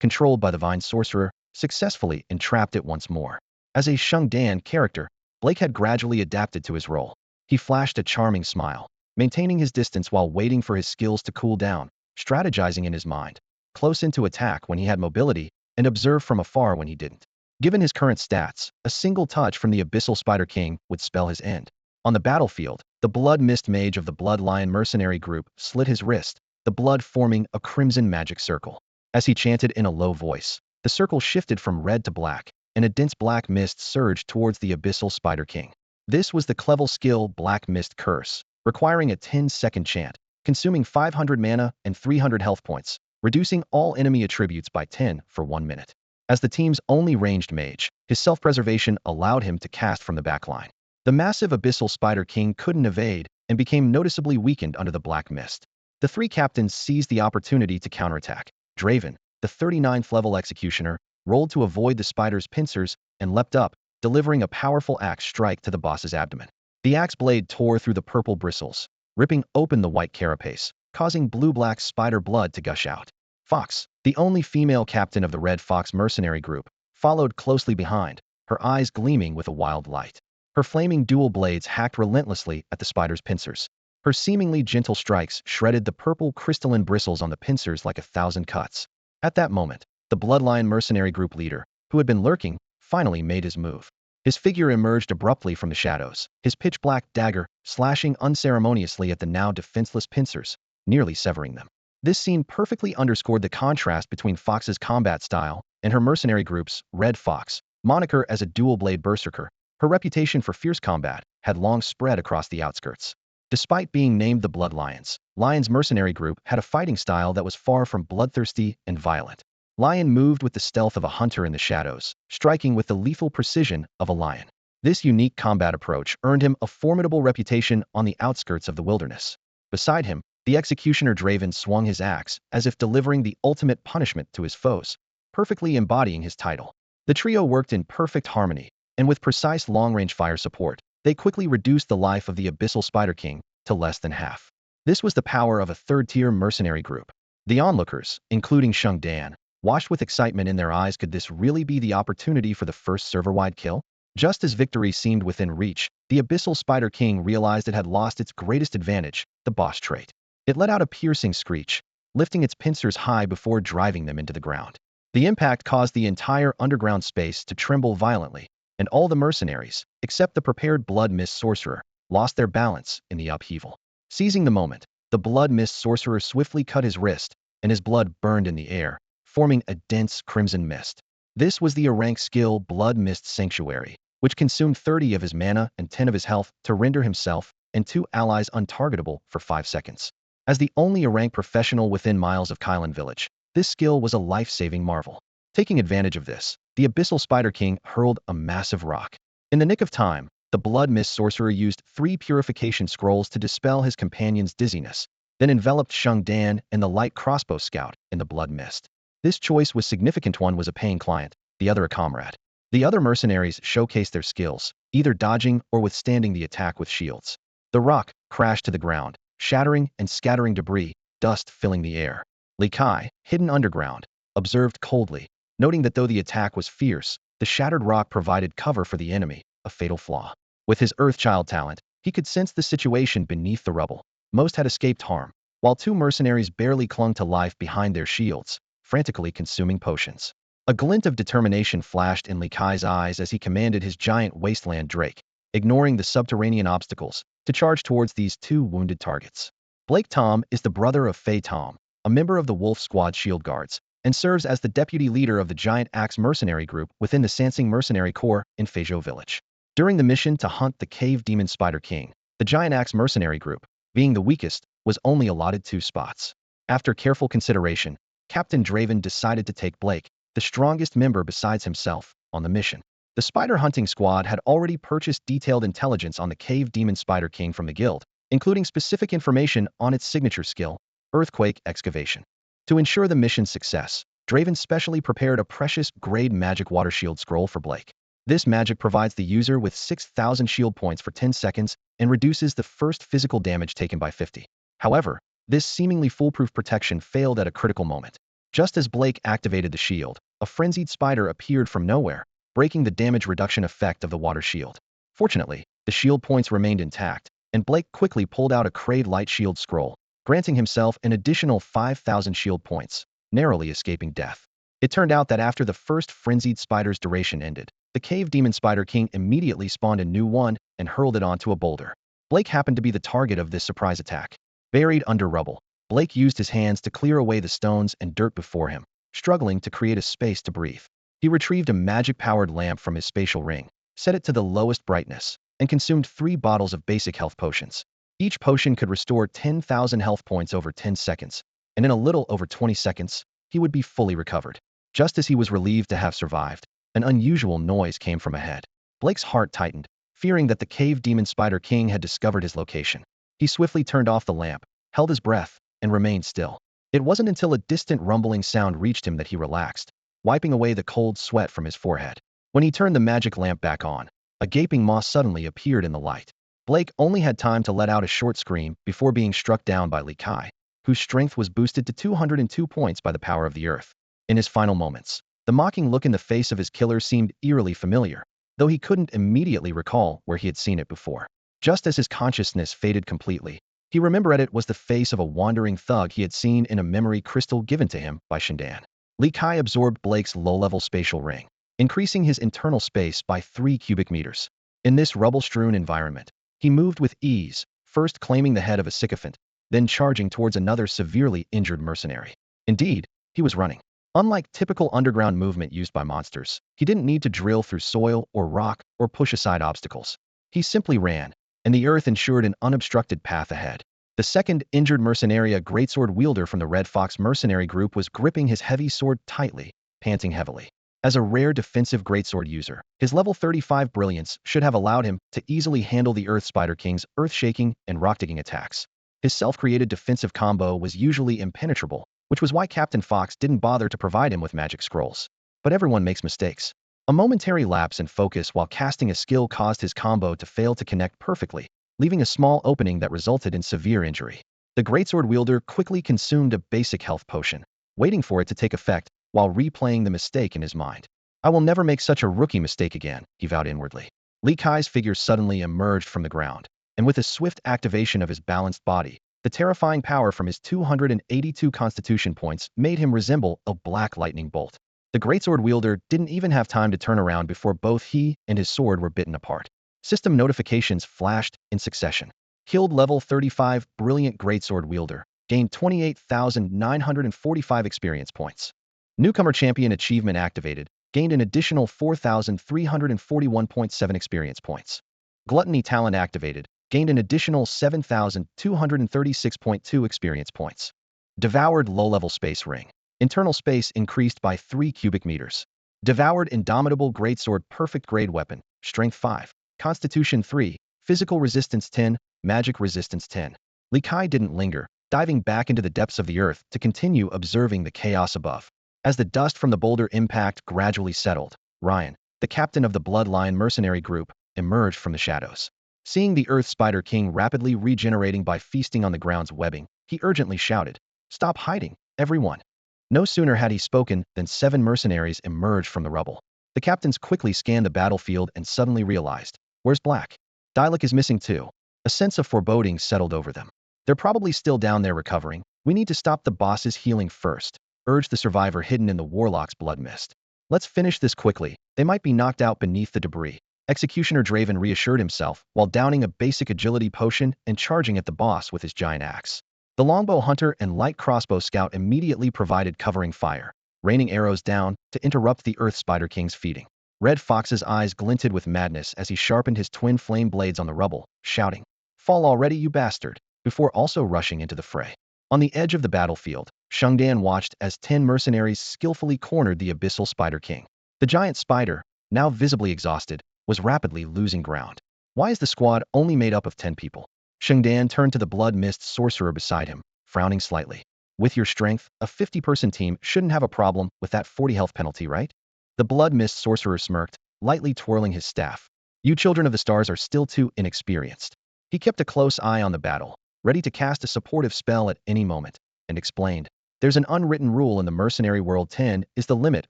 controlled by the vine sorcerer, successfully entrapped it once more. As a Sheng Dan character, Blake had gradually adapted to his role. He flashed a charming smile, maintaining his distance while waiting for his skills to cool down, strategizing in his mind, close in to attack when he had mobility, and observe from afar when he didn't. Given his current stats, a single touch from the Abyssal Spider King would spell his end. On the battlefield, the Blood Mist Mage of the Bloodline Mercenary Group slit his wrist, the blood forming a crimson magic circle. As he chanted in a low voice, the circle shifted from red to black, and a dense black mist surged towards the Abyssal Spider King. This was the Clevel skill Black Mist Curse, requiring a 10-second chant, consuming 500 mana and 300 health points, reducing all enemy attributes by 10 for 1 minute. As the team's only ranged mage, his self-preservation allowed him to cast from the backline. The massive Abyssal Spider King couldn't evade and became noticeably weakened under the black mist. The 3 captains seized the opportunity to counterattack. Draven, the 39th level executioner, rolled to avoid the spider's pincers and leapt up, delivering a powerful axe strike to the boss's abdomen. The axe blade tore through the purple bristles, ripping open the white carapace, causing blue-black spider blood to gush out. Fox, the only female captain of the Red Fox mercenary group, followed closely behind, her eyes gleaming with a wild light. Her flaming dual blades hacked relentlessly at the spider's pincers. Her seemingly gentle strikes shredded the purple crystalline bristles on the pincers like 1,000 cuts. At that moment, the Bloodline mercenary group leader, who had been lurking, finally made his move. His figure emerged abruptly from the shadows, his pitch-black dagger slashing unceremoniously at the now defenseless pincers, nearly severing them. This scene perfectly underscored the contrast between Fox's combat style and her mercenary group's Red Fox, moniker as a dual-blade berserker. Her reputation for fierce combat had long spread across the outskirts. Despite being named the Blood Lions, Lion's mercenary group had a fighting style that was far from bloodthirsty and violent. Lion moved with the stealth of a hunter in the shadows, striking with the lethal precision of a lion. This unique combat approach earned him a formidable reputation on the outskirts of the wilderness. Beside him, the executioner Draven swung his axe, as if delivering the ultimate punishment to his foes, perfectly embodying his title. The trio worked in perfect harmony, and with precise long-range fire support, they quickly reduced the life of the Abyssal Spider King to less than half. This was the power of a third-tier mercenary group. The onlookers, including Shung Dan, washed with excitement in their eyes. Could this really be the opportunity for the first server-wide kill? Just as victory seemed within reach, the Abyssal Spider King realized it had lost its greatest advantage, the boss trait. It let out a piercing screech, lifting its pincers high before driving them into the ground. The impact caused the entire underground space to tremble violently, and all the mercenaries, except the prepared Blood Mist Sorcerer, lost their balance in the upheaval. Seizing the moment, the Blood Mist Sorcerer swiftly cut his wrist, and his blood burned in the air, forming a dense crimson mist. This was the rank skill Blood Mist Sanctuary, which consumed 30 of his mana and 10 of his health to render himself and 2 allies untargetable for 5 seconds. As the only rank professional within miles of Kylan Village, this skill was a life-saving marvel. Taking advantage of this, the Abyssal Spider King hurled a massive rock. In the nick of time, the Blood Mist Sorcerer used 3 purification scrolls to dispel his companion's dizziness, then enveloped Shung Dan and the light crossbow scout in the blood mist. This choice was significant. One was a paying client, the other a comrade. The other mercenaries showcased their skills, either dodging or withstanding the attack with shields. The rock crashed to the ground, shattering and scattering debris, dust filling the air. Li Kai, hidden underground, observed coldly, noting that though the attack was fierce, the shattered rock provided cover for the enemy, a fatal flaw. With his Earthchild talent, he could sense the situation beneath the rubble. Most had escaped harm, while 2 mercenaries barely clung to life behind their shields, frantically consuming potions. A glint of determination flashed in Li Kai's eyes as he commanded his giant wasteland drake, ignoring the subterranean obstacles, to charge towards these 2 wounded targets. Blake Tom is the brother of Fei Tom, a member of the Wolf Squad Shield Guards, and serves as the deputy leader of the Giant Axe mercenary group within the Sansing Mercenary Corps in Feizhou Village. During the mission to hunt the Cave Demon Spider King, the Giant Axe mercenary group, being the weakest, was only allotted 2 spots. After careful consideration, Captain Draven decided to take Blake, the strongest member besides himself, on the mission. The spider hunting squad had already purchased detailed intelligence on the Cave Demon Spider King from the guild, including specific information on its signature skill, Earthquake Excavation. To ensure the mission's success, Draven specially prepared a precious grade magic water shield scroll for Blake. This magic provides the user with 6,000 shield points for 10 seconds and reduces the first physical damage taken by 50. However, this seemingly foolproof protection failed at a critical moment. Just as Blake activated the shield, a frenzied spider appeared from nowhere, breaking the damage reduction effect of the water shield. Fortunately, the shield points remained intact, and Blake quickly pulled out a Crade Light Shield scroll, granting himself an additional 5,000 shield points, narrowly escaping death. It turned out that after the first frenzied spider's duration ended, the Cave Demon Spider King immediately spawned a new one and hurled it onto a boulder. Blake happened to be the target of this surprise attack. Buried under rubble, Blake used his hands to clear away the stones and dirt before him, struggling to create a space to breathe. He retrieved a magic-powered lamp from his spatial ring, set it to the lowest brightness, and consumed 3 bottles of basic health potions. Each potion could restore 10,000 health points over 10 seconds, and in a little over 20 seconds, he would be fully recovered. Just as he was relieved to have survived, an unusual noise came from ahead. Blake's heart tightened, fearing that the Cave Demon Spider King had discovered his location. He swiftly turned off the lamp, held his breath, and remained still. It wasn't until a distant rumbling sound reached him that he relaxed, wiping away the cold sweat from his forehead. When he turned the magic lamp back on, a gaping maw suddenly appeared in the light. Blake only had time to let out a short scream before being struck down by Li Kai, whose strength was boosted to 202 points by the power of the earth. In his final moments, the mocking look in the face of his killer seemed eerily familiar, though he couldn't immediately recall where he had seen it before. Just as his consciousness faded completely, he remembered it was the face of a wandering thug he had seen in a memory crystal given to him by Shindan. Li Kai absorbed Blake's low-level spatial ring, increasing his internal space by 3 cubic meters. In this rubble-strewn environment, he moved with ease, first claiming the head of a sycophant, then charging towards another severely injured mercenary. Indeed, he was running. Unlike typical underground movement used by monsters, he didn't need to drill through soil or rock or push aside obstacles. He simply ran, and the earth ensured an unobstructed path ahead. The second injured mercenary, a greatsword wielder from the Red Fox mercenary group, was gripping his heavy sword tightly, panting heavily. As a rare defensive greatsword user, his level 35 brilliance should have allowed him to easily handle the Earth Spider King's earth-shaking and rock-digging attacks. His self-created defensive combo was usually impenetrable, which was why Captain Fox didn't bother to provide him with magic scrolls. But everyone makes mistakes. A momentary lapse in focus while casting a skill caused his combo to fail to connect perfectly, leaving a small opening that resulted in severe injury. The greatsword wielder quickly consumed a basic health potion, waiting for it to take effect while replaying the mistake in his mind. I will never make such a rookie mistake again, he vowed inwardly. Li Kai's figure suddenly emerged from the ground, and with a swift activation of his balanced body, the terrifying power from his 282 constitution points made him resemble a black lightning bolt. The greatsword wielder didn't even have time to turn around before both he and his sword were bitten apart. System notifications flashed in succession. Killed level 35 brilliant greatsword wielder, gained 28,945 experience points. Newcomer champion achievement activated, gained an additional 4,341.7 experience points. Gluttony talent activated, gained an additional 7,236.2 experience points. Devoured low-level space ring. Internal space increased by 3 cubic meters. Devoured indomitable greatsword perfect grade weapon, strength 5, constitution 3, physical resistance 10, magic resistance 10. Li Kai didn't linger, diving back into the depths of the earth to continue observing the chaos above. As the dust from the boulder impact gradually settled, Ryan, the captain of the Bloodline mercenary group, emerged from the shadows. Seeing the Earth Spider King rapidly regenerating by feasting on the ground's webbing, he urgently shouted, "Stop hiding, everyone!" No sooner had he spoken than 7 mercenaries emerged from the rubble. The captains quickly scanned the battlefield and suddenly realized, "Where's Black? Dialek is missing too." A sense of foreboding settled over them. "They're probably still down there recovering. We need to stop the boss's healing first," urged the survivor hidden in the warlock's blood mist. "Let's finish this quickly. They might be knocked out beneath the debris." Executioner Draven reassured himself while downing a basic agility potion and charging at the boss with his giant axe. The longbow hunter and light crossbow scout immediately provided covering fire, raining arrows down to interrupt the Earth Spider King's feeding. Red Fox's eyes glinted with madness as he sharpened his twin flame blades on the rubble, shouting, "Fall already, you bastard," before also rushing into the fray. On the edge of the battlefield, Shengdan watched as 10 mercenaries skillfully cornered the Abyssal Spider King. The giant spider, now visibly exhausted, was rapidly losing ground. Why is the squad only made up of 10 people? Shengdan turned to the blood mist sorcerer beside him, frowning slightly. "With your strength, a 50-person team shouldn't have a problem with that 40 health penalty, right?" The blood mist sorcerer smirked, lightly twirling his staff. "You children of the stars are still too inexperienced." He kept a close eye on the battle, ready to cast a supportive spell at any moment, and explained, "There's an unwritten rule in the mercenary world: 10 is the limit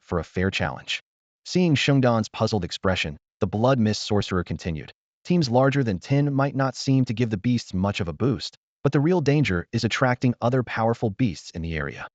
for a fair challenge." Seeing Shengdan's puzzled expression, the blood mist sorcerer continued, "Teams larger than 10 might not seem to give the beasts much of a boost, but the real danger is attracting other powerful beasts in the area."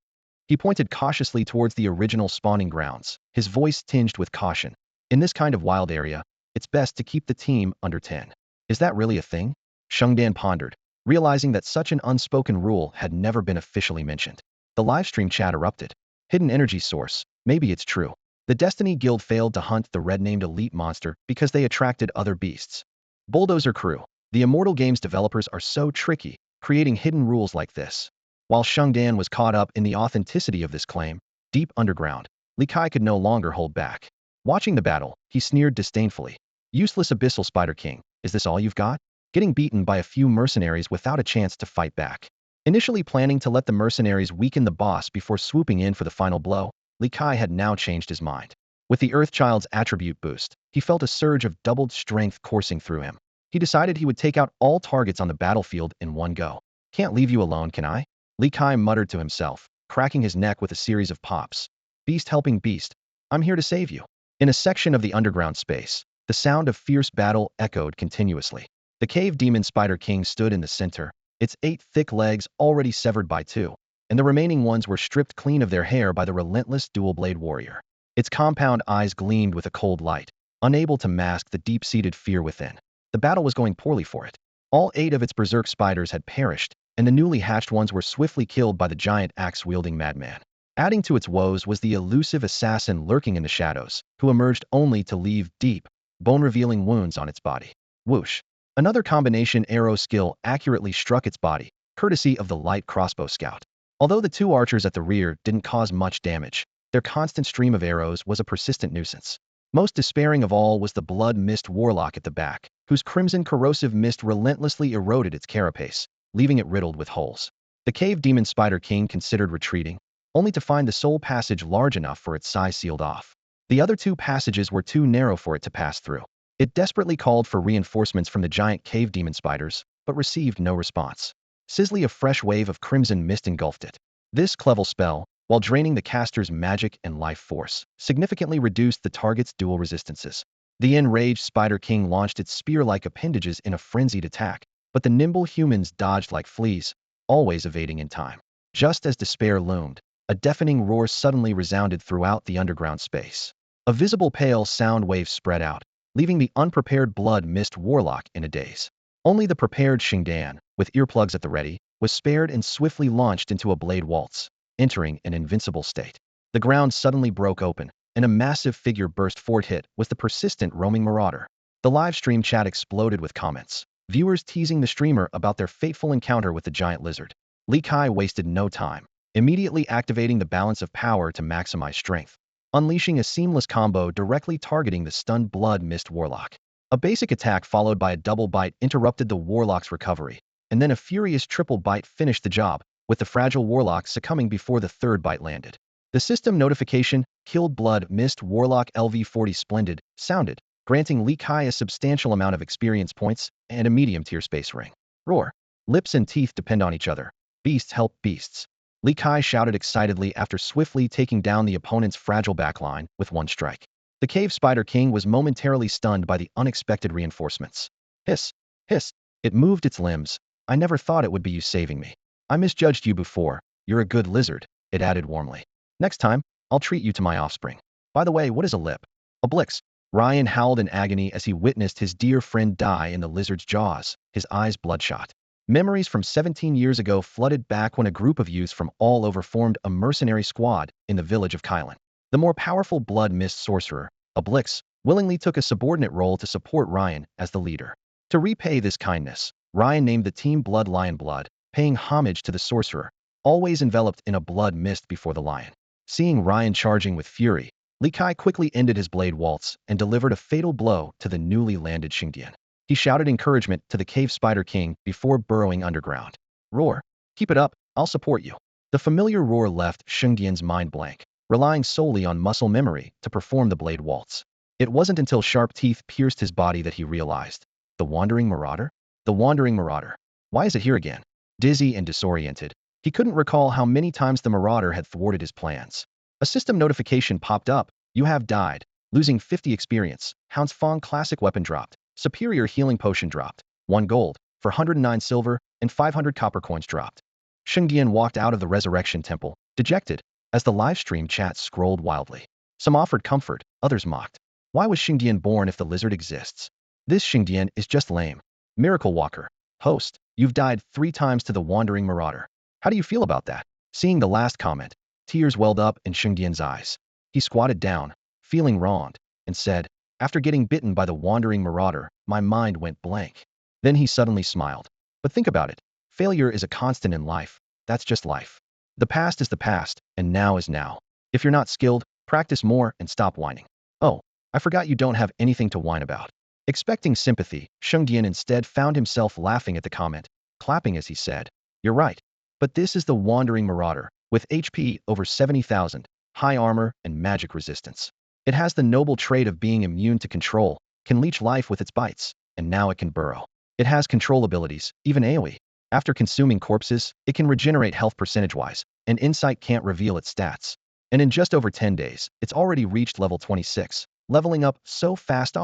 He pointed cautiously towards the original spawning grounds, his voice tinged with caution. "In this kind of wild area, it's best to keep the team under 10. Is that really a thing?" Shengdan pondered, realizing that such an unspoken rule had never been officially mentioned. The livestream chat erupted. "Hidden energy source, maybe it's true. The Destiny Guild failed to hunt the red-named elite monster because they attracted other beasts. Bulldozer crew, the Immortal Games developers are so tricky, creating hidden rules like this." While Shengdan was caught up in the authenticity of this claim, deep underground, Li Kai could no longer hold back. Watching the battle, he sneered disdainfully. "Useless Abyssal Spider King, is this all you've got?" Getting beaten by a few mercenaries without a chance to fight back. Initially planning to let the mercenaries weaken the boss before swooping in for the final blow, Li Kai had now changed his mind. With the Earthchild's attribute boost, he felt a surge of doubled strength coursing through him. He decided he would take out all targets on the battlefield in one go. "Can't leave you alone, can I?" Li Kai muttered to himself, cracking his neck with a series of pops. "Beast helping beast, I'm here to save you." In a section of the underground space, the sound of fierce battle echoed continuously. The cave demon Spider King stood in the center, its 8 thick legs already severed by 2, and the remaining ones were stripped clean of their hair by the relentless dual-blade warrior. Its compound eyes gleamed with a cold light, unable to mask the deep-seated fear within. The battle was going poorly for it. All 8 of its berserk spiders had perished, and the newly hatched ones were swiftly killed by the giant axe-wielding madman. Adding to its woes was the elusive assassin lurking in the shadows, who emerged only to leave deep, bone-revealing wounds on its body. Whoosh! Another combination arrow skill accurately struck its body, courtesy of the light crossbow scout. Although the two archers at the rear didn't cause much damage, their constant stream of arrows was a persistent nuisance. Most despairing of all was the blood mist warlock at the back, whose crimson corrosive mist relentlessly eroded its carapace, leaving it riddled with holes. The cave demon Spider King considered retreating, only to find the sole passage large enough for its size sealed off. The other two passages were too narrow for it to pass through. It desperately called for reinforcements from the giant cave demon spiders, but received no response. Sizzling, a fresh wave of crimson mist engulfed it. This clever spell, while draining the caster's magic and life force, significantly reduced the target's dual resistances. The enraged Spider King launched its spear-like appendages in a frenzied attack, but the nimble humans dodged like fleas, always evading in time. Just as despair loomed, a deafening roar suddenly resounded throughout the underground space. A visible pale sound wave spread out, leaving the unprepared blood mist warlock in a daze. Only the prepared Xingdian, with earplugs at the ready, was spared and swiftly launched into a blade waltz, entering an invincible state. The ground suddenly broke open, and a massive figure burst forth. It was the persistent roaming marauder. The live stream chat exploded with comments, viewers teasing the streamer about their fateful encounter with the giant lizard. Li Kai wasted no time, immediately activating the balance of power to maximize strength, unleashing a seamless combo directly targeting the stunned blood mist warlock. A basic attack followed by a double bite interrupted the warlock's recovery, and then a furious triple bite finished the job, with the fragile warlock succumbing before the third bite landed. The system notification, "Killed Blood Mist Warlock LV40 Splendid," sounded, granting Li Kai a substantial amount of experience points and a medium-tier space ring. Roar. Lips and teeth depend on each other. Beasts help beasts. Li Kai shouted excitedly after swiftly taking down the opponent's fragile backline with one strike. The Cave Spider King was momentarily stunned by the unexpected reinforcements. Hiss. Hiss. It moved its limbs. "I never thought it would be you saving me. I misjudged you before. You're a good lizard," it added warmly. "Next time, I'll treat you to my offspring. By the way, what is a lip?" Oblix. Ryan howled in agony as he witnessed his dear friend die in the lizard's jaws, his eyes bloodshot. Memories from 17 years ago flooded back when a group of youths from all over formed a mercenary squad in the village of Kylan. The more powerful blood mist sorcerer, Oblix, willingly took a subordinate role to support Ryan as the leader. To repay this kindness, Ryan named the team Blood Lion Blood, paying homage to the sorcerer, always enveloped in a blood mist before the lion. Seeing Ryan charging with fury, Li Kai quickly ended his blade waltz and delivered a fatal blow to the newly landed Xingdian. He shouted encouragement to the Cave Spider King before burrowing underground. Roar. Keep it up, I'll support you. The familiar roar left Xingdian's mind blank, relying solely on muscle memory to perform the blade waltz. It wasn't until sharp teeth pierced his body that he realized. The Wandering Marauder? The Wandering Marauder. Why is it here again? Dizzy and disoriented, he couldn't recall how many times the Marauder had thwarted his plans. A system notification popped up. "You have died. Losing 50 experience. Hound's Fong Classic Weapon dropped. Superior Healing Potion dropped. 1 gold, for 109 silver, and 500 copper coins dropped." Xingdian walked out of the Resurrection Temple, dejected, as the livestream chat scrolled wildly. Some offered comfort, others mocked. Why was Xingdian born if the lizard exists? This Xingdian is just lame. Miracle Walker. Host, you've died 3 times to the Wandering Marauder. How do you feel about that? Seeing the last comment, tears welled up in Xingdian's eyes. He squatted down, feeling wronged, and said, "After getting bitten by the Wandering Marauder, my mind went blank." Then he suddenly smiled. But think about it. Failure is a constant in life. That's just life. The past is the past, and now is now. If you're not skilled, practice more and stop whining. Oh, I forgot you don't have anything to whine about. Expecting sympathy, Xingdian instead found himself laughing at the comment, clapping as he said, "You're right. But this is the Wandering Marauder, with HP over 70,000, high armor, and magic resistance. It has the noble trait of being immune to control, can leech life with its bites, and now it can burrow. It has control abilities, even AoE. After consuming corpses, it can regenerate health percentage-wise, and Insight can't reveal its stats. And in just over 10 days, it's already reached level 26, leveling up so fast.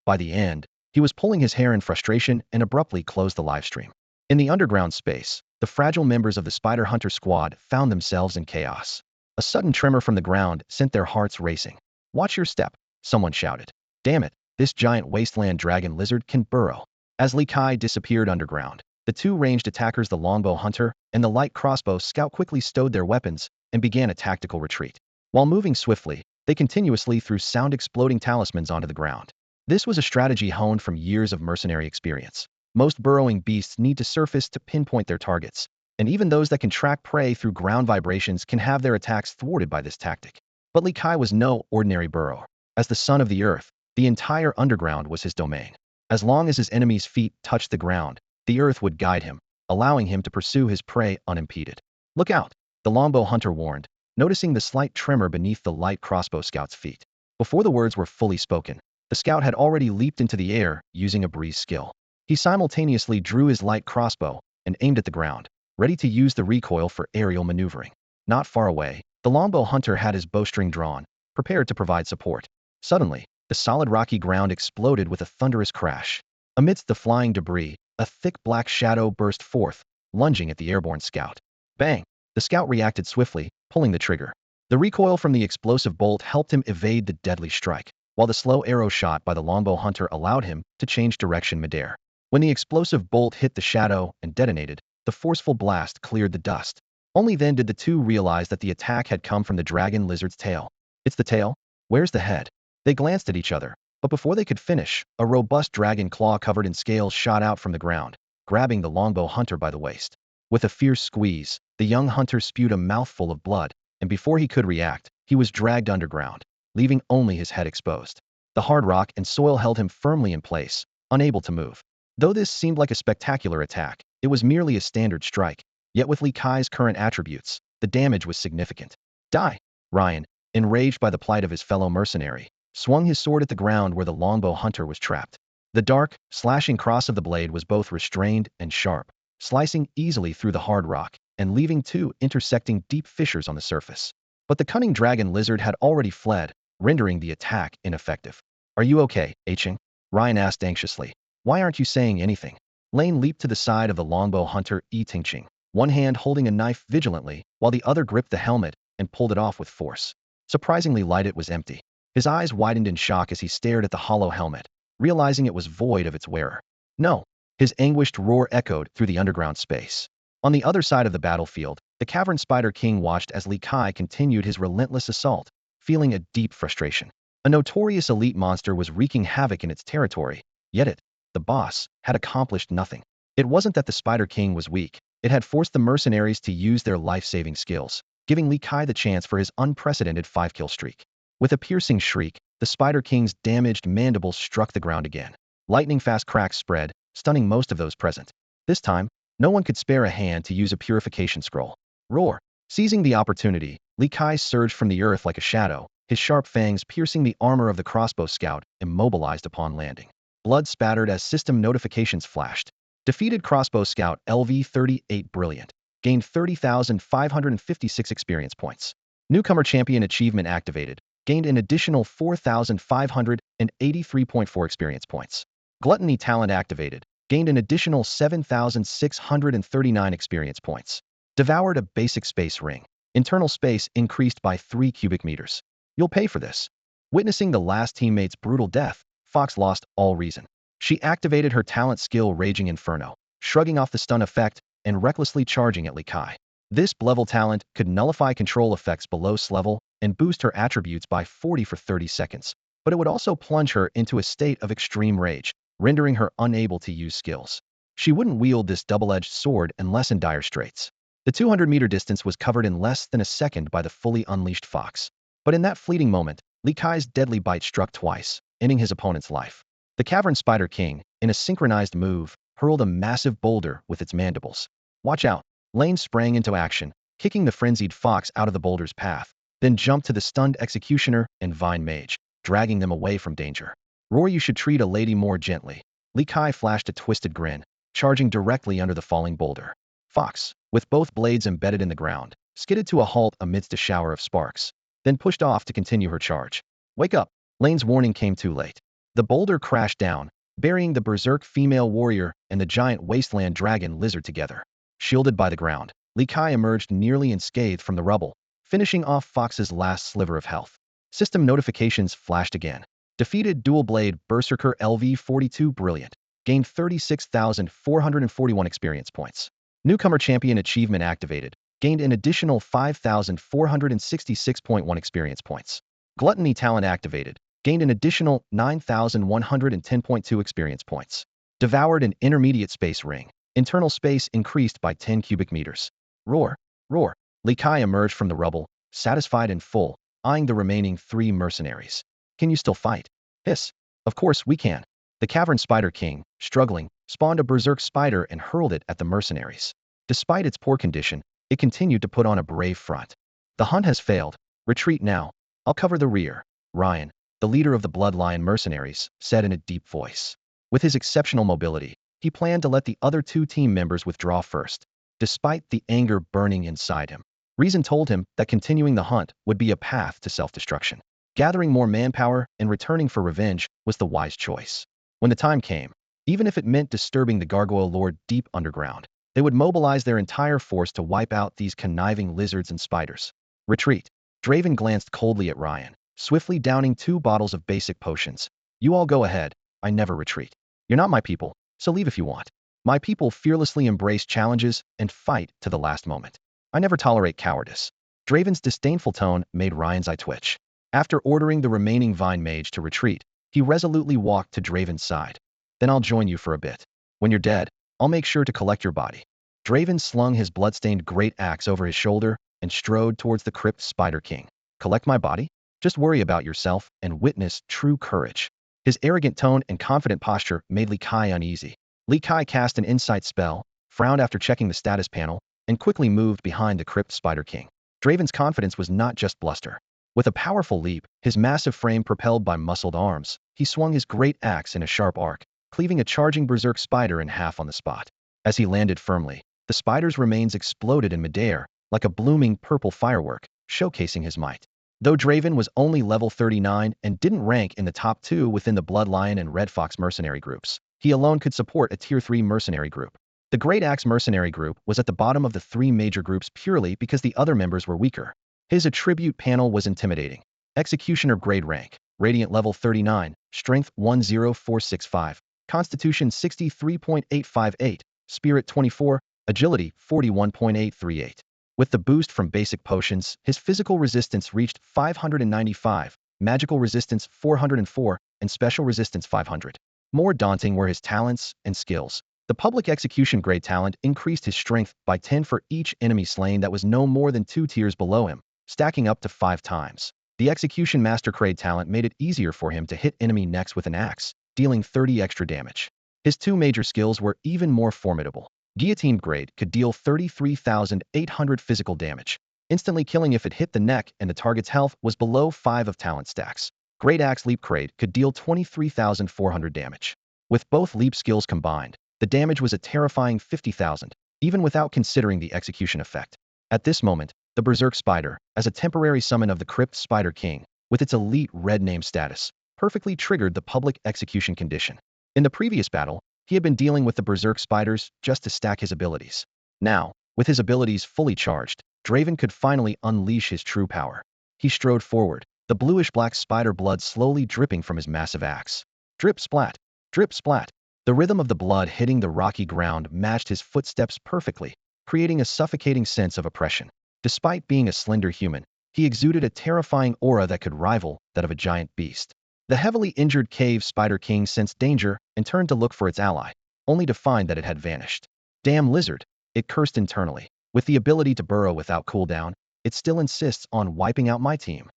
By the end, he was pulling his hair in frustration and abruptly closed the livestream. In the underground space, the fragile members of the Spider Hunter squad found themselves in chaos. A sudden tremor from the ground sent their hearts racing. "Watch your step," someone shouted. Damn it, this giant wasteland dragon lizard can burrow. As Li Kai disappeared underground, the two ranged attackers, the longbow hunter and the light crossbow scout, quickly stowed their weapons and began a tactical retreat. While moving swiftly, they continuously threw sound-exploding talismans onto the ground. This was a strategy honed from years of mercenary experience. Most burrowing beasts need to surface to pinpoint their targets, and even those that can track prey through ground vibrations can have their attacks thwarted by this tactic. But Li Kai was no ordinary burrower. As the son of the earth, the entire underground was his domain. As long as his enemy's feet touched the ground, the earth would guide him, allowing him to pursue his prey unimpeded. "Look out," the longbow hunter warned, noticing the slight tremor beneath the light crossbow scout's feet. Before the words were fully spoken, the scout had already leaped into the air using a breeze skill. He simultaneously drew his light crossbow and aimed at the ground, ready to use the recoil for aerial maneuvering. Not far away, the longbow hunter had his bowstring drawn, prepared to provide support. Suddenly, the solid rocky ground exploded with a thunderous crash. Amidst the flying debris, a thick black shadow burst forth, lunging at the airborne scout. Bang! The scout reacted swiftly, pulling the trigger. The recoil from the explosive bolt helped him evade the deadly strike, while the slow arrow shot by the longbow hunter allowed him to change direction midair. When the explosive bolt hit the shadow and detonated, the forceful blast cleared the dust. Only then did the two realize that the attack had come from the dragon lizard's tail. "It's the tail? Where's the head?" They glanced at each other, but before they could finish, a robust dragon claw covered in scales shot out from the ground, grabbing the longbow hunter by the waist. With a fierce squeeze, the young hunter spewed a mouthful of blood, and before he could react, he was dragged underground, leaving only his head exposed. The hard rock and soil held him firmly in place, unable to move. Though this seemed like a spectacular attack, it was merely a standard strike. Yet with Li Kai's current attributes, the damage was significant. "Die!" Ryan, enraged by the plight of his fellow mercenary, swung his sword at the ground where the longbow hunter was trapped. The dark, slashing cross of the blade was both restrained and sharp, slicing easily through the hard rock and leaving two intersecting deep fissures on the surface. But the cunning dragon lizard had already fled, rendering the attack ineffective. "Are you okay, Aching?" Ryan asked anxiously. "Why aren't you saying anything?" Lane leaped to the side of the longbow hunter Itingching, one hand holding a knife vigilantly, while the other gripped the helmet and pulled it off with force. Surprisingly light, it was empty. His eyes widened in shock as he stared at the hollow helmet, realizing it was void of its wearer. "No!" His anguished roar echoed through the underground space. On the other side of the battlefield, the Cavern Spider King watched as Li Kai continued his relentless assault, feeling a deep frustration. A notorious elite monster was wreaking havoc in its territory, yet it, the boss, had accomplished nothing. It wasn't that the Spider King was weak. It had forced the mercenaries to use their life-saving skills, giving Li Kai the chance for his unprecedented 5-kill streak. With a piercing shriek, the Spider King's damaged mandibles struck the ground again. Lightning-fast cracks spread, stunning most of those present. This time, no one could spare a hand to use a purification scroll. Roar! Seizing the opportunity, Li Kai surged from the earth like a shadow, his sharp fangs piercing the armor of the crossbow scout, immobilized upon landing. Blood spattered as system notifications flashed. Defeated crossbow scout LV-38 Brilliant. Gained 30,556 experience points. Newcomer champion achievement activated. Gained an additional 4,583.4 experience points. Gluttony talent activated. Gained an additional 7,639 experience points. Devoured a basic space ring. Internal space increased by 3 cubic meters. "You'll pay for this." Witnessing the last teammate's brutal death, Fox lost all reason. She activated her talent skill Raging Inferno, shrugging off the stun effect and recklessly charging at Li Kai. This level talent could nullify control effects below level and boost her attributes by 40 for 30 seconds, but it would also plunge her into a state of extreme rage, rendering her unable to use skills. She wouldn't wield this double-edged sword unless in dire straits. The 200-meter distance was covered in less than a second by the fully unleashed Fox. But in that fleeting moment, Li Kai's deadly bite struck twice, ending his opponent's life. The Cavern Spider King, in a synchronized move, hurled a massive boulder with its mandibles. "Watch out!" Lane sprang into action, kicking the frenzied Fox out of the boulder's path, then jumped to the stunned Executioner and Vine Mage, dragging them away from danger. "Roar, you should treat a lady more gently." Li Kai flashed a twisted grin, charging directly under the falling boulder. Fox, with both blades embedded in the ground, skidded to a halt amidst a shower of sparks, then pushed off to continue her charge. "Wake up!" Lane's warning came too late. The boulder crashed down, burying the berserk female warrior and the giant wasteland dragon lizard together. Shielded by the ground, Li Kai emerged nearly unscathed from the rubble, finishing off Fox's last sliver of health. System notifications flashed again. Defeated dual-blade berserker LV-42 Brilliant. Gained 36,441 experience points. Newcomer champion achievement activated. Gained an additional 5,466.1 experience points. Gluttony talent activated. gained an additional 9,110.2 experience points. Devoured an intermediate space ring. Internal space increased by 10 cubic meters. Roar, roar. Li Kai emerged from the rubble, satisfied and full, eyeing the remaining 3 mercenaries. Can you still fight? Hiss. Of course we can. The cavern spider king, struggling, spawned a berserk spider and hurled it at the mercenaries. Despite its poor condition, it continued to put on a brave front. The hunt has failed. Retreat now. I'll cover the rear. Ryan, the leader of the Bloodline mercenaries, said in a deep voice. With his exceptional mobility, he planned to let the other 2 team members withdraw first. Despite the anger burning inside him, reason told him that continuing the hunt would be a path to self-destruction. Gathering more manpower and returning for revenge was the wise choice. When the time came, even if it meant disturbing the Gargoyle Lord deep underground, they would mobilize their entire force to wipe out these conniving lizards and spiders. Retreat. Draven glanced coldly at Ryan, swiftly downing 2 bottles of basic potions. You all go ahead. I never retreat. You're not my people, so leave if you want. My people fearlessly embrace challenges and fight to the last moment. I never tolerate cowardice. Draven's disdainful tone made Ryan's eye twitch. After ordering the remaining Vine Mage to retreat, he resolutely walked to Draven's side. Then I'll join you for a bit. When you're dead, I'll make sure to collect your body. Draven slung his bloodstained great axe over his shoulder and strode towards the crypt Spider King. Collect my body? Just worry about yourself and witness true courage. His arrogant tone and confident posture made Li Kai uneasy. Li Kai cast an insight spell, frowned after checking the status panel, and quickly moved behind the crypt Spider King. Draven's confidence was not just bluster. With a powerful leap, his massive frame propelled by muscled arms, he swung his great axe in a sharp arc, cleaving a charging berserk spider in half on the spot. As he landed firmly, the spider's remains exploded in midair, like a blooming purple firework, showcasing his might. Though Draven was only level 39 and didn't rank in the top 2 within the Bloodlion and Red Fox mercenary groups, he alone could support a tier 3 mercenary group. The Great Axe mercenary group was at the bottom of the 3 major groups purely because the other members were weaker. His attribute panel was intimidating. Executioner grade rank, Radiant level 39, Strength 10465, Constitution 63.858, Spirit 24, Agility 41.838. With the boost from basic potions, his physical resistance reached 595, magical resistance 404, and special resistance 500. More daunting were his talents and skills. The public execution grade talent increased his strength by 10 for each enemy slain that was no more than 2 tiers below him, stacking up to 5 times. The execution master grade talent made it easier for him to hit enemy necks with an axe, dealing 30 extra damage. His 2 major skills were even more formidable. Guillotine grade could deal 33,800 physical damage, instantly killing if it hit the neck and the target's health was below 5 of talent stacks. Great Axe Leap grade could deal 23,400 damage. With both leap skills combined, the damage was a terrifying 50,000, even without considering the execution effect. At this moment, the Berserk Spider, as a temporary summon of the Crypt Spider King, with its elite red name status, perfectly triggered the public execution condition. In the previous battle, he had been dealing with the Berserk Spiders just to stack his abilities. Now, with his abilities fully charged, Draven could finally unleash his true power. He strode forward, the bluish-black spider blood slowly dripping from his massive axe. Drip splat, drip splat. The rhythm of the blood hitting the rocky ground matched his footsteps perfectly, creating a suffocating sense of oppression. Despite being a slender human, he exuded a terrifying aura that could rival that of a giant beast. The heavily injured cave Spider King sensed danger and turned to look for its ally, only to find that it had vanished. Damn lizard, it cursed internally. With the ability to burrow without cooldown, it still insists on wiping out my team.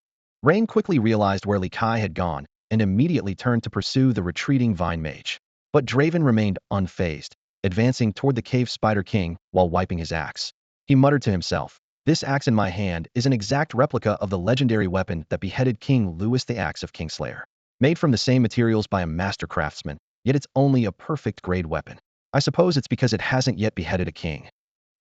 Rain quickly realized where Li Kai had gone and immediately turned to pursue the retreating Vine Mage. But Draven remained unfazed, advancing toward the cave Spider King while wiping his axe. He muttered to himself, "This axe in my hand is an exact replica of the legendary weapon that beheaded King Louis, the Axe of Kingslayer. Made from the same materials by a master craftsman, yet it's only a perfect grade weapon. I suppose it's because it hasn't yet beheaded a king."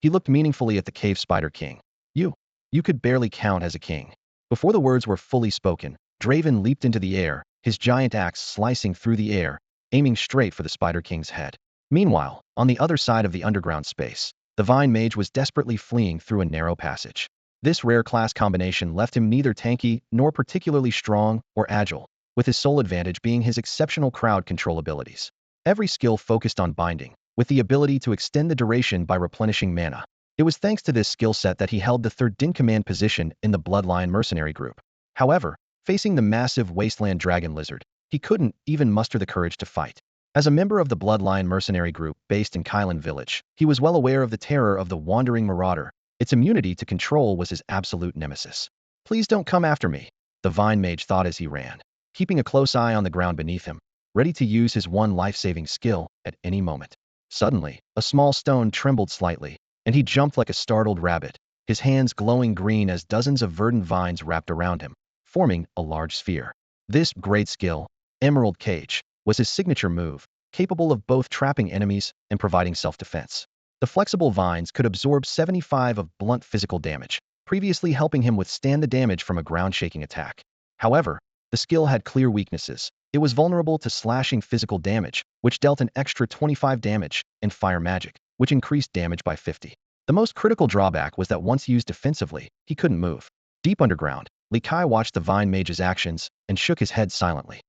He looked meaningfully at the cave Spider King. You could barely count as a king." Before the words were fully spoken, Draven leaped into the air, his giant axe slicing through the air, aiming straight for the Spider King's head. Meanwhile, on the other side of the underground space, the Vine Mage was desperately fleeing through a narrow passage. This rare class combination left him neither tanky nor particularly strong or agile, with his sole advantage being his exceptional crowd control abilities. Every skill focused on binding, with the ability to extend the duration by replenishing mana. It was thanks to this skill set that he held the third in command position in the Bloodline mercenary group. However, Facing the massive wasteland dragon lizard, he couldn't even muster the courage to fight. As a member of the Bloodline mercenary group based in Kylan Village, he was well aware of the terror of the wandering marauder. Its immunity to control was his absolute nemesis. Please don't come after me, the vine mage thought as he ran, keeping a close eye on the ground beneath him, ready to use his one life-saving skill at any moment. Suddenly, a small stone trembled slightly, and he jumped like a startled rabbit, his hands glowing green as dozens of verdant vines wrapped around him, forming a large sphere. This great skill, Emerald Cage, was his signature move, capable of both trapping enemies and providing self-defense. The flexible vines could absorb 75 of blunt physical damage, previously helping him withstand the damage from a ground-shaking attack. However, the skill had clear weaknesses. It was vulnerable to slashing physical damage, which dealt an extra 25 damage, and fire magic, which increased damage by 50. The most critical drawback was that once used defensively, he couldn't move. Deep underground, Li Kai watched the vine mage's actions and shook his head silently.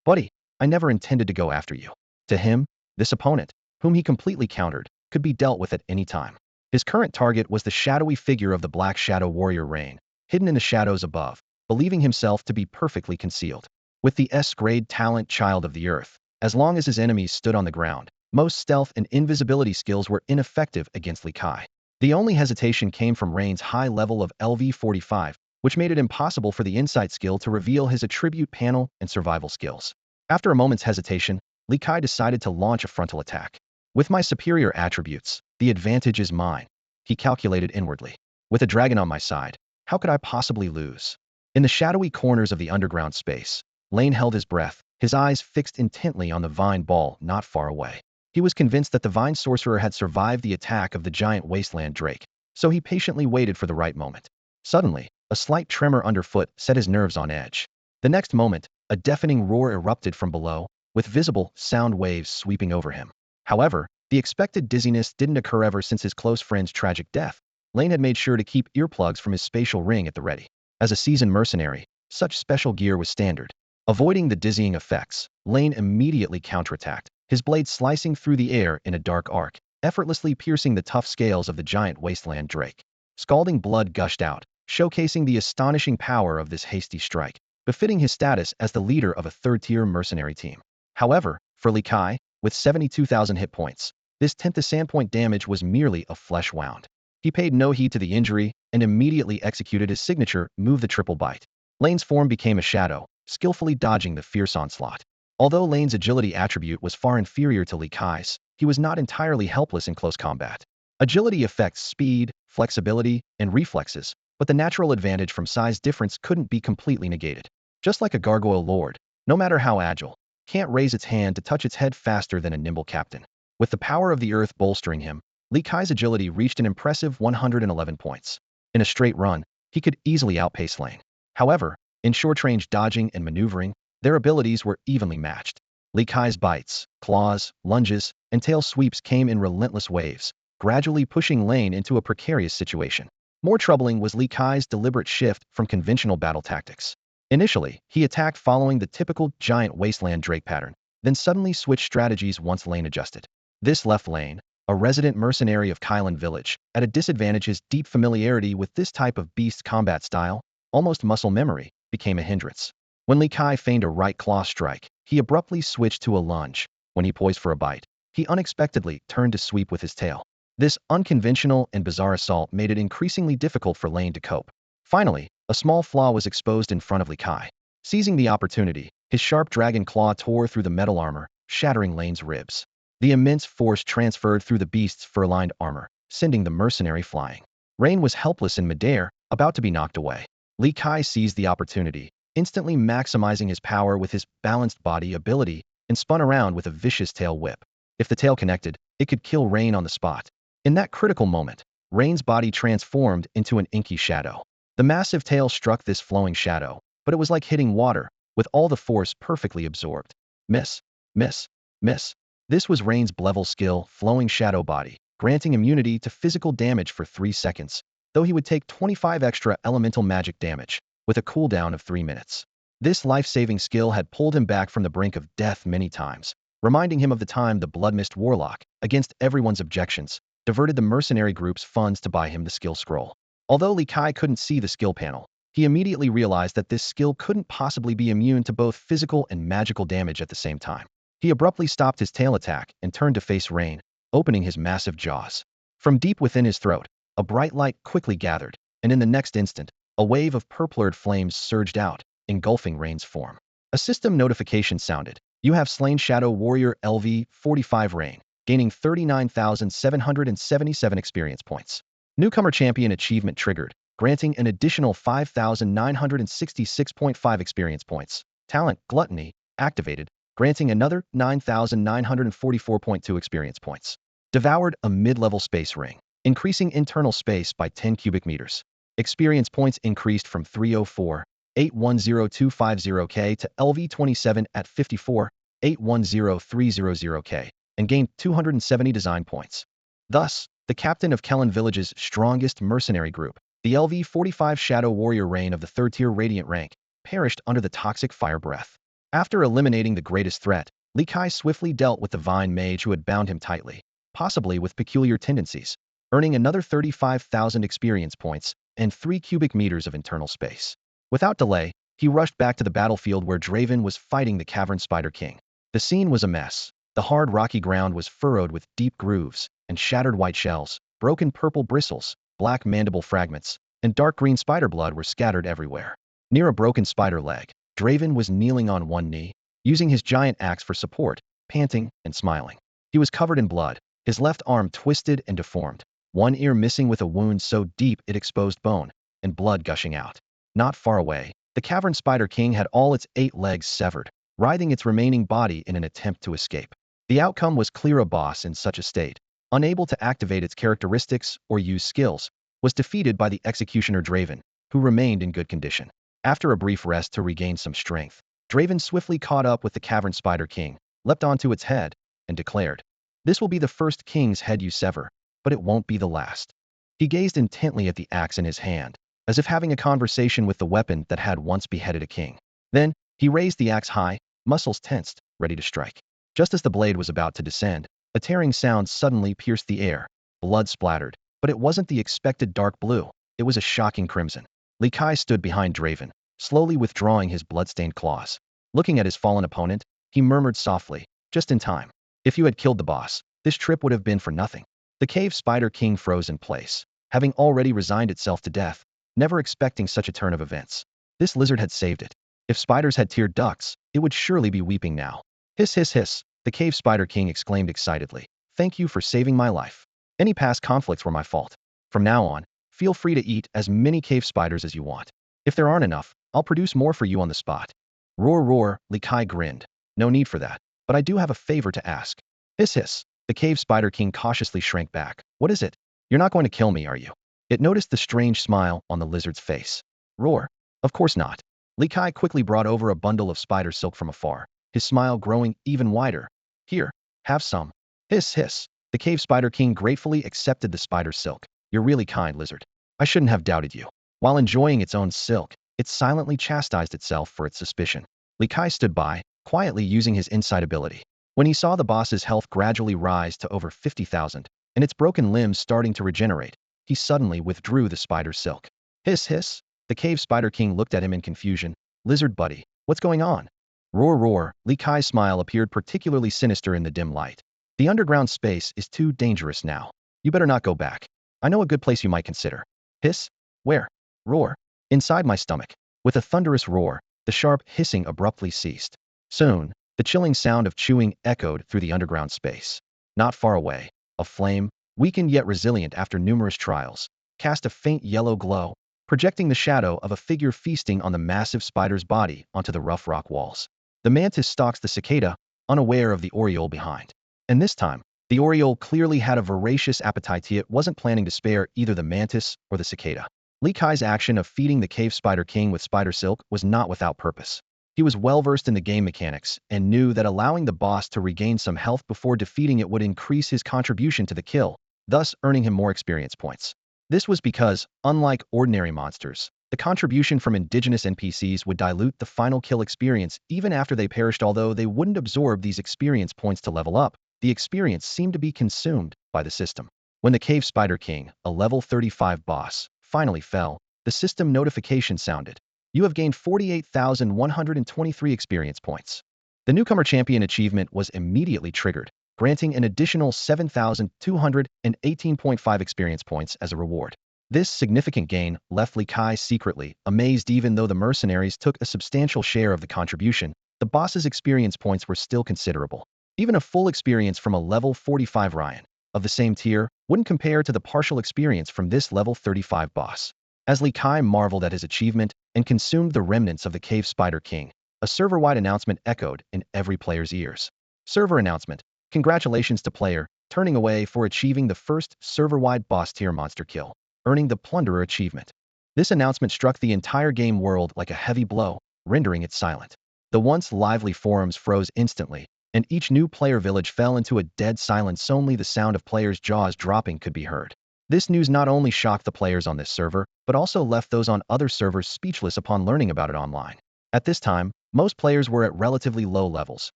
Buddy, I never intended to go after you. To him, this opponent, whom he completely countered, could be dealt with at any time. His current target was the shadowy figure of the Black Shadow Warrior Rain, hidden in the shadows above, believing himself to be perfectly concealed. With the S-grade talent Child of the Earth, as long as his enemies stood on the ground, most stealth and invisibility skills were ineffective against Li Kai. The only hesitation came from Rain's high level of LV-45, which made it impossible for the insight skill to reveal his attribute panel and survival skills. After a moment's hesitation, Li Kai decided to launch a frontal attack. With my superior attributes, the advantage is mine, he calculated inwardly. With a dragon on my side, how could I possibly lose? In the shadowy corners of the underground space, Lane held his breath, his eyes fixed intently on the vine ball not far away. He was convinced that the vine sorcerer had survived the attack of the giant wasteland drake, so he patiently waited for the right moment. Suddenly, a slight tremor underfoot set his nerves on edge. The next moment, a deafening roar erupted from below, with visible sound waves sweeping over him. However, the expected dizziness didn't occur ever since his close friend's tragic death. Lane had made sure to keep earplugs from his spatial ring at the ready. As a seasoned mercenary, such special gear was standard. Avoiding the dizzying effects, Lane immediately counterattacked, his blade slicing through the air in a dark arc, effortlessly piercing the tough scales of the giant wasteland drake. Scalding blood gushed out, showcasing the astonishing power of this hasty strike, befitting his status as the leader of a third-tier mercenary team. However, for Li Kai, with 72,000 hit points, this 10th sandpoint damage was merely a flesh wound. He paid no heed to the injury and immediately executed his signature move, the triple bite. Lane's form became a shadow, skillfully dodging the fierce onslaught. Although Lane's agility attribute was far inferior to Li Kai's, he was not entirely helpless in close combat. Agility affects speed, flexibility, and reflexes, but the natural advantage from size difference couldn't be completely negated. Just like a gargoyle lord, no matter how agile, can't raise its hand to touch its head faster than a nimble captain. With the power of the earth bolstering him, Li Kai's agility reached an impressive 111 points. In a straight run, he could easily outpace Lane. However, in short-range dodging and maneuvering, their abilities were evenly matched. Li Kai's bites, claws, lunges, and tail sweeps came in relentless waves, gradually pushing Lane into a precarious situation. More troubling was Li Kai's deliberate shift from conventional battle tactics. Initially, he attacked following the typical giant wasteland drake pattern, then suddenly switched strategies once Lane adjusted. This left Lane, a resident mercenary of Kylan Village, at a disadvantage. His deep familiarity with this type of beast combat style, almost muscle memory, became a hindrance. When Li Kai feigned a right claw strike, he abruptly switched to a lunge. When he poised for a bite, he unexpectedly turned to sweep with his tail. This unconventional and bizarre assault made it increasingly difficult for Lane to cope. Finally, a small flaw was exposed in front of Li Kai. Seizing the opportunity, his sharp dragon claw tore through the metal armor, shattering Lane's ribs. The immense force transferred through the beast's fur-lined armor, sending the mercenary flying. Rain was helpless in midair, about to be knocked away. Li Kai seized the opportunity, instantly maximizing his power with his balanced body ability, and spun around with a vicious tail whip. If the tail connected, it could kill Rain on the spot. In that critical moment, Rain's body transformed into an inky shadow. The massive tail struck this flowing shadow, but it was like hitting water, with all the force perfectly absorbed. Miss, miss, miss. This was Rain's level skill, flowing shadow body, granting immunity to physical damage for 3 seconds, though he would take 25 extra elemental magic damage, with a cooldown of 3 minutes. This life-saving skill had pulled him back from the brink of death many times, reminding him of the time the Bloodmist Warlock, against everyone's objections, diverted the mercenary group's funds to buy him the skill scroll. Although Li Kai couldn't see the skill panel, He immediately realized that this skill couldn't possibly be immune to both physical and magical damage at the same time. He abruptly stopped his tail attack and turned to face Rain, opening his massive jaws. From deep within his throat, a bright light quickly gathered, and in the next instant, a wave of purplured flames surged out, engulfing Rain's form. A system notification sounded. You have slain Shadow Warrior LV-45 Rain, gaining 39,777 experience points. Newcomer Champion Achievement triggered, granting an additional 5,966.5 experience points. Talent Gluttony activated, granting another 9,944.2 experience points. Devoured a mid-level space ring, increasing internal space by 10 cubic meters. Experience points increased from 304,810,250K to LV27 at 54,810,300K, and gained 270 design points. Thus, the captain of Kellen Village's strongest mercenary group, the LV-45 Shadow Warrior Rain of the 3rd tier Radiant rank, perished under the toxic fire breath. After eliminating the greatest threat, Li Kai swiftly dealt with the Vine Mage who had bound him tightly, possibly with peculiar tendencies, earning another 35,000 experience points and 3 cubic meters of internal space. Without delay, he rushed back to the battlefield where Draven was fighting the Cavern Spider King. The scene was a mess. The hard rocky ground was furrowed with deep grooves and shattered white shells, broken purple bristles, black mandible fragments, and dark green spider blood were scattered everywhere. Near a broken spider leg, Draven was kneeling on one knee, using his giant axe for support, panting and smiling. He was covered in blood, his left arm twisted and deformed, one ear missing with a wound so deep it exposed bone, and blood gushing out. Not far away, the Cavern Spider King had all its 8 legs severed, writhing its remaining body in an attempt to escape. The outcome was clear. A boss in such a state, unable to activate its characteristics or use skills, was defeated by the executioner Draven, who remained in good condition. After a brief rest to regain some strength, Draven swiftly caught up with the Cavern Spider King, leapt onto its head, and declared, "This will be the first king's head you sever, but it won't be the last." He gazed intently at the axe in his hand, as if having a conversation with the weapon that had once beheaded a king. Then, he raised the axe high, muscles tensed, ready to strike. Just as the blade was about to descend, a tearing sound suddenly pierced the air. Blood splattered, but it wasn't the expected dark blue. It was a shocking crimson. Li Kai stood behind Draven, slowly withdrawing his bloodstained claws. Looking at his fallen opponent, he murmured softly, "Just in time. If you had killed the boss, this trip would have been for nothing." The Cave Spider King froze in place, having already resigned itself to death, never expecting such a turn of events. This lizard had saved it. If spiders had teared ducts, it would surely be weeping now. Hiss, hiss, hiss, the Cave Spider King exclaimed excitedly. "Thank you for saving my life. Any past conflicts were my fault. From now on, feel free to eat as many cave spiders as you want. If there aren't enough, I'll produce more for you on the spot." Roar, roar, Li Kai grinned. "No need for that, but I do have a favor to ask." Hiss, hiss, the Cave Spider King cautiously shrank back. "What is it? You're not going to kill me, are you?" It noticed the strange smile on the lizard's face. Roar, "Of course not." Li Kai quickly brought over a bundle of spider silk from afar, his smile growing even wider. "Here, have some." Hiss, hiss, the Cave Spider King gratefully accepted the spider silk. "You're really kind, lizard. I shouldn't have doubted you." While enjoying its own silk, it silently chastised itself for its suspicion. Li Kai stood by, quietly using his insight ability. When he saw the boss's health gradually rise to over 50,000, and its broken limbs starting to regenerate, he suddenly withdrew the spider silk. Hiss, hiss, the Cave Spider King looked at him in confusion. "Lizard buddy, what's going on?" Roar, roar, Li Kai's smile appeared particularly sinister in the dim light. "The underground space is too dangerous now. You better not go back. I know a good place you might consider." Hiss? Where? Roar. "Inside my stomach." With a thunderous roar, the sharp hissing abruptly ceased. Soon, the chilling sound of chewing echoed through the underground space. Not far away, a flame, weakened yet resilient after numerous trials, cast a faint yellow glow, projecting the shadow of a figure feasting on the massive spider's body onto the rough rock walls. The mantis stalks the cicada, unaware of the oriole behind. And this time, the oriole clearly had a voracious appetite. It wasn't planning to spare either the mantis or the cicada. Li Kai's action of feeding the Cave Spider King with spider silk was not without purpose. He was well versed in the game mechanics and knew that allowing the boss to regain some health before defeating it would increase his contribution to the kill, thus earning him more experience points. This was because, unlike ordinary monsters, the contribution from indigenous NPCs would dilute the final kill experience even after they perished. Although they wouldn't absorb these experience points to level up, the experience seemed to be consumed by the system. When the Cave Spider King, a level 35 boss, finally fell, the system notification sounded. You have gained 48,123 experience points. The Newcomer Champion achievement was immediately triggered, granting an additional 7,218.5 experience points as a reward. This significant gain left Li Kai secretly amazed. Even though the mercenaries took a substantial share of the contribution, the boss's experience points were still considerable. Even a full experience from a level 45 Ryan of the same tier wouldn't compare to the partial experience from this level 35 boss. As Li Kai marveled at his achievement and consumed the remnants of the Cave Spider King, a server-wide announcement echoed in every player's ears. Server announcement. Congratulations to player, turning away for achieving the first server-wide boss tier monster kill, earning the Plunderer achievement. This announcement struck the entire game world like a heavy blow, rendering it silent. The once lively forums froze instantly, and each new player village fell into a dead silence. Only the sound of players' jaws dropping could be heard. This news not only shocked the players on this server, but also left those on other servers speechless upon learning about it online. At this time, most players were at relatively low levels,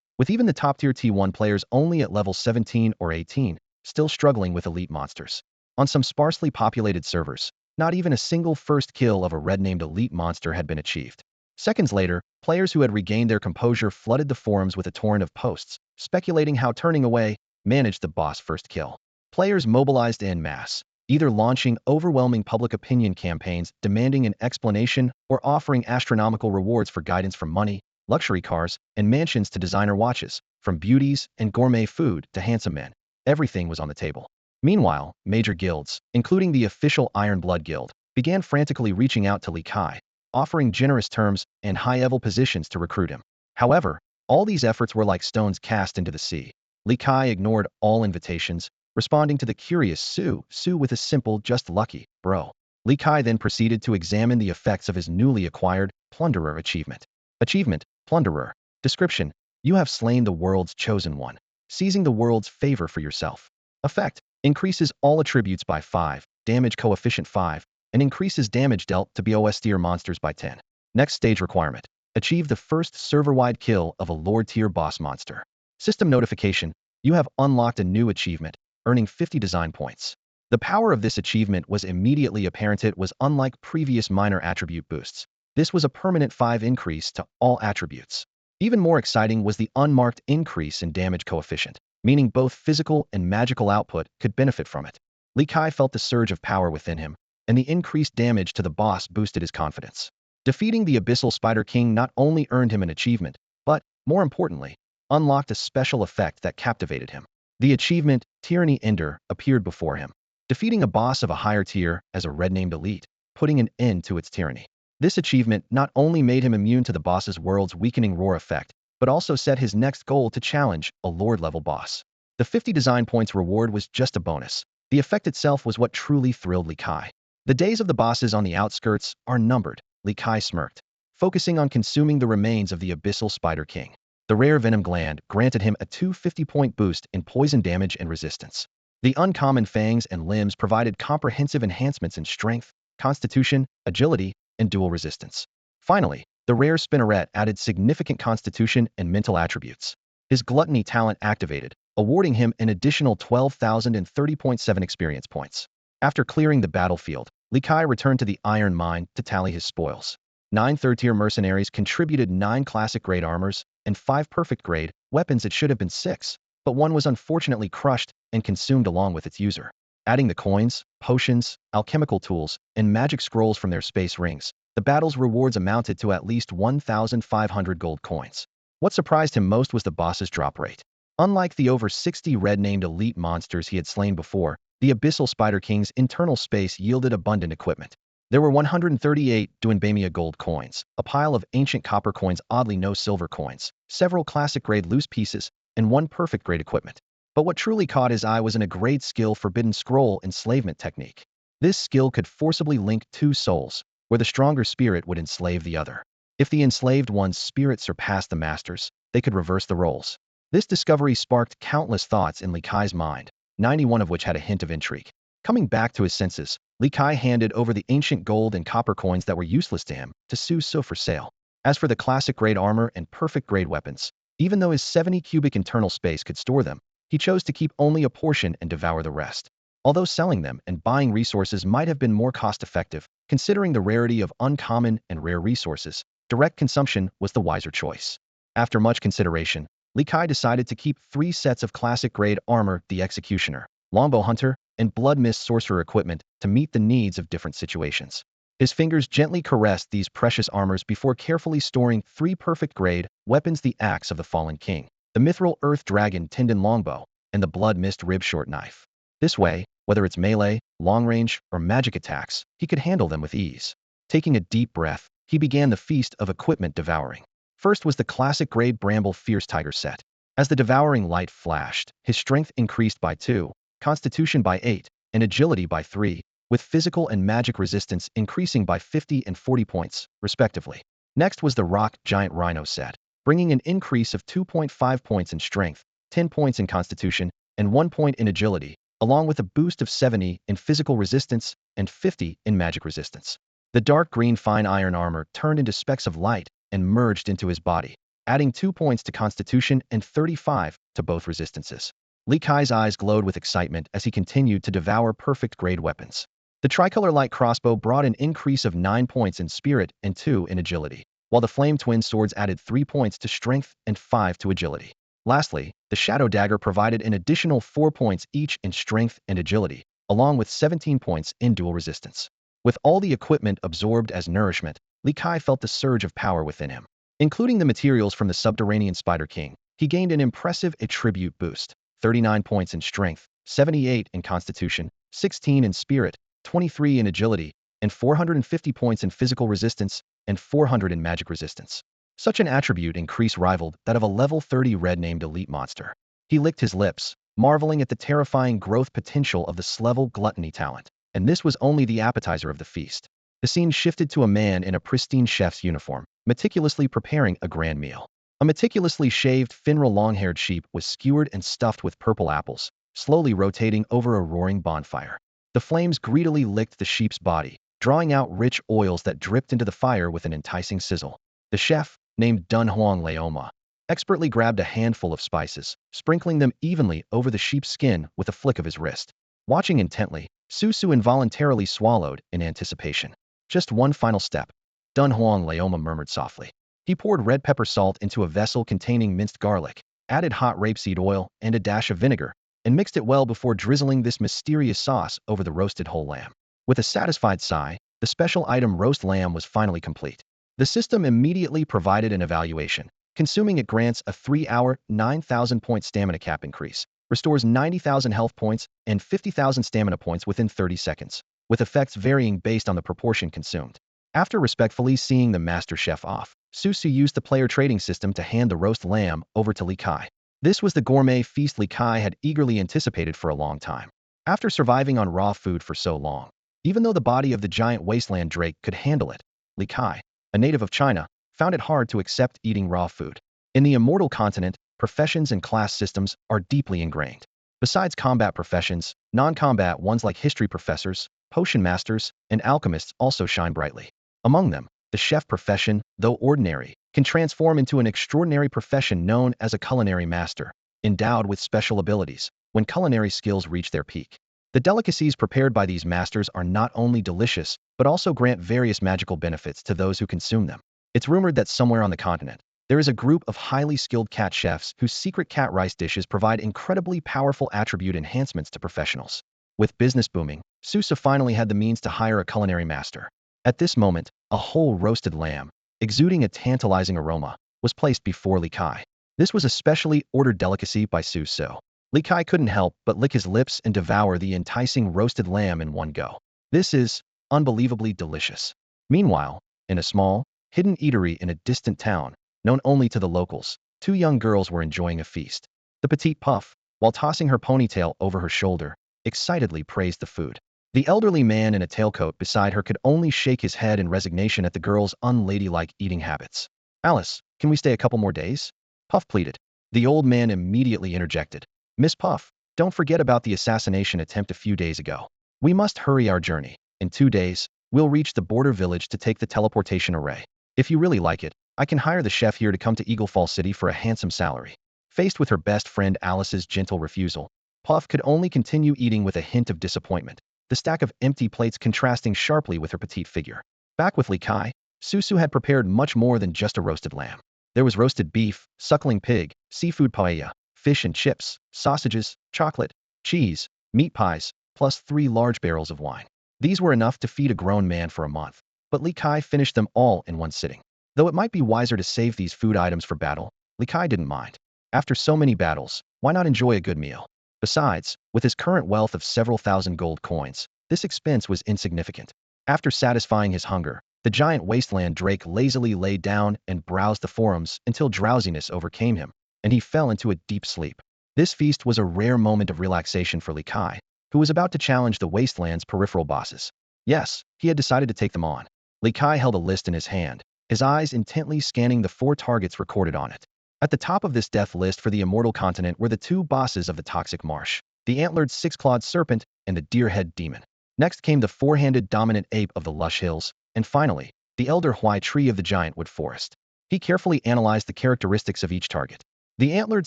with even the top-tier T1 players only at level 17 or 18, still struggling with elite monsters. On some sparsely populated servers, not even a single first kill of a red-named elite monster had been achieved. Seconds later, players who had regained their composure flooded the forums with a torrent of posts, speculating how turning away managed the boss first kill. Players mobilized en masse, either launching overwhelming public opinion campaigns demanding an explanation or offering astronomical rewards for guidance, from money, luxury cars, and mansions to designer watches, from beauties and gourmet food to handsome men. Everything was on the table. Meanwhile, major guilds, including the official Iron Blood Guild, began frantically reaching out to Li Kai, offering generous terms and high-level positions to recruit him. However, all these efforts were like stones cast into the sea. Li Kai ignored all invitations, responding to the curious Sue with a simple "just lucky, bro." Li Kai then proceeded to examine the effects of his newly acquired Plunderer achievement. Achievement: Plunderer. Description: you have slain the world's chosen one, seizing the world's favor for yourself. Effect: increases all attributes by 5, damage coefficient 5, and increases damage dealt to BOS tier monsters by 10. Next stage requirement: achieve the first server-wide kill of a Lord tier boss monster. System notification: you have unlocked a new achievement, earning 50 design points. The power of this achievement was immediately apparent. It was unlike previous minor attribute boosts. This was a permanent 5 increase to all attributes. Even more exciting was the unmarked increase in damage coefficient, meaning both physical and magical output could benefit from it. Li Kai felt the surge of power within him, and the increased damage to the boss boosted his confidence. Defeating the Abyssal Spider King not only earned him an achievement, but, more importantly, unlocked a special effect that captivated him. The achievement, Tyranny Ender, appeared before him, defeating a boss of a higher tier as a red-named elite, putting an end to its tyranny. This achievement not only made him immune to the boss's world's weakening roar effect, but also set his next goal to challenge a Lord-level boss. The 50 design points reward was just a bonus. The effect itself was what truly thrilled Li Kai. The days of the bosses on the outskirts are numbered, Li Kai smirked, focusing on consuming the remains of the Abyssal Spider King. The rare Venom Gland granted him a 250-point boost in poison damage and resistance. The uncommon fangs and limbs provided comprehensive enhancements in strength, constitution, agility, and dual resistance. Finally, the rare Spinneret added significant constitution and mental attributes. His gluttony talent activated, awarding him an additional 12,030.7 experience points. After clearing the battlefield, Li Kai returned to the Iron Mine to tally his spoils. 9 third-tier mercenaries contributed 9 classic-grade armors and 5 perfect-grade weapons. It should have been 6, but one was unfortunately crushed and consumed along with its user. Adding the coins, potions, alchemical tools, and magic scrolls from their space rings, the battle's rewards amounted to at least 1,500 gold coins. What surprised him most was the boss's drop rate. Unlike the over 60 red-named elite monsters he had slain before, the Abyssal Spider King's internal space yielded abundant equipment. There were 138 Duinbamia gold coins, a pile of ancient copper coins, oddly no silver coins, several classic-grade loose pieces, and 1 perfect-grade equipment. But what truly caught his eye was an A-grade skill Forbidden Scroll enslavement technique. This skill could forcibly link 2 souls, where the stronger spirit would enslave the other. If the enslaved one's spirit surpassed the master's, they could reverse the roles. This discovery sparked countless thoughts in Li Kai's mind, 91 of which had a hint of intrigue. Coming back to his senses, Li Kai handed over the ancient gold and copper coins that were useless to him to Su for sale. As for the classic-grade armor and perfect-grade weapons, even though his 70 cubic internal space could store them, he chose to keep only a portion and devour the rest. Although selling them and buying resources might have been more cost-effective, considering the rarity of uncommon and rare resources, direct consumption was the wiser choice. After much consideration, Li Kai decided to keep 3 sets of classic-grade armor, the Executioner, Longbow Hunter, and Blood Mist Sorcerer equipment to meet the needs of different situations. His fingers gently caressed these precious armors before carefully storing 3 perfect-grade weapons: the Axe of the Fallen King, the Mithril Earth Dragon Tendon Longbow, and the Blood Mist Rib Short Knife. This way, whether it's melee, long-range, or magic attacks, he could handle them with ease. Taking a deep breath, he began the feast of equipment devouring. First was the classic-grade Bramble Fierce Tiger set. As the devouring light flashed, his strength increased by 2, constitution by 8, and agility by 3, with physical and magic resistance increasing by 50 and 40 points, respectively. Next was the Rock Giant Rhino set, bringing an increase of 2.5 points in strength, 10 points in constitution, and 1 point in agility, along with a boost of 70 in physical resistance and 50 in magic resistance. The dark green fine iron armor turned into specks of light and merged into his body, adding 2 points to constitution and 35 to both resistances. Li Kai's eyes glowed with excitement as he continued to devour perfect-grade weapons. The tricolor light crossbow brought an increase of 9 points in spirit and 2 in agility, while the flame twin swords added 3 points to strength and 5 to agility. Lastly, the shadow dagger provided an additional 4 points each in strength and agility, along with 17 points in dual resistance. With all the equipment absorbed as nourishment, Li Kai felt the surge of power within him. Including the materials from the Subterranean Spider King, he gained an impressive attribute boost: 39 points in strength, 78 in constitution, 16 in spirit, 23 in agility, and 450 points in physical resistance, and 400 in magic resistance. Such an attribute increase rivaled that of a level 30 red-named elite monster. He licked his lips, marveling at the terrifying growth potential of this level gluttony talent. And this was only the appetizer of the feast. The scene shifted to a man in a pristine chef's uniform, meticulously preparing a grand meal. A meticulously shaved, Finral long-haired sheep was skewered and stuffed with purple apples, slowly rotating over a roaring bonfire. The flames greedily licked the sheep's body, drawing out rich oils that dripped into the fire with an enticing sizzle. The chef, named Dun Huang Leoma, expertly grabbed a handful of spices, sprinkling them evenly over the sheep's skin with a flick of his wrist. Watching intently, Susu involuntarily swallowed in anticipation. Just one final step, Dun Huang Leoma murmured softly. He poured red pepper salt into a vessel containing minced garlic, added hot rapeseed oil and a dash of vinegar, and mixed it well before drizzling this mysterious sauce over the roasted whole lamb. With a satisfied sigh, the special item roast lamb was finally complete. The system immediately provided an evaluation. Consuming it grants a 3-hour, 9,000-point stamina cap increase, restores 90,000 health points and 50,000 stamina points within 30 seconds, with effects varying based on the proportion consumed. After respectfully seeing the master chef off, Susu used the player trading system to hand the roast lamb over to Li Kai. This was the gourmet feast Li Kai had eagerly anticipated for a long time. After surviving on raw food for so long, even though the body of the giant wasteland drake could handle it, Li Kai, a native of China, found it hard to accept eating raw food. In the Immortal continent, professions and class systems are deeply ingrained. Besides combat professions, non-combat ones like history professors, potion masters, and alchemists also shine brightly. Among them, the chef profession, though ordinary, can transform into an extraordinary profession known as a culinary master, endowed with special abilities when culinary skills reach their peak. The delicacies prepared by these masters are not only delicious, but also grant various magical benefits to those who consume them. It's rumored that somewhere on the continent, there is a group of highly skilled cat chefs whose secret cat rice dishes provide incredibly powerful attribute enhancements to professionals. With business booming, Susa finally had the means to hire a culinary master. At this moment, a whole roasted lamb, exuding a tantalizing aroma, was placed before Li Kai. This was a specially ordered delicacy by Suso. Li Kai couldn't help but lick his lips and devour the enticing roasted lamb in one go. This is unbelievably delicious. Meanwhile, in a small, hidden eatery in a distant town, known only to the locals, 2 young girls were enjoying a feast. The petite Puff, while tossing her ponytail over her shoulder, excitedly praised the food. The elderly man in a tailcoat beside her could only shake his head in resignation at the girl's unladylike eating habits. "Alice, can we stay a couple more days?" Puff pleaded. The old man immediately interjected. "Miss Puff, don't forget about the assassination attempt a few days ago. We must hurry our journey. In 2 days, we'll reach the border village to take the teleportation array. If you really like it, I can hire the chef here to come to Eagle Fall City for a handsome salary." Faced with her best friend Alice's gentle refusal, Puff could only continue eating with a hint of disappointment, the stack of empty plates contrasting sharply with her petite figure. Back with Li Kai, Susu had prepared much more than just a roasted lamb. There was roasted beef, suckling pig, seafood paella, fish and chips, sausages, chocolate, cheese, meat pies, plus 3 large barrels of wine. These were enough to feed a grown man for a month, but Li Kai finished them all in one sitting. Though it might be wiser to save these food items for battle, Li Kai didn't mind. After so many battles, why not enjoy a good meal? Besides, with his current wealth of several thousand gold coins, this expense was insignificant. After satisfying his hunger, the giant wasteland drake lazily lay down and browsed the forums until drowsiness overcame him, and he fell into a deep sleep. This feast was a rare moment of relaxation for Li Kai, who was about to challenge the wasteland's peripheral bosses. Yes, he had decided to take them on. Li Kai held a list in his hand, his eyes intently scanning the 4 targets recorded on it. At the top of this death list for the Immortal continent were the 2 bosses of the Toxic Marsh, the antlered 6-clawed serpent and the deer-head demon. Next came the 4-handed dominant ape of the lush hills, and finally, the elder Huai tree of the giant wood forest. He carefully analyzed the characteristics of each target. The antlered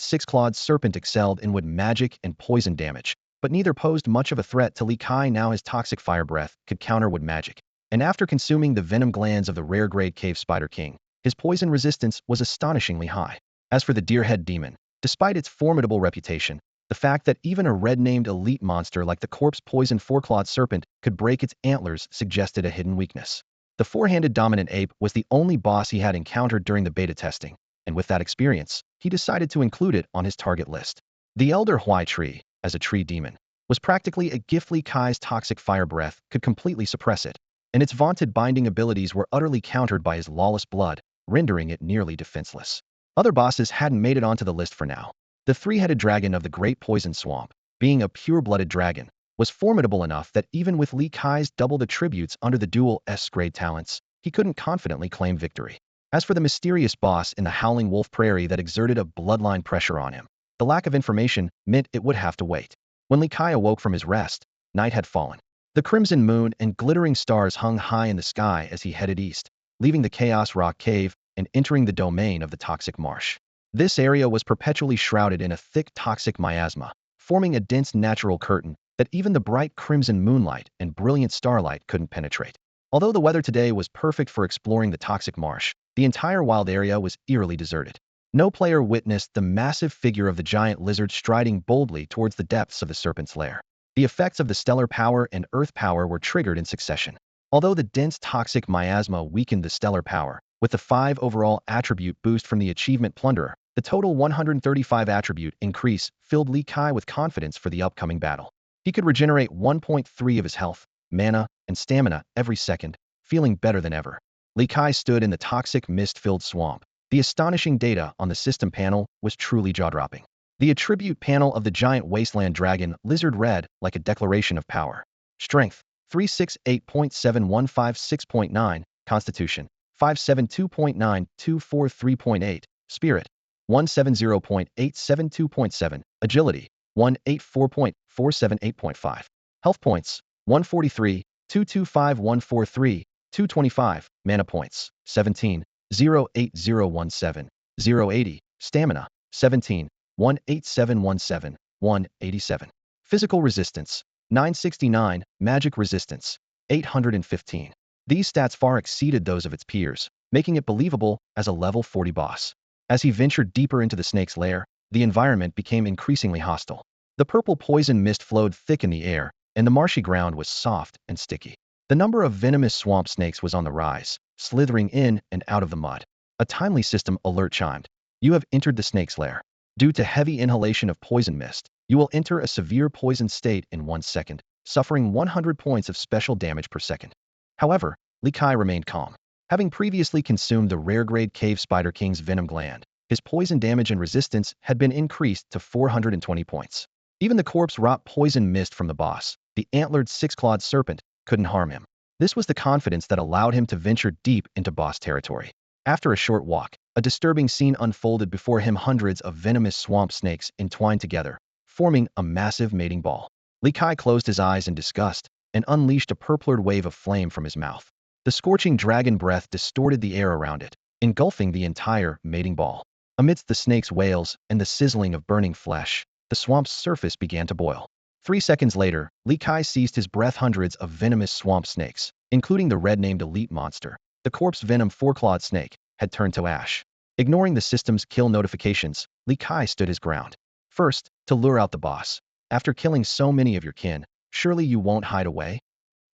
6-clawed serpent excelled in wood magic and poison damage, but neither posed much of a threat to Li Kai. Now his toxic fire breath could counter wood magic, and after consuming the venom glands of the rare grade cave spider king, his poison resistance was astonishingly high. As for the deer-head demon, despite its formidable reputation, the fact that even a red-named elite monster like the corpse poison 4-clawed serpent could break its antlers suggested a hidden weakness. The 4-handed dominant ape was the only boss he had encountered during the beta testing, and with that experience, he decided to include it on his target list. The elder Huai tree, as a tree demon, was practically a gift. Li Kai's toxic fire breath could completely suppress it, and its vaunted binding abilities were utterly countered by his lawless blood, rendering it nearly defenseless. Other bosses hadn't made it onto the list for now. The 3-headed dragon of the Great Poison Swamp, being a pure-blooded dragon, was formidable enough that even with Li Kai's doubled attributes under the dual S-grade talents, he couldn't confidently claim victory. As for the mysterious boss in the Howling Wolf Prairie that exerted a bloodline pressure on him, the lack of information meant it would have to wait. When Li Kai awoke from his rest, night had fallen. The crimson moon and glittering stars hung high in the sky as he headed east, leaving the Chaos Rock Cave and entering the domain of the Toxic Marsh. This area was perpetually shrouded in a thick toxic miasma, forming a dense natural curtain that even the bright crimson moonlight and brilliant starlight couldn't penetrate. Although the weather today was perfect for exploring the Toxic Marsh, the entire wild area was eerily deserted. No player witnessed the massive figure of the giant lizard striding boldly towards the depths of the serpent's lair. The effects of the stellar power and earth power were triggered in succession. Although the dense toxic miasma weakened the stellar power, with the 5 overall attribute boost from the achievement Plunderer, the total 135 attribute increase filled Li Kai with confidence for the upcoming battle. He could regenerate 1.3 of his health, mana, and stamina every second, feeling better than ever. Li Kai stood in the toxic mist-filled swamp. The astonishing data on the system panel was truly jaw-dropping. The attribute panel of the giant wasteland dragon lizard read like a declaration of power. Strength, 368.7156.9, Constitution, 572.9, 243.8, Spirit, 170.872.7, Agility, 184.478.5, Health Points, 143, 225, 143, 225, Mana Points, 17, 08017, 080, Stamina, 17, 18717, 187. Physical Resistance, 969, Magic Resistance, 815. These stats far exceeded those of its peers, making it believable as a level 40 boss. As he ventured deeper into the snake's lair, the environment became increasingly hostile. The purple poison mist flowed thick in the air, and the marshy ground was soft and sticky. The number of venomous swamp snakes was on the rise, slithering in and out of the mud. A timely system alert chimed. You have entered the snake's lair. Due to heavy inhalation of poison mist, you will enter a severe poison state in 1 second, suffering 100 points of special damage per second. However, Li Kai remained calm. Having previously consumed the rare-grade Cave Spider King's venom gland, his poison damage and resistance had been increased to 420 points. Even the corpse-rot poison mist from the boss, the antlered 6-clawed serpent, couldn't harm him. This was the confidence that allowed him to venture deep into boss territory. After a short walk, a disturbing scene unfolded before him. Hundreds of venomous swamp snakes entwined together, forming a massive mating ball. Li Kai closed his eyes in disgust and unleashed a purplured wave of flame from his mouth. The scorching dragon breath distorted the air around it, engulfing the entire mating ball. Amidst the snake's wails and the sizzling of burning flesh, the swamp's surface began to boil. 3 seconds later, Li Kai seized his breath. Hundreds of venomous swamp snakes, including the red-named elite monster, the corpse venom four-clawed snake, had turned to ash. Ignoring the system's kill notifications, Li Kai stood his ground. First, to lure out the boss. After killing so many of your kin, surely you won't hide away?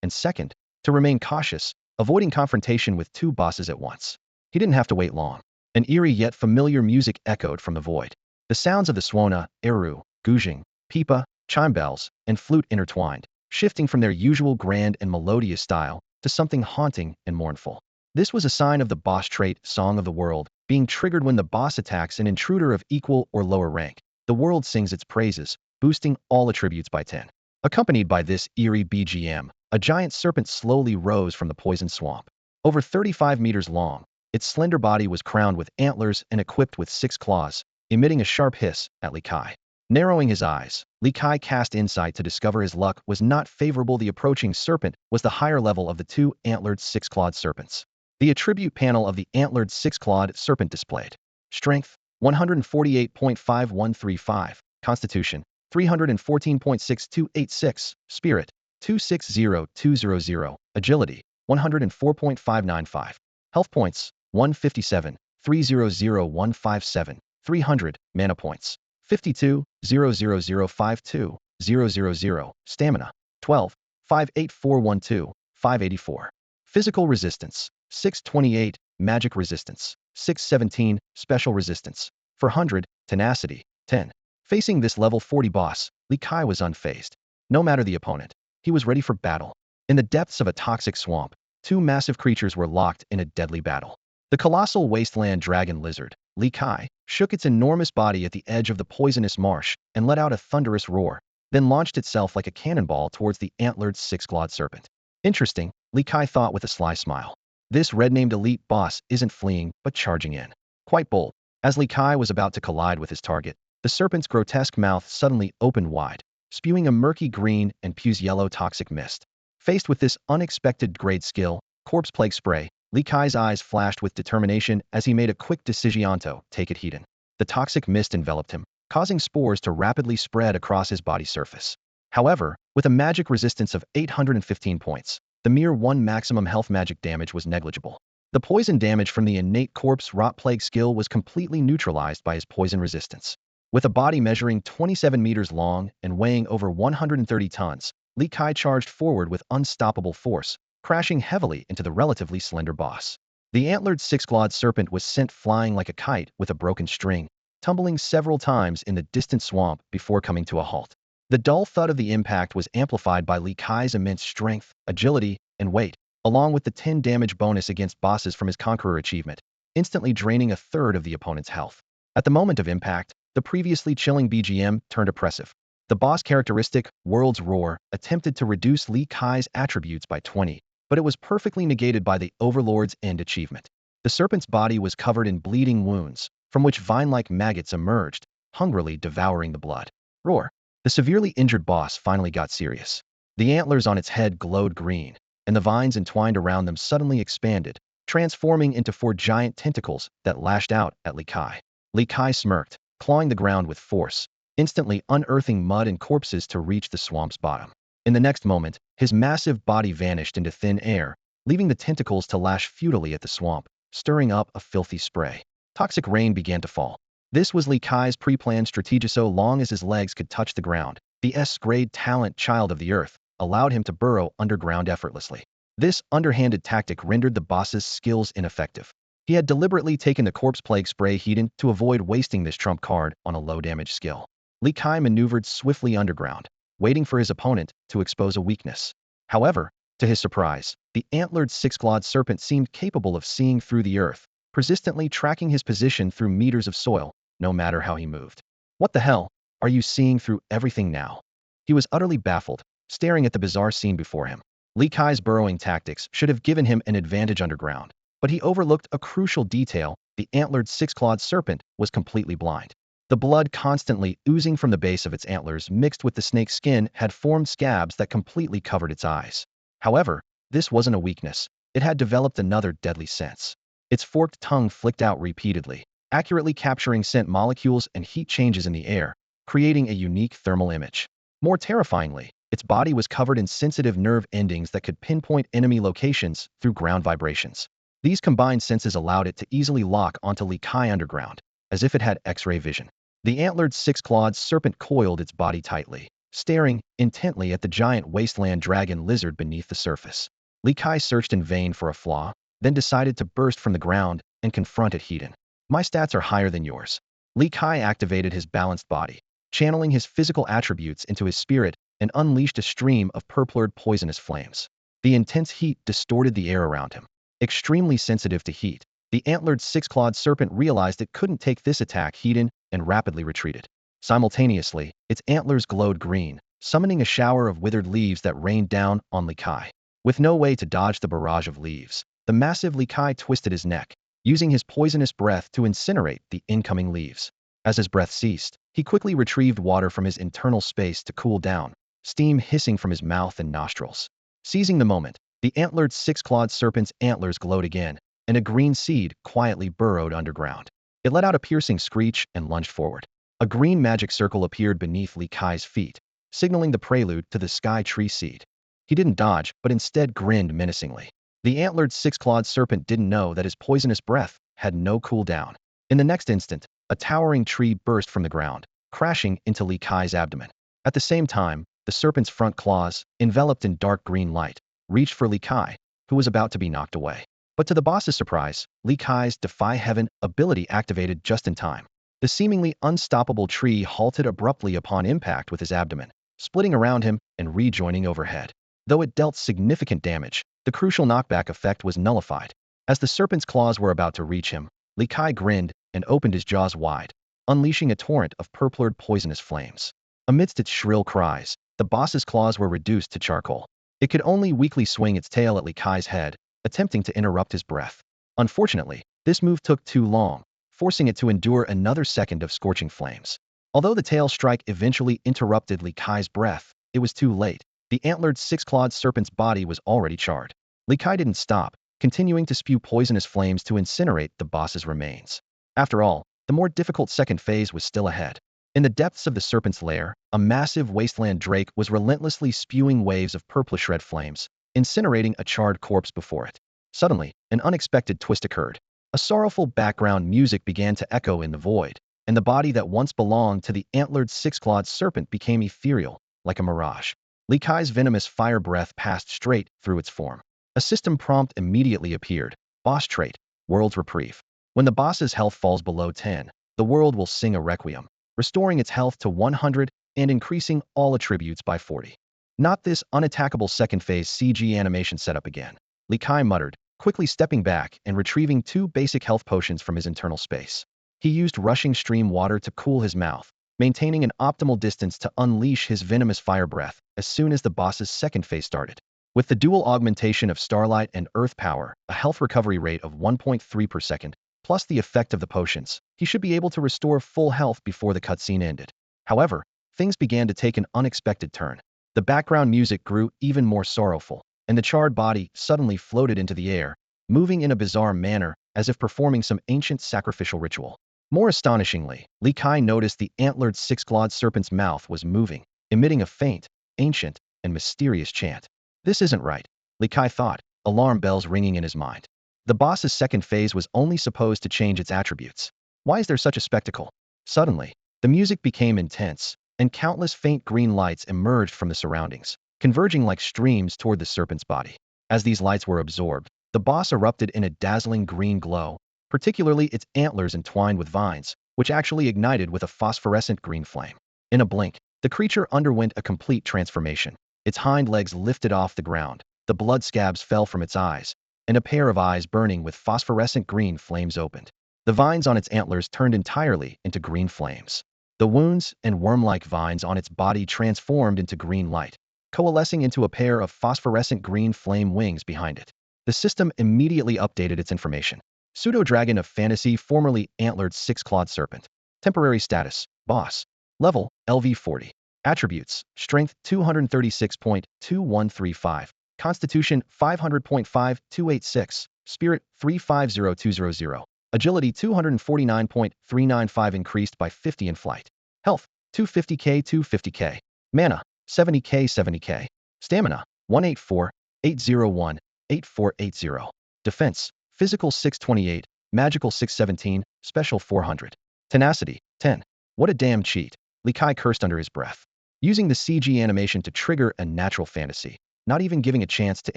And second, to remain cautious, avoiding confrontation with two bosses at once. He didn't have to wait long. An eerie yet familiar music echoed from the void. The sounds of the Suona, Eru, Guzheng, Pipa, chime bells, and flute intertwined, shifting from their usual grand and melodious style to something haunting and mournful. This was a sign of the boss trait, Song of the World, being triggered when the boss attacks an intruder of equal or lower rank. The world sings its praises, boosting all attributes by 10. Accompanied by this eerie BGM, a giant serpent slowly rose from the poison swamp. Over 35 meters long, its slender body was crowned with antlers and equipped with 6 claws, emitting a sharp hiss at Li Kai. Narrowing his eyes, Li Kai cast insight to discover his luck was not favorable. The approaching serpent was the higher level of the two antlered 6-clawed serpents. The attribute panel of the antlered 6-clawed serpent displayed: Strength, 148.5135, Constitution, 314.6286, Spirit, 260200, Agility, 104.595, Health Points, 157, 300,157, 300, Mana Points, 52, 00052, 000, Stamina, 12, 58412, 584. Physical Resistance, 628, Magic Resistance, 617, Special Resistance, 400, Tenacity, 10. Facing this level 40 boss, Li Kai was unfazed. No matter the opponent, he was ready for battle. In the depths of a toxic swamp, two massive creatures were locked in a deadly battle. The colossal wasteland dragon lizard, Li Kai, shook its enormous body at the edge of the poisonous marsh and let out a thunderous roar, then launched itself like a cannonball towards the antlered 6-clawed serpent. Interesting, Li Kai thought with a sly smile. This red-named elite boss isn't fleeing, but charging in. Quite bold. As Li Kai was about to collide with his target, the serpent's grotesque mouth suddenly opened wide, spewing a murky green and puce yellow toxic mist. Faced with this unexpected grade skill, Corpse Plague Spray, Li Kai's eyes flashed with determination as he made a quick decision to take it heedin. The toxic mist enveloped him, causing spores to rapidly spread across his body surface. However, with a magic resistance of 815 points, the mere 1 maximum health magic damage was negligible. The poison damage from the innate Corpse Rot Plague skill was completely neutralized by his poison resistance. With a body measuring 27 meters long and weighing over 130 tons, Li Kai charged forward with unstoppable force, crashing heavily into the relatively slender boss. The antlered 6-clawed serpent was sent flying like a kite with a broken string, tumbling several times in the distant swamp before coming to a halt. The dull thud of the impact was amplified by Li Kai's immense strength, agility, and weight, along with the 10 damage bonus against bosses from his Conqueror achievement, instantly draining a third of the opponent's health. At the moment of impact, the previously chilling BGM turned oppressive. The boss characteristic, World's Roar, attempted to reduce Li Kai's attributes by 20, but it was perfectly negated by the Overlord's End achievement. The serpent's body was covered in bleeding wounds, from which vine-like maggots emerged, hungrily devouring the blood. Roar. The severely injured boss finally got serious. The antlers on its head glowed green, and the vines entwined around them suddenly expanded, transforming into 4 giant tentacles that lashed out at Li Kai. Li Kai smirked, clawing the ground with force, instantly unearthing mud and corpses to reach the swamp's bottom. In the next moment, his massive body vanished into thin air, leaving the tentacles to lash futilely at the swamp, stirring up a filthy spray. Toxic rain began to fall. This was Li Kai's pre-planned strategy. So long as his legs could touch the ground, the S-grade talent Child of the Earth allowed him to burrow underground effortlessly. This underhanded tactic rendered the boss's skills ineffective. He had deliberately taken the Corpse Plague Spray Hedon to avoid wasting this trump card on a low-damage skill. Li Kai maneuvered swiftly underground, waiting for his opponent to expose a weakness. However, to his surprise, the antlered 6-clawed serpent seemed capable of seeing through the earth, persistently tracking his position through meters of soil, no matter how he moved. What the hell? Are you seeing through everything now? He was utterly baffled, staring at the bizarre scene before him. Li Kai's burrowing tactics should have given him an advantage underground, but he overlooked a crucial detail: the antlered 6-clawed serpent was completely blind. The blood constantly oozing from the base of its antlers mixed with the snake's skin had formed scabs that completely covered its eyes. However, this wasn't a weakness. It had developed another deadly sense. Its forked tongue flicked out repeatedly, accurately capturing scent molecules and heat changes in the air, creating a unique thermal image. More terrifyingly, its body was covered in sensitive nerve endings that could pinpoint enemy locations through ground vibrations. These combined senses allowed it to easily lock onto Li Kai underground, as if it had X-ray vision. The antlered six-clawed serpent coiled its body tightly, staring intently at the giant wasteland dragon lizard beneath the surface. Li Kai searched in vain for a flaw, then decided to burst from the ground and confront it head-on. My stats are higher than yours. Li Kai activated his balanced body, channeling his physical attributes into his spirit and unleashed a stream of purplured poisonous flames. The intense heat distorted the air around him. Extremely sensitive to heat, the antlered six-clawed serpent realized it couldn't take this attack head-on and rapidly retreated. Simultaneously, its antlers glowed green, summoning a shower of withered leaves that rained down on Li Kai. With no way to dodge the barrage of leaves, the massive Li Kai twisted his neck, using his poisonous breath to incinerate the incoming leaves. As his breath ceased, he quickly retrieved water from his internal space to cool down, steam hissing from his mouth and nostrils. Seizing the moment, the antlered six-clawed serpent's antlers glowed again, and a green seed quietly burrowed underground. It let out a piercing screech and lunged forward. A green magic circle appeared beneath Li Kai's feet, signaling the prelude to the sky tree seed. He didn't dodge, but instead grinned menacingly. The antlered six-clawed serpent didn't know that his poisonous breath had no cooldown. In the next instant, a towering tree burst from the ground, crashing into Li Kai's abdomen. At the same time, the serpent's front claws, enveloped in dark green light, reached for Li Kai, who was about to be knocked away. But to the boss's surprise, Li Kai's Defy Heaven ability activated just in time. The seemingly unstoppable tree halted abruptly upon impact with his abdomen, splitting around him and rejoining overhead. Though it dealt significant damage, the crucial knockback effect was nullified. As the serpent's claws were about to reach him, Li Kai grinned and opened his jaws wide, unleashing a torrent of purplured poisonous flames. Amidst its shrill cries, the boss's claws were reduced to charcoal. It could only weakly swing its tail at Li Kai's head, attempting to interrupt his breath. Unfortunately, this move took too long, forcing it to endure another second of scorching flames. Although the tail strike eventually interrupted Li Kai's breath, it was too late. The antlered six-clawed serpent's body was already charred. Li Kai didn't stop, continuing to spew poisonous flames to incinerate the boss's remains. After all, the more difficult second phase was still ahead. In the depths of the serpent's lair, a massive wasteland drake was relentlessly spewing waves of purplish red flames, incinerating a charred corpse before it. Suddenly, an unexpected twist occurred. A sorrowful background music began to echo in the void, and the body that once belonged to the antlered six-clawed serpent became ethereal, like a mirage. Li Kai's venomous fire breath passed straight through its form. A system prompt immediately appeared. Boss trait, World's Reprieve. When the boss's health falls below 10, the world will sing a requiem, restoring its health to 100 and increasing all attributes by 40. Not this unattackable second phase CG animation setup again. Li Kai muttered, quickly stepping back and retrieving 2 basic health potions from his internal space. He used rushing stream water to cool his mouth, maintaining an optimal distance to unleash his venomous fire breath as soon as the boss's second phase started. With the dual augmentation of starlight and earth power, a health recovery rate of 1.3 per second, plus the effect of the potions, he should be able to restore full health before the cutscene ended. However, things began to take an unexpected turn. The background music grew even more sorrowful, and the charred body suddenly floated into the air, moving in a bizarre manner as if performing some ancient sacrificial ritual. More astonishingly, Li Kai noticed the antlered six-clawed serpent's mouth was moving, emitting a faint, ancient, and mysterious chant. This isn't right, Li Kai thought, alarm bells ringing in his mind. The boss's second phase was only supposed to change its attributes. Why is there such a spectacle? Suddenly, the music became intense, and countless faint green lights emerged from the surroundings, converging like streams toward the serpent's body. As these lights were absorbed, the boss erupted in a dazzling green glow, particularly its antlers entwined with vines, which actually ignited with a phosphorescent green flame. In a blink, the creature underwent a complete transformation. Its hind legs lifted off the ground, the blood scabs fell from its eyes, and a pair of eyes burning with phosphorescent green flames opened. The vines on its antlers turned entirely into green flames. The wounds and worm-like vines on its body transformed into green light, coalescing into a pair of phosphorescent green flame wings behind it. The system immediately updated its information. Pseudo-dragon of fantasy, formerly antlered six-clawed serpent. Temporary status, boss. Level, LV 40. Attributes, strength 236.2135. Constitution 500.5286. Spirit 350200. Agility 249.395 increased by 50 in flight. Health 250k 250k. Mana, 70k 70k. Stamina, 184, 801, 8480. Defense, physical 628, magical 617, special 400. Tenacity, 10. What a damn cheat. Li Kai cursed under his breath. Using the CG animation to trigger a natural fantasy, not even giving a chance to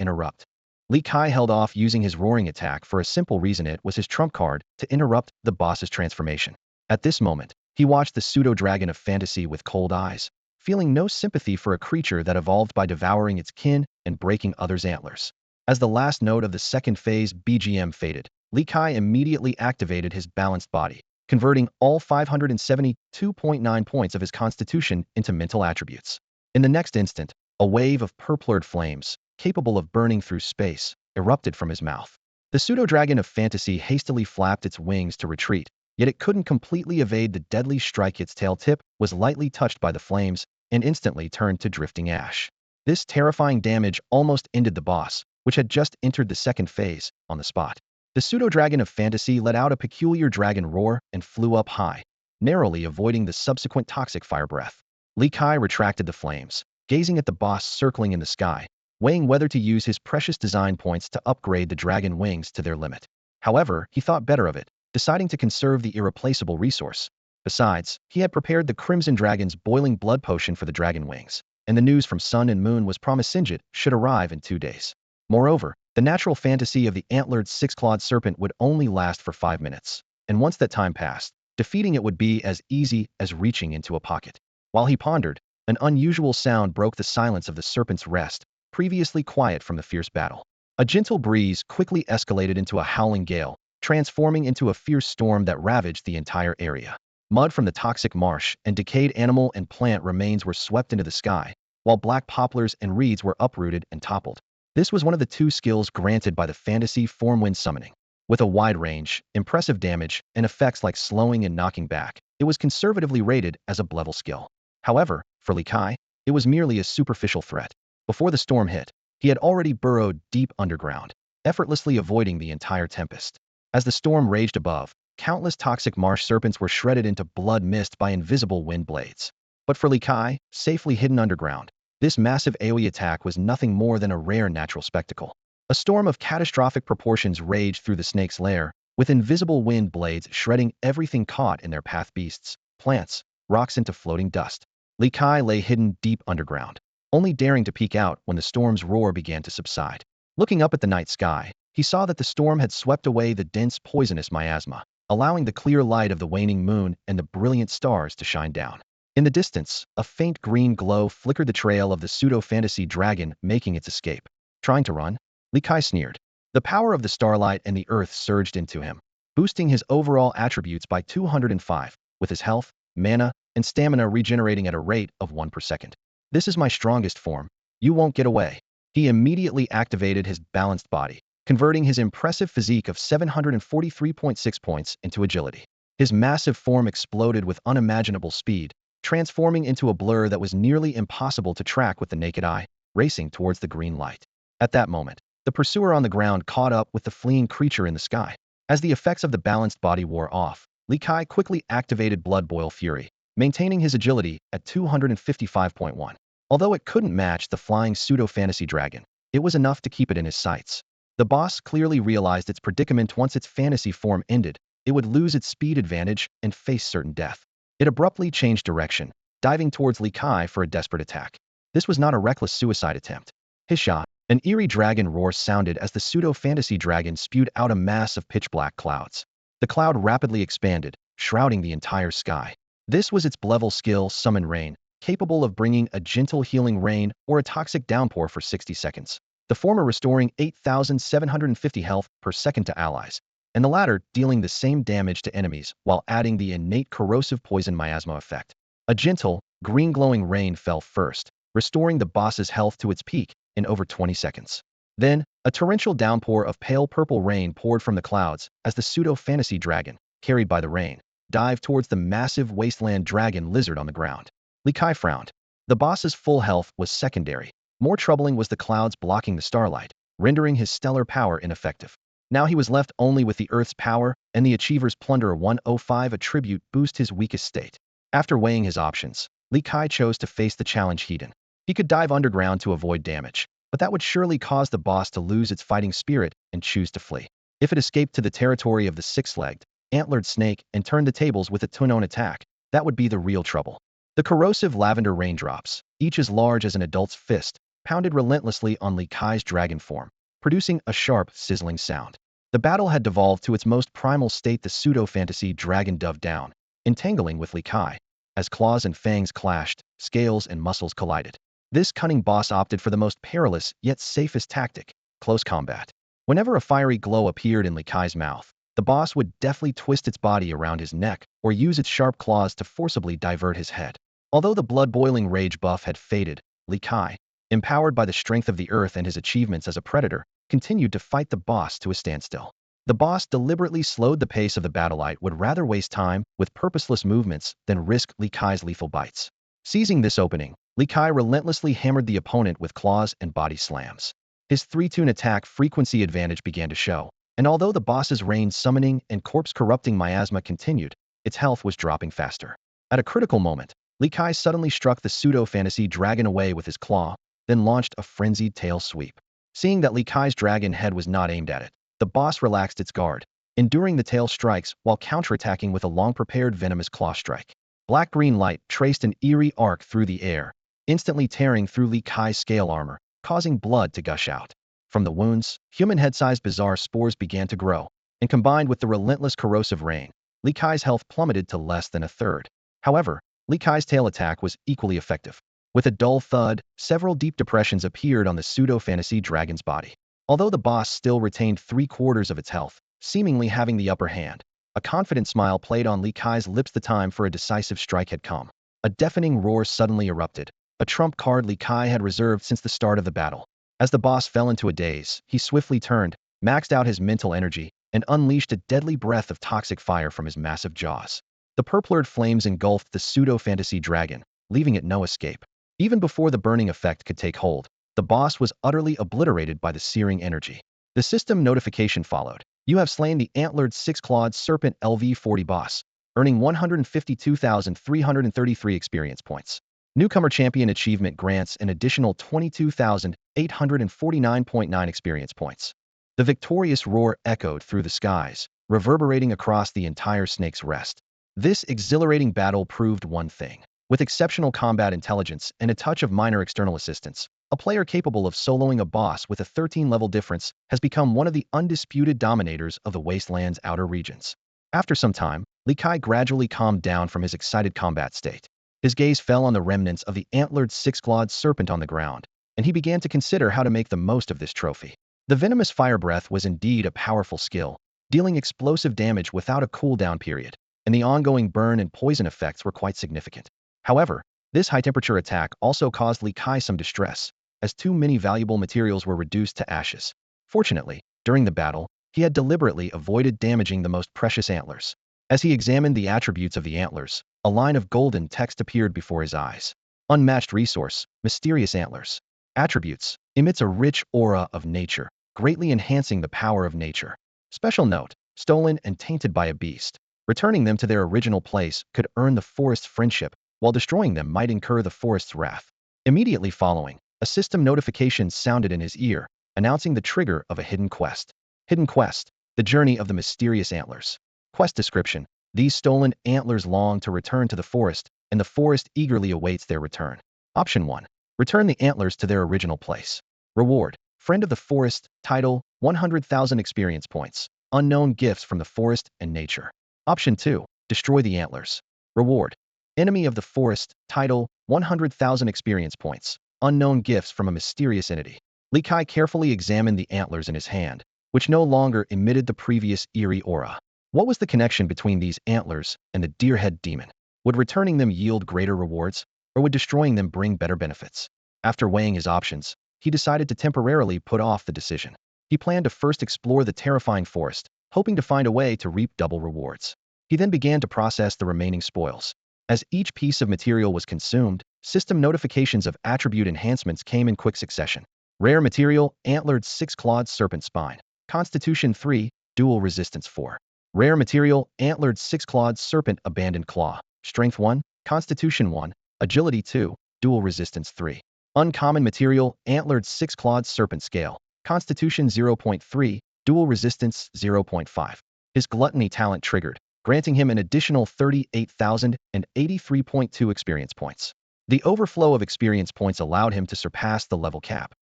interrupt. Li Kai held off using his roaring attack for a simple reason: it was his trump card to interrupt the boss's transformation. At this moment, he watched the pseudo-dragon of fantasy with cold eyes, feeling no sympathy for a creature that evolved by devouring its kin and breaking others' antlers. As the last note of the second phase BGM faded, Li Kai immediately activated his balanced body, converting all 572.9 points of his constitution into mental attributes. In the next instant, a wave of purplured flames, capable of burning through space, erupted from his mouth. The pseudo-dragon of fantasy hastily flapped its wings to retreat, yet it couldn't completely evade the deadly strike. Its tail tip was lightly touched by the flames and instantly turned to drifting ash. This terrifying damage almost ended the boss, which had just entered the second phase, on the spot. The pseudo-dragon of fantasy let out a peculiar dragon roar and flew up high, narrowly avoiding the subsequent toxic fire breath. Li Kai retracted the flames, gazing at the boss circling in the sky, weighing whether to use his precious design points to upgrade the dragon wings to their limit. However, he thought better of it, deciding to conserve the irreplaceable resource. Besides, he had prepared the Crimson Dragon's boiling blood potion for the dragon wings, and the news from Sun and Moon was promised it should arrive in 2 days. Moreover, the natural fantasy of the antlered six-clawed serpent would only last for 5 minutes, and once that time passed, defeating it would be as easy as reaching into a pocket. While he pondered, an unusual sound broke the silence of the serpent's rest, previously quiet from the fierce battle. A gentle breeze quickly escalated into a howling gale, transforming into a fierce storm that ravaged the entire area. Mud from the toxic marsh and decayed animal and plant remains were swept into the sky, while black poplars and reeds were uprooted and toppled. This was one of the 2 skills granted by the fantasy form wind summoning. With a wide range, impressive damage, and effects like slowing and knocking back, it was conservatively rated as a level skill. However, for Li Kai, it was merely a superficial threat. Before the storm hit, he had already burrowed deep underground, effortlessly avoiding the entire tempest. As the storm raged above, countless toxic marsh serpents were shredded into blood mist by invisible wind blades. But for Li Kai, safely hidden underground, this massive AoE attack was nothing more than a rare natural spectacle. A storm of catastrophic proportions raged through the snake's lair, with invisible wind blades shredding everything caught in their path: beasts, plants, rocks into floating dust. Li Kai lay hidden deep underground, only daring to peek out when the storm's roar began to subside. Looking up at the night sky, he saw that the storm had swept away the dense poisonous miasma, allowing the clear light of the waning moon and the brilliant stars to shine down. In the distance, a faint green glow flickered the trail of the pseudo-fantasy dragon making its escape. Trying to run? Li Kai sneered. The power of the starlight and the earth surged into him, boosting his overall attributes by 205, with his health, mana, and stamina regenerating at a rate of 1 per second. This is my strongest form. You won't get away. He immediately activated his balanced body, converting his impressive physique of 743.6 points into agility. His massive form exploded with unimaginable speed, transforming into a blur that was nearly impossible to track with the naked eye, racing towards the green light. At that moment, the pursuer on the ground caught up with the fleeing creature in the sky. As the effects of the balanced body wore off, Li Kai quickly activated Blood Boil Fury, maintaining his agility at 255.1. Although it couldn't match the flying pseudo-fantasy dragon, it was enough to keep it in his sights. The boss clearly realized its predicament. Once its fantasy form ended, it would lose its speed advantage and face certain death. It abruptly changed direction, diving towards Li Kai for a desperate attack. This was not a reckless suicide attempt. His shot, an eerie dragon roar sounded as the pseudo-fantasy dragon spewed out a mass of pitch-black clouds. The cloud rapidly expanded, shrouding the entire sky. This was its level skill, Summon Rain, capable of bringing a gentle healing rain or a toxic downpour for 60 seconds. The former restoring 8,750 health per second to allies, and the latter dealing the same damage to enemies while adding the innate corrosive poison miasma effect. A gentle, green glowing rain fell first, restoring the boss's health to its peak in over 20 seconds. Then, a torrential downpour of pale purple rain poured from the clouds as the pseudo-fantasy dragon, carried by the rain, dived towards the massive wasteland dragon lizard on the ground. Li Kai frowned. The boss's full health was secondary. More troubling was the clouds blocking the starlight, rendering his stellar power ineffective. Now he was left only with the Earth's power, and the Achiever's Plunder 105 attribute boost his weakest state. After weighing his options, Li Kai chose to face the challenge head-on. He could dive underground to avoid damage, but that would surely cause the boss to lose its fighting spirit and choose to flee. If it escaped to the territory of the six-legged, antlered snake and turned the tables with a twin-own attack, that would be the real trouble. The corrosive lavender raindrops, each as large as an adult's fist, pounded relentlessly on Li Kai's dragon form, producing a sharp, sizzling sound. The battle had devolved to its most primal state, the pseudo-fantasy dragon dove down, entangling with Li Kai. As claws and fangs clashed, scales and muscles collided. This cunning boss opted for the most perilous yet safest tactic, close combat. Whenever a fiery glow appeared in Li Kai's mouth, the boss would deftly twist its body around his neck or use its sharp claws to forcibly divert his head. Although the blood-boiling rage buff had faded, Li Kai, empowered by the strength of the earth and his achievements as a predator, continued to fight the boss to a standstill. The boss deliberately slowed the pace of the battle. It would rather waste time with purposeless movements than risk Li Kai's lethal bites. Seizing this opening, Li Kai relentlessly hammered the opponent with claws and body slams. His three-tune attack frequency advantage began to show, and although the boss's rain-summoning and corpse-corrupting miasma continued, its health was dropping faster. At a critical moment, Li Kai suddenly struck the pseudo-fantasy dragon away with his claw, then launched a frenzied tail sweep. Seeing that Li Kai's dragon head was not aimed at it, the boss relaxed its guard, enduring the tail strikes while counterattacking with a long-prepared venomous claw strike. Black-green light traced an eerie arc through the air, instantly tearing through Li Kai's scale armor, causing blood to gush out. From the wounds, human head-sized bizarre spores began to grow, and combined with the relentless corrosive rain, Li Kai's health plummeted to less than a third. However, Li Kai's tail attack was equally effective. With a dull thud, several deep depressions appeared on the pseudo-fantasy dragon's body. Although the boss still retained 3/4 of its health, seemingly having the upper hand, a confident smile played on Li Kai's lips. The time for a decisive strike had come. A deafening roar suddenly erupted, a trump card Li Kai had reserved since the start of the battle. As the boss fell into a daze, he swiftly turned, maxed out his mental energy, and unleashed a deadly breath of toxic fire from his massive jaws. The purplured flames engulfed the pseudo-fantasy dragon, leaving it no escape. Even before the burning effect could take hold, the boss was utterly obliterated by the searing energy. The system notification followed. You have slain the antlered six-clawed serpent LV40 boss, earning 152,333 experience points. Newcomer Champion Achievement grants an additional 22,849.9 experience points. The victorious roar echoed through the skies, reverberating across the entire Snake's Rest. This exhilarating battle proved one thing. With exceptional combat intelligence and a touch of minor external assistance, a player capable of soloing a boss with a 13-level difference has become one of the undisputed dominators of the Wasteland's outer regions. After some time, Li Kai gradually calmed down from his excited combat state. His gaze fell on the remnants of the antlered six-clawed serpent on the ground, and he began to consider how to make the most of this trophy. The venomous fire breath was indeed a powerful skill, dealing explosive damage without a cooldown period, and the ongoing burn and poison effects were quite significant. However, this high-temperature attack also caused Li Kai some distress, as too many valuable materials were reduced to ashes. Fortunately, during the battle, he had deliberately avoided damaging the most precious antlers. As he examined the attributes of the antlers, a line of golden text appeared before his eyes. Unmatched resource, mysterious antlers. Attributes, emits a rich aura of nature, greatly enhancing the power of nature. Special note, stolen and tainted by a beast. Returning them to their original place could earn the forest's friendship, while destroying them might incur the forest's wrath. Immediately following, a system notification sounded in his ear, announcing the trigger of a hidden quest. Hidden quest, the journey of the mysterious antlers. Quest description, these stolen antlers long to return to the forest, and the forest eagerly awaits their return. Option 1. Return the antlers to their original place. Reward, Friend of the Forest, title, 100,000 experience points. Unknown gifts from the forest and nature. Option 2. Destroy the antlers. Reward, Enemy of the Forest, title, 100,000 experience points. Unknown gifts from a mysterious entity. Li Kai carefully examined the antlers in his hand, which no longer emitted the previous eerie aura. What was the connection between these antlers and the deerhead demon? Would returning them yield greater rewards, or would destroying them bring better benefits? After weighing his options, he decided to temporarily put off the decision. He planned to first explore the terrifying forest, hoping to find a way to reap double rewards. He then began to process the remaining spoils. As each piece of material was consumed, system notifications of attribute enhancements came in quick succession. Rare material, antlered six-clawed serpent spine. Constitution 3, dual resistance 4. Rare material, antlered six-clawed serpent abandoned claw. Strength 1, Constitution 1, Agility 2, Dual Resistance 3. Uncommon material, antlered 6-clawed serpent scale. Constitution 0.3, Dual Resistance 0.5. His gluttony talent triggered, granting him an additional 38,083.2 experience points. The overflow of experience points allowed him to surpass the level cap,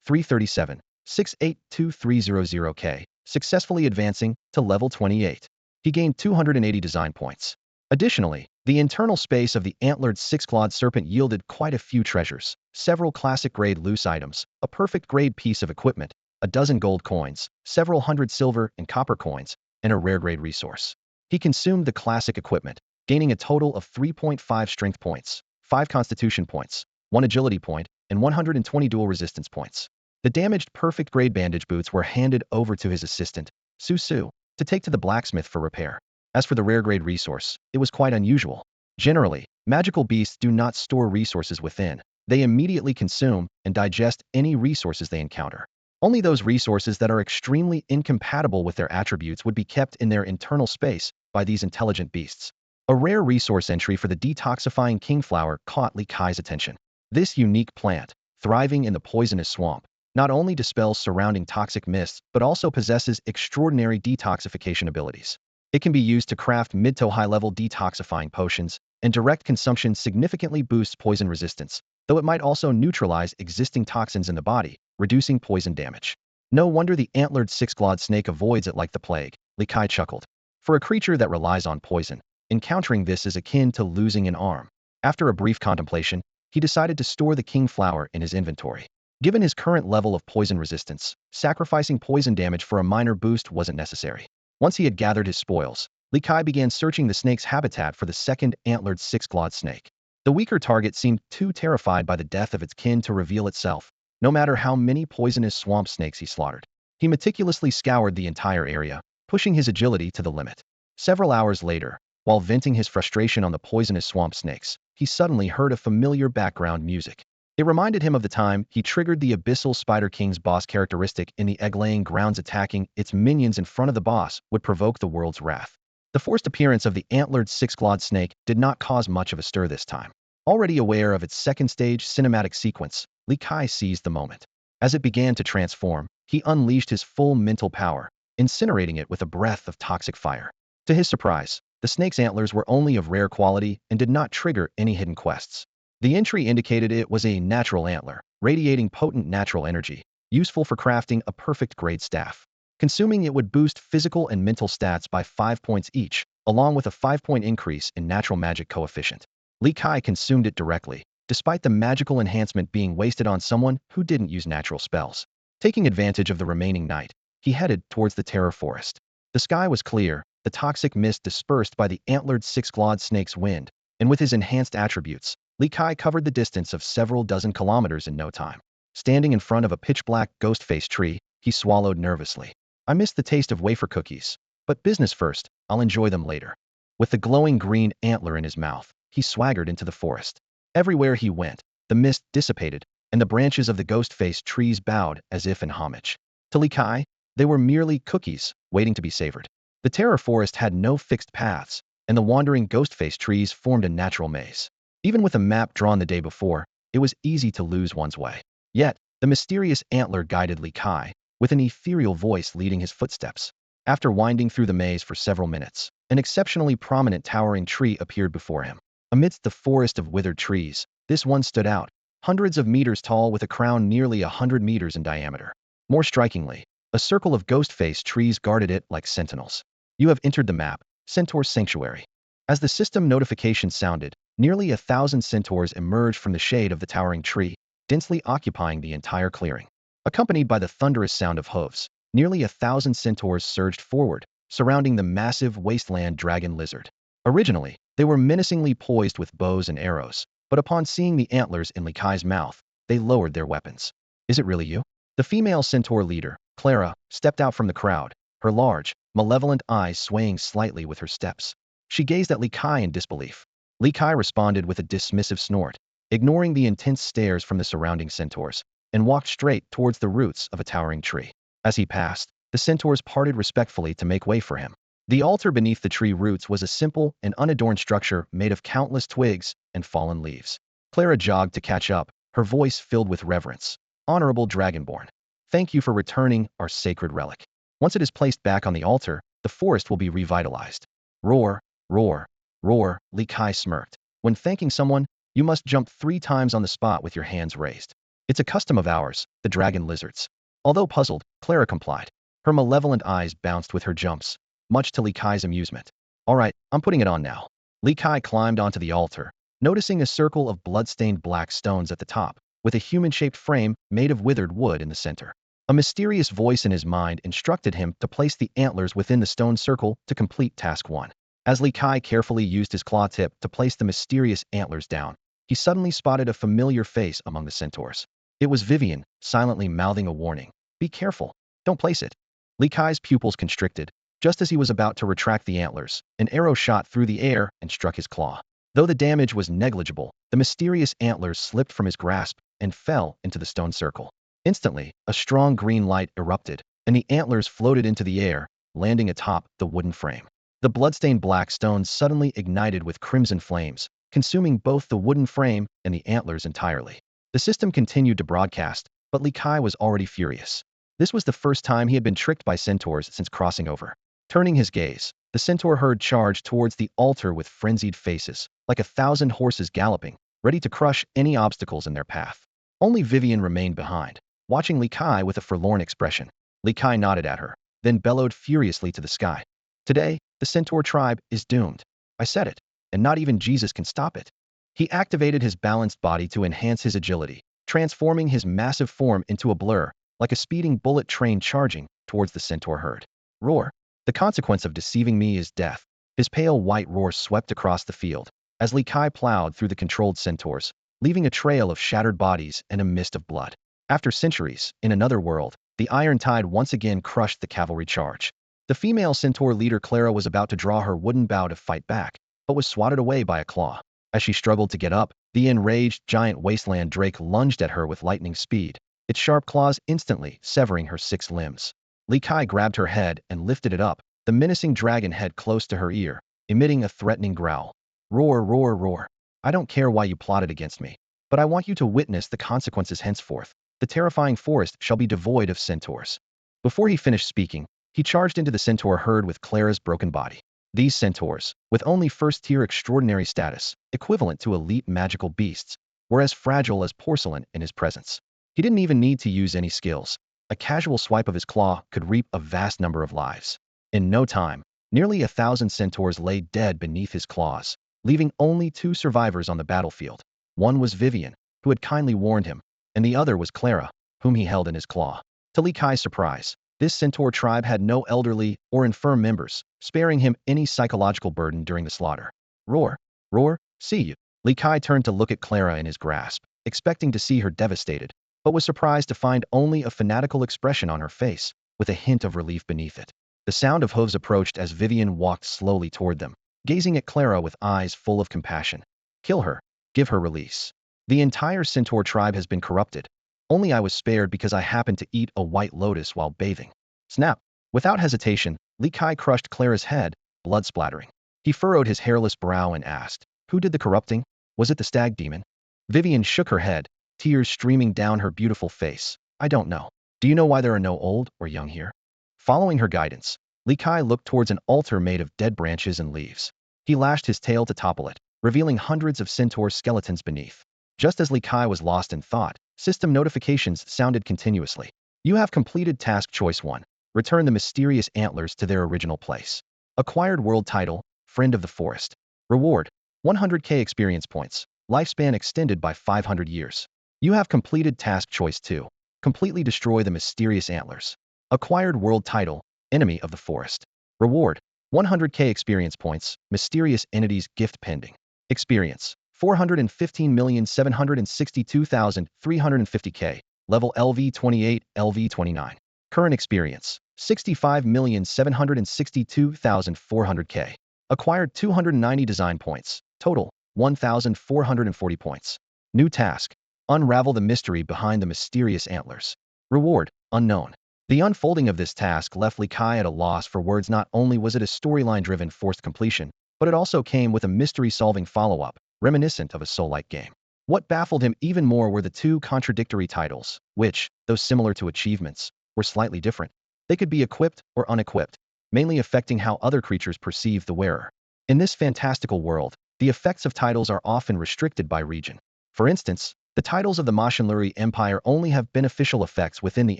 337,682,300K, successfully advancing to level 28. He gained 280 design points. Additionally, the internal space of the antlered 6-clawed serpent yielded quite a few treasures, several classic grade loose items, a perfect grade piece of equipment, a dozen gold coins, several hundred silver and copper coins, and a rare grade resource. He consumed the classic equipment, gaining a total of 3.5 strength points, 5 constitution points, 1 agility point, and 120 dual resistance points. The damaged perfect grade bandage boots were handed over to his assistant, Su, to take to the blacksmith for repair. As for the rare grade resource, it was quite unusual. Generally, magical beasts do not store resources within. They immediately consume and digest any resources they encounter. Only those resources that are extremely incompatible with their attributes would be kept in their internal space by these intelligent beasts. A rare resource entry for the detoxifying kingflower caught Li Kai's attention. This unique plant, thriving in the poisonous swamp, not only dispels surrounding toxic mists but also possesses extraordinary detoxification abilities. It can be used to craft mid to high level detoxifying potions, and direct consumption significantly boosts poison resistance, though it might also neutralize existing toxins in the body, reducing poison damage. No wonder the antlered 6-clawed snake avoids it like the plague, Li Kai chuckled. For a creature that relies on poison, encountering this is akin to losing an arm. After a brief contemplation, he decided to store the king flower in his inventory. Given his current level of poison resistance, sacrificing poison damage for a minor boost wasn't necessary. Once he had gathered his spoils, Li Kai began searching the snake's habitat for the second antlered 6-clawed snake. The weaker target seemed too terrified by the death of its kin to reveal itself, no matter how many poisonous swamp snakes he slaughtered. He meticulously scoured the entire area, pushing his agility to the limit. Several hours later, while venting his frustration on the poisonous swamp snakes, he suddenly heard a familiar background music. It reminded him of the time he triggered the Abyssal Spider King's boss characteristic in the egg-laying grounds. Attacking its minions in front of the boss would provoke the world's wrath. The forced appearance of the antlered 6-clawed snake did not cause much of a stir this time. Already aware of its second-stage cinematic sequence, Li Kai seized the moment. As it began to transform, he unleashed his full mental power, incinerating it with a breath of toxic fire. To his surprise, the snake's antlers were only of rare quality and did not trigger any hidden quests. The entry indicated it was a natural antler, radiating potent natural energy, useful for crafting a perfect grade staff. Consuming it would boost physical and mental stats by 5 points each, along with a 5-point increase in natural magic coefficient. Li Kai consumed it directly, despite the magical enhancement being wasted on someone who didn't use natural spells. Taking advantage of the remaining night, he headed towards the terror forest. The sky was clear, the toxic mist dispersed by the antlered 6-clawed snake's wind, and with his enhanced attributes, Li Kai covered the distance of several dozen kilometers in no time. Standing in front of a pitch-black ghost-faced tree, he swallowed nervously. I miss the taste of wafer cookies, but business first, I'll enjoy them later. With the glowing green antler in his mouth, he swaggered into the forest. Everywhere he went, the mist dissipated, and the branches of the ghost-faced trees bowed as if in homage. To Li Kai, they were merely cookies, waiting to be savored. The terror forest had no fixed paths, and the wandering ghost-faced trees formed a natural maze. Even with a map drawn the day before, it was easy to lose one's way. Yet, the mysterious antler guided Li Kai, with an ethereal voice leading his footsteps. After winding through the maze for several minutes, an exceptionally prominent towering tree appeared before him. Amidst the forest of withered trees, this one stood out, hundreds of meters tall with a crown nearly 100 meters in diameter. More strikingly, a circle of ghost-faced trees guarded it like sentinels. You have entered the map, Centaur Sanctuary. As the system notification sounded, nearly 1,000 centaurs emerged from the shade of the towering tree, densely occupying the entire clearing. Accompanied by the thunderous sound of hooves, nearly 1,000 centaurs surged forward, surrounding the massive wasteland dragon lizard. Originally, they were menacingly poised with bows and arrows, but upon seeing the antlers in Li Kai's mouth, they lowered their weapons. Is it really you? The female centaur leader, Clara, stepped out from the crowd, her large, malevolent eyes swaying slightly with her steps. She gazed at Li Kai in disbelief. Li Kai responded with a dismissive snort, ignoring the intense stares from the surrounding centaurs, and walked straight towards the roots of a towering tree. As he passed, the centaurs parted respectfully to make way for him. The altar beneath the tree roots was a simple and unadorned structure made of countless twigs and fallen leaves. Clara jogged to catch up, her voice filled with reverence. Honorable Dragonborn, thank you for returning our sacred relic. Once it is placed back on the altar, the forest will be revitalized. Roar, roar, roar, Li Kai smirked. When thanking someone, you must jump 3 times on the spot with your hands raised. It's a custom of ours, the dragon lizards. Although puzzled, Clara complied. Her malevolent eyes bounced with her jumps, much to Li Kai's amusement. All right, I'm putting it on now. Li Kai climbed onto the altar, noticing a circle of blood-stained black stones at the top, with a human-shaped frame made of withered wood in the center. A mysterious voice in his mind instructed him to place the antlers within the stone circle to complete task 1. As Li Kai carefully used his claw tip to place the mysterious antlers down, he suddenly spotted a familiar face among the centaurs. It was Vivian, silently mouthing a warning. Be careful. Don't place it. Li Kai's pupils constricted. Just as he was about to retract the antlers, an arrow shot through the air and struck his claw. Though the damage was negligible, the mysterious antlers slipped from his grasp and fell into the stone circle. Instantly, a strong green light erupted, and the antlers floated into the air, landing atop the wooden frame. The bloodstained black stones suddenly ignited with crimson flames, consuming both the wooden frame and the antlers entirely. The system continued to broadcast, but Li Kai was already furious. This was the first time he had been tricked by centaurs since crossing over. Turning his gaze, the centaur herd charged towards the altar with frenzied faces, like 1,000 horses galloping, ready to crush any obstacles in their path. Only Vivian remained behind, watching Li Kai with a forlorn expression. Li Kai nodded at her, then bellowed furiously to the sky. Today, the centaur tribe is doomed. I said it, and not even Jesus can stop it. He activated his balanced body to enhance his agility, transforming his massive form into a blur, like a speeding bullet train charging towards the centaur herd. Roar. The consequence of deceiving me is death. His pale white roar swept across the field, as Li Kai plowed through the controlled centaurs, leaving a trail of shattered bodies and a mist of blood. After centuries, in another world, the Iron Tide once again crushed the cavalry charge. The female centaur leader Clara was about to draw her wooden bow to fight back, but was swatted away by a claw. As she struggled to get up, the enraged giant wasteland drake lunged at her with lightning speed, its sharp claws instantly severing her 6 limbs. Li Kai grabbed her head and lifted it up, the menacing dragon head close to her ear, emitting a threatening growl. Roar, roar, roar. I don't care why you plotted against me, but I want you to witness the consequences henceforth. The terrifying forest shall be devoid of centaurs. Before he finished speaking, he charged into the centaur herd with Clara's broken body. These centaurs, with only first-tier extraordinary status, equivalent to elite magical beasts, were as fragile as porcelain in his presence. He didn't even need to use any skills. A casual swipe of his claw could reap a vast number of lives. In no time, nearly 1,000 centaurs lay dead beneath his claws, leaving only 2 survivors on the battlefield. One was Vivian, who had kindly warned him, and the other was Clara, whom he held in his claw. To Li Kai's surprise, this centaur tribe had no elderly or infirm members, sparing him any psychological burden during the slaughter. Roar, roar, see you. Li Kai turned to look at Clara in his grasp, expecting to see her devastated, but was surprised to find only a fanatical expression on her face, with a hint of relief beneath it. The sound of hooves approached as Vivian walked slowly toward them, gazing at Clara with eyes full of compassion. Kill her. Give her release. The entire centaur tribe has been corrupted. Only I was spared because I happened to eat a white lotus while bathing. Snap. Without hesitation, Li Kai crushed Clara's head, blood splattering. He furrowed his hairless brow and asked, who did the corrupting? Was it the stag demon? Vivian shook her head, tears streaming down her beautiful face. I don't know. Do you know why there are no old or young here? Following her guidance, Li Kai looked towards an altar made of dead branches and leaves. He lashed his tail to topple it, revealing hundreds of centaur skeletons beneath. Just as Li Kai was lost in thought, system notifications sounded continuously. You have completed task choice 1. Return the mysterious antlers to their original place. Acquired world title, Friend of the Forest. Reward, 100k experience points. Lifespan extended by 500 years. You have completed task choice 2. Completely destroy the mysterious antlers. Acquired world title, Enemy of the Forest. Reward, 100k experience points. Mysterious entities gift pending. Experience, 415,762,350k. Level LV28, LV29. Current experience, 65,762,400k. Acquired 290 design points. Total, 1,440 points. New task. Unravel the mystery behind the mysterious antlers. Reward, unknown. The unfolding of this task left Li Kai at a loss for words. Not only was it a storyline-driven forced completion, but it also came with a mystery-solving follow-up, reminiscent of a Soul-like game. What baffled him even more were the two contradictory titles, which, though similar to achievements, were slightly different. They could be equipped or unequipped, mainly affecting how other creatures perceive the wearer. In this fantastical world, the effects of titles are often restricted by region. For instance, the titles of the Mashinluri Empire only have beneficial effects within the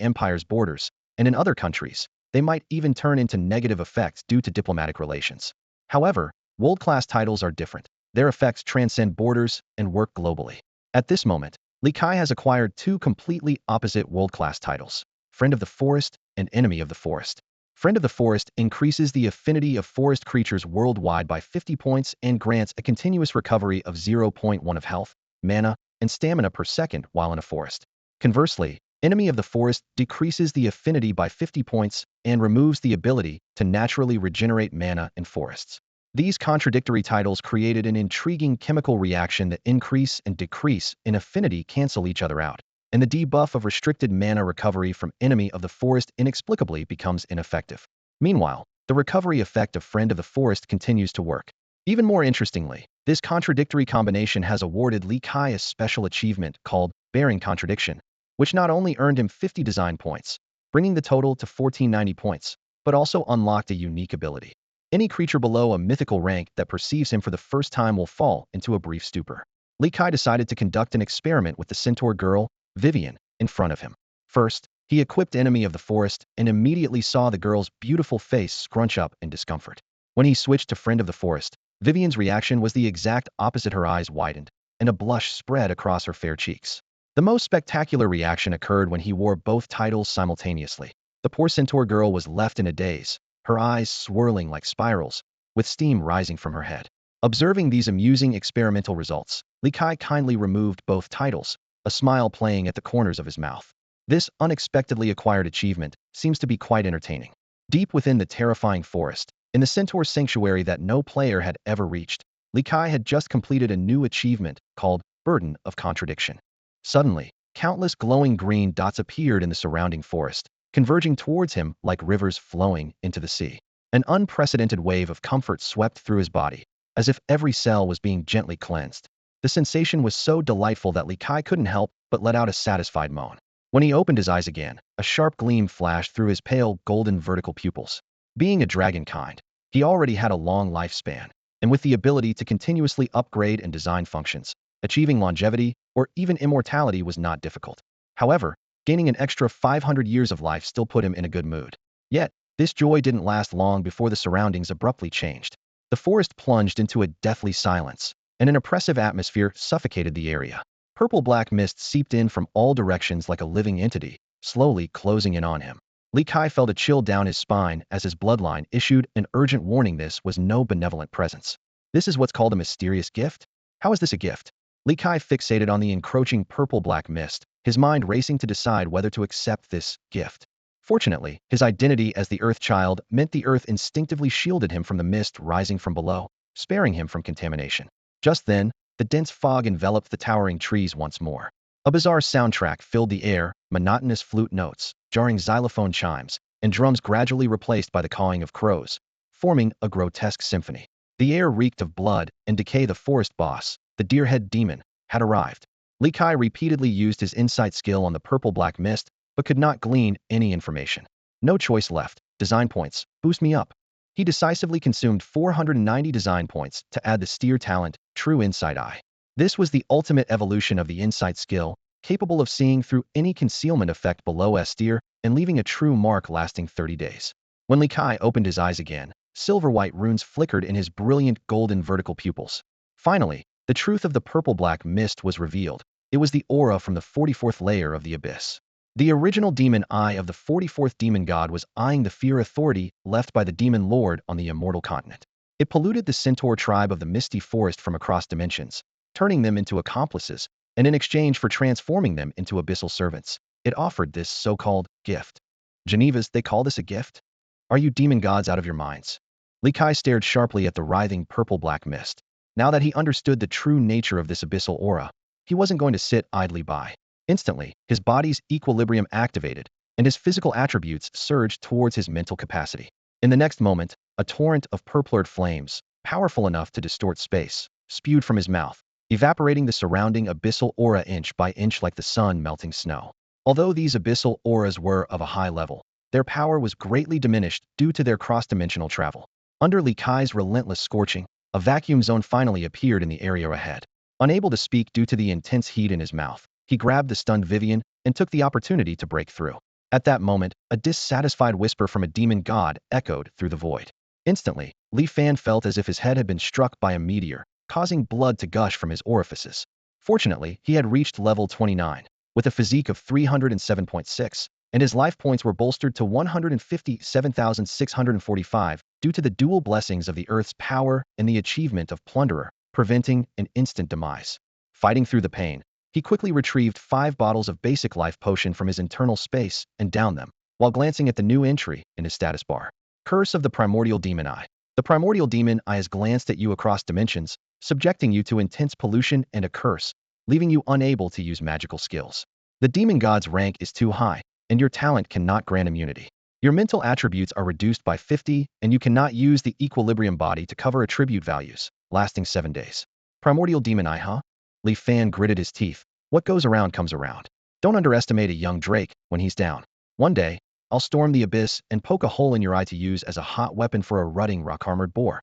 empire's borders, and in other countries, they might even turn into negative effects due to diplomatic relations. However, world-class titles are different. Their effects transcend borders and work globally. At this moment, Li Kai has acquired two completely opposite world-class titles, Friend of the Forest and Enemy of the Forest. Friend of the Forest increases the affinity of forest creatures worldwide by 50 points and grants a continuous recovery of 0.1 of health, mana, and stamina per second while in a forest. Conversely, Enemy of the Forest decreases the affinity by 50 points and removes the ability to naturally regenerate mana in forests. These contradictory titles created an intriguing chemical reaction that increase and decrease in affinity cancel each other out, and the debuff of restricted mana recovery from Enemy of the Forest inexplicably becomes ineffective. Meanwhile, the recovery effect of Friend of the Forest continues to work. Even more interestingly, this contradictory combination has awarded Li Kai a special achievement called Bearing Contradiction, which not only earned him 50 design points, bringing the total to 1490 points, but also unlocked a unique ability. Any creature below a mythical rank that perceives him for the first time will fall into a brief stupor. Li Kai decided to conduct an experiment with the centaur girl, Vivian, in front of him. First, he equipped Enemy of the Forest and immediately saw the girl's beautiful face scrunch up in discomfort. When he switched to Friend of the Forest, Vivian's reaction was the exact opposite. Her eyes widened, and a blush spread across her fair cheeks. The most spectacular reaction occurred when he wore both titles simultaneously. The poor centaur girl was left in a daze, her eyes swirling like spirals, with steam rising from her head. Observing these amusing experimental results, Li Kai kindly removed both titles, a smile playing at the corners of his mouth. This unexpectedly acquired achievement seems to be quite entertaining. Deep within the terrifying forest, in the centaur sanctuary that no player had ever reached, Li Kai had just completed a new achievement called Burden of Contradiction. Suddenly, countless glowing green dots appeared in the surrounding forest, converging towards him like rivers flowing into the sea. An unprecedented wave of comfort swept through his body, as if every cell was being gently cleansed. The sensation was so delightful that Li Kai couldn't help but let out a satisfied moan. When he opened his eyes again, a sharp gleam flashed through his pale, golden vertical pupils. Being a dragonkind, he already had a long lifespan, and with the ability to continuously upgrade and design functions, achieving longevity or even immortality was not difficult. However, gaining an extra 500 years of life still put him in a good mood. Yet, this joy didn't last long before the surroundings abruptly changed. The forest plunged into a deathly silence, and an oppressive atmosphere suffocated the area. Purple-black mist seeped in from all directions like a living entity, slowly closing in on him. Li Kai felt a chill down his spine as his bloodline issued an urgent warning. This was no benevolent presence. This is what's called a mysterious gift? How is this a gift? Li Kai fixated on the encroaching purple-black mist, his mind racing to decide whether to accept this gift. Fortunately, his identity as the Earth Child meant the Earth instinctively shielded him from the mist rising from below, sparing him from contamination. Just then, the dense fog enveloped the towering trees once more. A bizarre soundtrack filled the air, monotonous flute notes, jarring xylophone chimes, and drums gradually replaced by the cawing of crows, forming a grotesque symphony. The air reeked of blood and decay. The forest boss, the deer-head demon, had arrived. Li Kai repeatedly used his insight skill on the purple-black mist, but could not glean any information. No choice left. Design points. Boost me up. He decisively consumed 490 design points to add the steer talent, True Insight Eye. This was the ultimate evolution of the insight skill, capable of seeing through any concealment effect below a steer and leaving a true mark lasting 30 days. When Li Kai opened his eyes again, silver-white runes flickered in his brilliant golden vertical pupils. Finally, the truth of the purple-black mist was revealed. It was the aura from the 44th layer of the abyss. The original demon eye of the 44th demon god was eyeing the fear authority left by the demon lord on the Immortal continent. It polluted the centaur tribe of the misty forest from across dimensions, turning them into accomplices, and in exchange for transforming them into abyssal servants, it offered this so-called gift. Genevas, they call this a gift? Are you demon gods out of your minds? Li Kai stared sharply at the writhing purple-black mist. Now that he understood the true nature of this abyssal aura, he wasn't going to sit idly by. Instantly, his body's equilibrium activated, and his physical attributes surged towards his mental capacity. In the next moment, a torrent of purplured flames, powerful enough to distort space, spewed from his mouth, evaporating the surrounding abyssal aura inch by inch like the sun melting snow. Although these abyssal auras were of a high level, their power was greatly diminished due to their cross-dimensional travel. Under Li Kai's relentless scorching, a vacuum zone finally appeared in the area ahead. Unable to speak due to the intense heat in his mouth, he grabbed the stunned Vivian and took the opportunity to break through. At that moment, a dissatisfied whisper from a demon god echoed through the void. Instantly, Li Fan felt as if his head had been struck by a meteor, causing blood to gush from his orifices. Fortunately, he had reached level 29, with a physique of 307.6, and his life points were bolstered to 157,645 due to the dual blessings of the Earth's power and the achievement of Plunderer, preventing an instant demise. Fighting through the pain, he quickly retrieved 5 bottles of basic life potion from his internal space and downed them, while glancing at the new entry in his status bar. Curse of the Primordial Demon Eye. The Primordial Demon Eye has glanced at you across dimensions, subjecting you to intense pollution and a curse, leaving you unable to use magical skills. The demon god's rank is too high, and your talent cannot grant immunity. Your mental attributes are reduced by 50, and you cannot use the equilibrium body to cover attribute values, lasting 7 days. Primordial Demon Eye, huh? Li Fan gritted his teeth. What goes around comes around. Don't underestimate a young Drake when he's down. One day, I'll storm the abyss and poke a hole in your eye to use as a hot weapon for a rutting rock-armored boar.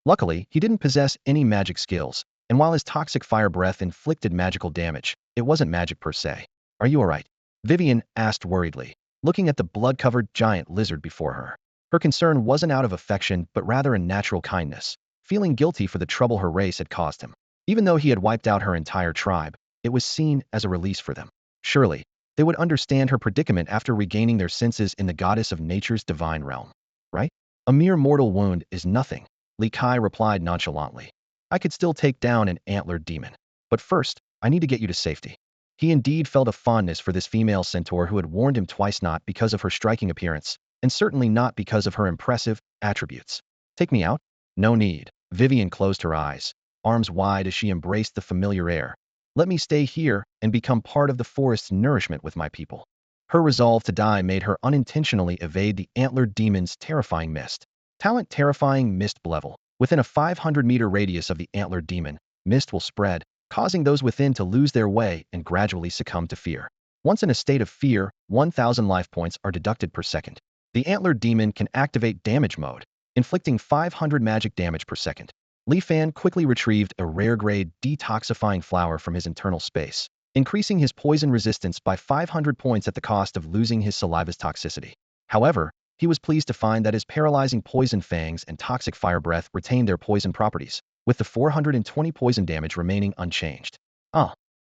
Luckily, he didn't possess any magic skills, and while his toxic fire breath inflicted magical damage, it wasn't magic per se. Are you alright? Vivian asked worriedly, looking at the blood-covered giant lizard before her. Her concern wasn't out of affection but rather a natural kindness, feeling guilty for the trouble her race had caused him. Even though he had wiped out her entire tribe, it was seen as a release for them. Surely, they would understand her predicament after regaining their senses in the goddess of nature's divine realm. Right? A mere mortal wound is nothing, Li Kai replied nonchalantly. I could still take down an antlered demon. But first, I need to get you to safety. He indeed felt a fondness for this female centaur who had warned him twice, not because of her striking appearance, and certainly not because of her impressive attributes. Take me out? No need. Vivian closed her eyes, arms wide as she embraced the familiar air. Let me stay here and become part of the forest's nourishment with my people. Her resolve to die made her unintentionally evade the antlered demon's terrifying mist. Talent terrifying mist level. Within a 500-meter radius of the antlered demon, mist will spread, causing those within to lose their way and gradually succumb to fear. Once in a state of fear, 1,000 life points are deducted per second. The antlered demon can activate damage mode, inflicting 500 magic damage per second. Li Fan quickly retrieved a rare-grade detoxifying flower from his internal space, increasing his poison resistance by 500 points at the cost of losing his saliva's toxicity. However, he was pleased to find that his paralyzing poison fangs and toxic fire breath retained their poison properties, with the 420 poison damage remaining unchanged.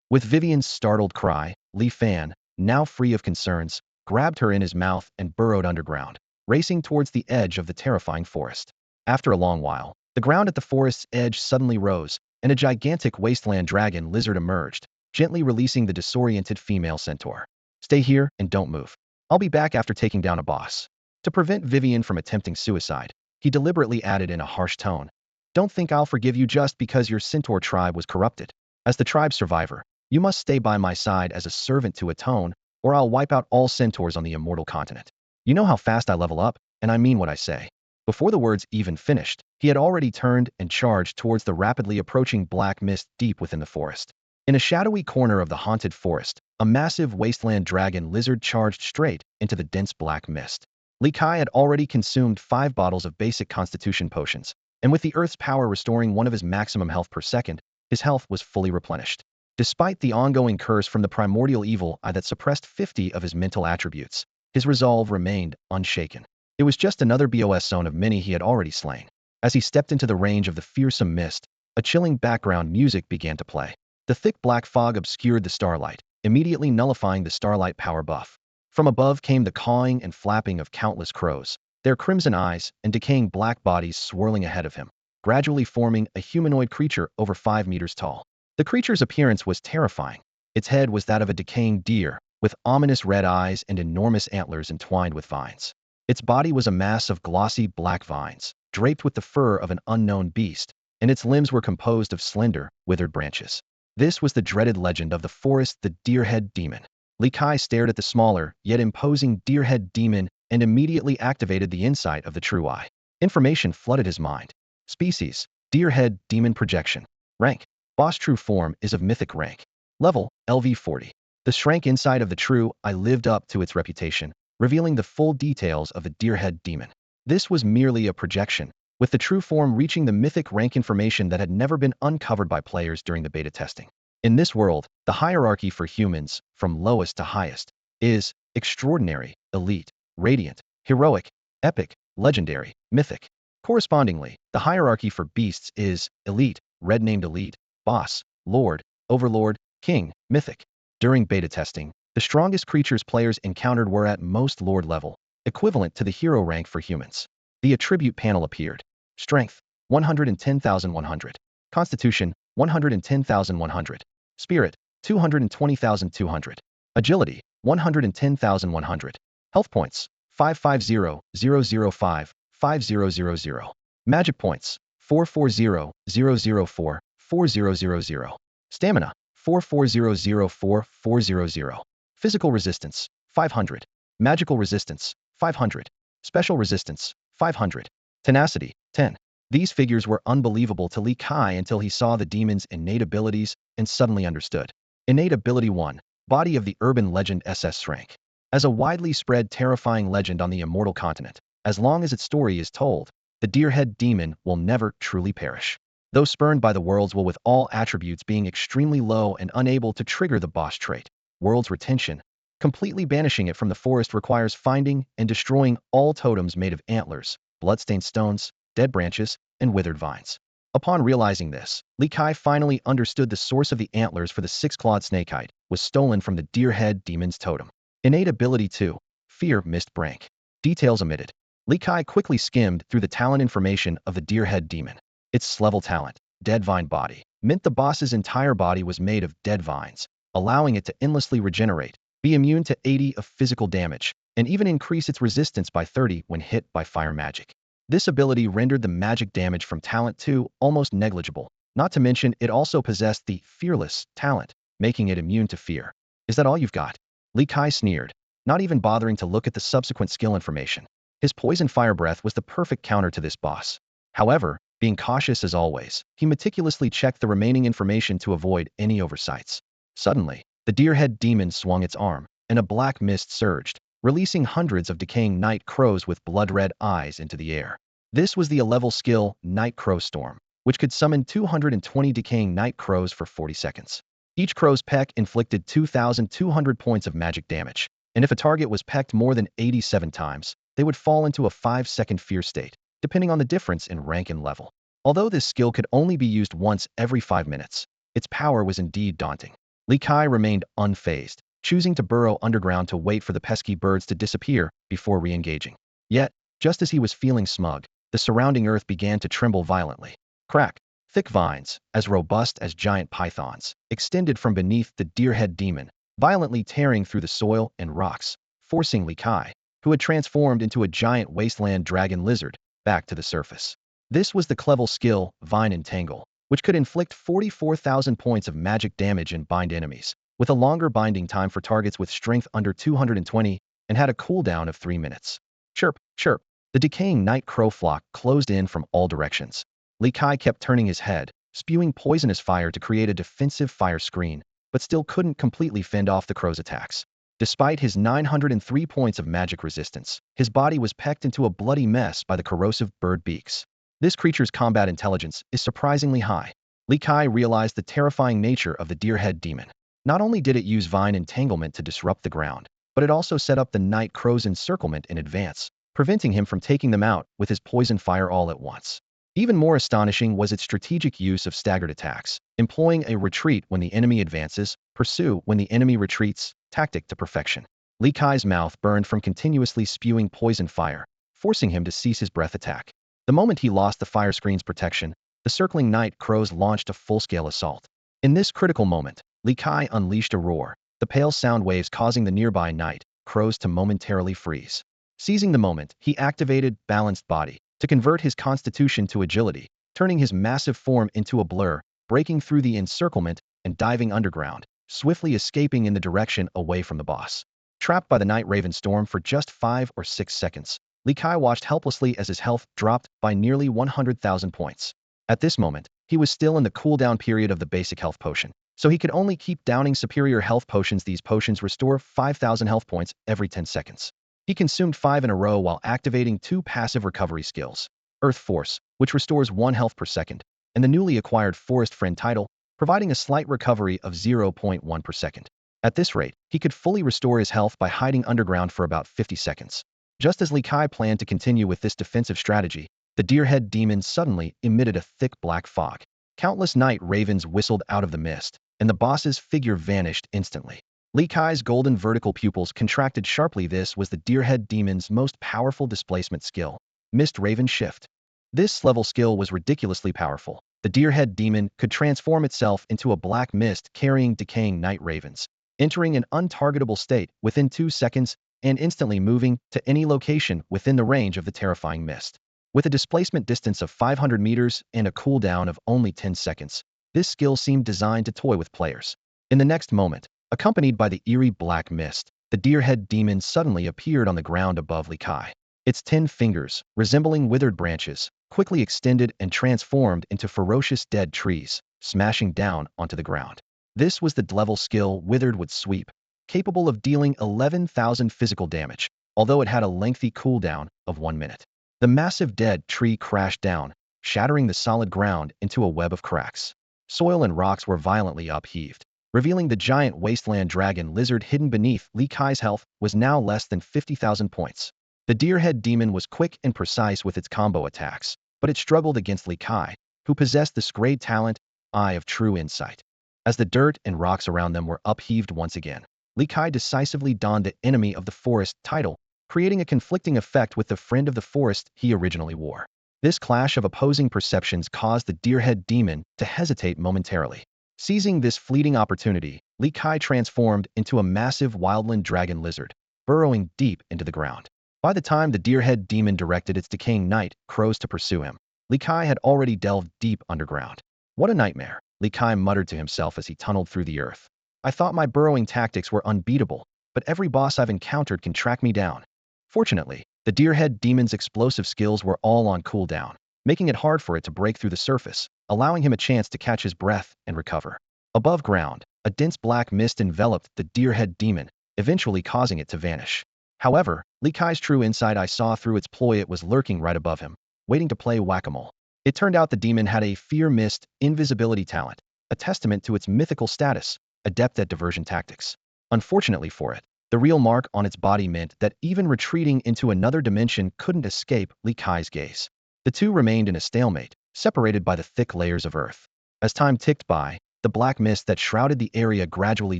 With Vivian's startled cry, Li Fan, now free of concerns, grabbed her in his mouth and burrowed underground, racing towards the edge of the terrifying forest. After a long while, the ground at the forest's edge suddenly rose, and a gigantic wasteland dragon lizard emerged, gently releasing the disoriented female centaur. Stay here and don't move. I'll be back after taking down a boss. To prevent Vivian from attempting suicide, he deliberately added in a harsh tone, Don't think I'll forgive you just because your centaur tribe was corrupted. As the tribe's survivor, you must stay by my side as a servant to atone, or I'll wipe out all centaurs on the Immortal continent. You know how fast I level up, and I mean what I say. Before the words even finished, he had already turned and charged towards the rapidly approaching black mist deep within the forest. In a shadowy corner of the haunted forest, a massive wasteland dragon lizard charged straight into the dense black mist. Li Kai had already consumed 5 bottles of basic constitution potions, and with the Earth's power restoring one of his maximum health per second, his health was fully replenished. Despite the ongoing curse from the primordial evil eye that suppressed 50 of his mental attributes, his resolve remained unshaken. It was just another BOS zone of many he had already slain. As he stepped into the range of the fearsome mist, a chilling background music began to play. The thick black fog obscured the starlight, immediately nullifying the starlight power buff. From above came the cawing and flapping of countless crows, their crimson eyes and decaying black bodies swirling ahead of him, gradually forming a humanoid creature over 5 meters tall. The creature's appearance was terrifying. Its head was that of a decaying deer, with ominous red eyes and enormous antlers entwined with vines. Its body was a mass of glossy black vines, draped with the fur of an unknown beast, and its limbs were composed of slender, withered branches. This was the dreaded legend of the forest, the Deerhead Demon. Li Kai stared at the smaller, yet imposing deer-head demon and immediately activated the insight of the true eye. Information flooded his mind. Species: deer-head demon projection. Rank: boss true form is of mythic rank. Level: LV40. The shrank inside of the true eye lived up to its reputation, revealing the full details of the deer-head demon. This was merely a projection, with the true form reaching the mythic rank information that had never been uncovered by players during the beta testing. In this world, the hierarchy for humans, from lowest to highest, is extraordinary, elite, radiant, heroic, epic, legendary, mythic. Correspondingly, the hierarchy for beasts is elite, red named elite, boss, lord, overlord, king, mythic. During beta testing, the strongest creatures players encountered were at most lord level, equivalent to the hero rank for humans. The attribute panel appeared. Strength: 110,100. Constitution: 110,100. Spirit: 220,200. Agility: 110,100. Health points: 550,005, 5000. Magic points: 440,004, 4000. Stamina: 440,004, 400. Physical resistance: 500. Magical resistance: 500. Special resistance: 500. Tenacity: 10. These figures were unbelievable to Li Kai until he saw the demon's innate abilities and suddenly understood. Innate ability 1. Body of the urban legend SS rank. As a widely spread terrifying legend on the Immortal continent, as long as its story is told, the deer-head demon will never truly perish. Though spurned by the worlds will with all attributes being extremely low and unable to trigger the boss trait, world's retention, completely banishing it from the forest requires finding and destroying all totems made of antlers, bloodstained stones, dead branches, and withered vines. Upon realizing this, Li Kai finally understood the source of the antlers for the six-clawed snakehide was stolen from the deer-head demon's totem. Innate ability 2. Fear mist brank. Details omitted. Li Kai quickly skimmed through the talent information of the deer-head demon. Its level talent, dead vine body, meant the boss's entire body was made of dead vines, allowing it to endlessly regenerate, be immune to 80 of physical damage, and even increase its resistance by 30 when hit by fire magic. This ability rendered the magic damage from talent 2 almost negligible, not to mention it also possessed the fearless talent, making it immune to fear. Is that all you've got? Li Kai sneered, not even bothering to look at the subsequent skill information. His poison fire breath was the perfect counter to this boss. However, being cautious as always, he meticulously checked the remaining information to avoid any oversights. Suddenly, the deer-head demon swung its arm, and a black mist surged, releasing hundreds of decaying night crows with blood-red eyes into the air. This was the A-level skill, Night Crow Storm, which could summon 220 decaying night crows for 40 seconds. Each crow's peck inflicted 2,200 points of magic damage, and if a target was pecked more than 87 times, they would fall into a 5-second fear state, depending on the difference in rank and level. Although this skill could only be used once every 5 minutes, its power was indeed daunting. Li Kai remained unfazed, choosing to burrow underground to wait for the pesky birds to disappear before re-engaging. Yet, just as he was feeling smug, the surrounding earth began to tremble violently. Crack! Thick vines, as robust as giant pythons, extended from beneath the deer-head demon, violently tearing through the soil and rocks, forcing Li Kai, who had transformed into a giant wasteland dragon lizard, back to the surface. This was the clever skill, Vine Entangle, which could inflict 44,000 points of magic damage and bind enemies, with a longer binding time for targets with strength under 220, and had a cooldown of 3 minutes. Chirp, chirp. The decaying night crow flock closed in from all directions. Li Kai kept turning his head, spewing poisonous fire to create a defensive fire screen, but still couldn't completely fend off the crow's attacks. Despite his 903 points of magic resistance, his body was pecked into a bloody mess by the corrosive bird beaks. This creature's combat intelligence is surprisingly high. Li Kai realized the terrifying nature of the deer-head demon. Not only did it use vine entanglement to disrupt the ground, but it also set up the night crow's encirclement in advance, preventing him from taking them out with his poison fire all at once. Even more astonishing was its strategic use of staggered attacks, employing a retreat when the enemy advances, pursue when the enemy retreats, tactic to perfection. Li Kai's mouth burned from continuously spewing poison fire, forcing him to cease his breath attack. The moment he lost the fire screen's protection, the circling night crows launched a full-scale assault. In this critical moment, Li Kai unleashed a roar, the pale sound waves causing the nearby night crows to momentarily freeze. Seizing the moment, he activated Balanced Body to convert his constitution to agility, turning his massive form into a blur, breaking through the encirclement and diving underground, swiftly escaping in the direction away from the boss. Trapped by the Night Raven storm for just 5 or 6 seconds, Li Kai watched helplessly as his health dropped by nearly 100,000 points. At this moment, he was still in the cooldown period of the basic health potion, so he could only keep downing superior health potions. These potions restore 5,000 health points every 10 seconds. He consumed 5 in a row while activating 2 passive recovery skills, Earth Force, which restores 1 health per second, and the newly acquired Forest Friend title, providing a slight recovery of 0.1 per second. At this rate, he could fully restore his health by hiding underground for about 50 seconds. Just as Li Kai planned to continue with this defensive strategy, the Deerhead Demon suddenly emitted a thick black fog. Countless night ravens whistled out of the mist, and the boss's figure vanished instantly. Li Kai's golden vertical pupils contracted sharply. This was the Deerhead Demon's most powerful displacement skill, Mist Raven Shift. This level skill was ridiculously powerful. The Deerhead Demon could transform itself into a black mist carrying decaying night ravens, entering an untargetable state within 2 seconds and instantly moving to any location within the range of the terrifying mist. With a displacement distance of 500 meters and a cooldown of only 10 seconds, this skill seemed designed to toy with players. In the next moment, accompanied by the eerie black mist, the Deerhead Demon suddenly appeared on the ground above Li Kai. Its 10 fingers, resembling withered branches, quickly extended and transformed into ferocious dead trees, smashing down onto the ground. This was the level skill Withered would sweep, capable of dealing 11,000 physical damage, although it had a lengthy cooldown of 1 minute. The massive dead tree crashed down, shattering the solid ground into a web of cracks. Soil and rocks were violently upheaved, revealing the giant wasteland dragon lizard hidden beneath. Li Kai's health was now less than 50,000 points. The Deerhead Demon was quick and precise with its combo attacks, but it struggled against Li Kai, who possessed this great talent, Eye of True Insight. As the dirt and rocks around them were upheaved once again, Li Kai decisively donned the Enemy of the Forest title, creating a conflicting effect with the Friend of the Forest he originally wore. This clash of opposing perceptions caused the Deerhead Demon to hesitate momentarily. Seizing this fleeting opportunity, Li Kai transformed into a massive wildland dragon lizard, burrowing deep into the ground. By the time the Deerhead Demon directed its decaying night crows to pursue him, Li Kai had already delved deep underground. What a nightmare, Li Kai muttered to himself as he tunneled through the earth. I thought my burrowing tactics were unbeatable, but every boss I've encountered can track me down. Fortunately, the Deerhead Demon's explosive skills were all on cooldown, making it hard for it to break through the surface, allowing him a chance to catch his breath and recover. Above ground, a dense black mist enveloped the Deerhead Demon, eventually causing it to vanish. However, Li Kai's true insight saw through its ploy. It was lurking right above him, waiting to play whack-a-mole. It turned out the demon had a Fear Mist invisibility talent, a testament to its mythical status, adept at diversion tactics. Unfortunately for it, the real mark on its body meant that even retreating into another dimension couldn't escape Li Kai's gaze. The two remained in a stalemate, separated by the thick layers of earth. As time ticked by, the black mist that shrouded the area gradually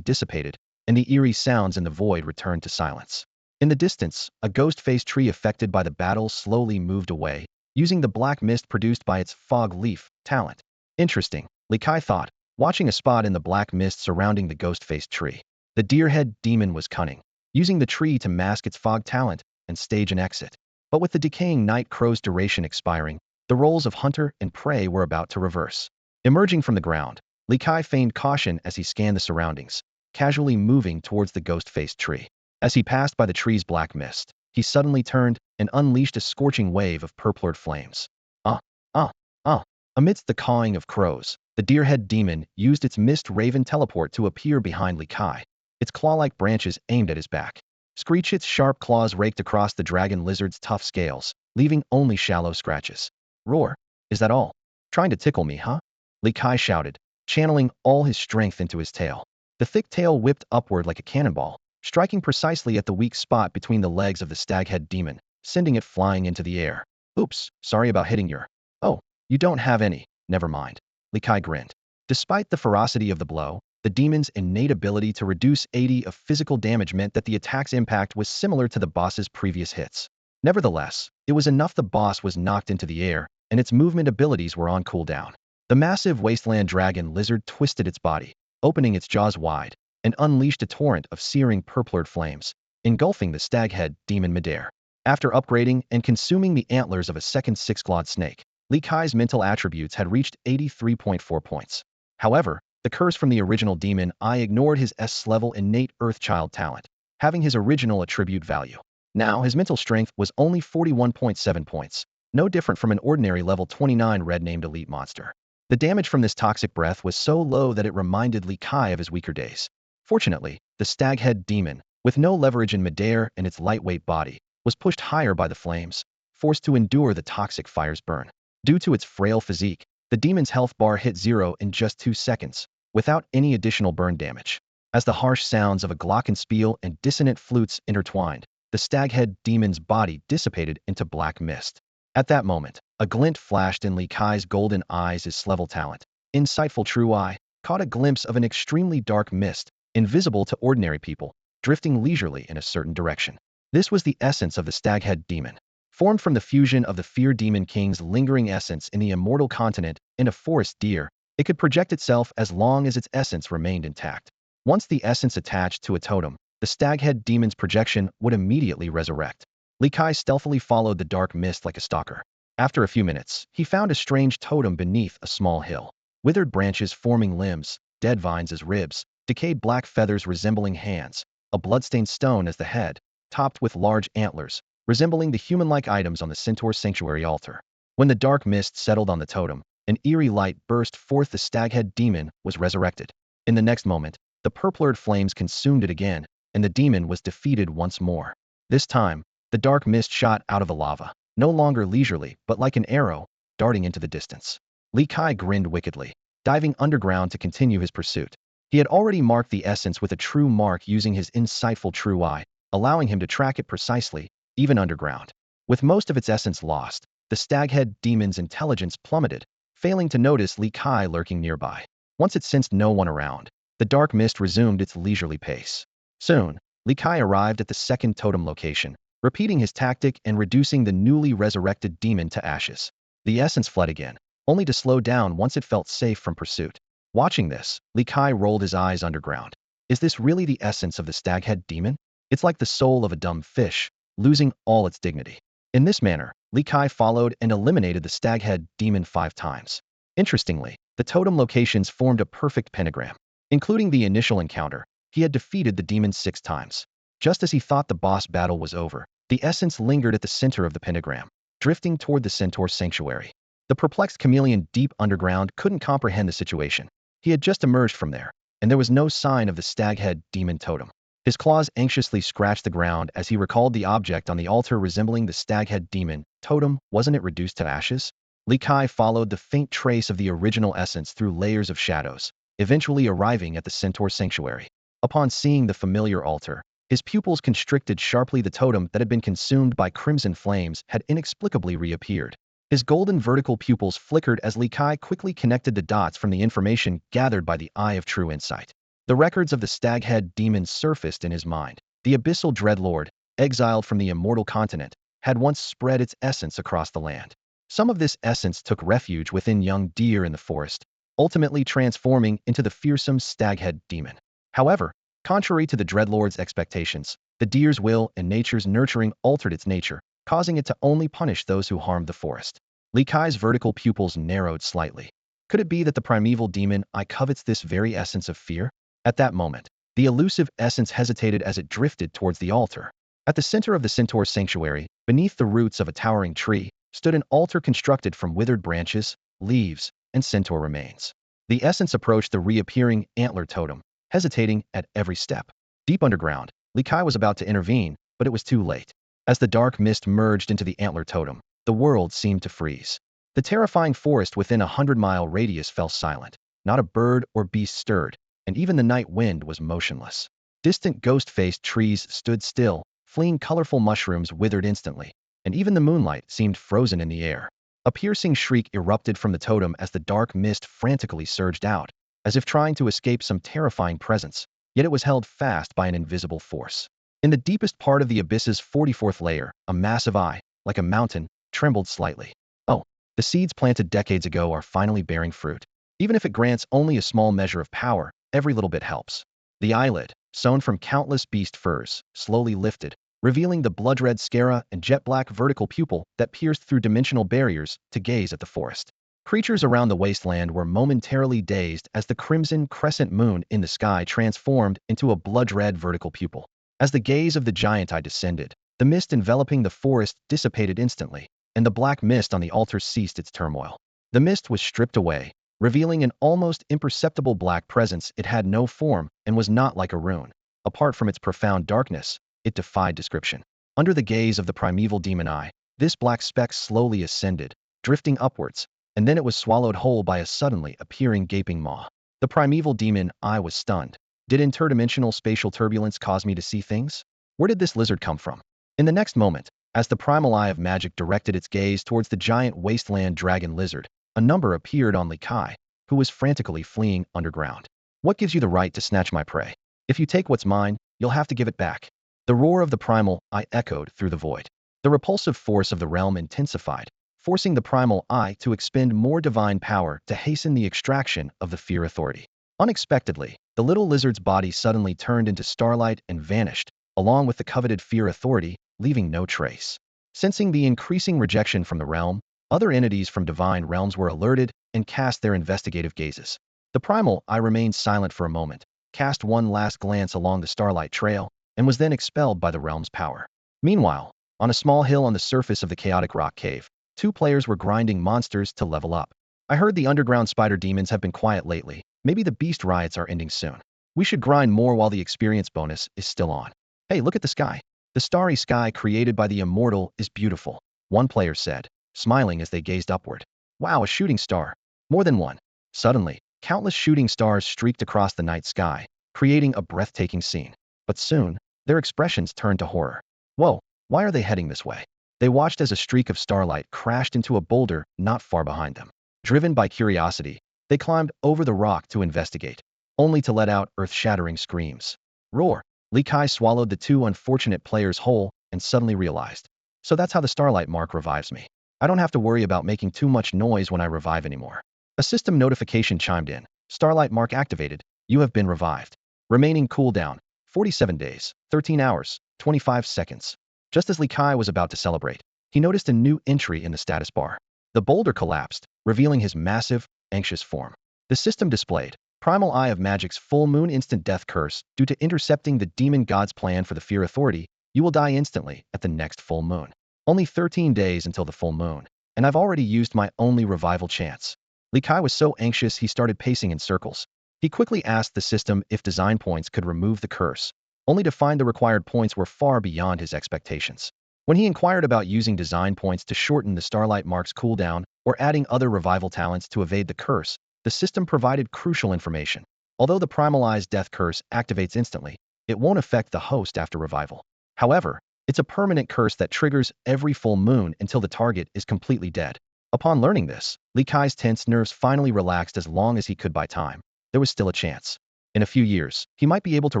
dissipated, and the eerie sounds in the void returned to silence. In the distance, a ghost-faced tree affected by the battle slowly moved away, using the black mist produced by its fog leaf talent. Interesting, Li Kai thought, watching a spot in the black mist surrounding the ghost-faced tree. The Deerhead Demon was cunning, using the tree to mask its fog talent and stage an exit. But with the decaying night crow's duration expiring, the roles of hunter and prey were about to reverse. Emerging from the ground, Li Kai feigned caution as he scanned the surroundings, casually moving towards the ghost-faced tree. As he passed by the tree's black mist, he suddenly turned and unleashed a scorching wave of purplured flames. Ah, ah, ah. Amidst the cawing of crows, the Deerhead Demon used its Mist Raven teleport to appear behind Li Kai, its claw-like branches aimed at his back. Screech! Its sharp claws raked across the dragon lizard's tough scales, leaving only shallow scratches. Roar! Is that all? Trying to tickle me, huh? Li Kai shouted, channeling all his strength into his tail. The thick tail whipped upward like a cannonball, striking precisely at the weak spot between the legs of the Staghead Demon, sending it flying into the air. Oops, sorry about hitting your... Oh, you don't have any. Never mind. Li Kai grinned. Despite the ferocity of the blow, the demon's innate ability to reduce 80 of physical damage meant that the attack's impact was similar to the boss's previous hits. Nevertheless, it was enough. The boss was knocked into the air, and its movement abilities were on cooldown. The massive wasteland dragon lizard twisted its body, opening its jaws wide, and unleashed a torrent of searing purplured flames, engulfing the Staghead Demon midair. After upgrading and consuming the antlers of a second six-clawed snake, Li Kai's mental attributes had reached 83.4 points. However, The curse from the original demon I ignored his S-level innate Earthchild talent, having his original attribute value. Now, his mental strength was only 41.7 points, no different from an ordinary level 29 red-named elite monster. The damage from this toxic breath was so low that it reminded Li Kai of his weaker days. Fortunately, the stag-head demon, with no leverage in midair and its lightweight body, was pushed higher by the flames, forced to endure the toxic fire's burn. Due to its frail physique, the demon's health bar hit 0 in just 2 seconds, without any additional burn damage. As the harsh sounds of a glockenspiel and dissonant flutes intertwined, the stag-head demon's body dissipated into black mist. At that moment, a glint flashed in Li Kai's golden eyes. His level talent, insightful true eye, caught a glimpse of an extremely dark mist, invisible to ordinary people, drifting leisurely in a certain direction. This was the essence of the stag-head demon. Formed from the fusion of the Fear Demon King's lingering essence in the Immortal continent and a forest deer, it could project itself as long as its essence remained intact. Once the essence attached to a totem, the stag-head demon's projection would immediately resurrect. Li Kai stealthily followed the dark mist like a stalker. After a few minutes, he found a strange totem beneath a small hill. Withered branches forming limbs, dead vines as ribs, decayed black feathers resembling hands, a bloodstained stone as the head, topped with large antlers, resembling the human-like items on the Centaur Sanctuary altar. When the dark mist settled on the totem, an eerie light burst forth. The stag-head demon was resurrected. In the next moment, the purplured flames consumed it again, and the demon was defeated once more. This time, the dark mist shot out of the lava, no longer leisurely, but like an arrow, darting into the distance. Li Kai grinned wickedly, diving underground to continue his pursuit. He had already marked the essence with a true mark using his insightful true eye, allowing him to track it precisely, even underground. With most of its essence lost, the stag-head demon's intelligence plummeted, failing to notice Li Kai lurking nearby. Once it sensed no one around, the dark mist resumed its leisurely pace. Soon, Li Kai arrived at the second totem location, repeating his tactic and reducing the newly resurrected demon to ashes. The essence fled again, only to slow down once it felt safe from pursuit. Watching this, Li Kai rolled his eyes underground. Is this really the essence of the stag-head demon? It's like the soul of a dumb fish, losing all its dignity. In this manner, Li Kai followed and eliminated the stag-head demon 5 times. Interestingly, the totem locations formed a perfect pentagram. Including the initial encounter, he had defeated the demon 6 times. Just as he thought the boss battle was over, the essence lingered at the center of the pentagram, drifting toward the Centaur Sanctuary. The perplexed chameleon deep underground couldn't comprehend the situation. He had just emerged from there, and there was no sign of the stag-head demon totem. His claws anxiously scratched the ground as he recalled the object on the altar resembling the stag-head demon totem. Wasn't it reduced to ashes? Li Kai followed the faint trace of the original essence through layers of shadows, eventually arriving at the Centaur Sanctuary. Upon seeing the familiar altar, his pupils constricted sharply. The totem that had been consumed by crimson flames had inexplicably reappeared. His golden vertical pupils flickered as Li Kai quickly connected the dots from the information gathered by the Eye of True Insight. The records of the stag-head demon surfaced in his mind. The abyssal dreadlord, exiled from the Immortal continent, had once spread its essence across the land. Some of this essence took refuge within young deer in the forest, ultimately transforming into the fearsome stag-head demon. However, contrary to the dreadlord's expectations, the deer's will and nature's nurturing altered its nature, causing it to only punish those who harmed the forest. Li Kai's vertical pupils narrowed slightly. Could it be that the primeval demon I covets this very essence of fear? At that moment, the elusive essence hesitated as it drifted towards the altar. At the center of the Centaur Sanctuary, beneath the roots of a towering tree, stood an altar constructed from withered branches, leaves, and centaur remains. The essence approached the reappearing antler totem, hesitating at every step. Deep underground, Li Kai was about to intervene, but it was too late. As the dark mist merged into the antler totem, the world seemed to freeze. The terrifying forest within a 100-mile radius fell silent. Not a bird or beast stirred, and even the night wind was motionless. Distant ghost-faced trees stood still, fleeing colorful mushrooms withered instantly, and even the moonlight seemed frozen in the air. A piercing shriek erupted from the totem as the dark mist frantically surged out, as if trying to escape some terrifying presence, yet it was held fast by an invisible force. In the deepest part of the abyss's 44th layer, a massive eye, like a mountain, trembled slightly. Oh, the seeds planted decades ago are finally bearing fruit. Even if it grants only a small measure of power, every little bit helps. The eyelid, sewn from countless beast furs, slowly lifted, revealing the blood-red sclera and jet-black vertical pupil that pierced through dimensional barriers to gaze at the forest. Creatures around the wasteland were momentarily dazed as the crimson crescent moon in the sky transformed into a blood-red vertical pupil. As the gaze of the giant eye descended, the mist enveloping the forest dissipated instantly, and the black mist on the altar ceased its turmoil. The mist was stripped away, revealing an almost imperceptible black presence. It had no form and was not like a rune. Apart from its profound darkness, it defied description. Under the gaze of the primeval demon eye, this black speck slowly ascended, drifting upwards, and then it was swallowed whole by a suddenly appearing gaping maw. The primeval demon eye was stunned. Did interdimensional spatial turbulence cause me to see things? Where did this lizard come from? In the next moment, as the primal eye of magic directed its gaze towards the giant wasteland dragon lizard, a number appeared on Likai, who was frantically fleeing underground. What gives you the right to snatch my prey? If you take what's mine, you'll have to give it back. The roar of the primal eye echoed through the void. The repulsive force of the realm intensified, forcing the primal eye to expend more divine power to hasten the extraction of the fear authority. Unexpectedly, the little lizard's body suddenly turned into starlight and vanished, along with the coveted fear authority, leaving no trace. Sensing the increasing rejection from the realm, other entities from divine realms were alerted and cast their investigative gazes. The primal eye remained silent for a moment, cast one last glance along the starlight trail, and was then expelled by the realm's power. Meanwhile, on a small hill on the surface of the chaotic rock cave, two players were grinding monsters to level up. I heard the underground spider demons have been quiet lately. Maybe the beast riots are ending soon. We should grind more while the experience bonus is still on. Hey, look at the sky. The starry sky created by the Immortal is beautiful, one player said, smiling as they gazed upward. Wow, a shooting star. More than one. Suddenly, countless shooting stars streaked across the night sky, creating a breathtaking scene. But soon, their expressions turned to horror. Whoa, why are they heading this way? They watched as a streak of starlight crashed into a boulder not far behind them. Driven by curiosity, they climbed over the rock to investigate, only to let out earth-shattering screams. Roar! Li Kai swallowed the two unfortunate players whole and suddenly realized. So that's how the starlight mark revives me. I don't have to worry about making too much noise when I revive anymore. A system notification chimed in. Starlight mark activated. You have been revived. Remaining cooldown, 47 days, 13 hours, 25 seconds. Just as Li Kai was about to celebrate, he noticed a new entry in the status bar. The boulder collapsed, revealing his massive, anxious form. The system displayed, Primal Eye of Magic's full moon instant death curse. Due to intercepting the demon god's plan for the fear authority, you will die instantly at the next full moon. Only 13 days until the full moon, and I've already used my only revival chance. Li Kai was so anxious he started pacing in circles. He quickly asked the system if design points could remove the curse, only to find the required points were far beyond his expectations. When he inquired about using design points to shorten the Starlight Mark's cooldown or adding other revival talents to evade the curse, the system provided crucial information. Although the Primal Eye's death curse activates instantly, it won't affect the host after revival. However, it's a permanent curse that triggers every full moon until the target is completely dead. Upon learning this, Li Kai's tense nerves finally relaxed. As long as he could buy time, there was still a chance. In a few years, he might be able to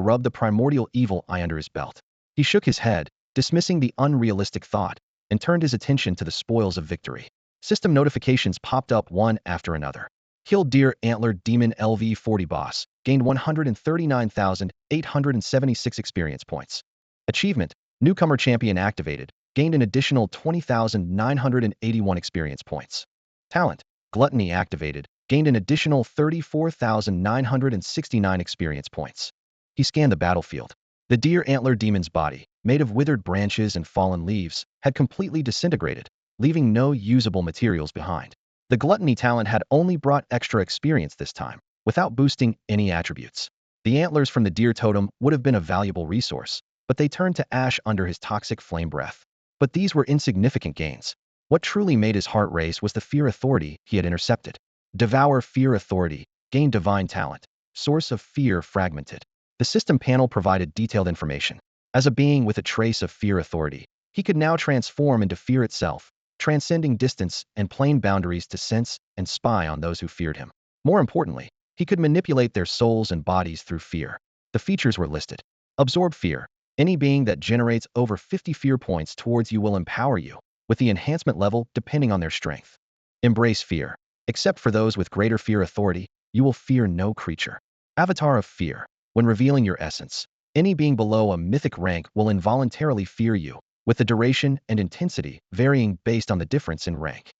rub the primordial evil eye under his belt. He shook his head, dismissing the unrealistic thought, and turned his attention to the spoils of victory. System notifications popped up one after another. Killed Deer Antler Demon LV40 boss, gained 139,876 experience points. Achievement, Newcomer Champion activated, gained an additional 20,981 experience points. Talent, Gluttony activated, gained an additional 34,969 experience points. He scanned the battlefield. The Deer Antler Demon's body, made of withered branches and fallen leaves, had completely disintegrated, leaving no usable materials behind. The Gluttony talent had only brought extra experience this time, without boosting any attributes. The antlers from the deer totem would have been a valuable resource, but they turned to ash under his toxic flame breath. But these were insignificant gains. What truly made his heart race was the fear authority he had intercepted. Devour Fear Authority, gain divine talent. Source of fear fragmented. The system panel provided detailed information. As a being with a trace of fear authority, he could now transform into fear itself, transcending distance and plane boundaries to sense and spy on those who feared him. More importantly, he could manipulate their souls and bodies through fear. The features were listed. Absorb fear. Any being that generates over 50 fear points towards you will empower you, with the enhancement level depending on their strength. Embrace fear. Except for those with greater fear authority, you will fear no creature. Avatar of Fear. When revealing your essence, any being below a mythic rank will involuntarily fear you, with the duration and intensity varying based on the difference in rank.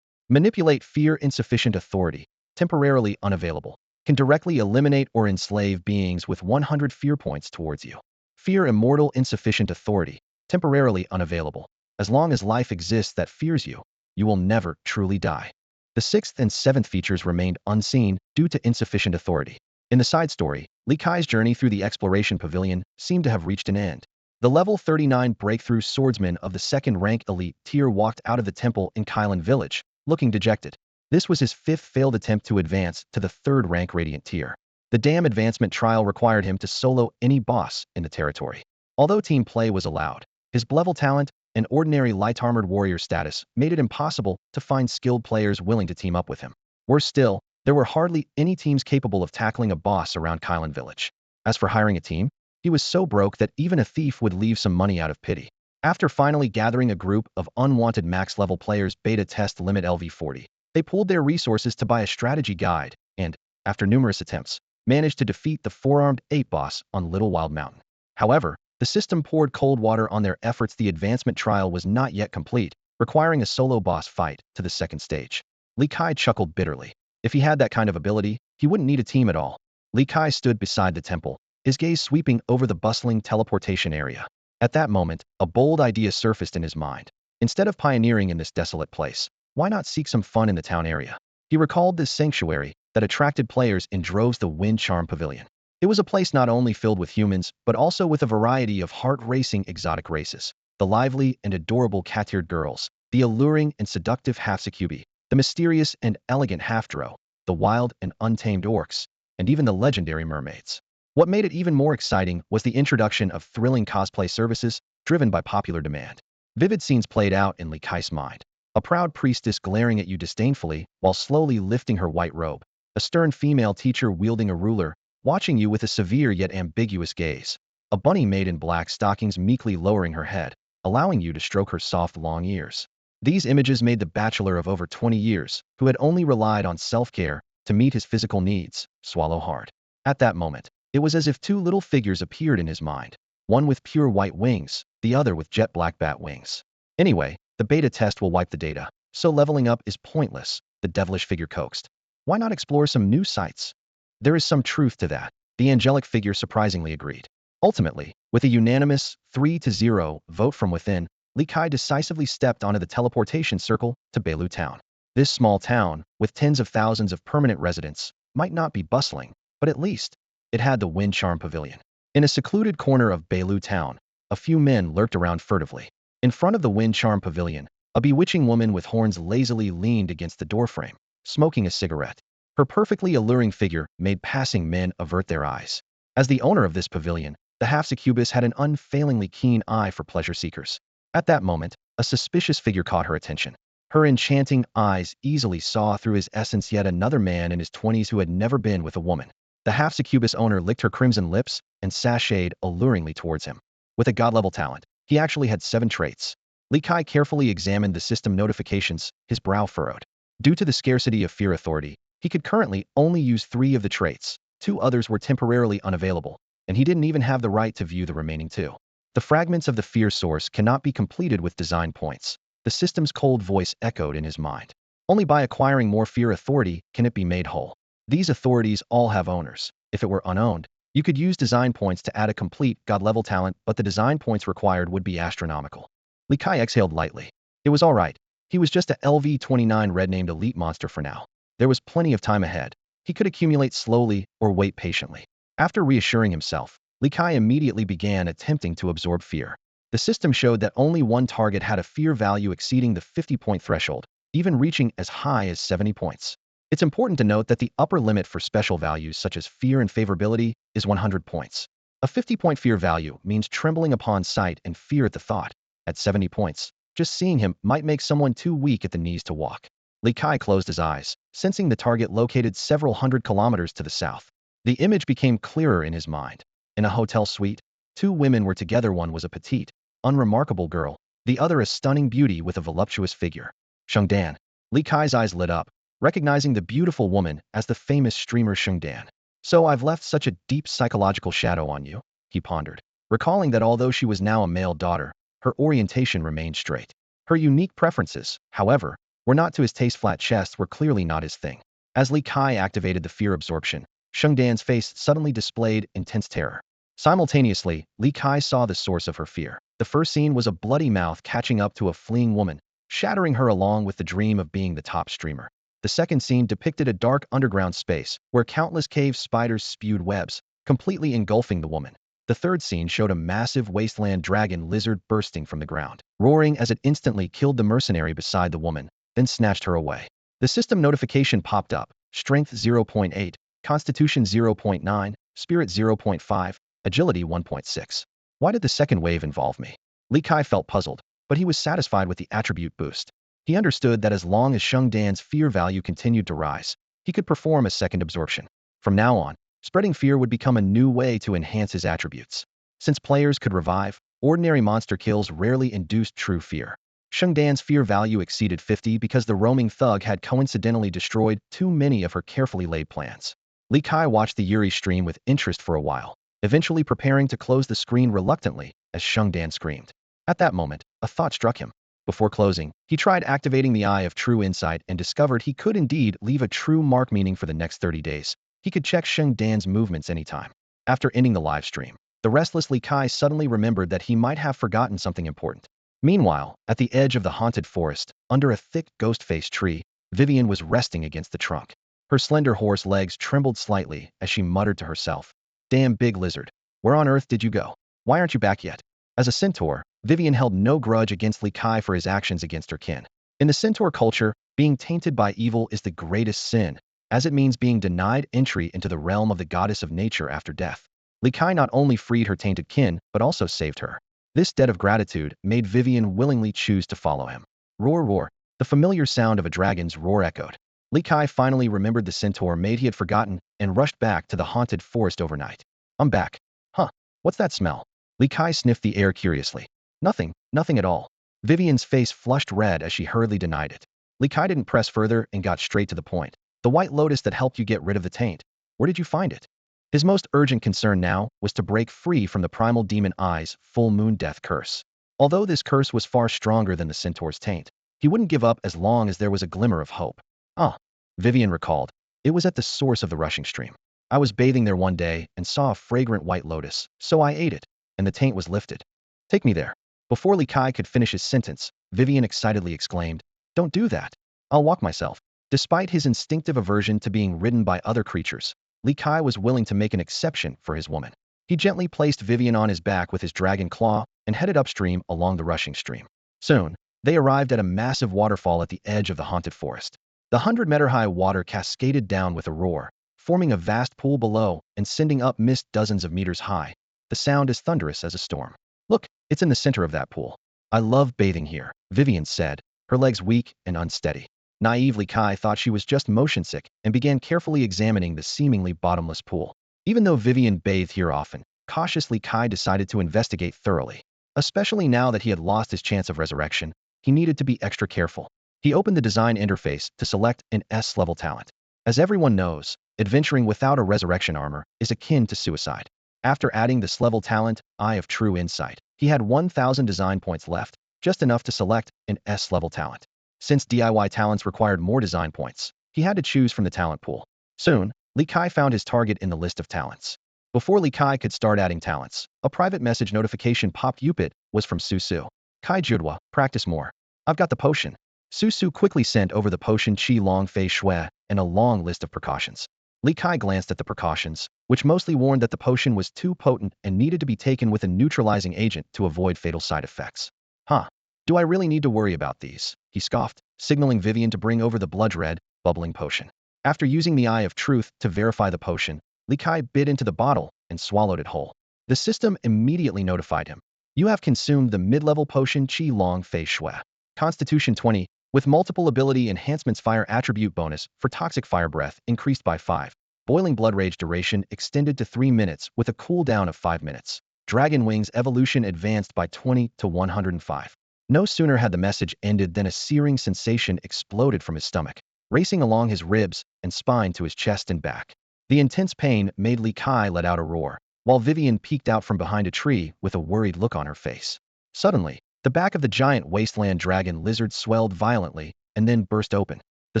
Manipulate fear insufficient authority, temporarily unavailable. Can directly eliminate or enslave beings with 100 fear points towards you. Fear immortal insufficient authority, temporarily unavailable. As long as life exists that fears you, you will never truly die. The 6th and 7th features remained unseen due to insufficient authority. In the side story, Li Kai's journey through the exploration pavilion seemed to have reached an end. The level 39 breakthrough swordsman of the 2nd rank elite tier walked out of the temple in Kylan village, looking dejected. This was his 5th failed attempt to advance to the 3rd rank radiant tier. The damn advancement trial required him to solo any boss in the territory. Although team play was allowed, his level talent and ordinary light-armored warrior status made it impossible to find skilled players willing to team up with him. Worse still, there were hardly any teams capable of tackling a boss around Kylan village. As for hiring a team, he was so broke that even a thief would leave some money out of pity. After finally gathering a group of unwanted max-level players beta test limit LV40, they pooled their resources to buy a strategy guide and, after numerous attempts, managed to defeat the four-armed ape boss on Little Wild Mountain. However, the system poured cold water on their efforts. The advancement trial was not yet complete, requiring a solo boss fight to the 2nd stage. Li Kai chuckled bitterly. If he had that kind of ability, he wouldn't need a team at all. Li Kai stood beside the temple, his gaze sweeping over the bustling teleportation area. At that moment, a bold idea surfaced in his mind. Instead of pioneering in this desolate place, why not seek some fun in the town area? He recalled this sanctuary that attracted players in droves, the Wind Charm Pavilion. It was a place not only filled with humans, but also with a variety of heart-racing exotic races. The lively and adorable cat-eared girls, the alluring and seductive half-succubi, the mysterious and elegant half-drow, the wild and untamed orcs, and even the legendary mermaids. What made it even more exciting was the introduction of thrilling cosplay services driven by popular demand. Vivid scenes played out in Li Kai's mind. A proud priestess glaring at you disdainfully while slowly lifting her white robe. A stern female teacher wielding a ruler, watching you with a severe yet ambiguous gaze. A bunny maid in black stockings meekly lowering her head, allowing you to stroke her soft long ears. These images made the bachelor of over 20 years, who had only relied on self-care to meet his physical needs, swallow hard. At that moment, it was as if two little figures appeared in his mind, one with pure white wings, the other with jet black bat wings. Anyway, the beta test will wipe the data, so leveling up is pointless, the devilish figure coaxed. Why not explore some new sites? There is some truth to that, the angelic figure surprisingly agreed. Ultimately, with a unanimous 3-0 vote from within, Li Kai decisively stepped onto the teleportation circle to Beilu Town. This small town, with tens of thousands of permanent residents, might not be bustling, but at least it had the Wind Charm Pavilion. In a secluded corner of Beilu Town, a few men lurked around furtively. In front of the Wind Charm Pavilion, a bewitching woman with horns lazily leaned against the doorframe, smoking a cigarette. Her perfectly alluring figure made passing men avert their eyes. As the owner of this pavilion, the half-succubus had an unfailingly keen eye for pleasure seekers. At that moment, a suspicious figure caught her attention. Her enchanting eyes easily saw through his essence yet another man in his 20s who had never been with a woman. The half-succubus owner licked her crimson lips and sashayed alluringly towards him. With a god-level talent, he actually had 7 traits. Li Kai carefully examined the system notifications, his brow furrowed. Due to the scarcity of fear authority, he could currently only use 3 of the traits. 2 others were temporarily unavailable, and he didn't even have the right to view the remaining 2. The fragments of the fear source cannot be completed with design points. The system's cold voice echoed in his mind. Only by acquiring more fear authority can it be made whole. These authorities all have owners. If it were unowned, you could use design points to add a complete god-level talent, but the design points required would be astronomical. Li Kai exhaled lightly. It was all right. He was just a LV-29 red-named elite monster for now. There was plenty of time ahead. He could accumulate slowly or wait patiently. After reassuring himself, Li Kai immediately began attempting to absorb fear. The system showed that only one target had a fear value exceeding the 50-point threshold, even reaching as high as 70 points. It's important to note that the upper limit for special values such as fear and favorability is 100 points. A 50-point fear value means trembling upon sight and fear at the thought. At 70 points, just seeing him might make someone too weak at the knees to walk. Li Kai closed his eyes, sensing the target located several hundred kilometers to the south. The image became clearer in his mind. In a hotel suite, 2 women were together. One was a petite, unremarkable girl, the other a stunning beauty with a voluptuous figure. Shengdan. Li Kai's eyes lit up, recognizing the beautiful woman as the famous streamer Shengdan. So I've left such a deep psychological shadow on you, he pondered, recalling that although she was now a male daughter, her orientation remained straight. Her unique preferences, however, were not to his taste. Flat chests were clearly not his thing. As Li Kai activated the fear absorption, Sheng Dan's face suddenly displayed intense terror. Simultaneously, Li Kai saw the source of her fear. The first scene was a bloody mouth catching up to a fleeing woman, shattering her along with the dream of being the top streamer. The second scene depicted a dark underground space where countless cave spiders spewed webs, completely engulfing the woman. The third scene showed a massive wasteland dragon lizard bursting from the ground, roaring as it instantly killed the mercenary beside the woman, then snatched her away. The system notification popped up: Strength 0.8, Constitution 0.9, Spirit 0.5, Agility 1.6. Why did the second wave involve me? Li Kai felt puzzled, but he was satisfied with the attribute boost. He understood that as long as Sheng Dan's fear value continued to rise, he could perform a second absorption. From now on, spreading fear would become a new way to enhance his attributes. Since players could revive, ordinary monster kills rarely induced true fear. Sheng Dan's fear value exceeded 50 because the roaming thug had coincidentally destroyed too many of her carefully laid plans. Li Kai watched the Yuri stream with interest for a while, eventually preparing to close the screen reluctantly as Sheng Dan screamed. At that moment, a thought struck him. Before closing, he tried activating the Eye of True Insight and discovered he could indeed leave a true mark, meaning for the next 30 days. He could check Sheng Dan's movements anytime. After ending the live stream, the restless Li Kai suddenly remembered that he might have forgotten something important. Meanwhile, at the edge of the haunted forest, under a thick ghost-faced tree, Vivian was resting against the trunk. Her slender horse legs trembled slightly as she muttered to herself, "Damn big lizard. Where on earth did you go? Why aren't you back yet?" As a centaur, Vivian held no grudge against Li Kai for his actions against her kin. In the centaur culture, being tainted by evil is the greatest sin, as it means being denied entry into the realm of the goddess of nature after death. Li Kai not only freed her tainted kin, but also saved her. This debt of gratitude made Vivian willingly choose to follow him. Roar, roar. The familiar sound of a dragon's roar echoed. Li Kai finally remembered the centaur mate he had forgotten and rushed back to the haunted forest overnight. "I'm back." "Huh, what's that smell?" Li Kai sniffed the air curiously. Nothing at all." Vivian's face flushed red as she hurriedly denied it. Li Kai didn't press further and got straight to the point. "The white lotus that helped you get rid of the taint. Where did you find it?" His most urgent concern now was to break free from the primal demon Eye's full moon death curse. Although this curse was far stronger than the centaur's taint, he wouldn't give up as long as there was a glimmer of hope. "Ah," Vivian recalled. "It was at the source of the rushing stream. I was bathing there one day and saw a fragrant white lotus, so I ate it, and the taint was lifted." "Take me there." Before Li Kai could finish his sentence, Vivian excitedly exclaimed, "Don't do that. I'll walk myself." Despite his instinctive aversion to being ridden by other creatures, Li Kai was willing to make an exception for his woman. He gently placed Vivian on his back with his dragon claw and headed upstream along the rushing stream. Soon, they arrived at a massive waterfall at the edge of the haunted forest. The 100-meter-high water cascaded down with a roar, forming a vast pool below and sending up mist dozens of meters high. The sound as thunderous as a storm. "Look, it's in the center of that pool. I love bathing here," Vivian said, her legs weak and unsteady. Naively, Kai thought she was just motion sick and began carefully examining the seemingly bottomless pool. Even though Vivian bathed here often, cautiously Kai decided to investigate thoroughly. Especially now that he had lost his chance of resurrection, he needed to be extra careful. He opened the design interface to select an S-level talent. As everyone knows, adventuring without a resurrection armor is akin to suicide. After adding this level talent, Eye of True Insight, he had 1,000 design points left, just enough to select an S-level talent. Since DIY talents required more design points, he had to choose from the talent pool. Soon, Li Kai found his target in the list of talents. Before Li Kai could start adding talents, a private message notification popped. It was from Susu. "Kai Judwa, practice more. I've got the potion." Susu quickly sent over the potion Qi Long Fei Shui and a long list of precautions. Li Kai glanced at the precautions, which mostly warned that the potion was too potent and needed to be taken with a neutralizing agent to avoid fatal side effects. "Huh. Do I really need to worry about these?" he scoffed, signaling Vivian to bring over the blood-red, bubbling potion. After using the Eye of Truth to verify the potion, Li Kai bit into the bottle and swallowed it whole. The system immediately notified him. "You have consumed the mid-level potion Qi Long Fei Shui. Constitution 20, with multiple ability enhancements. Fire attribute bonus for toxic fire breath increased by 5. Boiling blood rage duration extended to 3 minutes with a cooldown of 5 minutes. Dragon wings evolution advanced by 20 to 105. No sooner had the message ended than a searing sensation exploded from his stomach, racing along his ribs and spine to his chest and back. The intense pain made Li Kai let out a roar, while Vivian peeked out from behind a tree with a worried look on her face. Suddenly, the back of the giant wasteland dragon lizard swelled violently, and then burst open. The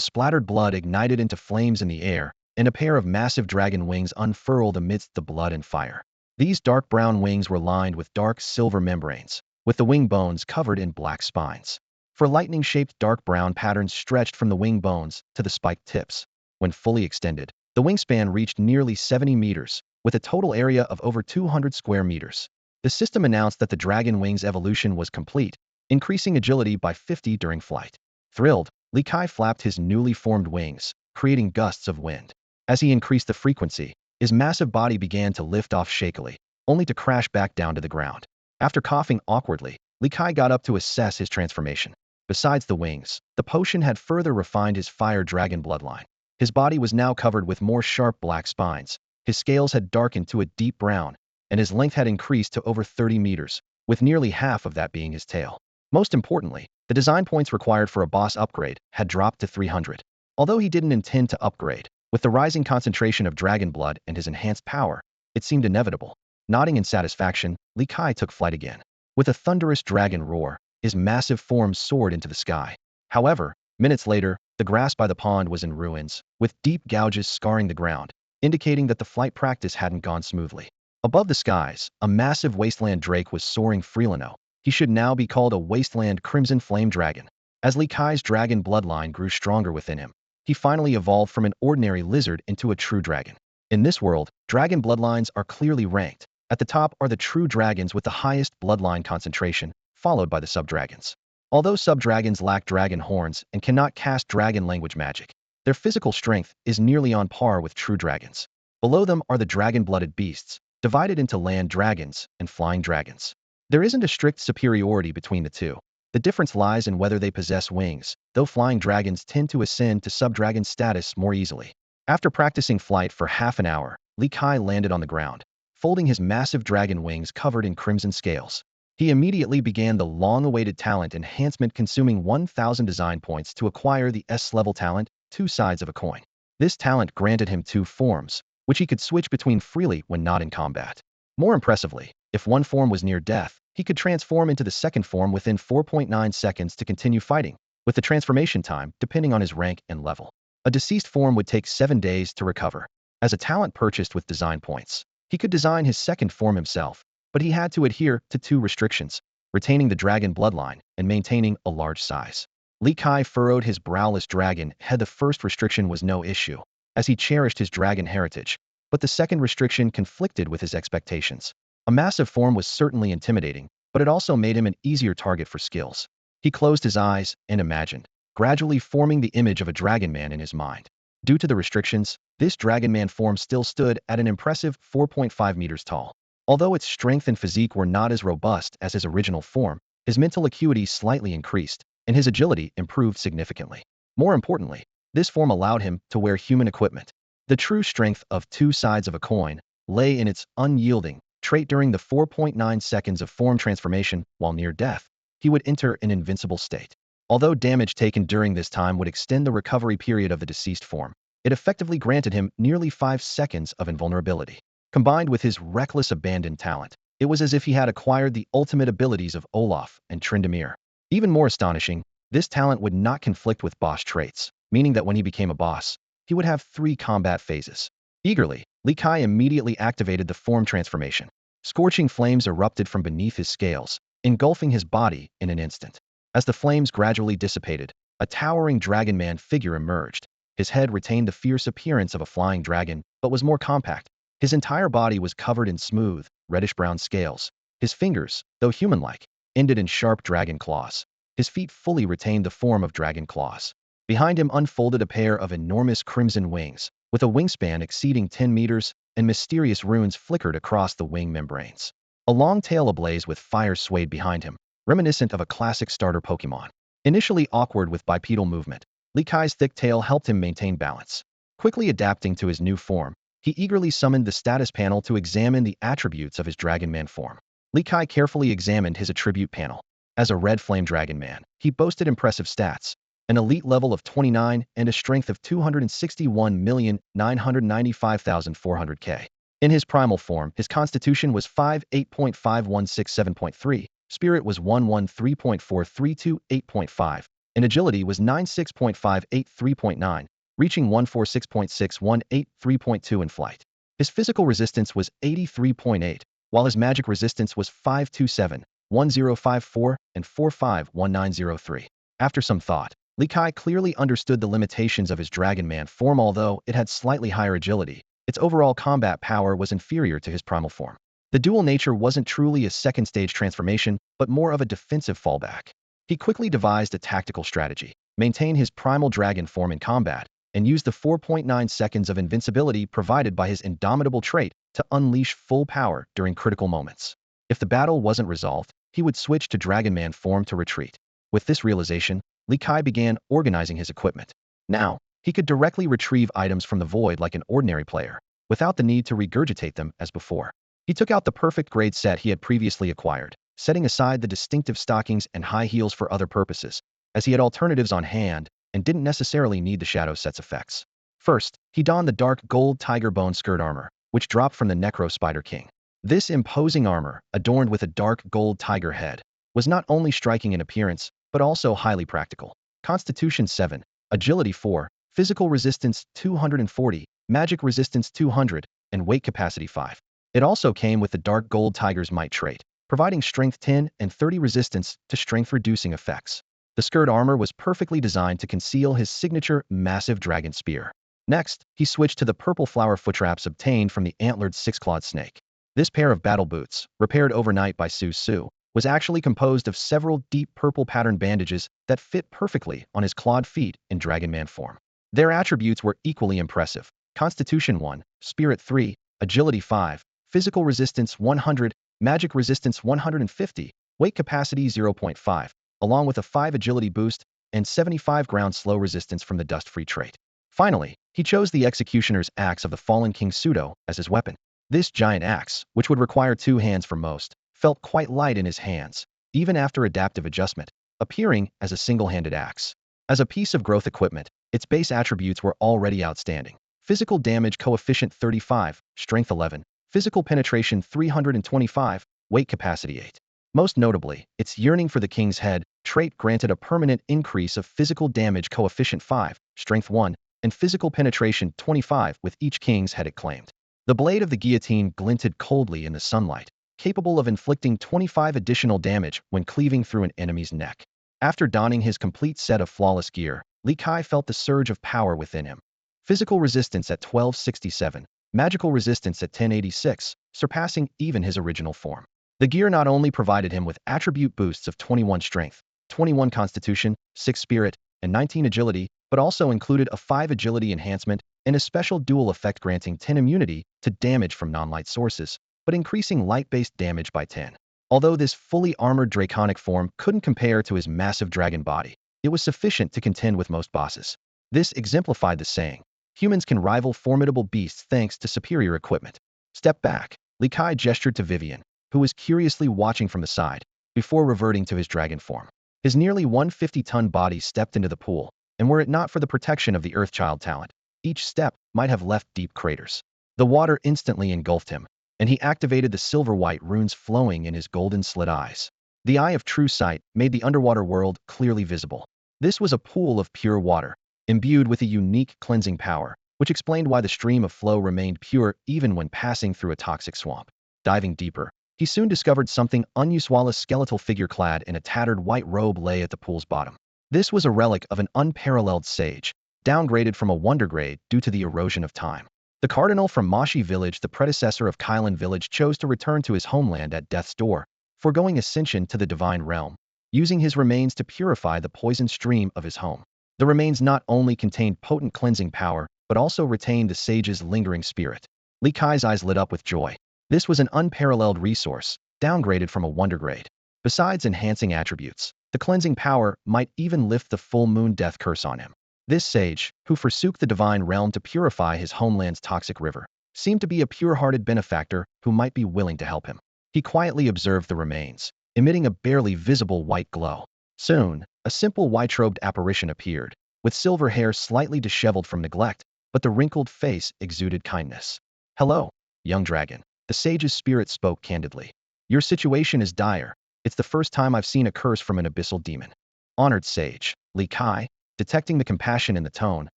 splattered blood ignited into flames in the air, and a pair of massive dragon wings unfurled amidst the blood and fire. These dark brown wings were lined with dark silver membranes, with the wing bones covered in black spines. For lightning-shaped dark brown patterns stretched from the wing bones to the spiked tips. When fully extended, the wingspan reached nearly 70 meters, with a total area of over 200 square meters. The system announced that the dragon wings evolution was complete, increasing agility by 50 during flight. Thrilled, Li Kai flapped his newly formed wings, creating gusts of wind. As he increased the frequency, his massive body began to lift off shakily, only to crash back down to the ground. After coughing awkwardly, Li Kai got up to assess his transformation. Besides the wings, the potion had further refined his fire dragon bloodline. His body was now covered with more sharp black spines, his scales had darkened to a deep brown, and his length had increased to over 30 meters, with nearly half of that being his tail. Most importantly, the design points required for a boss upgrade had dropped to 300. Although he didn't intend to upgrade, with the rising concentration of dragon blood and his enhanced power, it seemed inevitable. Nodding in satisfaction, Li Kai took flight again. With a thunderous dragon roar, his massive form soared into the sky. However, minutes later, the grass by the pond was in ruins, with deep gouges scarring the ground, indicating that the flight practice hadn't gone smoothly. Above the skies, a massive wasteland drake was soaring freelino. He should now be called a wasteland crimson flame dragon. As Li Kai's dragon bloodline grew stronger within him, he finally evolved from an ordinary lizard into a true dragon. In this world, dragon bloodlines are clearly ranked. At the top are the true dragons with the highest bloodline concentration, followed by the sub-dragons. Although sub-dragons lack dragon horns and cannot cast dragon language magic, their physical strength is nearly on par with true dragons. Below them are the dragon-blooded beasts, divided into land dragons and flying dragons. There isn't a strict superiority between the two. The difference lies in whether they possess wings, though flying dragons tend to ascend to sub-dragon status more easily. After practicing flight for half an hour, Li Kai landed on the ground, folding his massive dragon wings covered in crimson scales. He immediately began the long-awaited talent enhancement, consuming 1,000 design points to acquire the S-level talent, Two Sides of a Coin. This talent granted him two forms, which he could switch between freely when not in combat. More impressively, if one form was near death, he could transform into the second form within 4.9 seconds to continue fighting, with the transformation time depending on his rank and level. A deceased form would take 7 days to recover. As a talent purchased with design points, he could design his second form himself, but he had to adhere to two restrictions: retaining the dragon bloodline and maintaining a large size. Li Kai furrowed his browless dragon head. The first restriction was no issue, as he cherished his dragon heritage, but the second restriction conflicted with his expectations. A massive form was certainly intimidating, but it also made him an easier target for skills. He closed his eyes and imagined, gradually forming the image of a dragon man in his mind. Due to the restrictions, this dragon man form still stood at an impressive 4.5 meters tall. Although its strength and physique were not as robust as his original form, his mental acuity slightly increased, and his agility improved significantly. More importantly, this form allowed him to wear human equipment. The true strength of Two Sides of a Coin lay in its unyielding trait. During the 4.9 seconds of form transformation, while near death, he would enter an invincible state. Although damage taken during this time would extend the recovery period of the deceased form, it effectively granted him nearly 5 seconds of invulnerability. Combined with his reckless abandon talent, it was as if he had acquired the ultimate abilities of Olaf and Tryndamere. Even more astonishing, this talent would not conflict with boss traits, meaning that when he became a boss, he would have 3 combat phases. Eagerly, Li Kai immediately activated the form transformation. Scorching flames erupted from beneath his scales, engulfing his body in an instant. As the flames gradually dissipated, a towering dragon man figure emerged. His head retained the fierce appearance of a flying dragon, but was more compact. His entire body was covered in smooth, reddish-brown scales. His fingers, though human-like, ended in sharp dragon claws. His feet fully retained the form of dragon claws. Behind him unfolded a pair of enormous crimson wings, with a wingspan exceeding 10 meters, and mysterious runes flickered across the wing membranes. A long tail ablaze with fire swayed behind him, reminiscent of a classic starter Pokemon. Initially awkward with bipedal movement, Li Kai's thick tail helped him maintain balance. Quickly adapting to his new form, he eagerly summoned the status panel to examine the attributes of his Dragon Man form. Li Kai carefully examined his attribute panel. As a red flame Dragon Man, he boasted impressive stats: an elite level of 29 and a strength of 261,995,400 In his primal form, his constitution was 58.5167.3, spirit was 113.4328.5, and agility was 96.583.9, reaching 146.6183.2 in flight. His physical resistance was 83.8, while his magic resistance was 527.1054 and 451903. After some thought, Li Kai clearly understood the limitations of his Dragon Man form. Although it had slightly higher agility, its overall combat power was inferior to his primal form. The dual nature wasn't truly a second-stage transformation, but more of a defensive fallback. He quickly devised a tactical strategy, maintain his primal dragon form in combat, and use the 4.9 seconds of invincibility provided by his indomitable trait to unleash full power during critical moments. If the battle wasn't resolved, he would switch to Dragon Man form to retreat. With this realization, Li Kai began organizing his equipment. Now, he could directly retrieve items from the void like an ordinary player, without the need to regurgitate them as before. He took out the perfect grade set he had previously acquired, setting aside the distinctive stockings and high heels for other purposes, as he had alternatives on hand and didn't necessarily need the shadow set's effects. First, he donned the dark gold tiger bone skirt armor, which dropped from the Necro Spider King. This imposing armor, adorned with a dark gold tiger head, was not only striking in appearance, but also highly practical. Constitution 7, Agility 4, Physical Resistance 240, Magic Resistance 200, and Weight Capacity 5. It also came with the dark gold tiger's might trait, providing strength 10 and 30 resistance to strength-reducing effects. The skirt armor was perfectly designed to conceal his signature massive dragon spear. Next, he switched to the purple flower footstraps obtained from the antlered six-clawed snake. This pair of battle boots, repaired overnight by Su Su, was actually composed of several deep purple pattern bandages that fit perfectly on his clawed feet in Dragon Man form. Their attributes were equally impressive. Constitution 1, Spirit 3, Agility 5, Physical Resistance 100, Magic Resistance 150, Weight Capacity 0.5, along with a 5 agility boost and 75 ground slow resistance from the dust-free trait. Finally, he chose the Executioner's Axe of the Fallen King Pseudo as his weapon. This giant axe, which would require 2 hands for most, felt quite light in his hands, even after adaptive adjustment, appearing as a single-handed axe. As a piece of growth equipment, its base attributes were already outstanding. Physical damage coefficient 35, strength 11, physical penetration 325, weight capacity 8. Most notably, its yearning for the king's head trait granted a permanent increase of physical damage coefficient 5, strength 1, and physical penetration 25 with each king's head it claimed. The blade of the guillotine glinted coldly in the sunlight, capable of inflicting 25 additional damage when cleaving through an enemy's neck. After donning his complete set of flawless gear, Li Kai felt the surge of power within him. Physical resistance at 1267, magical resistance at 1086, surpassing even his original form. The gear not only provided him with attribute boosts of 21 strength, 21 constitution, 6 spirit, and 19 agility, but also included a 5 agility enhancement and a special dual effect granting 10 immunity to damage from non-light sources, but increasing light-based damage by 10. Although this fully armored draconic form couldn't compare to his massive dragon body, it was sufficient to contend with most bosses. This exemplified the saying, humans can rival formidable beasts thanks to superior equipment. Step back, Li Kai gestured to Vivian, who was curiously watching from the side, before reverting to his dragon form. His nearly 150-ton body stepped into the pool, and were it not for the protection of the Earthchild talent, each step might have left deep craters. The water instantly engulfed him, and he activated the silver-white runes flowing in his golden slit eyes. The Eye of True Sight made the underwater world clearly visible. This was a pool of pure water, imbued with a unique cleansing power, which explained why the stream of flow remained pure even when passing through a toxic swamp. Diving deeper, he soon discovered something unusual. A skeletal figure clad in a tattered white robe lay at the pool's bottom. This was a relic of an unparalleled sage, downgraded from a wonder grade due to the erosion of time. The cardinal from Mashi village, the predecessor of Kylan village, chose to return to his homeland at death's door, foregoing ascension to the divine realm, using his remains to purify the poisoned stream of his home. The remains not only contained potent cleansing power, but also retained the sage's lingering spirit. Li Kai's eyes lit up with joy. This was an unparalleled resource, downgraded from a wonder grade. Besides enhancing attributes, the cleansing power might even lift the full moon death curse on him. This sage, who forsook the divine realm to purify his homeland's toxic river, seemed to be a pure-hearted benefactor who might be willing to help him. He quietly observed the remains, emitting a barely visible white glow. Soon, a simple white-robed apparition appeared, with silver hair slightly disheveled from neglect, but the wrinkled face exuded kindness. "Hello, young dragon." The sage's spirit spoke candidly. "Your situation is dire. It's the first time I've seen a curse from an abyssal demon." "Honored sage," Li Kai, detecting the compassion in the tone,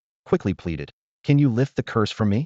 quickly pleaded, "Can you lift the curse from me?"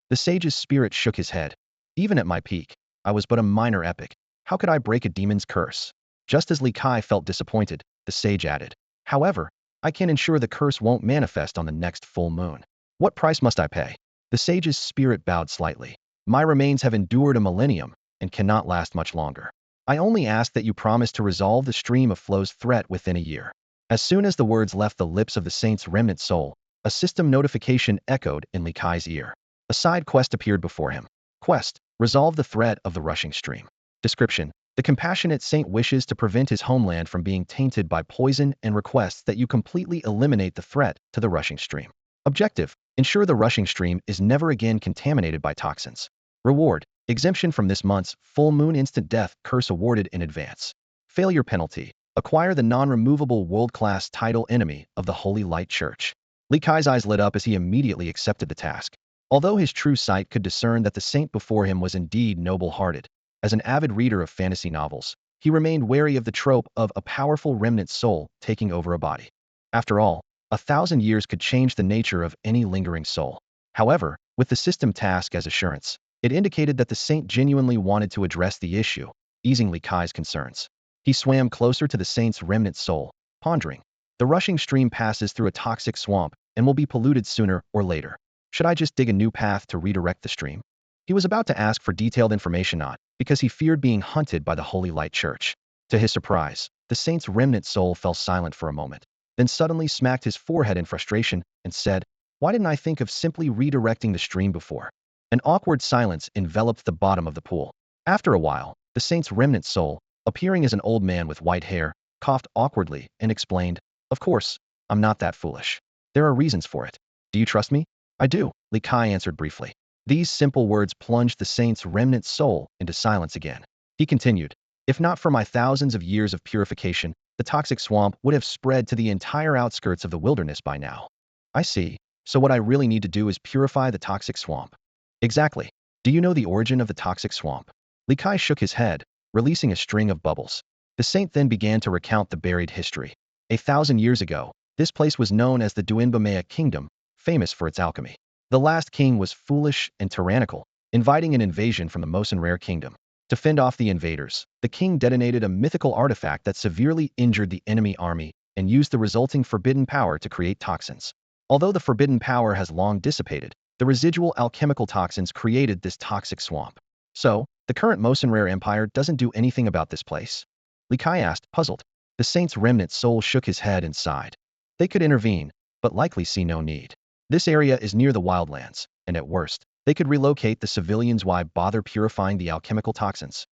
The sage's spirit shook his head. "Even at my peak, I was but a minor epic. How could I break a demon's curse?" Just as Li Kai felt disappointed, the sage added, "However, I can ensure the curse won't manifest on the next full moon. What price must I pay?" The sage's spirit bowed slightly. "My remains have endured a millennium and cannot last much longer. I only ask that you promise to resolve the stream of flow's threat within a year." As soon as the words left the lips of the saint's remnant soul, a system notification echoed in Li Kai's ear. A side quest appeared before him. Quest: resolve the threat of the rushing stream. Description: the compassionate saint wishes to prevent his homeland from being tainted by poison and requests that you completely eliminate the threat to the rushing stream. Objective: ensure the rushing stream is never again contaminated by toxins. Reward: exemption from this month's full moon instant death curse awarded in advance. Failure penalty: acquire the non-removable world-class title Enemy of the Holy Light Church. Li Kai's eyes lit up as he immediately accepted the task. Although his true sight could discern that the saint before him was indeed noble-hearted, as an avid reader of fantasy novels, he remained wary of the trope of a powerful remnant soul taking over a body. After all, 1,000 years could change the nature of any lingering soul. However, with the system task as assurance, it indicated that the saint genuinely wanted to address the issue, easing Li Kai's concerns. He swam closer to the saint's remnant soul, pondering. The rushing stream passes through a toxic swamp and will be polluted sooner or later. Should I just dig a new path to redirect the stream? He was about to ask for detailed information not because he feared being hunted by the Holy Light Church. To his surprise, the saint's remnant soul fell silent for a moment, then suddenly smacked his forehead in frustration and said, "Why didn't I think of simply redirecting the stream before?" An awkward silence enveloped the bottom of the pool. After a while, the saint's remnant soul, appearing as an old man with white hair, coughed awkwardly and explained, "Of course, I'm not that foolish. There are reasons for it. Do you trust me?" "I do," Li Kai answered briefly. These simple words plunged the saint's remnant soul into silence again. He continued, "If not for my thousands of years of purification, the toxic swamp would have spread to the entire outskirts of the wilderness by now." "I see. So what I really need to do is purify the toxic swamp." "Exactly. Do you know the origin of the toxic swamp?" Li Kai shook his head, releasing a string of bubbles. The saint then began to recount the buried history. 1,000 years ago, this place was known as the Duinbamea Kingdom, famous for its alchemy. The last king was foolish and tyrannical, inviting an invasion from the Mosin Kingdom. To fend off the invaders, the king detonated a mythical artifact that severely injured the enemy army and used the resulting forbidden power to create toxins. Although the forbidden power has long dissipated, the residual alchemical toxins created this toxic swamp. So, the current Mosin Empire doesn't do anything about this place? Li Kai asked, puzzled. The saint's remnant soul shook his head and sighed. They could intervene, but likely see no need. This area is near the wildlands, and at worst, they could relocate the civilians. Why bother purifying the alchemical toxins?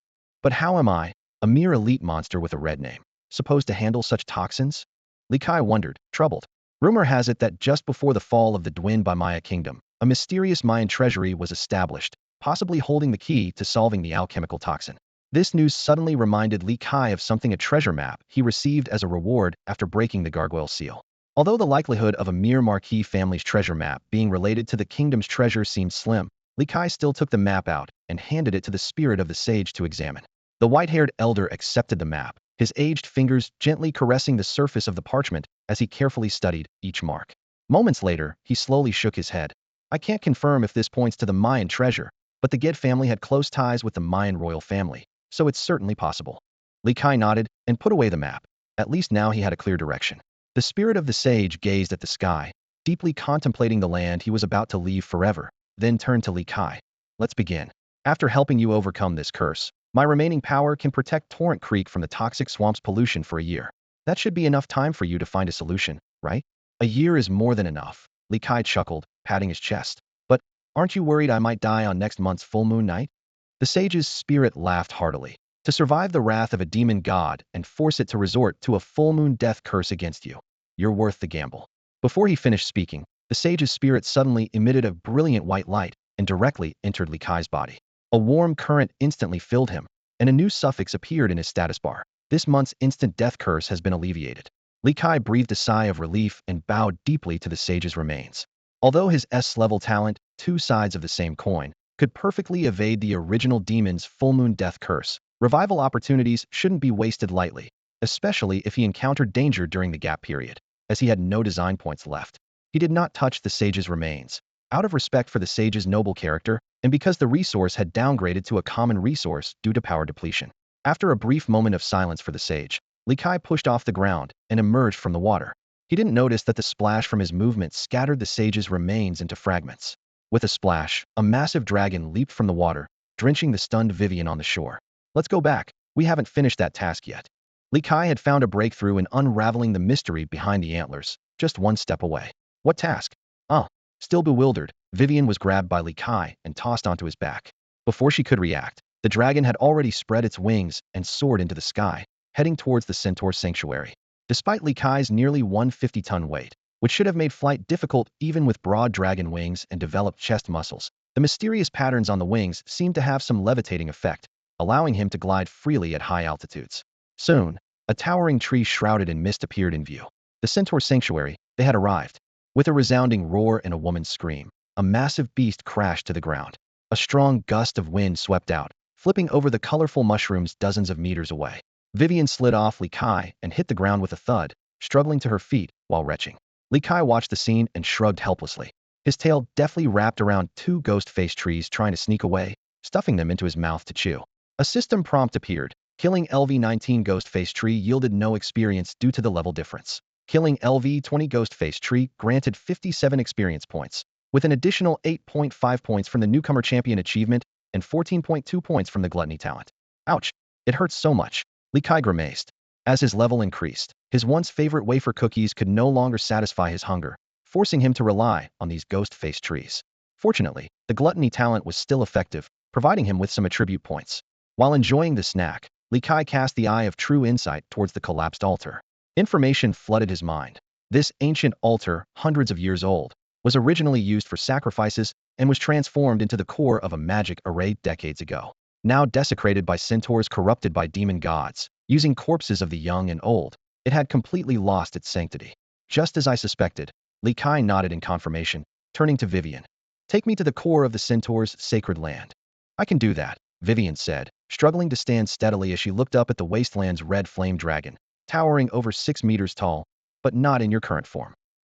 But how am I, a mere elite monster with a red name, supposed to handle such toxins? Li Kai wondered, troubled. Rumor has it that just before the fall of the Duinbamea Kingdom, a mysterious Mayan treasury was established, possibly holding the key to solving the alchemical toxin. This news suddenly reminded Li Kai of something, a treasure map he received as a reward after breaking the gargoyle seal. Although the likelihood of a mere marquis family's treasure map being related to the kingdom's treasure seemed slim, Li Kai still took the map out and handed it to the spirit of the sage to examine. The white-haired elder accepted the map, his aged fingers gently caressing the surface of the parchment as he carefully studied each mark. Moments later, he slowly shook his head. "I can't confirm if this points to the Mayan treasure, but the Ged family had close ties with the Mayan royal family, so it's certainly possible." Li Kai nodded and put away the map. At least now he had a clear direction. The spirit of the sage gazed at the sky, deeply contemplating the land he was about to leave forever, then turned to Li Kai. "Let's begin. After helping you overcome this curse, my remaining power can protect Torrent Creek from the toxic swamp's pollution for a year. That should be enough time for you to find a solution, right?" "A year is more than enough," Li Kai chuckled, patting his chest. "But aren't you worried I might die on next month's full moon night?" The sage's spirit laughed heartily. "To survive the wrath of a demon god and force it to resort to a full moon death curse against you, you're worth the gamble." Before he finished speaking, the sage's spirit suddenly emitted a brilliant white light and directly entered Li Kai's body. A warm current instantly filled him, and a new suffix appeared in his status bar. "This month's instant death curse has been alleviated." Li Kai breathed a sigh of relief and bowed deeply to the sage's remains. Although his S-level talent, two sides of the same coin, could perfectly evade the original demon's full moon death curse, revival opportunities shouldn't be wasted lightly, especially if he encountered danger during the gap period. as he had no design points left. He did not touch the sage's remains, out of respect for the sage's noble character, and because the resource had downgraded to a common resource due to power depletion. After a brief moment of silence for the sage, Li Kai pushed off the ground and emerged from the water. He didn't notice that the splash from his movement scattered the sage's remains into fragments. With a splash, a massive dragon leaped from the water, drenching the stunned Vivian on the shore. Let's go back. We haven't finished that task yet. Li Kai had found a breakthrough in unraveling the mystery behind the antlers, just one step away. What task? Still bewildered, Vivian was grabbed by Li Kai and tossed onto his back. Before she could react, the dragon had already spread its wings and soared into the sky, heading towards the centaur's sanctuary. Despite Li Kai's nearly 150-ton weight, which should have made flight difficult even with broad dragon wings and developed chest muscles, the mysterious patterns on the wings seemed to have some levitating effect, allowing him to glide freely at high altitudes. Soon, a towering tree shrouded in mist appeared in view. The centaur's sanctuary, they had arrived. With a resounding roar and a woman's scream, a massive beast crashed to the ground. A strong gust of wind swept out, flipping over the colorful mushrooms dozens of meters away. Vivian slid off Li Kai and hit the ground with a thud, struggling to her feet while retching. Li Kai watched the scene and shrugged helplessly. His tail deftly wrapped around two ghost-faced trees trying to sneak away, stuffing them into his mouth to chew. A system prompt appeared. Killing LV-19 ghost-faced tree yielded no experience due to the level difference. Killing LV-20 ghost-faced tree granted 57 experience points, with an additional 8.5 points from the newcomer champion achievement and 14.2 points from the gluttony talent. Ouch! It hurts so much. Li Kai grimaced. As his level increased, his once favorite wafer cookies could no longer satisfy his hunger, forcing him to rely on these ghost-faced trees. Fortunately, the gluttony talent was still effective, providing him with some attribute points. While enjoying the snack, Li Kai cast the eye of true insight towards the collapsed altar. Information flooded his mind. This ancient altar, hundreds of years old, was originally used for sacrifices and was transformed into the core of a magic array decades ago. Now desecrated by centaurs corrupted by demon gods, using corpses of the young and old, it had completely lost its sanctity. Just as I suspected, Li Kai nodded in confirmation, turning to Vivian. Take me to the core of the centaur's sacred land. I can do that, Vivian said, struggling to stand steadily as she looked up at the wasteland's red flame dragon, towering over 6 meters tall, but not in your current form.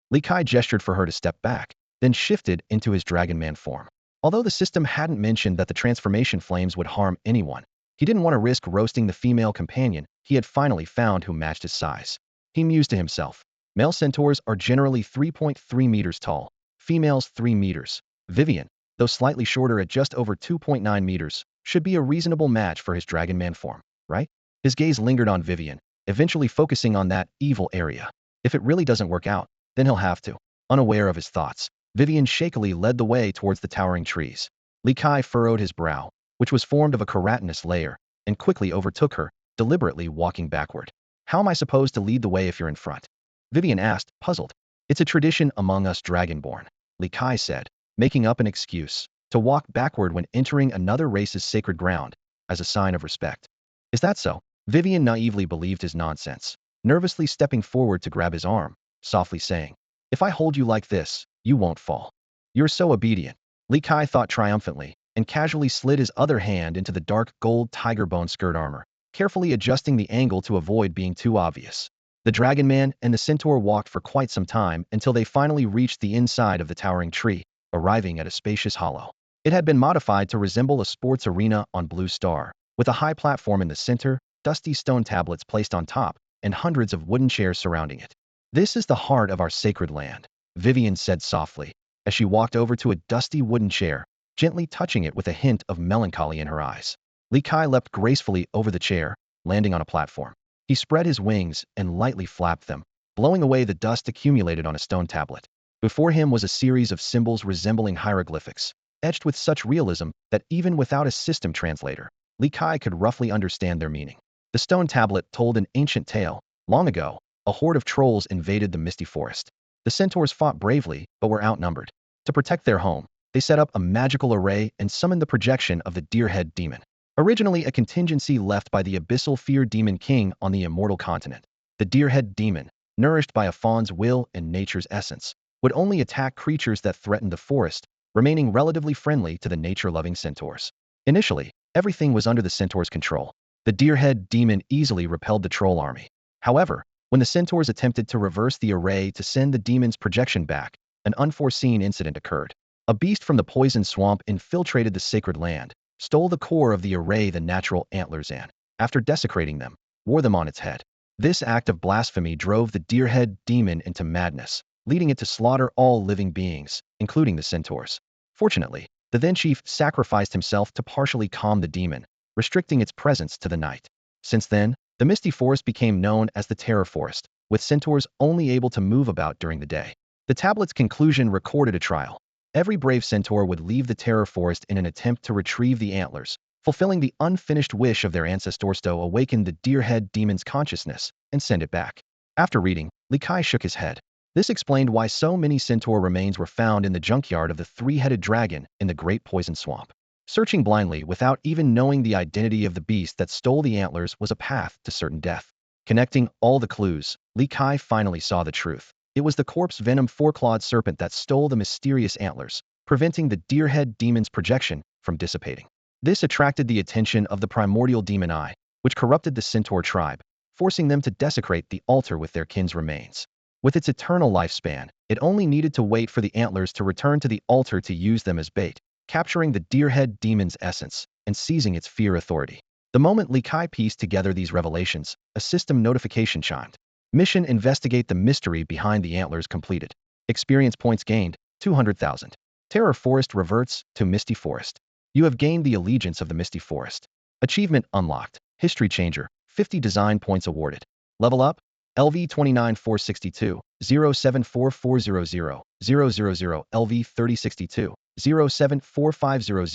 Li Kai gestured for her to step back, then shifted into his dragon man form. Although the system hadn't mentioned that the transformation flames would harm anyone, he didn't want to risk roasting the female companion he had finally found who matched his size. He mused to himself. Male centaurs are generally 3.3 meters tall, females 3 meters. Vivian, though slightly shorter at just over 2.9 meters, should be a reasonable match for his dragon man form, right? His gaze lingered on Vivian, eventually focusing on that evil area. If it really doesn't work out, then he'll have to. Unaware of his thoughts, Vivian shakily led the way towards the towering trees. Li Kai furrowed his brow, which was formed of a keratinous layer, and quickly overtook her, deliberately walking backward. How am I supposed to lead the way if you're in front? Vivian asked, puzzled. It's a tradition among us dragonborn, Li Kai said, making up an excuse to walk backward when entering another race's sacred ground, as a sign of respect. Is that so? Vivian naively believed his nonsense, nervously stepping forward to grab his arm, softly saying, if I hold you like this, you won't fall. You're so obedient. Li Kai thought triumphantly, and casually slid his other hand into the dark gold tiger bone skirt armor, carefully adjusting the angle to avoid being too obvious. The dragon man and the centaur walked for quite some time until they finally reached the inside of the towering tree, arriving at a spacious hollow. It had been modified to resemble a sports arena on Blue Star, with a high platform in the center, dusty stone tablets placed on top, and hundreds of wooden chairs surrounding it. This is the heart of our sacred land, Vivian said softly, as she walked over to a dusty wooden chair, gently touching it with a hint of melancholy in her eyes. Li Kai leapt gracefully over the chair, landing on a platform. He spread his wings and lightly flapped them, blowing away the dust accumulated on a stone tablet. Before him was a series of symbols resembling hieroglyphics, etched with such realism that even without a system translator, Li Kai could roughly understand their meaning. The stone tablet told an ancient tale. Long ago, a horde of trolls invaded the misty forest. The centaurs fought bravely, but were outnumbered. To protect their home, they set up a magical array and summoned the projection of the Deerhead demon. Originally a contingency left by the abyssal fear demon king on the Immortal continent, the Deerhead demon, nourished by a fawn's will and nature's essence, would only attack creatures that threatened the forest, remaining relatively friendly to the nature-loving centaurs. Initially, everything was under the centaurs' control. The Deerhead demon easily repelled the troll army. However, When the centaurs attempted to reverse the array to send the demon's projection back, an unforeseen incident occurred. A beast from the poison swamp infiltrated the sacred land, stole the core of the array, the natural antlers, and, after desecrating them, wore them on its head. This act of blasphemy drove the deerhead demon into madness, leading it to slaughter all living beings, including the centaurs. Fortunately, the then chief sacrificed himself to partially calm the demon, restricting its presence to the night. Since then, the Misty Forest became known as the Terror Forest, with centaurs only able to move about during the day. The tablet's conclusion recorded a trial. Every brave centaur would leave the Terror Forest in an attempt to retrieve the antlers, fulfilling the unfinished wish of their ancestors to awaken the deerhead demon's consciousness and send it back. After reading, Li Kai shook his head. This explained why so many centaur remains were found in the junkyard of the three-headed dragon in the Great Poison Swamp. Searching blindly without even knowing the identity of the beast that stole the antlers was a path to certain death. Connecting all the clues, Li Kai finally saw the truth. It was the corpse venom four-clawed serpent that stole the mysterious antlers, preventing the deerhead demon's projection from dissipating. This attracted the attention of the primordial demon eye, which corrupted the centaur tribe, forcing them to desecrate the altar with their kin's remains. With its eternal lifespan, it only needed to wait for the antlers to return to the altar to use them as bait, capturing the deerhead demon's essence and seizing its fear authority. The moment Li Kai pieced together these revelations, a system notification chimed. Mission: investigate the mystery behind the antlers completed. Experience points gained, 200,000. Terror Forest reverts to Misty Forest. You have gained the allegiance of the Misty Forest. Achievement unlocked. History changer, 50 design points awarded. Level up, LV 29462, 074400, 000, LV 3062, 074500,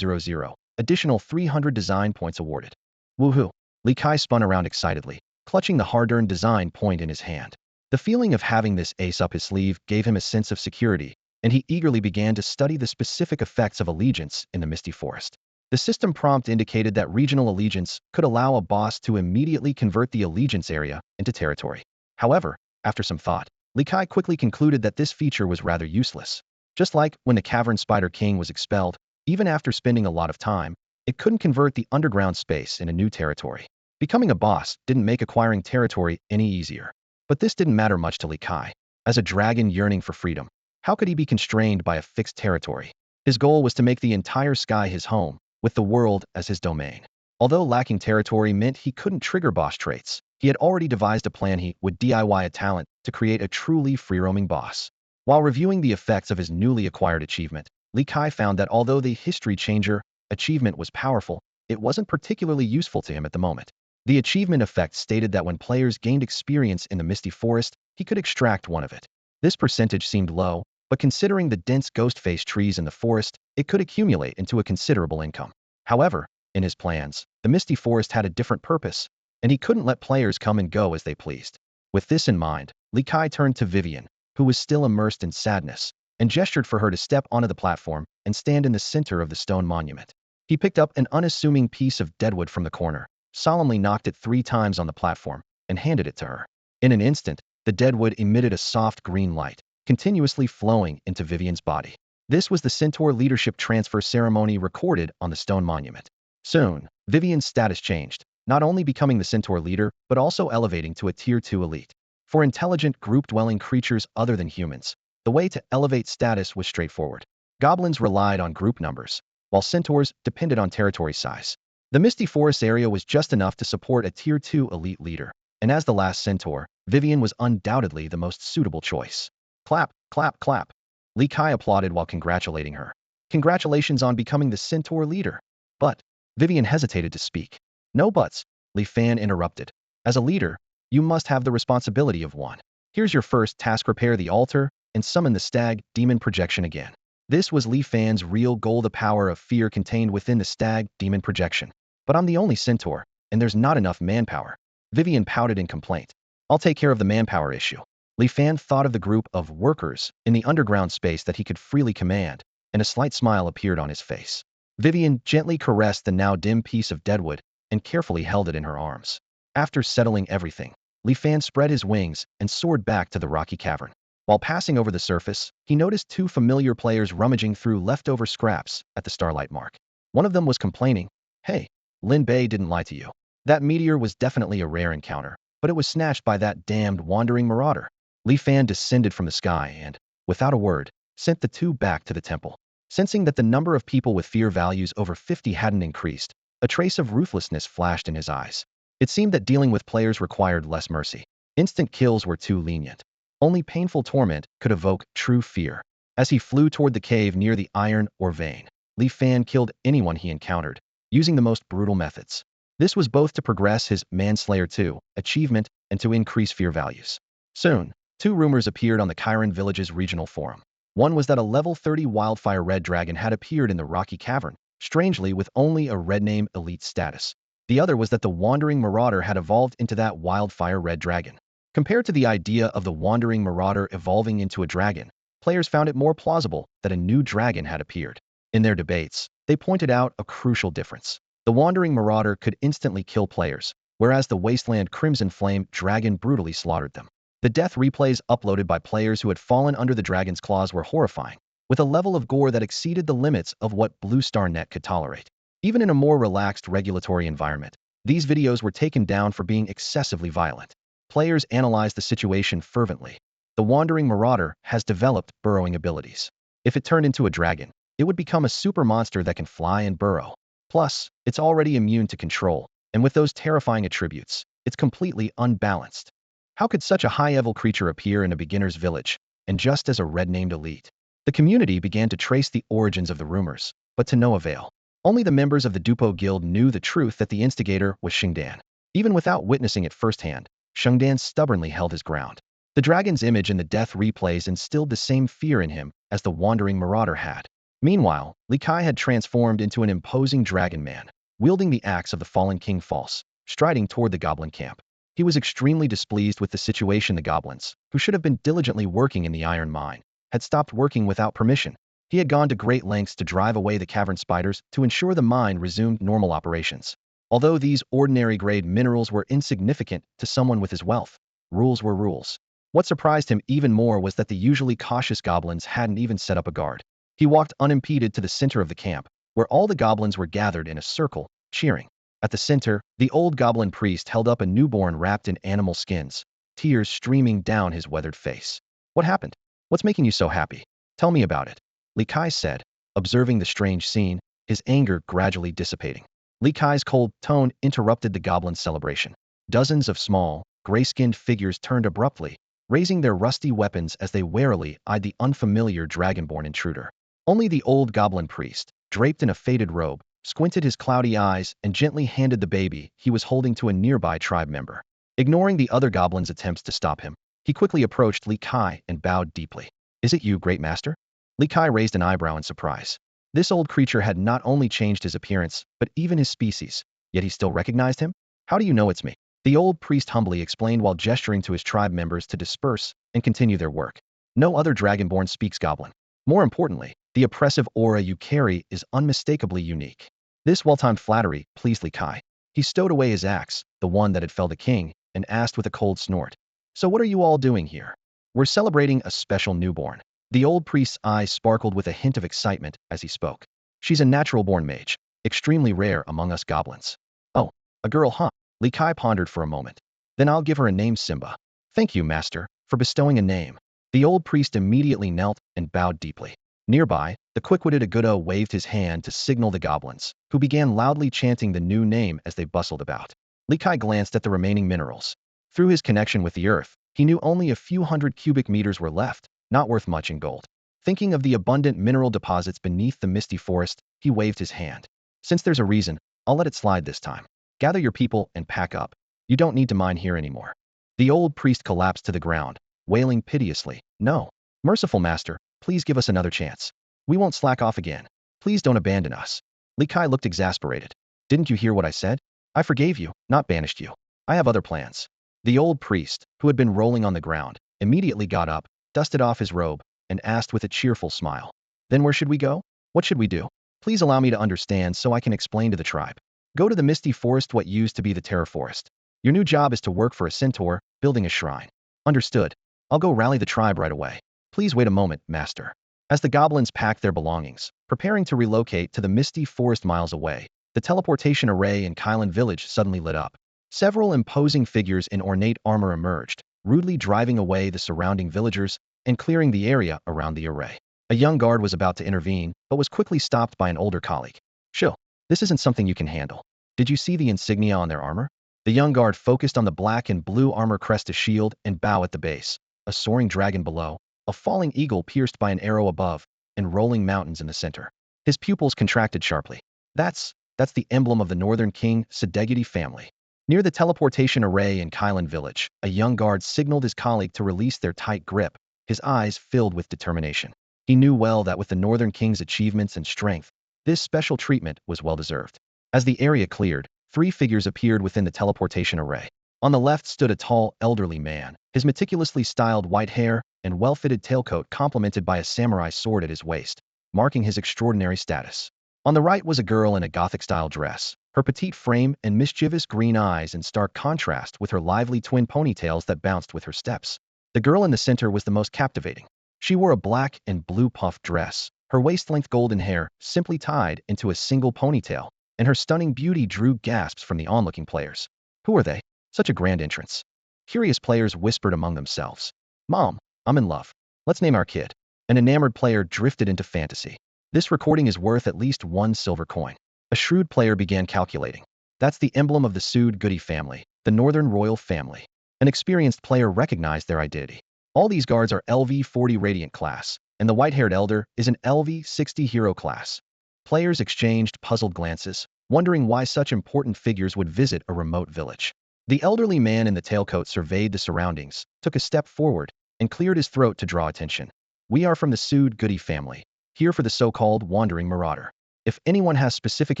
000. Additional 300 design points awarded. Woohoo! Li Kai spun around excitedly, clutching the hard-earned design point in his hand. The feeling of having this ace up his sleeve gave him a sense of security, and he eagerly began to study the specific effects of allegiance in the Misty Forest. The system prompt indicated that regional allegiance could allow a boss to immediately convert the allegiance area into territory. However, after some thought, Li Kai quickly concluded that this feature was rather useless. Just like when the Cavern Spider King was expelled, even after spending a lot of time, it couldn't convert the underground space into new territory. Becoming a boss didn't make acquiring territory any easier. But this didn't matter much to Li Kai. As a dragon yearning for freedom, how could he be constrained by a fixed territory? His goal was to make the entire sky his home, with the world as his domain. Although lacking territory meant he couldn't trigger boss traits, he had already devised a plan. He would DIY a talent to create a truly free-roaming boss. While reviewing the effects of his newly acquired achievement, Li Kai found that although the history changer achievement was powerful, it wasn't particularly useful to him at the moment. The achievement effect stated that when players gained experience in the Misty Forest, he could extract one of it. This percentage seemed low, but considering the dense ghost-face trees in the forest, it could accumulate into a considerable income. However, in his plans, the Misty Forest had a different purpose, and he couldn't let players come and go as they pleased. With this in mind, Li Kai turned to Vivian, who was still immersed in sadness, and gestured for her to step onto the platform and stand in the center of the stone monument. He picked up an unassuming piece of deadwood from the corner, solemnly knocked it 3 times on the platform, and handed it to her. In an instant, the deadwood emitted a soft green light, continuously flowing into Vivian's body. This was the Centaur leadership transfer ceremony recorded on the stone monument. Soon, Vivian's status changed, not only becoming the Centaur leader, but also elevating to a Tier 2 elite. For intelligent group-dwelling creatures other than humans, the way to elevate status was straightforward. Goblins relied on group numbers, while centaurs depended on territory size. The Misty Forest area was just enough to support a Tier 2 elite leader, and as the last centaur, Vivian was undoubtedly the most suitable choice. Clap, clap, clap. Li Kai applauded while congratulating her. Congratulations on becoming the centaur leader. But Vivian hesitated to speak. No buts, Li Fan interrupted. As a leader, you must have the responsibility of one. Here's your first task: repair the altar and summon the stag demon projection again. This was Li Fan's real goal, the power of fear contained within the stag demon projection. But I'm the only centaur, and there's not enough manpower. Vivian pouted in complaint. I'll take care of the manpower issue. Li Fan thought of the group of workers in the underground space that he could freely command, and a slight smile appeared on his face. Vivian gently caressed the now dim piece of deadwood and carefully held it in her arms. After settling everything, Li Fan spread his wings and soared back to the rocky cavern. While passing over the surface, he noticed 2 familiar players rummaging through leftover scraps at the Starlight Mark. One of them was complaining, "Hey, Lin Bei didn't lie to you. That meteor was definitely a rare encounter. but it was snatched by that damned wandering marauder. Li Fan descended from the sky and, without a word, sent the two back to the temple. Sensing that the number of people with fear values over 50 hadn't increased, a trace of ruthlessness flashed in his eyes. It seemed that dealing with players required less mercy. Instant kills were too lenient. Only painful torment could evoke true fear. As he flew toward the cave near the iron ore vein, Li Fan killed anyone he encountered, using the most brutal methods. This was both to progress his Manslayer 2 achievement and to increase fear values. Soon, two rumors appeared on the Chiron Village's regional forum. One was that a level 30 wildfire red dragon had appeared in the rocky cavern, strangely with only a red name elite status. The other was that the wandering marauder had evolved into that wildfire red dragon. Compared to the idea of the wandering marauder evolving into a dragon, players found it more plausible that a new dragon had appeared. In their debates, they pointed out a crucial difference. The wandering marauder could instantly kill players, whereas the wasteland Crimson Flame dragon brutally slaughtered them. The death replays uploaded by players who had fallen under the dragon's claws were horrifying, with a level of gore that exceeded the limits of what Blue Star Net could tolerate. Even in a more relaxed regulatory environment, these videos were taken down for being excessively violent. Players analyzed the situation fervently. The wandering marauder has developed burrowing abilities. If it turned into a dragon, it would become a super monster that can fly and burrow. Plus, it's already immune to control, and with those terrifying attributes, it's completely unbalanced. How could such a high-level creature appear in a beginner's village, and just as a red-named elite? The community began to trace the origins of the rumors, but to no avail. Only the members of the Dupo Guild knew the truth that the instigator was Shengdan. Even without witnessing it firsthand, Shengdan stubbornly held his ground. The dragon's image in the death replays instilled the same fear in him as the wandering marauder had. Meanwhile, Li Kai had transformed into an imposing dragon man, wielding the axe of the fallen king False, striding toward the goblin camp. He was extremely displeased with the situation. The goblins, who should have been diligently working in the iron mine, had stopped working without permission. He had gone to great lengths to drive away the cavern spiders to ensure the mine resumed normal operations. Although these ordinary-grade minerals were insignificant to someone with his wealth, rules were rules. What surprised him even more was that the usually cautious goblins hadn't even set up a guard. He walked unimpeded to the center of the camp, where all the goblins were gathered in a circle, cheering. At the center, the old goblin priest held up a newborn wrapped in animal skins, tears streaming down his weathered face. What happened? What's making you so happy? Tell me about it, Li Kai said, observing the strange scene, his anger gradually dissipating. Li Kai's cold tone interrupted the goblin's celebration. Dozens of small, gray-skinned figures turned abruptly, raising their rusty weapons as they warily eyed the unfamiliar dragonborn intruder. Only the old goblin priest, draped in a faded robe, squinted his cloudy eyes and gently handed the baby he was holding to a nearby tribe member. Ignoring the other goblin's attempts to stop him, he quickly approached Li Kai and bowed deeply. Is it you, great master? Li Kai raised an eyebrow in surprise. This old creature had not only changed his appearance, but even his species, yet he still recognized him? How do you know it's me? The old priest humbly explained while gesturing to his tribe members to disperse and continue their work. No other dragonborn speaks goblin. More importantly, the oppressive aura you carry is unmistakably unique. This well-timed flattery pleased Li Kai. He stowed away his axe, the one that had felled the king, and asked with a cold snort. So what are you all doing here? We're celebrating a special newborn. The old priest's eyes sparkled with a hint of excitement as he spoke. She's a natural-born mage, extremely rare among us goblins. Oh, a girl, huh? Li Kai pondered for a moment. Then I'll give her a name, Simba. Thank you, master, for bestowing a name. The old priest immediately knelt and bowed deeply. Nearby, the quick-witted Agudo waved his hand to signal the goblins, who began loudly chanting the new name as they bustled about. Li Kai glanced at the remaining minerals. Through his connection with the earth, he knew only a few hundred cubic meters were left, not worth much in gold. Thinking of the abundant mineral deposits beneath the misty forest, he waved his hand. Since there's a reason, I'll let it slide this time. Gather your people and pack up. You don't need to mine here anymore. The old priest collapsed to the ground, wailing piteously. No. Merciful master, please give us another chance. We won't slack off again. Please don't abandon us. Li Kai looked exasperated. Didn't you hear what I said? I forgave you, not banished you. I have other plans. The old priest, who had been rolling on the ground, immediately got up, dusted off his robe, and asked with a cheerful smile. Then where should we go? What should we do? Please allow me to understand so I can explain to the tribe. Go to the misty forest, what used to be the Terror Forest. Your new job is to work for a centaur, building a shrine. Understood. I'll go rally the tribe right away. Please wait a moment, master. As the goblins packed their belongings, preparing to relocate to the misty forest miles away, the teleportation array in Kylan village suddenly lit up. Several imposing figures in ornate armor emerged, rudely driving away the surrounding villagers and clearing the area around the array. A young guard was about to intervene, but was quickly stopped by an older colleague. Chill. This isn't something you can handle. Did you see the insignia on their armor? The young guard focused on the black and blue armor crest, a shield and bow at the base, a soaring dragon below, a falling eagle pierced by an arrow above, and rolling mountains in the center. His pupils contracted sharply. That's the emblem of the Northern King Sedegudi family. Near the teleportation array in Kylan village, a young guard signaled his colleague to release their tight grip, his eyes filled with determination. He knew well that with the Northern King's achievements and strength, this special treatment was well-deserved. As the area cleared, 3 figures appeared within the teleportation array. On the left stood a tall, elderly man, his meticulously styled white hair and well-fitted tailcoat complemented by a samurai sword at his waist, marking his extraordinary status. On the right was a girl in a Gothic-style dress, her petite frame and mischievous green eyes in stark contrast with her lively twin ponytails that bounced with her steps. The girl in the center was the most captivating. She wore a black and blue puff dress, her waist-length golden hair simply tied into a single ponytail, and her stunning beauty drew gasps from the onlooking players. Who are they? Such a grand entrance. Curious players whispered among themselves. Mom, I'm in love. Let's name our kid. An enamored player drifted into fantasy. This recording is worth at least 1 silver coin. A shrewd player began calculating. That's the emblem of the Sedegudi family, the Northern Royal family. An experienced player recognized their identity. All these guards are LV-40 Radiant class, and the white-haired elder is an LV-60 Hero class. Players exchanged puzzled glances, wondering why such important figures would visit a remote village. The elderly man in the tailcoat surveyed the surroundings, took a step forward, and cleared his throat to draw attention. We are from the Sedegudi family, here for the so-called wandering marauder. If anyone has specific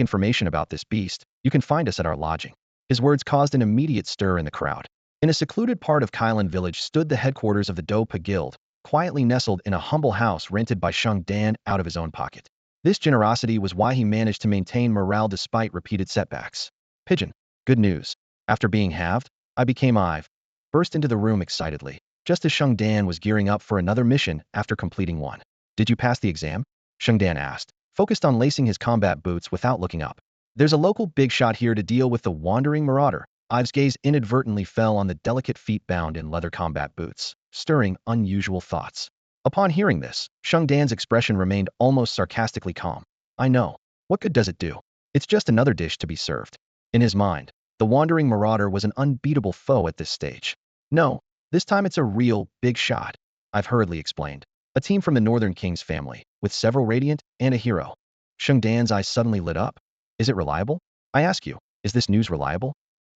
information about this beast, you can find us at our lodging. His words caused an immediate stir in the crowd. In a secluded part of Kylan village stood the headquarters of the Dopa Guild, quietly nestled in a humble house rented by Shung Dan out of his own pocket. This generosity was why he managed to maintain morale despite repeated setbacks. Pigeon. Good news. After being halved, I became I've burst into the room excitedly, just as Shung Dan was gearing up for another mission after completing one. Did you pass the exam? Shung Dan asked, focused on lacing his combat boots without looking up. There's a local big shot here to deal with the wandering marauder. Ives' gaze inadvertently fell on the delicate feet bound in leather combat boots, stirring unusual thoughts. Upon hearing this, Shung Dan's expression remained almost sarcastically calm. I know. What good does it do? It's just another dish to be served. In his mind, the wandering marauder was an unbeatable foe at this stage. No, this time it's a real, big shot, I've hurriedly explained. A team from the Northern King's family, with several Radiant and a hero. Shung Dan's eyes suddenly lit up. Is it reliable? I ask you, is this news reliable?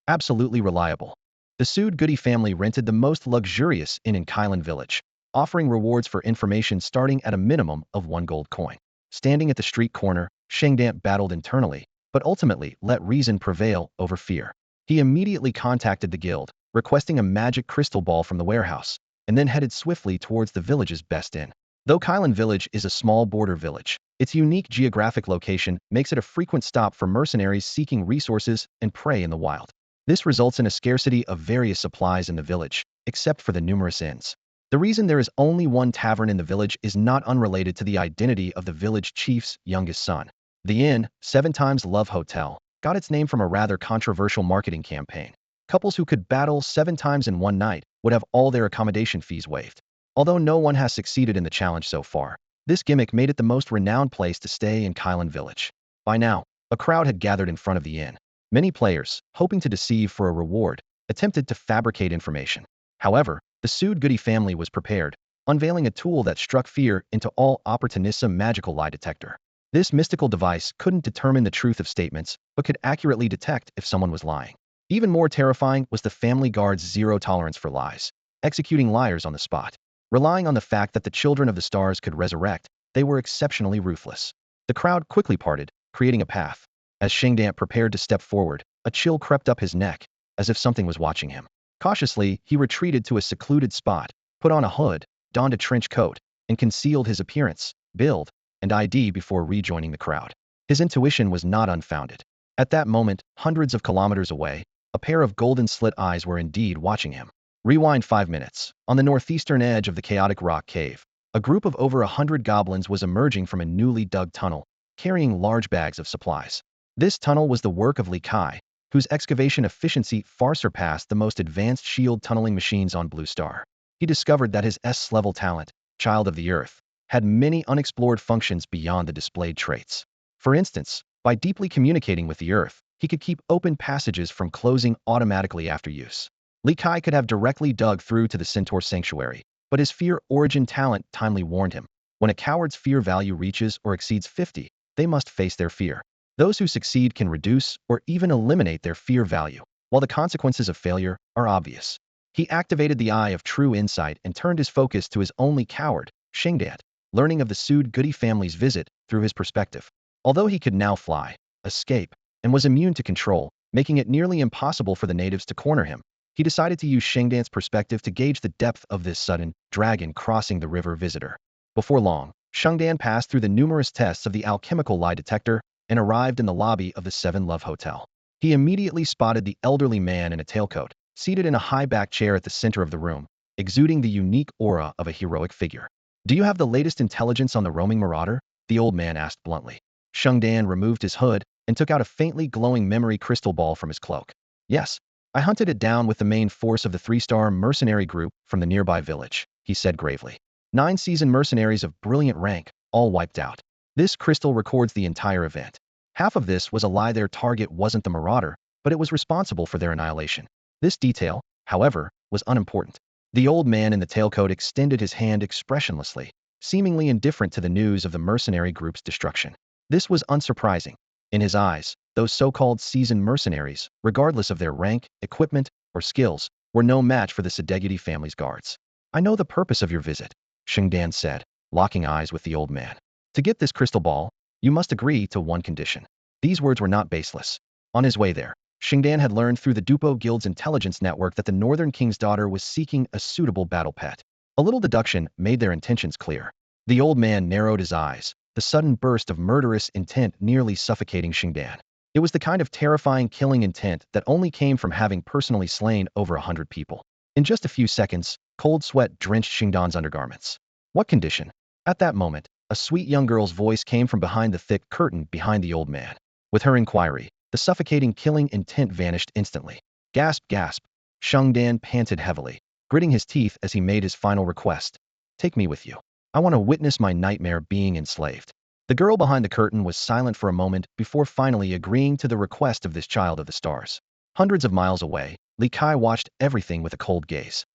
Absolutely reliable. The Sedegudi family rented the most luxurious inn in Kylan village, offering rewards for information starting at a minimum of 1 gold coin. Standing at the street corner, Shung Dan battled internally, but ultimately let reason prevail over fear. He immediately contacted the guild, requesting a magic crystal ball from the warehouse, and then headed swiftly towards the village's best inn. Though Kylan village is a small border village, its unique geographic location makes it a frequent stop for mercenaries seeking resources and prey in the wild. This results in a scarcity of various supplies in the village, except for the numerous inns. The reason there is only one tavern in the village is not unrelated to the identity of the village chief's youngest son. The inn, 7 times Love Hotel, got its name from a rather controversial marketing campaign. Couples who could battle 7 times in one night would have all their accommodation fees waived. Although no one has succeeded in the challenge so far, this gimmick made it the most renowned place to stay in Kylan village. By now, a crowd had gathered in front of the inn. Many players, hoping to deceive for a reward, attempted to fabricate information. However, the Sedegudi family was prepared, unveiling a tool that struck fear into all opportunism magical lie detector. This mystical device couldn't determine the truth of statements, but could accurately detect if someone was lying. Even more terrifying was the family guard's zero tolerance for lies, executing liars on the spot. Relying on the fact that the children of the stars could resurrect, they were exceptionally ruthless. The crowd quickly parted, creating a path. As Shung Dan prepared to step forward, a chill crept up his neck, as if something was watching him. Cautiously, he retreated to a secluded spot, put on a hood, donned a trench coat, and concealed his appearance, build, and ID before rejoining the crowd. His intuition was not unfounded. At that moment, hundreds of kilometers away, a pair of golden slit eyes were indeed watching him. Rewind 5 minutes. On the northeastern edge of the chaotic rock cave, a group of over 100 goblins was emerging from a newly dug tunnel, carrying large bags of supplies. This tunnel was the work of Li Kai, whose excavation efficiency far surpassed the most advanced shield tunneling machines on Blue Star. He discovered that his S-level talent, Child of the Earth, had many unexplored functions beyond the displayed traits. For instance, by deeply communicating with the Earth, he could keep open passages from closing automatically after use. Li Kai could have directly dug through to the Centaur Sanctuary, but his fear origin talent timely warned him. When a coward's fear value reaches or exceeds 50, they must face their fear. Those who succeed can reduce or even eliminate their fear value, while the consequences of failure are obvious. He activated the Eye of True Insight and turned his focus to his only coward, Shingdan, learning of the Sud Goody family's visit through his perspective. Although he could now fly, escape, and was immune to control, making it nearly impossible for the natives to corner him, he decided to use Shingdan's perspective to gauge the depth of this sudden dragon crossing the river visitor. Before long, Shingdan passed through the numerous tests of the alchemical lie detector and arrived in the lobby of the Seven Love Hotel. He immediately spotted the elderly man in a tailcoat, seated in a high-back chair at the center of the room, exuding the unique aura of a heroic figure. "Do you have the latest intelligence on the roaming marauder?" the old man asked bluntly. Shingdan removed his hood and took out a faintly glowing memory crystal ball from his cloak. "Yes, I hunted it down with the main force of the 3-star mercenary group from the nearby village," he said gravely. 9 seasoned mercenaries of brilliant rank, all wiped out. This crystal records the entire event. Half of this was a lie. Their target wasn't the marauder, but it was responsible for their annihilation. This detail, however, was unimportant. The old man in the tailcoat extended his hand expressionlessly, seemingly indifferent to the news of the mercenary group's destruction. This was unsurprising. In his eyes, those so-called seasoned mercenaries, regardless of their rank, equipment, or skills, were no match for the Sedegudi family's guards. "I know the purpose of your visit," Shingdan said, locking eyes with the old man. "To get this crystal ball, you must agree to one condition." These words were not baseless. On his way there, Shingdan had learned through the Dupo Guild's intelligence network that the Northern King's daughter was seeking a suitable battle pet. A little deduction made their intentions clear. The old man narrowed his eyes, the sudden burst of murderous intent nearly suffocating Shingdan. It was the kind of terrifying killing intent that only came from having personally slain over 100 people. In just a few seconds, cold sweat drenched Shingdan's undergarments. "What condition?" At that moment, a sweet young girl's voice came from behind the thick curtain behind the old man. With her inquiry, the suffocating killing intent vanished instantly. Gasp, gasp. Shingdan panted heavily, gritting his teeth as he made his final request. "Take me with you. I want to witness my nightmare being enslaved." The girl behind the curtain was silent for a moment before finally agreeing to the request of this child of the stars. Hundreds of miles away, Li Kai watched everything with a cold gaze.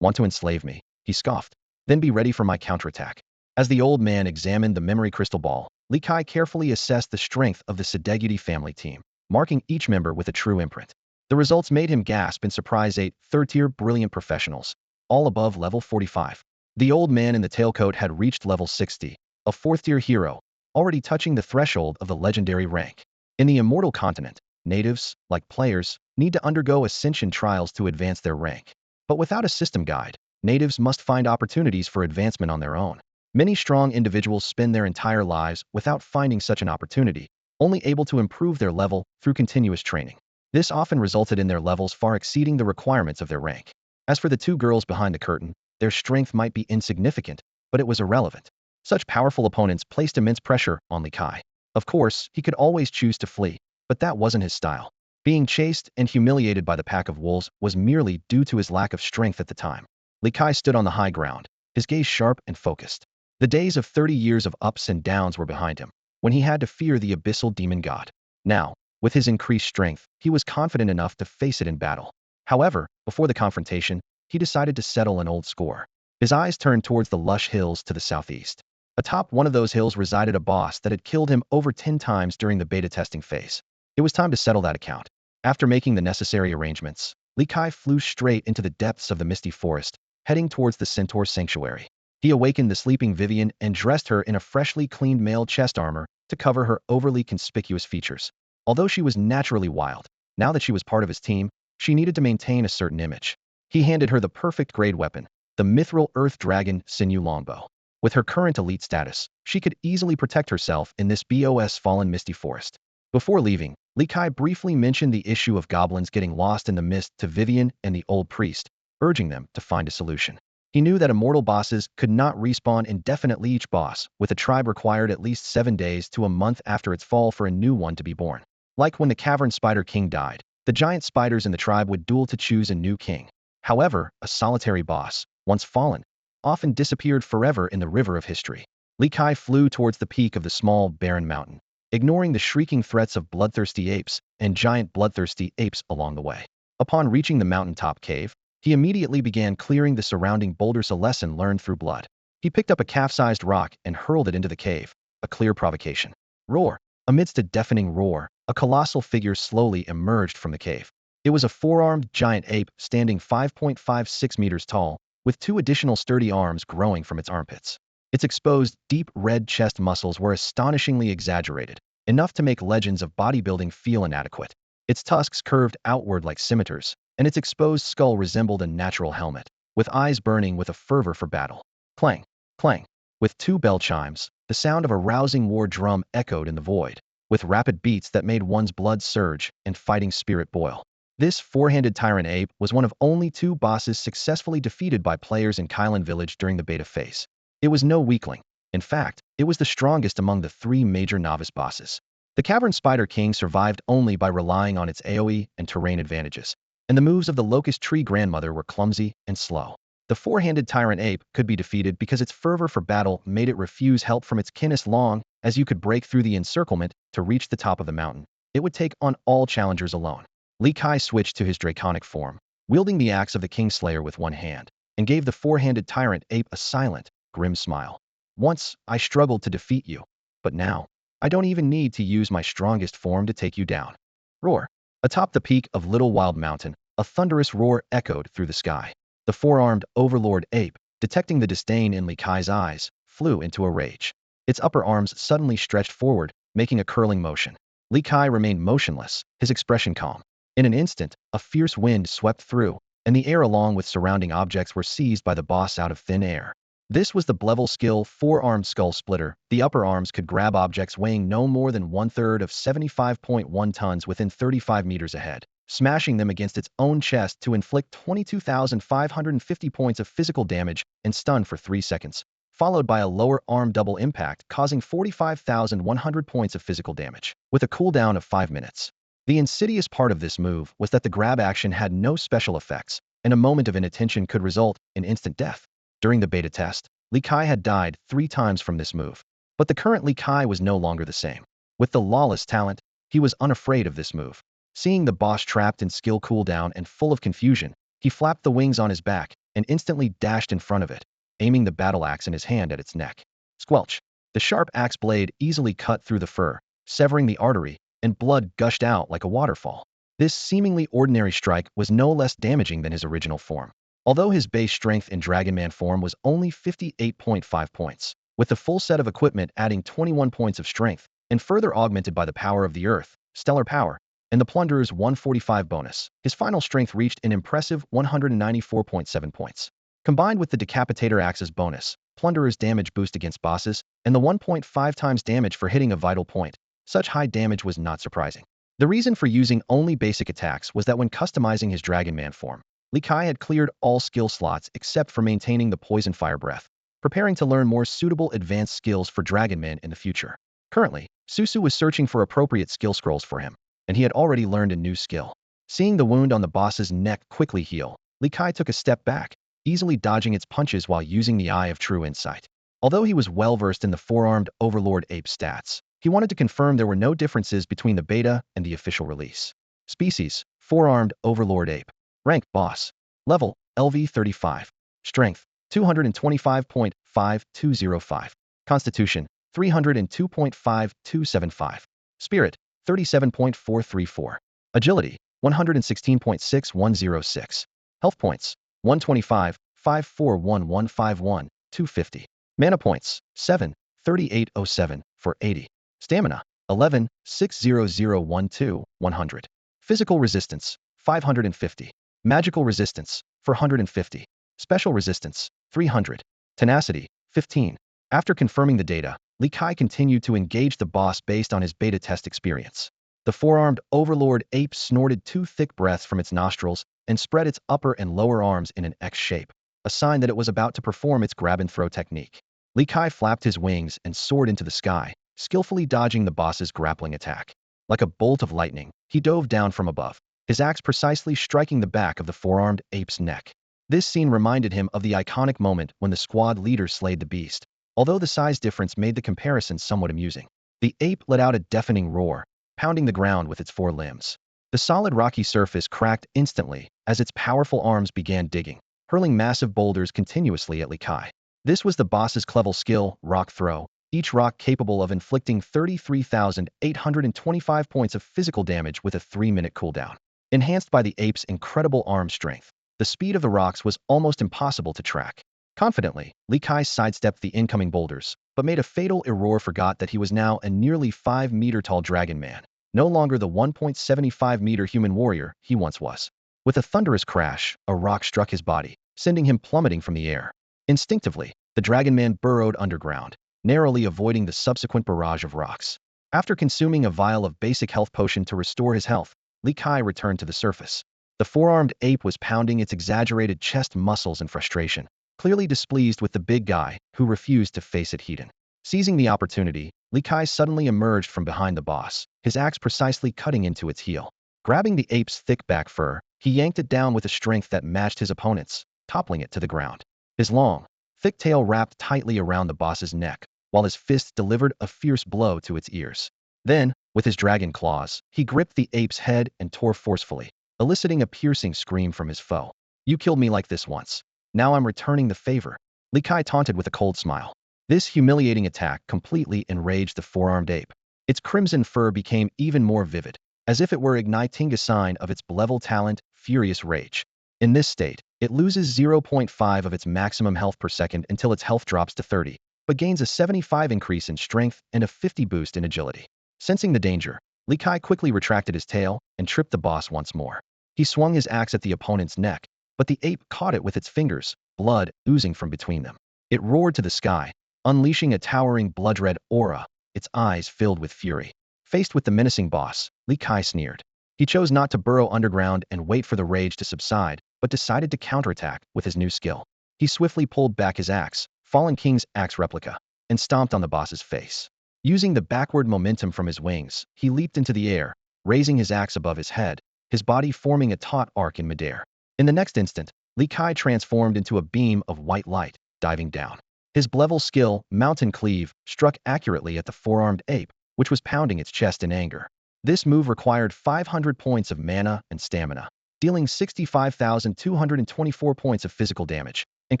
"Want to enslave me?" he scoffed. "Then be ready for my counterattack." As the old man examined the memory crystal ball, Li Kai carefully assessed the strength of the Sedegudi family team, marking each member with a true imprint. The results made him gasp in surprise. 8 third-tier brilliant professionals, all above level 45. The old man in the tailcoat had reached level 60, a 4th-tier hero, already touching the threshold of the legendary rank. In the Immortal continent, natives, like players, need to undergo ascension trials to advance their rank. But without a system guide, natives must find opportunities for advancement on their own. Many strong individuals spend their entire lives without finding such an opportunity, only able to improve their level through continuous training. This often resulted in their levels far exceeding the requirements of their rank. As for the 2 girls behind the curtain, their strength might be insignificant, but it was irrelevant. Such powerful opponents placed immense pressure on Li Kai. Of course, he could always choose to flee, but that wasn't his style. Being chased and humiliated by the pack of wolves was merely due to his lack of strength at the time. Li Kai stood on the high ground, his gaze sharp and focused. The days of 30 years of ups and downs were behind him, when he had to fear the abyssal demon god. Now, with his increased strength, he was confident enough to face it in battle. However, before the confrontation, he decided to settle an old score. His eyes turned towards the lush hills to the southeast. Atop one of those hills resided a boss that had killed him over 10 times during the beta testing phase. It was time to settle that account. After making the necessary arrangements, Li Kai flew straight into the depths of the misty forest, heading towards the Centaur Sanctuary. He awakened the sleeping Vivian and dressed her in a freshly cleaned mail chest armor to cover her overly conspicuous features. Although she was naturally wild, now that she was part of his team, she needed to maintain a certain image. He handed her the perfect grade weapon, the mithril earth dragon sinew longbow. With her current elite status, she could easily protect herself in this BOS fallen misty forest. Before leaving, Li Kai briefly mentioned the issue of goblins getting lost in the mist to Vivian and the old priest, urging them to find a solution. He knew that immortal bosses could not respawn indefinitely. Each boss, with a tribe, required at least 7 days to a month after its fall for a new one to be born. Like when the Cavern Spider King died, The giant spiders in the tribe would duel to choose a new king. However, a solitary boss, once fallen, often disappeared forever in the river of history. Li Kai flew towards the peak of the small, barren mountain, ignoring the shrieking threats of bloodthirsty apes and giant bloodthirsty apes along the way. Upon reaching the mountaintop cave, he immediately began clearing the surrounding boulders, a lesson learned through blood. He picked up a calf-sized rock and hurled it into the cave, a clear provocation. Roar! Amidst a deafening roar, a colossal figure slowly emerged from the cave. It was a four-armed giant ape standing 5.56 meters tall, with two additional sturdy arms growing from its armpits. Its exposed, deep red chest muscles were astonishingly exaggerated, enough to make legends of bodybuilding feel inadequate. Its tusks curved outward like scimitars, and its exposed skull resembled a natural helmet, with eyes burning with a fervor for battle. Clang! Clang! With two bell chimes, the sound of a rousing war drum echoed in the void, with rapid beats that made one's blood surge and fighting spirit boil. This four-handed tyrant ape was one of only two bosses successfully defeated by players in Kylan Village during the beta phase. It was no weakling. In fact, it was the strongest among the three major novice bosses. The Cavern Spider King survived only by relying on its AoE and terrain advantages, and the moves of the Locust Tree Grandmother were clumsy and slow. The four-handed tyrant ape could be defeated because its fervor for battle made it refuse help from its kin. As long as you could break through the encirclement to reach the top of the mountain, it would take on all challengers alone. Li Kai switched to his draconic form, wielding the axe of the Kingslayer with one hand, and gave the four-handed tyrant ape a silent, grim smile. Once, I struggled to defeat you, but now, I don't even need to use my strongest form to take you down. Roar! Atop the peak of Little Wild Mountain, a thunderous roar echoed through the sky. The four-armed overlord ape, detecting the disdain in Li Kai's eyes, flew into a rage. Its upper arms suddenly stretched forward, making a curling motion. Li Kai remained motionless, his expression calm. In an instant, a fierce wind swept through, and the air along with surrounding objects were seized by the boss out of thin air. This was the Blevel skill four-armed skull splitter. The upper arms could grab objects weighing no more than 1/3 of 75.1 tons within 35 meters ahead, smashing them against its own chest to inflict 22,550 points of physical damage and stun for 3 seconds, followed by a lower arm double impact causing 45,100 points of physical damage, with a cooldown of 5 minutes. The insidious part of this move was that the grab action had no special effects, and a moment of inattention could result in instant death. During the beta test, Li Kai had died 3 times from this move. But the current Li Kai was no longer the same. With the lawless talent, he was unafraid of this move. Seeing the boss trapped in skill cooldown and full of confusion, he flapped the wings on his back and instantly dashed in front of it, aiming the battle axe in his hand at its neck. Squelch! The sharp axe blade easily cut through the fur, severing the artery, and blood gushed out like a waterfall. This seemingly ordinary strike was no less damaging than his original form. Although his base strength in Dragonman form was only 58.5 points, with the full set of equipment adding 21 points of strength, and further augmented by the power of the Earth, Stellar Power, and the Plunderer's 145 bonus, his final strength reached an impressive 194.7 points. Combined with the Decapitator Axe's bonus, Plunderer's damage boost against bosses, and the 1.5 times damage for hitting a vital point, such high damage was not surprising. The reason for using only basic attacks was that when customizing his Dragonman form, Li Kai had cleared all skill slots except for maintaining the Poison Fire Breath, preparing to learn more suitable advanced skills for Dragonman in the future. Currently, Susu was searching for appropriate skill scrolls for him, and he had already learned a new skill. Seeing the wound on the boss's neck quickly heal, Li Kai took a step back, easily dodging its punches while using the Eye of True Insight. Although he was well-versed in the four-armed Overlord ape stats, he wanted to confirm there were no differences between the beta and the official release. Species: four-armed Overlord ape. Rank: Boss. Level: LV 35. Strength: 225.5205. Constitution: 302.5275. Spirit: 37.434. Agility: 116.6106. Health points: 125, 541151, 250. Mana points: 7, 3807 for 80. Stamina: 11, 60012, 100. Physical resistance: 550. Magical resistance: 450. Special resistance: 300. Tenacity: 15. After confirming the data, Li Kai continued to engage the boss based on his beta test experience. The four-armed Overlord ape snorted 2 thick breaths from its nostrils and spread its upper and lower arms in an X shape, a sign that it was about to perform its grab-and-throw technique. Li Kai flapped his wings and soared into the sky, skillfully dodging the boss's grappling attack. Like a bolt of lightning, he dove down from above, his axe precisely striking the back of the four-armed ape's neck. This scene reminded him of the iconic moment when the squad leader slayed the beast, although the size difference made the comparison somewhat amusing. The ape let out a deafening roar, pounding the ground with its four limbs. The solid rocky surface cracked instantly as its powerful arms began digging, hurling massive boulders continuously at Li Kai. This was the boss's clever skill, rock throw, each rock capable of inflicting 33,825 points of physical damage with a 3-minute cooldown. Enhanced by the ape's incredible arm strength, the speed of the rocks was almost impossible to track. Confidently, Li Kai sidestepped the incoming boulders, but made a fatal error, forgot that he was now a nearly 5-meter-tall dragon man, no longer the 1.75-meter human warrior he once was. With a thunderous crash, a rock struck his body, sending him plummeting from the air. Instinctively, the dragon man burrowed underground, narrowly avoiding the subsequent barrage of rocks. After consuming a vial of basic health potion to restore his health, Li Kai returned to the surface. The four-armed ape was pounding its exaggerated chest muscles in frustration, clearly displeased with the big guy who refused to face it head-on. Seizing the opportunity, Li Kai suddenly emerged from behind the boss, his axe precisely cutting into its heel. Grabbing the ape's thick back fur, he yanked it down with a strength that matched his opponent's, toppling it to the ground. His long, thick tail wrapped tightly around the boss's neck, while his fist delivered a fierce blow to its ears. Then, with his dragon claws, he gripped the ape's head and tore forcefully, eliciting a piercing scream from his foe. "You killed me like this once. Now I'm returning the favor," Li Kai taunted with a cold smile. This humiliating attack completely enraged the four-armed ape. Its crimson fur became even more vivid, as if it were igniting a sign of its level talent, furious rage. In this state, it loses 0.5 of its maximum health per second until its health drops to 30, but gains a 75 increase in strength and a 50 boost in agility. Sensing the danger, Li Kai quickly retracted his tail and tripped the boss once more. He swung his axe at the opponent's neck, but the ape caught it with its fingers, blood oozing from between them. It roared to the sky, unleashing a towering blood-red aura, its eyes filled with fury. Faced with the menacing boss, Li Kai sneered. He chose not to burrow underground and wait for the rage to subside, but decided to counterattack with his new skill. He swiftly pulled back his axe, Fallen King's axe replica, and stomped on the boss's face. Using the backward momentum from his wings, he leaped into the air, raising his axe above his head, his body forming a taut arc in midair. In the next instant, Li Kai transformed into a beam of white light, diving down. His level skill, Mountain Cleave, struck accurately at the four-armed ape, which was pounding its chest in anger. This move required 500 points of mana and stamina, dealing 65,224 points of physical damage, and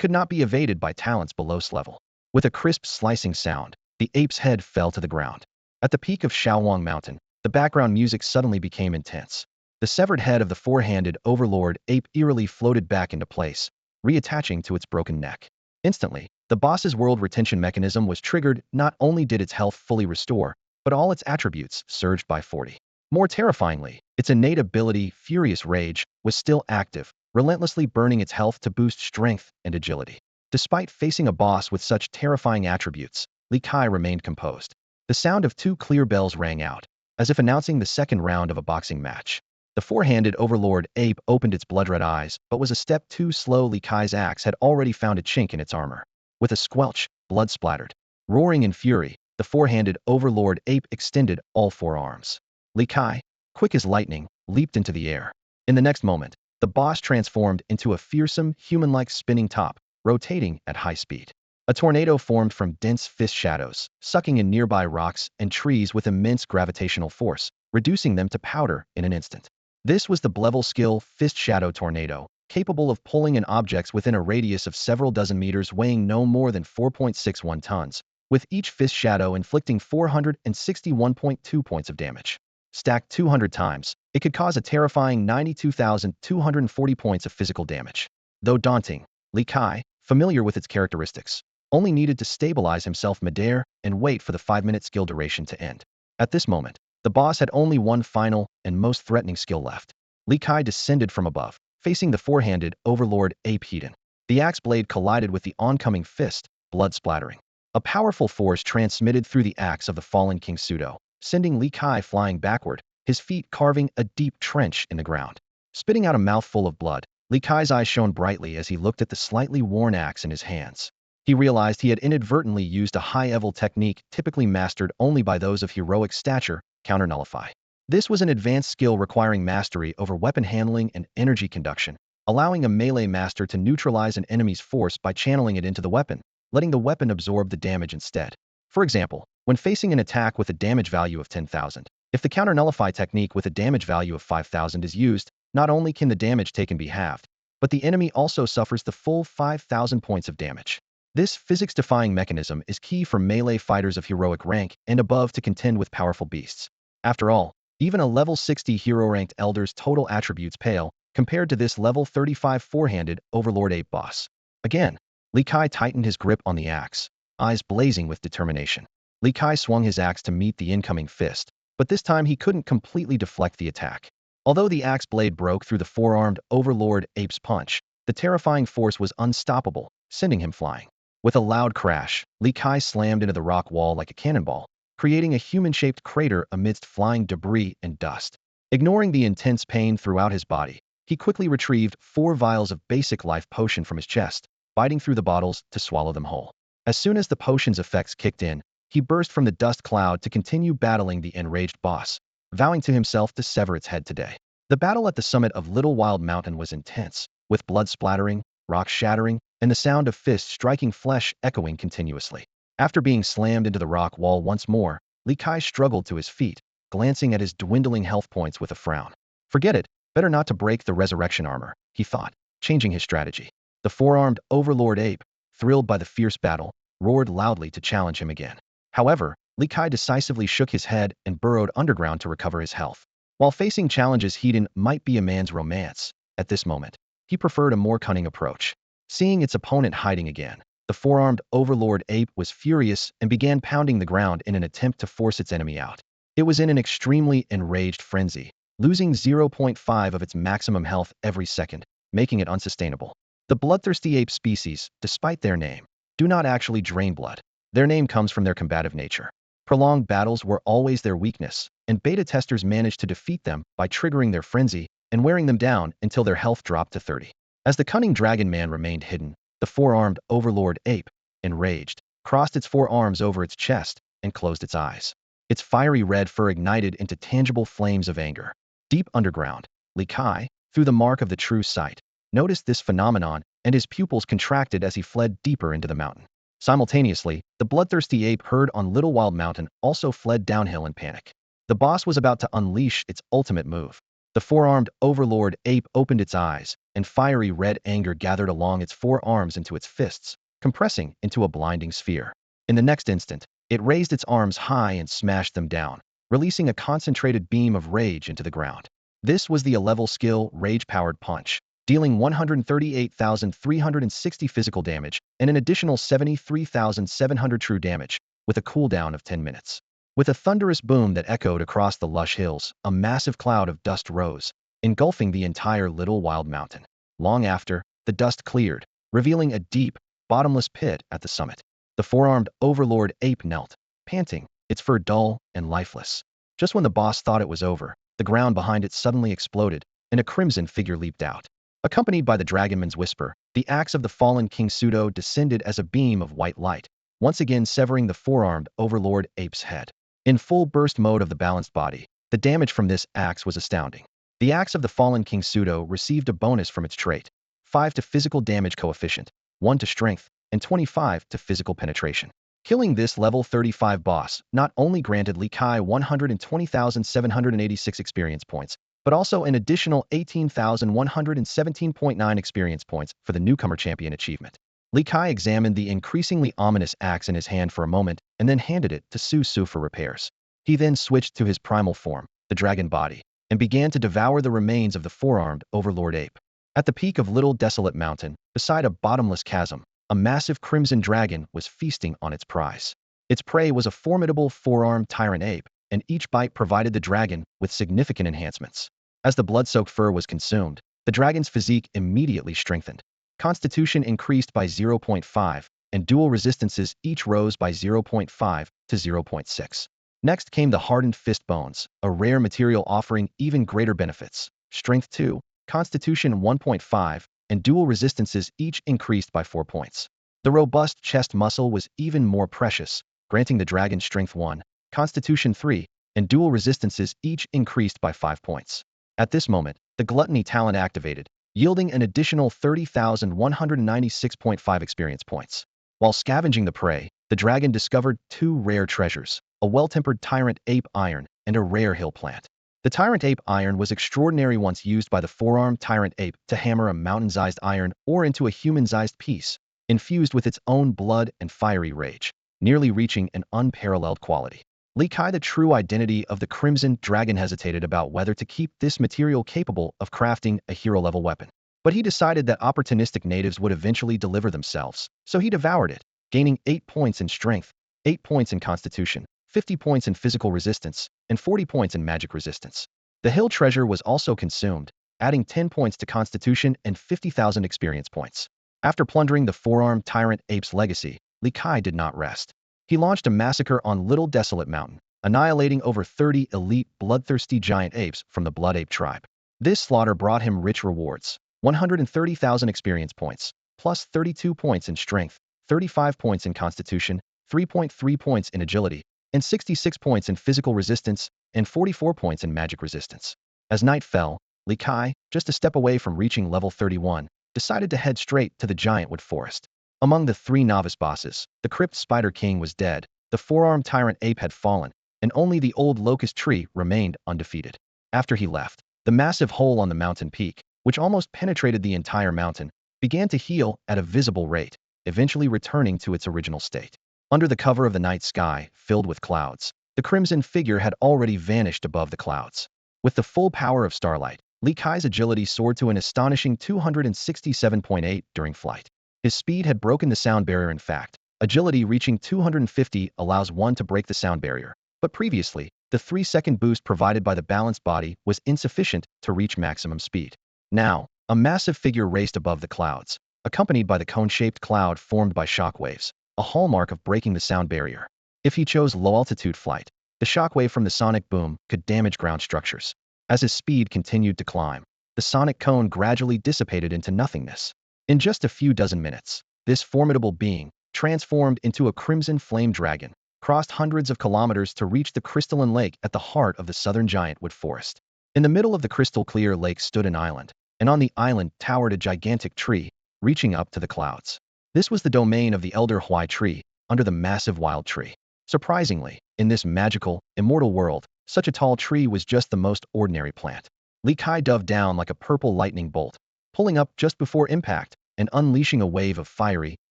could not be evaded by talents below S level. With a crisp slicing sound, the ape's head fell to the ground. At the peak of Shaowang Mountain, the background music suddenly became intense. The severed head of the four-handed overlord ape eerily floated back into place, reattaching to its broken neck. Instantly, the boss's world retention mechanism was triggered. Not only did its health fully restore, but all its attributes surged by 40. More terrifyingly, its innate ability, Furious Rage, was still active, relentlessly burning its health to boost strength and agility. Despite facing a boss with such terrifying attributes, Li Kai remained composed. The sound of two clear bells rang out, as if announcing the second round of a boxing match. The four-handed overlord ape opened its blood-red eyes, but was a step too slow. Li Kai's axe had already found a chink in its armor. With a squelch, blood splattered. Roaring in fury, the four-handed overlord ape extended all four arms. Li Kai, quick as lightning, leaped into the air. In the next moment, the boss transformed into a fearsome, human-like spinning top, rotating at high speed. A tornado formed from dense fist shadows, sucking in nearby rocks and trees with immense gravitational force, reducing them to powder in an instant. This was the level skill Fist Shadow Tornado, capable of pulling in objects within a radius of several dozen meters weighing no more than 4.61 tons, with each fist shadow inflicting 461.2 points of damage. Stacked 200 times, it could cause a terrifying 92,240 points of physical damage. Though daunting, Li Kai, familiar with its characteristics, only needed to stabilize himself midair and wait for the 5-minute skill duration to end. At this moment, the boss had only one final and most threatening skill left. Li Kai descended from above, facing the four-handed overlord ape head-on. The axe blade collided with the oncoming fist, blood splattering. A powerful force transmitted through the axe of the fallen King Pseudo, sending Li Kai flying backward, his feet carving a deep trench in the ground. Spitting out a mouthful of blood, Li Kai's eyes shone brightly as he looked at the slightly worn axe in his hands. He realized he had inadvertently used a high-level technique typically mastered only by those of heroic stature, counter-nullify. This was an advanced skill requiring mastery over weapon handling and energy conduction, allowing a melee master to neutralize an enemy's force by channeling it into the weapon, letting the weapon absorb the damage instead. For example, when facing an attack with a damage value of 10,000, if the counter nullify technique with a damage value of 5,000 is used, not only can the damage taken be halved, but the enemy also suffers the full 5,000 points of damage. This physics-defying mechanism is key for melee fighters of heroic rank and above to contend with powerful beasts. After all, even a level 60 hero-ranked elder's total attributes pale compared to this level 35 four-handed Overlord Ape boss. Again, Li Kai tightened his grip on the axe, eyes blazing with determination. Li Kai swung his axe to meet the incoming fist, but this time he couldn't completely deflect the attack. Although the axe blade broke through the four-armed Overlord Ape's punch, the terrifying force was unstoppable, sending him flying. With a loud crash, Li Kai slammed into the rock wall like a cannonball, creating a human-shaped crater amidst flying debris and dust. Ignoring the intense pain throughout his body, he quickly retrieved 4 vials of basic life potion from his chest, biting through the bottles to swallow them whole. As soon as the potion's effects kicked in, he burst from the dust cloud to continue battling the enraged boss, vowing to himself to sever its head today. The battle at the summit of Little Wild Mountain was intense, with blood splattering, rocks shattering, and the sound of fists striking flesh echoing continuously. After being slammed into the rock wall once more, Li Kai struggled to his feet, glancing at his dwindling health points with a frown. Forget it, better not to break the resurrection armor, he thought, changing his strategy. The four-armed Overlord Ape, thrilled by the fierce battle, roared loudly to challenge him again. However, Li Kai decisively shook his head and burrowed underground to recover his health. While facing challenges Hedon might be a man's romance, at this moment, he preferred a more cunning approach. Seeing its opponent hiding again, the four-armed Overlord Ape was furious and began pounding the ground in an attempt to force its enemy out. It was in an extremely enraged frenzy, losing 0.5 of its maximum health every second, making it unsustainable. The bloodthirsty ape species, despite their name, do not actually drain blood. Their name comes from their combative nature. Prolonged battles were always their weakness, and beta testers managed to defeat them by triggering their frenzy and wearing them down until their health dropped to 30. As the cunning dragon man remained hidden, the four-armed Overlord Ape, enraged, crossed its 4 arms over its chest and closed its eyes. Its fiery red fur ignited into tangible flames of anger. Deep underground, Li Kai, through the mark of the true sight, noticed this phenomenon, and his pupils contracted as he fled deeper into the mountain. Simultaneously, the bloodthirsty ape herd on Little Wild Mountain also fled downhill in panic. The boss was about to unleash its ultimate move. The four-armed Overlord Ape opened its eyes, and fiery red anger gathered along its 4 arms into its fists, compressing into a blinding sphere. In the next instant, it raised its arms high and smashed them down, releasing a concentrated beam of rage into the ground. This was the A-level skill Rage-Powered Punch, dealing 138,360 physical damage and an additional 73,700 true damage, with a cooldown of 10 minutes. With a thunderous boom that echoed across the lush hills, a massive cloud of dust rose, engulfing the entire Little Wild Mountain. Long after, the dust cleared, revealing a deep, bottomless pit at the summit. The four-armed Overlord Ape knelt, panting, its fur dull and lifeless. Just when the boss thought it was over, the ground behind it suddenly exploded, and a crimson figure leaped out. Accompanied by the Dragonman's whisper, the axe of the fallen King Pseudo descended as a beam of white light, once again severing the four-armed Overlord Ape's head. In full burst mode of the balanced body, the damage from this axe was astounding. The axe of the fallen King Pseudo received a bonus from its trait: 5 to physical damage coefficient, 1 to strength, and 25 to physical penetration. Killing this level 35 boss not only granted Li Kai 120,786 experience points, but also an additional 18,117.9 experience points for the Newcomer Champion achievement. Li Kai examined the increasingly ominous axe in his hand for a moment and then handed it to Su Su for repairs. He then switched to his primal form, the dragon body, and began to devour the remains of the four-armed Overlord Ape. At the peak of Little Desolate Mountain, beside a bottomless chasm, a massive crimson dragon was feasting on its prize. Its prey was a formidable four-armed tyrant ape, and each bite provided the dragon with significant enhancements. As the blood-soaked fur was consumed, the dragon's physique immediately strengthened. Constitution increased by 0.5, and dual resistances each rose by 0.5 to 0.6. Next came the hardened fist bones, a rare material offering even greater benefits. Strength 2, Constitution 1.5, and dual resistances each increased by 4 points. The robust chest muscle was even more precious, granting the dragon Strength 1, Constitution 3, and dual resistances each increased by 5 points. At this moment, the Gluttony talent activated, yielding an additional 30,196.5 experience points. While scavenging the prey, the dragon discovered 2 rare treasures, a well-tempered tyrant ape iron and a rare hill plant. The tyrant ape iron was extraordinary once used by the four-armed tyrant ape to hammer a mountain-sized iron ore into a human-sized piece, infused with its own blood and fiery rage, nearly reaching an unparalleled quality. Li Kai, the true identity of the Crimson Dragon, hesitated about whether to keep this material capable of crafting a hero-level weapon. But he decided that opportunistic natives would eventually deliver themselves, so he devoured it, gaining 8 points in strength, 8 points in constitution, 50 points in physical resistance, and 40 points in magic resistance. The hill treasure was also consumed, adding 10 points to constitution and 50,000 experience points. After plundering the four-armed tyrant ape's legacy, Li Kai did not rest. He launched a massacre on Little Desolate Mountain, annihilating over 30 elite bloodthirsty giant apes from the Blood Ape tribe. This slaughter brought him rich rewards: 130,000 experience points, plus 32 points in strength, 35 points in constitution, 3.3 points in agility, and 66 points in physical resistance, and 44 points in magic resistance. As night fell, Li Kai, just a step away from reaching level 31, decided to head straight to the Giantwood Forest. Among the 3 novice bosses, the Crypt Spider King was dead, the four-armed tyrant ape had fallen, and only the old locust tree remained undefeated. After he left, the massive hole on the mountain peak, which almost penetrated the entire mountain, began to heal at a visible rate, eventually returning to its original state. Under the cover of the night sky, filled with clouds, the crimson figure had already vanished above the clouds. With the full power of starlight, Li Kai's agility soared to an astonishing 267.8 during flight. His speed had broken the sound barrier. In fact, agility reaching 250 allows one to break the sound barrier, but previously, the 3-second boost provided by the balanced body was insufficient to reach maximum speed. Now, a massive figure raced above the clouds, accompanied by the cone-shaped cloud formed by shockwaves, a hallmark of breaking the sound barrier. If he chose low-altitude flight, the shockwave from the sonic boom could damage ground structures. As his speed continued to climb, the sonic cone gradually dissipated into nothingness. In just a few dozen minutes, this formidable being, transformed into a crimson flame dragon, crossed hundreds of kilometers to reach the crystalline lake at the heart of the southern Giantwood Forest. In the middle of the crystal-clear lake stood an island, and on the island towered a gigantic tree, reaching up to the clouds. This was the domain of the Elder Huai tree, under the massive wild tree. Surprisingly, in this magical, immortal world, such a tall tree was just the most ordinary plant. Li Kai dove down like a purple lightning bolt, pulling up just before impact and unleashing a wave of fiery,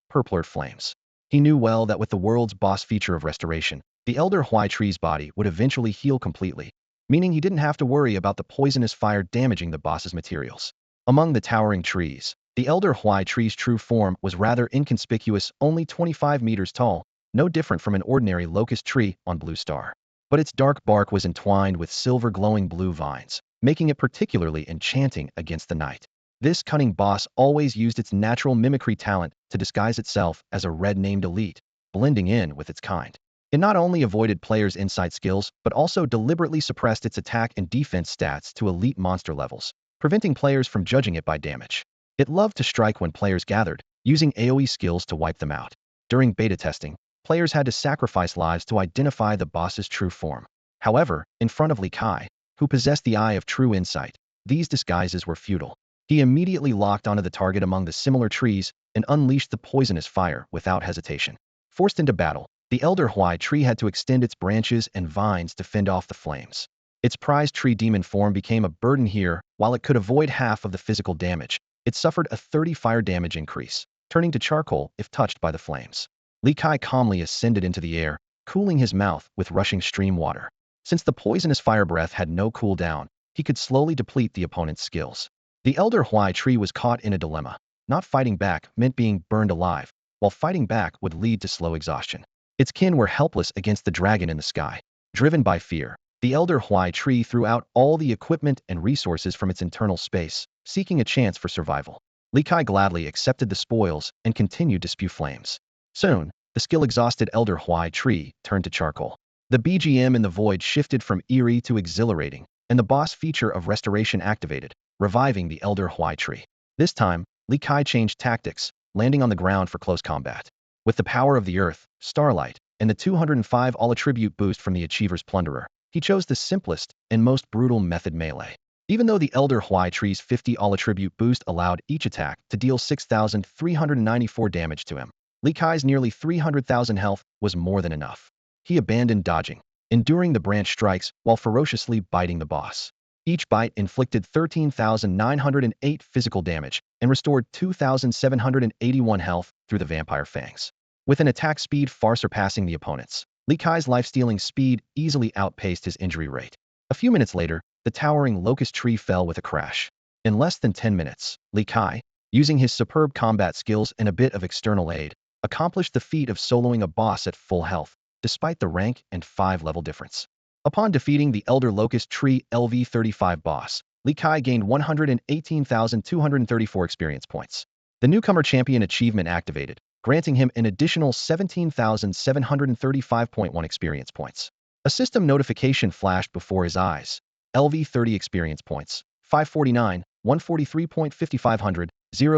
purpler flames. He knew well that with the world's boss feature of restoration, the Elder Huai tree's body would eventually heal completely, meaning he didn't have to worry about the poisonous fire damaging the boss's materials. Among the towering trees, the Elder Huai tree's true form was rather inconspicuous, only 25 meters tall, no different from an ordinary locust tree on Blue Star. But its dark bark was entwined with silver glowing blue vines, making it particularly enchanting against the night. This cunning boss always used its natural mimicry talent to disguise itself as a red-named elite, blending in with its kind. It not only avoided players' insight skills, but also deliberately suppressed its attack and defense stats to elite monster levels, preventing players from judging it by damage. It loved to strike when players gathered, using AoE skills to wipe them out. During beta testing, players had to sacrifice lives to identify the boss's true form. However, in front of Li Kai, who possessed the eye of true insight, these disguises were futile. He immediately locked onto the target among the similar trees and unleashed the poisonous fire without hesitation. Forced into battle, the Elder Huai tree had to extend its branches and vines to fend off the flames. Its prized tree demon form became a burden here. While it could avoid half of the physical damage, it suffered a 30 fire damage increase, turning to charcoal if touched by the flames. Li Kai calmly ascended into the air, cooling his mouth with rushing stream water. Since the poisonous fire breath had no cooldown, he could slowly deplete the opponent's skills. The Elder Huai tree was caught in a dilemma. Not fighting back meant being burned alive, while fighting back would lead to slow exhaustion. Its kin were helpless against the dragon in the sky. Driven by fear, the Elder Huai tree threw out all the equipment and resources from its internal space, seeking a chance for survival. Li Kai gladly accepted the spoils and continued to spew flames. Soon, the skill-exhausted Elder Huai tree turned to charcoal. The BGM in the void shifted from eerie to exhilarating, and the boss feature of restoration activated, reviving the Elder Huai tree. This time, Li Kai changed tactics, landing on the ground for close combat. With the power of the earth, starlight, and the 205 all-attribute boost from the Achiever's Plunderer, He chose the simplest and most brutal method, melee. Even though the Elder Huai Tree's 50 all-attribute boost allowed each attack to deal 6,394 damage to him, Li Kai's nearly 300,000 health was more than enough. He abandoned dodging, enduring the branch strikes while ferociously biting the boss. Each bite inflicted 13,908 physical damage and restored 2,781 health through the vampire fangs. With an attack speed far surpassing the opponent's, Li Kai's life-stealing speed easily outpaced his injury rate. A few minutes later, the towering locust tree fell with a crash. In less than 10 minutes, Li Kai, using his superb combat skills and a bit of external aid, accomplished the feat of soloing a boss at full health, despite the rank and 5-level difference. Upon defeating the Elder Locust Tree LV35 boss, Li Kai gained 118,234 experience points. The newcomer champion achievement activated, granting him an additional 17,735.1 experience points. A system notification flashed before his eyes. LV30 experience points, 549, 143.5500, 000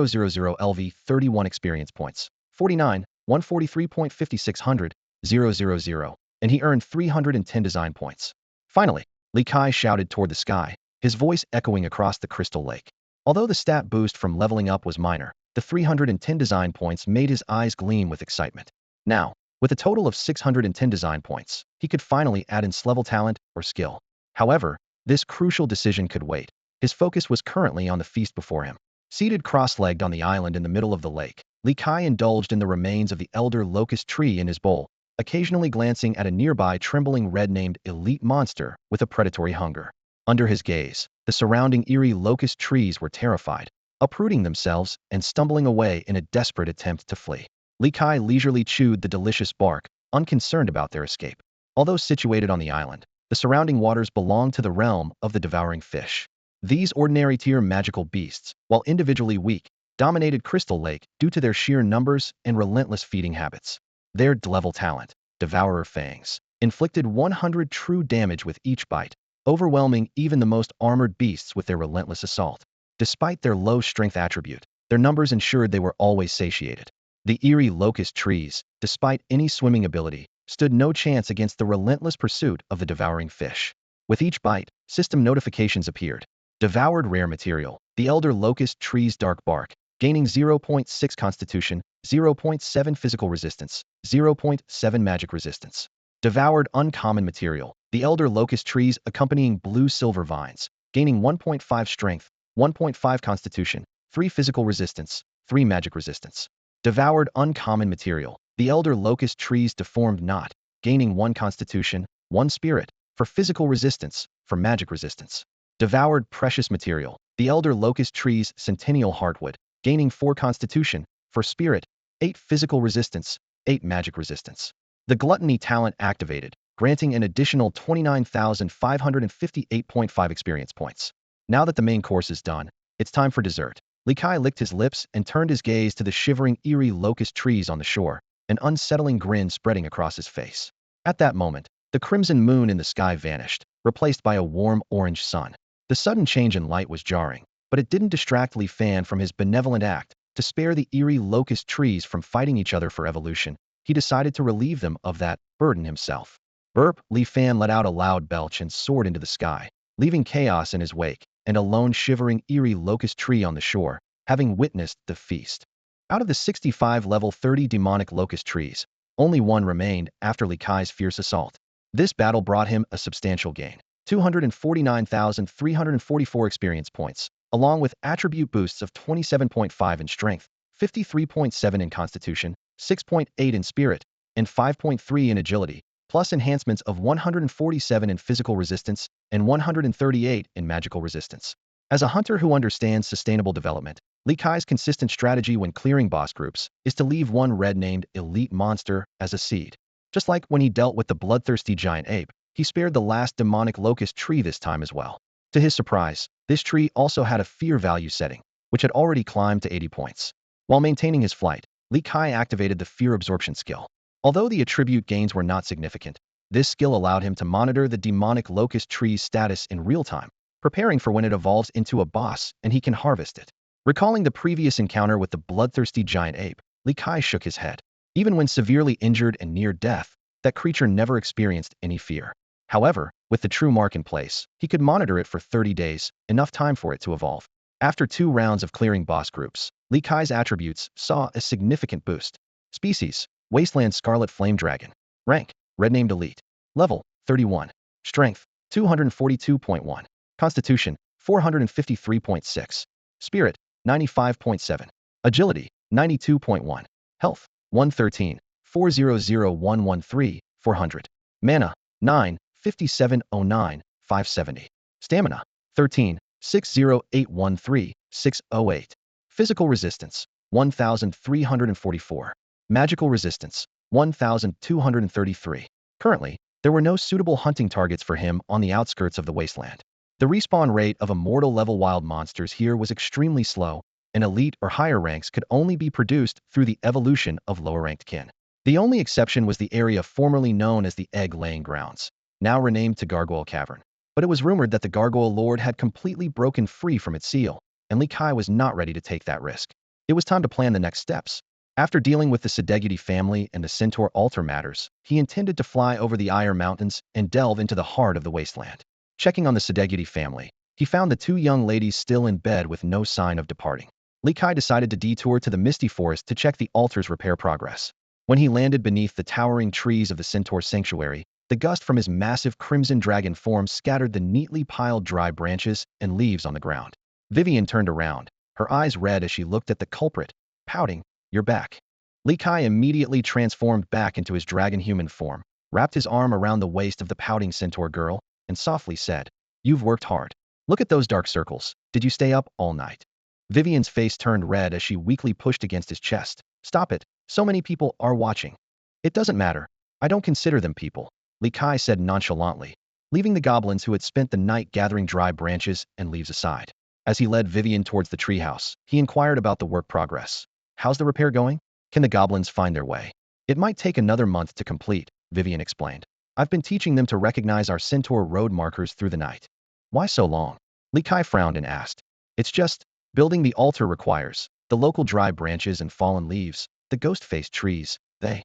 LV31 experience points, 49, 143.5600, 000, and he earned 310 design points. Finally, Li Kai shouted toward the sky, his voice echoing across the crystal lake. Although the stat boost from leveling up was minor, the 310 design points made his eyes gleam with excitement. Now, with a total of 610 design points, he could finally add in level talent or skill. However, this crucial decision could wait. His focus was currently on the feast before him. Seated cross-legged on the island in the middle of the lake, Li Kai indulged in the remains of the Elder Locust Tree in his bowl, occasionally glancing at a nearby trembling red named elite monster with a predatory hunger. Under his gaze, the surrounding eerie locust trees were terrified, uprooting themselves and stumbling away in a desperate attempt to flee. Li Kai leisurely chewed the delicious bark, unconcerned about their escape. Although situated on the island, the surrounding waters belonged to the realm of the devouring fish. These ordinary tier magical beasts, while individually weak, dominated Crystal Lake due to their sheer numbers and relentless feeding habits. Their level talent, Devourer Fangs, inflicted 100 true damage with each bite, overwhelming even the most armored beasts with their relentless assault. Despite their low strength attribute, their numbers ensured they were always satiated. The eerie locust trees, despite any swimming ability, stood no chance against the relentless pursuit of the devouring fish. With each bite, system notifications appeared. Devoured rare material, the Elder Locust Tree's dark bark, gaining 0.6 constitution, 0.7 physical resistance, 0.7 magic resistance. Devoured uncommon material, the Elder Locust Tree's accompanying blue-silver vines, gaining 1.5 strength, 1.5 constitution, 3 physical resistance, 3 magic resistance. Devoured uncommon material, the Elder Locust Tree's deformed knot, gaining 1 constitution, 1 spirit, for physical resistance, for magic resistance. Devoured precious material, the Elder Locust Tree's centennial heartwood, gaining 4 constitution, for spirit, 8 physical resistance, 8 magic resistance. The gluttony talent activated, granting an additional 29,558.5 experience points. Now that the main course is done, it's time for dessert. Li Kai licked his lips and turned his gaze to the shivering, eerie locust trees on the shore, an unsettling grin spreading across his face. At that moment, the crimson moon in the sky vanished, replaced by a warm orange sun. The sudden change in light was jarring, but it didn't distract Li Fan from his benevolent act. To spare the eerie locust trees from fighting each other for evolution, he decided to relieve them of that burden himself. Burp, Li Fan let out a loud belch and soared into the sky, leaving chaos in his wake and a lone shivering eerie locust tree on the shore, having witnessed the feast. Out of the 65 level 30 demonic locust trees, only one remained after Li Kai's fierce assault. This battle brought him a substantial gain, 249,344 experience points, along with attribute boosts of 27.5 in strength, 53.7 in constitution, 6.8 in spirit, and 5.3 in agility, plus enhancements of 147 in physical resistance and 138 in magical resistance. As a hunter who understands sustainable development, Li Kai's consistent strategy when clearing boss groups is to leave one red named elite monster as a seed. Just like when he dealt with the bloodthirsty giant ape, he spared the last demonic locust tree this time as well. To his surprise, this tree also had a fear value setting, which had already climbed to 80 points. While maintaining his flight, Li Kai activated the fear absorption skill. Although the attribute gains were not significant, this skill allowed him to monitor the demonic locust tree's status in real time, preparing for when it evolves into a boss and he can harvest it. Recalling the previous encounter with the bloodthirsty giant ape, Li Kai shook his head. Even when severely injured and near death, that creature never experienced any fear. However, with the true mark in place, he could monitor it for 30 days, enough time for it to evolve. After 2 rounds of clearing boss groups, Li Kai's attributes saw a significant boost. Species: Wasteland Scarlet Flame Dragon. Rank: Red named Elite. Level: 31. Strength: 242.1. Constitution: 453.6. Spirit: 95.7. Agility: 92.1. Health: 113. 400113, 400. Mana: 9, 5709, 570. Stamina: 13, 60813, 608. Physical resistance: 1344. Magical resistance: 1233. Currently, there were no suitable hunting targets for him on the outskirts of the wasteland. The respawn rate of Immortal level wild monsters here was extremely slow, and elite or higher ranks could only be produced through the evolution of lower-ranked kin. The only exception was the area formerly known as the Egg-laying Grounds, now renamed to Gargoyle Cavern. But it was rumored that the Gargoyle Lord had completely broken free from its seal, and Li Kai was not ready to take that risk. It was time to plan the next steps. After dealing with the Sedegudi family and the Centaur altar matters, he intended to fly over the Ire Mountains and delve into the heart of the wasteland. Checking on the Sedegudi family, he found the 2 young ladies still in bed with no sign of departing. Li Kai decided to detour to the Misty Forest to check the altar's repair progress. When he landed beneath the towering trees of the Centaur Sanctuary, the gust from his massive crimson dragon form scattered the neatly piled dry branches and leaves on the ground. Vivian turned around, her eyes red as she looked at the culprit, pouting, "You're back." Li Kai immediately transformed back into his dragon-human form, wrapped his arm around the waist of the pouting centaur girl, and softly said, "You've worked hard. Look at those dark circles. Did you stay up all night?" Vivian's face turned red as she weakly pushed against his chest. "Stop it. So many people are watching." "It doesn't matter. I don't consider them people," Li Kai said nonchalantly, leaving the goblins who had spent the night gathering dry branches and leaves aside. As he led Vivian towards the treehouse, he inquired about the work progress. "How's the repair going? Can the goblins find their way?" "It might take another month to complete," Vivian explained. "I've been teaching them to recognize our centaur road markers through the night." "Why so long?" Li Kai frowned and asked. "It's just, building the altar requires the local dry branches and fallen leaves, the ghost-faced trees, they—"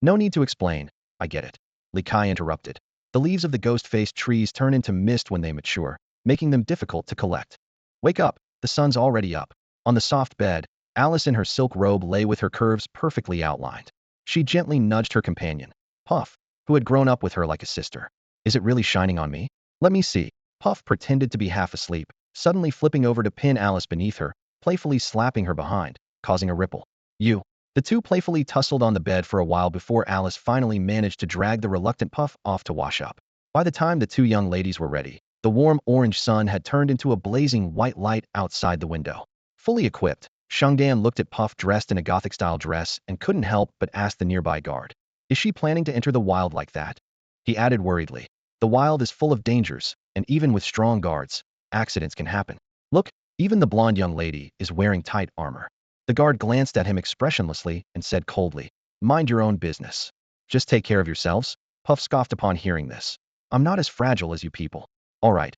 "No need to explain. I get it," Li Kai interrupted. "The leaves of the ghost-faced trees turn into mist when they mature, making them difficult to collect. Wake up, the sun's already up." On the soft bed, Alice in her silk robe lay with her curves perfectly outlined. She gently nudged her companion, Puff, who had grown up with her like a sister. "Is it really shining on me? Let me see." Puff pretended to be half asleep, suddenly flipping over to pin Alice beneath her, playfully slapping her behind, causing a ripple. "You." The two playfully tussled on the bed for a while before Alice finally managed to drag the reluctant Puff off to wash up. By the time the 2 young ladies were ready, the warm orange sun had turned into a blazing white light outside the window. Fully equipped, Shangdan looked at Puff dressed in a Gothic-style dress and couldn't help but ask the nearby guard, "Is she planning to enter the wild like that?" He added worriedly, "The wild is full of dangers, and even with strong guards, accidents can happen. Look, even the blonde young lady is wearing tight armor." The guard glanced at him expressionlessly and said coldly, "Mind your own business. Just take care of yourselves." Puff scoffed upon hearing this. "I'm not as fragile as you people." All right.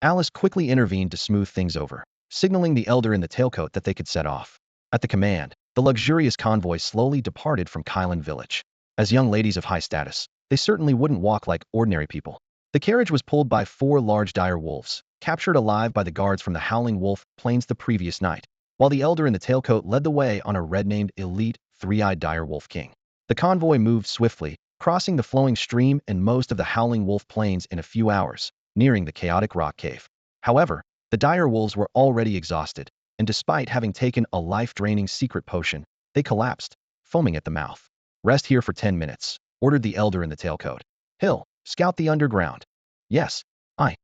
Alice quickly intervened to smooth things over, signaling the elder in the tailcoat that they could set off. At the command, the luxurious convoy slowly departed from Kylan Village. As young ladies of high status, they certainly wouldn't walk like ordinary people. The carriage was pulled by 4 large dire wolves, captured alive by the guards from the Howling Wolf Plains the previous night, while the elder in the tailcoat led the way on a red-named elite, 3-eyed dire wolf king. The convoy moved swiftly, crossing the flowing stream and most of the Howling Wolf Plains in a few hours, nearing the chaotic rock cave. However, the dire wolves were already exhausted, and despite having taken a life-draining secret potion, they collapsed, foaming at the mouth. "Rest here for 10 minutes, ordered the elder in the tailcoat. "Hill, scout the underground." "Yes, I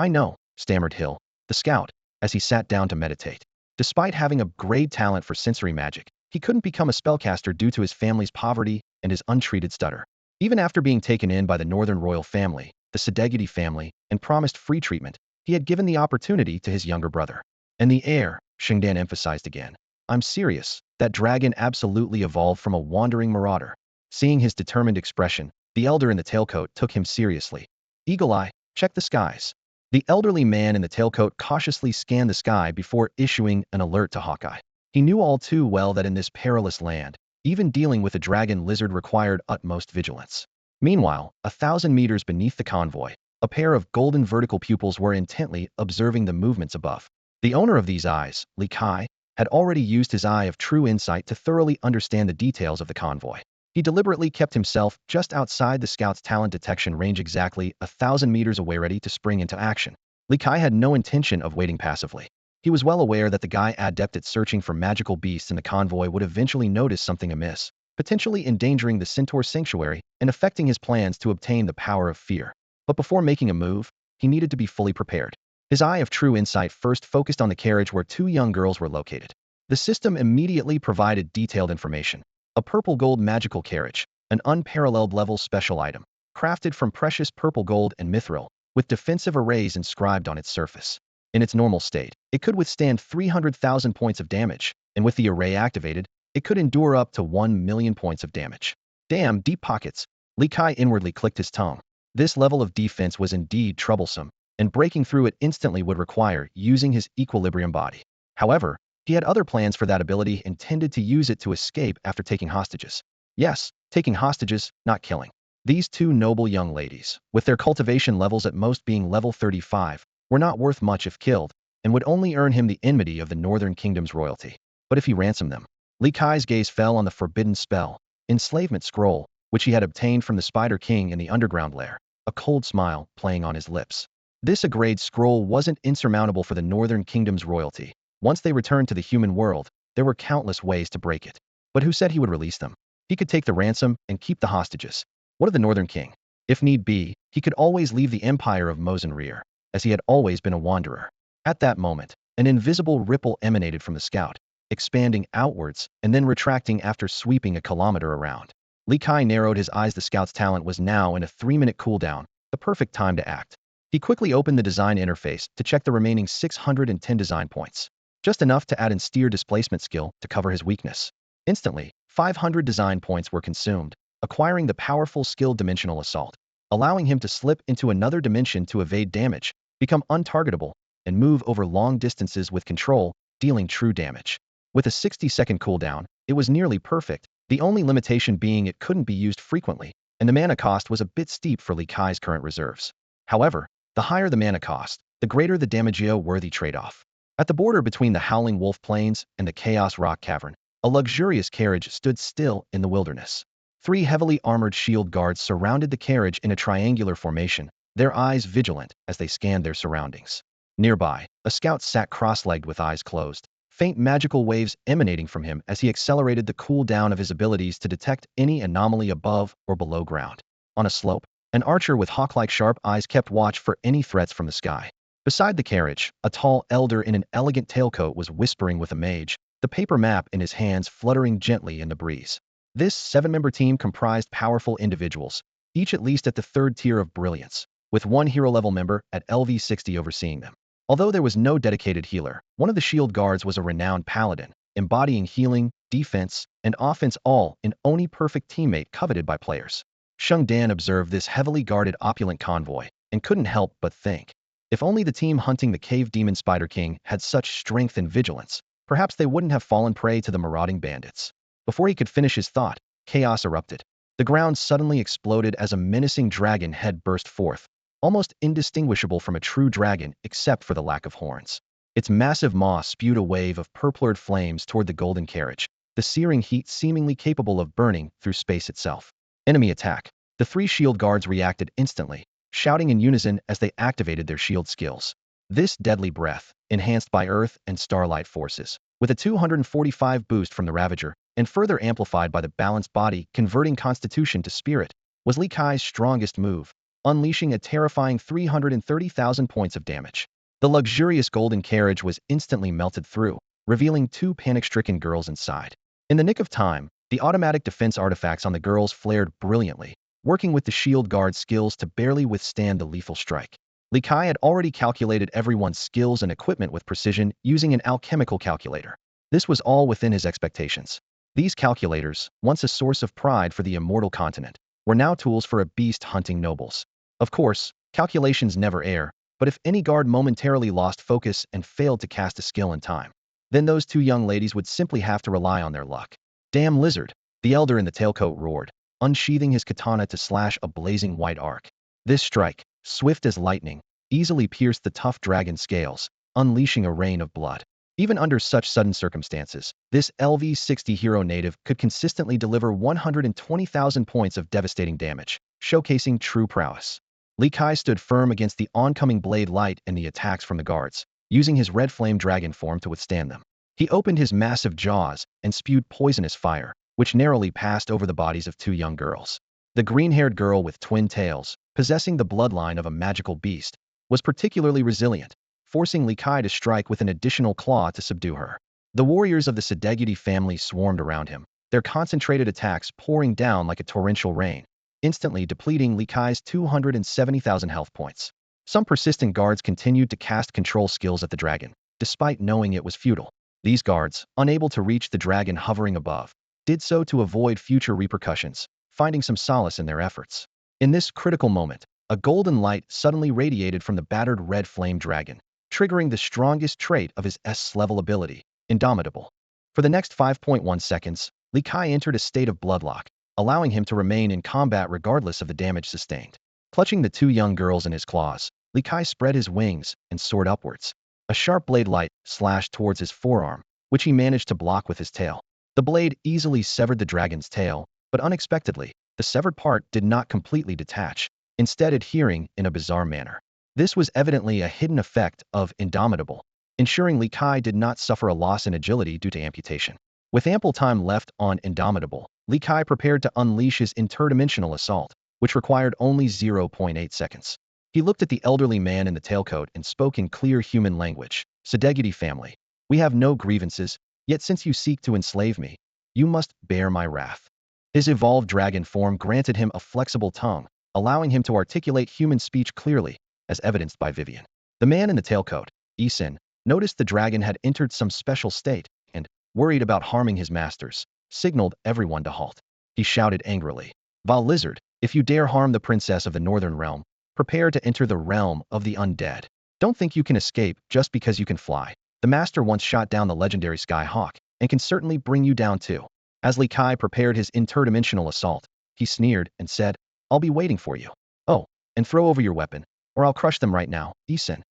know," stammered Hill, the scout, as he sat down to meditate. Despite having a great talent for sensory magic, he couldn't become a spellcaster due to his family's poverty and his untreated stutter. Even after being taken in by the Northern Royal family, the Sedegudi family, and promised free treatment, he had given the opportunity to his younger brother. "And the heir," Shangdan emphasized again. "I'm serious, that dragon absolutely evolved from a wandering marauder." Seeing his determined expression, the elder in the tailcoat took him seriously. "Eagle Eye, check the skies." The elderly man in the tailcoat cautiously scanned the sky before issuing an alert to Hawkeye. He knew all too well that in this perilous land, even dealing with a dragon lizard required utmost vigilance. Meanwhile, 1,000 meters beneath the convoy, a pair of golden vertical pupils were intently observing the movements above. The owner of these eyes, Li Kai, had already used his eye of true insight to thoroughly understand the details of the convoy. He deliberately kept himself just outside the scout's talent detection range, exactly 1,000 meters away, ready to spring into action. Li Kai had no intention of waiting passively. He was well aware that the guy adept at searching for magical beasts in the convoy would eventually notice something amiss, potentially endangering the Centaur sanctuary and affecting his plans to obtain the power of fear. But before making a move, he needed to be fully prepared. His eye of true insight first focused on the carriage where two young girls were located. The system immediately provided detailed information. A purple gold magical carriage, an unparalleled level special item, crafted from precious purple gold and mithril, with defensive arrays inscribed on its surface. In its normal state, it could withstand 300,000 points of damage, and with the array activated, it could endure up to 1 million points of damage. Damn, deep pockets. Li Kai inwardly clicked his tongue. This level of defense was indeed troublesome, and breaking through it instantly would require using his equilibrium body. However, he had other plans for that ability, intended to use it to escape after taking hostages. Yes, taking hostages, not killing. These two noble young ladies, with their cultivation levels at most being level 35, were not worth much if killed, and would only earn him the enmity of the Northern Kingdom's royalty. But if he ransomed them? Li Kai's gaze fell on the forbidden spell, enslavement scroll, which he had obtained from the Spider King in the underground lair, a cold smile playing on his lips. This Agrade scroll wasn't insurmountable for the Northern Kingdom's royalty. Once they returned to the human world, there were countless ways to break it. But who said he would release them? He could take the ransom and keep the hostages. What of the Northern King? If need be, he could always leave the empire of Mosenrear, as he had always been a wanderer. At that moment, an invisible ripple emanated from the scout, expanding outwards and then retracting after sweeping a kilometer around. Li Kai narrowed his eyes. The scout's talent was now in a 3-minute cooldown, the perfect time to act. He quickly opened the design interface to check the remaining 610 design points, just enough to add in steer displacement skill to cover his weakness. Instantly, 500 design points were consumed, acquiring the powerful skill Dimensional Assault, allowing him to slip into another dimension to evade damage, become untargetable, and move over long distances with control, dealing true damage. With a 60-second cooldown, it was nearly perfect, the only limitation being it couldn't be used frequently, and the mana cost was a bit steep for Li Kai's current reserves. However, the higher the mana cost, the greater the damage-worthy trade-off. At the border between the Howling Wolf Plains and the Chaos Rock Cavern, a luxurious carriage stood still in the wilderness. 3 heavily armored shield guards surrounded the carriage in a triangular formation, their eyes vigilant as they scanned their surroundings. Nearby, a scout sat cross-legged with eyes closed, faint magical waves emanating from him as he accelerated the cooldown of his abilities to detect any anomaly above or below ground. On a slope, an archer with hawk-like sharp eyes kept watch for any threats from the sky. Beside the carriage, a tall elder in an elegant tailcoat was whispering with a mage, the paper map in his hands fluttering gently in the breeze. This 7-member team comprised powerful individuals, each at least at the 3rd tier of brilliance, with one hero-level member at LV 60 overseeing them. Although there was no dedicated healer, one of the shield guards was a renowned paladin, embodying healing, defense, and offense, all an Oni-perfect teammate coveted by players. Sheng Dan observed this heavily guarded opulent convoy, and couldn't help but think. If only the team hunting the cave demon Spider King had such strength and vigilance, perhaps they wouldn't have fallen prey to the marauding bandits. Before he could finish his thought, chaos erupted. The ground suddenly exploded as a menacing dragon head burst forth, almost indistinguishable from a true dragon except for the lack of horns. Its massive maw spewed a wave of purplured flames toward the golden carriage, the searing heat seemingly capable of burning through space itself. Enemy attack. The 3 shield guards reacted instantly, shouting in unison as they activated their shield skills. This deadly breath, enhanced by earth and starlight forces, with a 245 boost from the Ravager, and further amplified by the balanced body converting constitution to spirit, was Li Kai's strongest move, unleashing a terrifying 330,000 points of damage. The luxurious golden carriage was instantly melted through, revealing 2 panic-stricken girls inside. In the nick of time, the automatic defense artifacts on the girls flared brilliantly, working with the shield guard skills to barely withstand the lethal strike. Li Kai had already calculated everyone's skills and equipment with precision using an alchemical calculator. This was all within his expectations. These calculators, once a source of pride for the Immortal continent, were now tools for a beast-hunting nobles. Of course, calculations never err, but if any guard momentarily lost focus and failed to cast a skill in time, then those 2 young ladies would simply have to rely on their luck. Damn lizard! The elder in the tailcoat roared. unsheathing his katana to slash a blazing white arc. This strike, swift as lightning, easily pierced the tough dragon scales, unleashing a rain of blood. Even under such sudden circumstances, this LV-60 hero native could consistently deliver 120,000 points of devastating damage, showcasing true prowess. Li Kai stood firm against the oncoming blade light and the attacks from the guards, using his red flame dragon form to withstand them. He opened his massive jaws and spewed poisonous fire, which narrowly passed over the bodies of two young girls. The green-haired girl with twin tails, possessing the bloodline of a magical beast, was particularly resilient, forcing Li Kai to strike with an additional claw to subdue her. The warriors of the Sadegudi family swarmed around him, their concentrated attacks pouring down like a torrential rain, instantly depleting Li Kai's 270,000 health points. Some persistent guards continued to cast control skills at the dragon, despite knowing it was futile. These guards, unable to reach the dragon hovering above, did so to avoid future repercussions, finding some solace in their efforts. In this critical moment, a golden light suddenly radiated from the battered red flame dragon, triggering the strongest trait of his S-level ability, Indomitable. For the next 5.1 seconds, Li Kai entered a state of bloodlock, allowing him to remain in combat regardless of the damage sustained. Clutching the two young girls in his claws, Li Kai spread his wings and soared upwards. A sharp blade light slashed towards his forearm, which he managed to block with his tail. The blade easily severed the dragon's tail, but unexpectedly, the severed part did not completely detach, instead adhering in a bizarre manner. This was evidently a hidden effect of Indomitable, ensuring Li Kai did not suffer a loss in agility due to amputation. With ample time left on Indomitable, Li Kai prepared to unleash his interdimensional assault, which required only 0.8 seconds. He looked at the elderly man in the tailcoat and spoke in clear human language. Sadegudi family, we have no grievances, yet since you seek to enslave me, you must bear my wrath. His evolved dragon form granted him a flexible tongue, allowing him to articulate human speech clearly, as evidenced by Vivian. The man in the tailcoat, Isin, noticed the dragon had entered some special state and, worried about harming his masters, signaled everyone to halt. He shouted angrily, "Vile lizard, if you dare harm the princess of the Northern Realm, prepare to enter the realm of the undead. Don't think you can escape just because you can fly. The master once shot down the legendary Sky Hawk, and can certainly bring you down too." As Li Kai prepared his interdimensional assault, he sneered and said, "I'll be waiting for you. Oh, and throw over your weapon, or I'll crush them right now, Isin."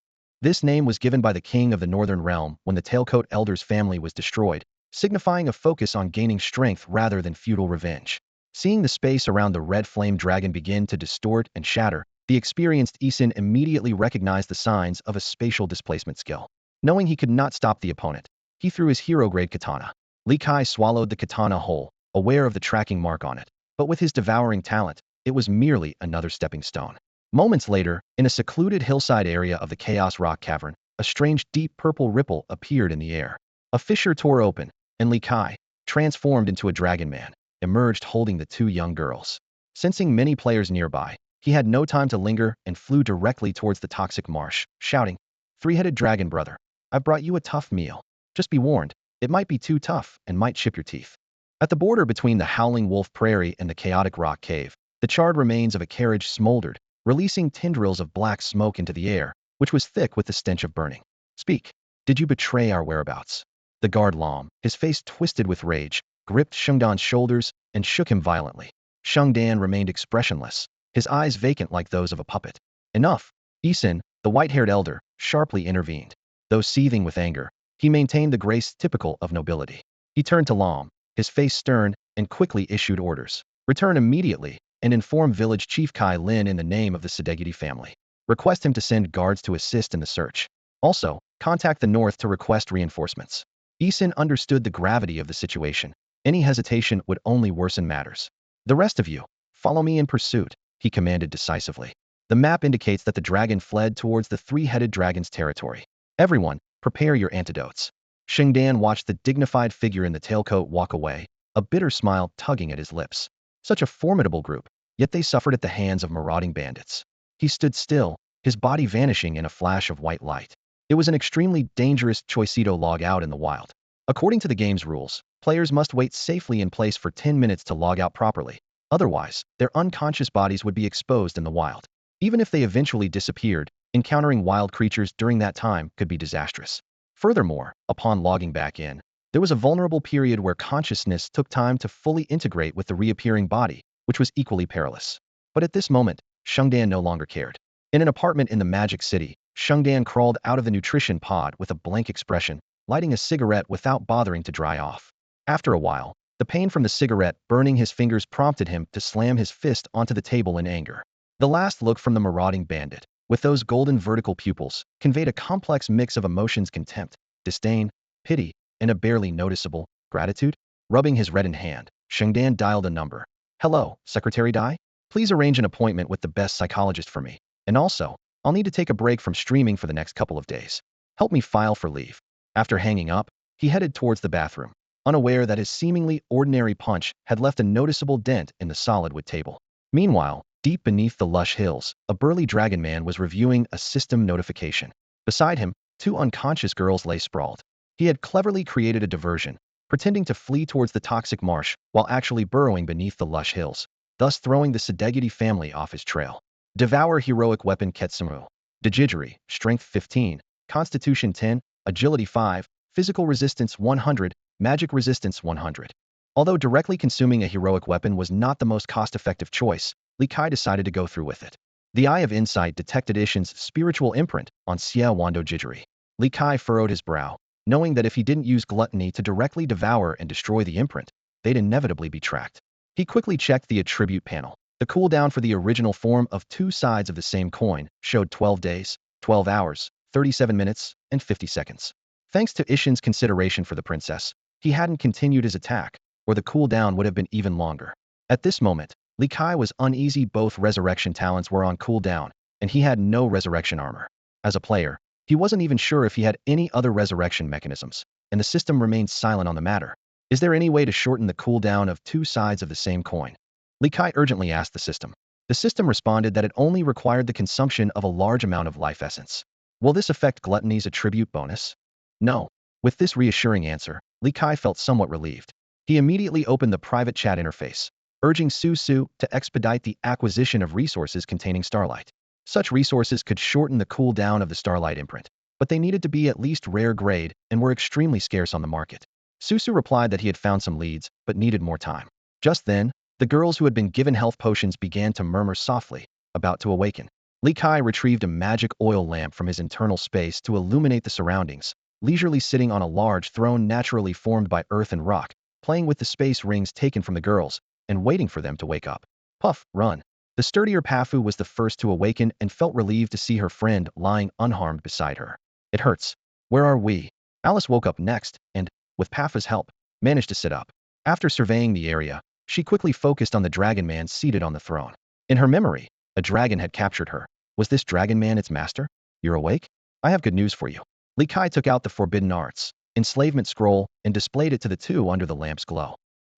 This name was given by the king of the Northern Realm when the Tailcoat Elder's family was destroyed, signifying a focus on gaining strength rather than feudal revenge. Seeing the space around the red flame dragon begin to distort and shatter, the experienced Isin immediately recognized the signs of a spatial displacement skill. Knowing he could not stop the opponent, he threw his hero-grade katana. Li Kai swallowed the katana whole, aware of the tracking mark on it, but with his devouring talent, it was merely another stepping stone. Moments later, in a secluded hillside area of the Chaos Rock Cavern, a strange deep purple ripple appeared in the air. A fissure tore open, and Li Kai, transformed into a dragon man, emerged holding the two young girls. Sensing many players nearby, he had no time to linger and flew directly towards the toxic marsh, shouting, "Three-headed dragon brother, I've brought you a tough meal. Just be warned, it might be too tough and might chip your teeth." At the border between the Howling Wolf Prairie and the Chaotic Rock Cave, the charred remains of a carriage smoldered, releasing tendrils of black smoke into the air, which was thick with the stench of burning. "Speak. Did you betray our whereabouts?" The guard Lam, his face twisted with rage, gripped Shengdan's shoulders and shook him violently. Shengdan remained expressionless, his eyes vacant like those of a puppet. "Enough!" Isin, the white-haired elder, sharply intervened. Though seething with anger, he maintained the grace typical of nobility. He turned to Lam, his face stern, and quickly issued orders. "Return immediately and inform village chief Kai Lin in the name of the Sadegudi family. Request him to send guards to assist in the search. Also, contact the north to request reinforcements." Isin understood the gravity of the situation. Any hesitation would only worsen matters. "The rest of you, follow me in pursuit," he commanded decisively. The map indicates that the dragon fled towards the three-headed dragon's territory. "Everyone, prepare your antidotes." Shengdan watched the dignified figure in the tailcoat walk away, a bitter smile tugging at his lips. Such a formidable group, yet they suffered at the hands of marauding bandits. He stood still, his body vanishing in a flash of white light. It was an extremely dangerous choicito log out in the wild. According to the game's rules, players must wait safely in place for 10 minutes to log out properly. Otherwise, their unconscious bodies would be exposed in the wild. Even if they eventually disappeared, encountering wild creatures during that time could be disastrous. Furthermore, upon logging back in, there was a vulnerable period where consciousness took time to fully integrate with the reappearing body, which was equally perilous. But at this moment, Shengdan no longer cared. In an apartment in the Magic City, Shengdan crawled out of the nutrition pod with a blank expression, lighting a cigarette without bothering to dry off. After a while, the pain from the cigarette burning his fingers prompted him to slam his fist onto the table in anger. The last look from the marauding bandit, with those golden vertical pupils, conveyed a complex mix of emotions: contempt, disdain, pity, and a barely noticeable gratitude. Rubbing his reddened hand, Shengdan dialed a number. "Hello, Secretary Dai? Please arrange an appointment with the best psychologist for me. And also, I'll need to take a break from streaming for the next couple of days. Help me file for leave." After hanging up, he headed towards the bathroom, unaware that his seemingly ordinary punch had left a noticeable dent in the solid wood table. Meanwhile, deep beneath the lush hills, a burly dragon man was reviewing a system notification. Beside him, two unconscious girls lay sprawled. He had cleverly created a diversion, pretending to flee towards the toxic marsh while actually burrowing beneath the lush hills, thus throwing the Sadegiti family off his trail. Devour heroic weapon Ketsumu. Dejigiri, strength 15, constitution 10, agility 5, physical resistance 100, magic resistance 100. Although directly consuming a heroic weapon was not the most cost-effective choice, Li Kai decided to go through with it. The Eye of Insight detected Ishin's spiritual imprint on Xie Wando Jijiri. Li Kai furrowed his brow, knowing that if he didn't use gluttony to directly devour and destroy the imprint, they'd inevitably be tracked. He quickly checked the attribute panel. The cooldown for the original form of two sides of the same coin showed 12 days, 12 hours, 37 minutes, and 50 seconds. Thanks to Ishin's consideration for the princess, he hadn't continued his attack, or the cooldown would have been even longer. At this moment, Li Kai was uneasy. Both resurrection talents were on cooldown, and he had no resurrection armor. As a player, he wasn't even sure if he had any other resurrection mechanisms, and the system remained silent on the matter. Is there any way to shorten the cooldown of two sides of the same coin? Li Kai urgently asked the system. The system responded that it only required the consumption of a large amount of life essence. Will this affect gluttony's attribute bonus? No. With this reassuring answer, Li Kai felt somewhat relieved. He immediately opened the private chat interface, urging Su Su to expedite the acquisition of resources containing Starlight. Such resources could shorten the cooldown of the Starlight imprint, but they needed to be at least rare grade and were extremely scarce on the market. Su Su replied that he had found some leads, but needed more time. Just then, the girls who had been given health potions began to murmur softly, about to awaken. Li Kai retrieved a magic oil lamp from his internal space to illuminate the surroundings, leisurely sitting on a large throne naturally formed by earth and rock, playing with the space rings taken from the girls, and waiting for them to wake up. Puff, run. The sturdier Pafu was the first to awaken and felt relieved to see her friend lying unharmed beside her. It hurts. Where are we? Alice woke up next and, with Pafu's help, managed to sit up. After surveying the area, she quickly focused on the dragon man seated on the throne. In her memory, a dragon had captured her. Was this dragon man its master? You're awake? I have good news for you. Li Kai took out the Forbidden Arts enslavement scroll and displayed it to the two under the lamp's glow.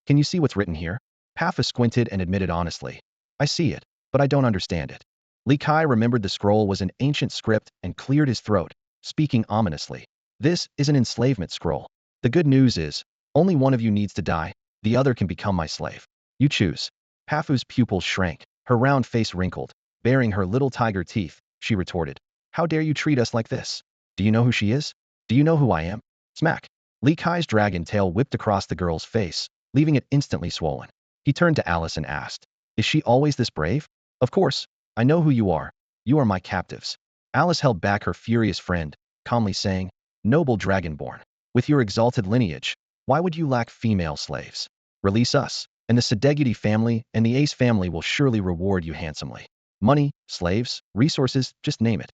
Can you see what's written here? Pafu squinted and admitted honestly. I see it, but I don't understand it. Li Kai remembered the scroll was an ancient script and cleared his throat, speaking ominously. This is an enslavement scroll. The good news is, only one of you needs to die, the other can become my slave. You choose. Pafu's pupils shrank, her round face wrinkled. Baring her little tiger teeth, she retorted. How dare you treat us like this? Do you know who she is? Do you know who I am? Smack. Li Kai's dragon tail whipped across the girl's face, leaving it instantly swollen. He turned to Alice and asked, is she always this brave? Of course. I know who you are. You are my captives. Alice held back her furious friend, calmly saying, Noble dragonborn, with your exalted lineage, why would you lack female slaves? Release us, and the Sadegiti family and the Ace family will surely reward you handsomely. Money, slaves, resources, just name it.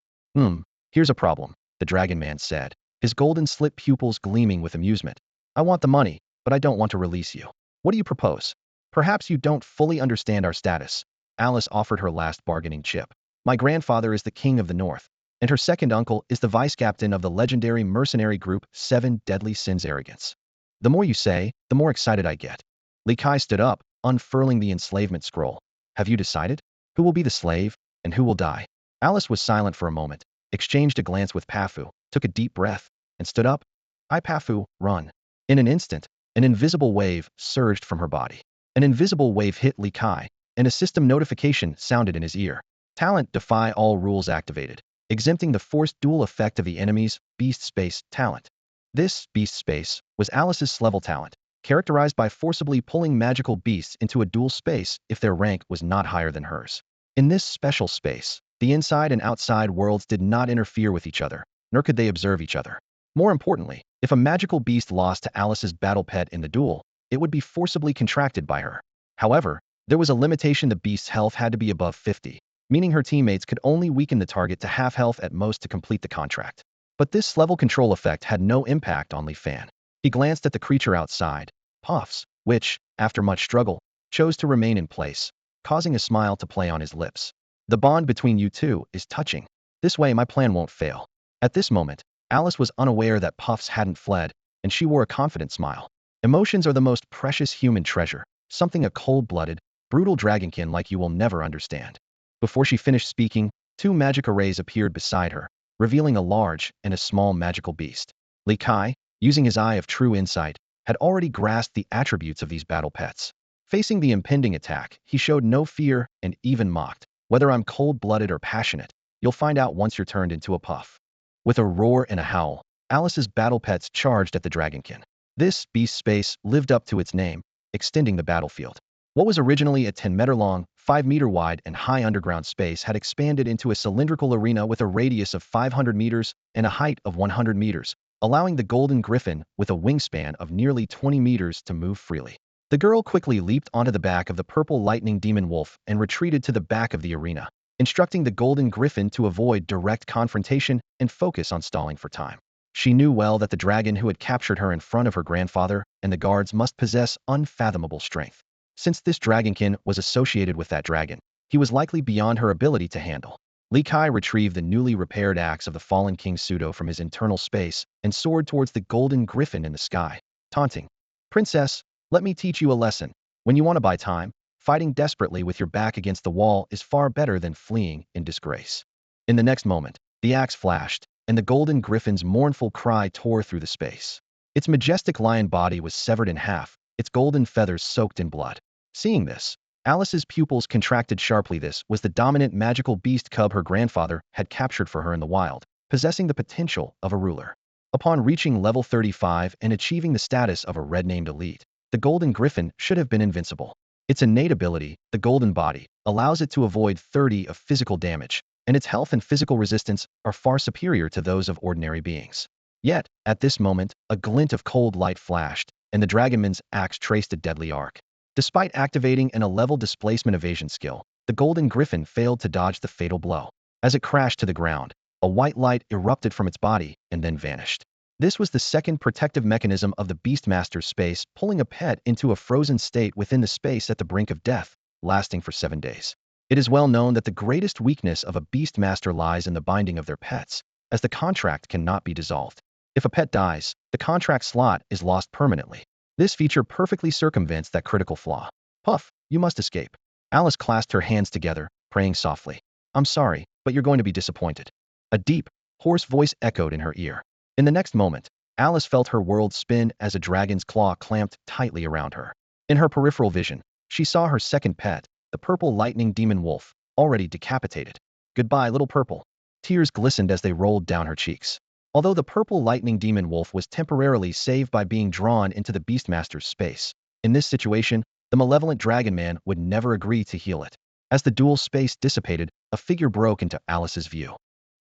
Here's a problem, the dragon man said, his golden slit pupils gleaming with amusement. I want the money, but I don't want to release you. What do you propose? Perhaps you don't fully understand our status. Alice offered her last bargaining chip. My grandfather is the king of the north, and her second uncle is the vice-captain of the legendary mercenary group 7 Deadly Sins Arrogance. The more you say, the more excited I get. Li Kai stood up, unfurling the enslavement scroll. Have you decided? Who will be the slave, and who will die? Alice was silent for a moment, exchanged a glance with Pafu, took a deep breath, and stood up. I Pafu, run. In an instant, an invisible wave surged from her body. An invisible wave hit Li Kai, and a system notification sounded in his ear. Talent Defy All Rules activated, exempting the forced dual effect of the enemy's Beast Space talent. This Beast Space was Alice's level talent, characterized by forcibly pulling magical beasts into a dual space if their rank was not higher than hers. In this special space, the inside and outside worlds did not interfere with each other, nor could they observe each other. More importantly, if a magical beast lost to Alice's battle pet in the duel, it would be forcibly contracted by her. However, there was a limitation: the beast's health had to be above 50, meaning her teammates could only weaken the target to half health at most to complete the contract. But this level control effect had no impact on Li Fan. He glanced at the creature outside, Puffs, which, after much struggle, chose to remain in place, causing a smile to play on his lips. The bond between you two is touching. This way my plan won't fail. At this moment, Alice was unaware that Puffs hadn't fled, and she wore a confident smile. Emotions are the most precious human treasure, something a cold-blooded, brutal dragonkin like you will never understand. Before she finished speaking, two magic arrays appeared beside her, revealing a large and a small magical beast. Li Kai, using his eye of true insight, had already grasped the attributes of these battle pets. Facing the impending attack, he showed no fear and even mocked. Whether I'm cold-blooded or passionate, you'll find out once you're turned into a puff. With a roar and a howl, Alice's battle pets charged at the dragonkin. This beast space lived up to its name, extending the battlefield. What was originally a 10-meter long, 5-meter wide and high underground space had expanded into a cylindrical arena with a radius of 500 meters and a height of 100 meters, allowing the golden griffin with a wingspan of nearly 20 meters to move freely. The girl quickly leaped onto the back of the purple lightning demon wolf and retreated to the back of the arena, instructing the golden griffin to avoid direct confrontation and focus on stalling for time. She knew well that the dragon who had captured her in front of her grandfather and the guards must possess unfathomable strength. Since this dragonkin was associated with that dragon, he was likely beyond her ability to handle. Li Kai retrieved the newly repaired axe of the fallen King Pseudo from his internal space and soared towards the golden griffin in the sky, taunting, "Princess, let me teach you a lesson. When you want to buy time, fighting desperately with your back against the wall is far better than fleeing in disgrace." In the next moment, the axe flashed, and the golden griffin's mournful cry tore through the space. Its majestic lion body was severed in half, its golden feathers soaked in blood. Seeing this, Alice's pupils contracted sharply. This was the dominant magical beast cub her grandfather had captured for her in the wild, possessing the potential of a ruler. Upon reaching level 35 and achieving the status of a red-named elite, the golden griffin should have been invincible. Its innate ability, the golden body, allows it to avoid 30 of physical damage, and its health and physical resistance are far superior to those of ordinary beings. Yet, at this moment, a glint of cold light flashed, and the dragonman's axe traced a deadly arc. Despite activating an 11 displacement evasion skill, the golden griffin failed to dodge the fatal blow. As it crashed to the ground, a white light erupted from its body and then vanished. This was the second protective mechanism of the Beastmaster's space, pulling a pet into a frozen state within the space at the brink of death, lasting for 7 days. It is well known that the greatest weakness of a Beastmaster lies in the binding of their pets, as the contract cannot be dissolved. If a pet dies, the contract slot is lost permanently. This feature perfectly circumvents that critical flaw. "Puff, you must escape." Alice clasped her hands together, praying softly. "I'm sorry, but you're going to be disappointed." A deep, hoarse voice echoed in her ear. In the next moment, Alice felt her world spin as a dragon's claw clamped tightly around her. In her peripheral vision, she saw her second pet, the purple lightning demon wolf, already decapitated. "Goodbye, little purple." Tears glistened as they rolled down her cheeks. Although the purple lightning demon wolf was temporarily saved by being drawn into the Beastmaster's space, in this situation, the malevolent dragon man would never agree to heal it. As the dual space dissipated, a figure broke into Alice's view.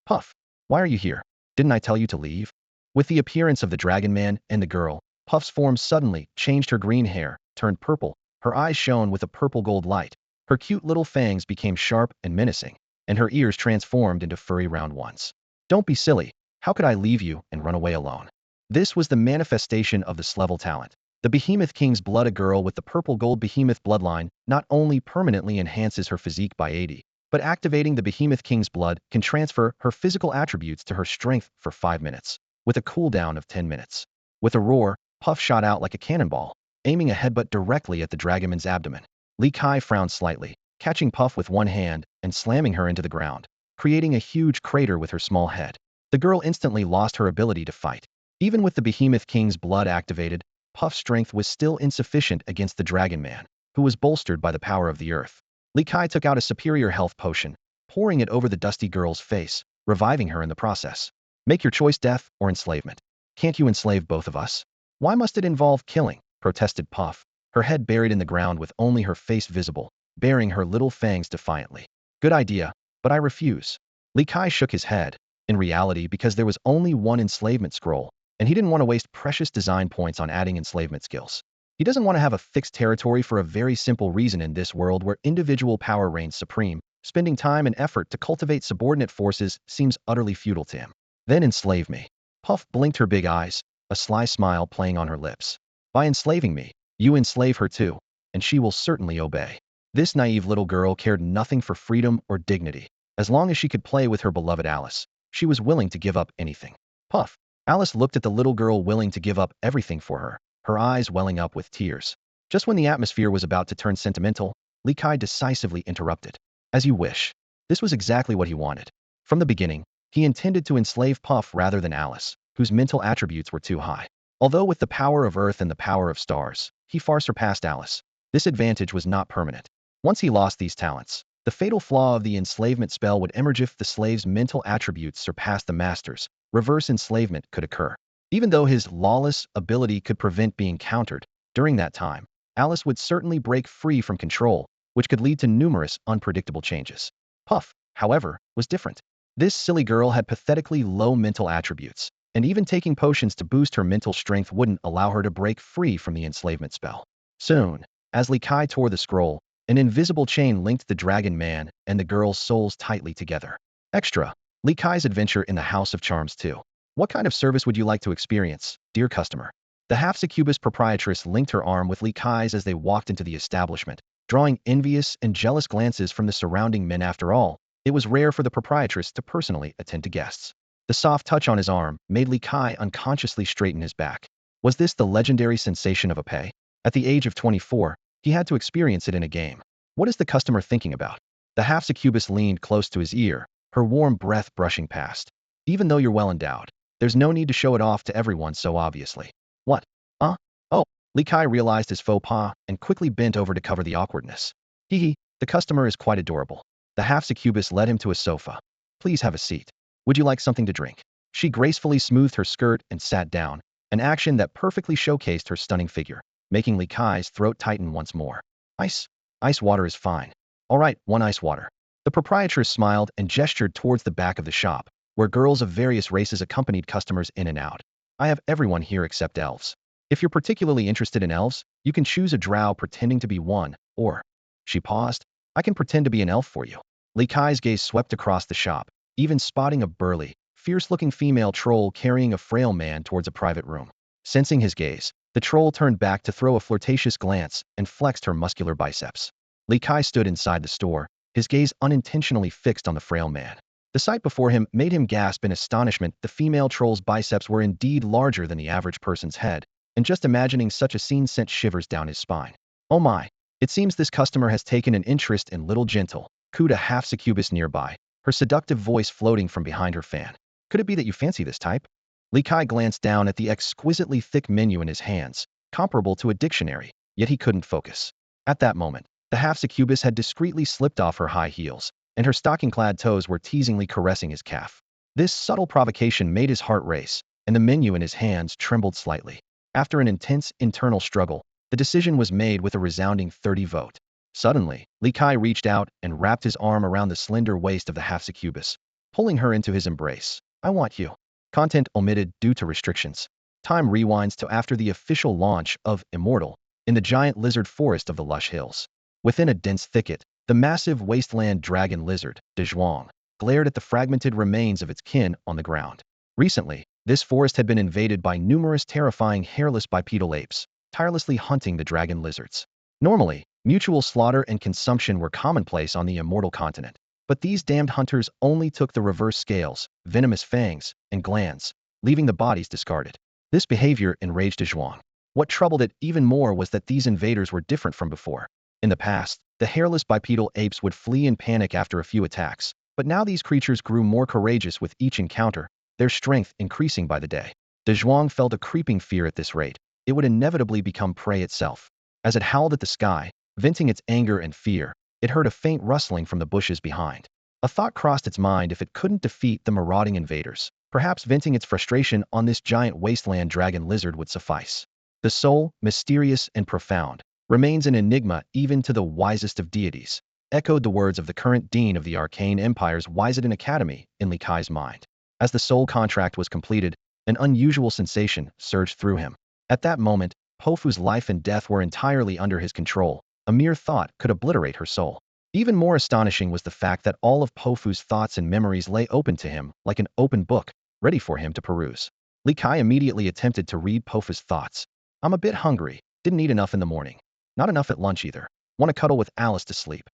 "Puff, why are you here? Didn't I tell you to leave?" With the appearance of the dragon man and the girl, Puff's form suddenly changed. Her green hair turned purple, her eyes shone with a purple-gold light, her cute little fangs became sharp and menacing, and her ears transformed into furry round ones. "Don't be silly. How could I leave you and run away alone?" This was the manifestation of this level talent. The Behemoth King's blood. A girl with the purple-gold Behemoth bloodline not only permanently enhances her physique by 80, but activating the Behemoth King's blood can transfer her physical attributes to her strength for 5 minutes, with a cooldown of 10 minutes. With a roar, Puff shot out like a cannonball, aiming a headbutt directly at the dragonman's abdomen. Li Kai frowned slightly, catching Puff with one hand and slamming her into the ground, creating a huge crater with her small head. The girl instantly lost her ability to fight. Even with the Behemoth King's blood activated, Puff's strength was still insufficient against the dragon man, who was bolstered by the power of the earth. Li Kai took out a superior health potion, pouring it over the dusty girl's face, reviving her in the process. "Make your choice, death or enslavement. Can't you enslave both of us? Why must it involve killing?" protested Puff, her head buried in the ground with only her face visible, baring her little fangs defiantly. Good idea, but I refuse. Li Kai shook his head, in reality because there was only one enslavement scroll, and he didn't want to waste precious design points on adding enslavement skills. He doesn't want to have a fixed territory for a very simple reason. In this world where individual power reigns supreme, spending time and effort to cultivate subordinate forces seems utterly futile to him. Then enslave me. Puff blinked her big eyes, a sly smile playing on her lips. By enslaving me, you enslave her too, and she will certainly obey. This naive little girl cared nothing for freedom or dignity. As long as she could play with her beloved Alice, she was willing to give up anything. Puff. Alice looked at the little girl willing to give up everything for her eyes welling up with tears. Just when the atmosphere was about to turn sentimental, Li Kai decisively interrupted. As you wish. This was exactly what he wanted. From the beginning, he intended to enslave Puff rather than Alice, whose mental attributes were too high. Although with the power of Earth and the power of stars, he far surpassed Alice, this advantage was not permanent. Once he lost these talents, the fatal flaw of the enslavement spell would emerge. If the slave's mental attributes surpassed the master's, reverse enslavement could occur. Even though his lawless ability could prevent being countered, during that time, Alice would certainly break free from control, which could lead to numerous unpredictable changes. Puff, however, was different. This silly girl had pathetically low mental attributes, and even taking potions to boost her mental strength wouldn't allow her to break free from the enslavement spell. Soon, as Li Kai tore the scroll, an invisible chain linked the dragon man and the girl's souls tightly together. Extra. Li Kai's adventure in the House of Charms 2. What kind of service would you like to experience, dear customer? The half-succubus proprietress linked her arm with Li Kai's as they walked into the establishment, drawing envious and jealous glances from the surrounding men. After all, it was rare for the proprietress to personally attend to guests. The soft touch on his arm made Li Kai unconsciously straighten his back. Was this the legendary sensation of a pay? At the age of 24, he had to experience it in a game. What is the customer thinking about? The half-succubus leaned close to his ear, her warm breath brushing past. Even though you're well endowed, there's no need to show it off to everyone so obviously. What? Oh. Li Kai realized his faux pas and quickly bent over to cover the awkwardness. Hee, the customer is quite adorable. The half-succubus led him to a sofa. Please have a seat. Would you like something to drink? She gracefully smoothed her skirt and sat down, an action that perfectly showcased her stunning figure, making Li Kai's throat tighten once more. Ice? Ice water is fine. All right, one ice water. The proprietress smiled and gestured towards the back of the shop, where girls of various races accompanied customers in and out. I have everyone here except elves. If you're particularly interested in elves, you can choose a drow pretending to be one, or... She paused. I can pretend to be an elf for you. Li Kai's gaze swept across the shop, even spotting a burly, fierce-looking female troll carrying a frail man towards a private room. Sensing his gaze, the troll turned back to throw a flirtatious glance and flexed her muscular biceps. Li Kai stood inside the store, his gaze unintentionally fixed on the frail man. The sight before him made him gasp in astonishment. The female troll's biceps were indeed larger than the average person's head, and just imagining such a scene sent shivers down his spine. Oh my! It seems this customer has taken an interest in little gentle, cooed a half-succubus nearby, her seductive voice floating from behind her fan. Could it be that you fancy this type? Li Kai glanced down at the exquisitely thick menu in his hands, comparable to a dictionary, yet he couldn't focus. At that moment, the half-succubus had discreetly slipped off her high heels, and her stocking-clad toes were teasingly caressing his calf. This subtle provocation made his heart race, and the menu in his hands trembled slightly. After an intense internal struggle, the decision was made with a resounding 30 vote. Suddenly, Li Kai reached out and wrapped his arm around the slender waist of the half-succubus, pulling her into his embrace. I want you. Content omitted due to restrictions. Time rewinds to after the official launch of Immortal, in the giant lizard forest of the lush hills. Within a dense thicket, the massive wasteland dragon lizard, Dezhuang, glared at the fragmented remains of its kin on the ground. Recently, this forest had been invaded by numerous terrifying hairless bipedal apes, tirelessly hunting the dragon lizards. Normally, mutual slaughter and consumption were commonplace on the Immortal continent, but these damned hunters only took the reverse scales, venomous fangs, and glands, leaving the bodies discarded. This behavior enraged Dezhuang. What troubled it even more was that these invaders were different from before. In the past, the hairless bipedal apes would flee in panic after a few attacks, but now these creatures grew more courageous with each encounter, their strength increasing by the day. Dezhuang felt a creeping fear at this rate. It would inevitably become prey itself. As it howled at the sky, venting its anger and fear, it heard a faint rustling from the bushes behind. A thought crossed its mind: if it couldn't defeat the marauding invaders, perhaps venting its frustration on this giant wasteland dragon lizard would suffice. The soul, mysterious and profound, remains an enigma even to the wisest of deities, echoed the words of the current dean of the Arcane Empire's Wiseden Academy in Li Kai's mind. As the soul contract was completed, an unusual sensation surged through him. At that moment, Pofu's life and death were entirely under his control. A mere thought could obliterate her soul. Even more astonishing was the fact that all of Pofu's thoughts and memories lay open to him like an open book, ready for him to peruse. Li Kai immediately attempted to read Pofu's thoughts. I'm a bit hungry, didn't eat enough in the morning. Not enough at lunch either. Want to cuddle with Alice to sleep.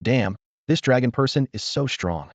Damn, this dragon person is so strong.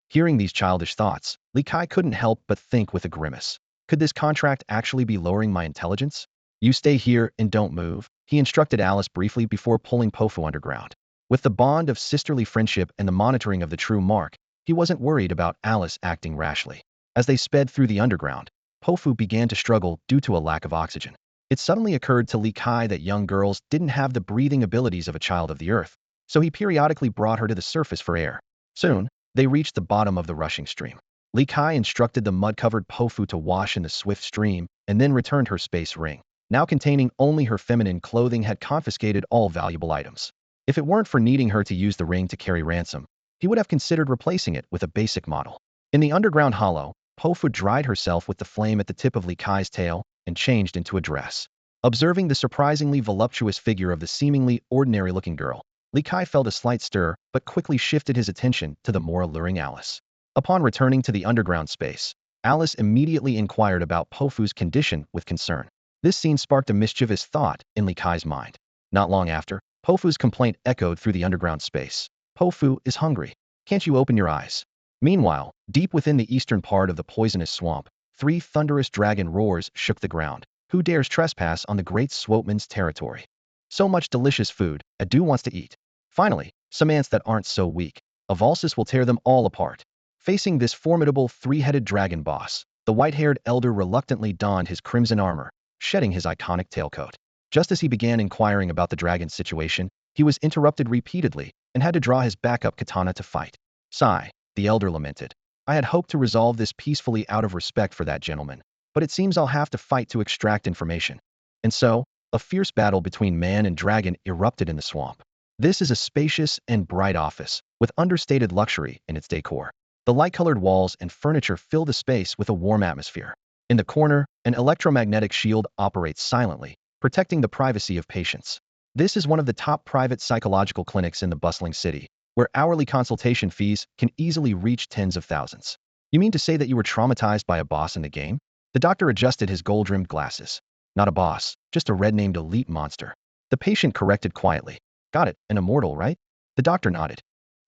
Hearing these childish thoughts, Li Kai couldn't help but think with a grimace. Could this contract actually be lowering my intelligence? You stay here and don't move, he instructed Alice briefly before pulling Pofu underground. With the bond of sisterly friendship and the monitoring of the true mark, he wasn't worried about Alice acting rashly. As they sped through the underground, Pofu began to struggle due to a lack of oxygen. It suddenly occurred to Li Kai that young girls didn't have the breathing abilities of a child of the earth, so he periodically brought her to the surface for air. Soon, they reached the bottom of the rushing stream. Li Kai instructed the mud-covered Pofu to wash in the swift stream and then returned her space ring, now containing only her feminine clothing, had confiscated all valuable items. If it weren't for needing her to use the ring to carry ransom, he would have considered replacing it with a basic model. In the underground hollow, Pofu dried herself with the flame at the tip of Li Kai's tail and changed into a dress. Observing the surprisingly voluptuous figure of the seemingly ordinary-looking girl, Li Kai felt a slight stir but quickly shifted his attention to the more alluring Alice. Upon returning to the underground space, Alice immediately inquired about Pofu's condition with concern. This scene sparked a mischievous thought in Li Kai's mind. Not long after, Pofu's complaint echoed through the underground space. Pofu is hungry. Can't you open your eyes? Meanwhile, deep within the eastern part of the poisonous swamp, 3 thunderous dragon roars shook the ground. Who dares trespass on the great Swopeman's territory? So much delicious food, Adu wants to eat. Finally, some ants that aren't so weak. A Valsis will tear them all apart. Facing this formidable 3-headed dragon boss, the white-haired elder reluctantly donned his crimson armor, shedding his iconic tailcoat. Just as he began inquiring about the dragon's situation, he was interrupted repeatedly and had to draw his backup katana to fight. Sigh, the elder lamented. I had hoped to resolve this peacefully out of respect for that gentleman, but it seems I'll have to fight to extract information. And so, a fierce battle between man and dragon erupted in the swamp. This is a spacious and bright office, with understated luxury in its decor. The light-colored walls and furniture fill the space with a warm atmosphere. In the corner, an electromagnetic shield operates silently, protecting the privacy of patients. This is one of the top private psychological clinics in the bustling city, where hourly consultation fees can easily reach tens of thousands. You mean to say that you were traumatized by a boss in the game? The doctor adjusted his gold-rimmed glasses. Not a boss, just a red-named elite monster. The patient corrected quietly. Got it, an immortal, right? The doctor nodded.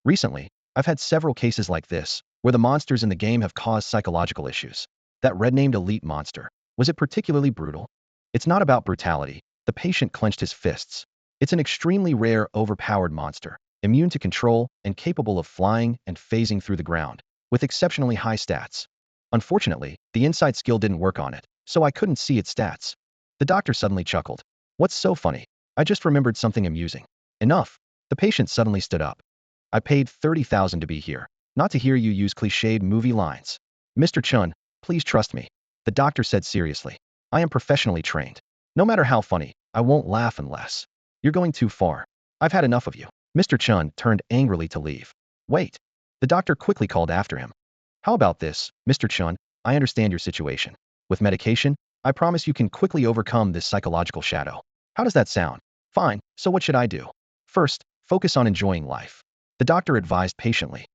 Recently, I've had several cases like this, where the monsters in the game have caused psychological issues. That red-named elite monster, was it particularly brutal? It's not about brutality. The patient clenched his fists. It's an extremely rare, overpowered monster, immune to control and capable of flying and phasing through the ground, with exceptionally high stats. Unfortunately, the insight skill didn't work on it, so I couldn't see its stats. The doctor suddenly chuckled. What's so funny? I just remembered something amusing. Enough. The patient suddenly stood up. I paid 30,000 to be here, not to hear you use cliched movie lines. Mr. Chun, please trust me, the doctor said seriously. I am professionally trained. No matter how funny, I won't laugh unless. You're going too far. I've had enough of you. Mr. Chun turned angrily to leave. Wait. The doctor quickly called after him. How about this, Mr. Chun? I understand your situation. With medication, I promise you can quickly overcome this psychological shadow. How does that sound? Fine, so what should I do? First, focus on enjoying life. The doctor advised patiently.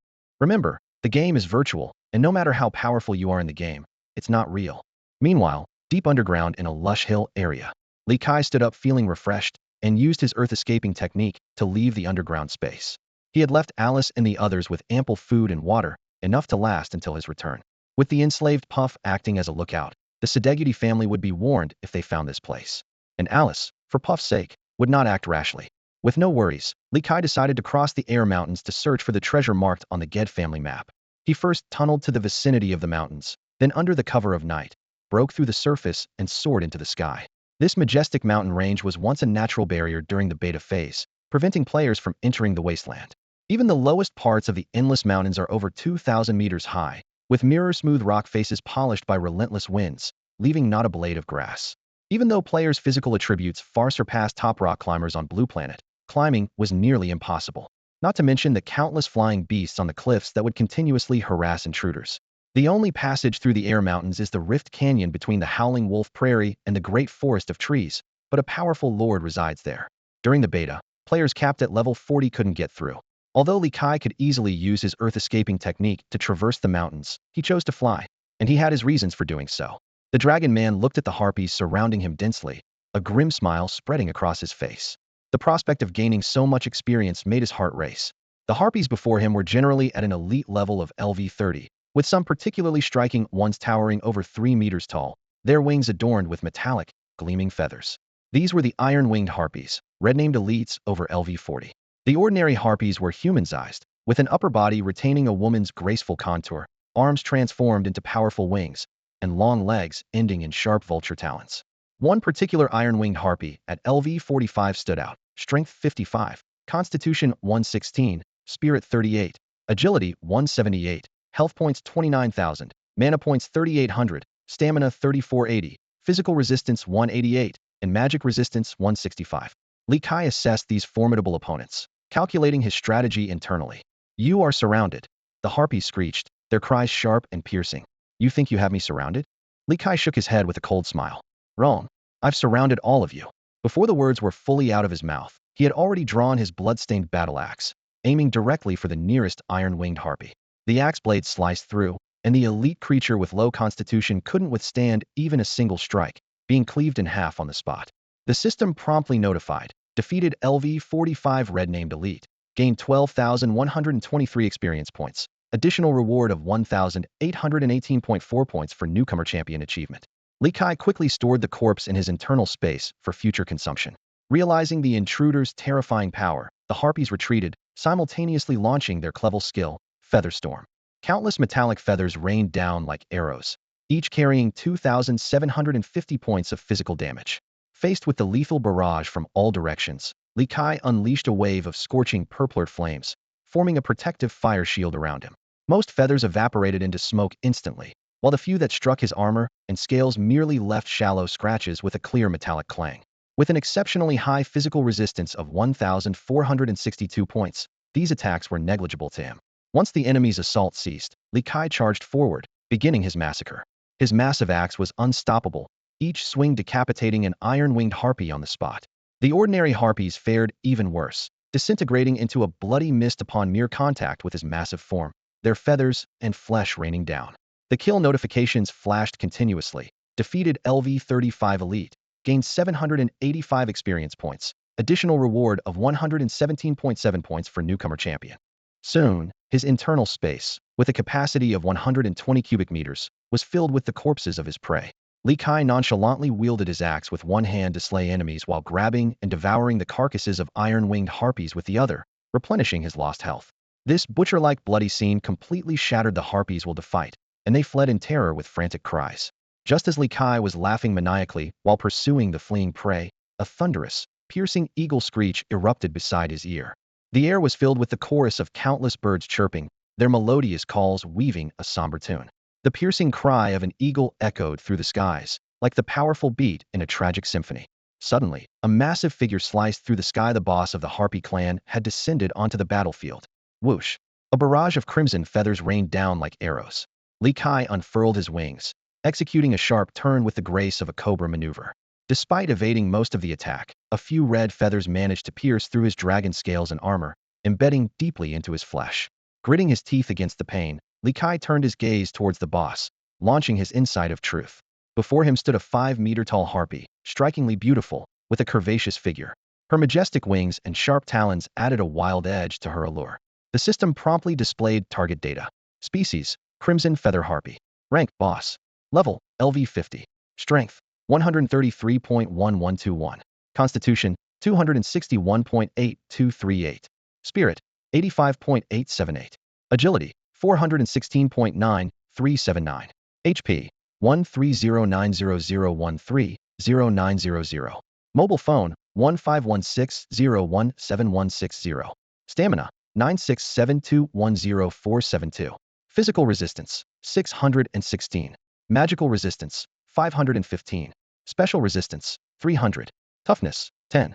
Remember, the game is virtual, and no matter how powerful you are in the game, it's not real. Meanwhile, deep underground in a lush hill area, Li Kai stood up feeling refreshed and used his earth-escaping technique to leave the underground space. He had left Alice and the others with ample food and water, enough to last until his return. With the enslaved Puff acting as a lookout, the Sedeguti family would be warned if they found this place. And Alice, for Puff's sake, would not act rashly. With no worries, Li Kai decided to cross the air mountains to search for the treasure marked on the Ged family map. He first tunneled to the vicinity of the mountains, then under the cover of night, broke through the surface and soared into the sky. This majestic mountain range was once a natural barrier during the beta phase, preventing players from entering the wasteland. Even the lowest parts of the endless mountains are over 2,000 meters high, with mirror-smooth rock faces polished by relentless winds, leaving not a blade of grass. Even though players' physical attributes far surpassed top rock climbers on Blue Planet, climbing was nearly impossible. Not to mention the countless flying beasts on the cliffs that would continuously harass intruders. The only passage through the air mountains is the rift canyon between the Howling Wolf Prairie and the Great Forest of Trees, but a powerful lord resides there. During the beta, players capped at level 40 couldn't get through. Although Li Kai could easily use his earth-escaping technique to traverse the mountains, he chose to fly, and he had his reasons for doing so. The Dragon Man looked at the harpies surrounding him densely, a grim smile spreading across his face. The prospect of gaining so much experience made his heart race. The harpies before him were generally at an elite level of LV30, with some particularly striking ones towering over 3 meters tall, their wings adorned with metallic, gleaming feathers. These were the iron-winged harpies, red-named elites over LV40. The ordinary harpies were human-sized, with an upper body retaining a woman's graceful contour, arms transformed into powerful wings, and long legs ending in sharp vulture talons. One particular iron-winged harpy at LV45 stood out: strength 55, constitution 116, spirit 38, agility 178, health points 29,000, mana points 3,800, stamina 3,480, physical resistance 188, and magic resistance 165. Li Kai assessed these formidable opponents, calculating his strategy internally. "You are surrounded," the harpies screeched, their cries sharp and piercing. "You think you have me surrounded?" Li Kai shook his head with a cold smile. "Wrong. I've surrounded all of you." Before the words were fully out of his mouth, he had already drawn his blood-stained battle axe, aiming directly for the nearest iron-winged harpy. The axe blade sliced through, and the elite creature with low constitution couldn't withstand even a single strike, being cleaved in half on the spot. The system promptly notified: defeated LV45 red-named elite, gained 12,123 experience points, additional reward of 1,818.4 points for newcomer champion achievement. Li Kai quickly stored the corpse in his internal space for future consumption. Realizing the intruder's terrifying power, the harpies retreated, simultaneously launching their clever skill, Feather Storm. Countless metallic feathers rained down like arrows, each carrying 2,750 points of physical damage. Faced with the lethal barrage from all directions, Li Kai unleashed a wave of scorching purpler flames, forming a protective fire shield around him. Most feathers evaporated into smoke instantly, while the few that struck his armor and scales merely left shallow scratches with a clear metallic clang. With an exceptionally high physical resistance of 1,462 points, these attacks were negligible to him. Once the enemy's assault ceased, Li Kai charged forward, beginning his massacre. His massive axe was unstoppable, each swing decapitating an iron-winged harpy on the spot. The ordinary harpies fared even worse, disintegrating into a bloody mist upon mere contact with his massive form, their feathers and flesh raining down. The kill notifications flashed continuously. Defeated LV35 elite, gained 785 experience points, additional reward of 117.7 points for newcomer champion. Soon, his internal space, with a capacity of 120 cubic meters, was filled with the corpses of his prey. Li Kai nonchalantly wielded his axe with one hand to slay enemies while grabbing and devouring the carcasses of iron-winged harpies with the other, replenishing his lost health. This butcher-like bloody scene completely shattered the harpies' will to fight, and they fled in terror with frantic cries. Just as Li Kai was laughing maniacally while pursuing the fleeing prey, a thunderous, piercing eagle screech erupted beside his ear. The air was filled with the chorus of countless birds chirping, their melodious calls weaving a somber tune. The piercing cry of an eagle echoed through the skies, like the powerful beat in a tragic symphony. Suddenly, a massive figure sliced through the sky. The boss of the Harpy clan had descended onto the battlefield. Whoosh! A barrage of crimson feathers rained down like arrows. Li Kai unfurled his wings, executing a sharp turn with the grace of a cobra maneuver. Despite evading most of the attack, a few red feathers managed to pierce through his dragon scales and armor, embedding deeply into his flesh. Gritting his teeth against the pain, Li Kai turned his gaze towards the boss, launching his insight of truth. Before him stood a 5-meter-tall harpy, strikingly beautiful, with a curvaceous figure. Her majestic wings and sharp talons added a wild edge to her allure. The system promptly displayed target data. Species: Crimson Feather Harpy. Rank: Boss. Level: LV50. Strength: 133.1121. Constitution: 261.8238. Spirit: 85.878. Agility: 416.9379. HP: 1309001300900. Mobile phone: 1516017160. Stamina: 9672104772. Physical resistance: 616. Magical resistance: 515. Special resistance, 300. Toughness, 10.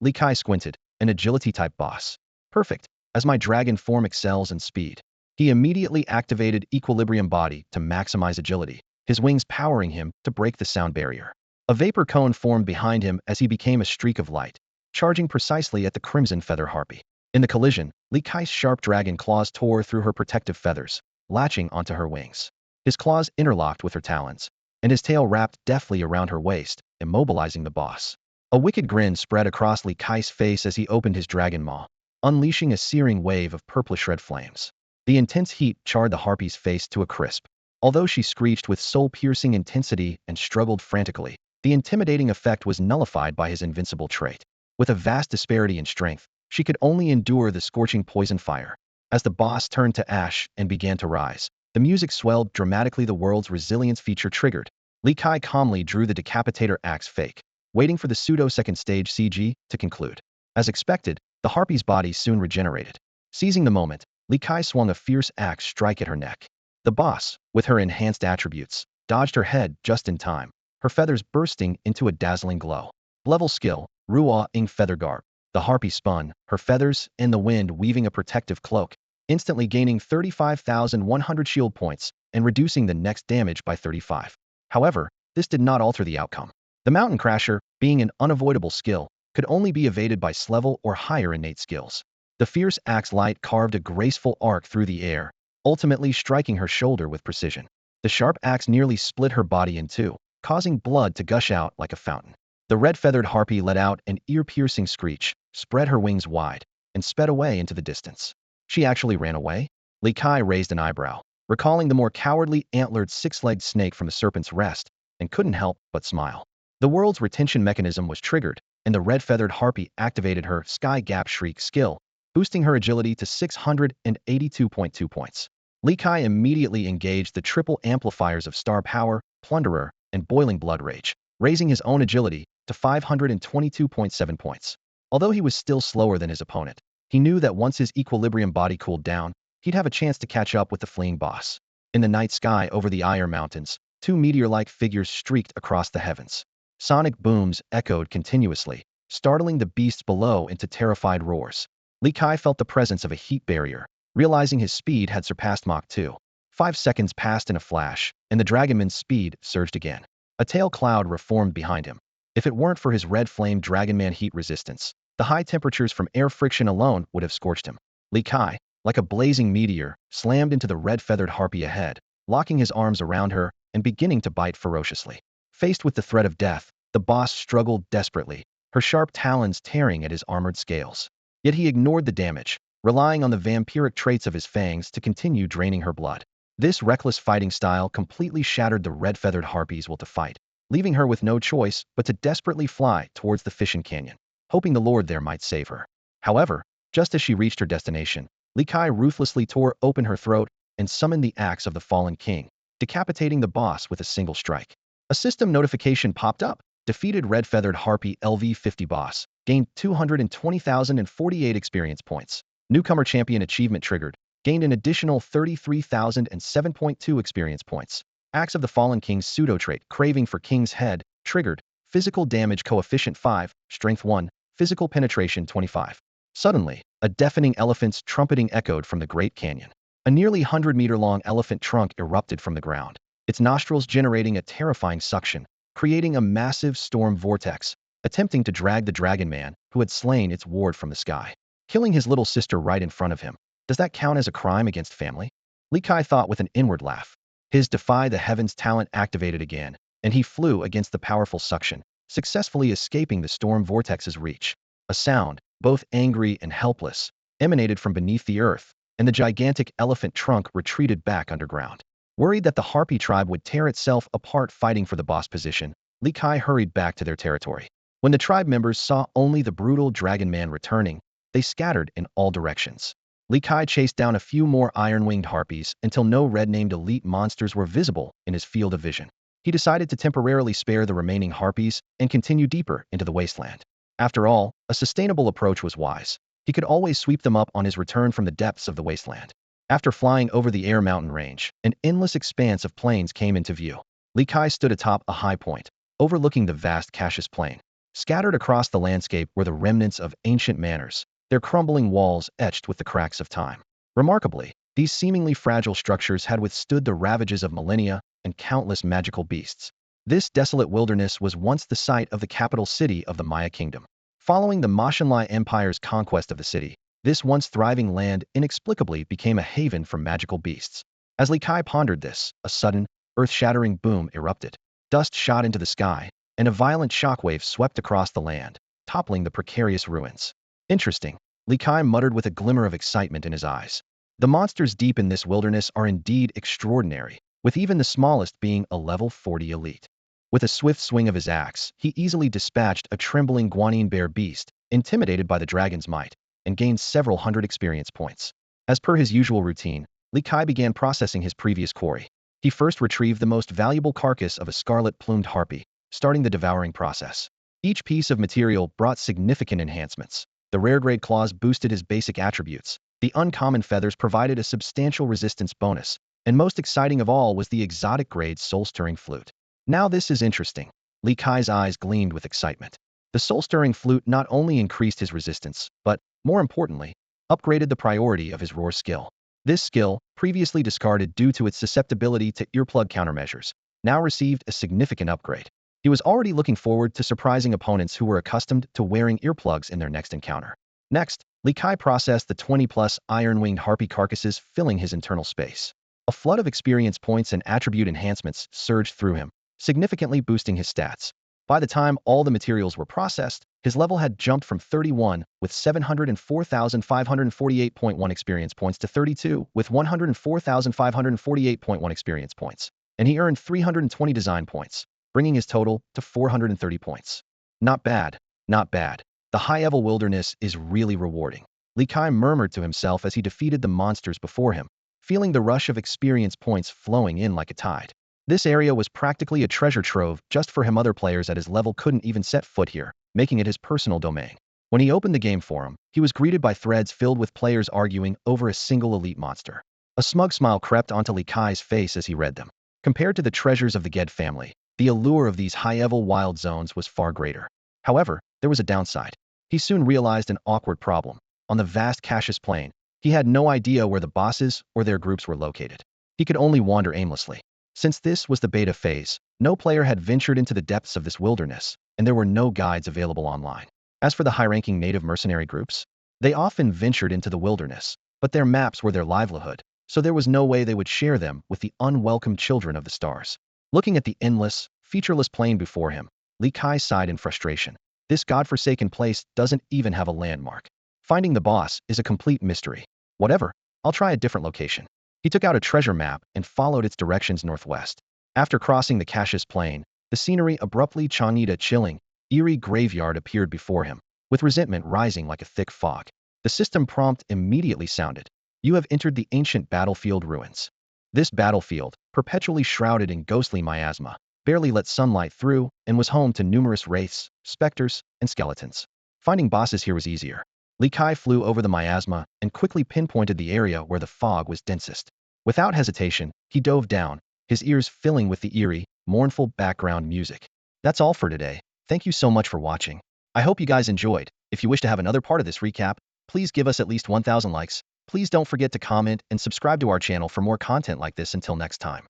Li Kai squinted. An agility-type boss. Perfect, as my dragon form excels in speed. He immediately activated Equilibrium Body to maximize agility, his wings powering him to break the sound barrier. A vapor cone formed behind him as he became a streak of light, charging precisely at the Crimson Feather Harpy. In the collision, Li Kai's sharp dragon claws tore through her protective feathers, latching onto her wings. His claws interlocked with her talons, and his tail wrapped deftly around her waist, immobilizing the boss. A wicked grin spread across Li Kai's face as he opened his dragon maw, unleashing a searing wave of purplish red flames. The intense heat charred the harpy's face to a crisp. Although she screeched with soul-piercing intensity and struggled frantically, the intimidating effect was nullified by his invincible trait. With a vast disparity in strength, she could only endure the scorching poison fire. As the boss turned to ash and began to rise, the music swelled dramatically. The world's resilience feature triggered. Li Kai calmly drew the decapitator axe fake, waiting for the pseudo-second stage CG to conclude. As expected, the harpy's body soon regenerated. Seizing the moment, Li Kai swung a fierce axe strike at her neck. The boss, with her enhanced attributes, dodged her head just in time, her feathers bursting into a dazzling glow. Level skill, Ruo Ing Feather Garb. The harpy spun, her feathers in the wind weaving a protective cloak, instantly gaining 35,100 shield points and reducing the next damage by 35. However, this did not alter the outcome. The Mountain Crasher, being an unavoidable skill, could only be evaded by S-level or higher innate skills. The fierce axe light carved a graceful arc through the air, ultimately striking her shoulder with precision. The sharp axe nearly split her body in two, causing blood to gush out like a fountain. The red-feathered harpy let out an ear-piercing screech, spread her wings wide, and sped away into the distance. She actually ran away? Li Kai raised an eyebrow, recalling the more cowardly antlered six-legged snake from the serpent's rest, and couldn't help but smile. The world's retention mechanism was triggered, and the red-feathered harpy activated her Sky Gap Shriek skill, boosting her agility to 682.2 points. Li Kai immediately engaged the triple amplifiers of Star Power, Plunderer, and Boiling Blood Rage, raising his own agility to 522.7 points. Although he was still slower than his opponent, he knew that once his equilibrium body cooled down, he'd have a chance to catch up with the fleeing boss. In the night sky over the Ire Mountains, two meteor-like figures streaked across the heavens. Sonic booms echoed continuously, startling the beasts below into terrified roars. Li Kai felt the presence of a heat barrier, realizing his speed had surpassed Mach 2. 5 seconds passed in a flash, and the Dragonman's speed surged again. A tail cloud reformed behind him. If it weren't for his red flame Dragonman heat resistance, the high temperatures from air friction alone would have scorched him. Li Kai, like a blazing meteor, slammed into the red-feathered harpy ahead, locking his arms around her and beginning to bite ferociously. Faced with the threat of death, the boss struggled desperately, her sharp talons tearing at his armored scales. Yet he ignored the damage, relying on the vampiric traits of his fangs to continue draining her blood. This reckless fighting style completely shattered the red-feathered harpy's will to fight, leaving her with no choice but to desperately fly towards the Fission Canyon, hoping the Lord there might save her. However, just as she reached her destination, Li Kai ruthlessly tore open her throat and summoned the axe of the fallen king, decapitating the boss with a single strike. A system notification popped up. Defeated red-feathered harpy LV50 boss, gained 220,048 experience points. Newcomer champion achievement triggered, gained an additional 33,007.2 experience points. Axe of the Fallen King's pseudo-trait, Craving for King's Head, triggered, physical damage coefficient 5, strength 1, physical penetration 25. Suddenly, a deafening elephant's trumpeting echoed from the Great Canyon. A nearly 100-meter-long elephant trunk erupted from the ground, its nostrils generating a terrifying suction, creating a massive storm vortex, attempting to drag the Dragon Man, who had slain its ward from the sky, killing his little sister right in front of him. Does that count as a crime against family? Li Kai thought with an inward laugh. His Defy the Heavens talent activated again, and he flew against the powerful suction, successfully escaping the storm vortex's reach. A sound, both angry and helpless, emanated from beneath the earth, and the gigantic elephant trunk retreated back underground. Worried that the Harpy tribe would tear itself apart fighting for the boss position, Li Kai hurried back to their territory. When the tribe members saw only the brutal Dragon Man returning, they scattered in all directions. Li Kai chased down a few more iron-winged harpies until no red-named elite monsters were visible in his field of vision. He decided to temporarily spare the remaining harpies and continue deeper into the wasteland. After all, a sustainable approach was wise. He could always sweep them up on his return from the depths of the wasteland. After flying over the Air Mountain Range, an endless expanse of plains came into view. Li Kai stood atop a high point, overlooking the vast Cassius Plain. Scattered across the landscape were the remnants of ancient manors, their crumbling walls etched with the cracks of time. Remarkably, these seemingly fragile structures had withstood the ravages of millennia and countless magical beasts. This desolate wilderness was once the site of the capital city of the Maya kingdom. Following the Mashanlai Empire's conquest of the city, this once thriving land inexplicably became a haven for magical beasts. As Li Kai pondered this, a sudden, earth-shattering boom erupted. Dust shot into the sky, and a violent shockwave swept across the land, toppling the precarious ruins. Interesting, Li Kai muttered with a glimmer of excitement in his eyes. The monsters deep in this wilderness are indeed extraordinary, with even the smallest being a level 40 elite. With a swift swing of his axe, he easily dispatched a trembling guanine bear beast, intimidated by the dragon's might, and gained several hundred experience points. As per his usual routine, Li Kai began processing his previous quarry. He first retrieved the most valuable carcass of a scarlet-plumed harpy, starting the devouring process. Each piece of material brought significant enhancements. The rare-grade claws boosted his basic attributes, the uncommon feathers provided a substantial resistance bonus, and most exciting of all was the exotic-grade soul-stirring flute. Now this is interesting. Li Kai's eyes gleamed with excitement. The soul-stirring flute not only increased his resistance, but, more importantly, upgraded the priority of his roar skill. This skill, previously discarded due to its susceptibility to earplug countermeasures, now received a significant upgrade. He was already looking forward to surprising opponents who were accustomed to wearing earplugs in their next encounter. Next, Li Kai processed the 20-plus iron-winged harpy carcasses filling his internal space. A flood of experience points and attribute enhancements surged through him, significantly boosting his stats. By the time all the materials were processed, his level had jumped from 31 with 704,548.1 experience points to 32 with 104,548.1 experience points, and he earned 320 design points, bringing his total to 430 points. Not bad, not bad. The high-level wilderness is really rewarding. Li Kai murmured to himself as he defeated the monsters before him, feeling the rush of experience points flowing in like a tide. This area was practically a treasure trove just for him. Other players at his level couldn't even set foot here, making it his personal domain. When he opened the game forum, he was greeted by threads filled with players arguing over a single elite monster. A smug smile crept onto Li Kai's face as he read them. Compared to the treasures of the Ged family, the allure of these high-level wild zones was far greater. However, there was a downside. He soon realized an awkward problem. On the vast Cassius Plain, he had no idea where the bosses or their groups were located. He could only wander aimlessly. Since this was the beta phase, no player had ventured into the depths of this wilderness, and there were no guides available online. As for the high-ranking native mercenary groups, they often ventured into the wilderness, but their maps were their livelihood, so there was no way they would share them with the unwelcome children of the stars. Looking at the endless, featureless plain before him, Li Kai sighed in frustration. This godforsaken place doesn't even have a landmark. Finding the boss is a complete mystery. Whatever, I'll try a different location. He took out a treasure map and followed its directions northwest. After crossing the Cassius Plain, the scenery abruptly changed. A chilling, eerie graveyard appeared before him, with resentment rising like a thick fog. The system prompt immediately sounded. You have entered the ancient battlefield ruins. This battlefield, perpetually shrouded in ghostly miasma, barely let sunlight through and was home to numerous wraiths, specters, and skeletons. Finding bosses here was easier. Li Kai flew over the miasma and quickly pinpointed the area where the fog was densest. Without hesitation, he dove down, his ears filling with the eerie, mournful background music. That's all for today. Thank you so much for watching. I hope you guys enjoyed. If you wish to have another part of this recap, please give us at least 1,000 likes. Please don't forget to comment and subscribe to our channel for more content like this. Until next time.